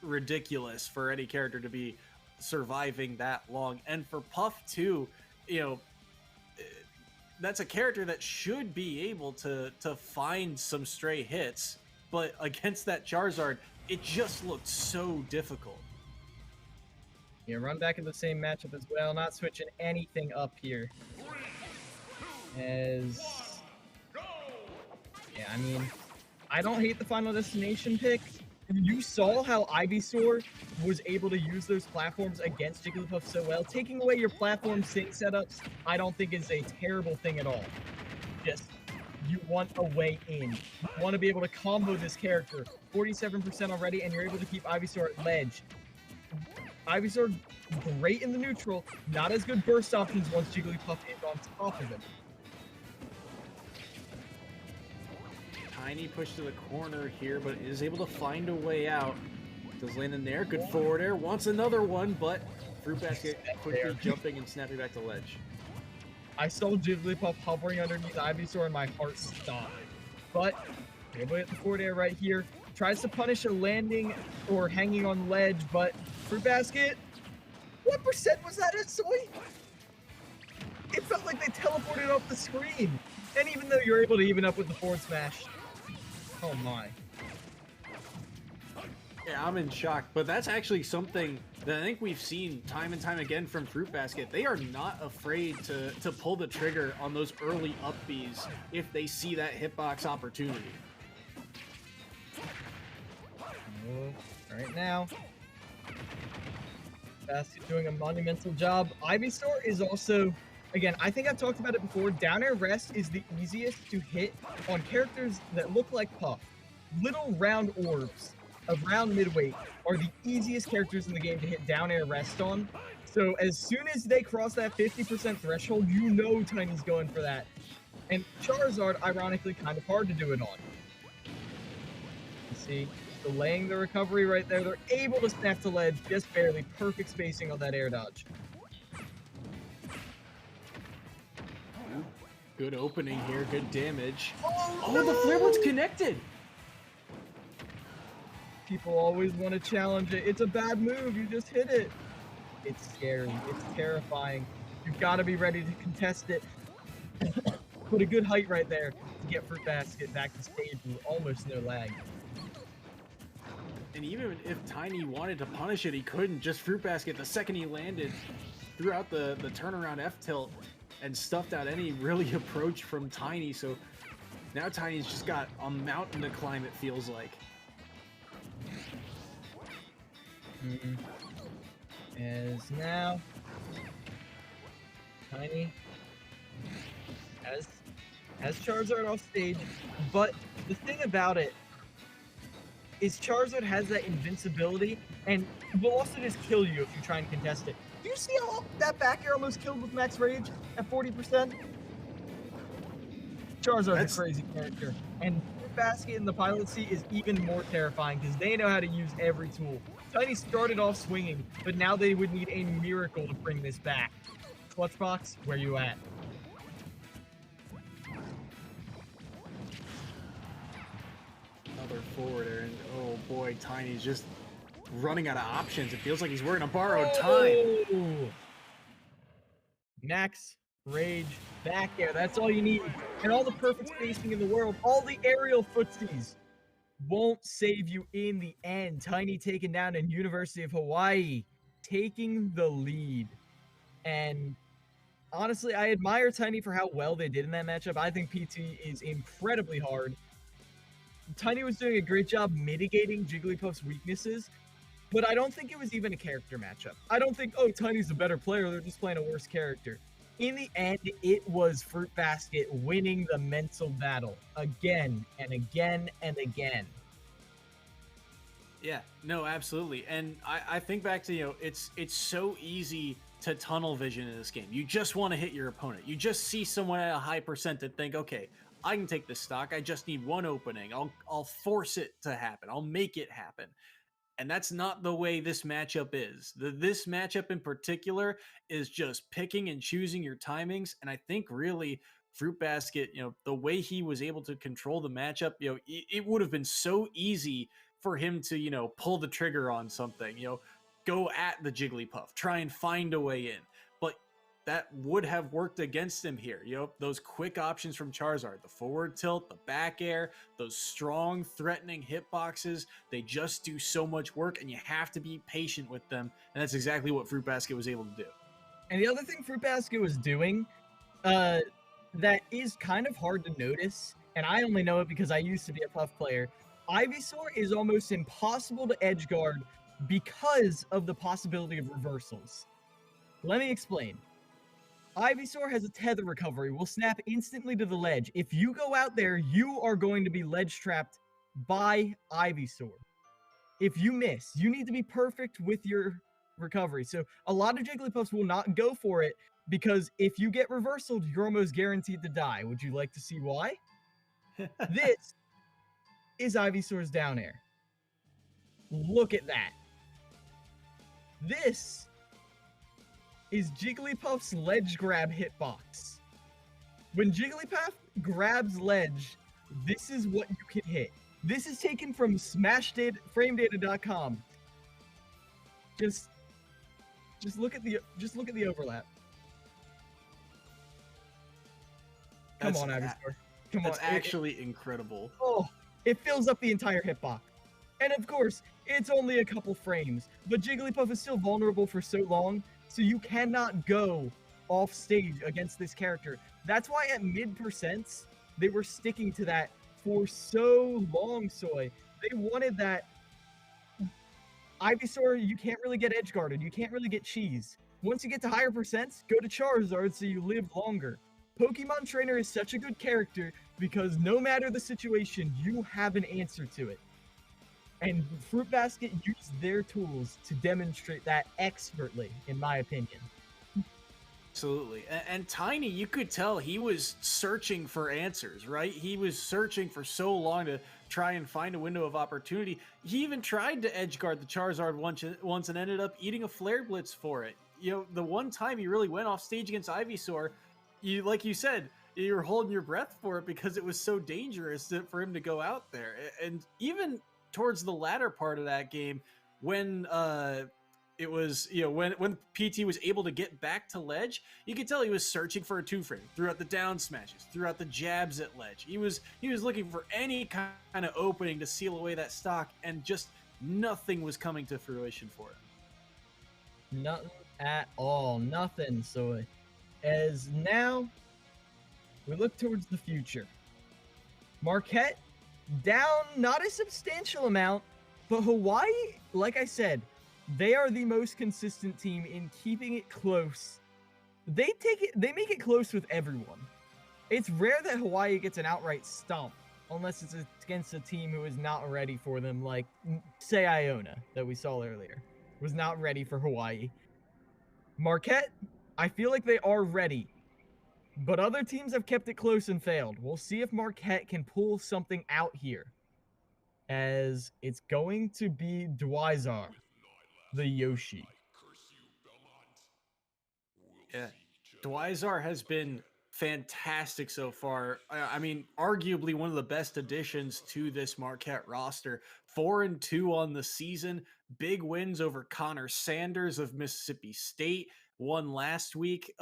ridiculous for any character to be surviving that long. And for Puff, too, you know, that's a character that should be able to find some stray hits, but against that Charizard, it just looked so difficult. Yeah, run back in the same matchup as well, not switching anything up here. Yeah, I mean, I don't hate the Final Destination pick. You saw how Ivysaur was able to use those platforms against Jigglypuff so well. Taking away your platform sync setups, I don't think is a terrible thing at all. Just you want a way in. You want to be able to combo this character. 47% already, and you're able to keep Ivysaur at ledge. Ivysaur, great in the neutral, not as good burst options once Jigglypuff is on top of him. Tiny push to the corner here, but is able to find a way out. Does land in there, good forward air, wants another one, but Fruit Basket quickly jumping and snapping back to ledge. I saw Jigglypuff hovering underneath Ivysaur and my heart stopped. But, able to hit the forward air right here. Tries to punish a landing or hanging on ledge, but Fruit Basket, what percent was that at Soy? It felt like they teleported off the screen. And even though you're able to even up with the forward smash, oh my. Yeah, I'm in shock, but that's actually something that I think we've seen time and time again from Fruit Basket. They are not afraid to pull the trigger on those early up Bs if they see that hitbox opportunity. Right now, Basket doing a monumental job. Ivysaur is also, again, I think I've talked about it before, down air rest is the easiest to hit on characters that look like Puff. Little round orbs around midweight are the easiest characters in the game to hit down air rest on. So as soon as they cross that 50% threshold, you know Tiny's going for that. And Charizard, ironically, kind of hard to do it on. You see, delaying the recovery right there. They're able to snap to ledge, just barely. Perfect spacing on that air dodge. Good opening here, good damage. Oh, no! The flare blitz connected! People always want to challenge it. It's a bad move. You just hit it. It's scary. It's terrifying. You've got to be ready to contest it. Put a good height right there to get Fruit Basket back to stage with almost no lag. And even if Tiny wanted to punish it, he couldn't. Just Fruit Basket, the second he landed, threw out the turnaround F-tilt and stuffed out any really approach from Tiny. So now Tiny's just got a mountain to climb, it feels like. As now, Tiny has Charizard off stage, but the thing about it is Charizard has that invincibility and will also just kill you if you try and contest it. Do you see how that back air almost killed with max rage at 40%? Charizard's a crazy character, and Fruit Basket in the pilot seat is even more terrifying because they know how to use every tool. Tiny started off swinging, but now they would need a miracle to bring this back. Clutchbox, where you at? Another forward air, and oh boy, Tiny's just running out of options. It feels like he's wearing a borrowed time. Max rage back air, that's all you need. And all the perfect spacing in the world, all the aerial footsies won't save you in the end. Tiny taken down in University of Hawaii, taking the lead. And honestly, I admire Tiny for how well they did in that matchup. I think PT is incredibly hard. Tiny was doing a great job mitigating Jigglypuff's weaknesses, but I don't think it was even a character matchup. I don't think, oh, Tiny's a better player, they're just playing a worse character. In the end, it was Fruit Basket winning the mental battle again and again and again. Yeah, no, absolutely. And I think back to, it's so easy to tunnel vision in this game. You just want to hit your opponent. You just see someone at a high percent and think, okay, I can take this stock. I just need one opening. I'll force it to happen. I'll make it happen. And that's not the way this matchup is. This matchup in particular is just picking and choosing your timings. And I think really Fruit Basket, the way he was able to control the matchup, it would have been so easy for him to, pull the trigger on something, go at the Jigglypuff, try and find a way in. But that would have worked against him here. Those quick options from Charizard, the forward tilt, the back air, those strong, threatening hitboxes, they just do so much work, and you have to be patient with them. And that's exactly what Fruit Basket was able to do. And the other thing Fruit Basket was doing that is kind of hard to notice, and I only know it because I used to be a Puff player, Ivysaur is almost impossible to edge guard because of the possibility of reversals. Let me explain. Ivysaur has a tether recovery. Will snap instantly to the ledge. If you go out there, you are going to be ledge trapped by Ivysaur. If you miss, you need to be perfect with your recovery. So a lot of Jigglypuffs will not go for it because if you get reversaled, you're almost guaranteed to die. Would you like to see why? This is Ivysaur's down air. Look at that. This is Jigglypuff's ledge grab hitbox. When Jigglypuff grabs ledge, this is what you can hit. This is taken from FrameData.com. Just look at the overlap. Come on, Ivysaur. Come on. That's actually incredible. Oh, it fills up the entire hitbox. And of course, it's only a couple frames, but Jigglypuff is still vulnerable for so long, so you cannot go off stage against this character. That's why at mid-percents, they were sticking to that for so long, Soy. They wanted that. Ivysaur, you can't really get edge guarded. You can't really get cheese. Once you get to higher percents, go to Charizard so you live longer. Pokemon Trainer is such a good character because no matter the situation, you have an answer to it. And Fruit Basket used their tools to demonstrate that expertly, in my opinion. Absolutely. And Tiny, you could tell he was searching for answers, right? He was searching for so long to try and find a window of opportunity. He even tried to edge guard the Charizard once and ended up eating a Flare Blitz for it. You know, the one time he really went off stage against Ivysaur, like you said, you were holding your breath for it because it was so dangerous for him to go out there. And even towards the latter part of that game, when it was, you know, when PT was able to get back to ledge, you could tell he was searching for a 2-frame throughout the down smashes, throughout the jabs at ledge. He was looking for any kind of opening to seal away that stock, and just nothing was coming to fruition for him. Nothing at all. Nothing. So as now we look towards the future, Marquette down not a substantial amount, but Hawaii, like I said, they are the most consistent team in keeping it close. They make it close with everyone. It's rare that Hawaii gets an outright stomp, unless it's against a team who is not ready for them, like, say, Iona, that we saw earlier, was not ready for Hawaii. Marquette, I feel like they are ready, but other teams have kept it close and failed. We'll see if Marquette can pull something out here, as it's going to be Dwyzar, the Yoshi. Yeah, Dwyzar has been fantastic so far. I mean, arguably one of the best additions to this Marquette roster. 4-2 on the season. Big wins over Connor Sanders of Mississippi State. Won last week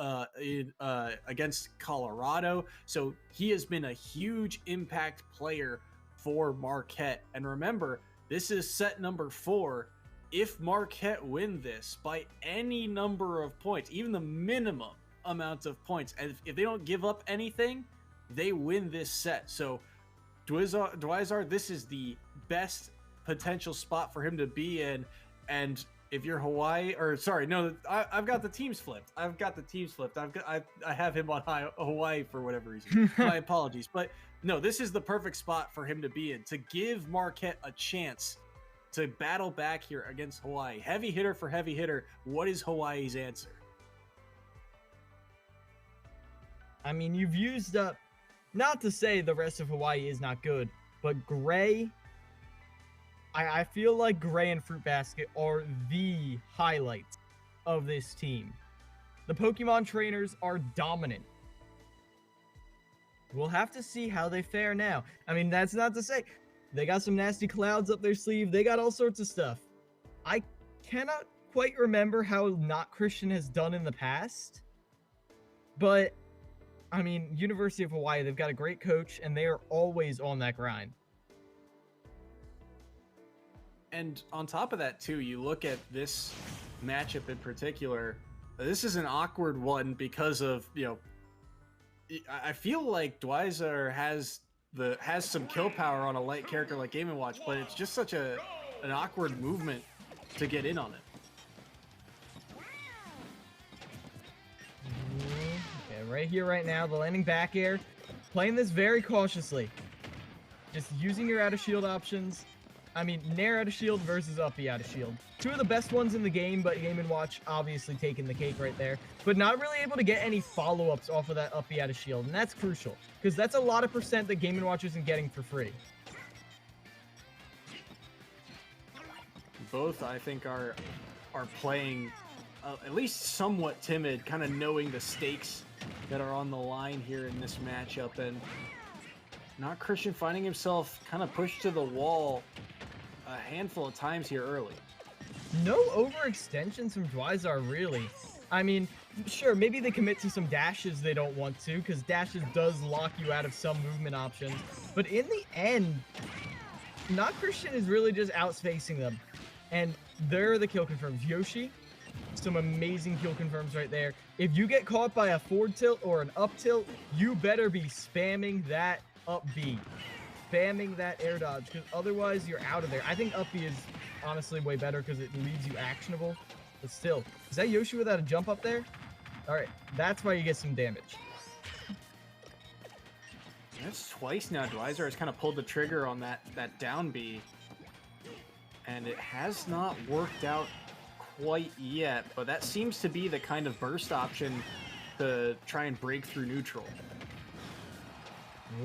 against Colorado. So he has been a huge impact player for Marquette. And remember, this is set number 4. If Marquette win this by any number of points, even the minimum amount of points, and if they don't give up anything, they win this set. So Dwyzar, this is the best potential spot for him to be in. And if you're Hawaii, or sorry, no, I've got the teams flipped. I have him on Hawaii for whatever reason. My apologies. But no, this is the perfect spot for him to be in, to give Marquette a chance to battle back here against Hawaii. Heavy hitter for heavy hitter. What is Hawaii's answer? I mean, you've used up, not to say the rest of Hawaii is not good, but Gray, I feel like Gray and Fruit Basket are the highlights of this team. The Pokemon trainers are dominant. We'll have to see how they fare now. I mean, that's not to say they got some nasty clouds up their sleeve. They got all sorts of stuff. I cannot quite remember how Not Christian has done in the past. But, I mean, University of Hawaii, they've got a great coach, and they are always on that grind. And on top of that, too, you look at this matchup in particular. This is an awkward one because of, you know, I feel like Dwyzar has some kill power on a light character like Game & Watch, but it's just such an awkward movement to get in on it. right here, right now, the landing back air, playing this very cautiously. Just using your out of shield options. I mean, Nair out of shield versus uppy out of shield. Two of the best ones in the game, but Game & Watch obviously taking the cake right there. But not really able to get any follow-ups off of that uppy out of shield, and that's crucial. Because that's a lot of percent that Game & Watch isn't getting for free. Both, I think, are playing at least somewhat timid, kind of knowing the stakes that are on the line here in this matchup, and Not Christian finding himself kind of pushed to the wall a handful of times here early. No overextensions from Dwyzar, really. I mean, sure, maybe they commit to some dashes they don't want to, because dashes does lock you out of some movement options. But in the end, Not Christian is really just outspacing them. And there are the kill confirms. Yoshi, some amazing kill confirms right there. If you get caught by a forward tilt or an up tilt, you better be spamming that up B. Spamming that air dodge, because otherwise you're out of there. I think up B is honestly way better because it leaves you actionable. But still, is that Yoshi without a jump up there? Alright, that's why you get some damage. That's twice now. Dwyzar has kind of pulled the trigger on that down B. And it has not worked out quite yet, but that seems to be the kind of burst option to try and break through neutral.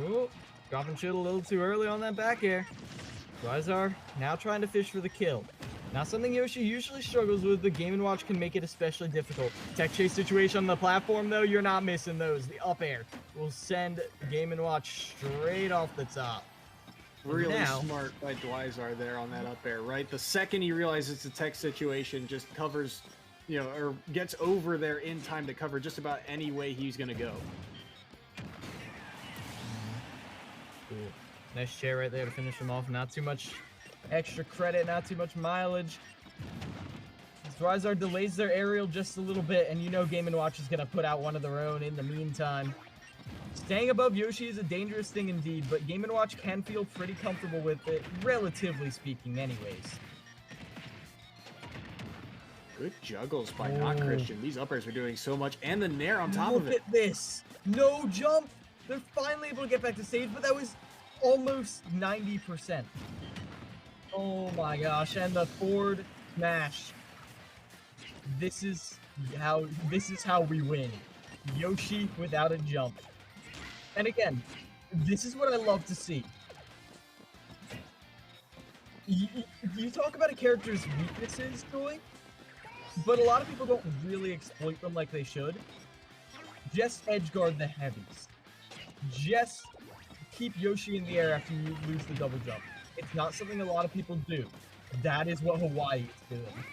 Ooh, dropping shit a little too early on that back air. Dwyzar now trying to fish for the kill. Not something Yoshi usually struggles with, but Game & Watch can make it especially difficult. Tech chase situation on the platform, though, you're not missing those. The up air will send Game & Watch straight off the top. Really now, smart by Dwyzar there on that up air, right? The second he realizes it's a tech situation, just covers, you know, or gets over there in time to cover just about any way he's going to go. Cool. Nice chair right there to finish him off. Not too much extra credit, not too much mileage. Dwyzar delays their aerial just a little bit, and you know Game & Watch is going to put out one of their own in the meantime. Staying above Yoshi is a dangerous thing indeed, but Game & Watch can feel pretty comfortable with it, relatively speaking anyways. Good juggles by Not Christian. These up airs are doing so much, and the Nair on top of it. Look at this! No jump! They're finally able to get back to stage, but that was almost 90%. Oh my gosh, and the forward smash. This is how we win. Yoshi without a jump. And again, this is what I love to see. You talk about a character's weaknesses, Joy, but a lot of people don't really exploit them like they should. Just edgeguard the heavies. Just keep Yoshi in the air after you lose the double jump. It's not something a lot of people do. That is what Hawaii is doing.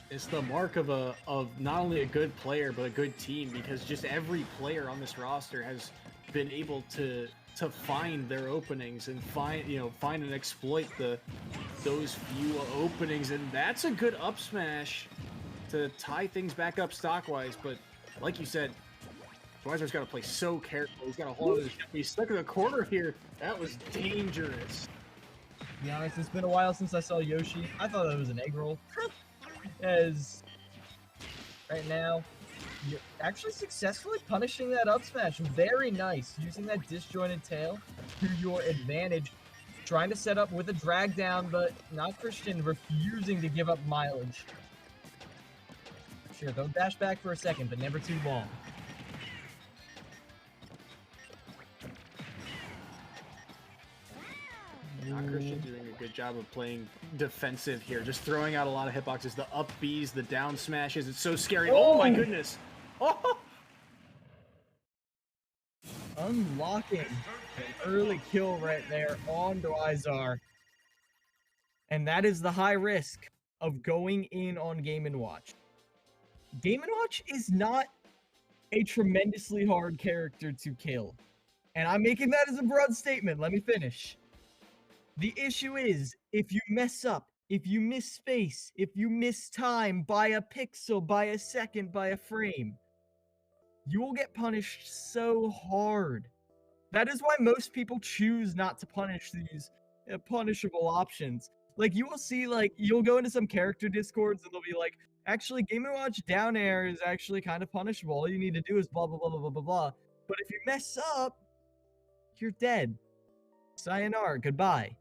It's the mark of not only a good player but a good team, because just every player on this roster has been able to find their openings and find and exploit those few openings, and that's a good up smash to tie things back up stockwise. But like you said, Dwyzar's got to play so careful. He's got to hold it. He's stuck in the corner here. That was dangerous. To be honest, it's been a while since I saw Yoshi. I thought that was an egg roll. As right now, you're actually successfully punishing that up smash. Very nice. Using that disjointed tail to your advantage. Trying to set up with a drag down, but Not Christian refusing to give up mileage. Sure, they'll dash back for a second, but never too long. Not Christian doing a good job of playing defensive here, just throwing out a lot of hitboxes, the up Bs, the down smashes. It's so scary. Oh my goodness! Oh! Unlocking an early kill right there on Dwyzar. And that is the high risk of going in on Game & Watch. Game & Watch is not a tremendously hard character to kill. And I'm making that as a broad statement. Let me finish. The issue is, if you mess up, if you miss space, if you miss time by a pixel, by a second, by a frame, you will get punished so hard. That is why most people choose not to punish these punishable options. Like, you will see, like, you'll go into some character discords and they'll be like, Actually, Game & Watch down air is actually kind of punishable. All you need to do is blah, blah, blah, blah, blah, blah, blah. But if you mess up, you're dead. Sayonara, goodbye.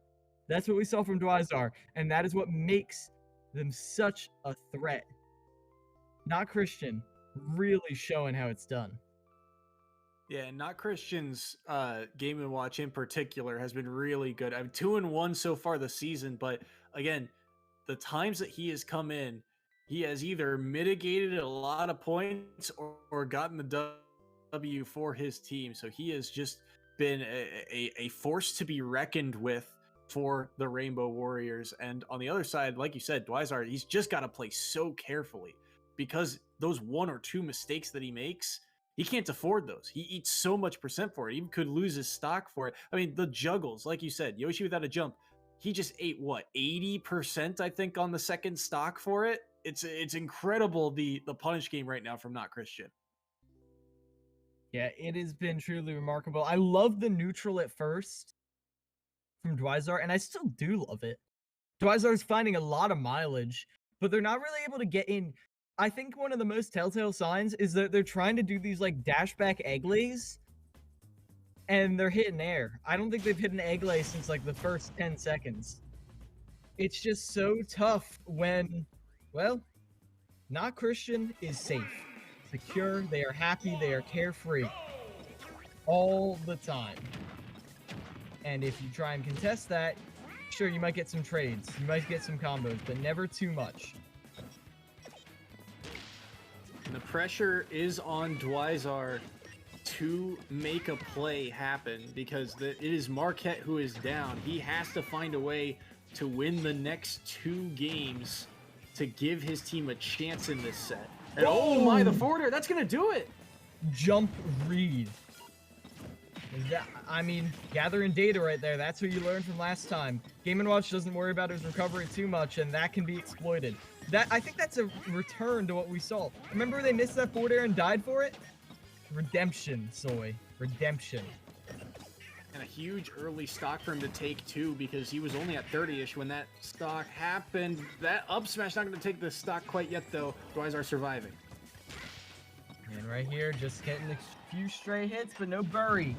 That's what we saw from Dwyzar, and that is what makes them such a threat. Not Christian, really showing how it's done. Yeah, and Not Christian's Game & Watch in particular has been really good. I'm 2-1 so far this season, but again, the times that he has come in, he has either mitigated a lot of points or gotten the W for his team. So he has just been a force to be reckoned with for the Rainbow Warriors. And on the other side, like you said, Dwyzar, he's just got to play so carefully because those 1 or 2 mistakes that he makes, he can't afford those. He eats so much percent for it. He could lose his stock for it. I mean, the juggles, like you said, Yoshi without a jump, he just ate what, 80%, I think, on the second stock for it. It's incredible the punish game right now from Not Christian. Yeah, it has been truly remarkable. I love the neutral at first from Dwyzar, and I still do love it. Dwyzar's finding a lot of mileage, but they're not really able to get in. I think one of the most telltale signs is that they're trying to do these like dashback egg lays, and they're hitting air. I don't think they've hit an egg lay since like the first 10 seconds. It's just so tough when, well, Not Christian is safe, secure, they are happy, they are carefree all the time. And if you try and contest that, sure, you might get some trades, you might get some combos, but never too much. And the pressure is on Dwyzar to make a play happen because it is Marquette who is down. He has to find a way to win the next 2 games to give his team a chance in this set. And oh my, the forwarder, that's going to do it. Jump read. I mean, gathering data right there. That's what you learned from last time. Game & Watch doesn't worry about his recovery too much, and that can be exploited. I think that's a return to what we saw. Remember they missed that forward air and died for it? Redemption, Soy. Redemption. And a huge early stock for him to take, too, because he was only at 30-ish when that stock happened. That up smash not going to take the stock quite yet, though. Dwyzar surviving. And right here, just getting a few stray hits, but no bury.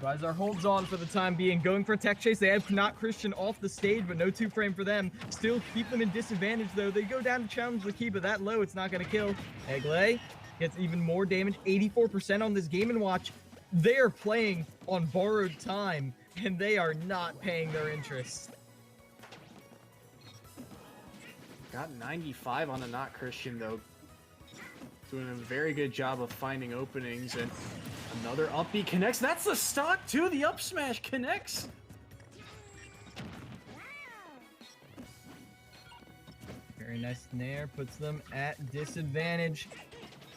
Dwyzar holds on for the time being, going for a tech chase. They have Not Christian off the stage, but no 2-frame for them. Still keep them in disadvantage, though. They go down to challenge the key, but that low, it's not going to kill. Eglay gets even more damage, 84% on this Game & Watch. They are playing on borrowed time, and they are not paying their interest. Got 95 on the Not Christian, though. Doing a very good job of finding openings, and another up B connects. That's the stock, too. The up smash connects. Very nice nair, puts them at disadvantage.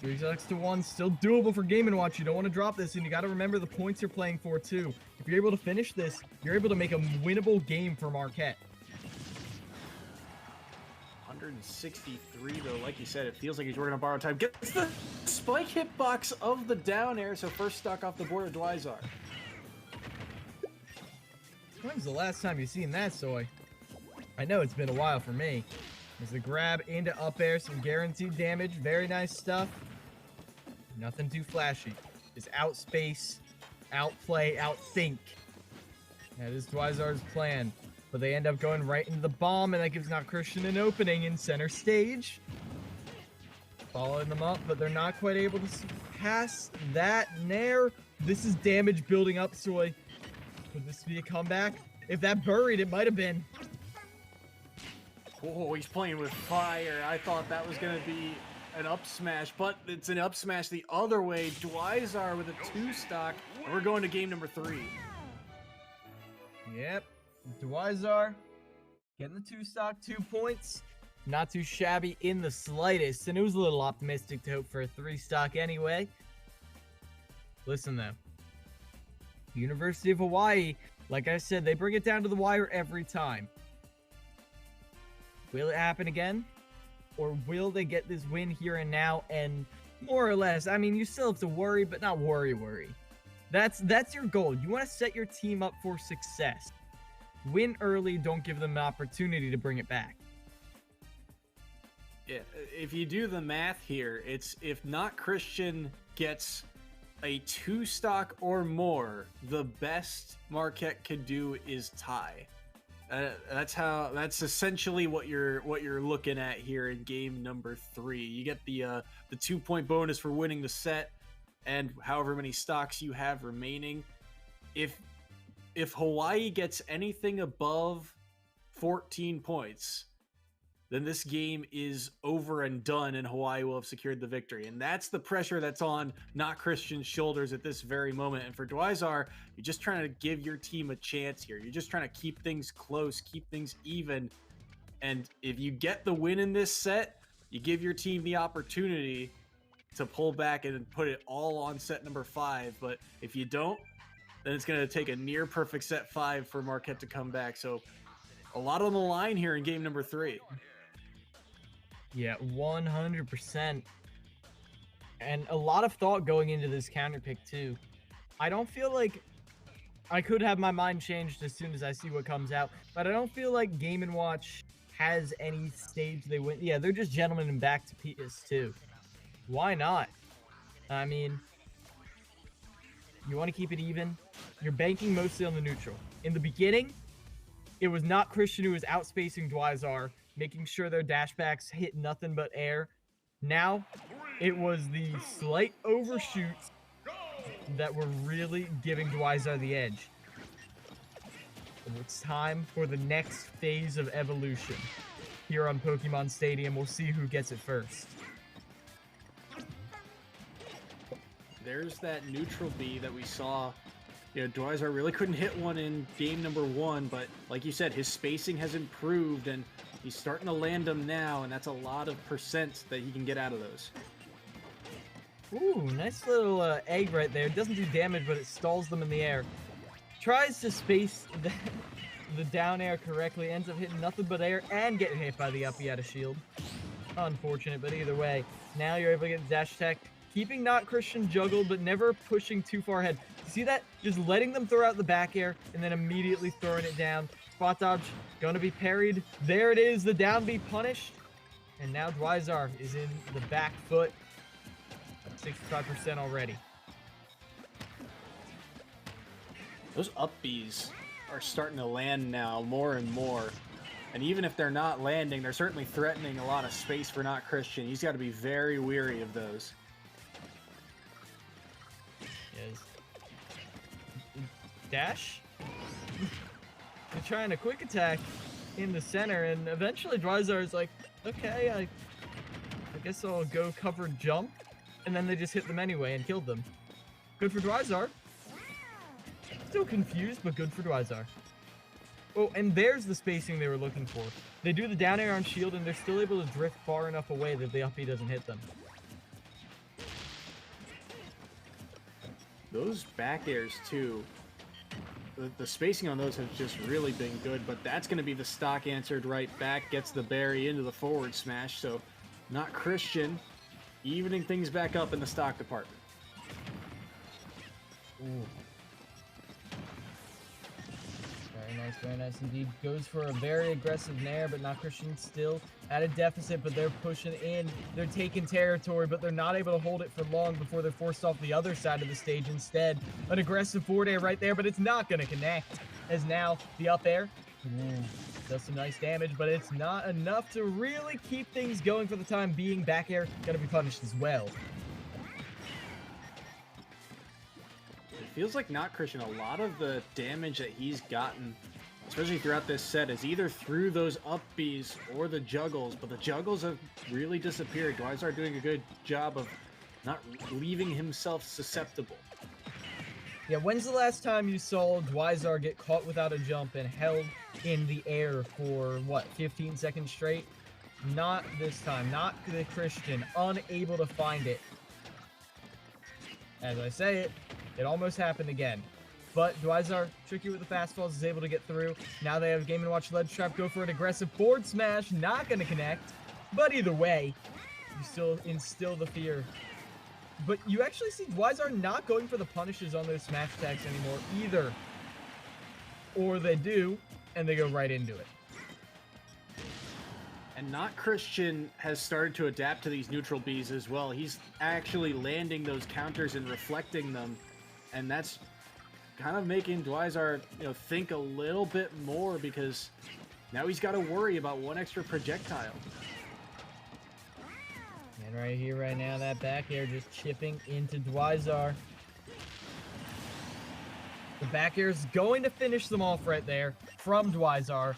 3-1, still doable for Game & Watch. You don't want to drop this, and you got to remember the points you're playing for, too. If you're able to finish this, you're able to make a winnable game for Marquette. 163, though, like you said, it feels like he's working on borrowed time. Gets the spike hitbox of the down air, so first stock off the board of Dwyzar. When's the last time you've seen that, Soy? I know it's been a while for me. There's the grab into up air, some guaranteed damage, very nice stuff. Nothing too flashy. Just outspace, outplay, outthink. That is Dwyzar's plan. But they end up going right into the bomb, and that gives Not Christian an opening in center stage. Following them up, but they're not quite able to pass that nair. This is damage building up, Soy. Could this be a comeback? If that buried, it might have been. Oh, he's playing with fire. I thought that was going to be an up smash, but it's an up smash the other way. Dwyzar with a 2 stock, and we're going to game number 3. Yep. Dwyzar getting the 2 stock, 2 points. Not too shabby in the slightest, and it was a little optimistic to hope for a 3 stock anyway. Listen though, University of Hawaii, like I said, they bring it down to the wire every time. Will it happen again? Or will they get this win here and now and more or less, I mean, you still have to worry, but not worry. That's your goal. You want to set your team up for success. Win early, don't give them an opportunity to bring it back. if you do the math here, it's if Not Christian gets a 2 stock or more, the best Marquette could do is tie. That's essentially what you're looking at here in game number 3. You get the 2-point bonus for winning the set, and however many stocks you have remaining. If Hawaii gets anything above 14 points, then this game is over and done, and Hawaii will have secured the victory. And that's the pressure that's on Not Christian's shoulders at this very moment. And for Dwyzar, you're just trying to give your team a chance here. You're just trying to keep things close, keep things even. And if you get the win in this set, you give your team the opportunity to pull back and put it all on set number 5. But if you don't, then it's going to take a near perfect set 5 for Marquette to come back. So a lot on the line here in game number 3. Yeah, 100%. And a lot of thought going into this counter pick too. I don't feel like I could have my mind changed as soon as I see what comes out, but I don't feel like Game & Watch has any stage they win. Yeah, they're just gentlemen and back to PS2. Why not? I mean, you want to keep it even? You're banking mostly on the neutral. In the beginning, it was Not Christian who was outspacing Dwyzar, making sure their dashbacks hit nothing but air. Now, it was the slight overshoots that were really giving Dwyzar the edge. It's time for the next phase of evolution. Here on Pokemon Stadium, we'll see who gets it first. There's that neutral B that we saw. You know, Dwyzar really couldn't hit one in game number 1, but like you said, his spacing has improved, and he's starting to land them now, and that's a lot of percent that he can get out of those. Ooh, nice little egg right there. It doesn't do damage, but it stalls them in the air. Tries to space the down air correctly, ends up hitting nothing but air and getting hit by the uppy out of shield. Unfortunate, but either way, now you're able to get dash attack, keeping Not Christian juggled, but never pushing too far ahead. See that? Just letting them throw out the back air and then immediately throwing it down. Spot dodge, going to be parried. There it is, the down B punished. And now Dwyzar is in the back foot at 65% already. Those up Bs are starting to land now more and more. And even if they're not landing, they're certainly threatening a lot of space for Not Christian. He's got to be very weary of those. Yes. Dash? They're trying a quick attack in the center, and eventually Dwyzar is like, okay, I guess I'll go cover jump, and then they just hit them anyway and killed them. Good for Dwyzar. Still confused, but good for Dwyzar. Oh, and there's the spacing they were looking for. They do the down air on shield, and they're still able to drift far enough away that the up B doesn't hit them. Those back airs, too, the spacing on those has just really been good, but that's going to be the stock answered right back, gets the berry into the forward smash, so Not Christian evening things back up in the stock department. Ooh. Very nice indeed. Goes for a very aggressive nair, but Not Christian still at a deficit, but they're pushing in. They're taking territory, but they're not able to hold it for long before they're forced off the other side of the stage instead. An aggressive forward air right there, but it's not going to connect, as now the up air does some nice damage, but it's not enough to really keep things going for the time being. Back air going to be punished as well. It feels like Not Christian, a lot of the damage that he's gotten, especially throughout this set, is either through those up Bs or the juggles, but the juggles have really disappeared. Dwyzar doing a good job of not leaving himself susceptible. Yeah, when's the last time you saw Dwyzar get caught without a jump and held in the air for, what, 15 seconds straight? Not this time. Not the Christian. Unable to find it. As I say it, it almost happened again. But Dwyzar, tricky with the fastballs, is able to get through. Now they have Game & Watch Ledge Trap, go for an aggressive forward smash. Not going to connect. But either way, you still instill the fear. But you actually see Dwyzar not going for the punishes on those smash attacks anymore either. Or they do, and they go right into it. And Not Christian has started to adapt to these neutral Bs as well. He's actually landing those counters and reflecting them, and that's kind of making Dwyzar, think a little bit more, because now he's got to worry about one extra projectile. And right here, right now, that back air just chipping into Dwyzar. The back air is going to finish them off right there from Dwyzar.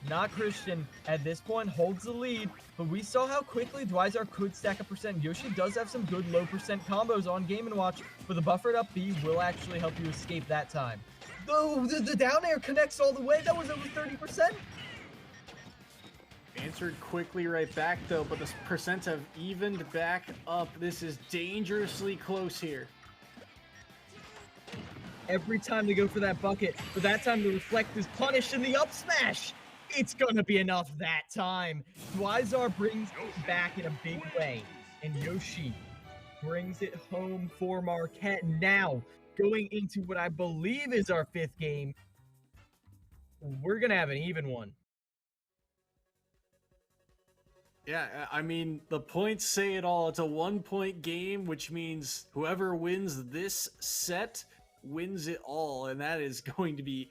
Not Christian at this point holds the lead, but we saw how quickly Dwyzar could stack a percent. Yoshi does have some good low percent combos on Game & Watch, but the buffered up B will actually help you escape that time. Oh, the down air connects all the way. That was over 30%. Answered quickly right back though, but the percents have evened back up. This is dangerously close here. Every time they go for that bucket, but that time the reflect is punished in the up smash. It's gonna be enough that time. Dwyzar brings it back in a big way, and Yoshi brings it home for Marquette. Now, going into what I believe is our 5th game, we're gonna have an even one. Yeah, I mean, the points say it all. It's a 1-point game, which means whoever wins this set wins it all, and that is going to be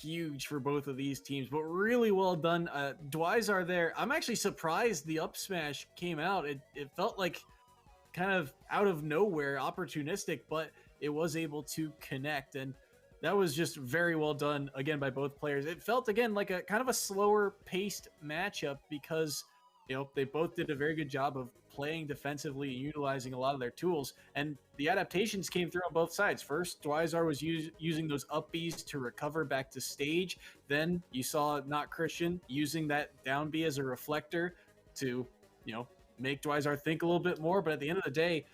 huge for both of these teams. But really well done. Dwyzar there. I'm actually surprised the up smash came out. It felt like kind of out of nowhere, opportunistic, but it was able to connect, and that was just very well done again by both players. It felt again like a kind of a slower paced matchup because they both did a very good job of playing defensively and utilizing a lot of their tools, and the adaptations came through on both sides. First, Dwyzar was using those up Bs to recover back to stage. Then you saw Not Christian using that down B as a reflector to, make Dwyzar think a little bit more. But at the end of the day,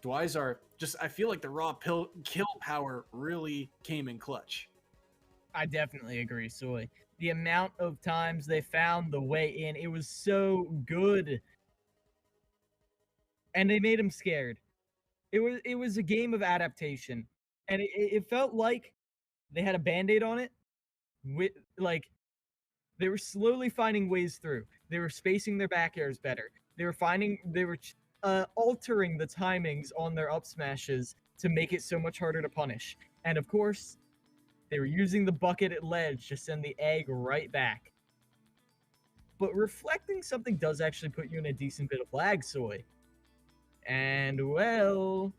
Dwyzar I feel like the raw kill power really came in clutch. I definitely agree, Soy. The amount of times they found the way in, it was so good. And they made him scared. It was a game of adaptation. And it felt like they had a Band-Aid on it. They were slowly finding ways through. They were spacing their back airs better. They were altering the timings on their up smashes to make it so much harder to punish. And of course, they were using the bucket at ledge to send the egg right back. But reflecting something does actually put you in a decent bit of lag, Soy. And, well,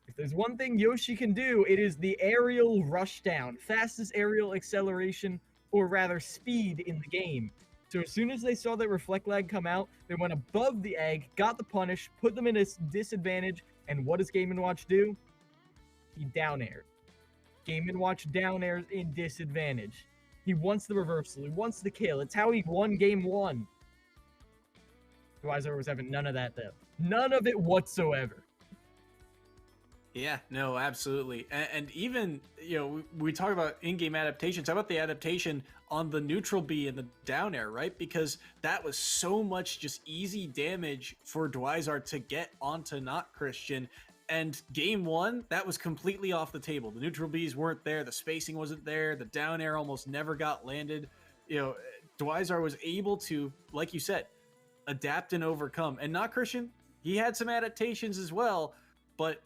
if there's one thing Yoshi can do, it is the aerial rushdown. Fastest aerial acceleration, or rather speed, in the game. So as soon as they saw that reflect lag come out, they went above the egg, got the punish, put them in a disadvantage, and what does Game & Watch do? He down aired. Game & Watch down airs in disadvantage. He wants the reversal. He wants the kill. It's how he won game 1. Dwyzar was having none of that, though. None of it whatsoever. Yeah, no, absolutely. And even, we talk about in-game adaptations. How about the adaptation on the neutral B and the down air, right? Because that was so much just easy damage for Dwyzar to get onto Not Christian. And game 1, that was completely off the table. The neutral Bs weren't there. The spacing wasn't there. The down air almost never got landed. Dwyzar was able to, like you said, adapt and overcome. And Not Christian, he had some adaptations as well. But,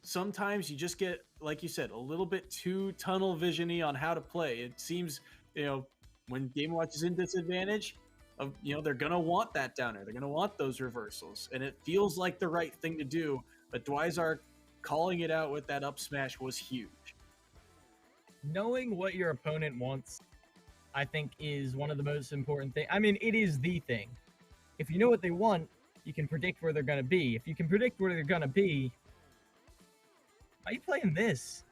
sometimes you just get, like you said, a little bit too tunnel vision-y on how to play. It seems, when Game & Watch is in disadvantage, they're going to want that down air. They're going to want those reversals. And it feels like the right thing to do. But Dwyzar calling it out with that up smash was huge. Knowing what your opponent wants, I think, is one of the most important things. I mean, it is the thing. If you know what they want, you can predict where they're going to be. If you can predict where they're going to be, why are you playing this?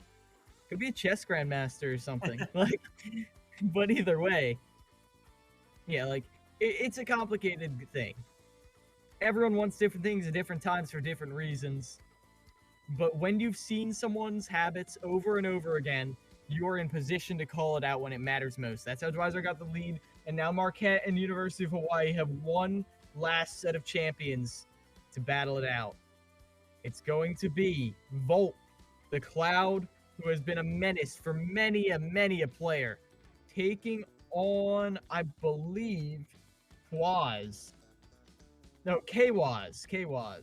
Could be a chess grandmaster or something. But either way, yeah, it's a complicated thing. Everyone wants different things at different times for different reasons. But when you've seen someone's habits over and over again, you're in position to call it out when it matters most. That's how Dwyzar got the lead. And now Marquette and University of Hawaii have one last set of champions to battle it out. It's going to be Volt, the Cloud, who has been a menace for many a player, taking on, I believe, Quaz. No, Kwaz. Kwaz.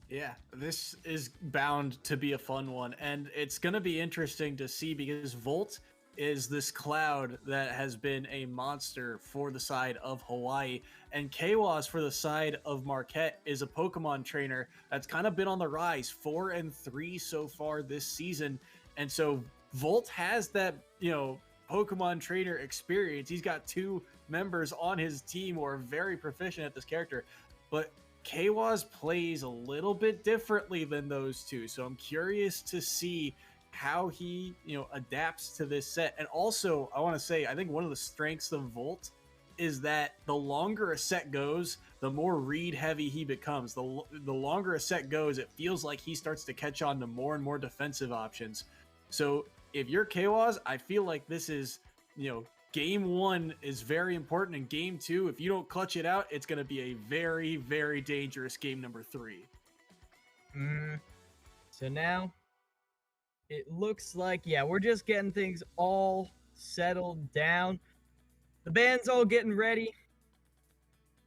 Yeah, this is bound to be a fun one, and it's going to be interesting to see because Volt is this cloud that has been a monster for the side of Hawaii, and Kawas for the side of Marquette is a Pokemon trainer that's kind of been on the rise, 4-3 so far this season, and so Volt has that, Pokemon trainer experience. He's got 2 members on his team who are very proficient at this character, but Kawas plays a little bit differently than those 2, so I'm curious to see how he, adapts to this set. And also, I want to say, I think one of the strengths of Volt is that the longer a set goes, the more read heavy he becomes. The longer a set goes, it feels like he starts to catch on to more and more defensive options. So if you're Kawas, I feel like this is, game 1 is very important, and game 2, if you don't clutch it out, it's going to be a very, very dangerous game number 3. So now, it looks like, we're just getting things all settled down. The band's all getting ready.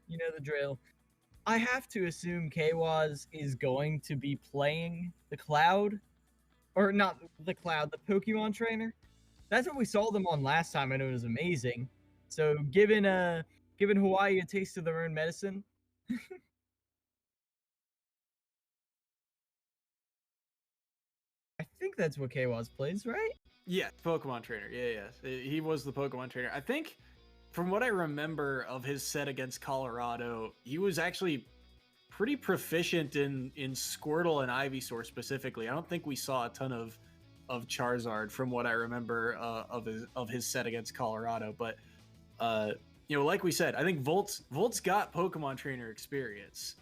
You know the drill. I have to assume Kwaz is going to be playing the Cloud. Or not the Cloud, the Pokemon trainer. That's what we saw them on last time, and it was amazing. So giving Hawaii a taste of their own medicine. I think that's what Kwaz plays, right? Yeah, Pokemon trainer. Yeah. He was the Pokemon trainer. I think, from what I remember of his set against Colorado, he was actually pretty proficient in Squirtle and Ivysaur specifically. I don't think we saw a ton of Charizard from what I remember of his set against Colorado. But like we said, I think Volt's got Pokemon trainer experience.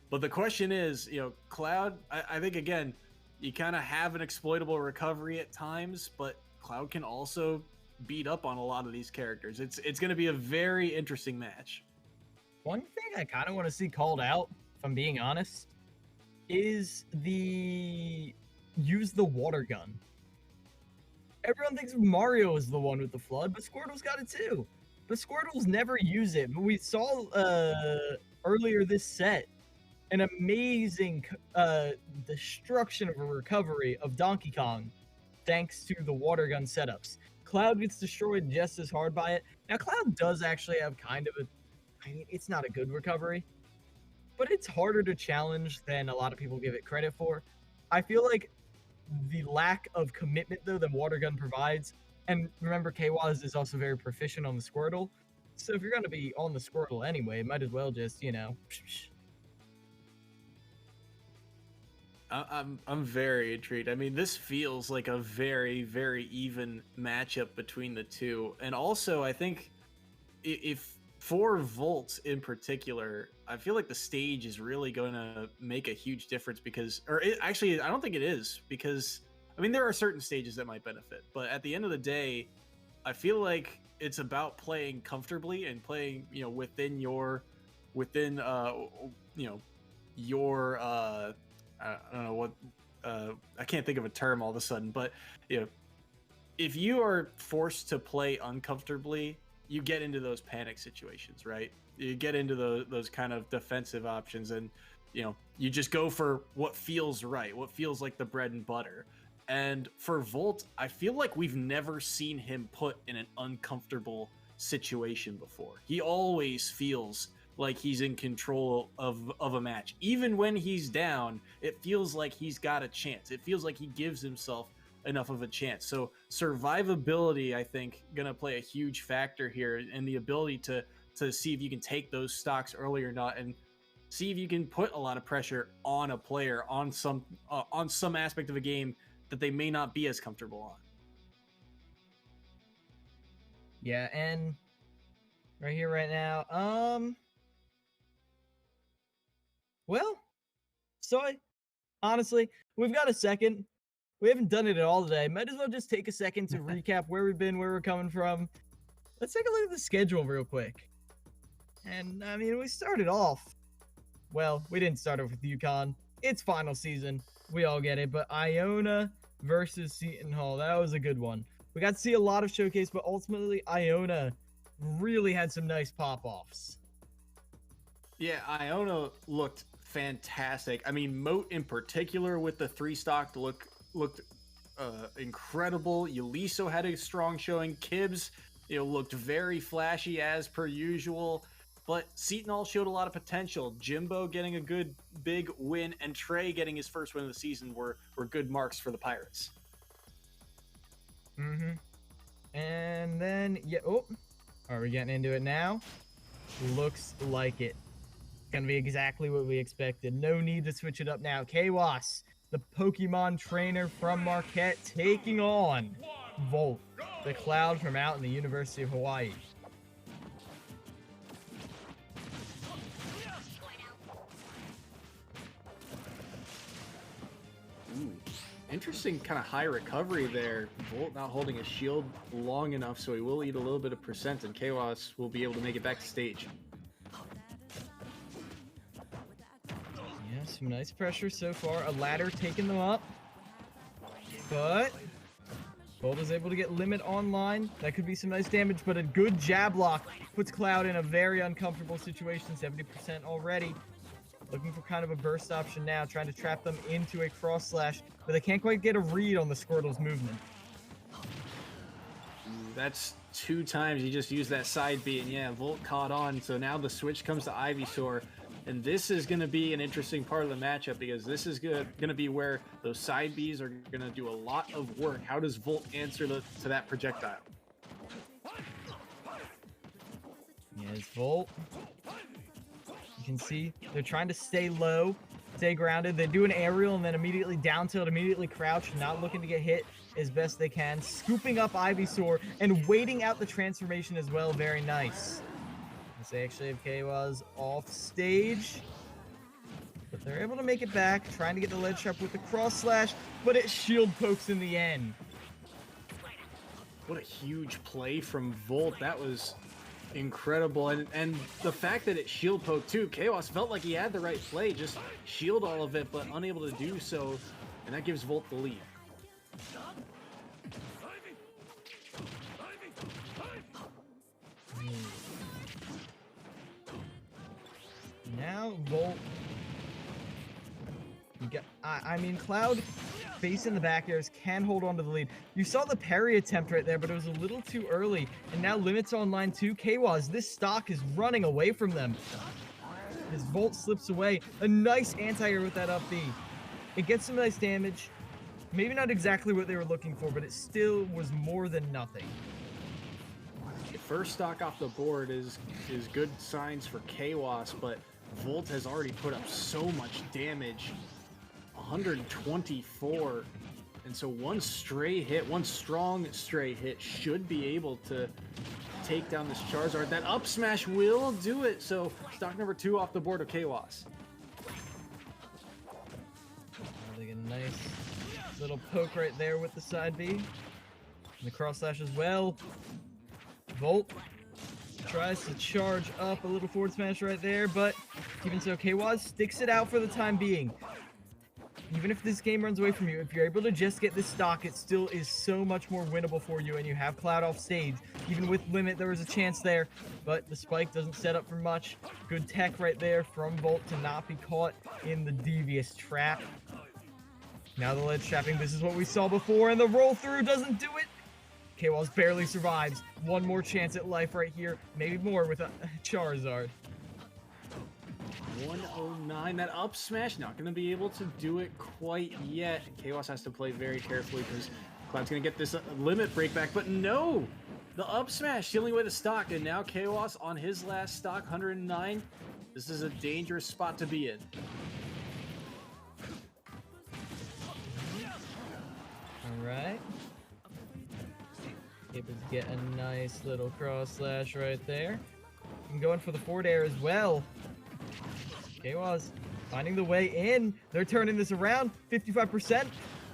But the question is, Cloud, I think again, you kind of have an exploitable recovery at times, but Cloud can also beat up on a lot of these characters. It's going to be a very interesting match. One thing I kind of want to see called out, if I'm being honest, is use the water gun. Everyone thinks Mario is the one with the flood, but Squirtle's got it too. But Squirtle's never used it. But we saw earlier this set an amazing destruction of a recovery of Donkey Kong thanks to the water gun setups. Cloud gets destroyed just as hard by it. Now, Cloud does actually have kind of it's not a good recovery, but it's harder to challenge than a lot of people give it credit for. I feel like the lack of commitment, though, that Water Gun provides, and remember, Kwaz is also very proficient on the Squirtle, so if you're going to be on the Squirtle anyway, might as well just, I'm very intrigued. I mean, this feels like a very, very even matchup between the two. And also, I think if for Volt in particular, I feel like the stage is really going to make a huge difference actually, I don't think it is because, I mean, there are certain stages that might benefit, but at the end of the day, I feel like it's about playing comfortably and playing, within your, I don't know what, I can't think of a term all of a sudden, but if you are forced to play uncomfortably, you get into those panic situations, right? You get into those kind of defensive options, and you just go for what feels right, what feels like the bread and butter. And for Volt, I feel like we've never seen him put in an uncomfortable situation before. He always feels like he's in control of a match. Even when he's down, it feels like he's got a chance. It feels like he gives himself enough of a chance. So survivability, I think, gonna play a huge factor here, and the ability to see if you can take those stocks early or not, and see if you can put a lot of pressure on a player on some aspect of a game that they may not be as comfortable on. Yeah, and right here, right now, well, so honestly, we've got a second. We haven't done it at all today. Might as well just take a second to recap where we've been, where we're coming from. Let's take a look at the schedule real quick. And, I mean, we started off. Well, we didn't start off with UConn. It's final season. We all get it. But Iona versus Seton Hall. That was a good one. We got to see a lot of showcase, but ultimately, Iona really had some nice pop-offs. Yeah, Iona looked fantastic. I mean, Moat in particular with the 3-stock looked incredible. Yaliso had a strong showing. Kibbs, looked very flashy as per usual. But Seton Hall showed a lot of potential. Jimbo getting a good big win, and Trey getting his first win of the season were good marks for the Pirates. And then, are we getting into it now? Looks like it. Gonna be exactly what we expected. No need to switch it up now. Kawas, the Pokemon trainer from Marquette, taking on Volt, the Cloud from out in the University of Hawaii. Ooh, interesting kind of high recovery there. Volt not holding his shield long enough, so he will eat a little bit of percent, and Kawas will be able to make it back to stage. Yeah, some nice pressure so far. A ladder taking them up. But Volt is able to get Limit online. That could be some nice damage, but a good jab lock puts Cloud in a very uncomfortable situation. 70% already. Looking for kind of a burst option now, trying to trap them into a cross slash, but they can't quite get a read on the Squirtle's movement. That's 2 times he just used that side B, and yeah, Volt caught on, so now the switch comes to Ivysaur. And this is going to be an interesting part of the matchup because this is going to be where those side Bs are going to do a lot of work. How does Volt answer to that projectile? Yes, Volt. You can see they're trying to stay low, stay grounded. They do an aerial and then immediately down tilt, immediately crouch, not looking to get hit as best they can. Scooping up Ivysaur and waiting out the transformation as well. Very nice. They actually have Kawas off stage, but they're able to make it back, trying to get the ledge trap with the cross slash, but it shield pokes in the end. What a huge play from Volt. That was incredible, and the fact that it shield poked too, Kawas felt like he had the right play, just shield all of it, but unable to do so, and that gives Volt the lead. Now Volt, I mean Cloud facing the back airs can hold on to the lead. You saw the parry attempt right there, but it was a little too early. And now Limit's online too. Kawas, this stock is running away from them. As Volt slips away, a nice anti-air with that up B. It gets some nice damage. Maybe not exactly what they were looking for, but it still was more than nothing. First stock off the board is good signs for Kawas, but Volt has already put up so much damage, 124, and so one strong stray hit should be able to take down this Charizard. That up smash will do it, so stock number 2 off the board of Kawas. They get a nice little poke right there with the side B. And the cross slash as well. Volt tries to charge up a little forward smash right there, but even so, Kawas sticks it out for the time being. Even if this game runs away from you, if you're able to just get this stock, it still is so much more winnable for you, and you have Cloud off stage. Even with Limit, there was a chance there, but the spike doesn't set up for much. Good tech right there from Volt to not be caught in the devious trap. Now the ledge trapping, this is what we saw before, and the roll through doesn't do it. Kawas barely survives. One more chance at life right here. Maybe more with a Charizard. 109. That up smash not going to be able to do it quite yet. Kawas has to play very carefully because Cloud's going to get this Limit break back. But no! The up smash stealing away the stock. And now Kawas on his last stock, 109. This is a dangerous spot to be in. Alright. Able to get a nice little cross slash right there. And going for the forward air as well. Kawas finding the way in. They're turning this around. 55%.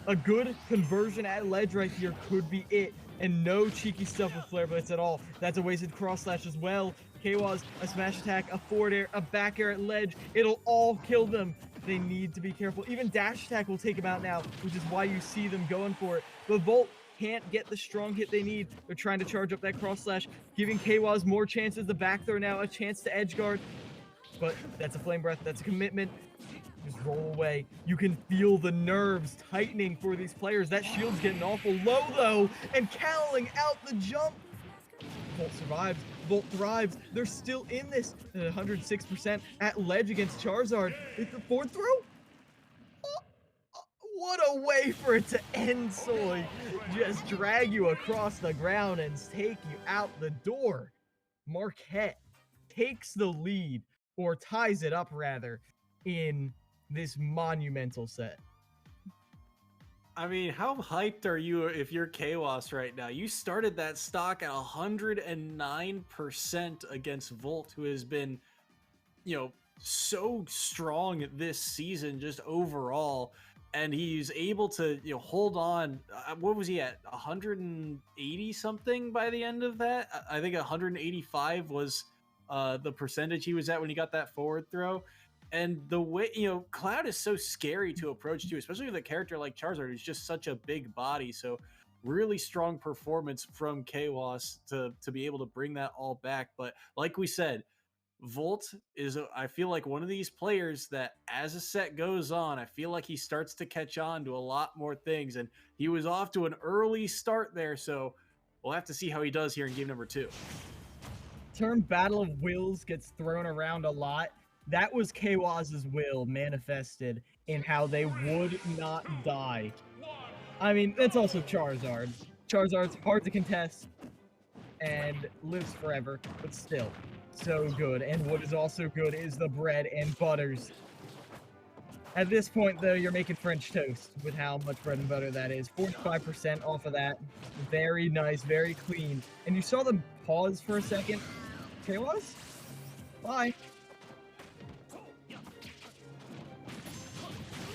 A good conversion at ledge right here could be it. And no cheeky stuff with Flare Blitz at all. That's a wasted cross slash as well. Kawas, a smash attack, a forward air, a back air at ledge. It'll all kill them. They need to be careful. Even dash attack will take him out now, which is why you see them going for it. But Volt can't get the strong hit they need. They're trying to charge up that cross slash, giving Kwaz more chances. The back throw now, a chance to edge guard. But that's a flame breath, that's a commitment. Just roll away. You can feel the nerves tightening for these players. That shield's getting awful low, though, and cowling out the jump. Volt survives. Volt thrives. They're still in this. 106% at ledge against Charizard. It's the fourth throw. What a way for it to end, Soy. Just drag you across the ground and take you out the door. Marquette takes the lead, or ties it up, rather, in this monumental set. I mean, how hyped are you if you're Chaos right now? You started that stock at 109% against Volt, who has been, you know, so strong this season just overall. And he's able to, you know, hold on. What was he at? 180 something by the end of that? I think 185 was the percentage he was at when he got that forward throw. And the way, you know, Cloud is so scary to approach too, especially with a character like Charizard, who's just such a big body. So really strong performance from Kawas to be able to bring that all back. But like we said, Volt is, I feel like, one of these players that as a set goes on, I feel like he starts to catch on to a lot more things. And he was off to an early start there. So we'll have to see how he does here in game number 2. Term Battle of Wills gets thrown around a lot. That was Kwaz's will manifested in how they would not die. I mean, that's also Charizard. Charizard's hard to contest and lives forever, but still, so good. And what is also good is the bread and butters. At this point, though, you're making French toast with how much bread and butter that is. 45% off of that. Very nice, very clean. And you saw them pause for a second. Kwaz? Bye.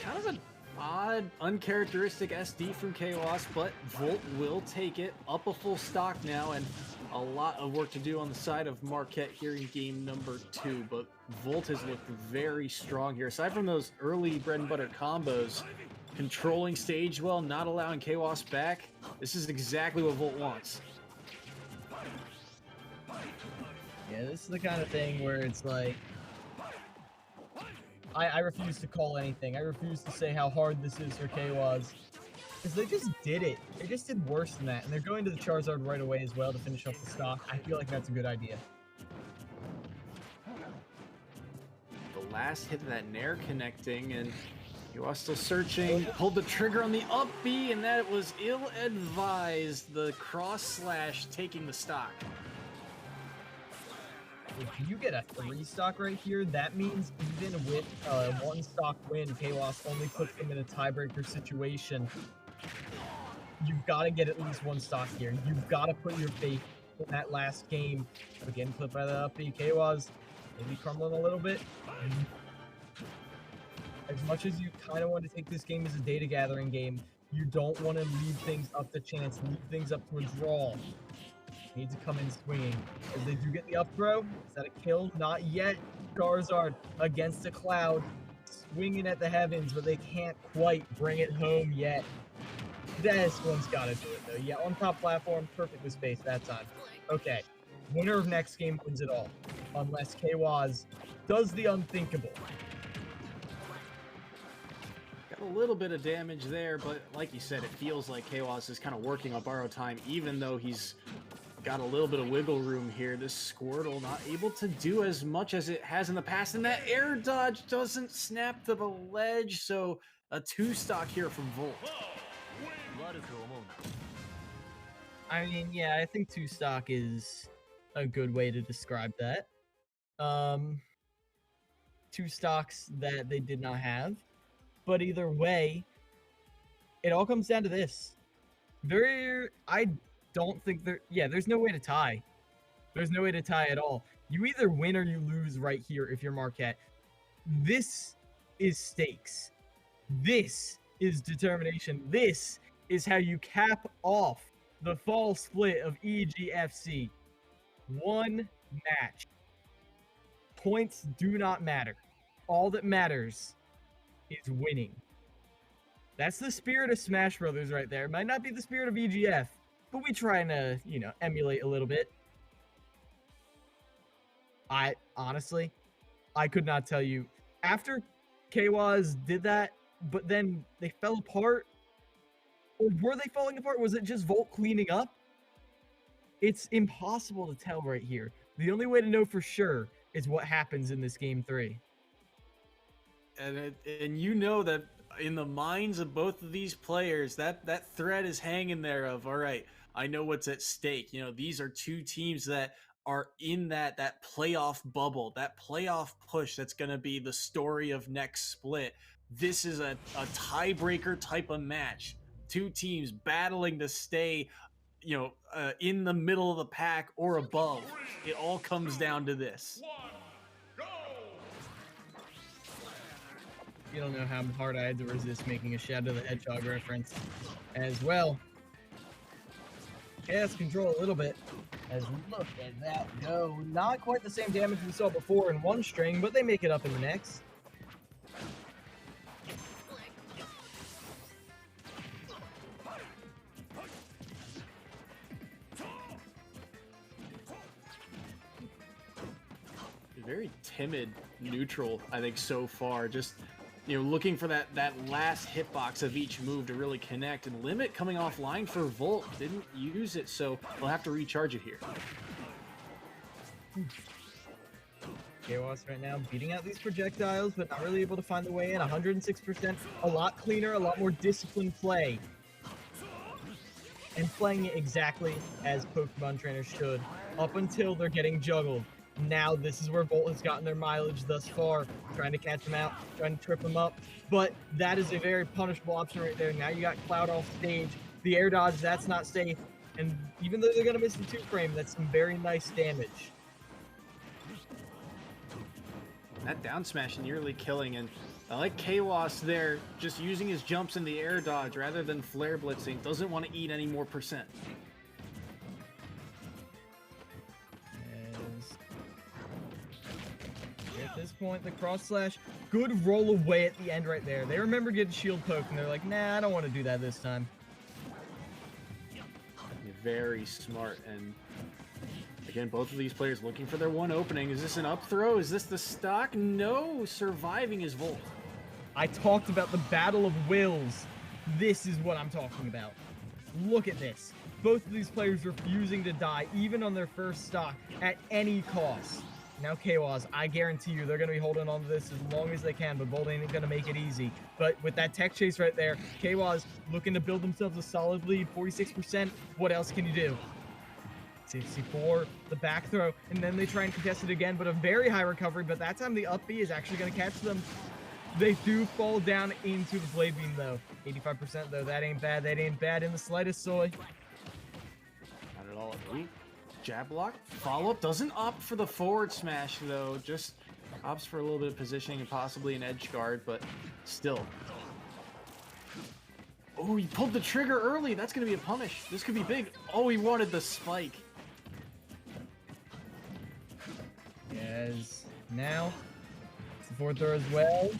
Kind of an odd, uncharacteristic SD from Chaos, but Volt will take it. Up a full stock now, and a lot of work to do on the side of Marquette here in game number 2. But Volt has looked very strong here. Aside from those early bread and butter combos, controlling stage well, not allowing Chaos back, this is exactly what Volt wants. Yeah, this is the kind of thing where it's like, I refuse to call anything. I refuse to say how hard this is for Kwaz. Because they just did it. They just did worse than that. And they're going to the Charizard right away as well to finish off the stock. I feel like that's a good idea. The last hit of that Nair connecting, and Kwaz still searching. Pulled the trigger on the up B, and that was ill-advised. The cross slash taking the stock. If you get a 3 stock right here, that means even with a 1 stock win, Chaos only puts them in a tiebreaker situation. You've got to get at least 1 stock here. You've got to put your faith in that last game. Again, clipped by the up B. Chaos maybe crumbling a little bit. As much as you kind of want to take this game as a data gathering game, you don't want to leave things up to chance, leave things up to a draw. Need to come in swinging. As they do get the up throw. Is that a kill? Not yet. Charizard against the Cloud. Swinging at the heavens, but they can't quite bring it home yet. This one's got to do it, though. Yeah, on top platform, perfectly spaced that time. Okay. Winner of next game wins it all. Unless Kwaz does the unthinkable. Got a little bit of damage there, but like you said, it feels like Chaos is kind of working on borrowed time, even though he's got a little bit of wiggle room here. This Squirtle not able to do as much as it has in the past, and that air dodge doesn't snap to the ledge, so a 2 stock here from Volt. I mean, yeah, I think 2 stock is a good way to describe that. 2 stocks that they did not have. But either way, it all comes down to this. I don't think there's no way to tie. There's no way to tie at all. You either win or you lose right here if you're Marquette. This is stakes. This is determination. This is how you cap off the fall split of EGFC. 1 match. Points do not matter. All that matters is winning. That's the spirit of Smash Brothers right there. It might not be the spirit of EGF, but we trying to, emulate a little bit. Honestly, I could not tell you. After Kwaz did that, but then they fell apart, or were they falling apart? Was it just Volt cleaning up? It's impossible to tell right here. The only way to know for sure is what happens in this game 3. And you know that in the minds of both of these players, that thread is hanging there of, all right, I know what's at stake. These are two teams that are in that playoff bubble, that playoff push that's going to be the story of next split. This is a tiebreaker type of match. Two teams battling to stay, in the middle of the pack or above. It all comes down to this. You don't know how hard I had to resist making a Shadow the Hedgehog reference as well. Chaos control a little bit. As look at that go. Not quite the same damage we saw before in one string, but they make it up in the next. Very timid neutral, I think, so far. Just, looking for that last hitbox of each move to really connect. And Limit coming offline for Volt. Didn't use it, so they'll have to recharge it here. Chaos right now beating out these projectiles, but not really able to find the way in. 106%, a lot cleaner, a lot more disciplined play. And playing it exactly as Pokemon trainers should, up until they're getting juggled. Now this is where Volt has gotten their mileage thus far, trying to catch him out, trying to trip him up, but that is a very punishable option right there. Now you got Cloud off stage, the air dodge, that's not safe, and even though they're going to miss the 2-frame, that's some very nice damage. That down smash nearly killing, and I like Kawas there, just using his jumps in the air dodge rather than flare blitzing. Doesn't want to eat any more percent. At this point, the cross slash, good roll away at the end right there. They remember getting shield poked, and they're like, nah, I don't want to do that this time. Very smart, and again, both of these players looking for their one opening. Is this an up throw? Is this the stock? No, surviving is Volt. I talked about the battle of wills. This is what I'm talking about. Look at this. Both of these players refusing to die, even on their first stock, at any cost. Now Kwaz, I guarantee you they're going to be holding on to this as long as they can, but Volt ain't going to make it easy. But with that tech chase right there, Kwaz looking to build themselves a solid lead, 46%. What else can you do? 64, the back throw, and then they try and contest it again, but a very high recovery, but that time the up B is actually going to catch them. They do fall down into the blade beam, though. 85%, though. That ain't bad. That ain't bad in the slightest, Soy. Not at all. Jab block. Follow-up doesn't opt for the forward smash, though. Just opts for a little bit of positioning and possibly an edge guard, but still. Oh, he pulled the trigger early. That's going to be a punish. This could be big. Oh, he wanted the spike. Yes. Now, it's the forward throw as well.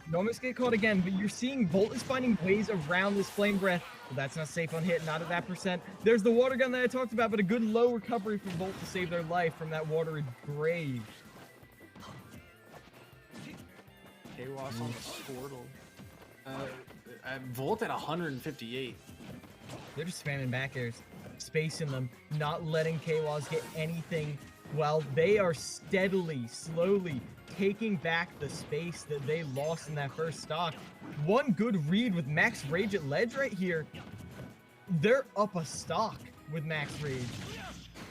You almost get caught again, but you're seeing Volt is finding ways around this flame breath. Well, that's not safe on hit, not at that percent. There's the water gun that I talked about, but a good low recovery for Volt to save their life from that watery grave. Kawas on the Squirtle. Volt at 158. They're just spamming back airs, spacing them, not letting Kwaz get anything while they are steadily, slowly taking back the space that they lost in that first stock. One good read with Max Rage at ledge right here. They're up a stock with Max Rage.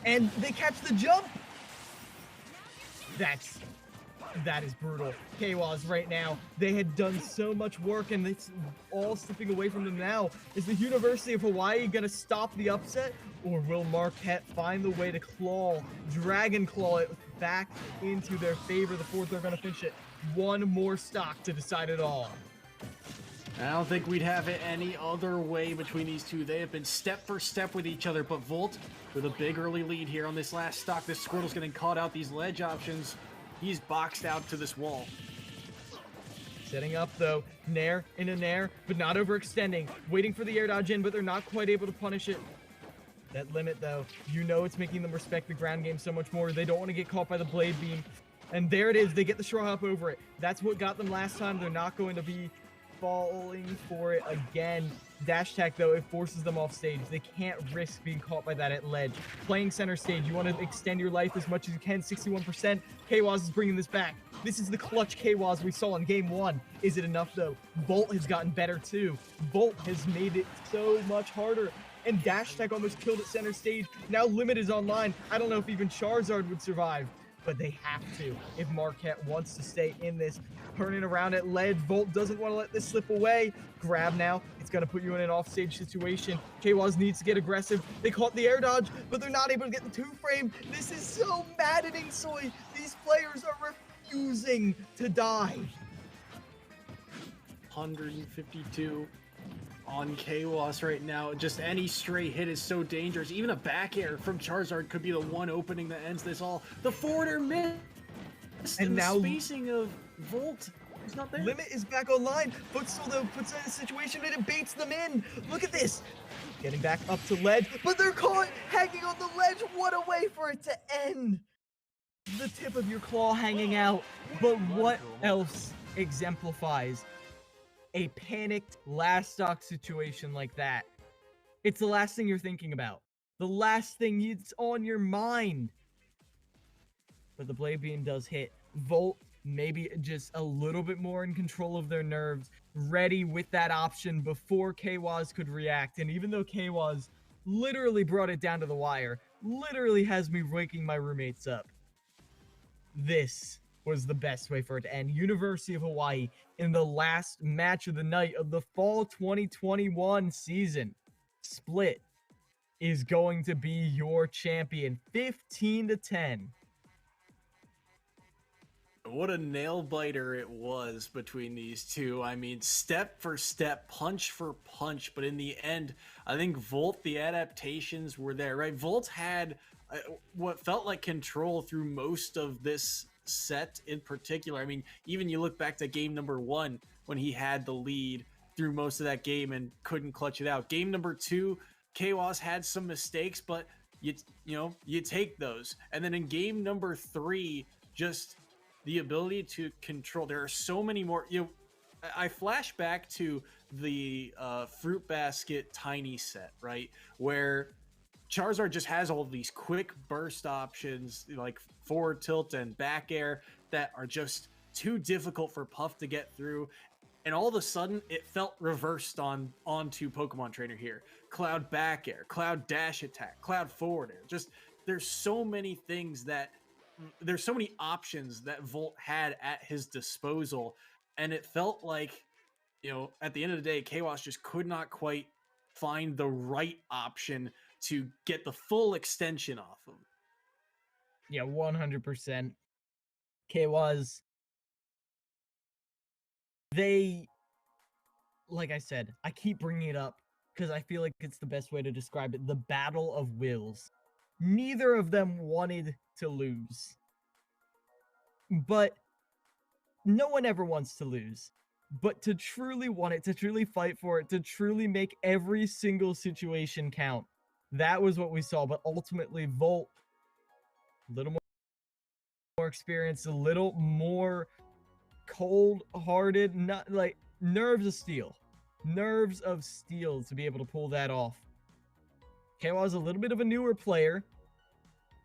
And they catch the jump! That is brutal. Kwaz right now, they had done so much work and it's all slipping away from them now. Is the University of Hawaii gonna stop the upset? Or will Marquette find the way to dragon claw it back into their favor? The fourth, they're gonna finish it. One more stock to decide it all. I don't think we'd have it any other way between these two. They have been step for step with each other, but Volt with a big early lead here on this last stock. This Squirtle's getting caught out. These ledge options, he's boxed out to this wall. Setting up, though. Nair in a Nair, but not overextending. Waiting for the air dodge in, but they're not quite able to punish it. That limit, though, you know it's making them respect the ground game so much more. They don't want to get caught by the blade beam. And there it is. They get the straw hop over it. That's what got them last time. They're not going to be falling for it again. Dash attack, though, it forces them off stage. They can't risk being caught by that at ledge. Playing center stage, you want to extend your life as much as you can. 61%. Kwaz is bringing this back. This is the clutch Kwaz we saw in game 1. Is it enough, though? Volt has gotten better, too. Volt has made it so much harder. And Dash attack almost killed at center stage. Now Limit is online. I don't know if even Charizard would survive, but they have to if Marquette wants to stay in this. Turning around at ledge. Volt doesn't want to let this slip away. Grab now. It's going to put you in an offstage situation. Kwaz needs to get aggressive. They caught the air dodge, but they're not able to get the 2-frame. This is so maddening, Soy. These players are refusing to die. 152 on Kwaz right now. Just any stray hit is so dangerous. Even a back air from Charizard could be the one opening that ends this all. The forwarder missed, and now the spacing of Volt is not there. Limit is back online, but still though puts in a situation and it baits them in. Look at this. Getting back up to ledge, but they're caught hanging on the ledge. What a way for it to end. The tip of your claw hanging out. But what else exemplifies a panicked last stock situation like that? It's the last thing you're thinking about. The last thing it's on your mind. But the blade beam does hit. Volt maybe just a little bit more in control of their nerves, ready with that option before Kwaz could react. And even though Kwaz literally brought it down to the wire, literally has me waking my roommates up, this was the best way for it to end. University of Hawaii in the last match of the night of the fall 2021 season. Split is going to be your champion, 15-10. What a nail biter it was between these two. I mean, step for step, punch for punch, but in the end, I think Volt, the adaptations were there, right? Volt had what felt like control through most of this set in particular. I mean, even you look back to game number 1 when he had the lead through most of that game and couldn't clutch it out. Game number 2, Kwaz had some mistakes, but you take those. And then in game number 3, just the ability to control. There are so many more. I flash back to the Fruit Basket Tiny set, right, where Charizard just has all of these quick burst options like forward tilt and back air that are just too difficult for Puff to get through. And all of a sudden, it felt reversed onto Pokemon Trainer here. Cloud back air, Cloud dash attack, Cloud forward air. Just there's so many things there's so many options that Volt had at his disposal, and it felt like, at the end of the day, Kwaz just could not quite find the right option to get the full extension off of. Yeah, 100%. Kwaz, like I said, I keep bringing it up because I feel like it's the best way to describe it. The battle of wills. Neither of them wanted to lose. But no one ever wants to lose. But to truly want it, to truly fight for it, to truly make every single situation count, that was what we saw. But ultimately, Volt, a little more experience, a little more cold-hearted, not like nerves of steel. Nerves of steel to be able to pull that off. Kwaz a little bit of a newer player.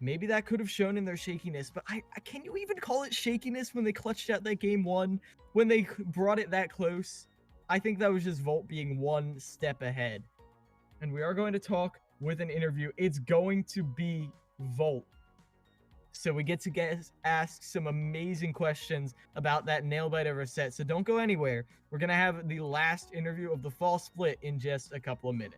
Maybe that could have shown in their shakiness, but can you even call it shakiness when they clutched out that game 1? When they brought it that close? I think that was just Volt being one step ahead. And we are going to talk with an interview. It's going to be Volt. So we get to ask some amazing questions about that nail bite of a set. So don't go anywhere. We're going to have the last interview of the fall split in just a couple of minutes.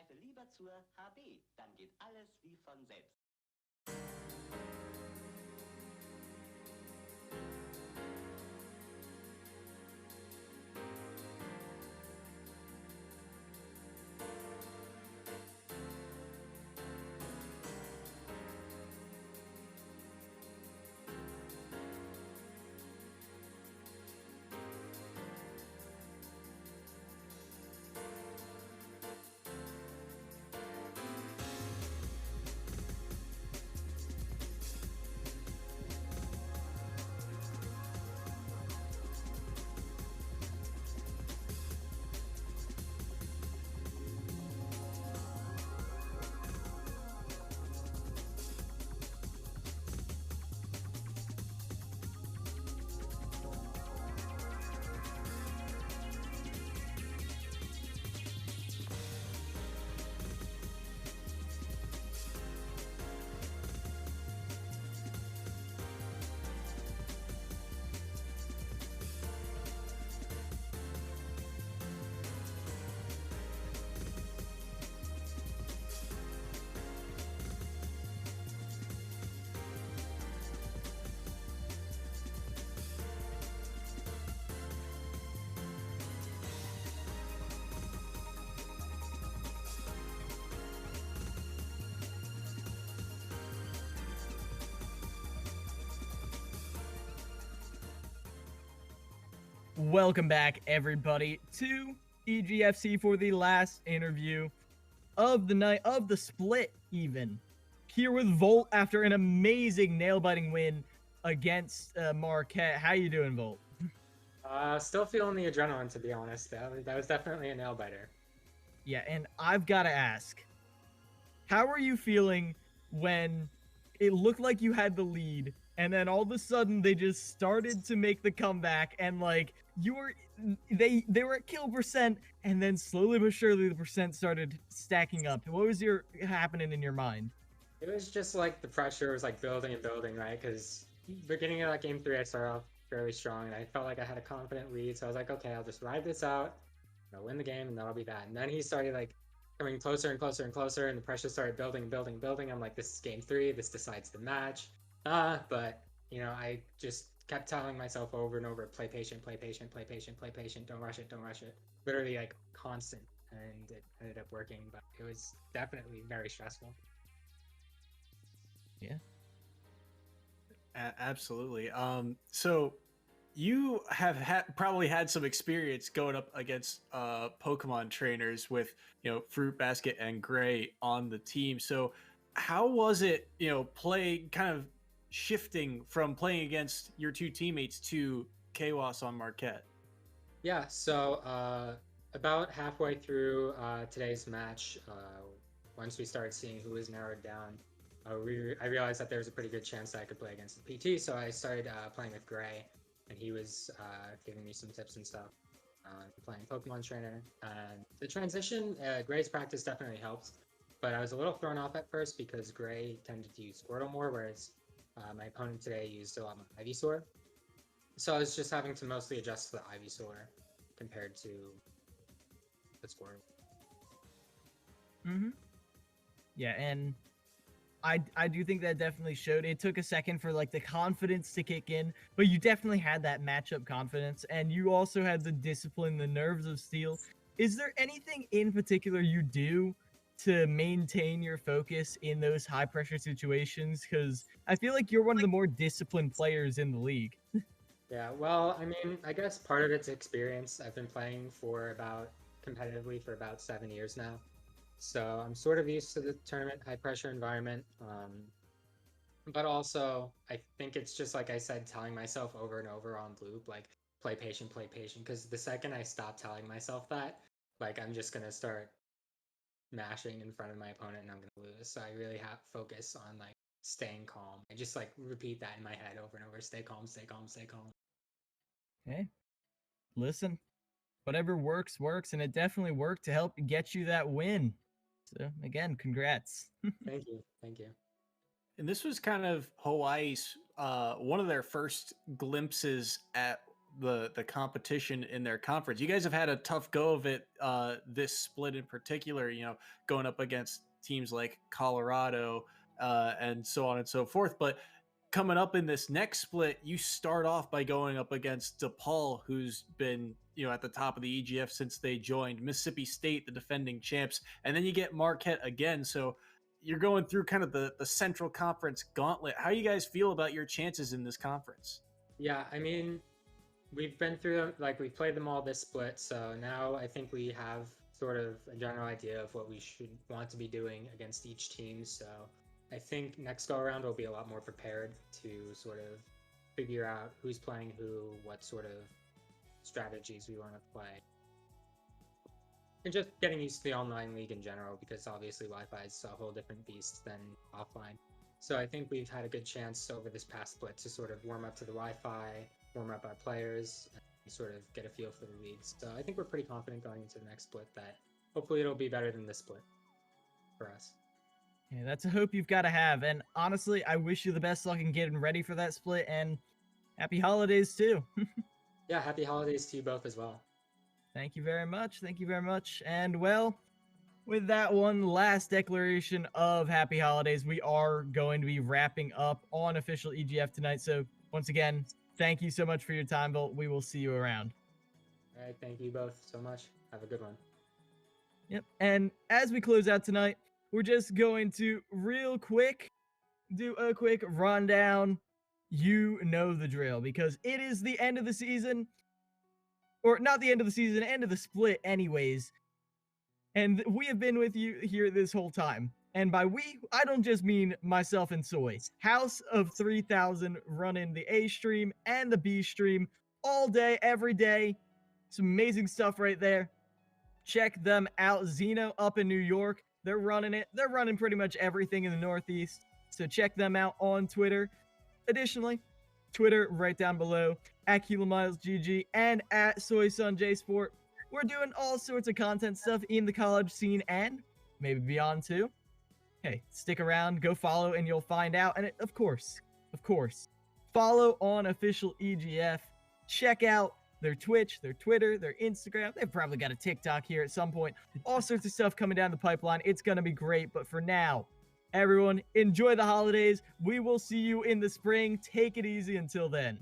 greife lieber zur HB, dann geht alles wie von selbst. Welcome back, everybody, to EGFC for the last interview of the night, of the split, even. Here with Volt after an amazing nail-biting win against Marquette. How you doing, Volt? Still feeling the adrenaline, to be honest. That was definitely a nail-biter. Yeah, and I've got to ask, how are you feeling when it looked like you had the lead, and then all of a sudden they just started to make the comeback, and like they were at kill percent, and then slowly but surely the percent started stacking up. What was happening in your mind? It was just like the pressure was like building and building, right? Because beginning of that game 3, I started off fairly strong, and I felt like I had a confident lead, so I was like, okay, I'll just ride this out, I'll win the game, and that'll be that. And then he started like coming closer and closer and closer, and the pressure started building and building and building. I'm like, this is game 3, this decides the match. But you know, I just kept telling myself over and over, play patient, play patient, play patient, play patient, don't rush it, don't rush it. Literally like constant, and it ended up working, but it was definitely very stressful. Yeah. Absolutely. So you have probably had some experience going up against Pokemon trainers with, you know, Fruit Basket and Gray on the team. So how was it, you know, kind of shifting from playing against your two teammates to Kawas on Marquette? Yeah, so about halfway through today's match, once we started seeing who was narrowed down, I realized that there was a pretty good chance that I could play against the PT, so I started playing with Gray, and he was giving me some tips and stuff, playing Pokemon Trainer. And the transition, Gray's practice definitely helped, but I was a little thrown off at first because Gray tended to use Squirtle more, whereas my opponent today used a lot more Ivysaur. So I was just having to mostly adjust to the Ivysaur compared to the Squirtle. Mm-hmm. Yeah, and I do think that definitely showed. It took a second for like the confidence to kick in, but you definitely had that matchup confidence, and you also had the discipline, the nerves of steel. Is there anything in particular you do to maintain your focus in those high pressure situations? Because I feel like you're one of the more disciplined players in the league. Yeah, well, I mean, I guess part of it's experience. I've been playing competitively for about 7 years now. So I'm sort of used to the tournament high pressure environment. But also, I think it's just like I said, telling myself over and over on loop, like, play patient, because the second I stop telling myself that, like, I'm just going to start mashing in front of my opponent and I'm going to lose. So I really have to focus on, like, staying calm. I just, like, repeat that in my head over and over, stay calm, stay calm, stay calm. Hey, listen, whatever works, works, and it definitely worked to help get you that win. So, again, congrats. Thank you. Thank you. And this was kind of Hawaii's one of their first glimpses at the competition in their conference. You guys have had a tough go of it this split in particular. You know, going up against teams like Colorado and so on and so forth. But coming up in this next split, you start off by going up against DePaul, who's been, you know, at the top of the EGF since they joined, Mississippi State, the defending champs, and then you get Marquette again. So you're going through kind of the Central Conference gauntlet. How do you guys feel about your chances in this conference? Yeah, I mean, we've been through them, like we've played them all this split, so now I think we have sort of a general idea of what we should want to be doing against each team. So I think next go around we'll be a lot more prepared to sort of figure out who's playing who, what sort of strategies we want to play. And just getting used to the online league in general, because obviously Wi-Fi is a whole different beast than offline. So I think we've had a good chance over this past split to sort of warm up to the Wi-Fi, warm up our players, and sort of get a feel for the leagues. So I think we're pretty confident going into the next split that hopefully it'll be better than this split for us. Yeah, that's a hope you've got to have. And honestly, I wish you the best luck in getting ready for that split, and happy holidays too. Yeah, happy holidays to you both as well. Thank you very much. Thank you very much. And well, with that one last declaration of happy holidays, we are going to be wrapping up on official EGF tonight. So once again, thank you so much for your time, Bolt. We will see you around. All right, thank you both so much. Have a good one. Yep. And as we close out tonight, we're just going to real quick do a quick rundown. You know the drill, because it is the end of the season. Or not the end of the season, end of the split anyways. And we have been with you here this whole time. And by we, I don't just mean myself and Soy. House of 3000 running the A stream and the B stream all day, every day. Some amazing stuff right there. Check them out. Zeno up in New York. They're running it. They're running pretty much everything in the Northeast. So check them out on Twitter. Additionally, Twitter right down below, at KiloMilesGG and at SoySunJSport. We're doing all sorts of content stuff in the college scene and maybe beyond too. Hey, stick around, go follow, and you'll find out. And of course, follow on official EGF. Check out their Twitch, their Twitter, their Instagram. They've probably got a TikTok here at some point. All sorts of stuff coming down the pipeline. It's going to be great. But for now, everyone, enjoy the holidays. We will see you in the spring. Take it easy until then.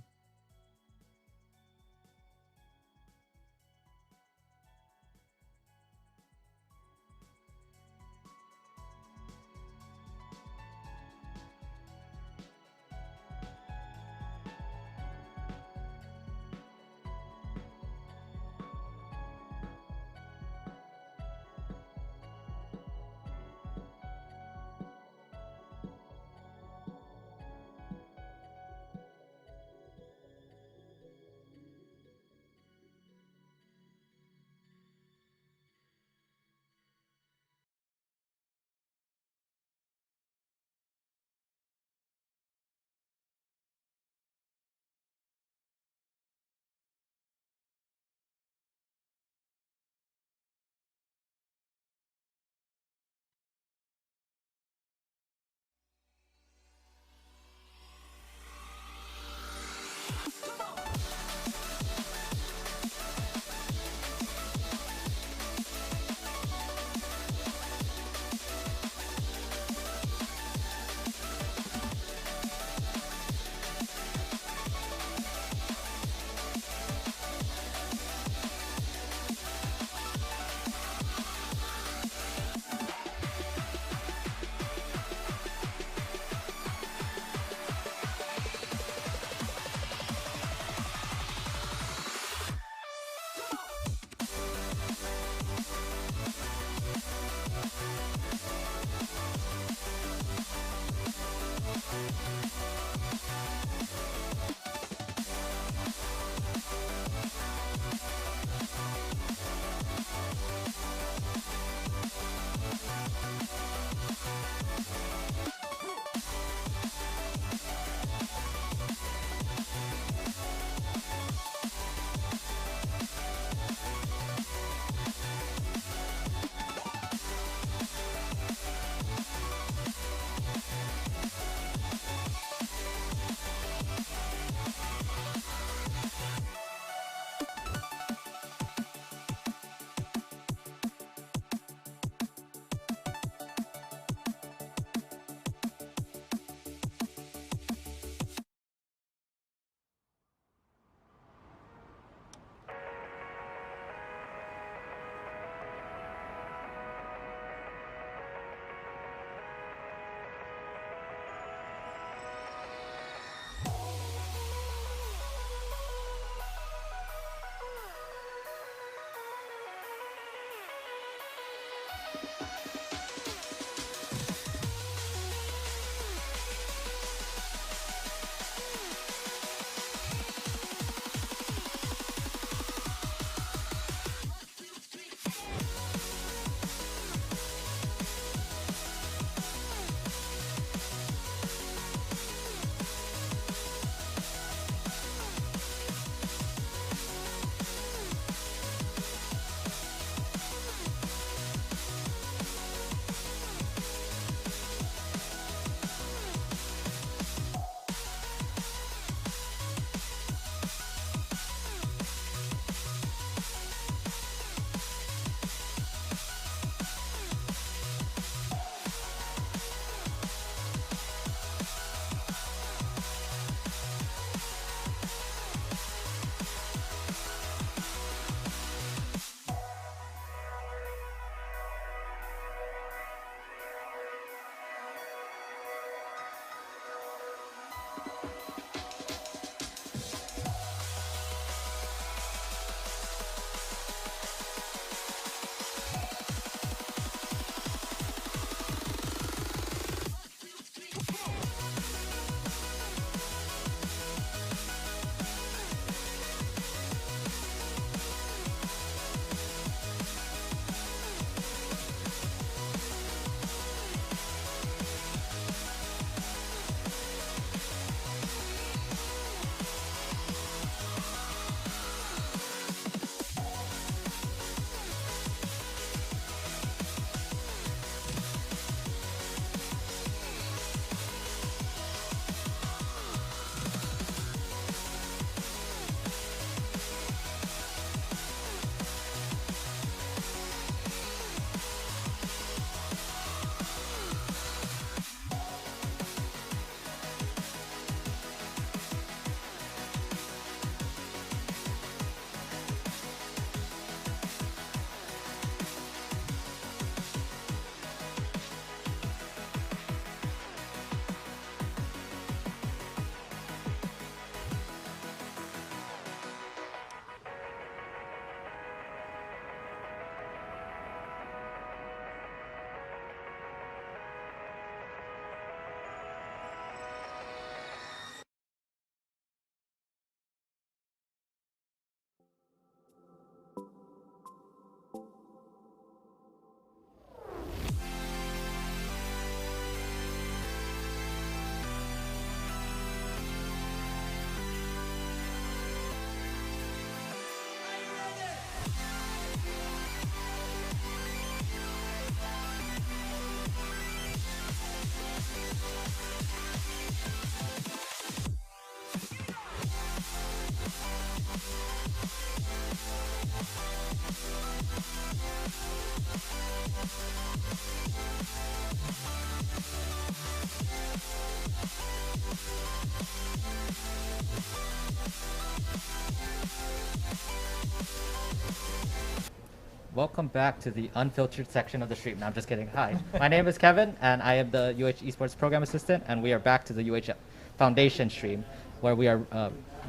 welcome back to the unfiltered section of the stream. No, I'm just kidding. Hi, my name is Kevin, and I am the UH Esports Program Assistant, and we are back to the UH Foundation stream, where we are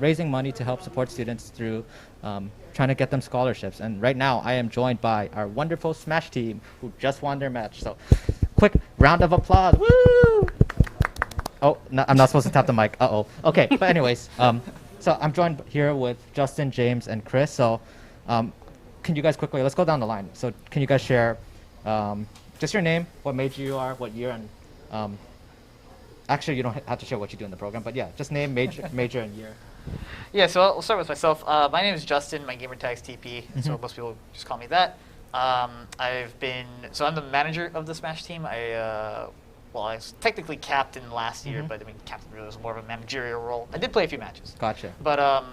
raising money to help support students through trying to get them scholarships. And right now, I am joined by our wonderful Smash team, who just won their match. So, quick round of applause. Woo! Oh, no, I'm not supposed to tap the mic. Uh-oh. Okay, but anyways, so I'm joined here with Justin, James, and Chris. So, can you guys quickly, let's go down the line. So can you guys share just your name, what major you are, what year, and actually you don't have to share what you do in the program, but yeah, just name, major and year. Yeah, so I'll start with myself. My name is Justin, my gamer tag's TP, so most people just call me that. I'm the manager of the Smash team. I was technically captain last year, but I mean, captain really was more of a managerial role. I did play a few matches. Gotcha. But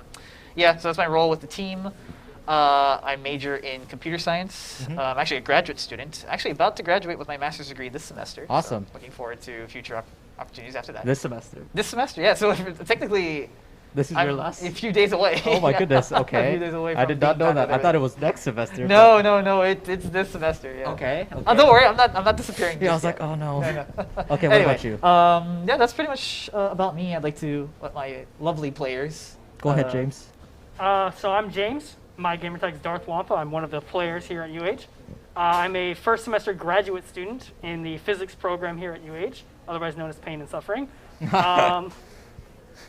yeah, so that's my role with the team. I major in computer science. I'm actually a graduate student. Actually about to graduate with my master's degree this semester. Awesome. So looking forward to future opportunities after that. This semester? This semester, yeah. So technically, this is your last? A few days away. Oh my goodness, okay. A few days away I did not know that. I thought it was next semester. No, it's this semester, yeah. Okay. Oh, don't worry, I'm not disappearing. Yeah, I was like, oh no. No. Okay, anyway, what about you? Yeah, that's pretty much about me. I'd like to let my lovely players. Go ahead, James. So I'm James. My gamer tag is Darth Wampa. I'm one of the players here at UH. I'm a first semester graduate student in the physics program here at UH, otherwise known as Pain and Suffering. Yeah,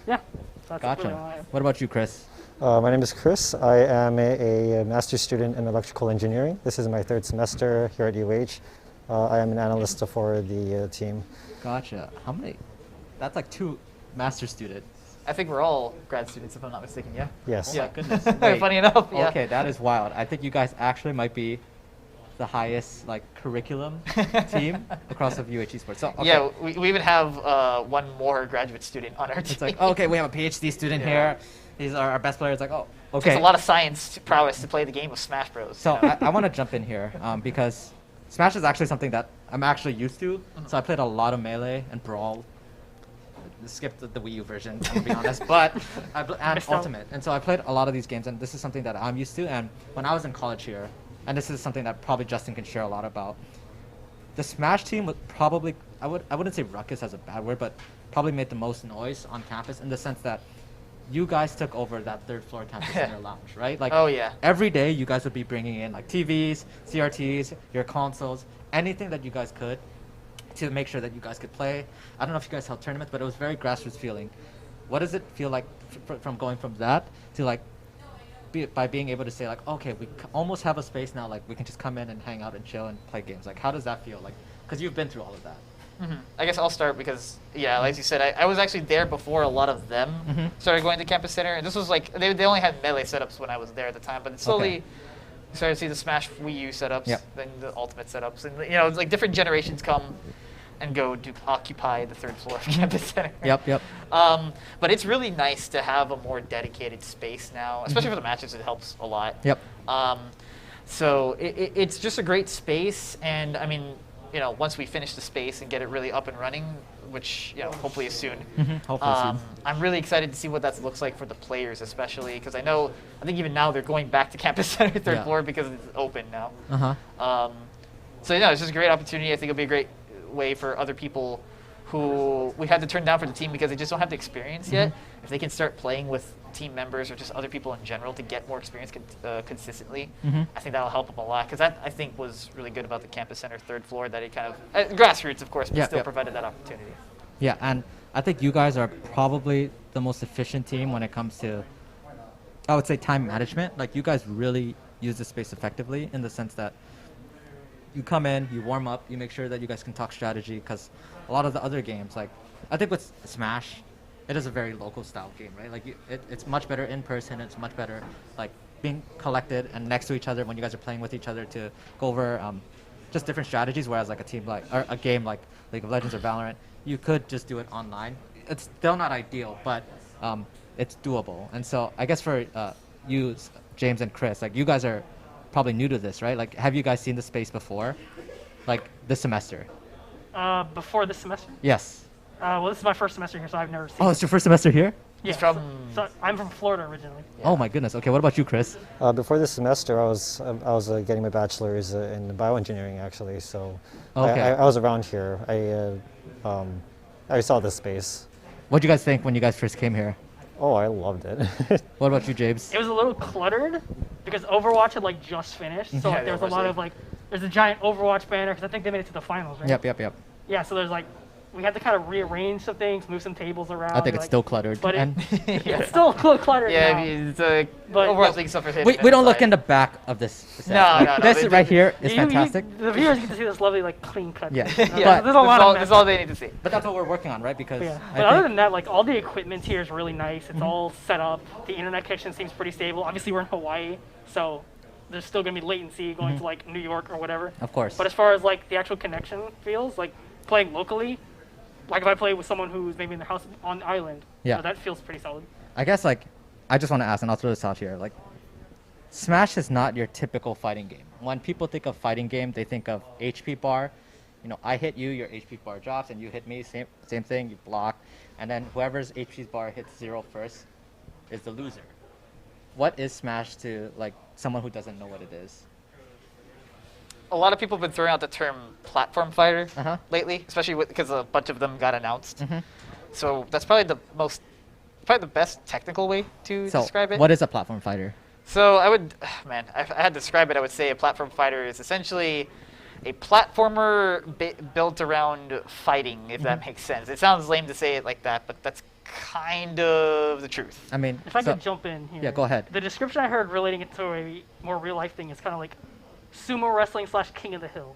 that's Gotcha. really all I am. What about you, Chris? My name is Chris. I am a master's student in electrical engineering. This is my third semester here at UH. I am an analyst for the team. Gotcha. How many? That's like 2 master's students. I think we're all grad students, if I'm not mistaken, yeah? Yes. Oh my goodness. Funny enough, yeah. Okay, that is wild. I think you guys actually might be the highest like curriculum team across of UH Esports. So, okay. Yeah, we even have one more graduate student on our team. It's like, okay, we have a PhD student here. These are our best players. Like, oh, okay. It's a lot of science prowess to play the game of Smash Bros. So you know? I want to jump in here because Smash is actually something that I'm actually used to. So I played a lot of Melee and Brawl. Skipped the Wii U version, to be honest, but and Ultimate. And so I played a lot of these games, and this is something that I'm used to. And when I was in college here, and this is something that probably Justin can share a lot about, the Smash team would probably, I wouldn't say ruckus as a bad word, but probably made the most noise on campus in the sense that you guys took over that 3rd floor campus center lounge, right? Like, oh yeah. Every day you guys would be bringing in like TVs, CRTs, your consoles, anything that you guys could to make sure that you guys could play. I don't know if you guys held tournaments, but it was very grassroots feeling. What does it feel like from going from that to like by being able to say like, okay, we almost have a space now, like we can just come in and hang out and chill and play games. Like, how does that feel? Like, because you've been through all of that. I guess I'll start because, yeah, like you said, I was actually there before a lot of them started going to Campus Center. And this was like, they only had Melee setups when I was there at the time, but slowly you started to see the Smash Wii U setups, then the Ultimate setups. And, you know, it's like different generations come and go to occupy the 3rd floor of Campus Center. Yep. But it's really nice to have a more dedicated space now, especially for the matches. It helps a lot. Yep. So it's just a great space, and I mean, you know, once we finish the space and get it really up and running, which, you know, hopefully is soon. Hopefully soon. I'm really excited to see what that looks like for the players, especially because I think even now they're going back to Campus Center 3rd floor because it's open now. So yeah, it's just a great opportunity. I think it'll be a great way for other people who we had to turn down for the team because they just don't have the experience yet. If they can start playing with team members or just other people in general to get more experience consistently, I think that'll help them a lot, because that, I think, was really good about the Campus Center 3rd floor, that it kind of, grassroots of course, but still provided that opportunity. Yeah, and I think you guys are probably the most efficient team when it comes to, I would say, time management. Like, you guys really use the space effectively in the sense that you come in, you warm up, you make sure that you guys can talk strategy, because a lot of the other games, like, I think with Smash, it is a very local style game, right? Like, it's much better in person, it's much better, like, being collected and next to each other when you guys are playing with each other to go over just different strategies, whereas like a team like, or a game like League of Legends or Valorant, you could just do it online. It's still not ideal, but it's doable. And so I guess for you, James and Chris, like, you guys are probably new to this, right? Like, have you guys seen the space before? Like, this semester? Before this semester? Yes. Well, this is my first semester here, so I've never seen. Oh, it's your first semester here? Yeah. So I'm from Florida originally. Oh my goodness. Okay, what about you, Chris? Before this semester, I was getting my bachelor's in bioengineering actually. So Okay. I was around here. I saw this space. What did you guys think when you guys first came here? Oh, I loved it. What about you, James? It was a little cluttered because Overwatch had like just finished, so like, there was a lot of like, there's a giant Overwatch banner because I think they made it to the finals, right? Yep. Yeah, so there's like, we had to kind of rearrange some things, move some tables around. I think it's still cluttered. But and it's still a little cluttered. Yeah, now. I mean, it's But- Overwatch League stuff is hidden. we don't look in the back of this. set. No. This right here is fantastic. The viewers get to see this lovely like clean cut. Yeah. Yeah, There's a lot of that's all they need to see. But that's what we're working on, right? Because Yeah. I But other think- than that, like all the equipment here is really nice. It's all set up. The internet connection seems pretty stable. Obviously, we're in Hawaii, so there's still gonna be latency going to like New York or whatever. Of course. But as far as like the actual connection feels, like playing locally, like if I play with someone who's maybe in their house on the island, Yeah. that feels pretty solid. I guess like I just want to ask, and I'll throw this out here. Like, Smash is not your typical fighting game. When people think of fighting game, they think of HP bar. You know, I hit you, your HP bar drops, and you hit me, same thing, you block, and then whoever's HP bar hits 0 first is the loser. What is Smash to like someone who doesn't know what it is? A lot of people have been throwing out the term platform fighter lately, especially because a bunch of them got announced. So that's probably the best technical way to So, describe it. what is a platform fighter? So I would, man, if I had to describe it, I would say a platform fighter is essentially a platformer built around fighting, if that makes sense. It sounds lame to say it like that, but that's kind of the truth. I mean, If I could jump in here. Yeah, go ahead. The description I heard relating it to a more real life thing is kind of like sumo wrestling / King of the Hill.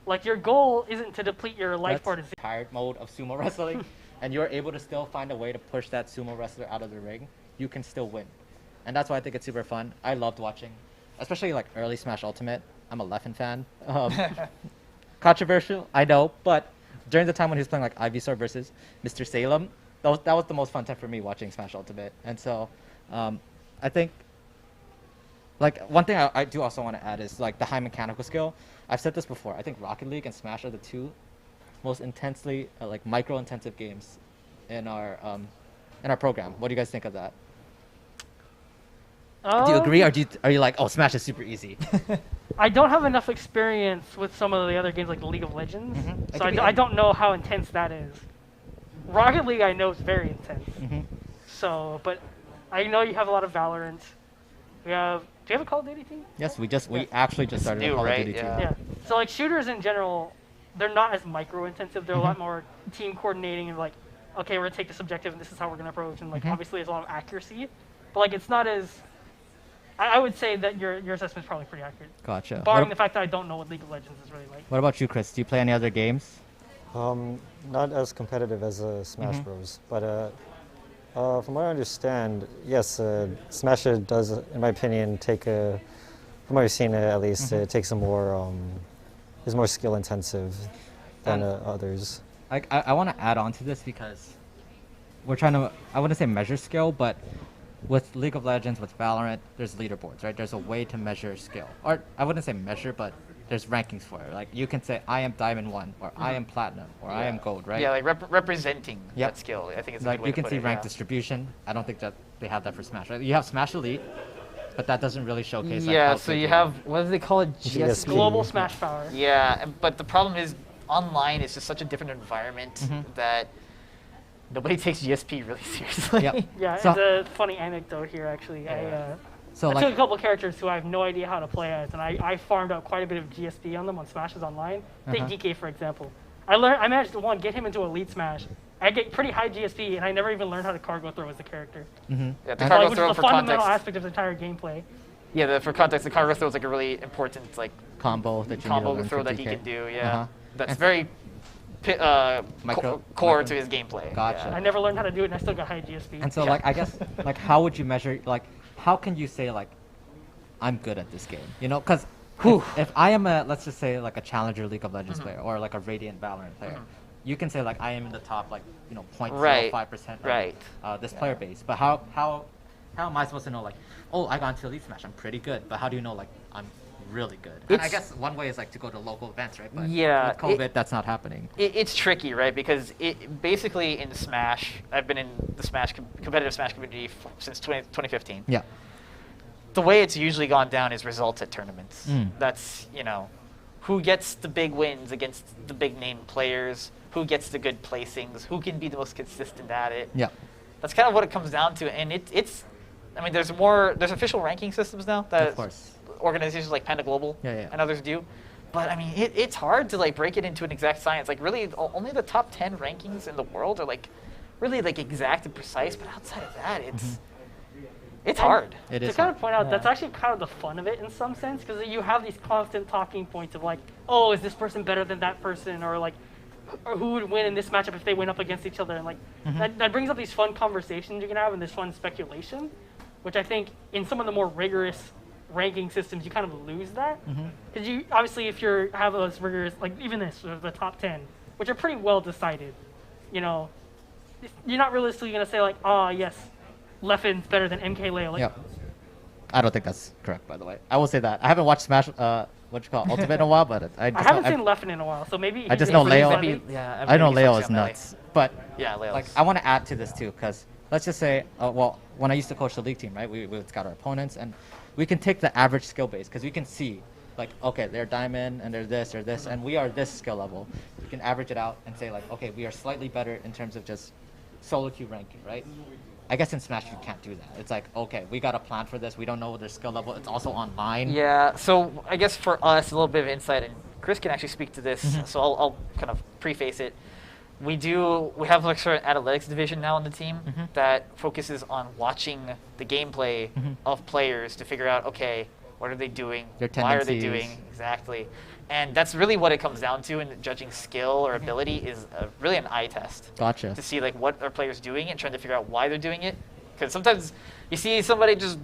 Like your goal isn't to deplete your life bar to zero. Tired mode of sumo wrestling, and you're able to still find a way to push that sumo wrestler out of the ring, you can still win. And that's why I think it's super fun. I loved watching, especially like early Smash Ultimate. I'm a Leffen fan. Controversial, I know, but during the time when he was playing like Ivysaur versus Mr. Salem, that was the most fun time for me watching Smash Ultimate. And so, I think like one thing I do also want to add is like the high mechanical skill. I've said this before. I think Rocket League and Smash are the two most intensely like micro-intensive games in our program. What do you guys think of that? Do you agree, or are you like, oh, Smash is super easy? I don't have enough experience with some of the other games like League of Legends, so I don't know how intense that is. Rocket League I know is very intense. So, but I know you have a lot of Valorant. Do you have a Call of Duty team? Yes, we actually just started a Call of Duty team. Yeah. So like shooters in general, they're not as micro intensive. They're a lot more team coordinating and like, okay, we're gonna take this objective and this is how we're gonna approach, and like obviously there's a lot of accuracy, but like it's not as. I would say that your assessment is probably pretty accurate. Gotcha. Barring the fact that I don't know what League of Legends is really like. What about you, Chris? Do you play any other games? Not as competitive as Smash Bros. But from what I understand, yes, Smash does, in my opinion, take from what I've seen at least, it takes a more, is more skill intensive than others. I want to add on to this because we're trying to, I wouldn't say measure skill, but with League of Legends, with Valorant, there's leaderboards, right? There's a way to measure skill. Or I wouldn't say measure, but there's rankings for it. Like you can say, I am Diamond 1, or I am Platinum, or I am Gold, right? Yeah, like representing that skill. I think it's a like good way you to can put see it, rank yeah. distribution. I don't think that they have that for Smash, right? You have Smash Elite, but that doesn't really showcase. Yeah, like, how so good you have, what do they call it? GSP. Global Smash Power. Yeah, but the problem is online is just such a different environment that nobody takes GSP really seriously. Yeah, So- it's a funny anecdote here actually. I So, I like- took a couple characters who I have no idea how to play as, and I farmed out quite a bit of GSP on them on Smashes Online. Take DK for example. I managed to get him into Elite Smash. I get pretty high GSP, and I never even learned how to cargo throw as the character. Yeah, the Like, cargo which throw is the for fundamental context. aspect of the entire gameplay. Yeah, for context, the cargo throw is like a really important like combo that you need to combo learn throw for that he DK. can do. Yeah, that's And- very core micro- to his gameplay. Gotcha. I never learned how to do it, and I still got high GSP. And so, like, I guess, like, how would you measure, like, how can you say, like, I'm good at this game? You know, because if I am let's just say, like, a challenger League of Legends player or, like, a Radiant Valorant player, you can say, like, I am in the top, like, 0.05% of this player base. But how am I supposed to know, like, oh, I got into Elite Smash, I'm pretty good. But how do you know, like, I'm really good. And I guess one way is like to go to local events, right? But yeah, with COVID, that's not happening. It's tricky, right? Because basically in Smash, I've been in the competitive Smash community since 2015. Yeah. The way it's usually gone down is results at tournaments. Mm. That's, who gets the big wins against the big name players, who gets the good placings, who can be the most consistent at it. Yeah. That's kind of what it comes down to. And it's there's official ranking systems now that organizations like Panda Global and others do. But I mean, it's hard to like break it into an exact science. Like really, only the top 10 rankings in the world are like really like exact and precise. But outside of that, it's hard. To kind of point out, that's actually kind of the fun of it in some sense, because you have these constant talking points of like, oh, is this person better than that person, or like, or who would win in this matchup if they went up against each other, and like that brings up these fun conversations you can have and this fun speculation, which I think in some of the more rigorous ranking systems you kind of lose that, because you obviously if you have those rigorous, like even the top 10, which are pretty well decided, you're not realistically going to say like, oh yes, Leffen's better than MK Leo. Like, I don't think that's correct, by the way. I will say that. I haven't watched Smash, Ultimate in a while, but I haven't seen Leffen in a while, so maybe I just know Leo. I know Leo is melee. nuts. But Leo's. like, I want to add to this too, because let's just say, when I used to coach the league team, right, we would scout our opponents, and we can take the average skill base, because we can see, like, okay, they're diamond, and they're this, or this, and we are this skill level. We can average it out and say, like, okay, we are slightly better in terms of just solo queue ranking, right? I guess in Smash you can't do that. It's like, okay, we got a plan for this. We don't know their skill level. It's also online. Yeah, so I guess for us, a little bit of insight, and Chris can actually speak to this, so I'll kind of preface it. We have like sort of analytics division now on the team that focuses on watching the gameplay of players to figure out, okay, what are they doing? Why are they doing? Exactly. And that's really what it comes down to in judging skill or ability is really an eye test. Gotcha. To see like what are players doing and trying to figure out why they're doing it. Because sometimes you see somebody just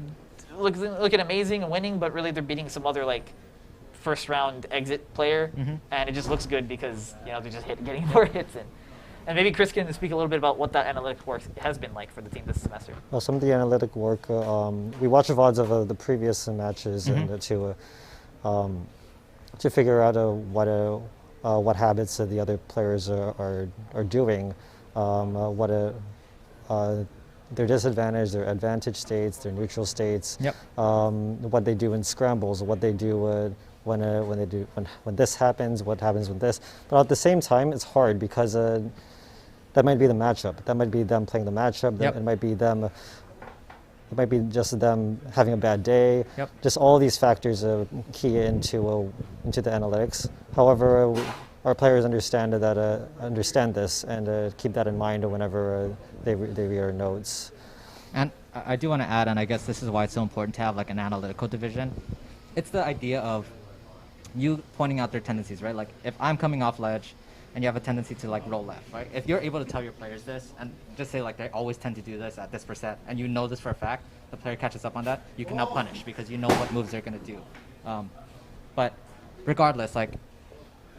looking amazing and winning, but really they're beating some other like first round exit player, and it just looks good because they're just getting more hits in. And maybe Chris can speak a little bit about what that analytics work has been like for the team this semester. Well, some of the analytic work, we watch the VODs of the previous matches and to figure out what habits the other players are doing, their disadvantage, their advantage states, their neutral states, what they do in scrambles, what they do when this happens, what happens with this. But at the same time, it's hard because that might be the matchup. That might be them playing the matchup. It might be them. It might be just them having a bad day. Just all these factors key into the analytics. However, our players understand this and keep that in mind whenever they read our notes. And I do want to add, and I guess this is why it's so important to have like an analytical division. It's the idea of you pointing out their tendencies, right? Like if I'm coming off ledge and you have a tendency to like roll left, right? If you're able to tell your players this and just say like they always tend to do this at this %, and you know this for a fact, the player catches up on that, you can now punish because you know what moves they're going to do. But regardless, like,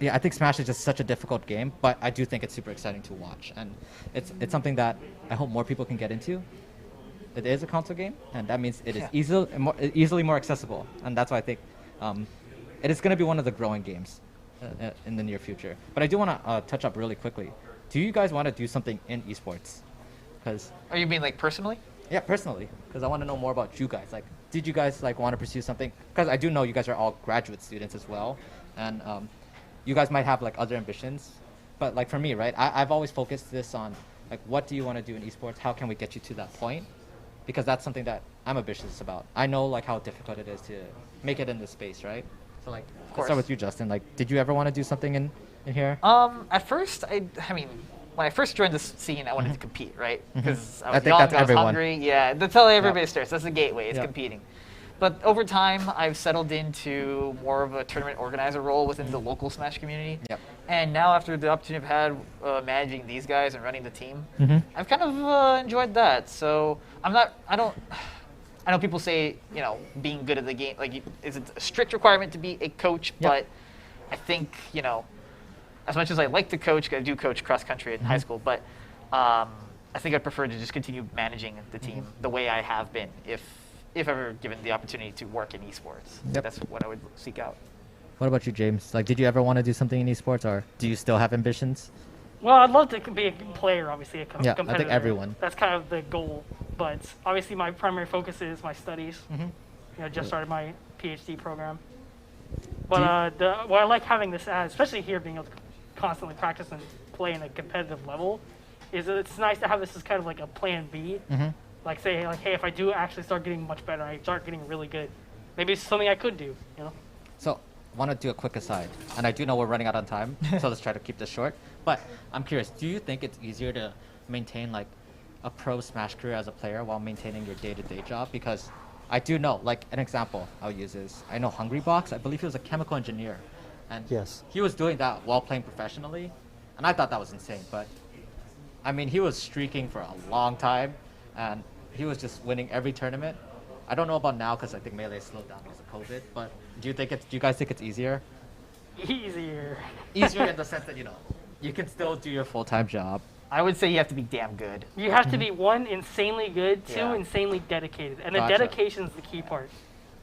yeah, I think Smash is just such a difficult game, but I do think it's super exciting to watch, and it's something that I hope more people can get into. It is a console game, and that means it is easily more accessible, and that's why I think it is going to be one of the growing games in the near future. But I do want to touch up really quickly. Do you guys want to do something in esports? Because are you mean like personally? Yeah, personally, because I want to know more about you guys. Like, did you guys like want to pursue something? Because I do know you guys are all graduate students as well, and you guys might have like other ambitions. But like for me, right, I've always focused this on like, what do you want to do in esports? How can we get you to that point? Because that's something that I'm ambitious about. I know like how difficult it is to make it in this space, right? So like, let's start with you, Justin. Like, did you ever want to do something in here? At first, I mean, when I first joined this scene, I wanted to compete, right? Because I was think young, that's I was everyone. hungry. Yeah, that's how everybody starts. That's the gateway, is competing. But over time, I've settled into more of a tournament organizer role within the local Smash community. And now after the opportunity I've had managing these guys and running the team, I've kind of enjoyed that. So I know people say, being good at the game, like, is it a strict requirement to be a coach? But I think, as much as I like to coach, I do coach cross country in high school, but I think I'd prefer to just continue managing the team the way I have been, if if ever given the opportunity to work in esports. Yep. That's what I would seek out. What about you, James? Like, did you ever want to do something in esports, or do you still have ambitions? Well, I'd love to be a player, obviously, a Yeah, I competitor. think everyone. That's kind of the goal. But obviously, my primary focus is my studies. Just started my PhD program. But what I like having this as, especially here, being able to constantly practice and play in a competitive level, is that it's nice to have this as kind of like a plan B. Like say, like, hey, if I do actually start getting much better, I start getting really good, maybe it's something I could do. So, want to do a quick aside, and I do know we're running out on time, so let's try to keep this short. But I'm curious, do you think it's easier to maintain like a pro Smash career as a player while maintaining your day-to-day job? Because I do know, like an example I'll use is, I know Hungrybox, I believe he was a chemical engineer, and he was doing that while playing professionally, and I thought that was insane. But I mean, he was streaking for a long time, and he was just winning every tournament. I don't know about now because I think Melee slowed down because of COVID. But do you guys think it's easier? Easier. Easier in the sense that you can still do your full-time job. I would say you have to be damn good. You have to be, one, insanely good, two, insanely dedicated. And the dedication is the key part.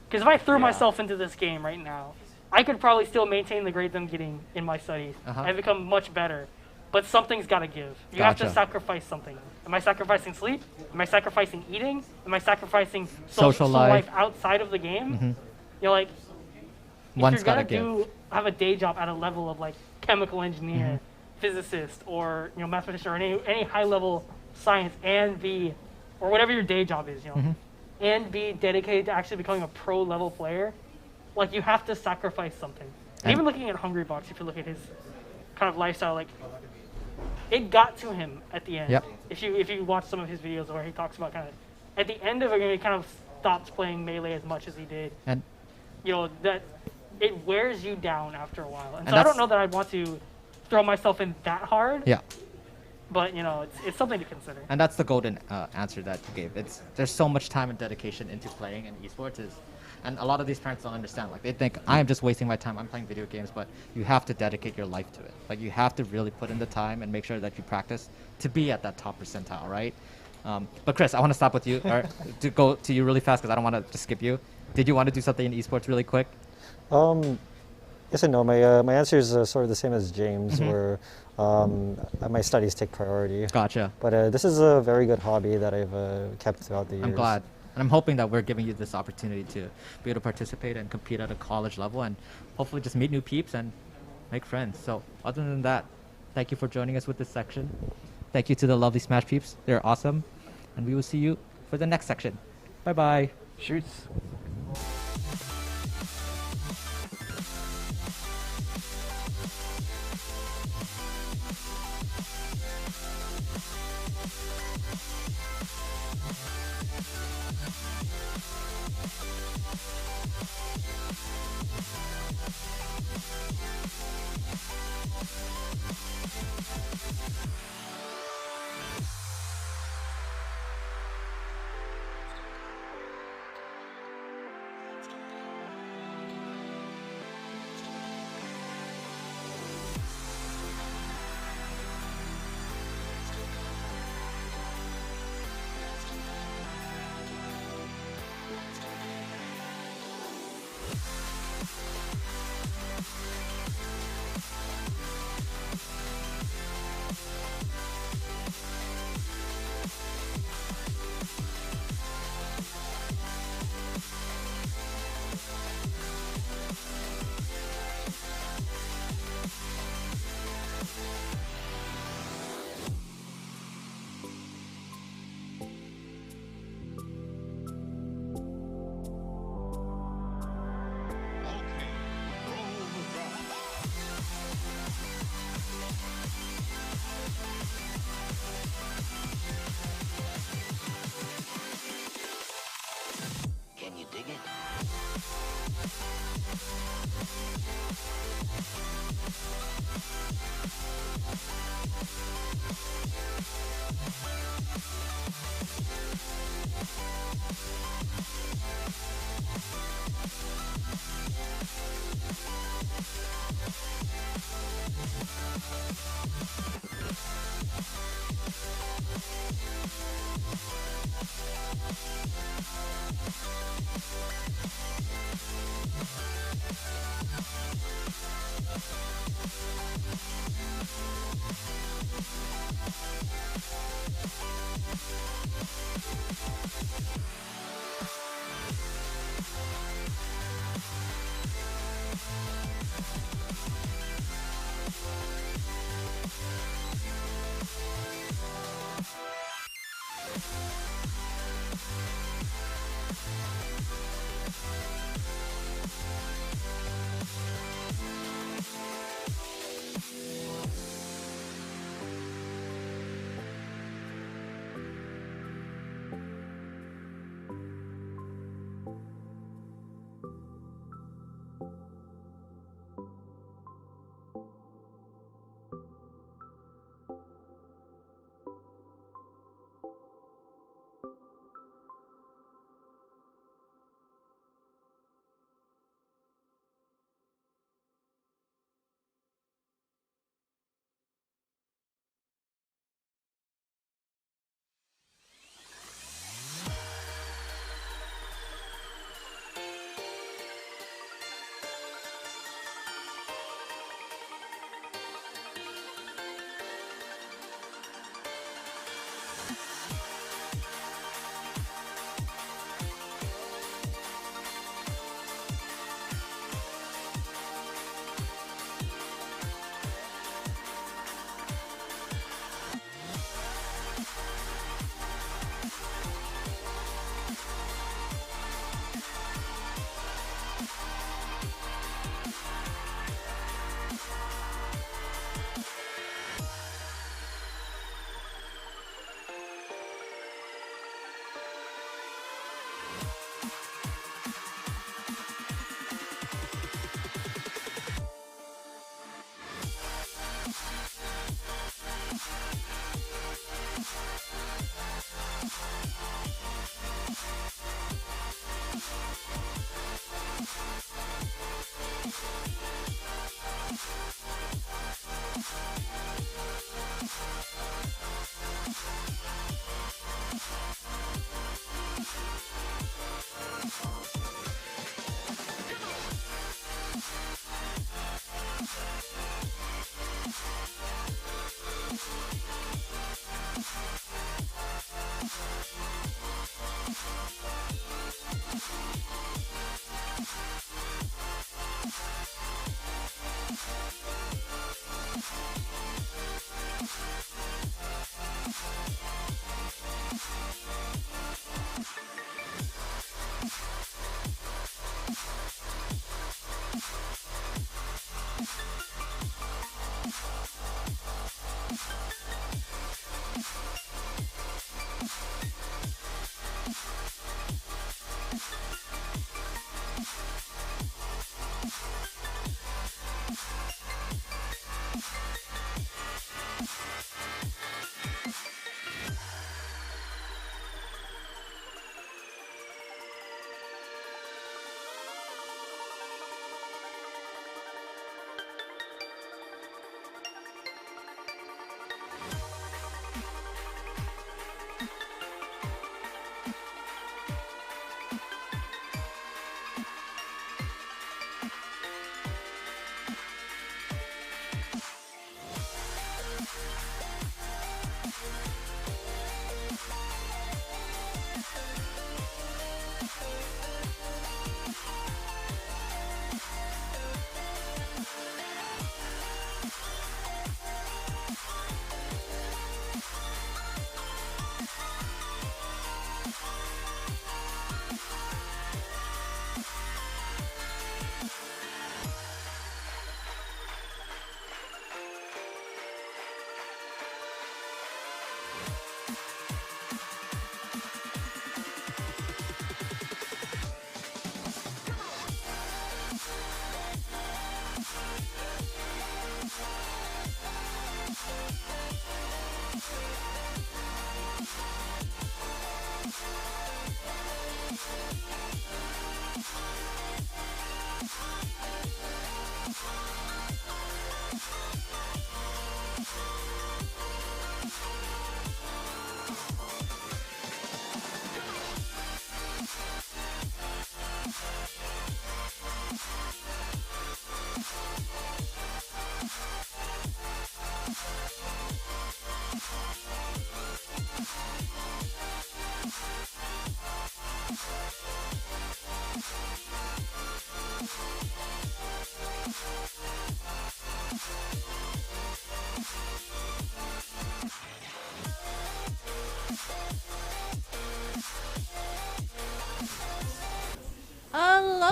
Because if I threw myself into this game right now, I could probably still maintain the grades I'm getting in my studies and become much better. But something's got to give. You have to sacrifice something. Am I sacrificing sleep? Am I sacrificing eating? Am I sacrificing social life outside of the game? Like, if you're going to have a day job at a level of like chemical engineer, physicist, or mathematician, or any high level science, and be, or whatever your day job is, and be dedicated to actually becoming a pro level player, like you have to sacrifice something. And even looking at Hungrybox, if you look at his kind of lifestyle, like it got to him at the end. Yep. If you watch some of his videos where he talks about kind of at the end of it, he kind of stopped playing Melee as much as he did. And that it wears you down after a while. And so I don't know that I'd want to throw myself in that hard. Yeah. But it's something to consider. And that's the golden answer that you gave. There's so much time and dedication into playing in esports, and a lot of these parents don't understand. Like they think I am just wasting my time. I'm playing video games, but you have to dedicate your life to it. Like you have to really put in the time and make sure that you practice to be at that top percentile, right? But Chris, I want to stop with you, or to go to you really fast because I don't want to just skip you. Did you want to do something in esports really quick? Yes and no. My answer is sort of the same as James, where my studies take priority. Gotcha. But this is a very good hobby that I've kept throughout the years. I'm glad. And I'm hoping that we're giving you this opportunity to be able to participate and compete at a college level and hopefully just meet new peeps and make friends. So other than that, thank you for joining us with this section. Thank you to the lovely Smash peeps. They're awesome. And we will see you for the next section. Bye-bye. Shoots.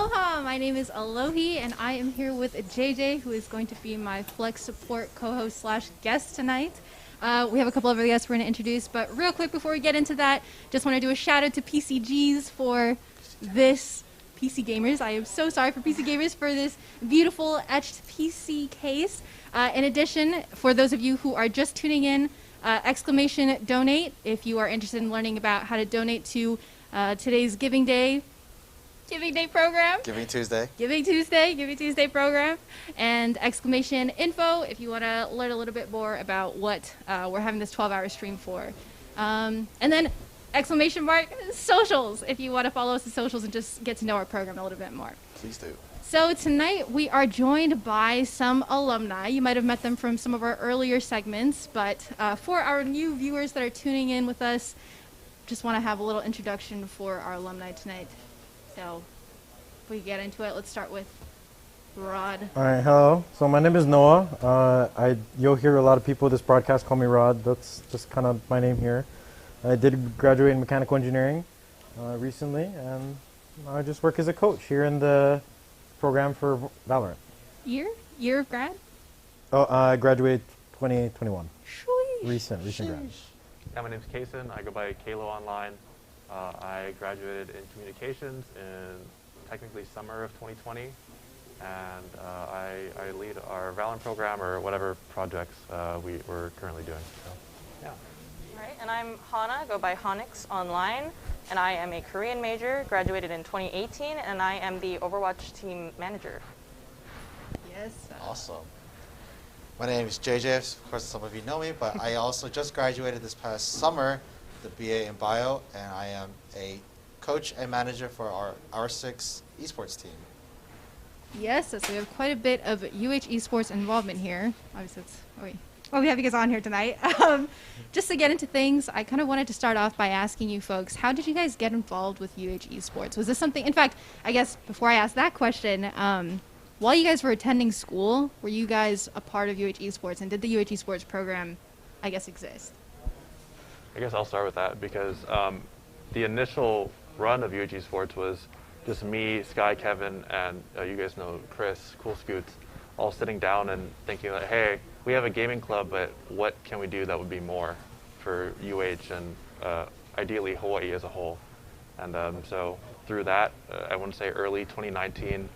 Aloha! My name is Alohi, and I am here with JJ, who is going to be my Flex Support co-host slash guest tonight. We have a couple of other guests we're going to introduce, but real quick before we get into that, just want to do a shout out to PCGs for this PC Gamers. I am so sorry for PC Gamers for this beautiful etched PC case. In addition, for those of you who are just tuning in, exclamation donate if you are interested in learning about how to donate to today's Giving Day program. Giving Tuesday. Giving Tuesday program. And exclamation info if you want to learn a little bit more about what we're having this 12-hour stream for. And then exclamation mark socials if you want to follow us on socials and just get to know our program a little bit more. Please do. So tonight we are joined by some alumni. You might have met them from some of our earlier segments, but for our new viewers that are tuning in with us, just want to have a little introduction for our alumni tonight. So if we get into it, let's start with Rod. All right, hello. So my name is Noah. You'll hear a lot of people with this broadcast call me Rod. That's just kind of my name here. I did graduate in mechanical engineering recently, and I just work as a coach here in the program for Valorant. Year of grad? Oh, I graduated 2021. Sheesh. Recent grad. Yeah, my name's Kason. I go by Kalo online. I graduated in communications in technically summer of 2020, and I lead our Valorant program or whatever projects we're currently doing. So, yeah. All right, and I'm Hana. I go by Honix online, and I am a Korean major, graduated in 2018, and I am the Overwatch team manager. Yes. Awesome. My name is JJ. Of course, some of you know me, but I also just graduated this past summer, the BA in Bio, and I am a coach and manager for our R6 esports team. Yes, so we have quite a bit of UH Esports involvement here. Obviously, we have you guys on here tonight. Just to get into things, I kind of wanted to start off by asking you folks, how did you guys get involved with UH Esports? Was this something, in fact, I guess before I ask that question, while you guys were attending school, were you guys a part of UH Esports, and did the UH Esports program, I guess, exist? I guess I'll start with that because the initial run of UH Esports was just me, Sky, Kevin, and you guys know Chris, Cool Scoots, all sitting down and thinking like, hey, we have a gaming club, but what can we do that would be more for UH and ideally Hawaii as a whole? And so through that, I want to say early 2019,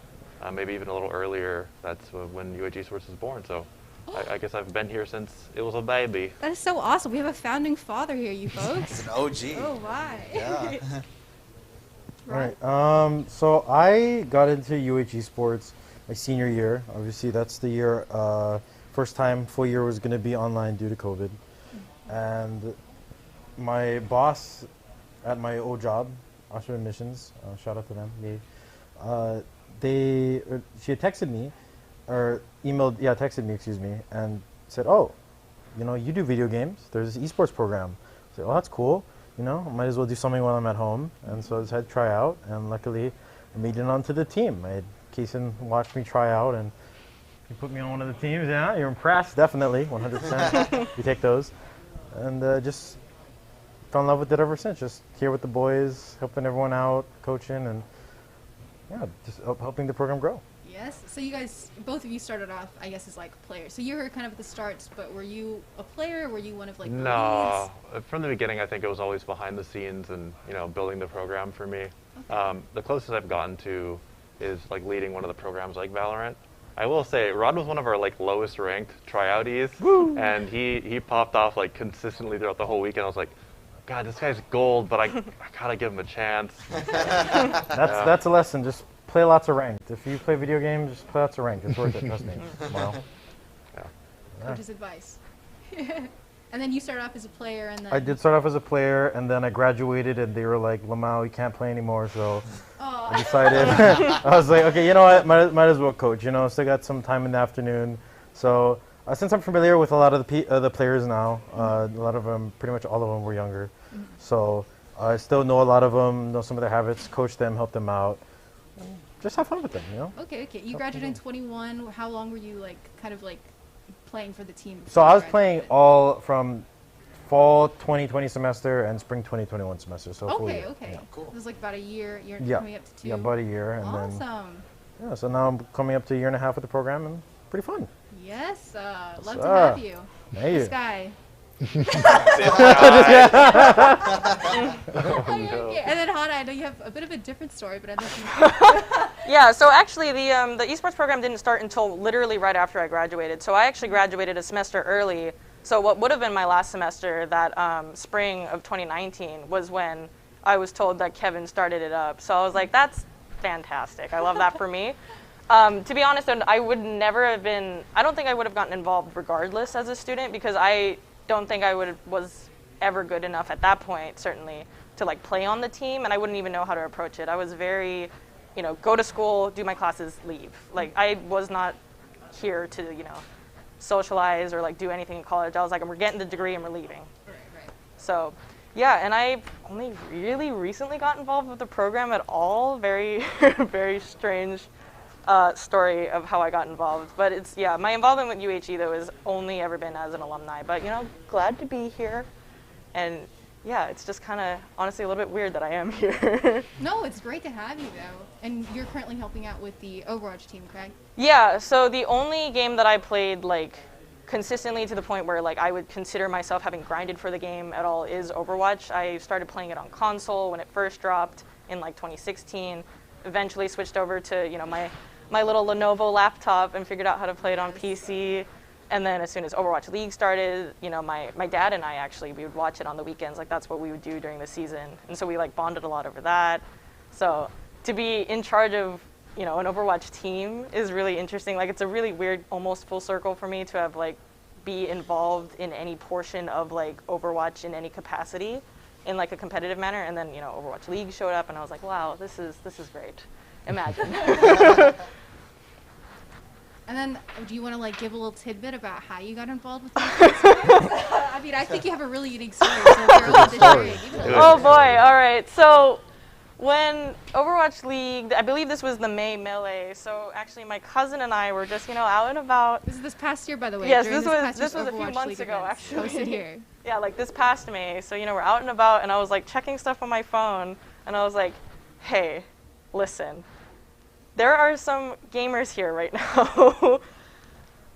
maybe even a little earlier, that's when UH Esports was born. So I guess I've been here since it was a baby. That is so awesome. We have a founding father here, you folks. It's an OG. Oh, my. Yeah. All right. So I got into UH Esports my senior year. Obviously, that's the year, first time full year was going to be online due to COVID. And my boss at my old job, Oxford Admissions, shout out to them. She had texted me, or texted me, excuse me, and said, oh, you do video games. There's this esports program. I said, oh, that's cool. Might as well do something while I'm at home. And so I decided to try out, and luckily I made it onto the team. Kason watched me try out, and he put me on one of the teams. Yeah, you're impressed, definitely, 100%. You take those. And just fell in love with it ever since. Just here with the boys, helping everyone out, coaching, and yeah, just helping the program grow. Yes. So you guys, both of you started off, I guess, as like players. So you were kind of at the starts, but were you a player? Were you one of like the No, leads? from the beginning, I think it was always behind the scenes and building the program for me. Okay. The closest I've gotten to is like leading one of the programs like Valorant. I will say, Rod was one of our like lowest ranked tryouties, and he popped off like consistently throughout the whole weekend. I was like, God, this guy's gold, but I gotta give him a chance. That's a lesson. Just play lots of ranked. If you play video games, just play lots of ranked. It's worth it. Trust me. Wow. Yeah. Coach's advice. And then you started off as a player, and then I did start off as a player, and then I graduated, and they were like, Lamau, you can't play anymore. So I decided. I was like, okay, you know what? Might as well coach. Still got some time in the afternoon. So since I'm familiar with a lot of the players now, a lot of them, pretty much all of them were younger. So I still know a lot of them, know some of their habits, coach them, help them out. Just have fun with them, Okay. You graduated in 21. How long were you kind of playing for the team? So I was playing all from fall 2020 semester and spring 2021 semester. So full Okay, year. okay. Yeah. Cool. It was like about a year. You're Yeah. coming up to 2. Yeah, about a year, and awesome. then yeah. So now I'm coming up to a year and a half with the program, and pretty fun. Yes, love to Sir. have you. Thank you. Sky. Oh, no. And then Hana, I know you have a bit of a different story, but I know Yeah, so actually the esports program didn't start until literally right after I graduated. So I actually graduated a semester early. So what would have been my last semester, that spring of 2019, was when I was told that Kevin started it up. So I was like, that's fantastic. I love that for me. To be honest, I would never have been, I don't think I would have gotten involved regardless as a student, because I don't think I was ever good enough at that point, certainly, to like play on the team, and I wouldn't even know how to approach it. I was very, go to school, do my classes, leave. Like, I was not here to, socialize or like do anything in college. I was like, we're getting the degree and we're leaving. Right. So, yeah, and I only really recently got involved with the program at all. Very, very strange story of how I got involved. But it's, yeah, my involvement with UHE, though, has only ever been as an alumni. But, glad to be here. And, yeah, it's just kind of, honestly, a little bit weird that I am here. No, it's great to have you, though. And you're currently helping out with the Overwatch team, correct? Yeah, so the only game that I played, like, consistently to the point where, like, I would consider myself having grinded for the game at all is Overwatch. I started playing it on console when it first dropped in, like, 2016. Eventually switched over to, my little Lenovo laptop and figured out how to play it on PC. And then as soon as Overwatch League started, my dad and I actually, we would watch it on the weekends. Like, that's what we would do during the season. And so we, like, bonded a lot over that. So to be in charge of, an Overwatch team is really interesting. Like, it's a really weird, almost full circle for me to have, like, be involved in any portion of, like, Overwatch in any capacity in, like, a competitive manner. And then, Overwatch League showed up, and I was like, wow, this is great. Imagine. And then, do you want to like give a little tidbit about how you got involved with Esports? I mean, I think you have a really unique story, so if you're allowed to share it. Oh boy! All right. So when Overwatch League, I believe this was the May Melee. So actually, my cousin and I were just out and about. This is this past year, by the way. Yes, this was a few months ago, actually. Posted here. Yeah, like this past May. So we're out and about, and I was like checking stuff on my phone, and I was like, hey, listen. There are some gamers here right now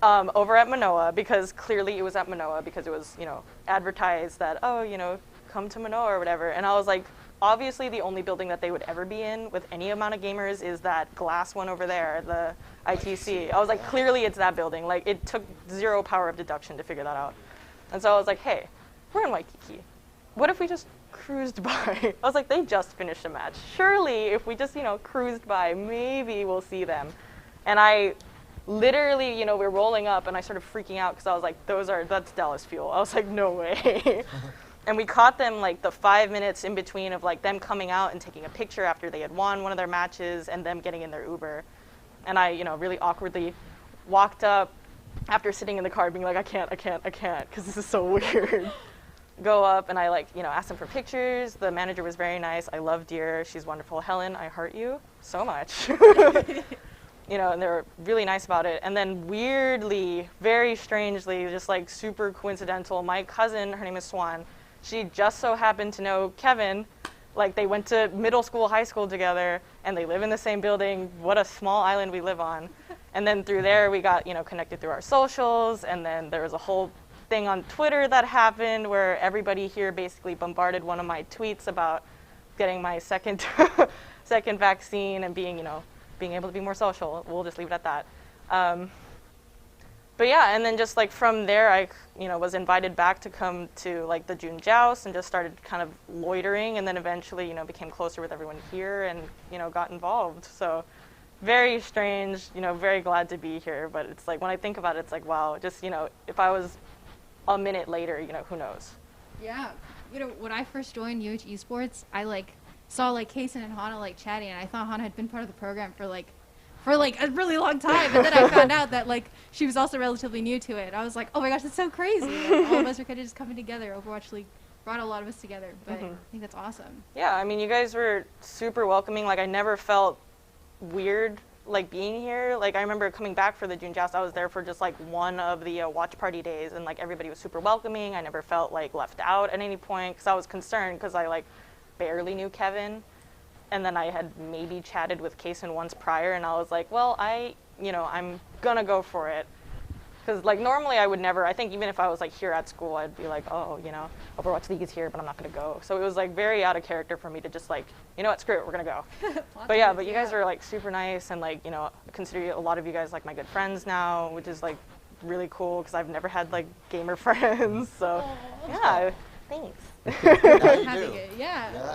over at Manoa, because clearly it was at Manoa because it was, advertised that, oh, come to Manoa or whatever. And I was like, obviously the only building that they would ever be in with any amount of gamers is that glass one over there, the ITC. I was like, clearly it's that building. Like, it took 0 power of deduction to figure that out. And so I was like, hey, we're in Waikiki. What if we just cruised by? I was like, they just finished a match. Surely, if we just, cruised by, maybe we'll see them. And I literally, we were rolling up, and I started freaking out because I was like, that's Dallas Fuel. I was like, no way. And we caught them, like, the 5 minutes in between of, like, them coming out and taking a picture after they had won one of their matches and them getting in their Uber. And I, really awkwardly walked up after sitting in the car being like, I can't, because this is so weird. Go up, and I, asked them for pictures. The manager was very nice. I love Deer. She's wonderful. Helen, I heart you so much. And they were really nice about it. And then weirdly, very strangely, just like super coincidental, my cousin, her name is Swan, she just so happened to know Kevin. Like, they went to middle school, high school together, and they live in the same building. What a small island we live on. And then through there, we got, connected through our socials, and then there was a whole thing on Twitter that happened where everybody here basically bombarded one of my tweets about getting my second vaccine and being able to be more social. We'll just leave it at that. But yeah, and then just like from there, I was invited back to come to like the June Joust and just started kind of loitering, and then eventually became closer with everyone here and got involved. So very strange, very glad to be here. But it's like when I think about it, it's like, wow, just if I was a minute later, who knows? Yeah. When I first joined UH Esports, I saw Kaysen and Hana chatting, and I thought Hana had been part of the program for a really long time. And then I found out that she was also relatively new to it. I was like, oh my gosh, that's so crazy. All of us are kind of just coming together. Overwatch League brought a lot of us together, but I think that's awesome. Yeah, I mean, you guys were super welcoming. I never felt weird like being here. Like I remember coming back for the June Joust, I was there for just like one of the watch party days, and like everybody was super welcoming. I never felt like left out at any point because I was concerned because I like barely knew Kevin, and then I had maybe chatted with Kason once prior, and I was like, well, I'm gonna go for it. Because like normally I would never, I think even if I was like here at school, I'd be like, oh, Overwatch League is here, but I'm not gonna go. So it was like very out of character for me to just like, you know what, screw it, we're gonna go. but you guys are like super nice, and like, I consider a lot of you guys like my good friends now, which is like really cool because I've never had like gamer friends. So yeah, thanks. It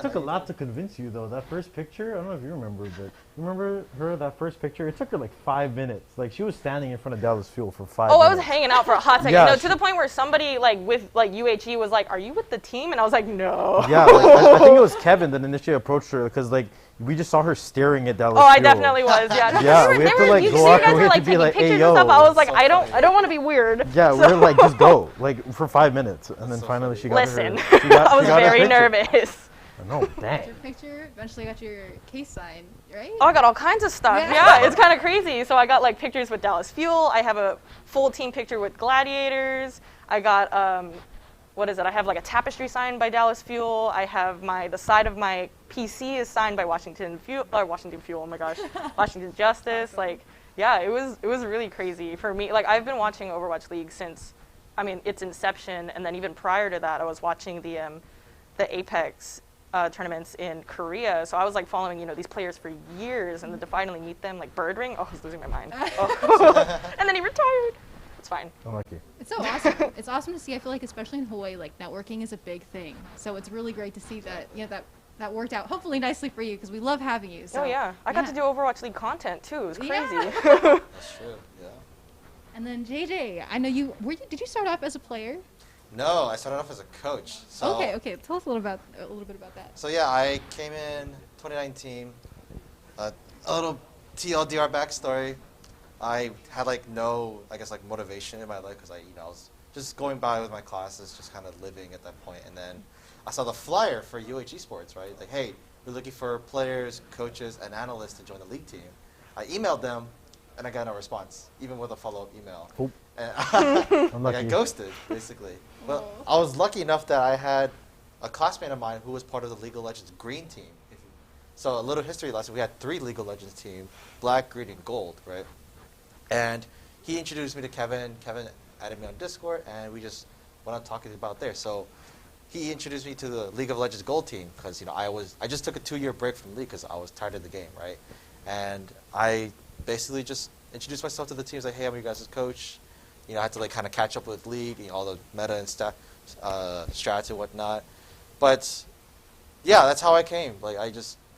took a lot to convince you though. That first picture, I don't know if you remember, but you remember that first picture? It took her like 5 minutes. Like she was standing in front of Dallas Fuel for 5 minutes. Oh, I was hanging out for a hot second. No, to the point where somebody like with like UHE was like, "Are you with the team?" And I was like, "No." Yeah, I think it was Kevin that initially approached her because like we just saw her staring at Dallas. Oh, I definitely was. Yeah. Yeah, we had to like go out. We had to be like, "Hey, yo." I was like, I don't want to be weird. Yeah, we were like, just go, like for 5 minutes, and then finally she got. Listen, I was very nervous. No, dang. Your picture, eventually got your case sign, right? Oh, I got all kinds of stuff. Yeah, it's kind of crazy. So I got like pictures with Dallas Fuel. I have a full team picture with Gladiators. I got what is it? I have like a tapestry signed by Dallas Fuel. I have the side of my PC is signed by Washington Fuel. Oh my gosh, Washington Justice. Like, yeah, it was really crazy for me. Like, I've been watching Overwatch League since, its inception, and then even prior to that, I was watching the Apex tournaments in Korea. So I was like following these players for years, and then to finally meet them, like Birdring. Oh, he's losing my mind. Oh. And then he retired. It's fine. Unlucky. It's so awesome. It's awesome to see. I feel like especially in Hawaii, like networking is a big thing. So it's really great to see that that worked out hopefully nicely for you because we love having you. So, oh yeah, I got to do Overwatch League content too. It was crazy. That's true. Yeah. And then JJ, I know did you start off as a player? No, I started off as a coach. So Okay. Tell us a little bit about that. So yeah, I came in 2019. A little TLDR backstory. I had no motivation in my life because I was just going by with my classes, just kind of living at that point. And then I saw the flyer for Esports, right? Like, hey, we're looking for players, coaches, and analysts to join the league team. I emailed them, and I got no response, even with a follow-up email. Oh. And I ghosted, basically. But I was lucky enough that I had a classmate of mine who was part of the League of Legends green team. So a little history lesson, we had 3 League of Legends teams, black, green, and gold, right? And he introduced me to Kevin. Kevin added me on Discord, and we just went on talking about there. So he introduced me to the League of Legends Gold team because I just took a 2-year break from League because I was tired of the game, right? And I basically just introduced myself to the teams like, hey, I'm your guys' coach. I had to kind of catch up with League, all the meta and strats and whatnot. But yeah, that's how I came.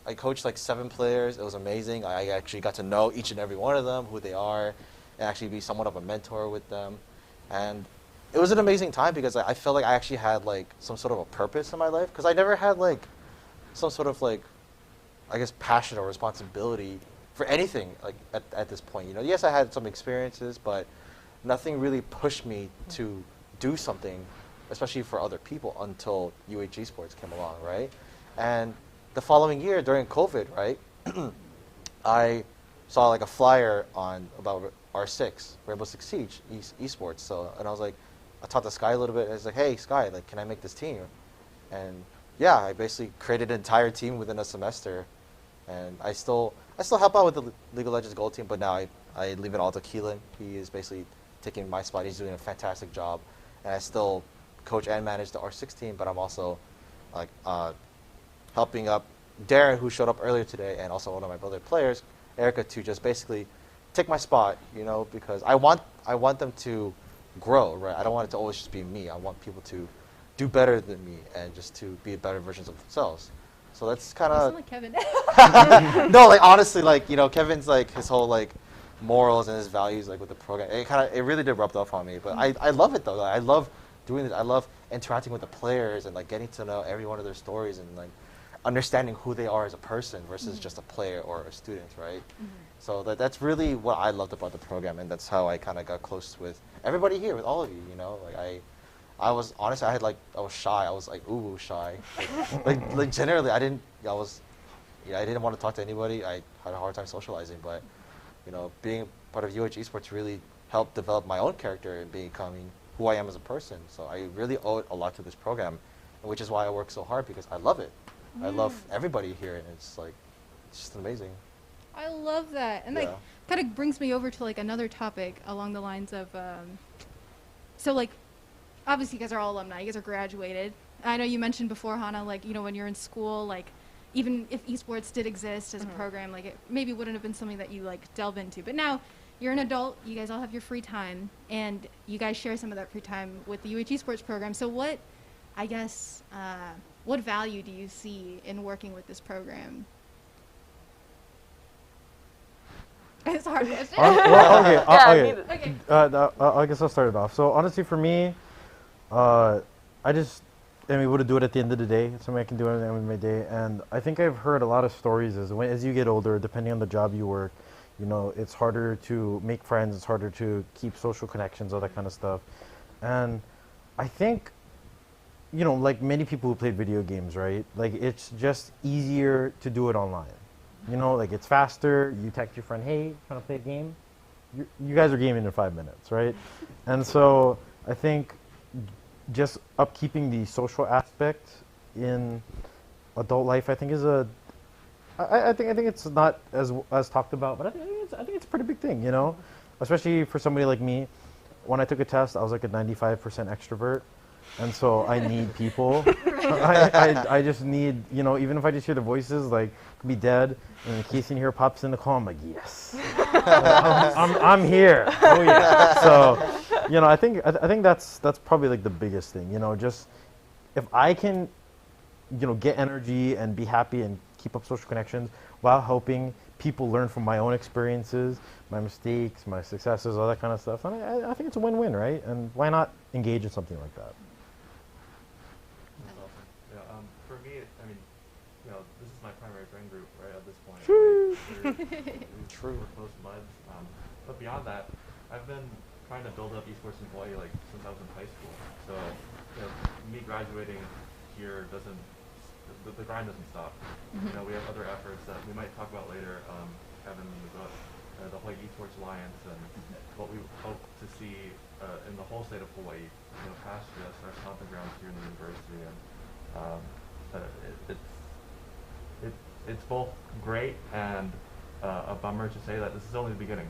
I coached 7 players. It was amazing. I actually got to know each and every one of them, who they are, and actually be somewhat of a mentor with them. And it was an amazing time because I felt like I actually had some sort of a purpose in my life because I never had some sort of passion or responsibility for anything at this point. Yes, I had some experiences, but nothing really pushed me to do something, especially for other people, until Esports came along, right? And the following year during COVID, right, I saw a flyer about R6, Rainbow Six Siege Esports. And I was I talked to Sky a little bit. I was like, hey, Sky, can I make this team? And yeah, I basically created an entire team within a semester. And I still help out with the League of Legends Gold team, but now I leave it all to Keelan. He is basically taking my spot. He's doing a fantastic job. And I still coach and manage the R6 team, but I'm also helping up Darren, who showed up earlier today, and also one of my other players, Erica, to just basically take my spot, because I want them to grow, right? I don't want it to always just be me. I want people to do better than me and just to be better versions of themselves. So that's kind of like Kevin. No, honestly, Kevin's his whole morals and his values with the program. It really did rub off on me, but I love it though. I love doing this. I love interacting with the players and getting to know every one of their stories and understanding who they are as a person versus just a player or a student, right? So that's really what I loved about the program, and that's how I kind of got close with everybody here, with all of you. I was honestly, I was shy. I was ooh shy. Generally, I didn't want to talk to anybody. I had a hard time socializing, but being part of UH Esports really helped develop my own character and becoming who I am as a person. So I really owe a lot to this program, which is why I work so hard, because I love it. I love everybody here, and it's just amazing. I love that. And like kind of brings me over to like another topic along the lines of so like obviously you guys are all alumni, you guys are graduated. I know you mentioned before, Hannah, like, when you're in school, like even if esports did exist as a program, like it maybe wouldn't have been something that you like delve into. But now you're an adult, you guys all have your free time, and you guys share some of that free time with the UH Esports program. So what, I guess, what value do you see in working with this program? It's a hard question. I guess I'll start it off. So honestly, for me, I'm able to do it at the end of the day. It's something I can do at the end of my day. And I think I've heard a lot of stories as you get older, depending on the job you work, it's harder to make friends, it's harder to keep social connections, all that kind of stuff. And I think, like many people who played video games, right? Like it's just easier to do it online. Like it's faster. You text your friend, hey, trying to play a game? You guys are gaming in 5 minutes, right? And so I think just upkeeping the social aspect in adult life, I think is I think it's not as talked about, but I think it's a pretty big thing, especially for somebody like me. When I took a test, I was like a 95% extrovert, and so I need people. I just need, even if I just hear the voices, like could be dead, and in case you hear pops in the call, I'm like, yes, I'm here. Oh yeah. So, I think that's probably like the biggest thing. Just if I can, get energy and be happy and keep up social connections while helping people learn from my own experiences, my mistakes, my successes, all that kind of stuff. And I think it's a win-win, right? And why not engage in something like that? That's awesome. Yeah, for me, I mean, this is my primary friend group, right, at this point. True. We're close buds. But beyond that, I've been trying to build up esports in Hawaii since I was in high school. So, me graduating here doesn't, the grind doesn't stop. We have other efforts that we might talk about later, Kevin, about the Hawaii Esports Alliance and what we hope to see in the whole state of Hawaii, past just our stomping grounds here in the university. And it's both great and a bummer to say that this is only the beginning.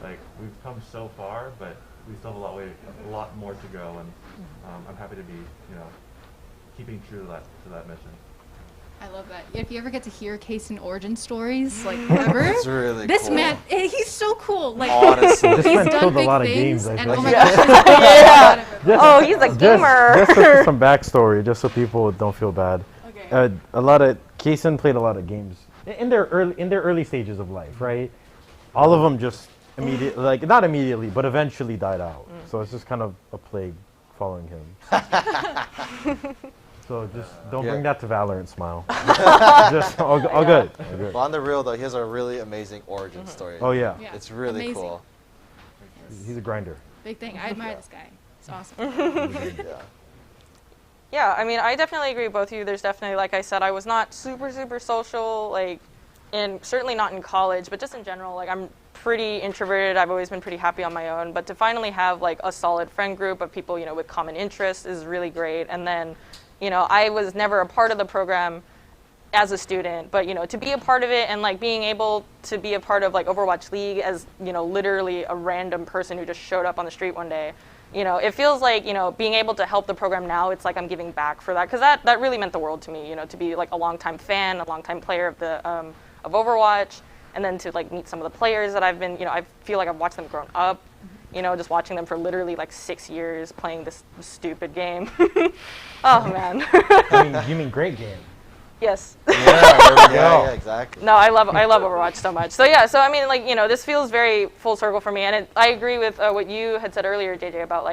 Like we've come so far, but we still have a lot more to go. And I'm happy to be, keeping true to that mission. I love that. If you ever get to hear Kaysen origin stories, like ever, it's really this cool. man, he's so cool. Like honestly, this man done killed a big lot of things, games. and oh my gosh, Oh, he's a gamer. Just some backstory, just so people don't feel bad. Okay. Kaysen played a lot of games in their early stages of life, right? All of them just immediately, not immediately, but eventually died out. So it's just kind of a plague following him. So just don't bring that to Valorant, Smile. Just all good. Well, on the real though, he has a really amazing origin story. Oh yeah. It's really amazing. cool. He's a grinder. Big thing. I admire this guy. It's awesome. Yeah, I mean, I definitely agree with both of you. There's definitely, like I said, I was not super social, and certainly not in college, but just in general, I'm pretty introverted. I've always been pretty happy on my own, but to finally have a solid friend group of people, with common interests is really great. And then, I was never a part of the program as a student, but to be a part of it and being able to be a part of Overwatch League as literally a random person who just showed up on the street one day, it feels like being able to help the program now, it's like I'm giving back for that, because that really meant the world to me, to be a longtime fan, a longtime player of the of Overwatch, and then to meet some of the players that I've been, I feel like I've watched them grow up, just watching them for literally 6 years playing this stupid game. Oh man. You mean great game? Yes. Yeah, exactly. No, I love Overwatch so much. So yeah, so I mean, this feels very full circle for me, and I agree with what you had said earlier, JJ, about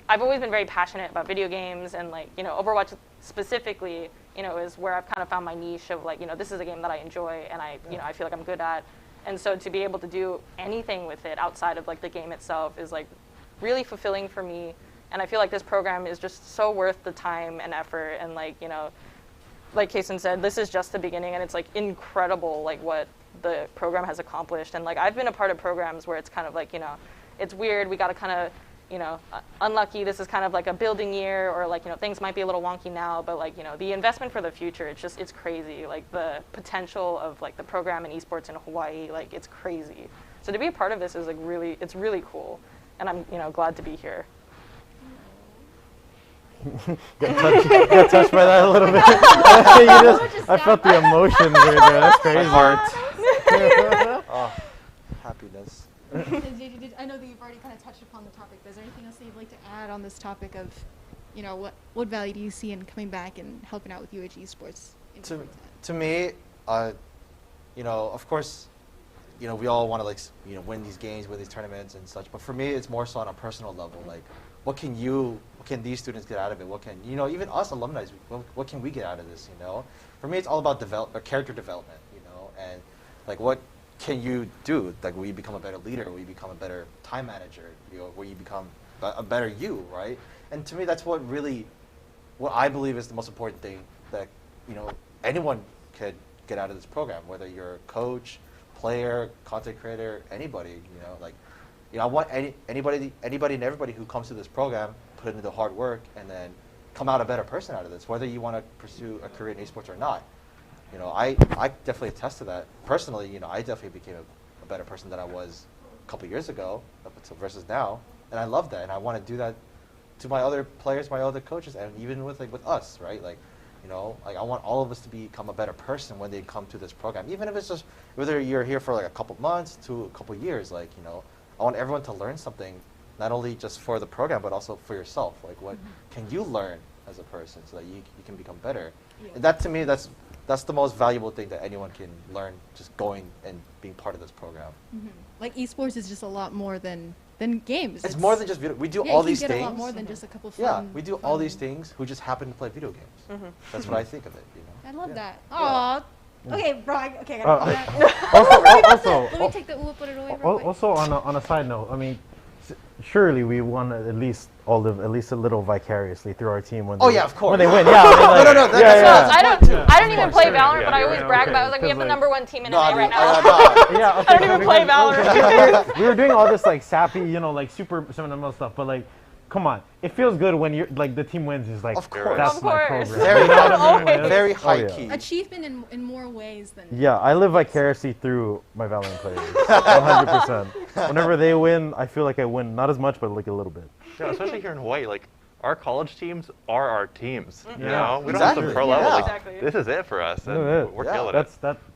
I've always been very passionate about video games, and Overwatch specifically, is where I've kind of found my niche of this is a game that I enjoy and I feel like I'm good at, and so to be able to do anything with it outside of the game itself is really fulfilling for me, and I feel like this program is just so worth the time and effort, and like Kason said, this is just the beginning, and it's like incredible, like what the program has accomplished. And like I've been a part of programs where it's kind of like, you know, it's weird. We got to kind of, you know, unlucky. This is kind of like a building year, or like, you know, things might be a little wonky now, but like, you know, the investment for the future, it's crazy. Like the potential of like the program in esports in Hawaii, like it's crazy. So to be a part of this is like it's really cool, and I'm, you know, glad to be here. got touched by that a little bit. I felt the emotions right there. That's crazy. My heart. Oh, happiness. I know that you've already kind of touched upon the topic, but is there anything else that you'd like to add on this topic of, you know, what value do you see in coming back and helping out with UH Esports? To me, you know, of course, you know, we all want to like, you know, win these games, win these tournaments and such. But for me, it's more so on a personal level. Like, what can these students get out of it? What can, you know, even us alumni, what can we get out of this? You know, for me, it's all about character development. You know, and like what can you do? Like, will you become a better leader? Will you become a better time manager? You know, will you become a better you, right? And to me, that's what I believe is the most important thing that, you know, anyone could get out of this program, whether you're a coach, player, content creator, anybody, you know, like, you know, I want anybody and everybody who comes to this program put in the hard work and then come out a better person out of this, whether you want to pursue a career in esports or not. You know, I definitely attest to that. Personally, you know, I definitely became a better person than I was a couple years ago versus now, and I love that, and I want to do that to my other players, my other coaches, and even with us, right? Like, you know, like I want all of us to become a better person when they come to this program, even if it's just whether you're here for like a couple months to a couple years. Like, you know, I want everyone to learn something, not only just for the program, but also for yourself. Like, what can you learn as a person so that you can become better? Yeah. And that, to me, that's the most valuable thing that anyone can learn, just going and being part of this program. Mm-hmm. Like, esports is just a lot more than games. It's more than just video. We do all these things. Yeah, you get a lot more than just a couple of Yeah, we do all these things who just happen to play video games. Mm-hmm. That's what I think of it, you know? I love that. Aww. Okay, Brian. Okay, also, let me take the put it away. Also, on a side note, I mean, surely we want to at least a little vicariously through our team when they, of course. When they win. Yeah, I mean, like, I don't even play Valorant, but I always brag about it. I was like, we have the #1 team in NA right now. Yeah, I don't even play Valorant. We were doing all this like sappy, you know, like super sentimental stuff, but like, come on, it feels good when you're like the team wins. Is like, of course, that's my program. Very high key. Achievement in more ways than. Yeah, I live vicariously through my Valorant players, 100%. Whenever they win, I feel like I win, not as much, but like a little bit. Yeah, especially here in Hawaii, like our college teams are our teams. Mm-hmm. You know, we don't have some pro level. Like, this is it for us, and we're killing it.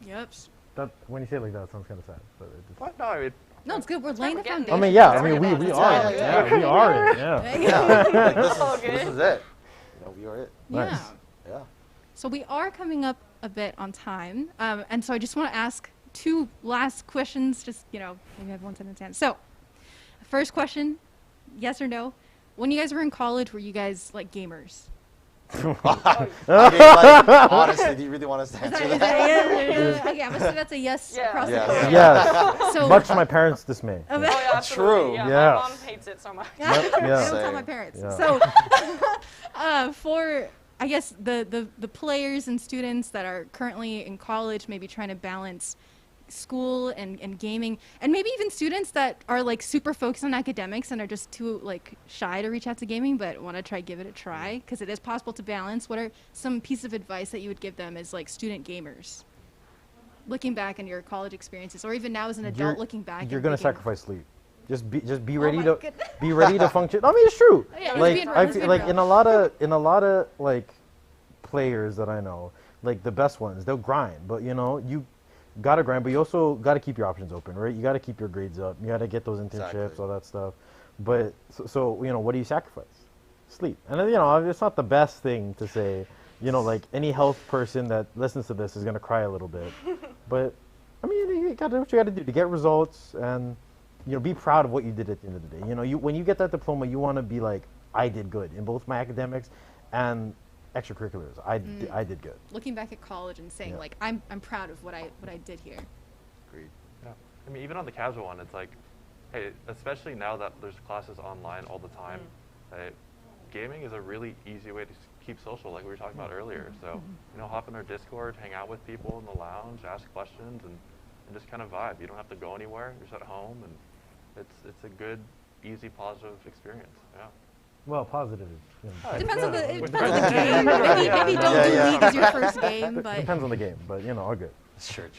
Yep. That when you say it like that, it sounds kind of sad. But what? No, I mean. No, it's good. We're laying the foundation. I mean, yeah. I mean, we are. Yeah, we are it. Yeah. Like, this is it. You know, we are it. Nice. Yeah. So we are coming up a bit on time, and so I just want to ask 2 last questions. Just, you know, maybe have 1 sentence answer. So, first question, yes or no? When you guys were in college, were you guys like gamers? Honestly, do you really want us to answer that? Okay, I'm assuming that's a yes across the board. Yes. So, much to my parents' dismay. Oh, yeah, absolutely. True. Yeah, my mom hates it so much. I don't tell my parents. Yeah. So, for I guess the players and students that are currently in college, maybe trying to balance school and gaming, and maybe even students that are like super focused on academics and are just too like shy to reach out to gaming but want to give it a try, because it is possible to balance. What are some pieces of advice that you would give them as like student gamers, looking back on your college experiences, or even now as an adult looking back? You're gonna sacrifice sleep. Just be ready to function. I mean, it's true. Yeah, like I feel like in a lot of like players that I know, like the best ones, they'll grind, but you know, you gotta grind, but you also gotta keep your options open, right? You gotta keep your grades up. You gotta get those internships, all that stuff. But so you know, what do you sacrifice? Sleep. And you know, it's not the best thing to say. You know, like any health person that listens to this is gonna cry a little bit. But I mean, you gotta do what you gotta do to get results, and you know, be proud of what you did at the end of the day. You know, when you get that diploma, you want to be like, I did good in both my academics and extracurriculars. I did good. Looking back at college and saying like, I'm proud of what I did here. Agreed. Yeah. I mean, even on the casual one, it's like, hey, especially now that there's classes online all the time, gaming is a really easy way to keep social like we were talking about earlier. So, you know, hop in our Discord, hang out with people in the lounge, ask questions, and just kind of vibe. You don't have to go anywhere. You're just at home, and it's a good, easy, positive experience. Yeah. Well, positive. You know. It depends on the game. Maybe don't do League as your first game, but depends on the game. But you know, all good. Sure.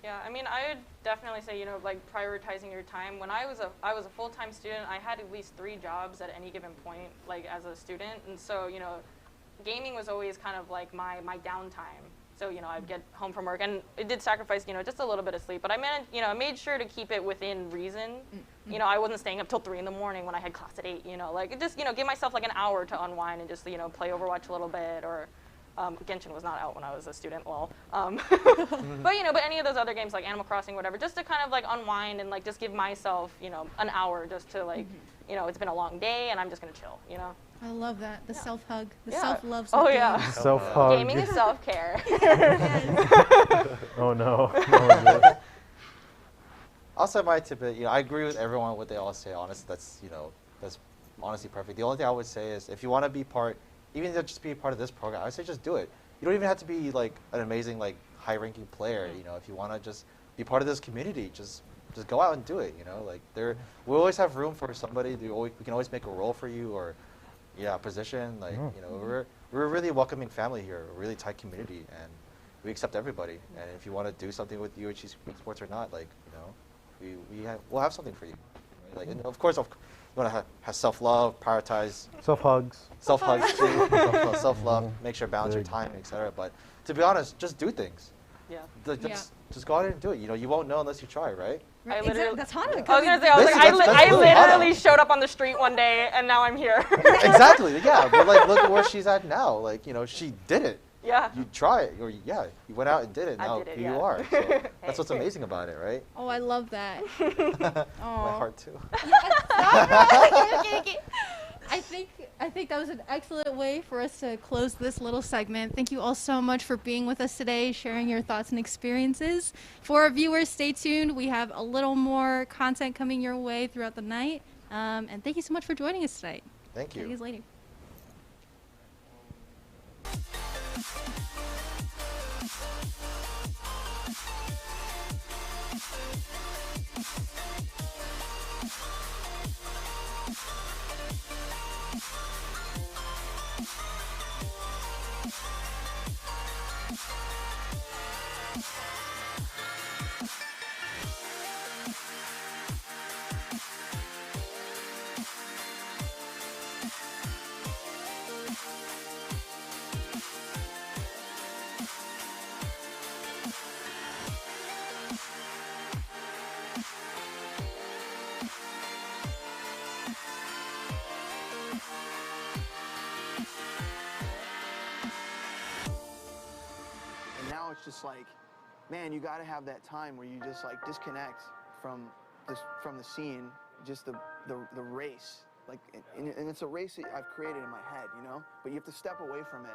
Yeah, I mean, I would definitely say, you know, like prioritizing your time. When I was a full-time student, I had at least 3 jobs at any given point, like as a student, and so, you know, gaming was always kind of like my downtime. So, you know, I'd get home from work, and it did sacrifice, you know, just a little bit of sleep, but I managed, you know, I made sure to keep it within reason. You know, I wasn't staying up till 3 in the morning when I had class at 8, you know, like just, you know, give myself like an hour to unwind and just, you know, play Overwatch a little bit, or Genshin was not out when I was a student, lol. But, you know, but any of those other games like Animal Crossing, whatever, just to kind of like unwind and like just give myself, you know, an hour just to like, you know, it's been a long day and I'm just gonna chill, you know. I love that. The self-hug, the Yeah. self-love. Oh yeah. Self-hug. Gaming is self-care. Oh no. I'll say my tidbit. You know, I agree with everyone what they all say. Honestly, that's honestly perfect. The only thing I would say is if you want to be part, even if just be a part of this program, I would say just do it. You don't even have to be like an amazing like high-ranking player. You know, if you want to just be part of this community, just go out and do it. You know, like we always have room for somebody. We can always make a role for you or a position. Like you know, we're a really welcoming family here, a really tight community, and we accept everybody. And if you want to do something with UHG Esports or not, like you know, we'll have something for you. Right? Like, and of course, you want to have self-love, prioritize Self-hugs. Self-hugs too. Self-love. Make sure balance your time, etc. But to be honest, just do things. Yeah. Just go out and do it. You know, you won't know unless you try, right? I literally, that's Hana. I was gonna say, I literally showed up on the street one day and now I'm here. Exactly. Yeah. But like, look at where she's at now. Like, you know, she did it. Yeah. You try it, or you went out and did it. Now did it, here yeah. you are. So that's what's amazing about it, right? Oh, I love that. My heart too. Okay. I think that was an excellent way for us to close this little segment. Thank you all so much for being with us today, sharing your thoughts and experiences. For our viewers, stay tuned. We have a little more content coming your way throughout the night. And thank you so much for joining us tonight. Thank you. See you guys later. And now it's just like, man, you got to have that time where you just like disconnect from the scene, just the race. Like, and it's a race that I've created in my head, you know? But you have to step away from it.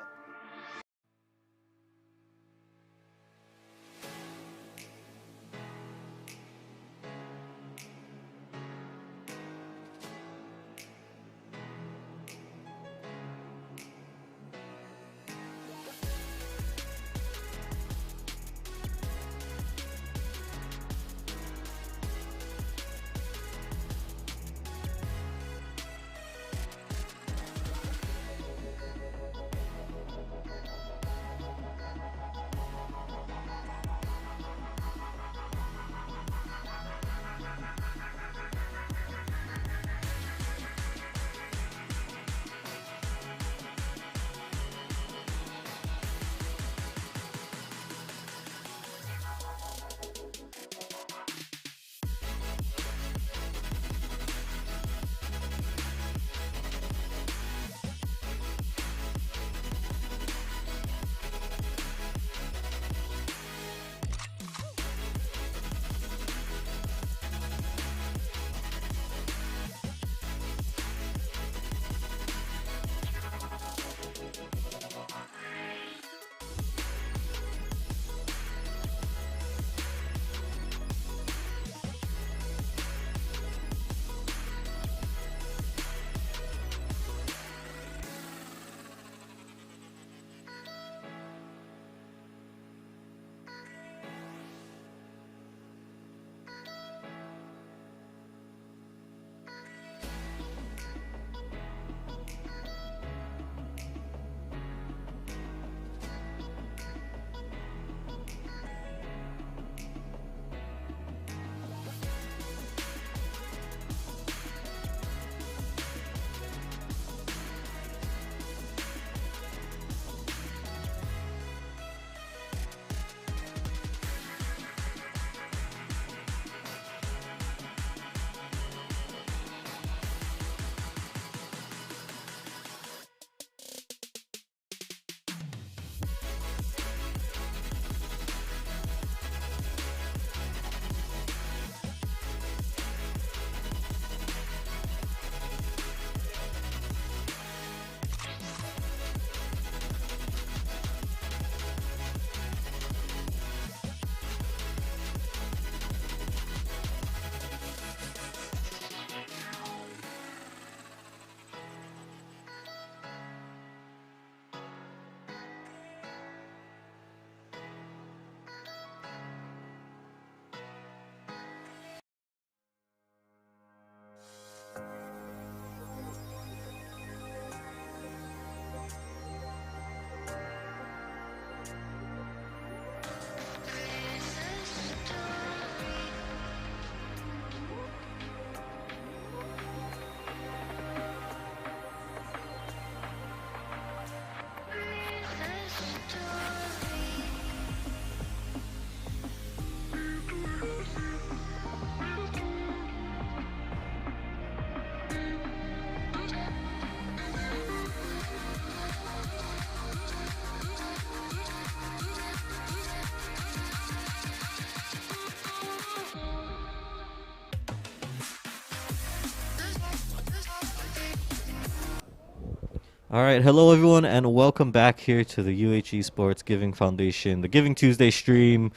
All right, hello everyone, and welcome back here to the UH Esports Giving Foundation, the Giving Tuesday stream.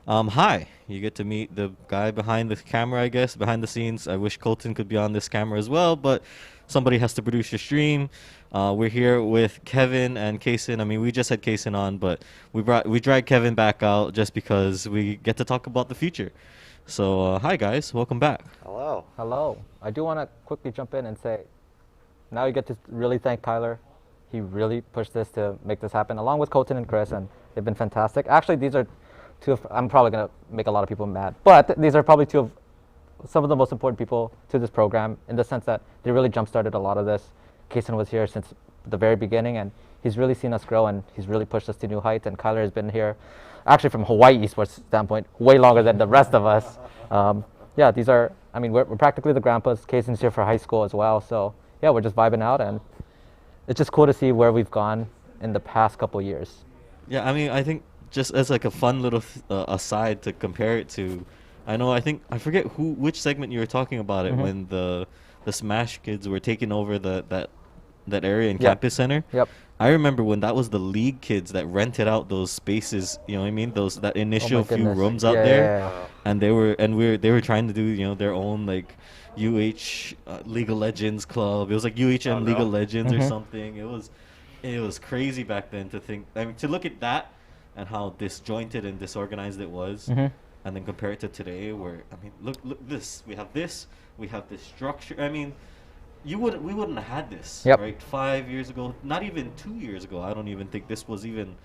Hi, you get to meet the guy behind the camera, I guess, behind the scenes. I wish Colton could be on this camera as well, but somebody has to produce your stream. We're here with Kevin and Kaysen. I mean, we just had Kaysen on, but we dragged Kevin back out just because we get to talk about the future. So, hi guys, welcome back. Hello. Hello. I do want to quickly jump in and say, now you get to really thank Kyler. He really pushed this to make this happen, along with Colton and Chris, and they've been fantastic. Actually, these are two of, I'm probably going to make a lot of people mad, but these are probably two of some of the most important people to this program, in the sense that they really jump-started a lot of this. Kaysen was here since the very beginning, and he's really seen us grow, and he's really pushed us to new heights, and Kyler has been here, actually from Hawaii Esports standpoint, way longer than the rest of us. Yeah, these are, I mean, we're practically the grandpas. Kaysen's here for high school as well, so yeah, we're just vibing out, and it's just cool to see where we've gone in the past couple years. Yeah, I mean, I think just as like a fun little aside to compare it to, I forget which segment you were talking about it, when the Smash kids were taking over that area in Campus Center. Yep. I remember when that was the league kids that rented out those spaces, you know what I mean? That initial few rooms out there. And they were trying to do, their own like UH League of Legends club. It was like UHM League of Legends or something. It was crazy back then to think, I mean, to look at that and how disjointed and disorganized it was, and then compare it to today, where, I mean, look this. We have this structure. I mean, we wouldn't have had this, right? 5 years ago, not even 2 years ago. I don't even think this was even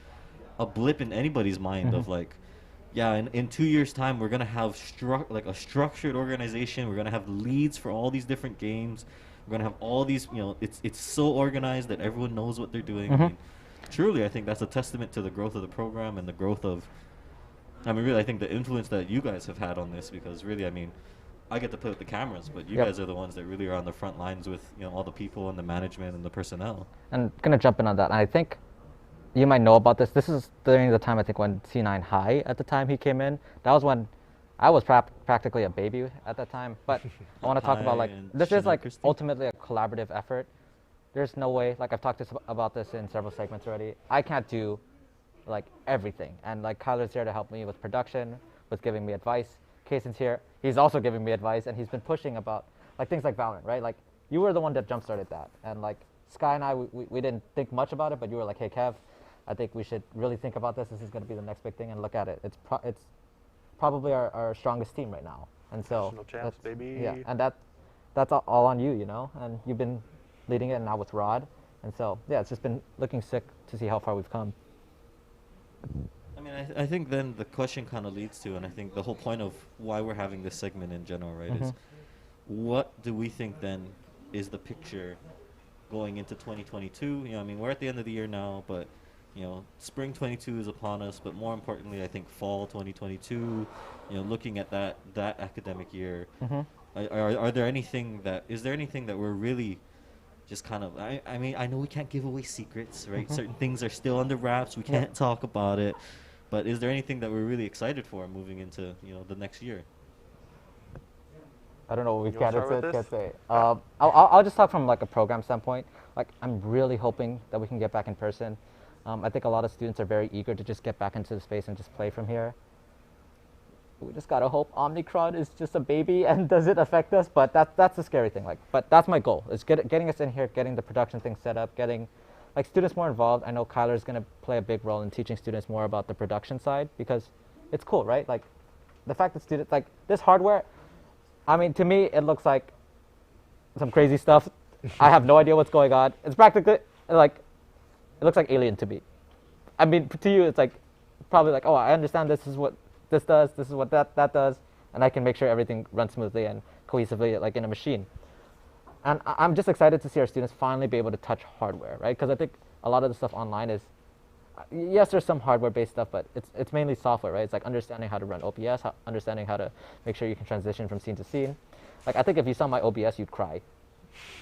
a blip in anybody's mind of like, yeah, in 2 years' time, we're going to have a structured organization. We're going to have leads for all these different games. We're going to have all these, it's so organized that everyone knows what they're doing. I mean, truly, I think that's a testament to the growth of the program and the growth of, I mean, really, I think the influence that you guys have had on this, because really, I mean, I get to play with the cameras, but you guys are the ones that really are on the front lines with, all the people and the management and the personnel. And going to jump in on that, and I think you might know about this. This is during the time, I think, when C9 High, at the time he came in. That was when I was practically a baby at that time. But I want to talk about, like, this is, like, ultimately a collaborative effort. There's no way, like, I've talked about this in several segments already. I can't do, like, everything. And, like, Kyler's here to help me with production, with giving me advice. Kaysen's here. He's also giving me advice, and he's been pushing about, like, things like Valorant, right? Like, you were the one that jump-started that. And, like, Sky and I, we didn't think much about it, but you were like, hey, Kev, I think we should really think about this. This is going to be the next big thing, and look at it. It's probably our strongest team right now. And so, national champs, baby. Yeah, and that's all on you, and you've been leading it now with Rod. And so, yeah, it's just been looking sick to see how far we've come. I mean, I think then the question kind of leads to, and I think the whole point of why we're having this segment in general, right, is what do we think then is the picture going into 2022? I mean, we're at the end of the year now, but, spring 22 is upon us, but more importantly, I think fall 2022, looking at that academic year, is there anything that we're really just kind of, I mean, I know we can't give away secrets, right? Certain things are still under wraps. We can't talk about it. But is there anything that we're really excited for moving into, the next year? I don't know what we can say. I'll just talk from, like, a program standpoint. Like, I'm really hoping that we can get back in person. I think a lot of students are very eager to just get back into the space and just play from here. We just gotta hope Omicron is just a baby and does it affect us, but that's the scary thing. Like, but that's my goal, is getting us in here, getting the production thing set up, getting, like, students more involved. I know Kyler's gonna play a big role in teaching students more about the production side, because it's cool, right? Like, the fact that students, like, this hardware, I mean, to me, it looks like some crazy stuff. I have no idea what's going on. It's practically, like, it looks like Alien to me. I mean, to you, it's like probably like, oh, I understand this is what this does, this is what that does, and I can make sure everything runs smoothly and cohesively like in a machine. And I'm just excited to see our students finally be able to touch hardware, right? Because I think a lot of the stuff online is, yes, there's some hardware-based stuff, but it's mainly software, right? It's like understanding how to run OBS, understanding how to make sure you can transition from scene to scene. Like, I think if you saw my OBS, you'd cry.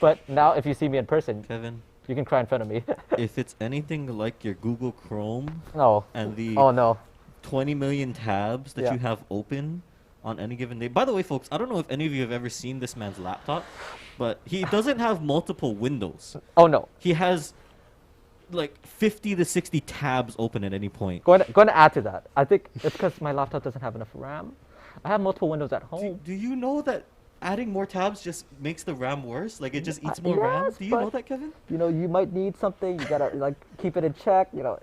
But now if you see me in person, Kevin, you can cry in front of me. if it's anything like your Google Chrome and the 20 million tabs that you have open on any given day. By the way, folks, I don't know if any of you have ever seen this man's laptop, but he doesn't have multiple windows. Oh, no. He has like 50 to 60 tabs open at any point. Going to add to that. I think it's because my laptop doesn't have enough RAM. I have multiple windows at home. Do you know that adding more tabs just makes the RAM worse? Like, it just eats more RAM? Do you know that, Kevin? You know, you might need something. You gotta like keep it in check. You know,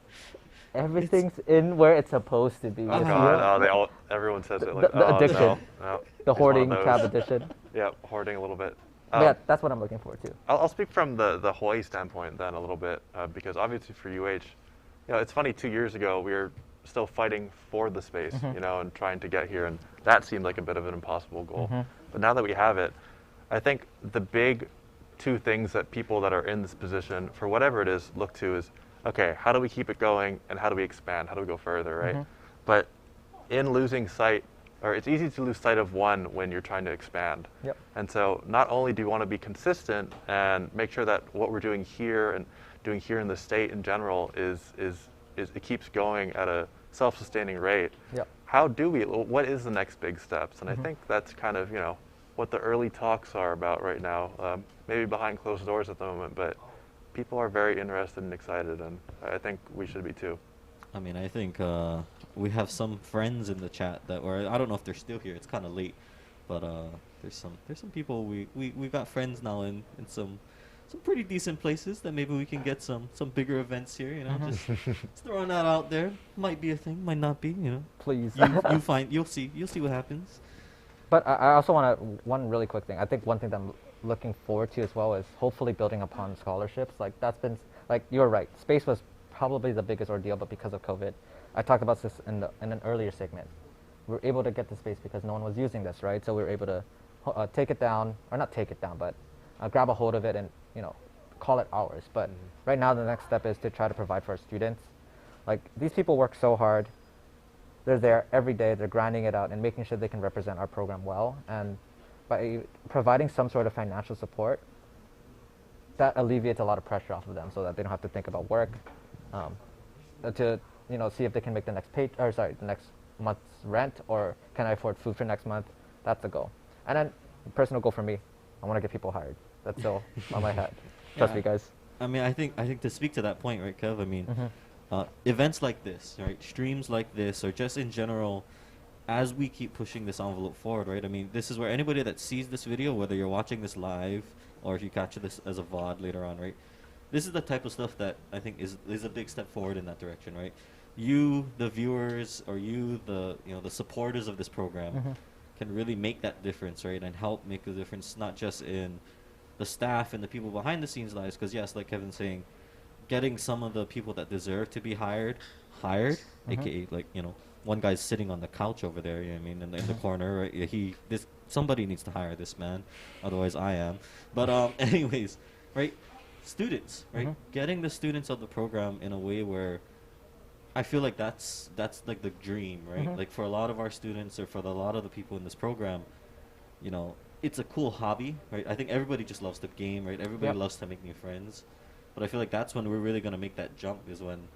everything's in where it's supposed to be. Oh God! Everyone says it like the addiction, no. The hoarding tab addiction. Yeah, hoarding a little bit. Yeah, that's what I'm looking for too. I'll speak from the Hawaii standpoint then a little bit because obviously for UH, it's funny. 2 years ago we were still fighting for the space, and trying to get here, and that seemed like a bit of an impossible goal. But now that we have it, I think the big two things that people that are in this position, for whatever it is, look to is, okay, how do we keep it going and how do we expand? How do we go further, right? But in losing sight, or it's easy to lose sight of one when you're trying to expand. Yep. And so not only do you want to be consistent and make sure that what we're doing here and doing here in the state in general is it keeps going at a self-sustaining rate. Yep. How do we, what is the next big steps? And I think that's kind of, what the early talks are about right now, maybe behind closed doors at the moment, but people are very interested and excited, and I think we should be too. I mean, I think we have some friends in the chat that were, I don't know if they're still here, it's kind of late, but there's some people, we got friends now in some pretty decent places that maybe we can get some bigger events here, just throwing that out there. Might be a thing, might not be, Please. You'll see what happens. But I also want one really quick thing. I think one thing that I'm looking forward to as well is hopefully building upon scholarships. Like, that's been, like, you're right, space was probably the biggest ordeal, but because of COVID, I talked about this in an earlier segment. We were able to get the space because no one was using this, right? So we were able to take it down, or not take it down, but grab a hold of it and, call it ours. But right now the next step is to try to provide for our students. Like, these people work so hard. They're there every day, they're grinding it out and making sure they can represent our program well. And by providing some sort of financial support, that alleviates a lot of pressure off of them so that they don't have to think about work, to see if they can make the next month's rent, or can I afford food for next month. That's the goal. And then personal goal for me, I want to get people hired. That's still on my head. Trust me, guys. I mean, I think to speak to that point, right, Kev, I mean, events like this, right, streams like this, or just in general, as we keep pushing this envelope forward, right, I mean, this is where anybody that sees this video, whether you're watching this live or if you catch this as a VOD later on, right, this is the type of stuff that I think is a big step forward in that direction, right? You, the viewers, or you, the supporters of this program, can really make that difference, right, and help make a difference not just in the staff and the people behind the scenes lives, because yes, like Kevin's saying, getting some of the people that deserve to be hired, aka like one guy's sitting on the couch over there, you know what I mean, in the corner, right? Somebody needs to hire this man, otherwise I am. But anyways, right? Students, right? Getting the students of the program in a way where I feel like that's like the dream, right? Like, for a lot of our students, or for a lot of the people in this program, it's a cool hobby, right? I think everybody just loves the game, right? Everybody loves to make new friends. But I feel like that's when we're really going to make that jump, is when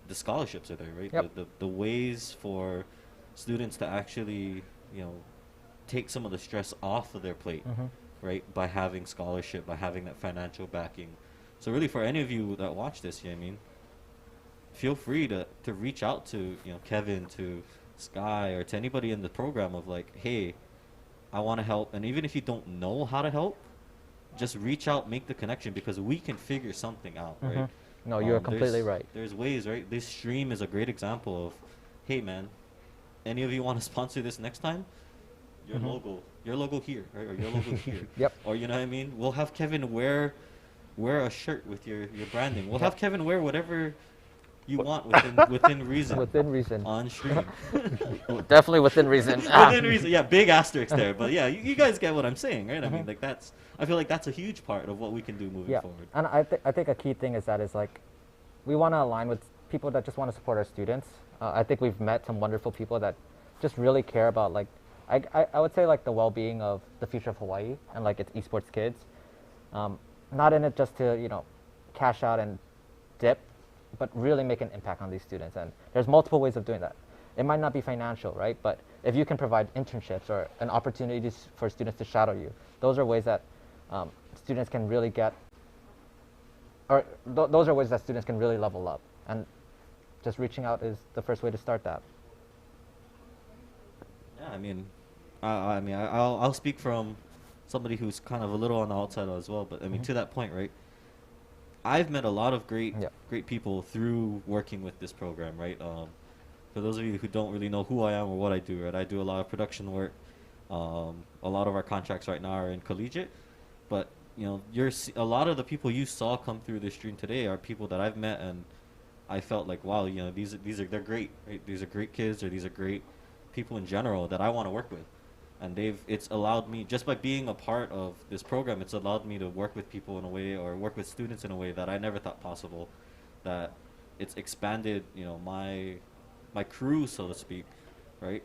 the scholarships are there, right? The ways for students to actually, take some of the stress off of their plate, right? By having scholarship, by having that financial backing. So really, for any of you that watch this, feel free to reach out to, Kevin, to Sky, or to anybody in the program of like, hey, I want to help. And even if you don't know how to help, just reach out, make the connection, because we can figure something out, right? No, you're completely right. There's ways, right? This stream is a great example of, hey man, any of you want to sponsor this next time? Your logo here, right? Or your logo here. Yep. Or you know what I mean? We'll have Kevin wear a shirt with your branding. We'll have Kevin wear whatever you want within reason. Within reason. On stream. Definitely within reason. Within reason. Yeah, big asterisk there. But yeah, you guys get what I'm saying, right? I mean, like I feel like that's a huge part of what we can do moving forward. And I think a key thing is like, we want to align with people that just want to support our students. I think we've met some wonderful people that just really care about, like, I would say, like, the well-being of the future of Hawaii and, like, its esports kids. Not in it just to, you know, cash out and dip, but really make an impact on these students. And there's multiple ways of doing that. It might not be financial, right? But if you can provide internships or an opportunity for students to shadow you, those are ways that students can really get, or those are ways that students can really level up. And just reaching out is the first way to start that. Yeah, I mean, I'll speak from somebody who's kind of a little on the outside as well. But I mean, to that point, right? I've met a lot of great people through working with this program, right? For those of you who don't really know who I am or what I do, right? I do a lot of production work. A lot of our contracts right now are in Collegiate, but you know, a lot of the people you saw come through this stream today are people that I've met, and I felt like, wow, you know, they're great, right? These are great kids, or these are great people in general that I want to work with. And it's allowed me, just by being a part of this program, it's allowed me to work with people in a way, or work with students in a way that I never thought possible. That it's expanded, you know, my crew, so to speak, right?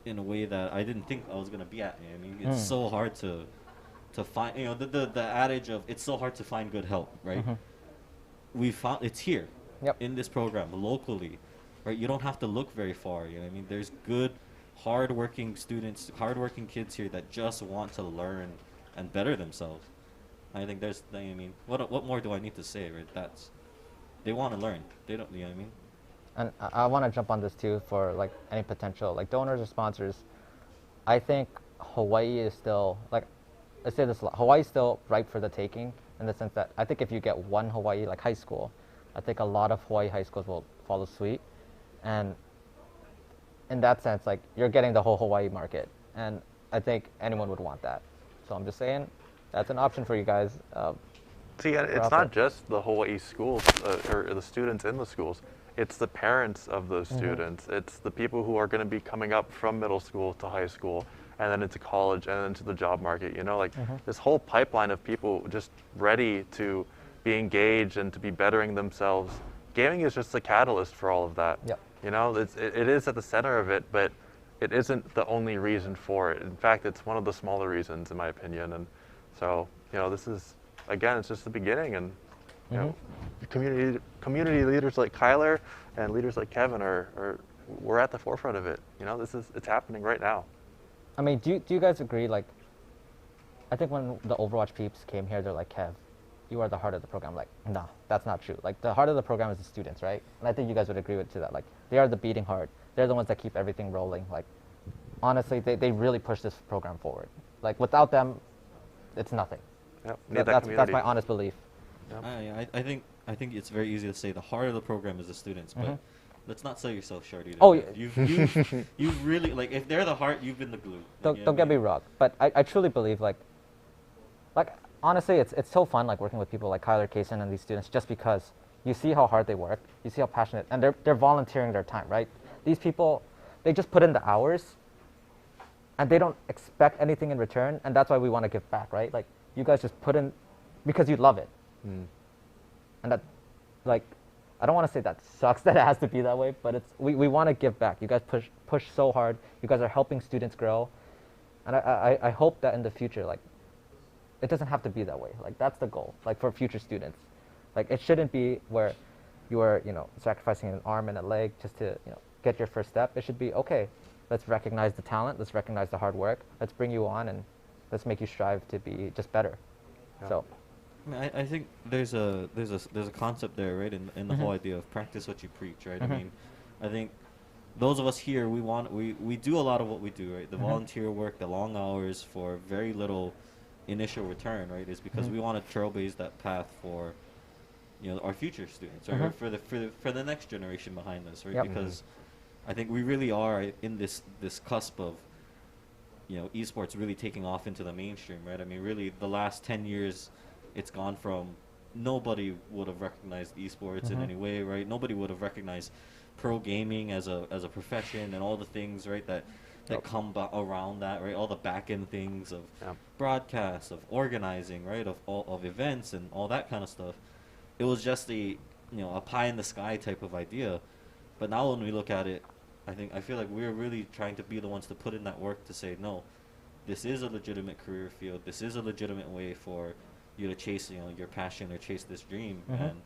In a way that I didn't think I was gonna be at. I mean, it's so hard to find, you know, the adage of it's so hard to find good help, right? We found it's here, in this program, locally, right? You don't have to look very far. You know what I mean? There's good, hardworking students, hardworking kids here that just want to learn and better themselves. I think I mean, what more do I need to say, right? They want to learn. They don't, you know what I mean? And I want to jump on this too for, like, any potential, like, donors or sponsors. I think Hawaii is still, like, I say this a lot, Hawaii is still ripe for the taking, in the sense that I think if you get one Hawaii, like, high school, I think a lot of Hawaii high schools will follow suit. And in that sense, like, you're getting the whole Hawaii market, and I think anyone would want that. So I'm just saying, that's an option for you guys. See, it's not just the Hawaii schools or the students in the schools. It's the parents of those students. It's the people who are going to be coming up from middle school to high school, and then into college, and then into the job market. You know, like this whole pipeline of people just ready to be engaged and to be bettering themselves. Gaming is just the catalyst for all of that. You know, it is at the center of it, but it isn't the only reason for it. In fact, it's one of the smaller reasons, in my opinion. And so, you know, this is, again, it's just the beginning. And, you know, community leaders like Kyler and leaders like Kevin we're at the forefront of it. You know, it's happening right now. I mean, do you guys agree? Like, I think when the Overwatch peeps came here, they're like, Kev, you are the heart of the program. Like, no, that's not true. Like, the heart of the program is the students, right? And I think you guys would agree to that. Like, they are the beating heart. They're the ones that keep everything rolling. Like, honestly, they really push this program forward. Like, without them, it's nothing. That's my honest belief. I think it's very easy to say the heart of the program is the students, but let's not sell yourself short either. Oh, you've really, like, if they're the heart, you've been the glue. Don't get me wrong, but I truly believe, like honestly, it's so fun, like, working with people like Kyler, Kaysen, and these students, just because you see how hard they work, you see how passionate, and they're volunteering their time, right? These people, they just put in the hours, and they don't expect anything in return, and that's why we want to give back, right? Like, you guys just put in because you love it. And that, like, I don't want to say that sucks that it has to be that way, but we want to give back. You guys push so hard. You guys are helping students grow, and I hope that in the future, like, it doesn't have to be that way. Like, that's the goal, like, for future students. Like, it shouldn't be where you are, you know, sacrificing an arm and a leg just to, you know, get your first step. It should be, okay, let's recognize the talent, let's recognize the hard work, let's bring you on, and let's make you strive to be just better. So, I mean, I think there's a concept there, right, in the whole idea of practice what you preach, right? I mean, I think those of us here, we do a lot of what we do, right? The volunteer work, the long hours for very little initial return, right, is because we want to trailblaze that path for, you know, our future students, or for the next generation behind us, right? Because I think we really are in this cusp of, you know, esports really taking off into the mainstream, right? I mean, really, the last 10 years, it's gone from nobody would have recognized esports in any way, right? Nobody would have recognized pro gaming as a profession and all the things, right, that come around that, right? All the back end things of broadcasts, of organizing, right, of events and all that kind of stuff. It was just a pie in the sky type of idea. But now when we look at it, I feel like we're really trying to be the ones to put in that work to say, no, this is a legitimate career field. This is a legitimate way for you to chase, your passion or chase this dream. And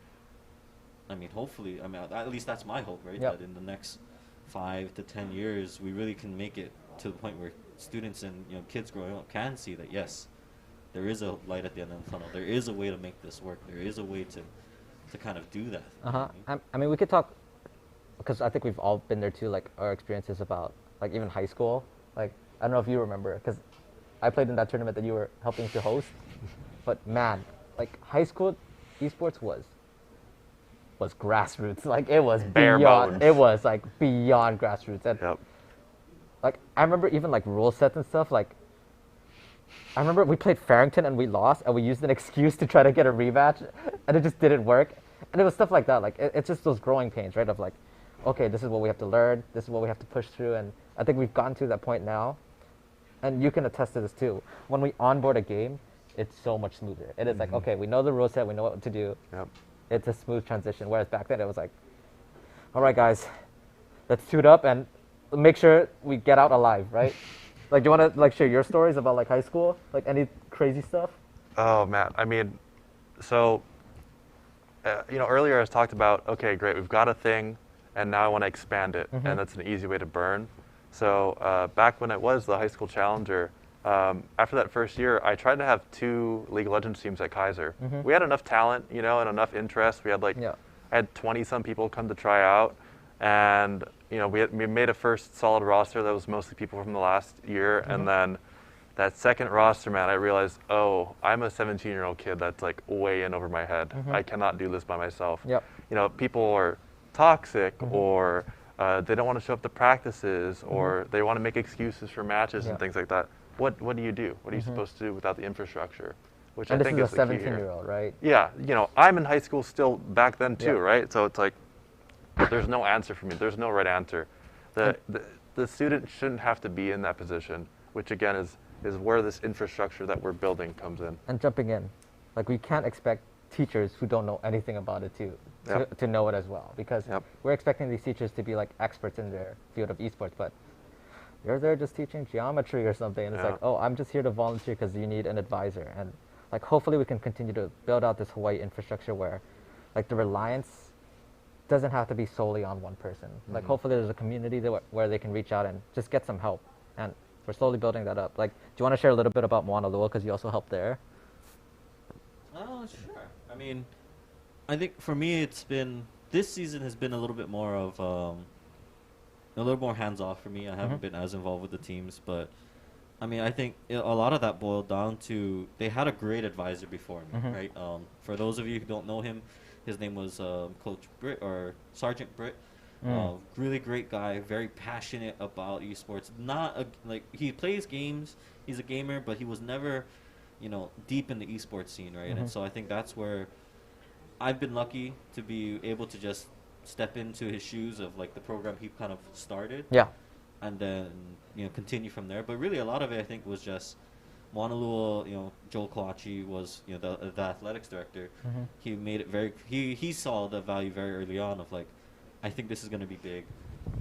I mean, hopefully, at least that's my hope, right? That in the next 5 to 10 years, we really can make it to the point where students and kids growing up can see that yes, there is a light at the end of the tunnel. There is a way to make this work. There is a way to kind of do that. I mean, we could talk, because I think we've all been there too. Like our experiences about like even high school. Like I don't know if you remember, because I played in that tournament that you were helping to host. But man, like high school esports was grassroots. Like it was bare beyond. bones. It was like beyond grassroots. And like I remember even like rule sets and stuff. Like I remember we played Farrington and we lost, and we used an excuse to try to get a rematch, and it just didn't work. And it was stuff like that. Like it's just those growing pains, right? Of like, okay, this is what we have to learn. This is what we have to push through. And I think we've gotten to that point now. And you can attest to this too. When we onboard a game, it's so much smoother. It is like, okay, we know the rule set, we know what to do. It's a smooth transition. Whereas back then it was like, all right, guys, let's suit up and make sure we get out alive, right? Like, do you want to like share your stories about like high school, like any crazy stuff? Oh man, I mean, so earlier I was talked about, okay, great, we've got a thing, and now I want to expand it, and that's an easy way to burn. So back when it was the high school challenger, after that first year, I tried to have 2 League of Legends teams at Kaiser. We had enough talent, and enough interest. We had I had 20-some people come to try out, and we made a first solid roster that was mostly people from the last year, and then that second roster, man, I realized, oh, I'm a 17-year-old kid that's like way in over my head. I cannot do this by myself. People are toxic, or they don't want to show up to practices, or they want to make excuses for matches and things like that. What do you do? What are you supposed to do without the infrastructure? Which And I think this is is a the key here. 17-year-old, right? Yeah, I'm in high school still back then too, right? So it's like, there's no answer for me. There's no right answer. The student shouldn't have to be in that position, which again is where this infrastructure that we're building comes in. And jumping in, like we can't expect teachers who don't know anything about it to know it as well, because we're expecting these teachers to be like experts in their field of esports, but you're there just teaching geometry or something, and it's like, oh, I'm just here to volunteer because you need an advisor. And like hopefully we can continue to build out this Hawaii infrastructure where like the reliance doesn't have to be solely on one person. Like hopefully there's a community where they can reach out and just get some help, and we're slowly building that up. Like, do you want to share a little bit about Mauna Loa, because you also helped there? Oh, sure. I mean, I think for me this season has been a little bit more of a little more hands-off for me. I haven't been as involved with the teams, but I mean, I think a lot of that boiled down to they had a great advisor before me, right? For those of you who don't know him, his name was Coach Britt, or Sergeant Britt. Really great guy, very passionate about esports. He plays games, he's a gamer, but he was never, deep in the esports scene, right? And so I think that's where I've been lucky to be able to just step into his shoes of like the program he kind of started. And then, continue from there. But really a lot of it I think was just Mauna Loa, Joel Kalachi was, the athletics director. He made it he saw the value very early on of like, I think this is going to be big.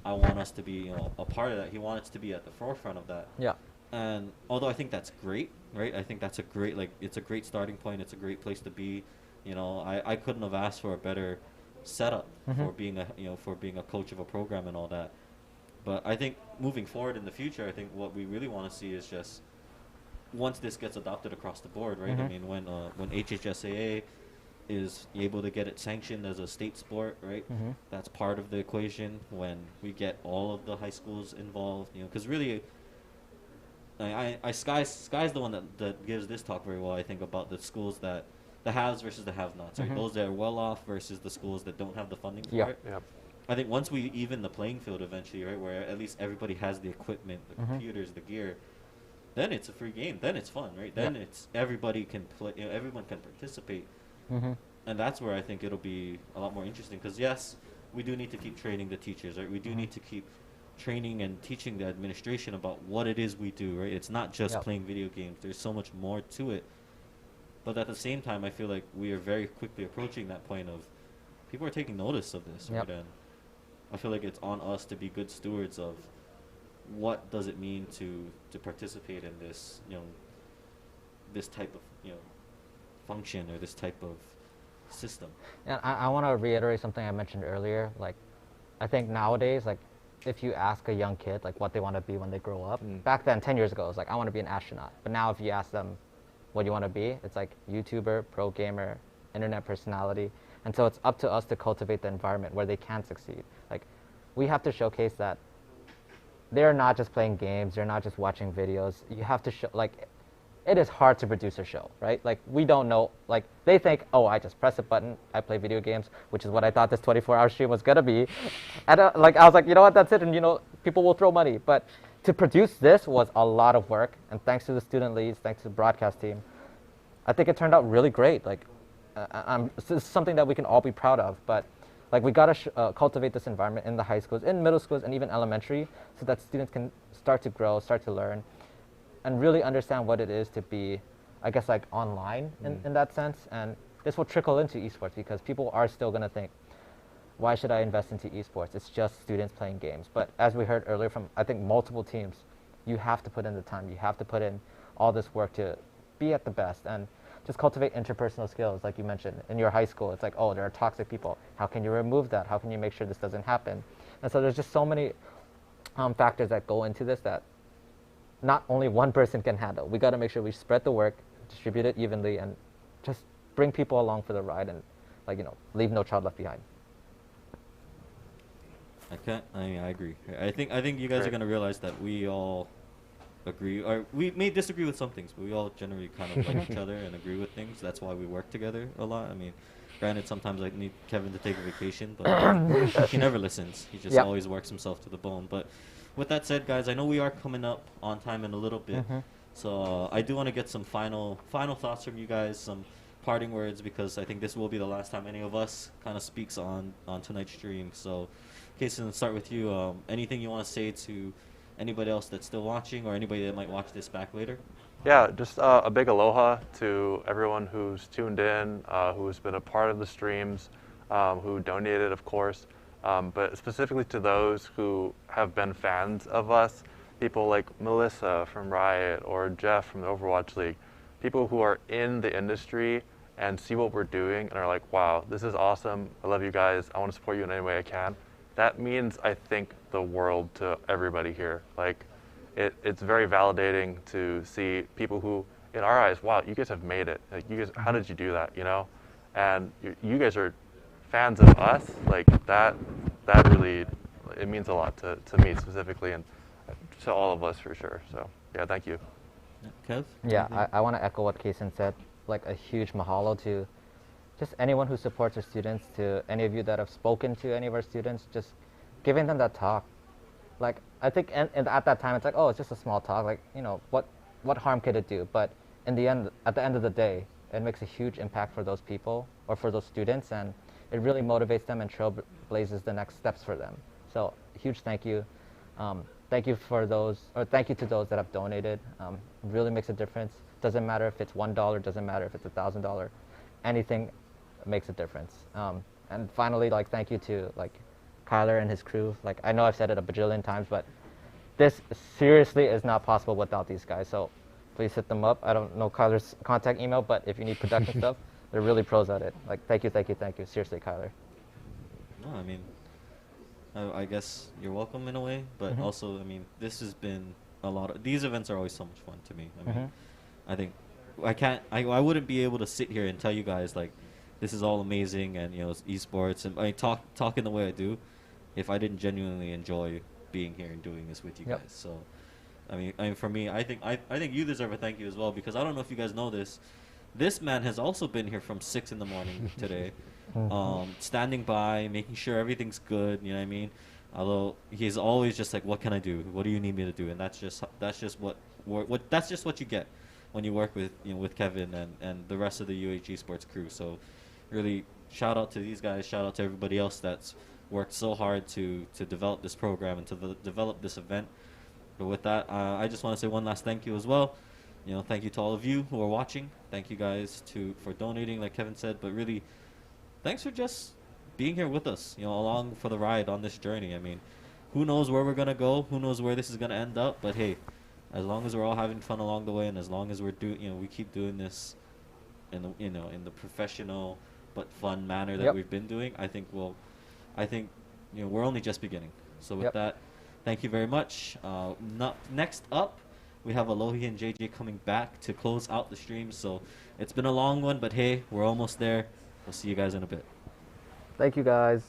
I want us to be, a part of that. He wanted us to be at the forefront of that. And although I think that's great, right? I think that's it's a great starting point. It's a great place to be. I couldn't have asked for a better setup for being a coach of a program and all that. But I think moving forward in the future, I think what we really want to see is just once this gets adopted across the board, right? I mean, when HHSAA is able to get it sanctioned as a state sport, right? That's part of the equation. When we get all of the high schools involved, because really, Sky's the one that gives this talk very well. I think about the schools that the haves versus the have-nots, right? Those that are well off versus the schools that don't have the funding for it. I think once we even the playing field eventually, right, where at least everybody has the equipment, the computers, the gear, then it's a free game. Then it's fun, right? Then it's everybody can play. Everyone can participate. that's where I think it'll be a lot more interesting, because yes, we do need to keep training the teachers, right? We do need to keep training and teaching the administration about what it is we do, right? It's not just playing video games. There's so much more to it. But at the same time, I feel like we are very quickly approaching that point of people are taking notice of this, right? And I feel like it's on us to be good stewards of what does it mean to participate in this, this type of, function or this type of system. And I want to reiterate something I mentioned earlier. Like, I think nowadays, like, if you ask a young kid, like, what they want to be when they grow up, back then, 10 years ago, it was like, I want to be an astronaut. But now if you ask them what you want to be, it's like YouTuber, pro gamer, internet personality. And so it's up to us to cultivate the environment where they can succeed. Like, we have to showcase that they're not just playing games, they're not just watching videos. You have to show, like, it is hard to produce a show, right? Like, we don't know, like, they think, oh, I just press a button, I play video games, which is what I thought this 24-hour stream was gonna be. And like, I was like, you know what, that's it, and people will throw money. But to produce this was a lot of work, and thanks to the student leads, thanks to the broadcast team, I think it turned out really great. Like, this is something that we can all be proud of, but like, we gotta cultivate this environment in the high schools, in middle schools, and even elementary, so that students can start to grow, start to learn, and really understand what it is to be, I guess, like, online in that sense. And this will trickle into esports, because people are still gonna think, why should I invest into esports? It's just students playing games. But as we heard earlier from, I think, multiple teams, you have to put in the time, you have to put in all this work to be at the best, and just cultivate interpersonal skills, like you mentioned. In your high school, it's like, oh, there are toxic people. How can you remove that? How can you make sure this doesn't happen? And so there's just so many factors that go into this that not only one person can handle. We got to make sure we spread the work, distribute it evenly, and just bring people along for the ride, and, like, leave no child left behind. I agree. I think you guys are gonna realize that we all agree, or we may disagree with some things, but we all generally kind of like each other and agree with things. That's why we work together a lot. I mean, granted, sometimes I need Kevin to take a vacation, but he never listens. He just always works himself to the bone. But with that said, guys, I know we are coming up on time in a little bit, so I do want to get some final thoughts from you guys, some parting words, because I think this will be the last time any of us kind of speaks on tonight's stream. So, Kason, let's start with you. Anything you want to say to anybody else that's still watching, or anybody that might watch this back later? Yeah, just a big aloha to everyone who's tuned in, who's been a part of the streams, who donated, of course, but specifically to those who have been fans of us, people like Melissa from Riot or Jeff from the Overwatch League, people who are in the industry and see what we're doing and are like, wow, this is awesome, I love you guys, I want to support you in any way I can. That means, I think, the world to everybody here. Like, it's very validating to see people who, in our eyes, wow, you guys have made it. Like, you guys, how did you do that, And you guys are fans of us. Like, that really, it means a lot to me specifically, and to all of us for sure. So, yeah, thank you. Kev? Yeah, I want to echo what Kason said. Like, a huge mahalo to just anyone who supports our students, to any of you that have spoken to any of our students, just giving them that talk. Like, I think and at that time, it's like, oh, it's just a small talk. Like, what harm could it do? But in the end, at the end of the day, it makes a huge impact for those people or for those students, and it really motivates them and trailblazes the next steps for them. So, huge thank you. Thank you to those that have donated. It really makes a difference. Doesn't matter if it's $1, doesn't matter if it's $1,000. Anything makes a difference. And finally, like, thank you to, like, Kyler and his crew. Like, I know I've said it a bajillion times, but this seriously is not possible without these guys. So please hit them up. I don't know Kyler's contact email, but if you need production stuff, they're really pros at it. Like, thank you. Seriously, Kyler. No, I mean, I guess you're welcome in a way, but also, I mean, this has been a lot of, these events are always so much fun to me. I mean, I think I wouldn't be able to sit here and tell you guys, like, this is all amazing and, it's esports, and I talk in the way I do if I didn't genuinely enjoy being here and doing this with you guys. So, I mean, for me, I think you deserve a thank you as well, because I don't know if you guys know this. This man has also been here from 6 in the morning today, standing by, making sure everything's good. You know what I mean? Although he's always just like, "What can I do? What do you need me to do?" And that's just what you get when you work with with Kevin and the rest of the UH Esports crew. So, really shout out to these guys. Shout out to everybody else that's worked so hard to develop this program and to develop this event. But with that, I just want to say one last thank you as well. Thank you to all of you who are watching. Thank you guys for donating, like Kevin said. But really, thanks for just being here with us, along for the ride on this journey. I mean, who knows where we're gonna go? Who knows where this is gonna end up? But hey, as long as we're all having fun along the way, and as long as we keep doing this in the professional but fun manner that we've been doing, I think we're only just beginning. So with that, thank you very much. Next up, we have Alohi and JJ coming back to close out the stream. So it's been a long one, but hey, we're almost there. We'll see you guys in a bit. Thank you, guys.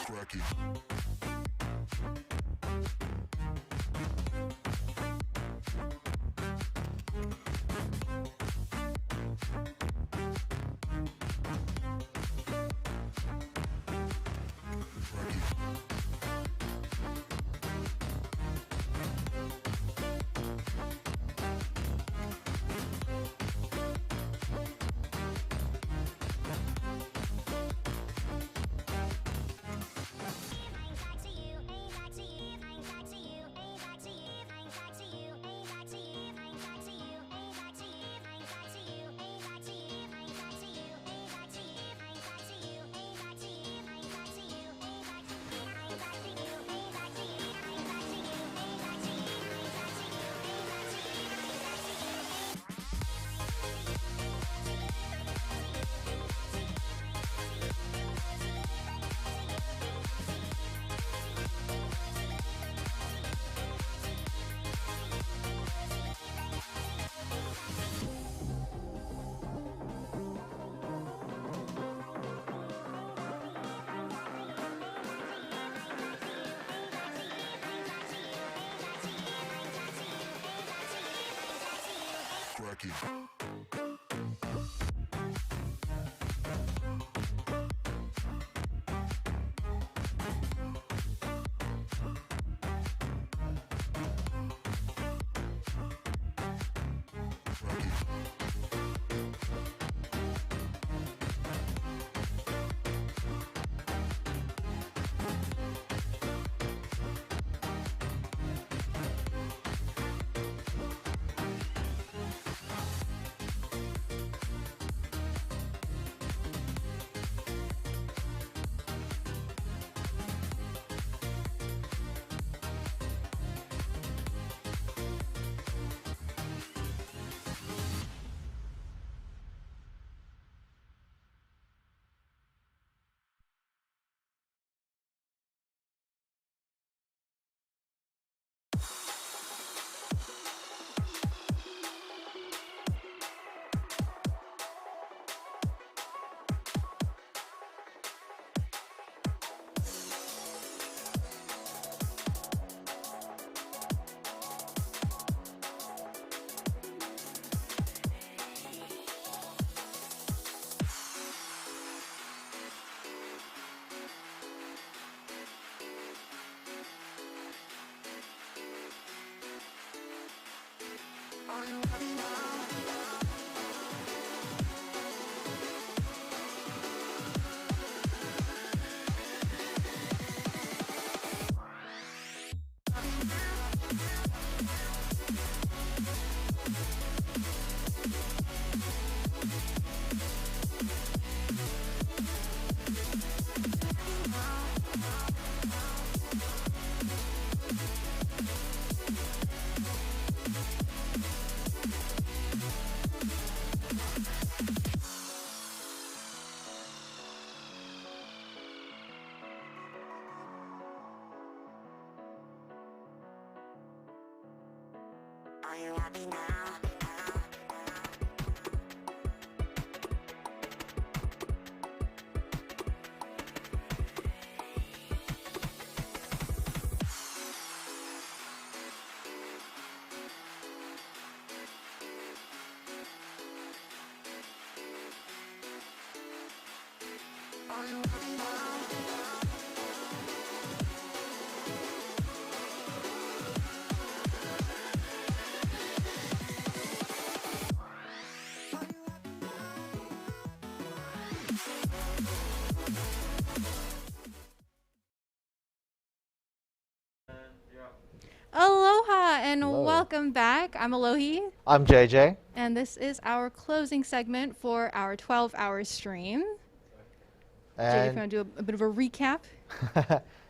Cracky. See you. Aloha and Hello. welcome back. I'm Alohi. I'm JJ. And this is our closing segment for our 12-hour stream. JJ, if you want to do a bit of a recap?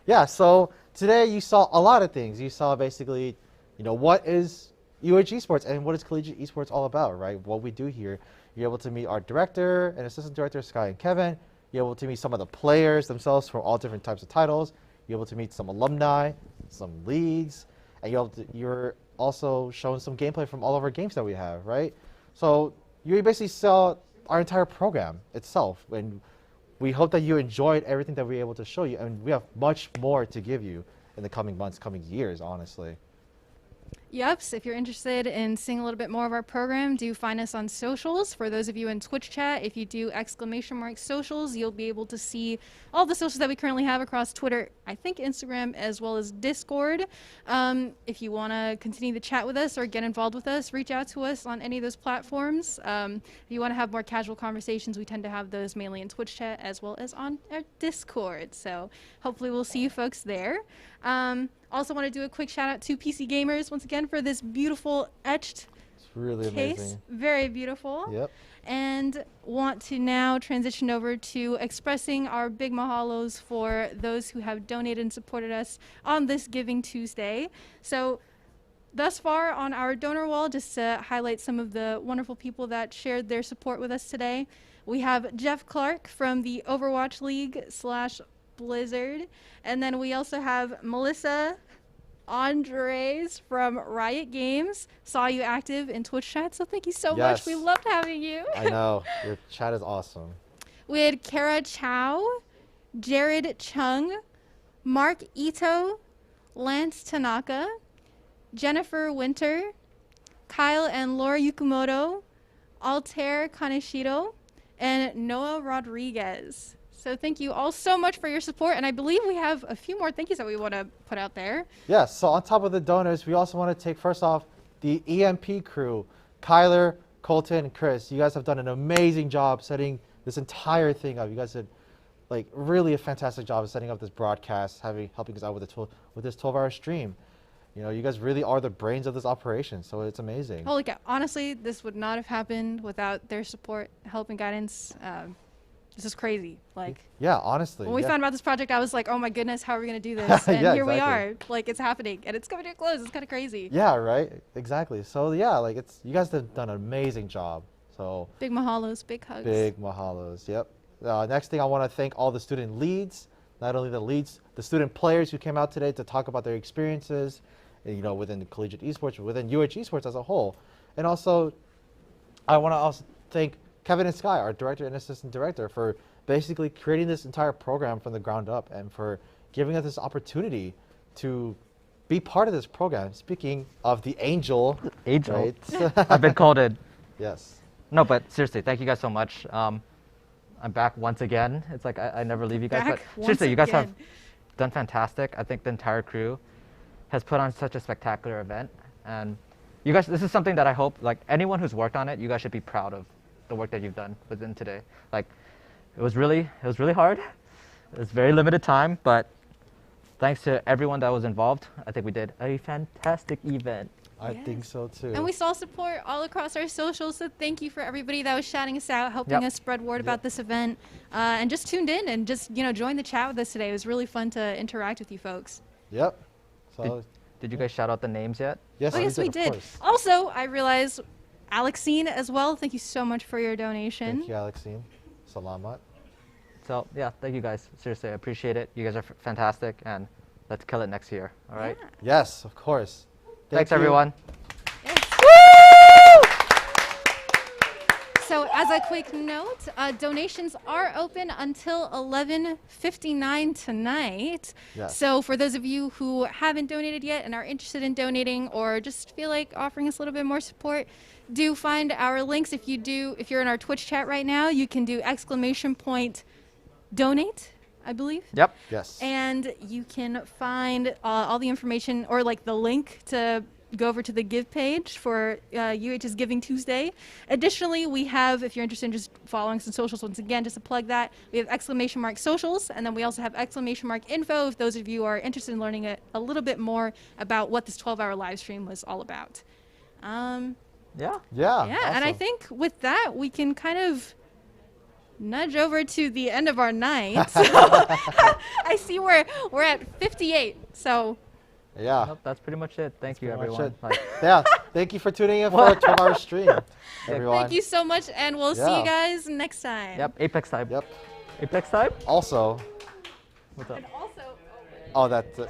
Yeah, so today you saw a lot of things. You saw basically, what is UH Esports and what is Collegiate Esports all about, right? What we do here. You're able to meet our director and assistant director, Sky and Kevin. You're able to meet some of the players themselves from all different types of titles. You're able to meet some alumni, some leagues, and you're also shown some gameplay from all of our games that we have, right? So you basically saw our entire program itself, and we hope that you enjoyed everything that we were able to show you, and we have much more to give you in the coming months, coming years, honestly. Yep, so if you're interested in seeing a little bit more of our program, do find us on socials. For those of you in Twitch chat, if you do ! socials, you'll be able to see all the socials that we currently have across Twitter, I think Instagram, as well as Discord. If you want to continue to chat with us or get involved with us, reach out to us on any of those platforms. If you want to have more casual conversations, we tend to have those mainly in Twitch chat as well as on our Discord. So hopefully we'll see you folks there. Also want to do a quick shout out to PC Gamers once again for this beautiful etched really case. Amazing. Very beautiful. Yep. And want to now transition over to expressing our big mahalos for those who have donated and supported us on this Giving Tuesday. So thus far on our donor wall, just to highlight some of the wonderful people that shared their support with us today, we have Jeff Clark from the Overwatch League / Blizzard, and then we also have Melissa Andres from Riot Games. Saw you active in Twitch chat, so thank you so much. We loved having you. I know, your chat is awesome. We had Kara Chow, Jared Chung, Mark Ito, Lance Tanaka, Jennifer Winter, Kyle and Laura Yukumoto, Altair Kaneshiro, and Noah Rodriguez. So thank you all so much for your support, and I believe we have a few more thank yous that we want to put out there. Yes, so on top of the donors, we also want to take first off the EMP crew, Kyler, Colton, and Chris. You guys have done an amazing job setting this entire thing up. You guys did like really a fantastic job of setting up this broadcast, helping us out with this 12-hour stream. You know, you guys really are the brains of this operation, so it's amazing. Holy cow. Honestly, this would not have happened without their support, help, and guidance. This is crazy. Like, yeah, honestly. When we found about this project, I was like, oh my goodness, how are we going to do this? And yeah, here we exactly. are. Like, it's happening, and it's coming to a close. It's kind of crazy. Yeah, right? Exactly. So, yeah, like, you guys have done an amazing job. So big mahalos, big hugs. Big mahalos, yep. Next thing, I want to thank all the student leads, not only the leads, the student players who came out today to talk about their experiences, you know, within the Collegiate Esports, but within UH Esports as a whole. And also, I want to also thank Kevin and Sky, our director and assistant director, for basically creating this entire program from the ground up and for giving us this opportunity to be part of this program. Speaking of the Angel. Angel. Right? I've been called it. Yes. No, but seriously, thank you guys so much. I'm back once again. It's like I never leave you guys. Back But seriously, you guys again. have done fantastic. I think the entire crew has put on such a spectacular event. And you guys, this is something that I hope, like, anyone who's worked on it, you guys should be proud of the work that you've done within today. Like, it was really hard. It was very limited time, but thanks to everyone that was involved, I think we did a fantastic event. I think so too. And we saw support all across our socials, so thank you for everybody that was shouting us out, helping us spread word about this event, and just tuned in and just, you know, joined the chat with us today. It was really fun to interact with you folks. Yep. So, did you guys shout out the names yet? Yes, oh, yes, we did. Course. Also, I realized Alexine as well. Thank you so much for your donation. Thank you, Alexine. Salamat. So, yeah, thank you guys. Seriously, I appreciate it. You guys are fantastic, and let's kill it next year, all right? Yes, of course. Thanks, everyone. So as a quick note, donations are open until 11:59 tonight. Yes. So for those of you who haven't donated yet and are interested in donating or just feel like offering us a little bit more support, do find our links. If you're in our Twitch chat right now, you can do !donate, I believe. Yep. Yes. And you can find all the information or like the link to go over to the Give page for UH's Giving Tuesday. Additionally, we have, if you're interested in just following some socials, once again, just to plug that, we have !socials, and then we also have !info if those of you are interested in learning a little bit more about what this 12-hour live stream was all about. Yeah. Yeah. Yeah, and I awesome. think with that, we can kind of nudge over to the end of our night. I see we're at 58, so... Yeah. Nope, that's pretty much it. Thank you, pretty much everyone. it. Yeah. Thank you for tuning in for a 12-hour stream, everyone. Thank you so much, and we'll see you guys next time. Yep, Apex time. Yep. Apex time? Also. What's up? And also, Oh, that's it.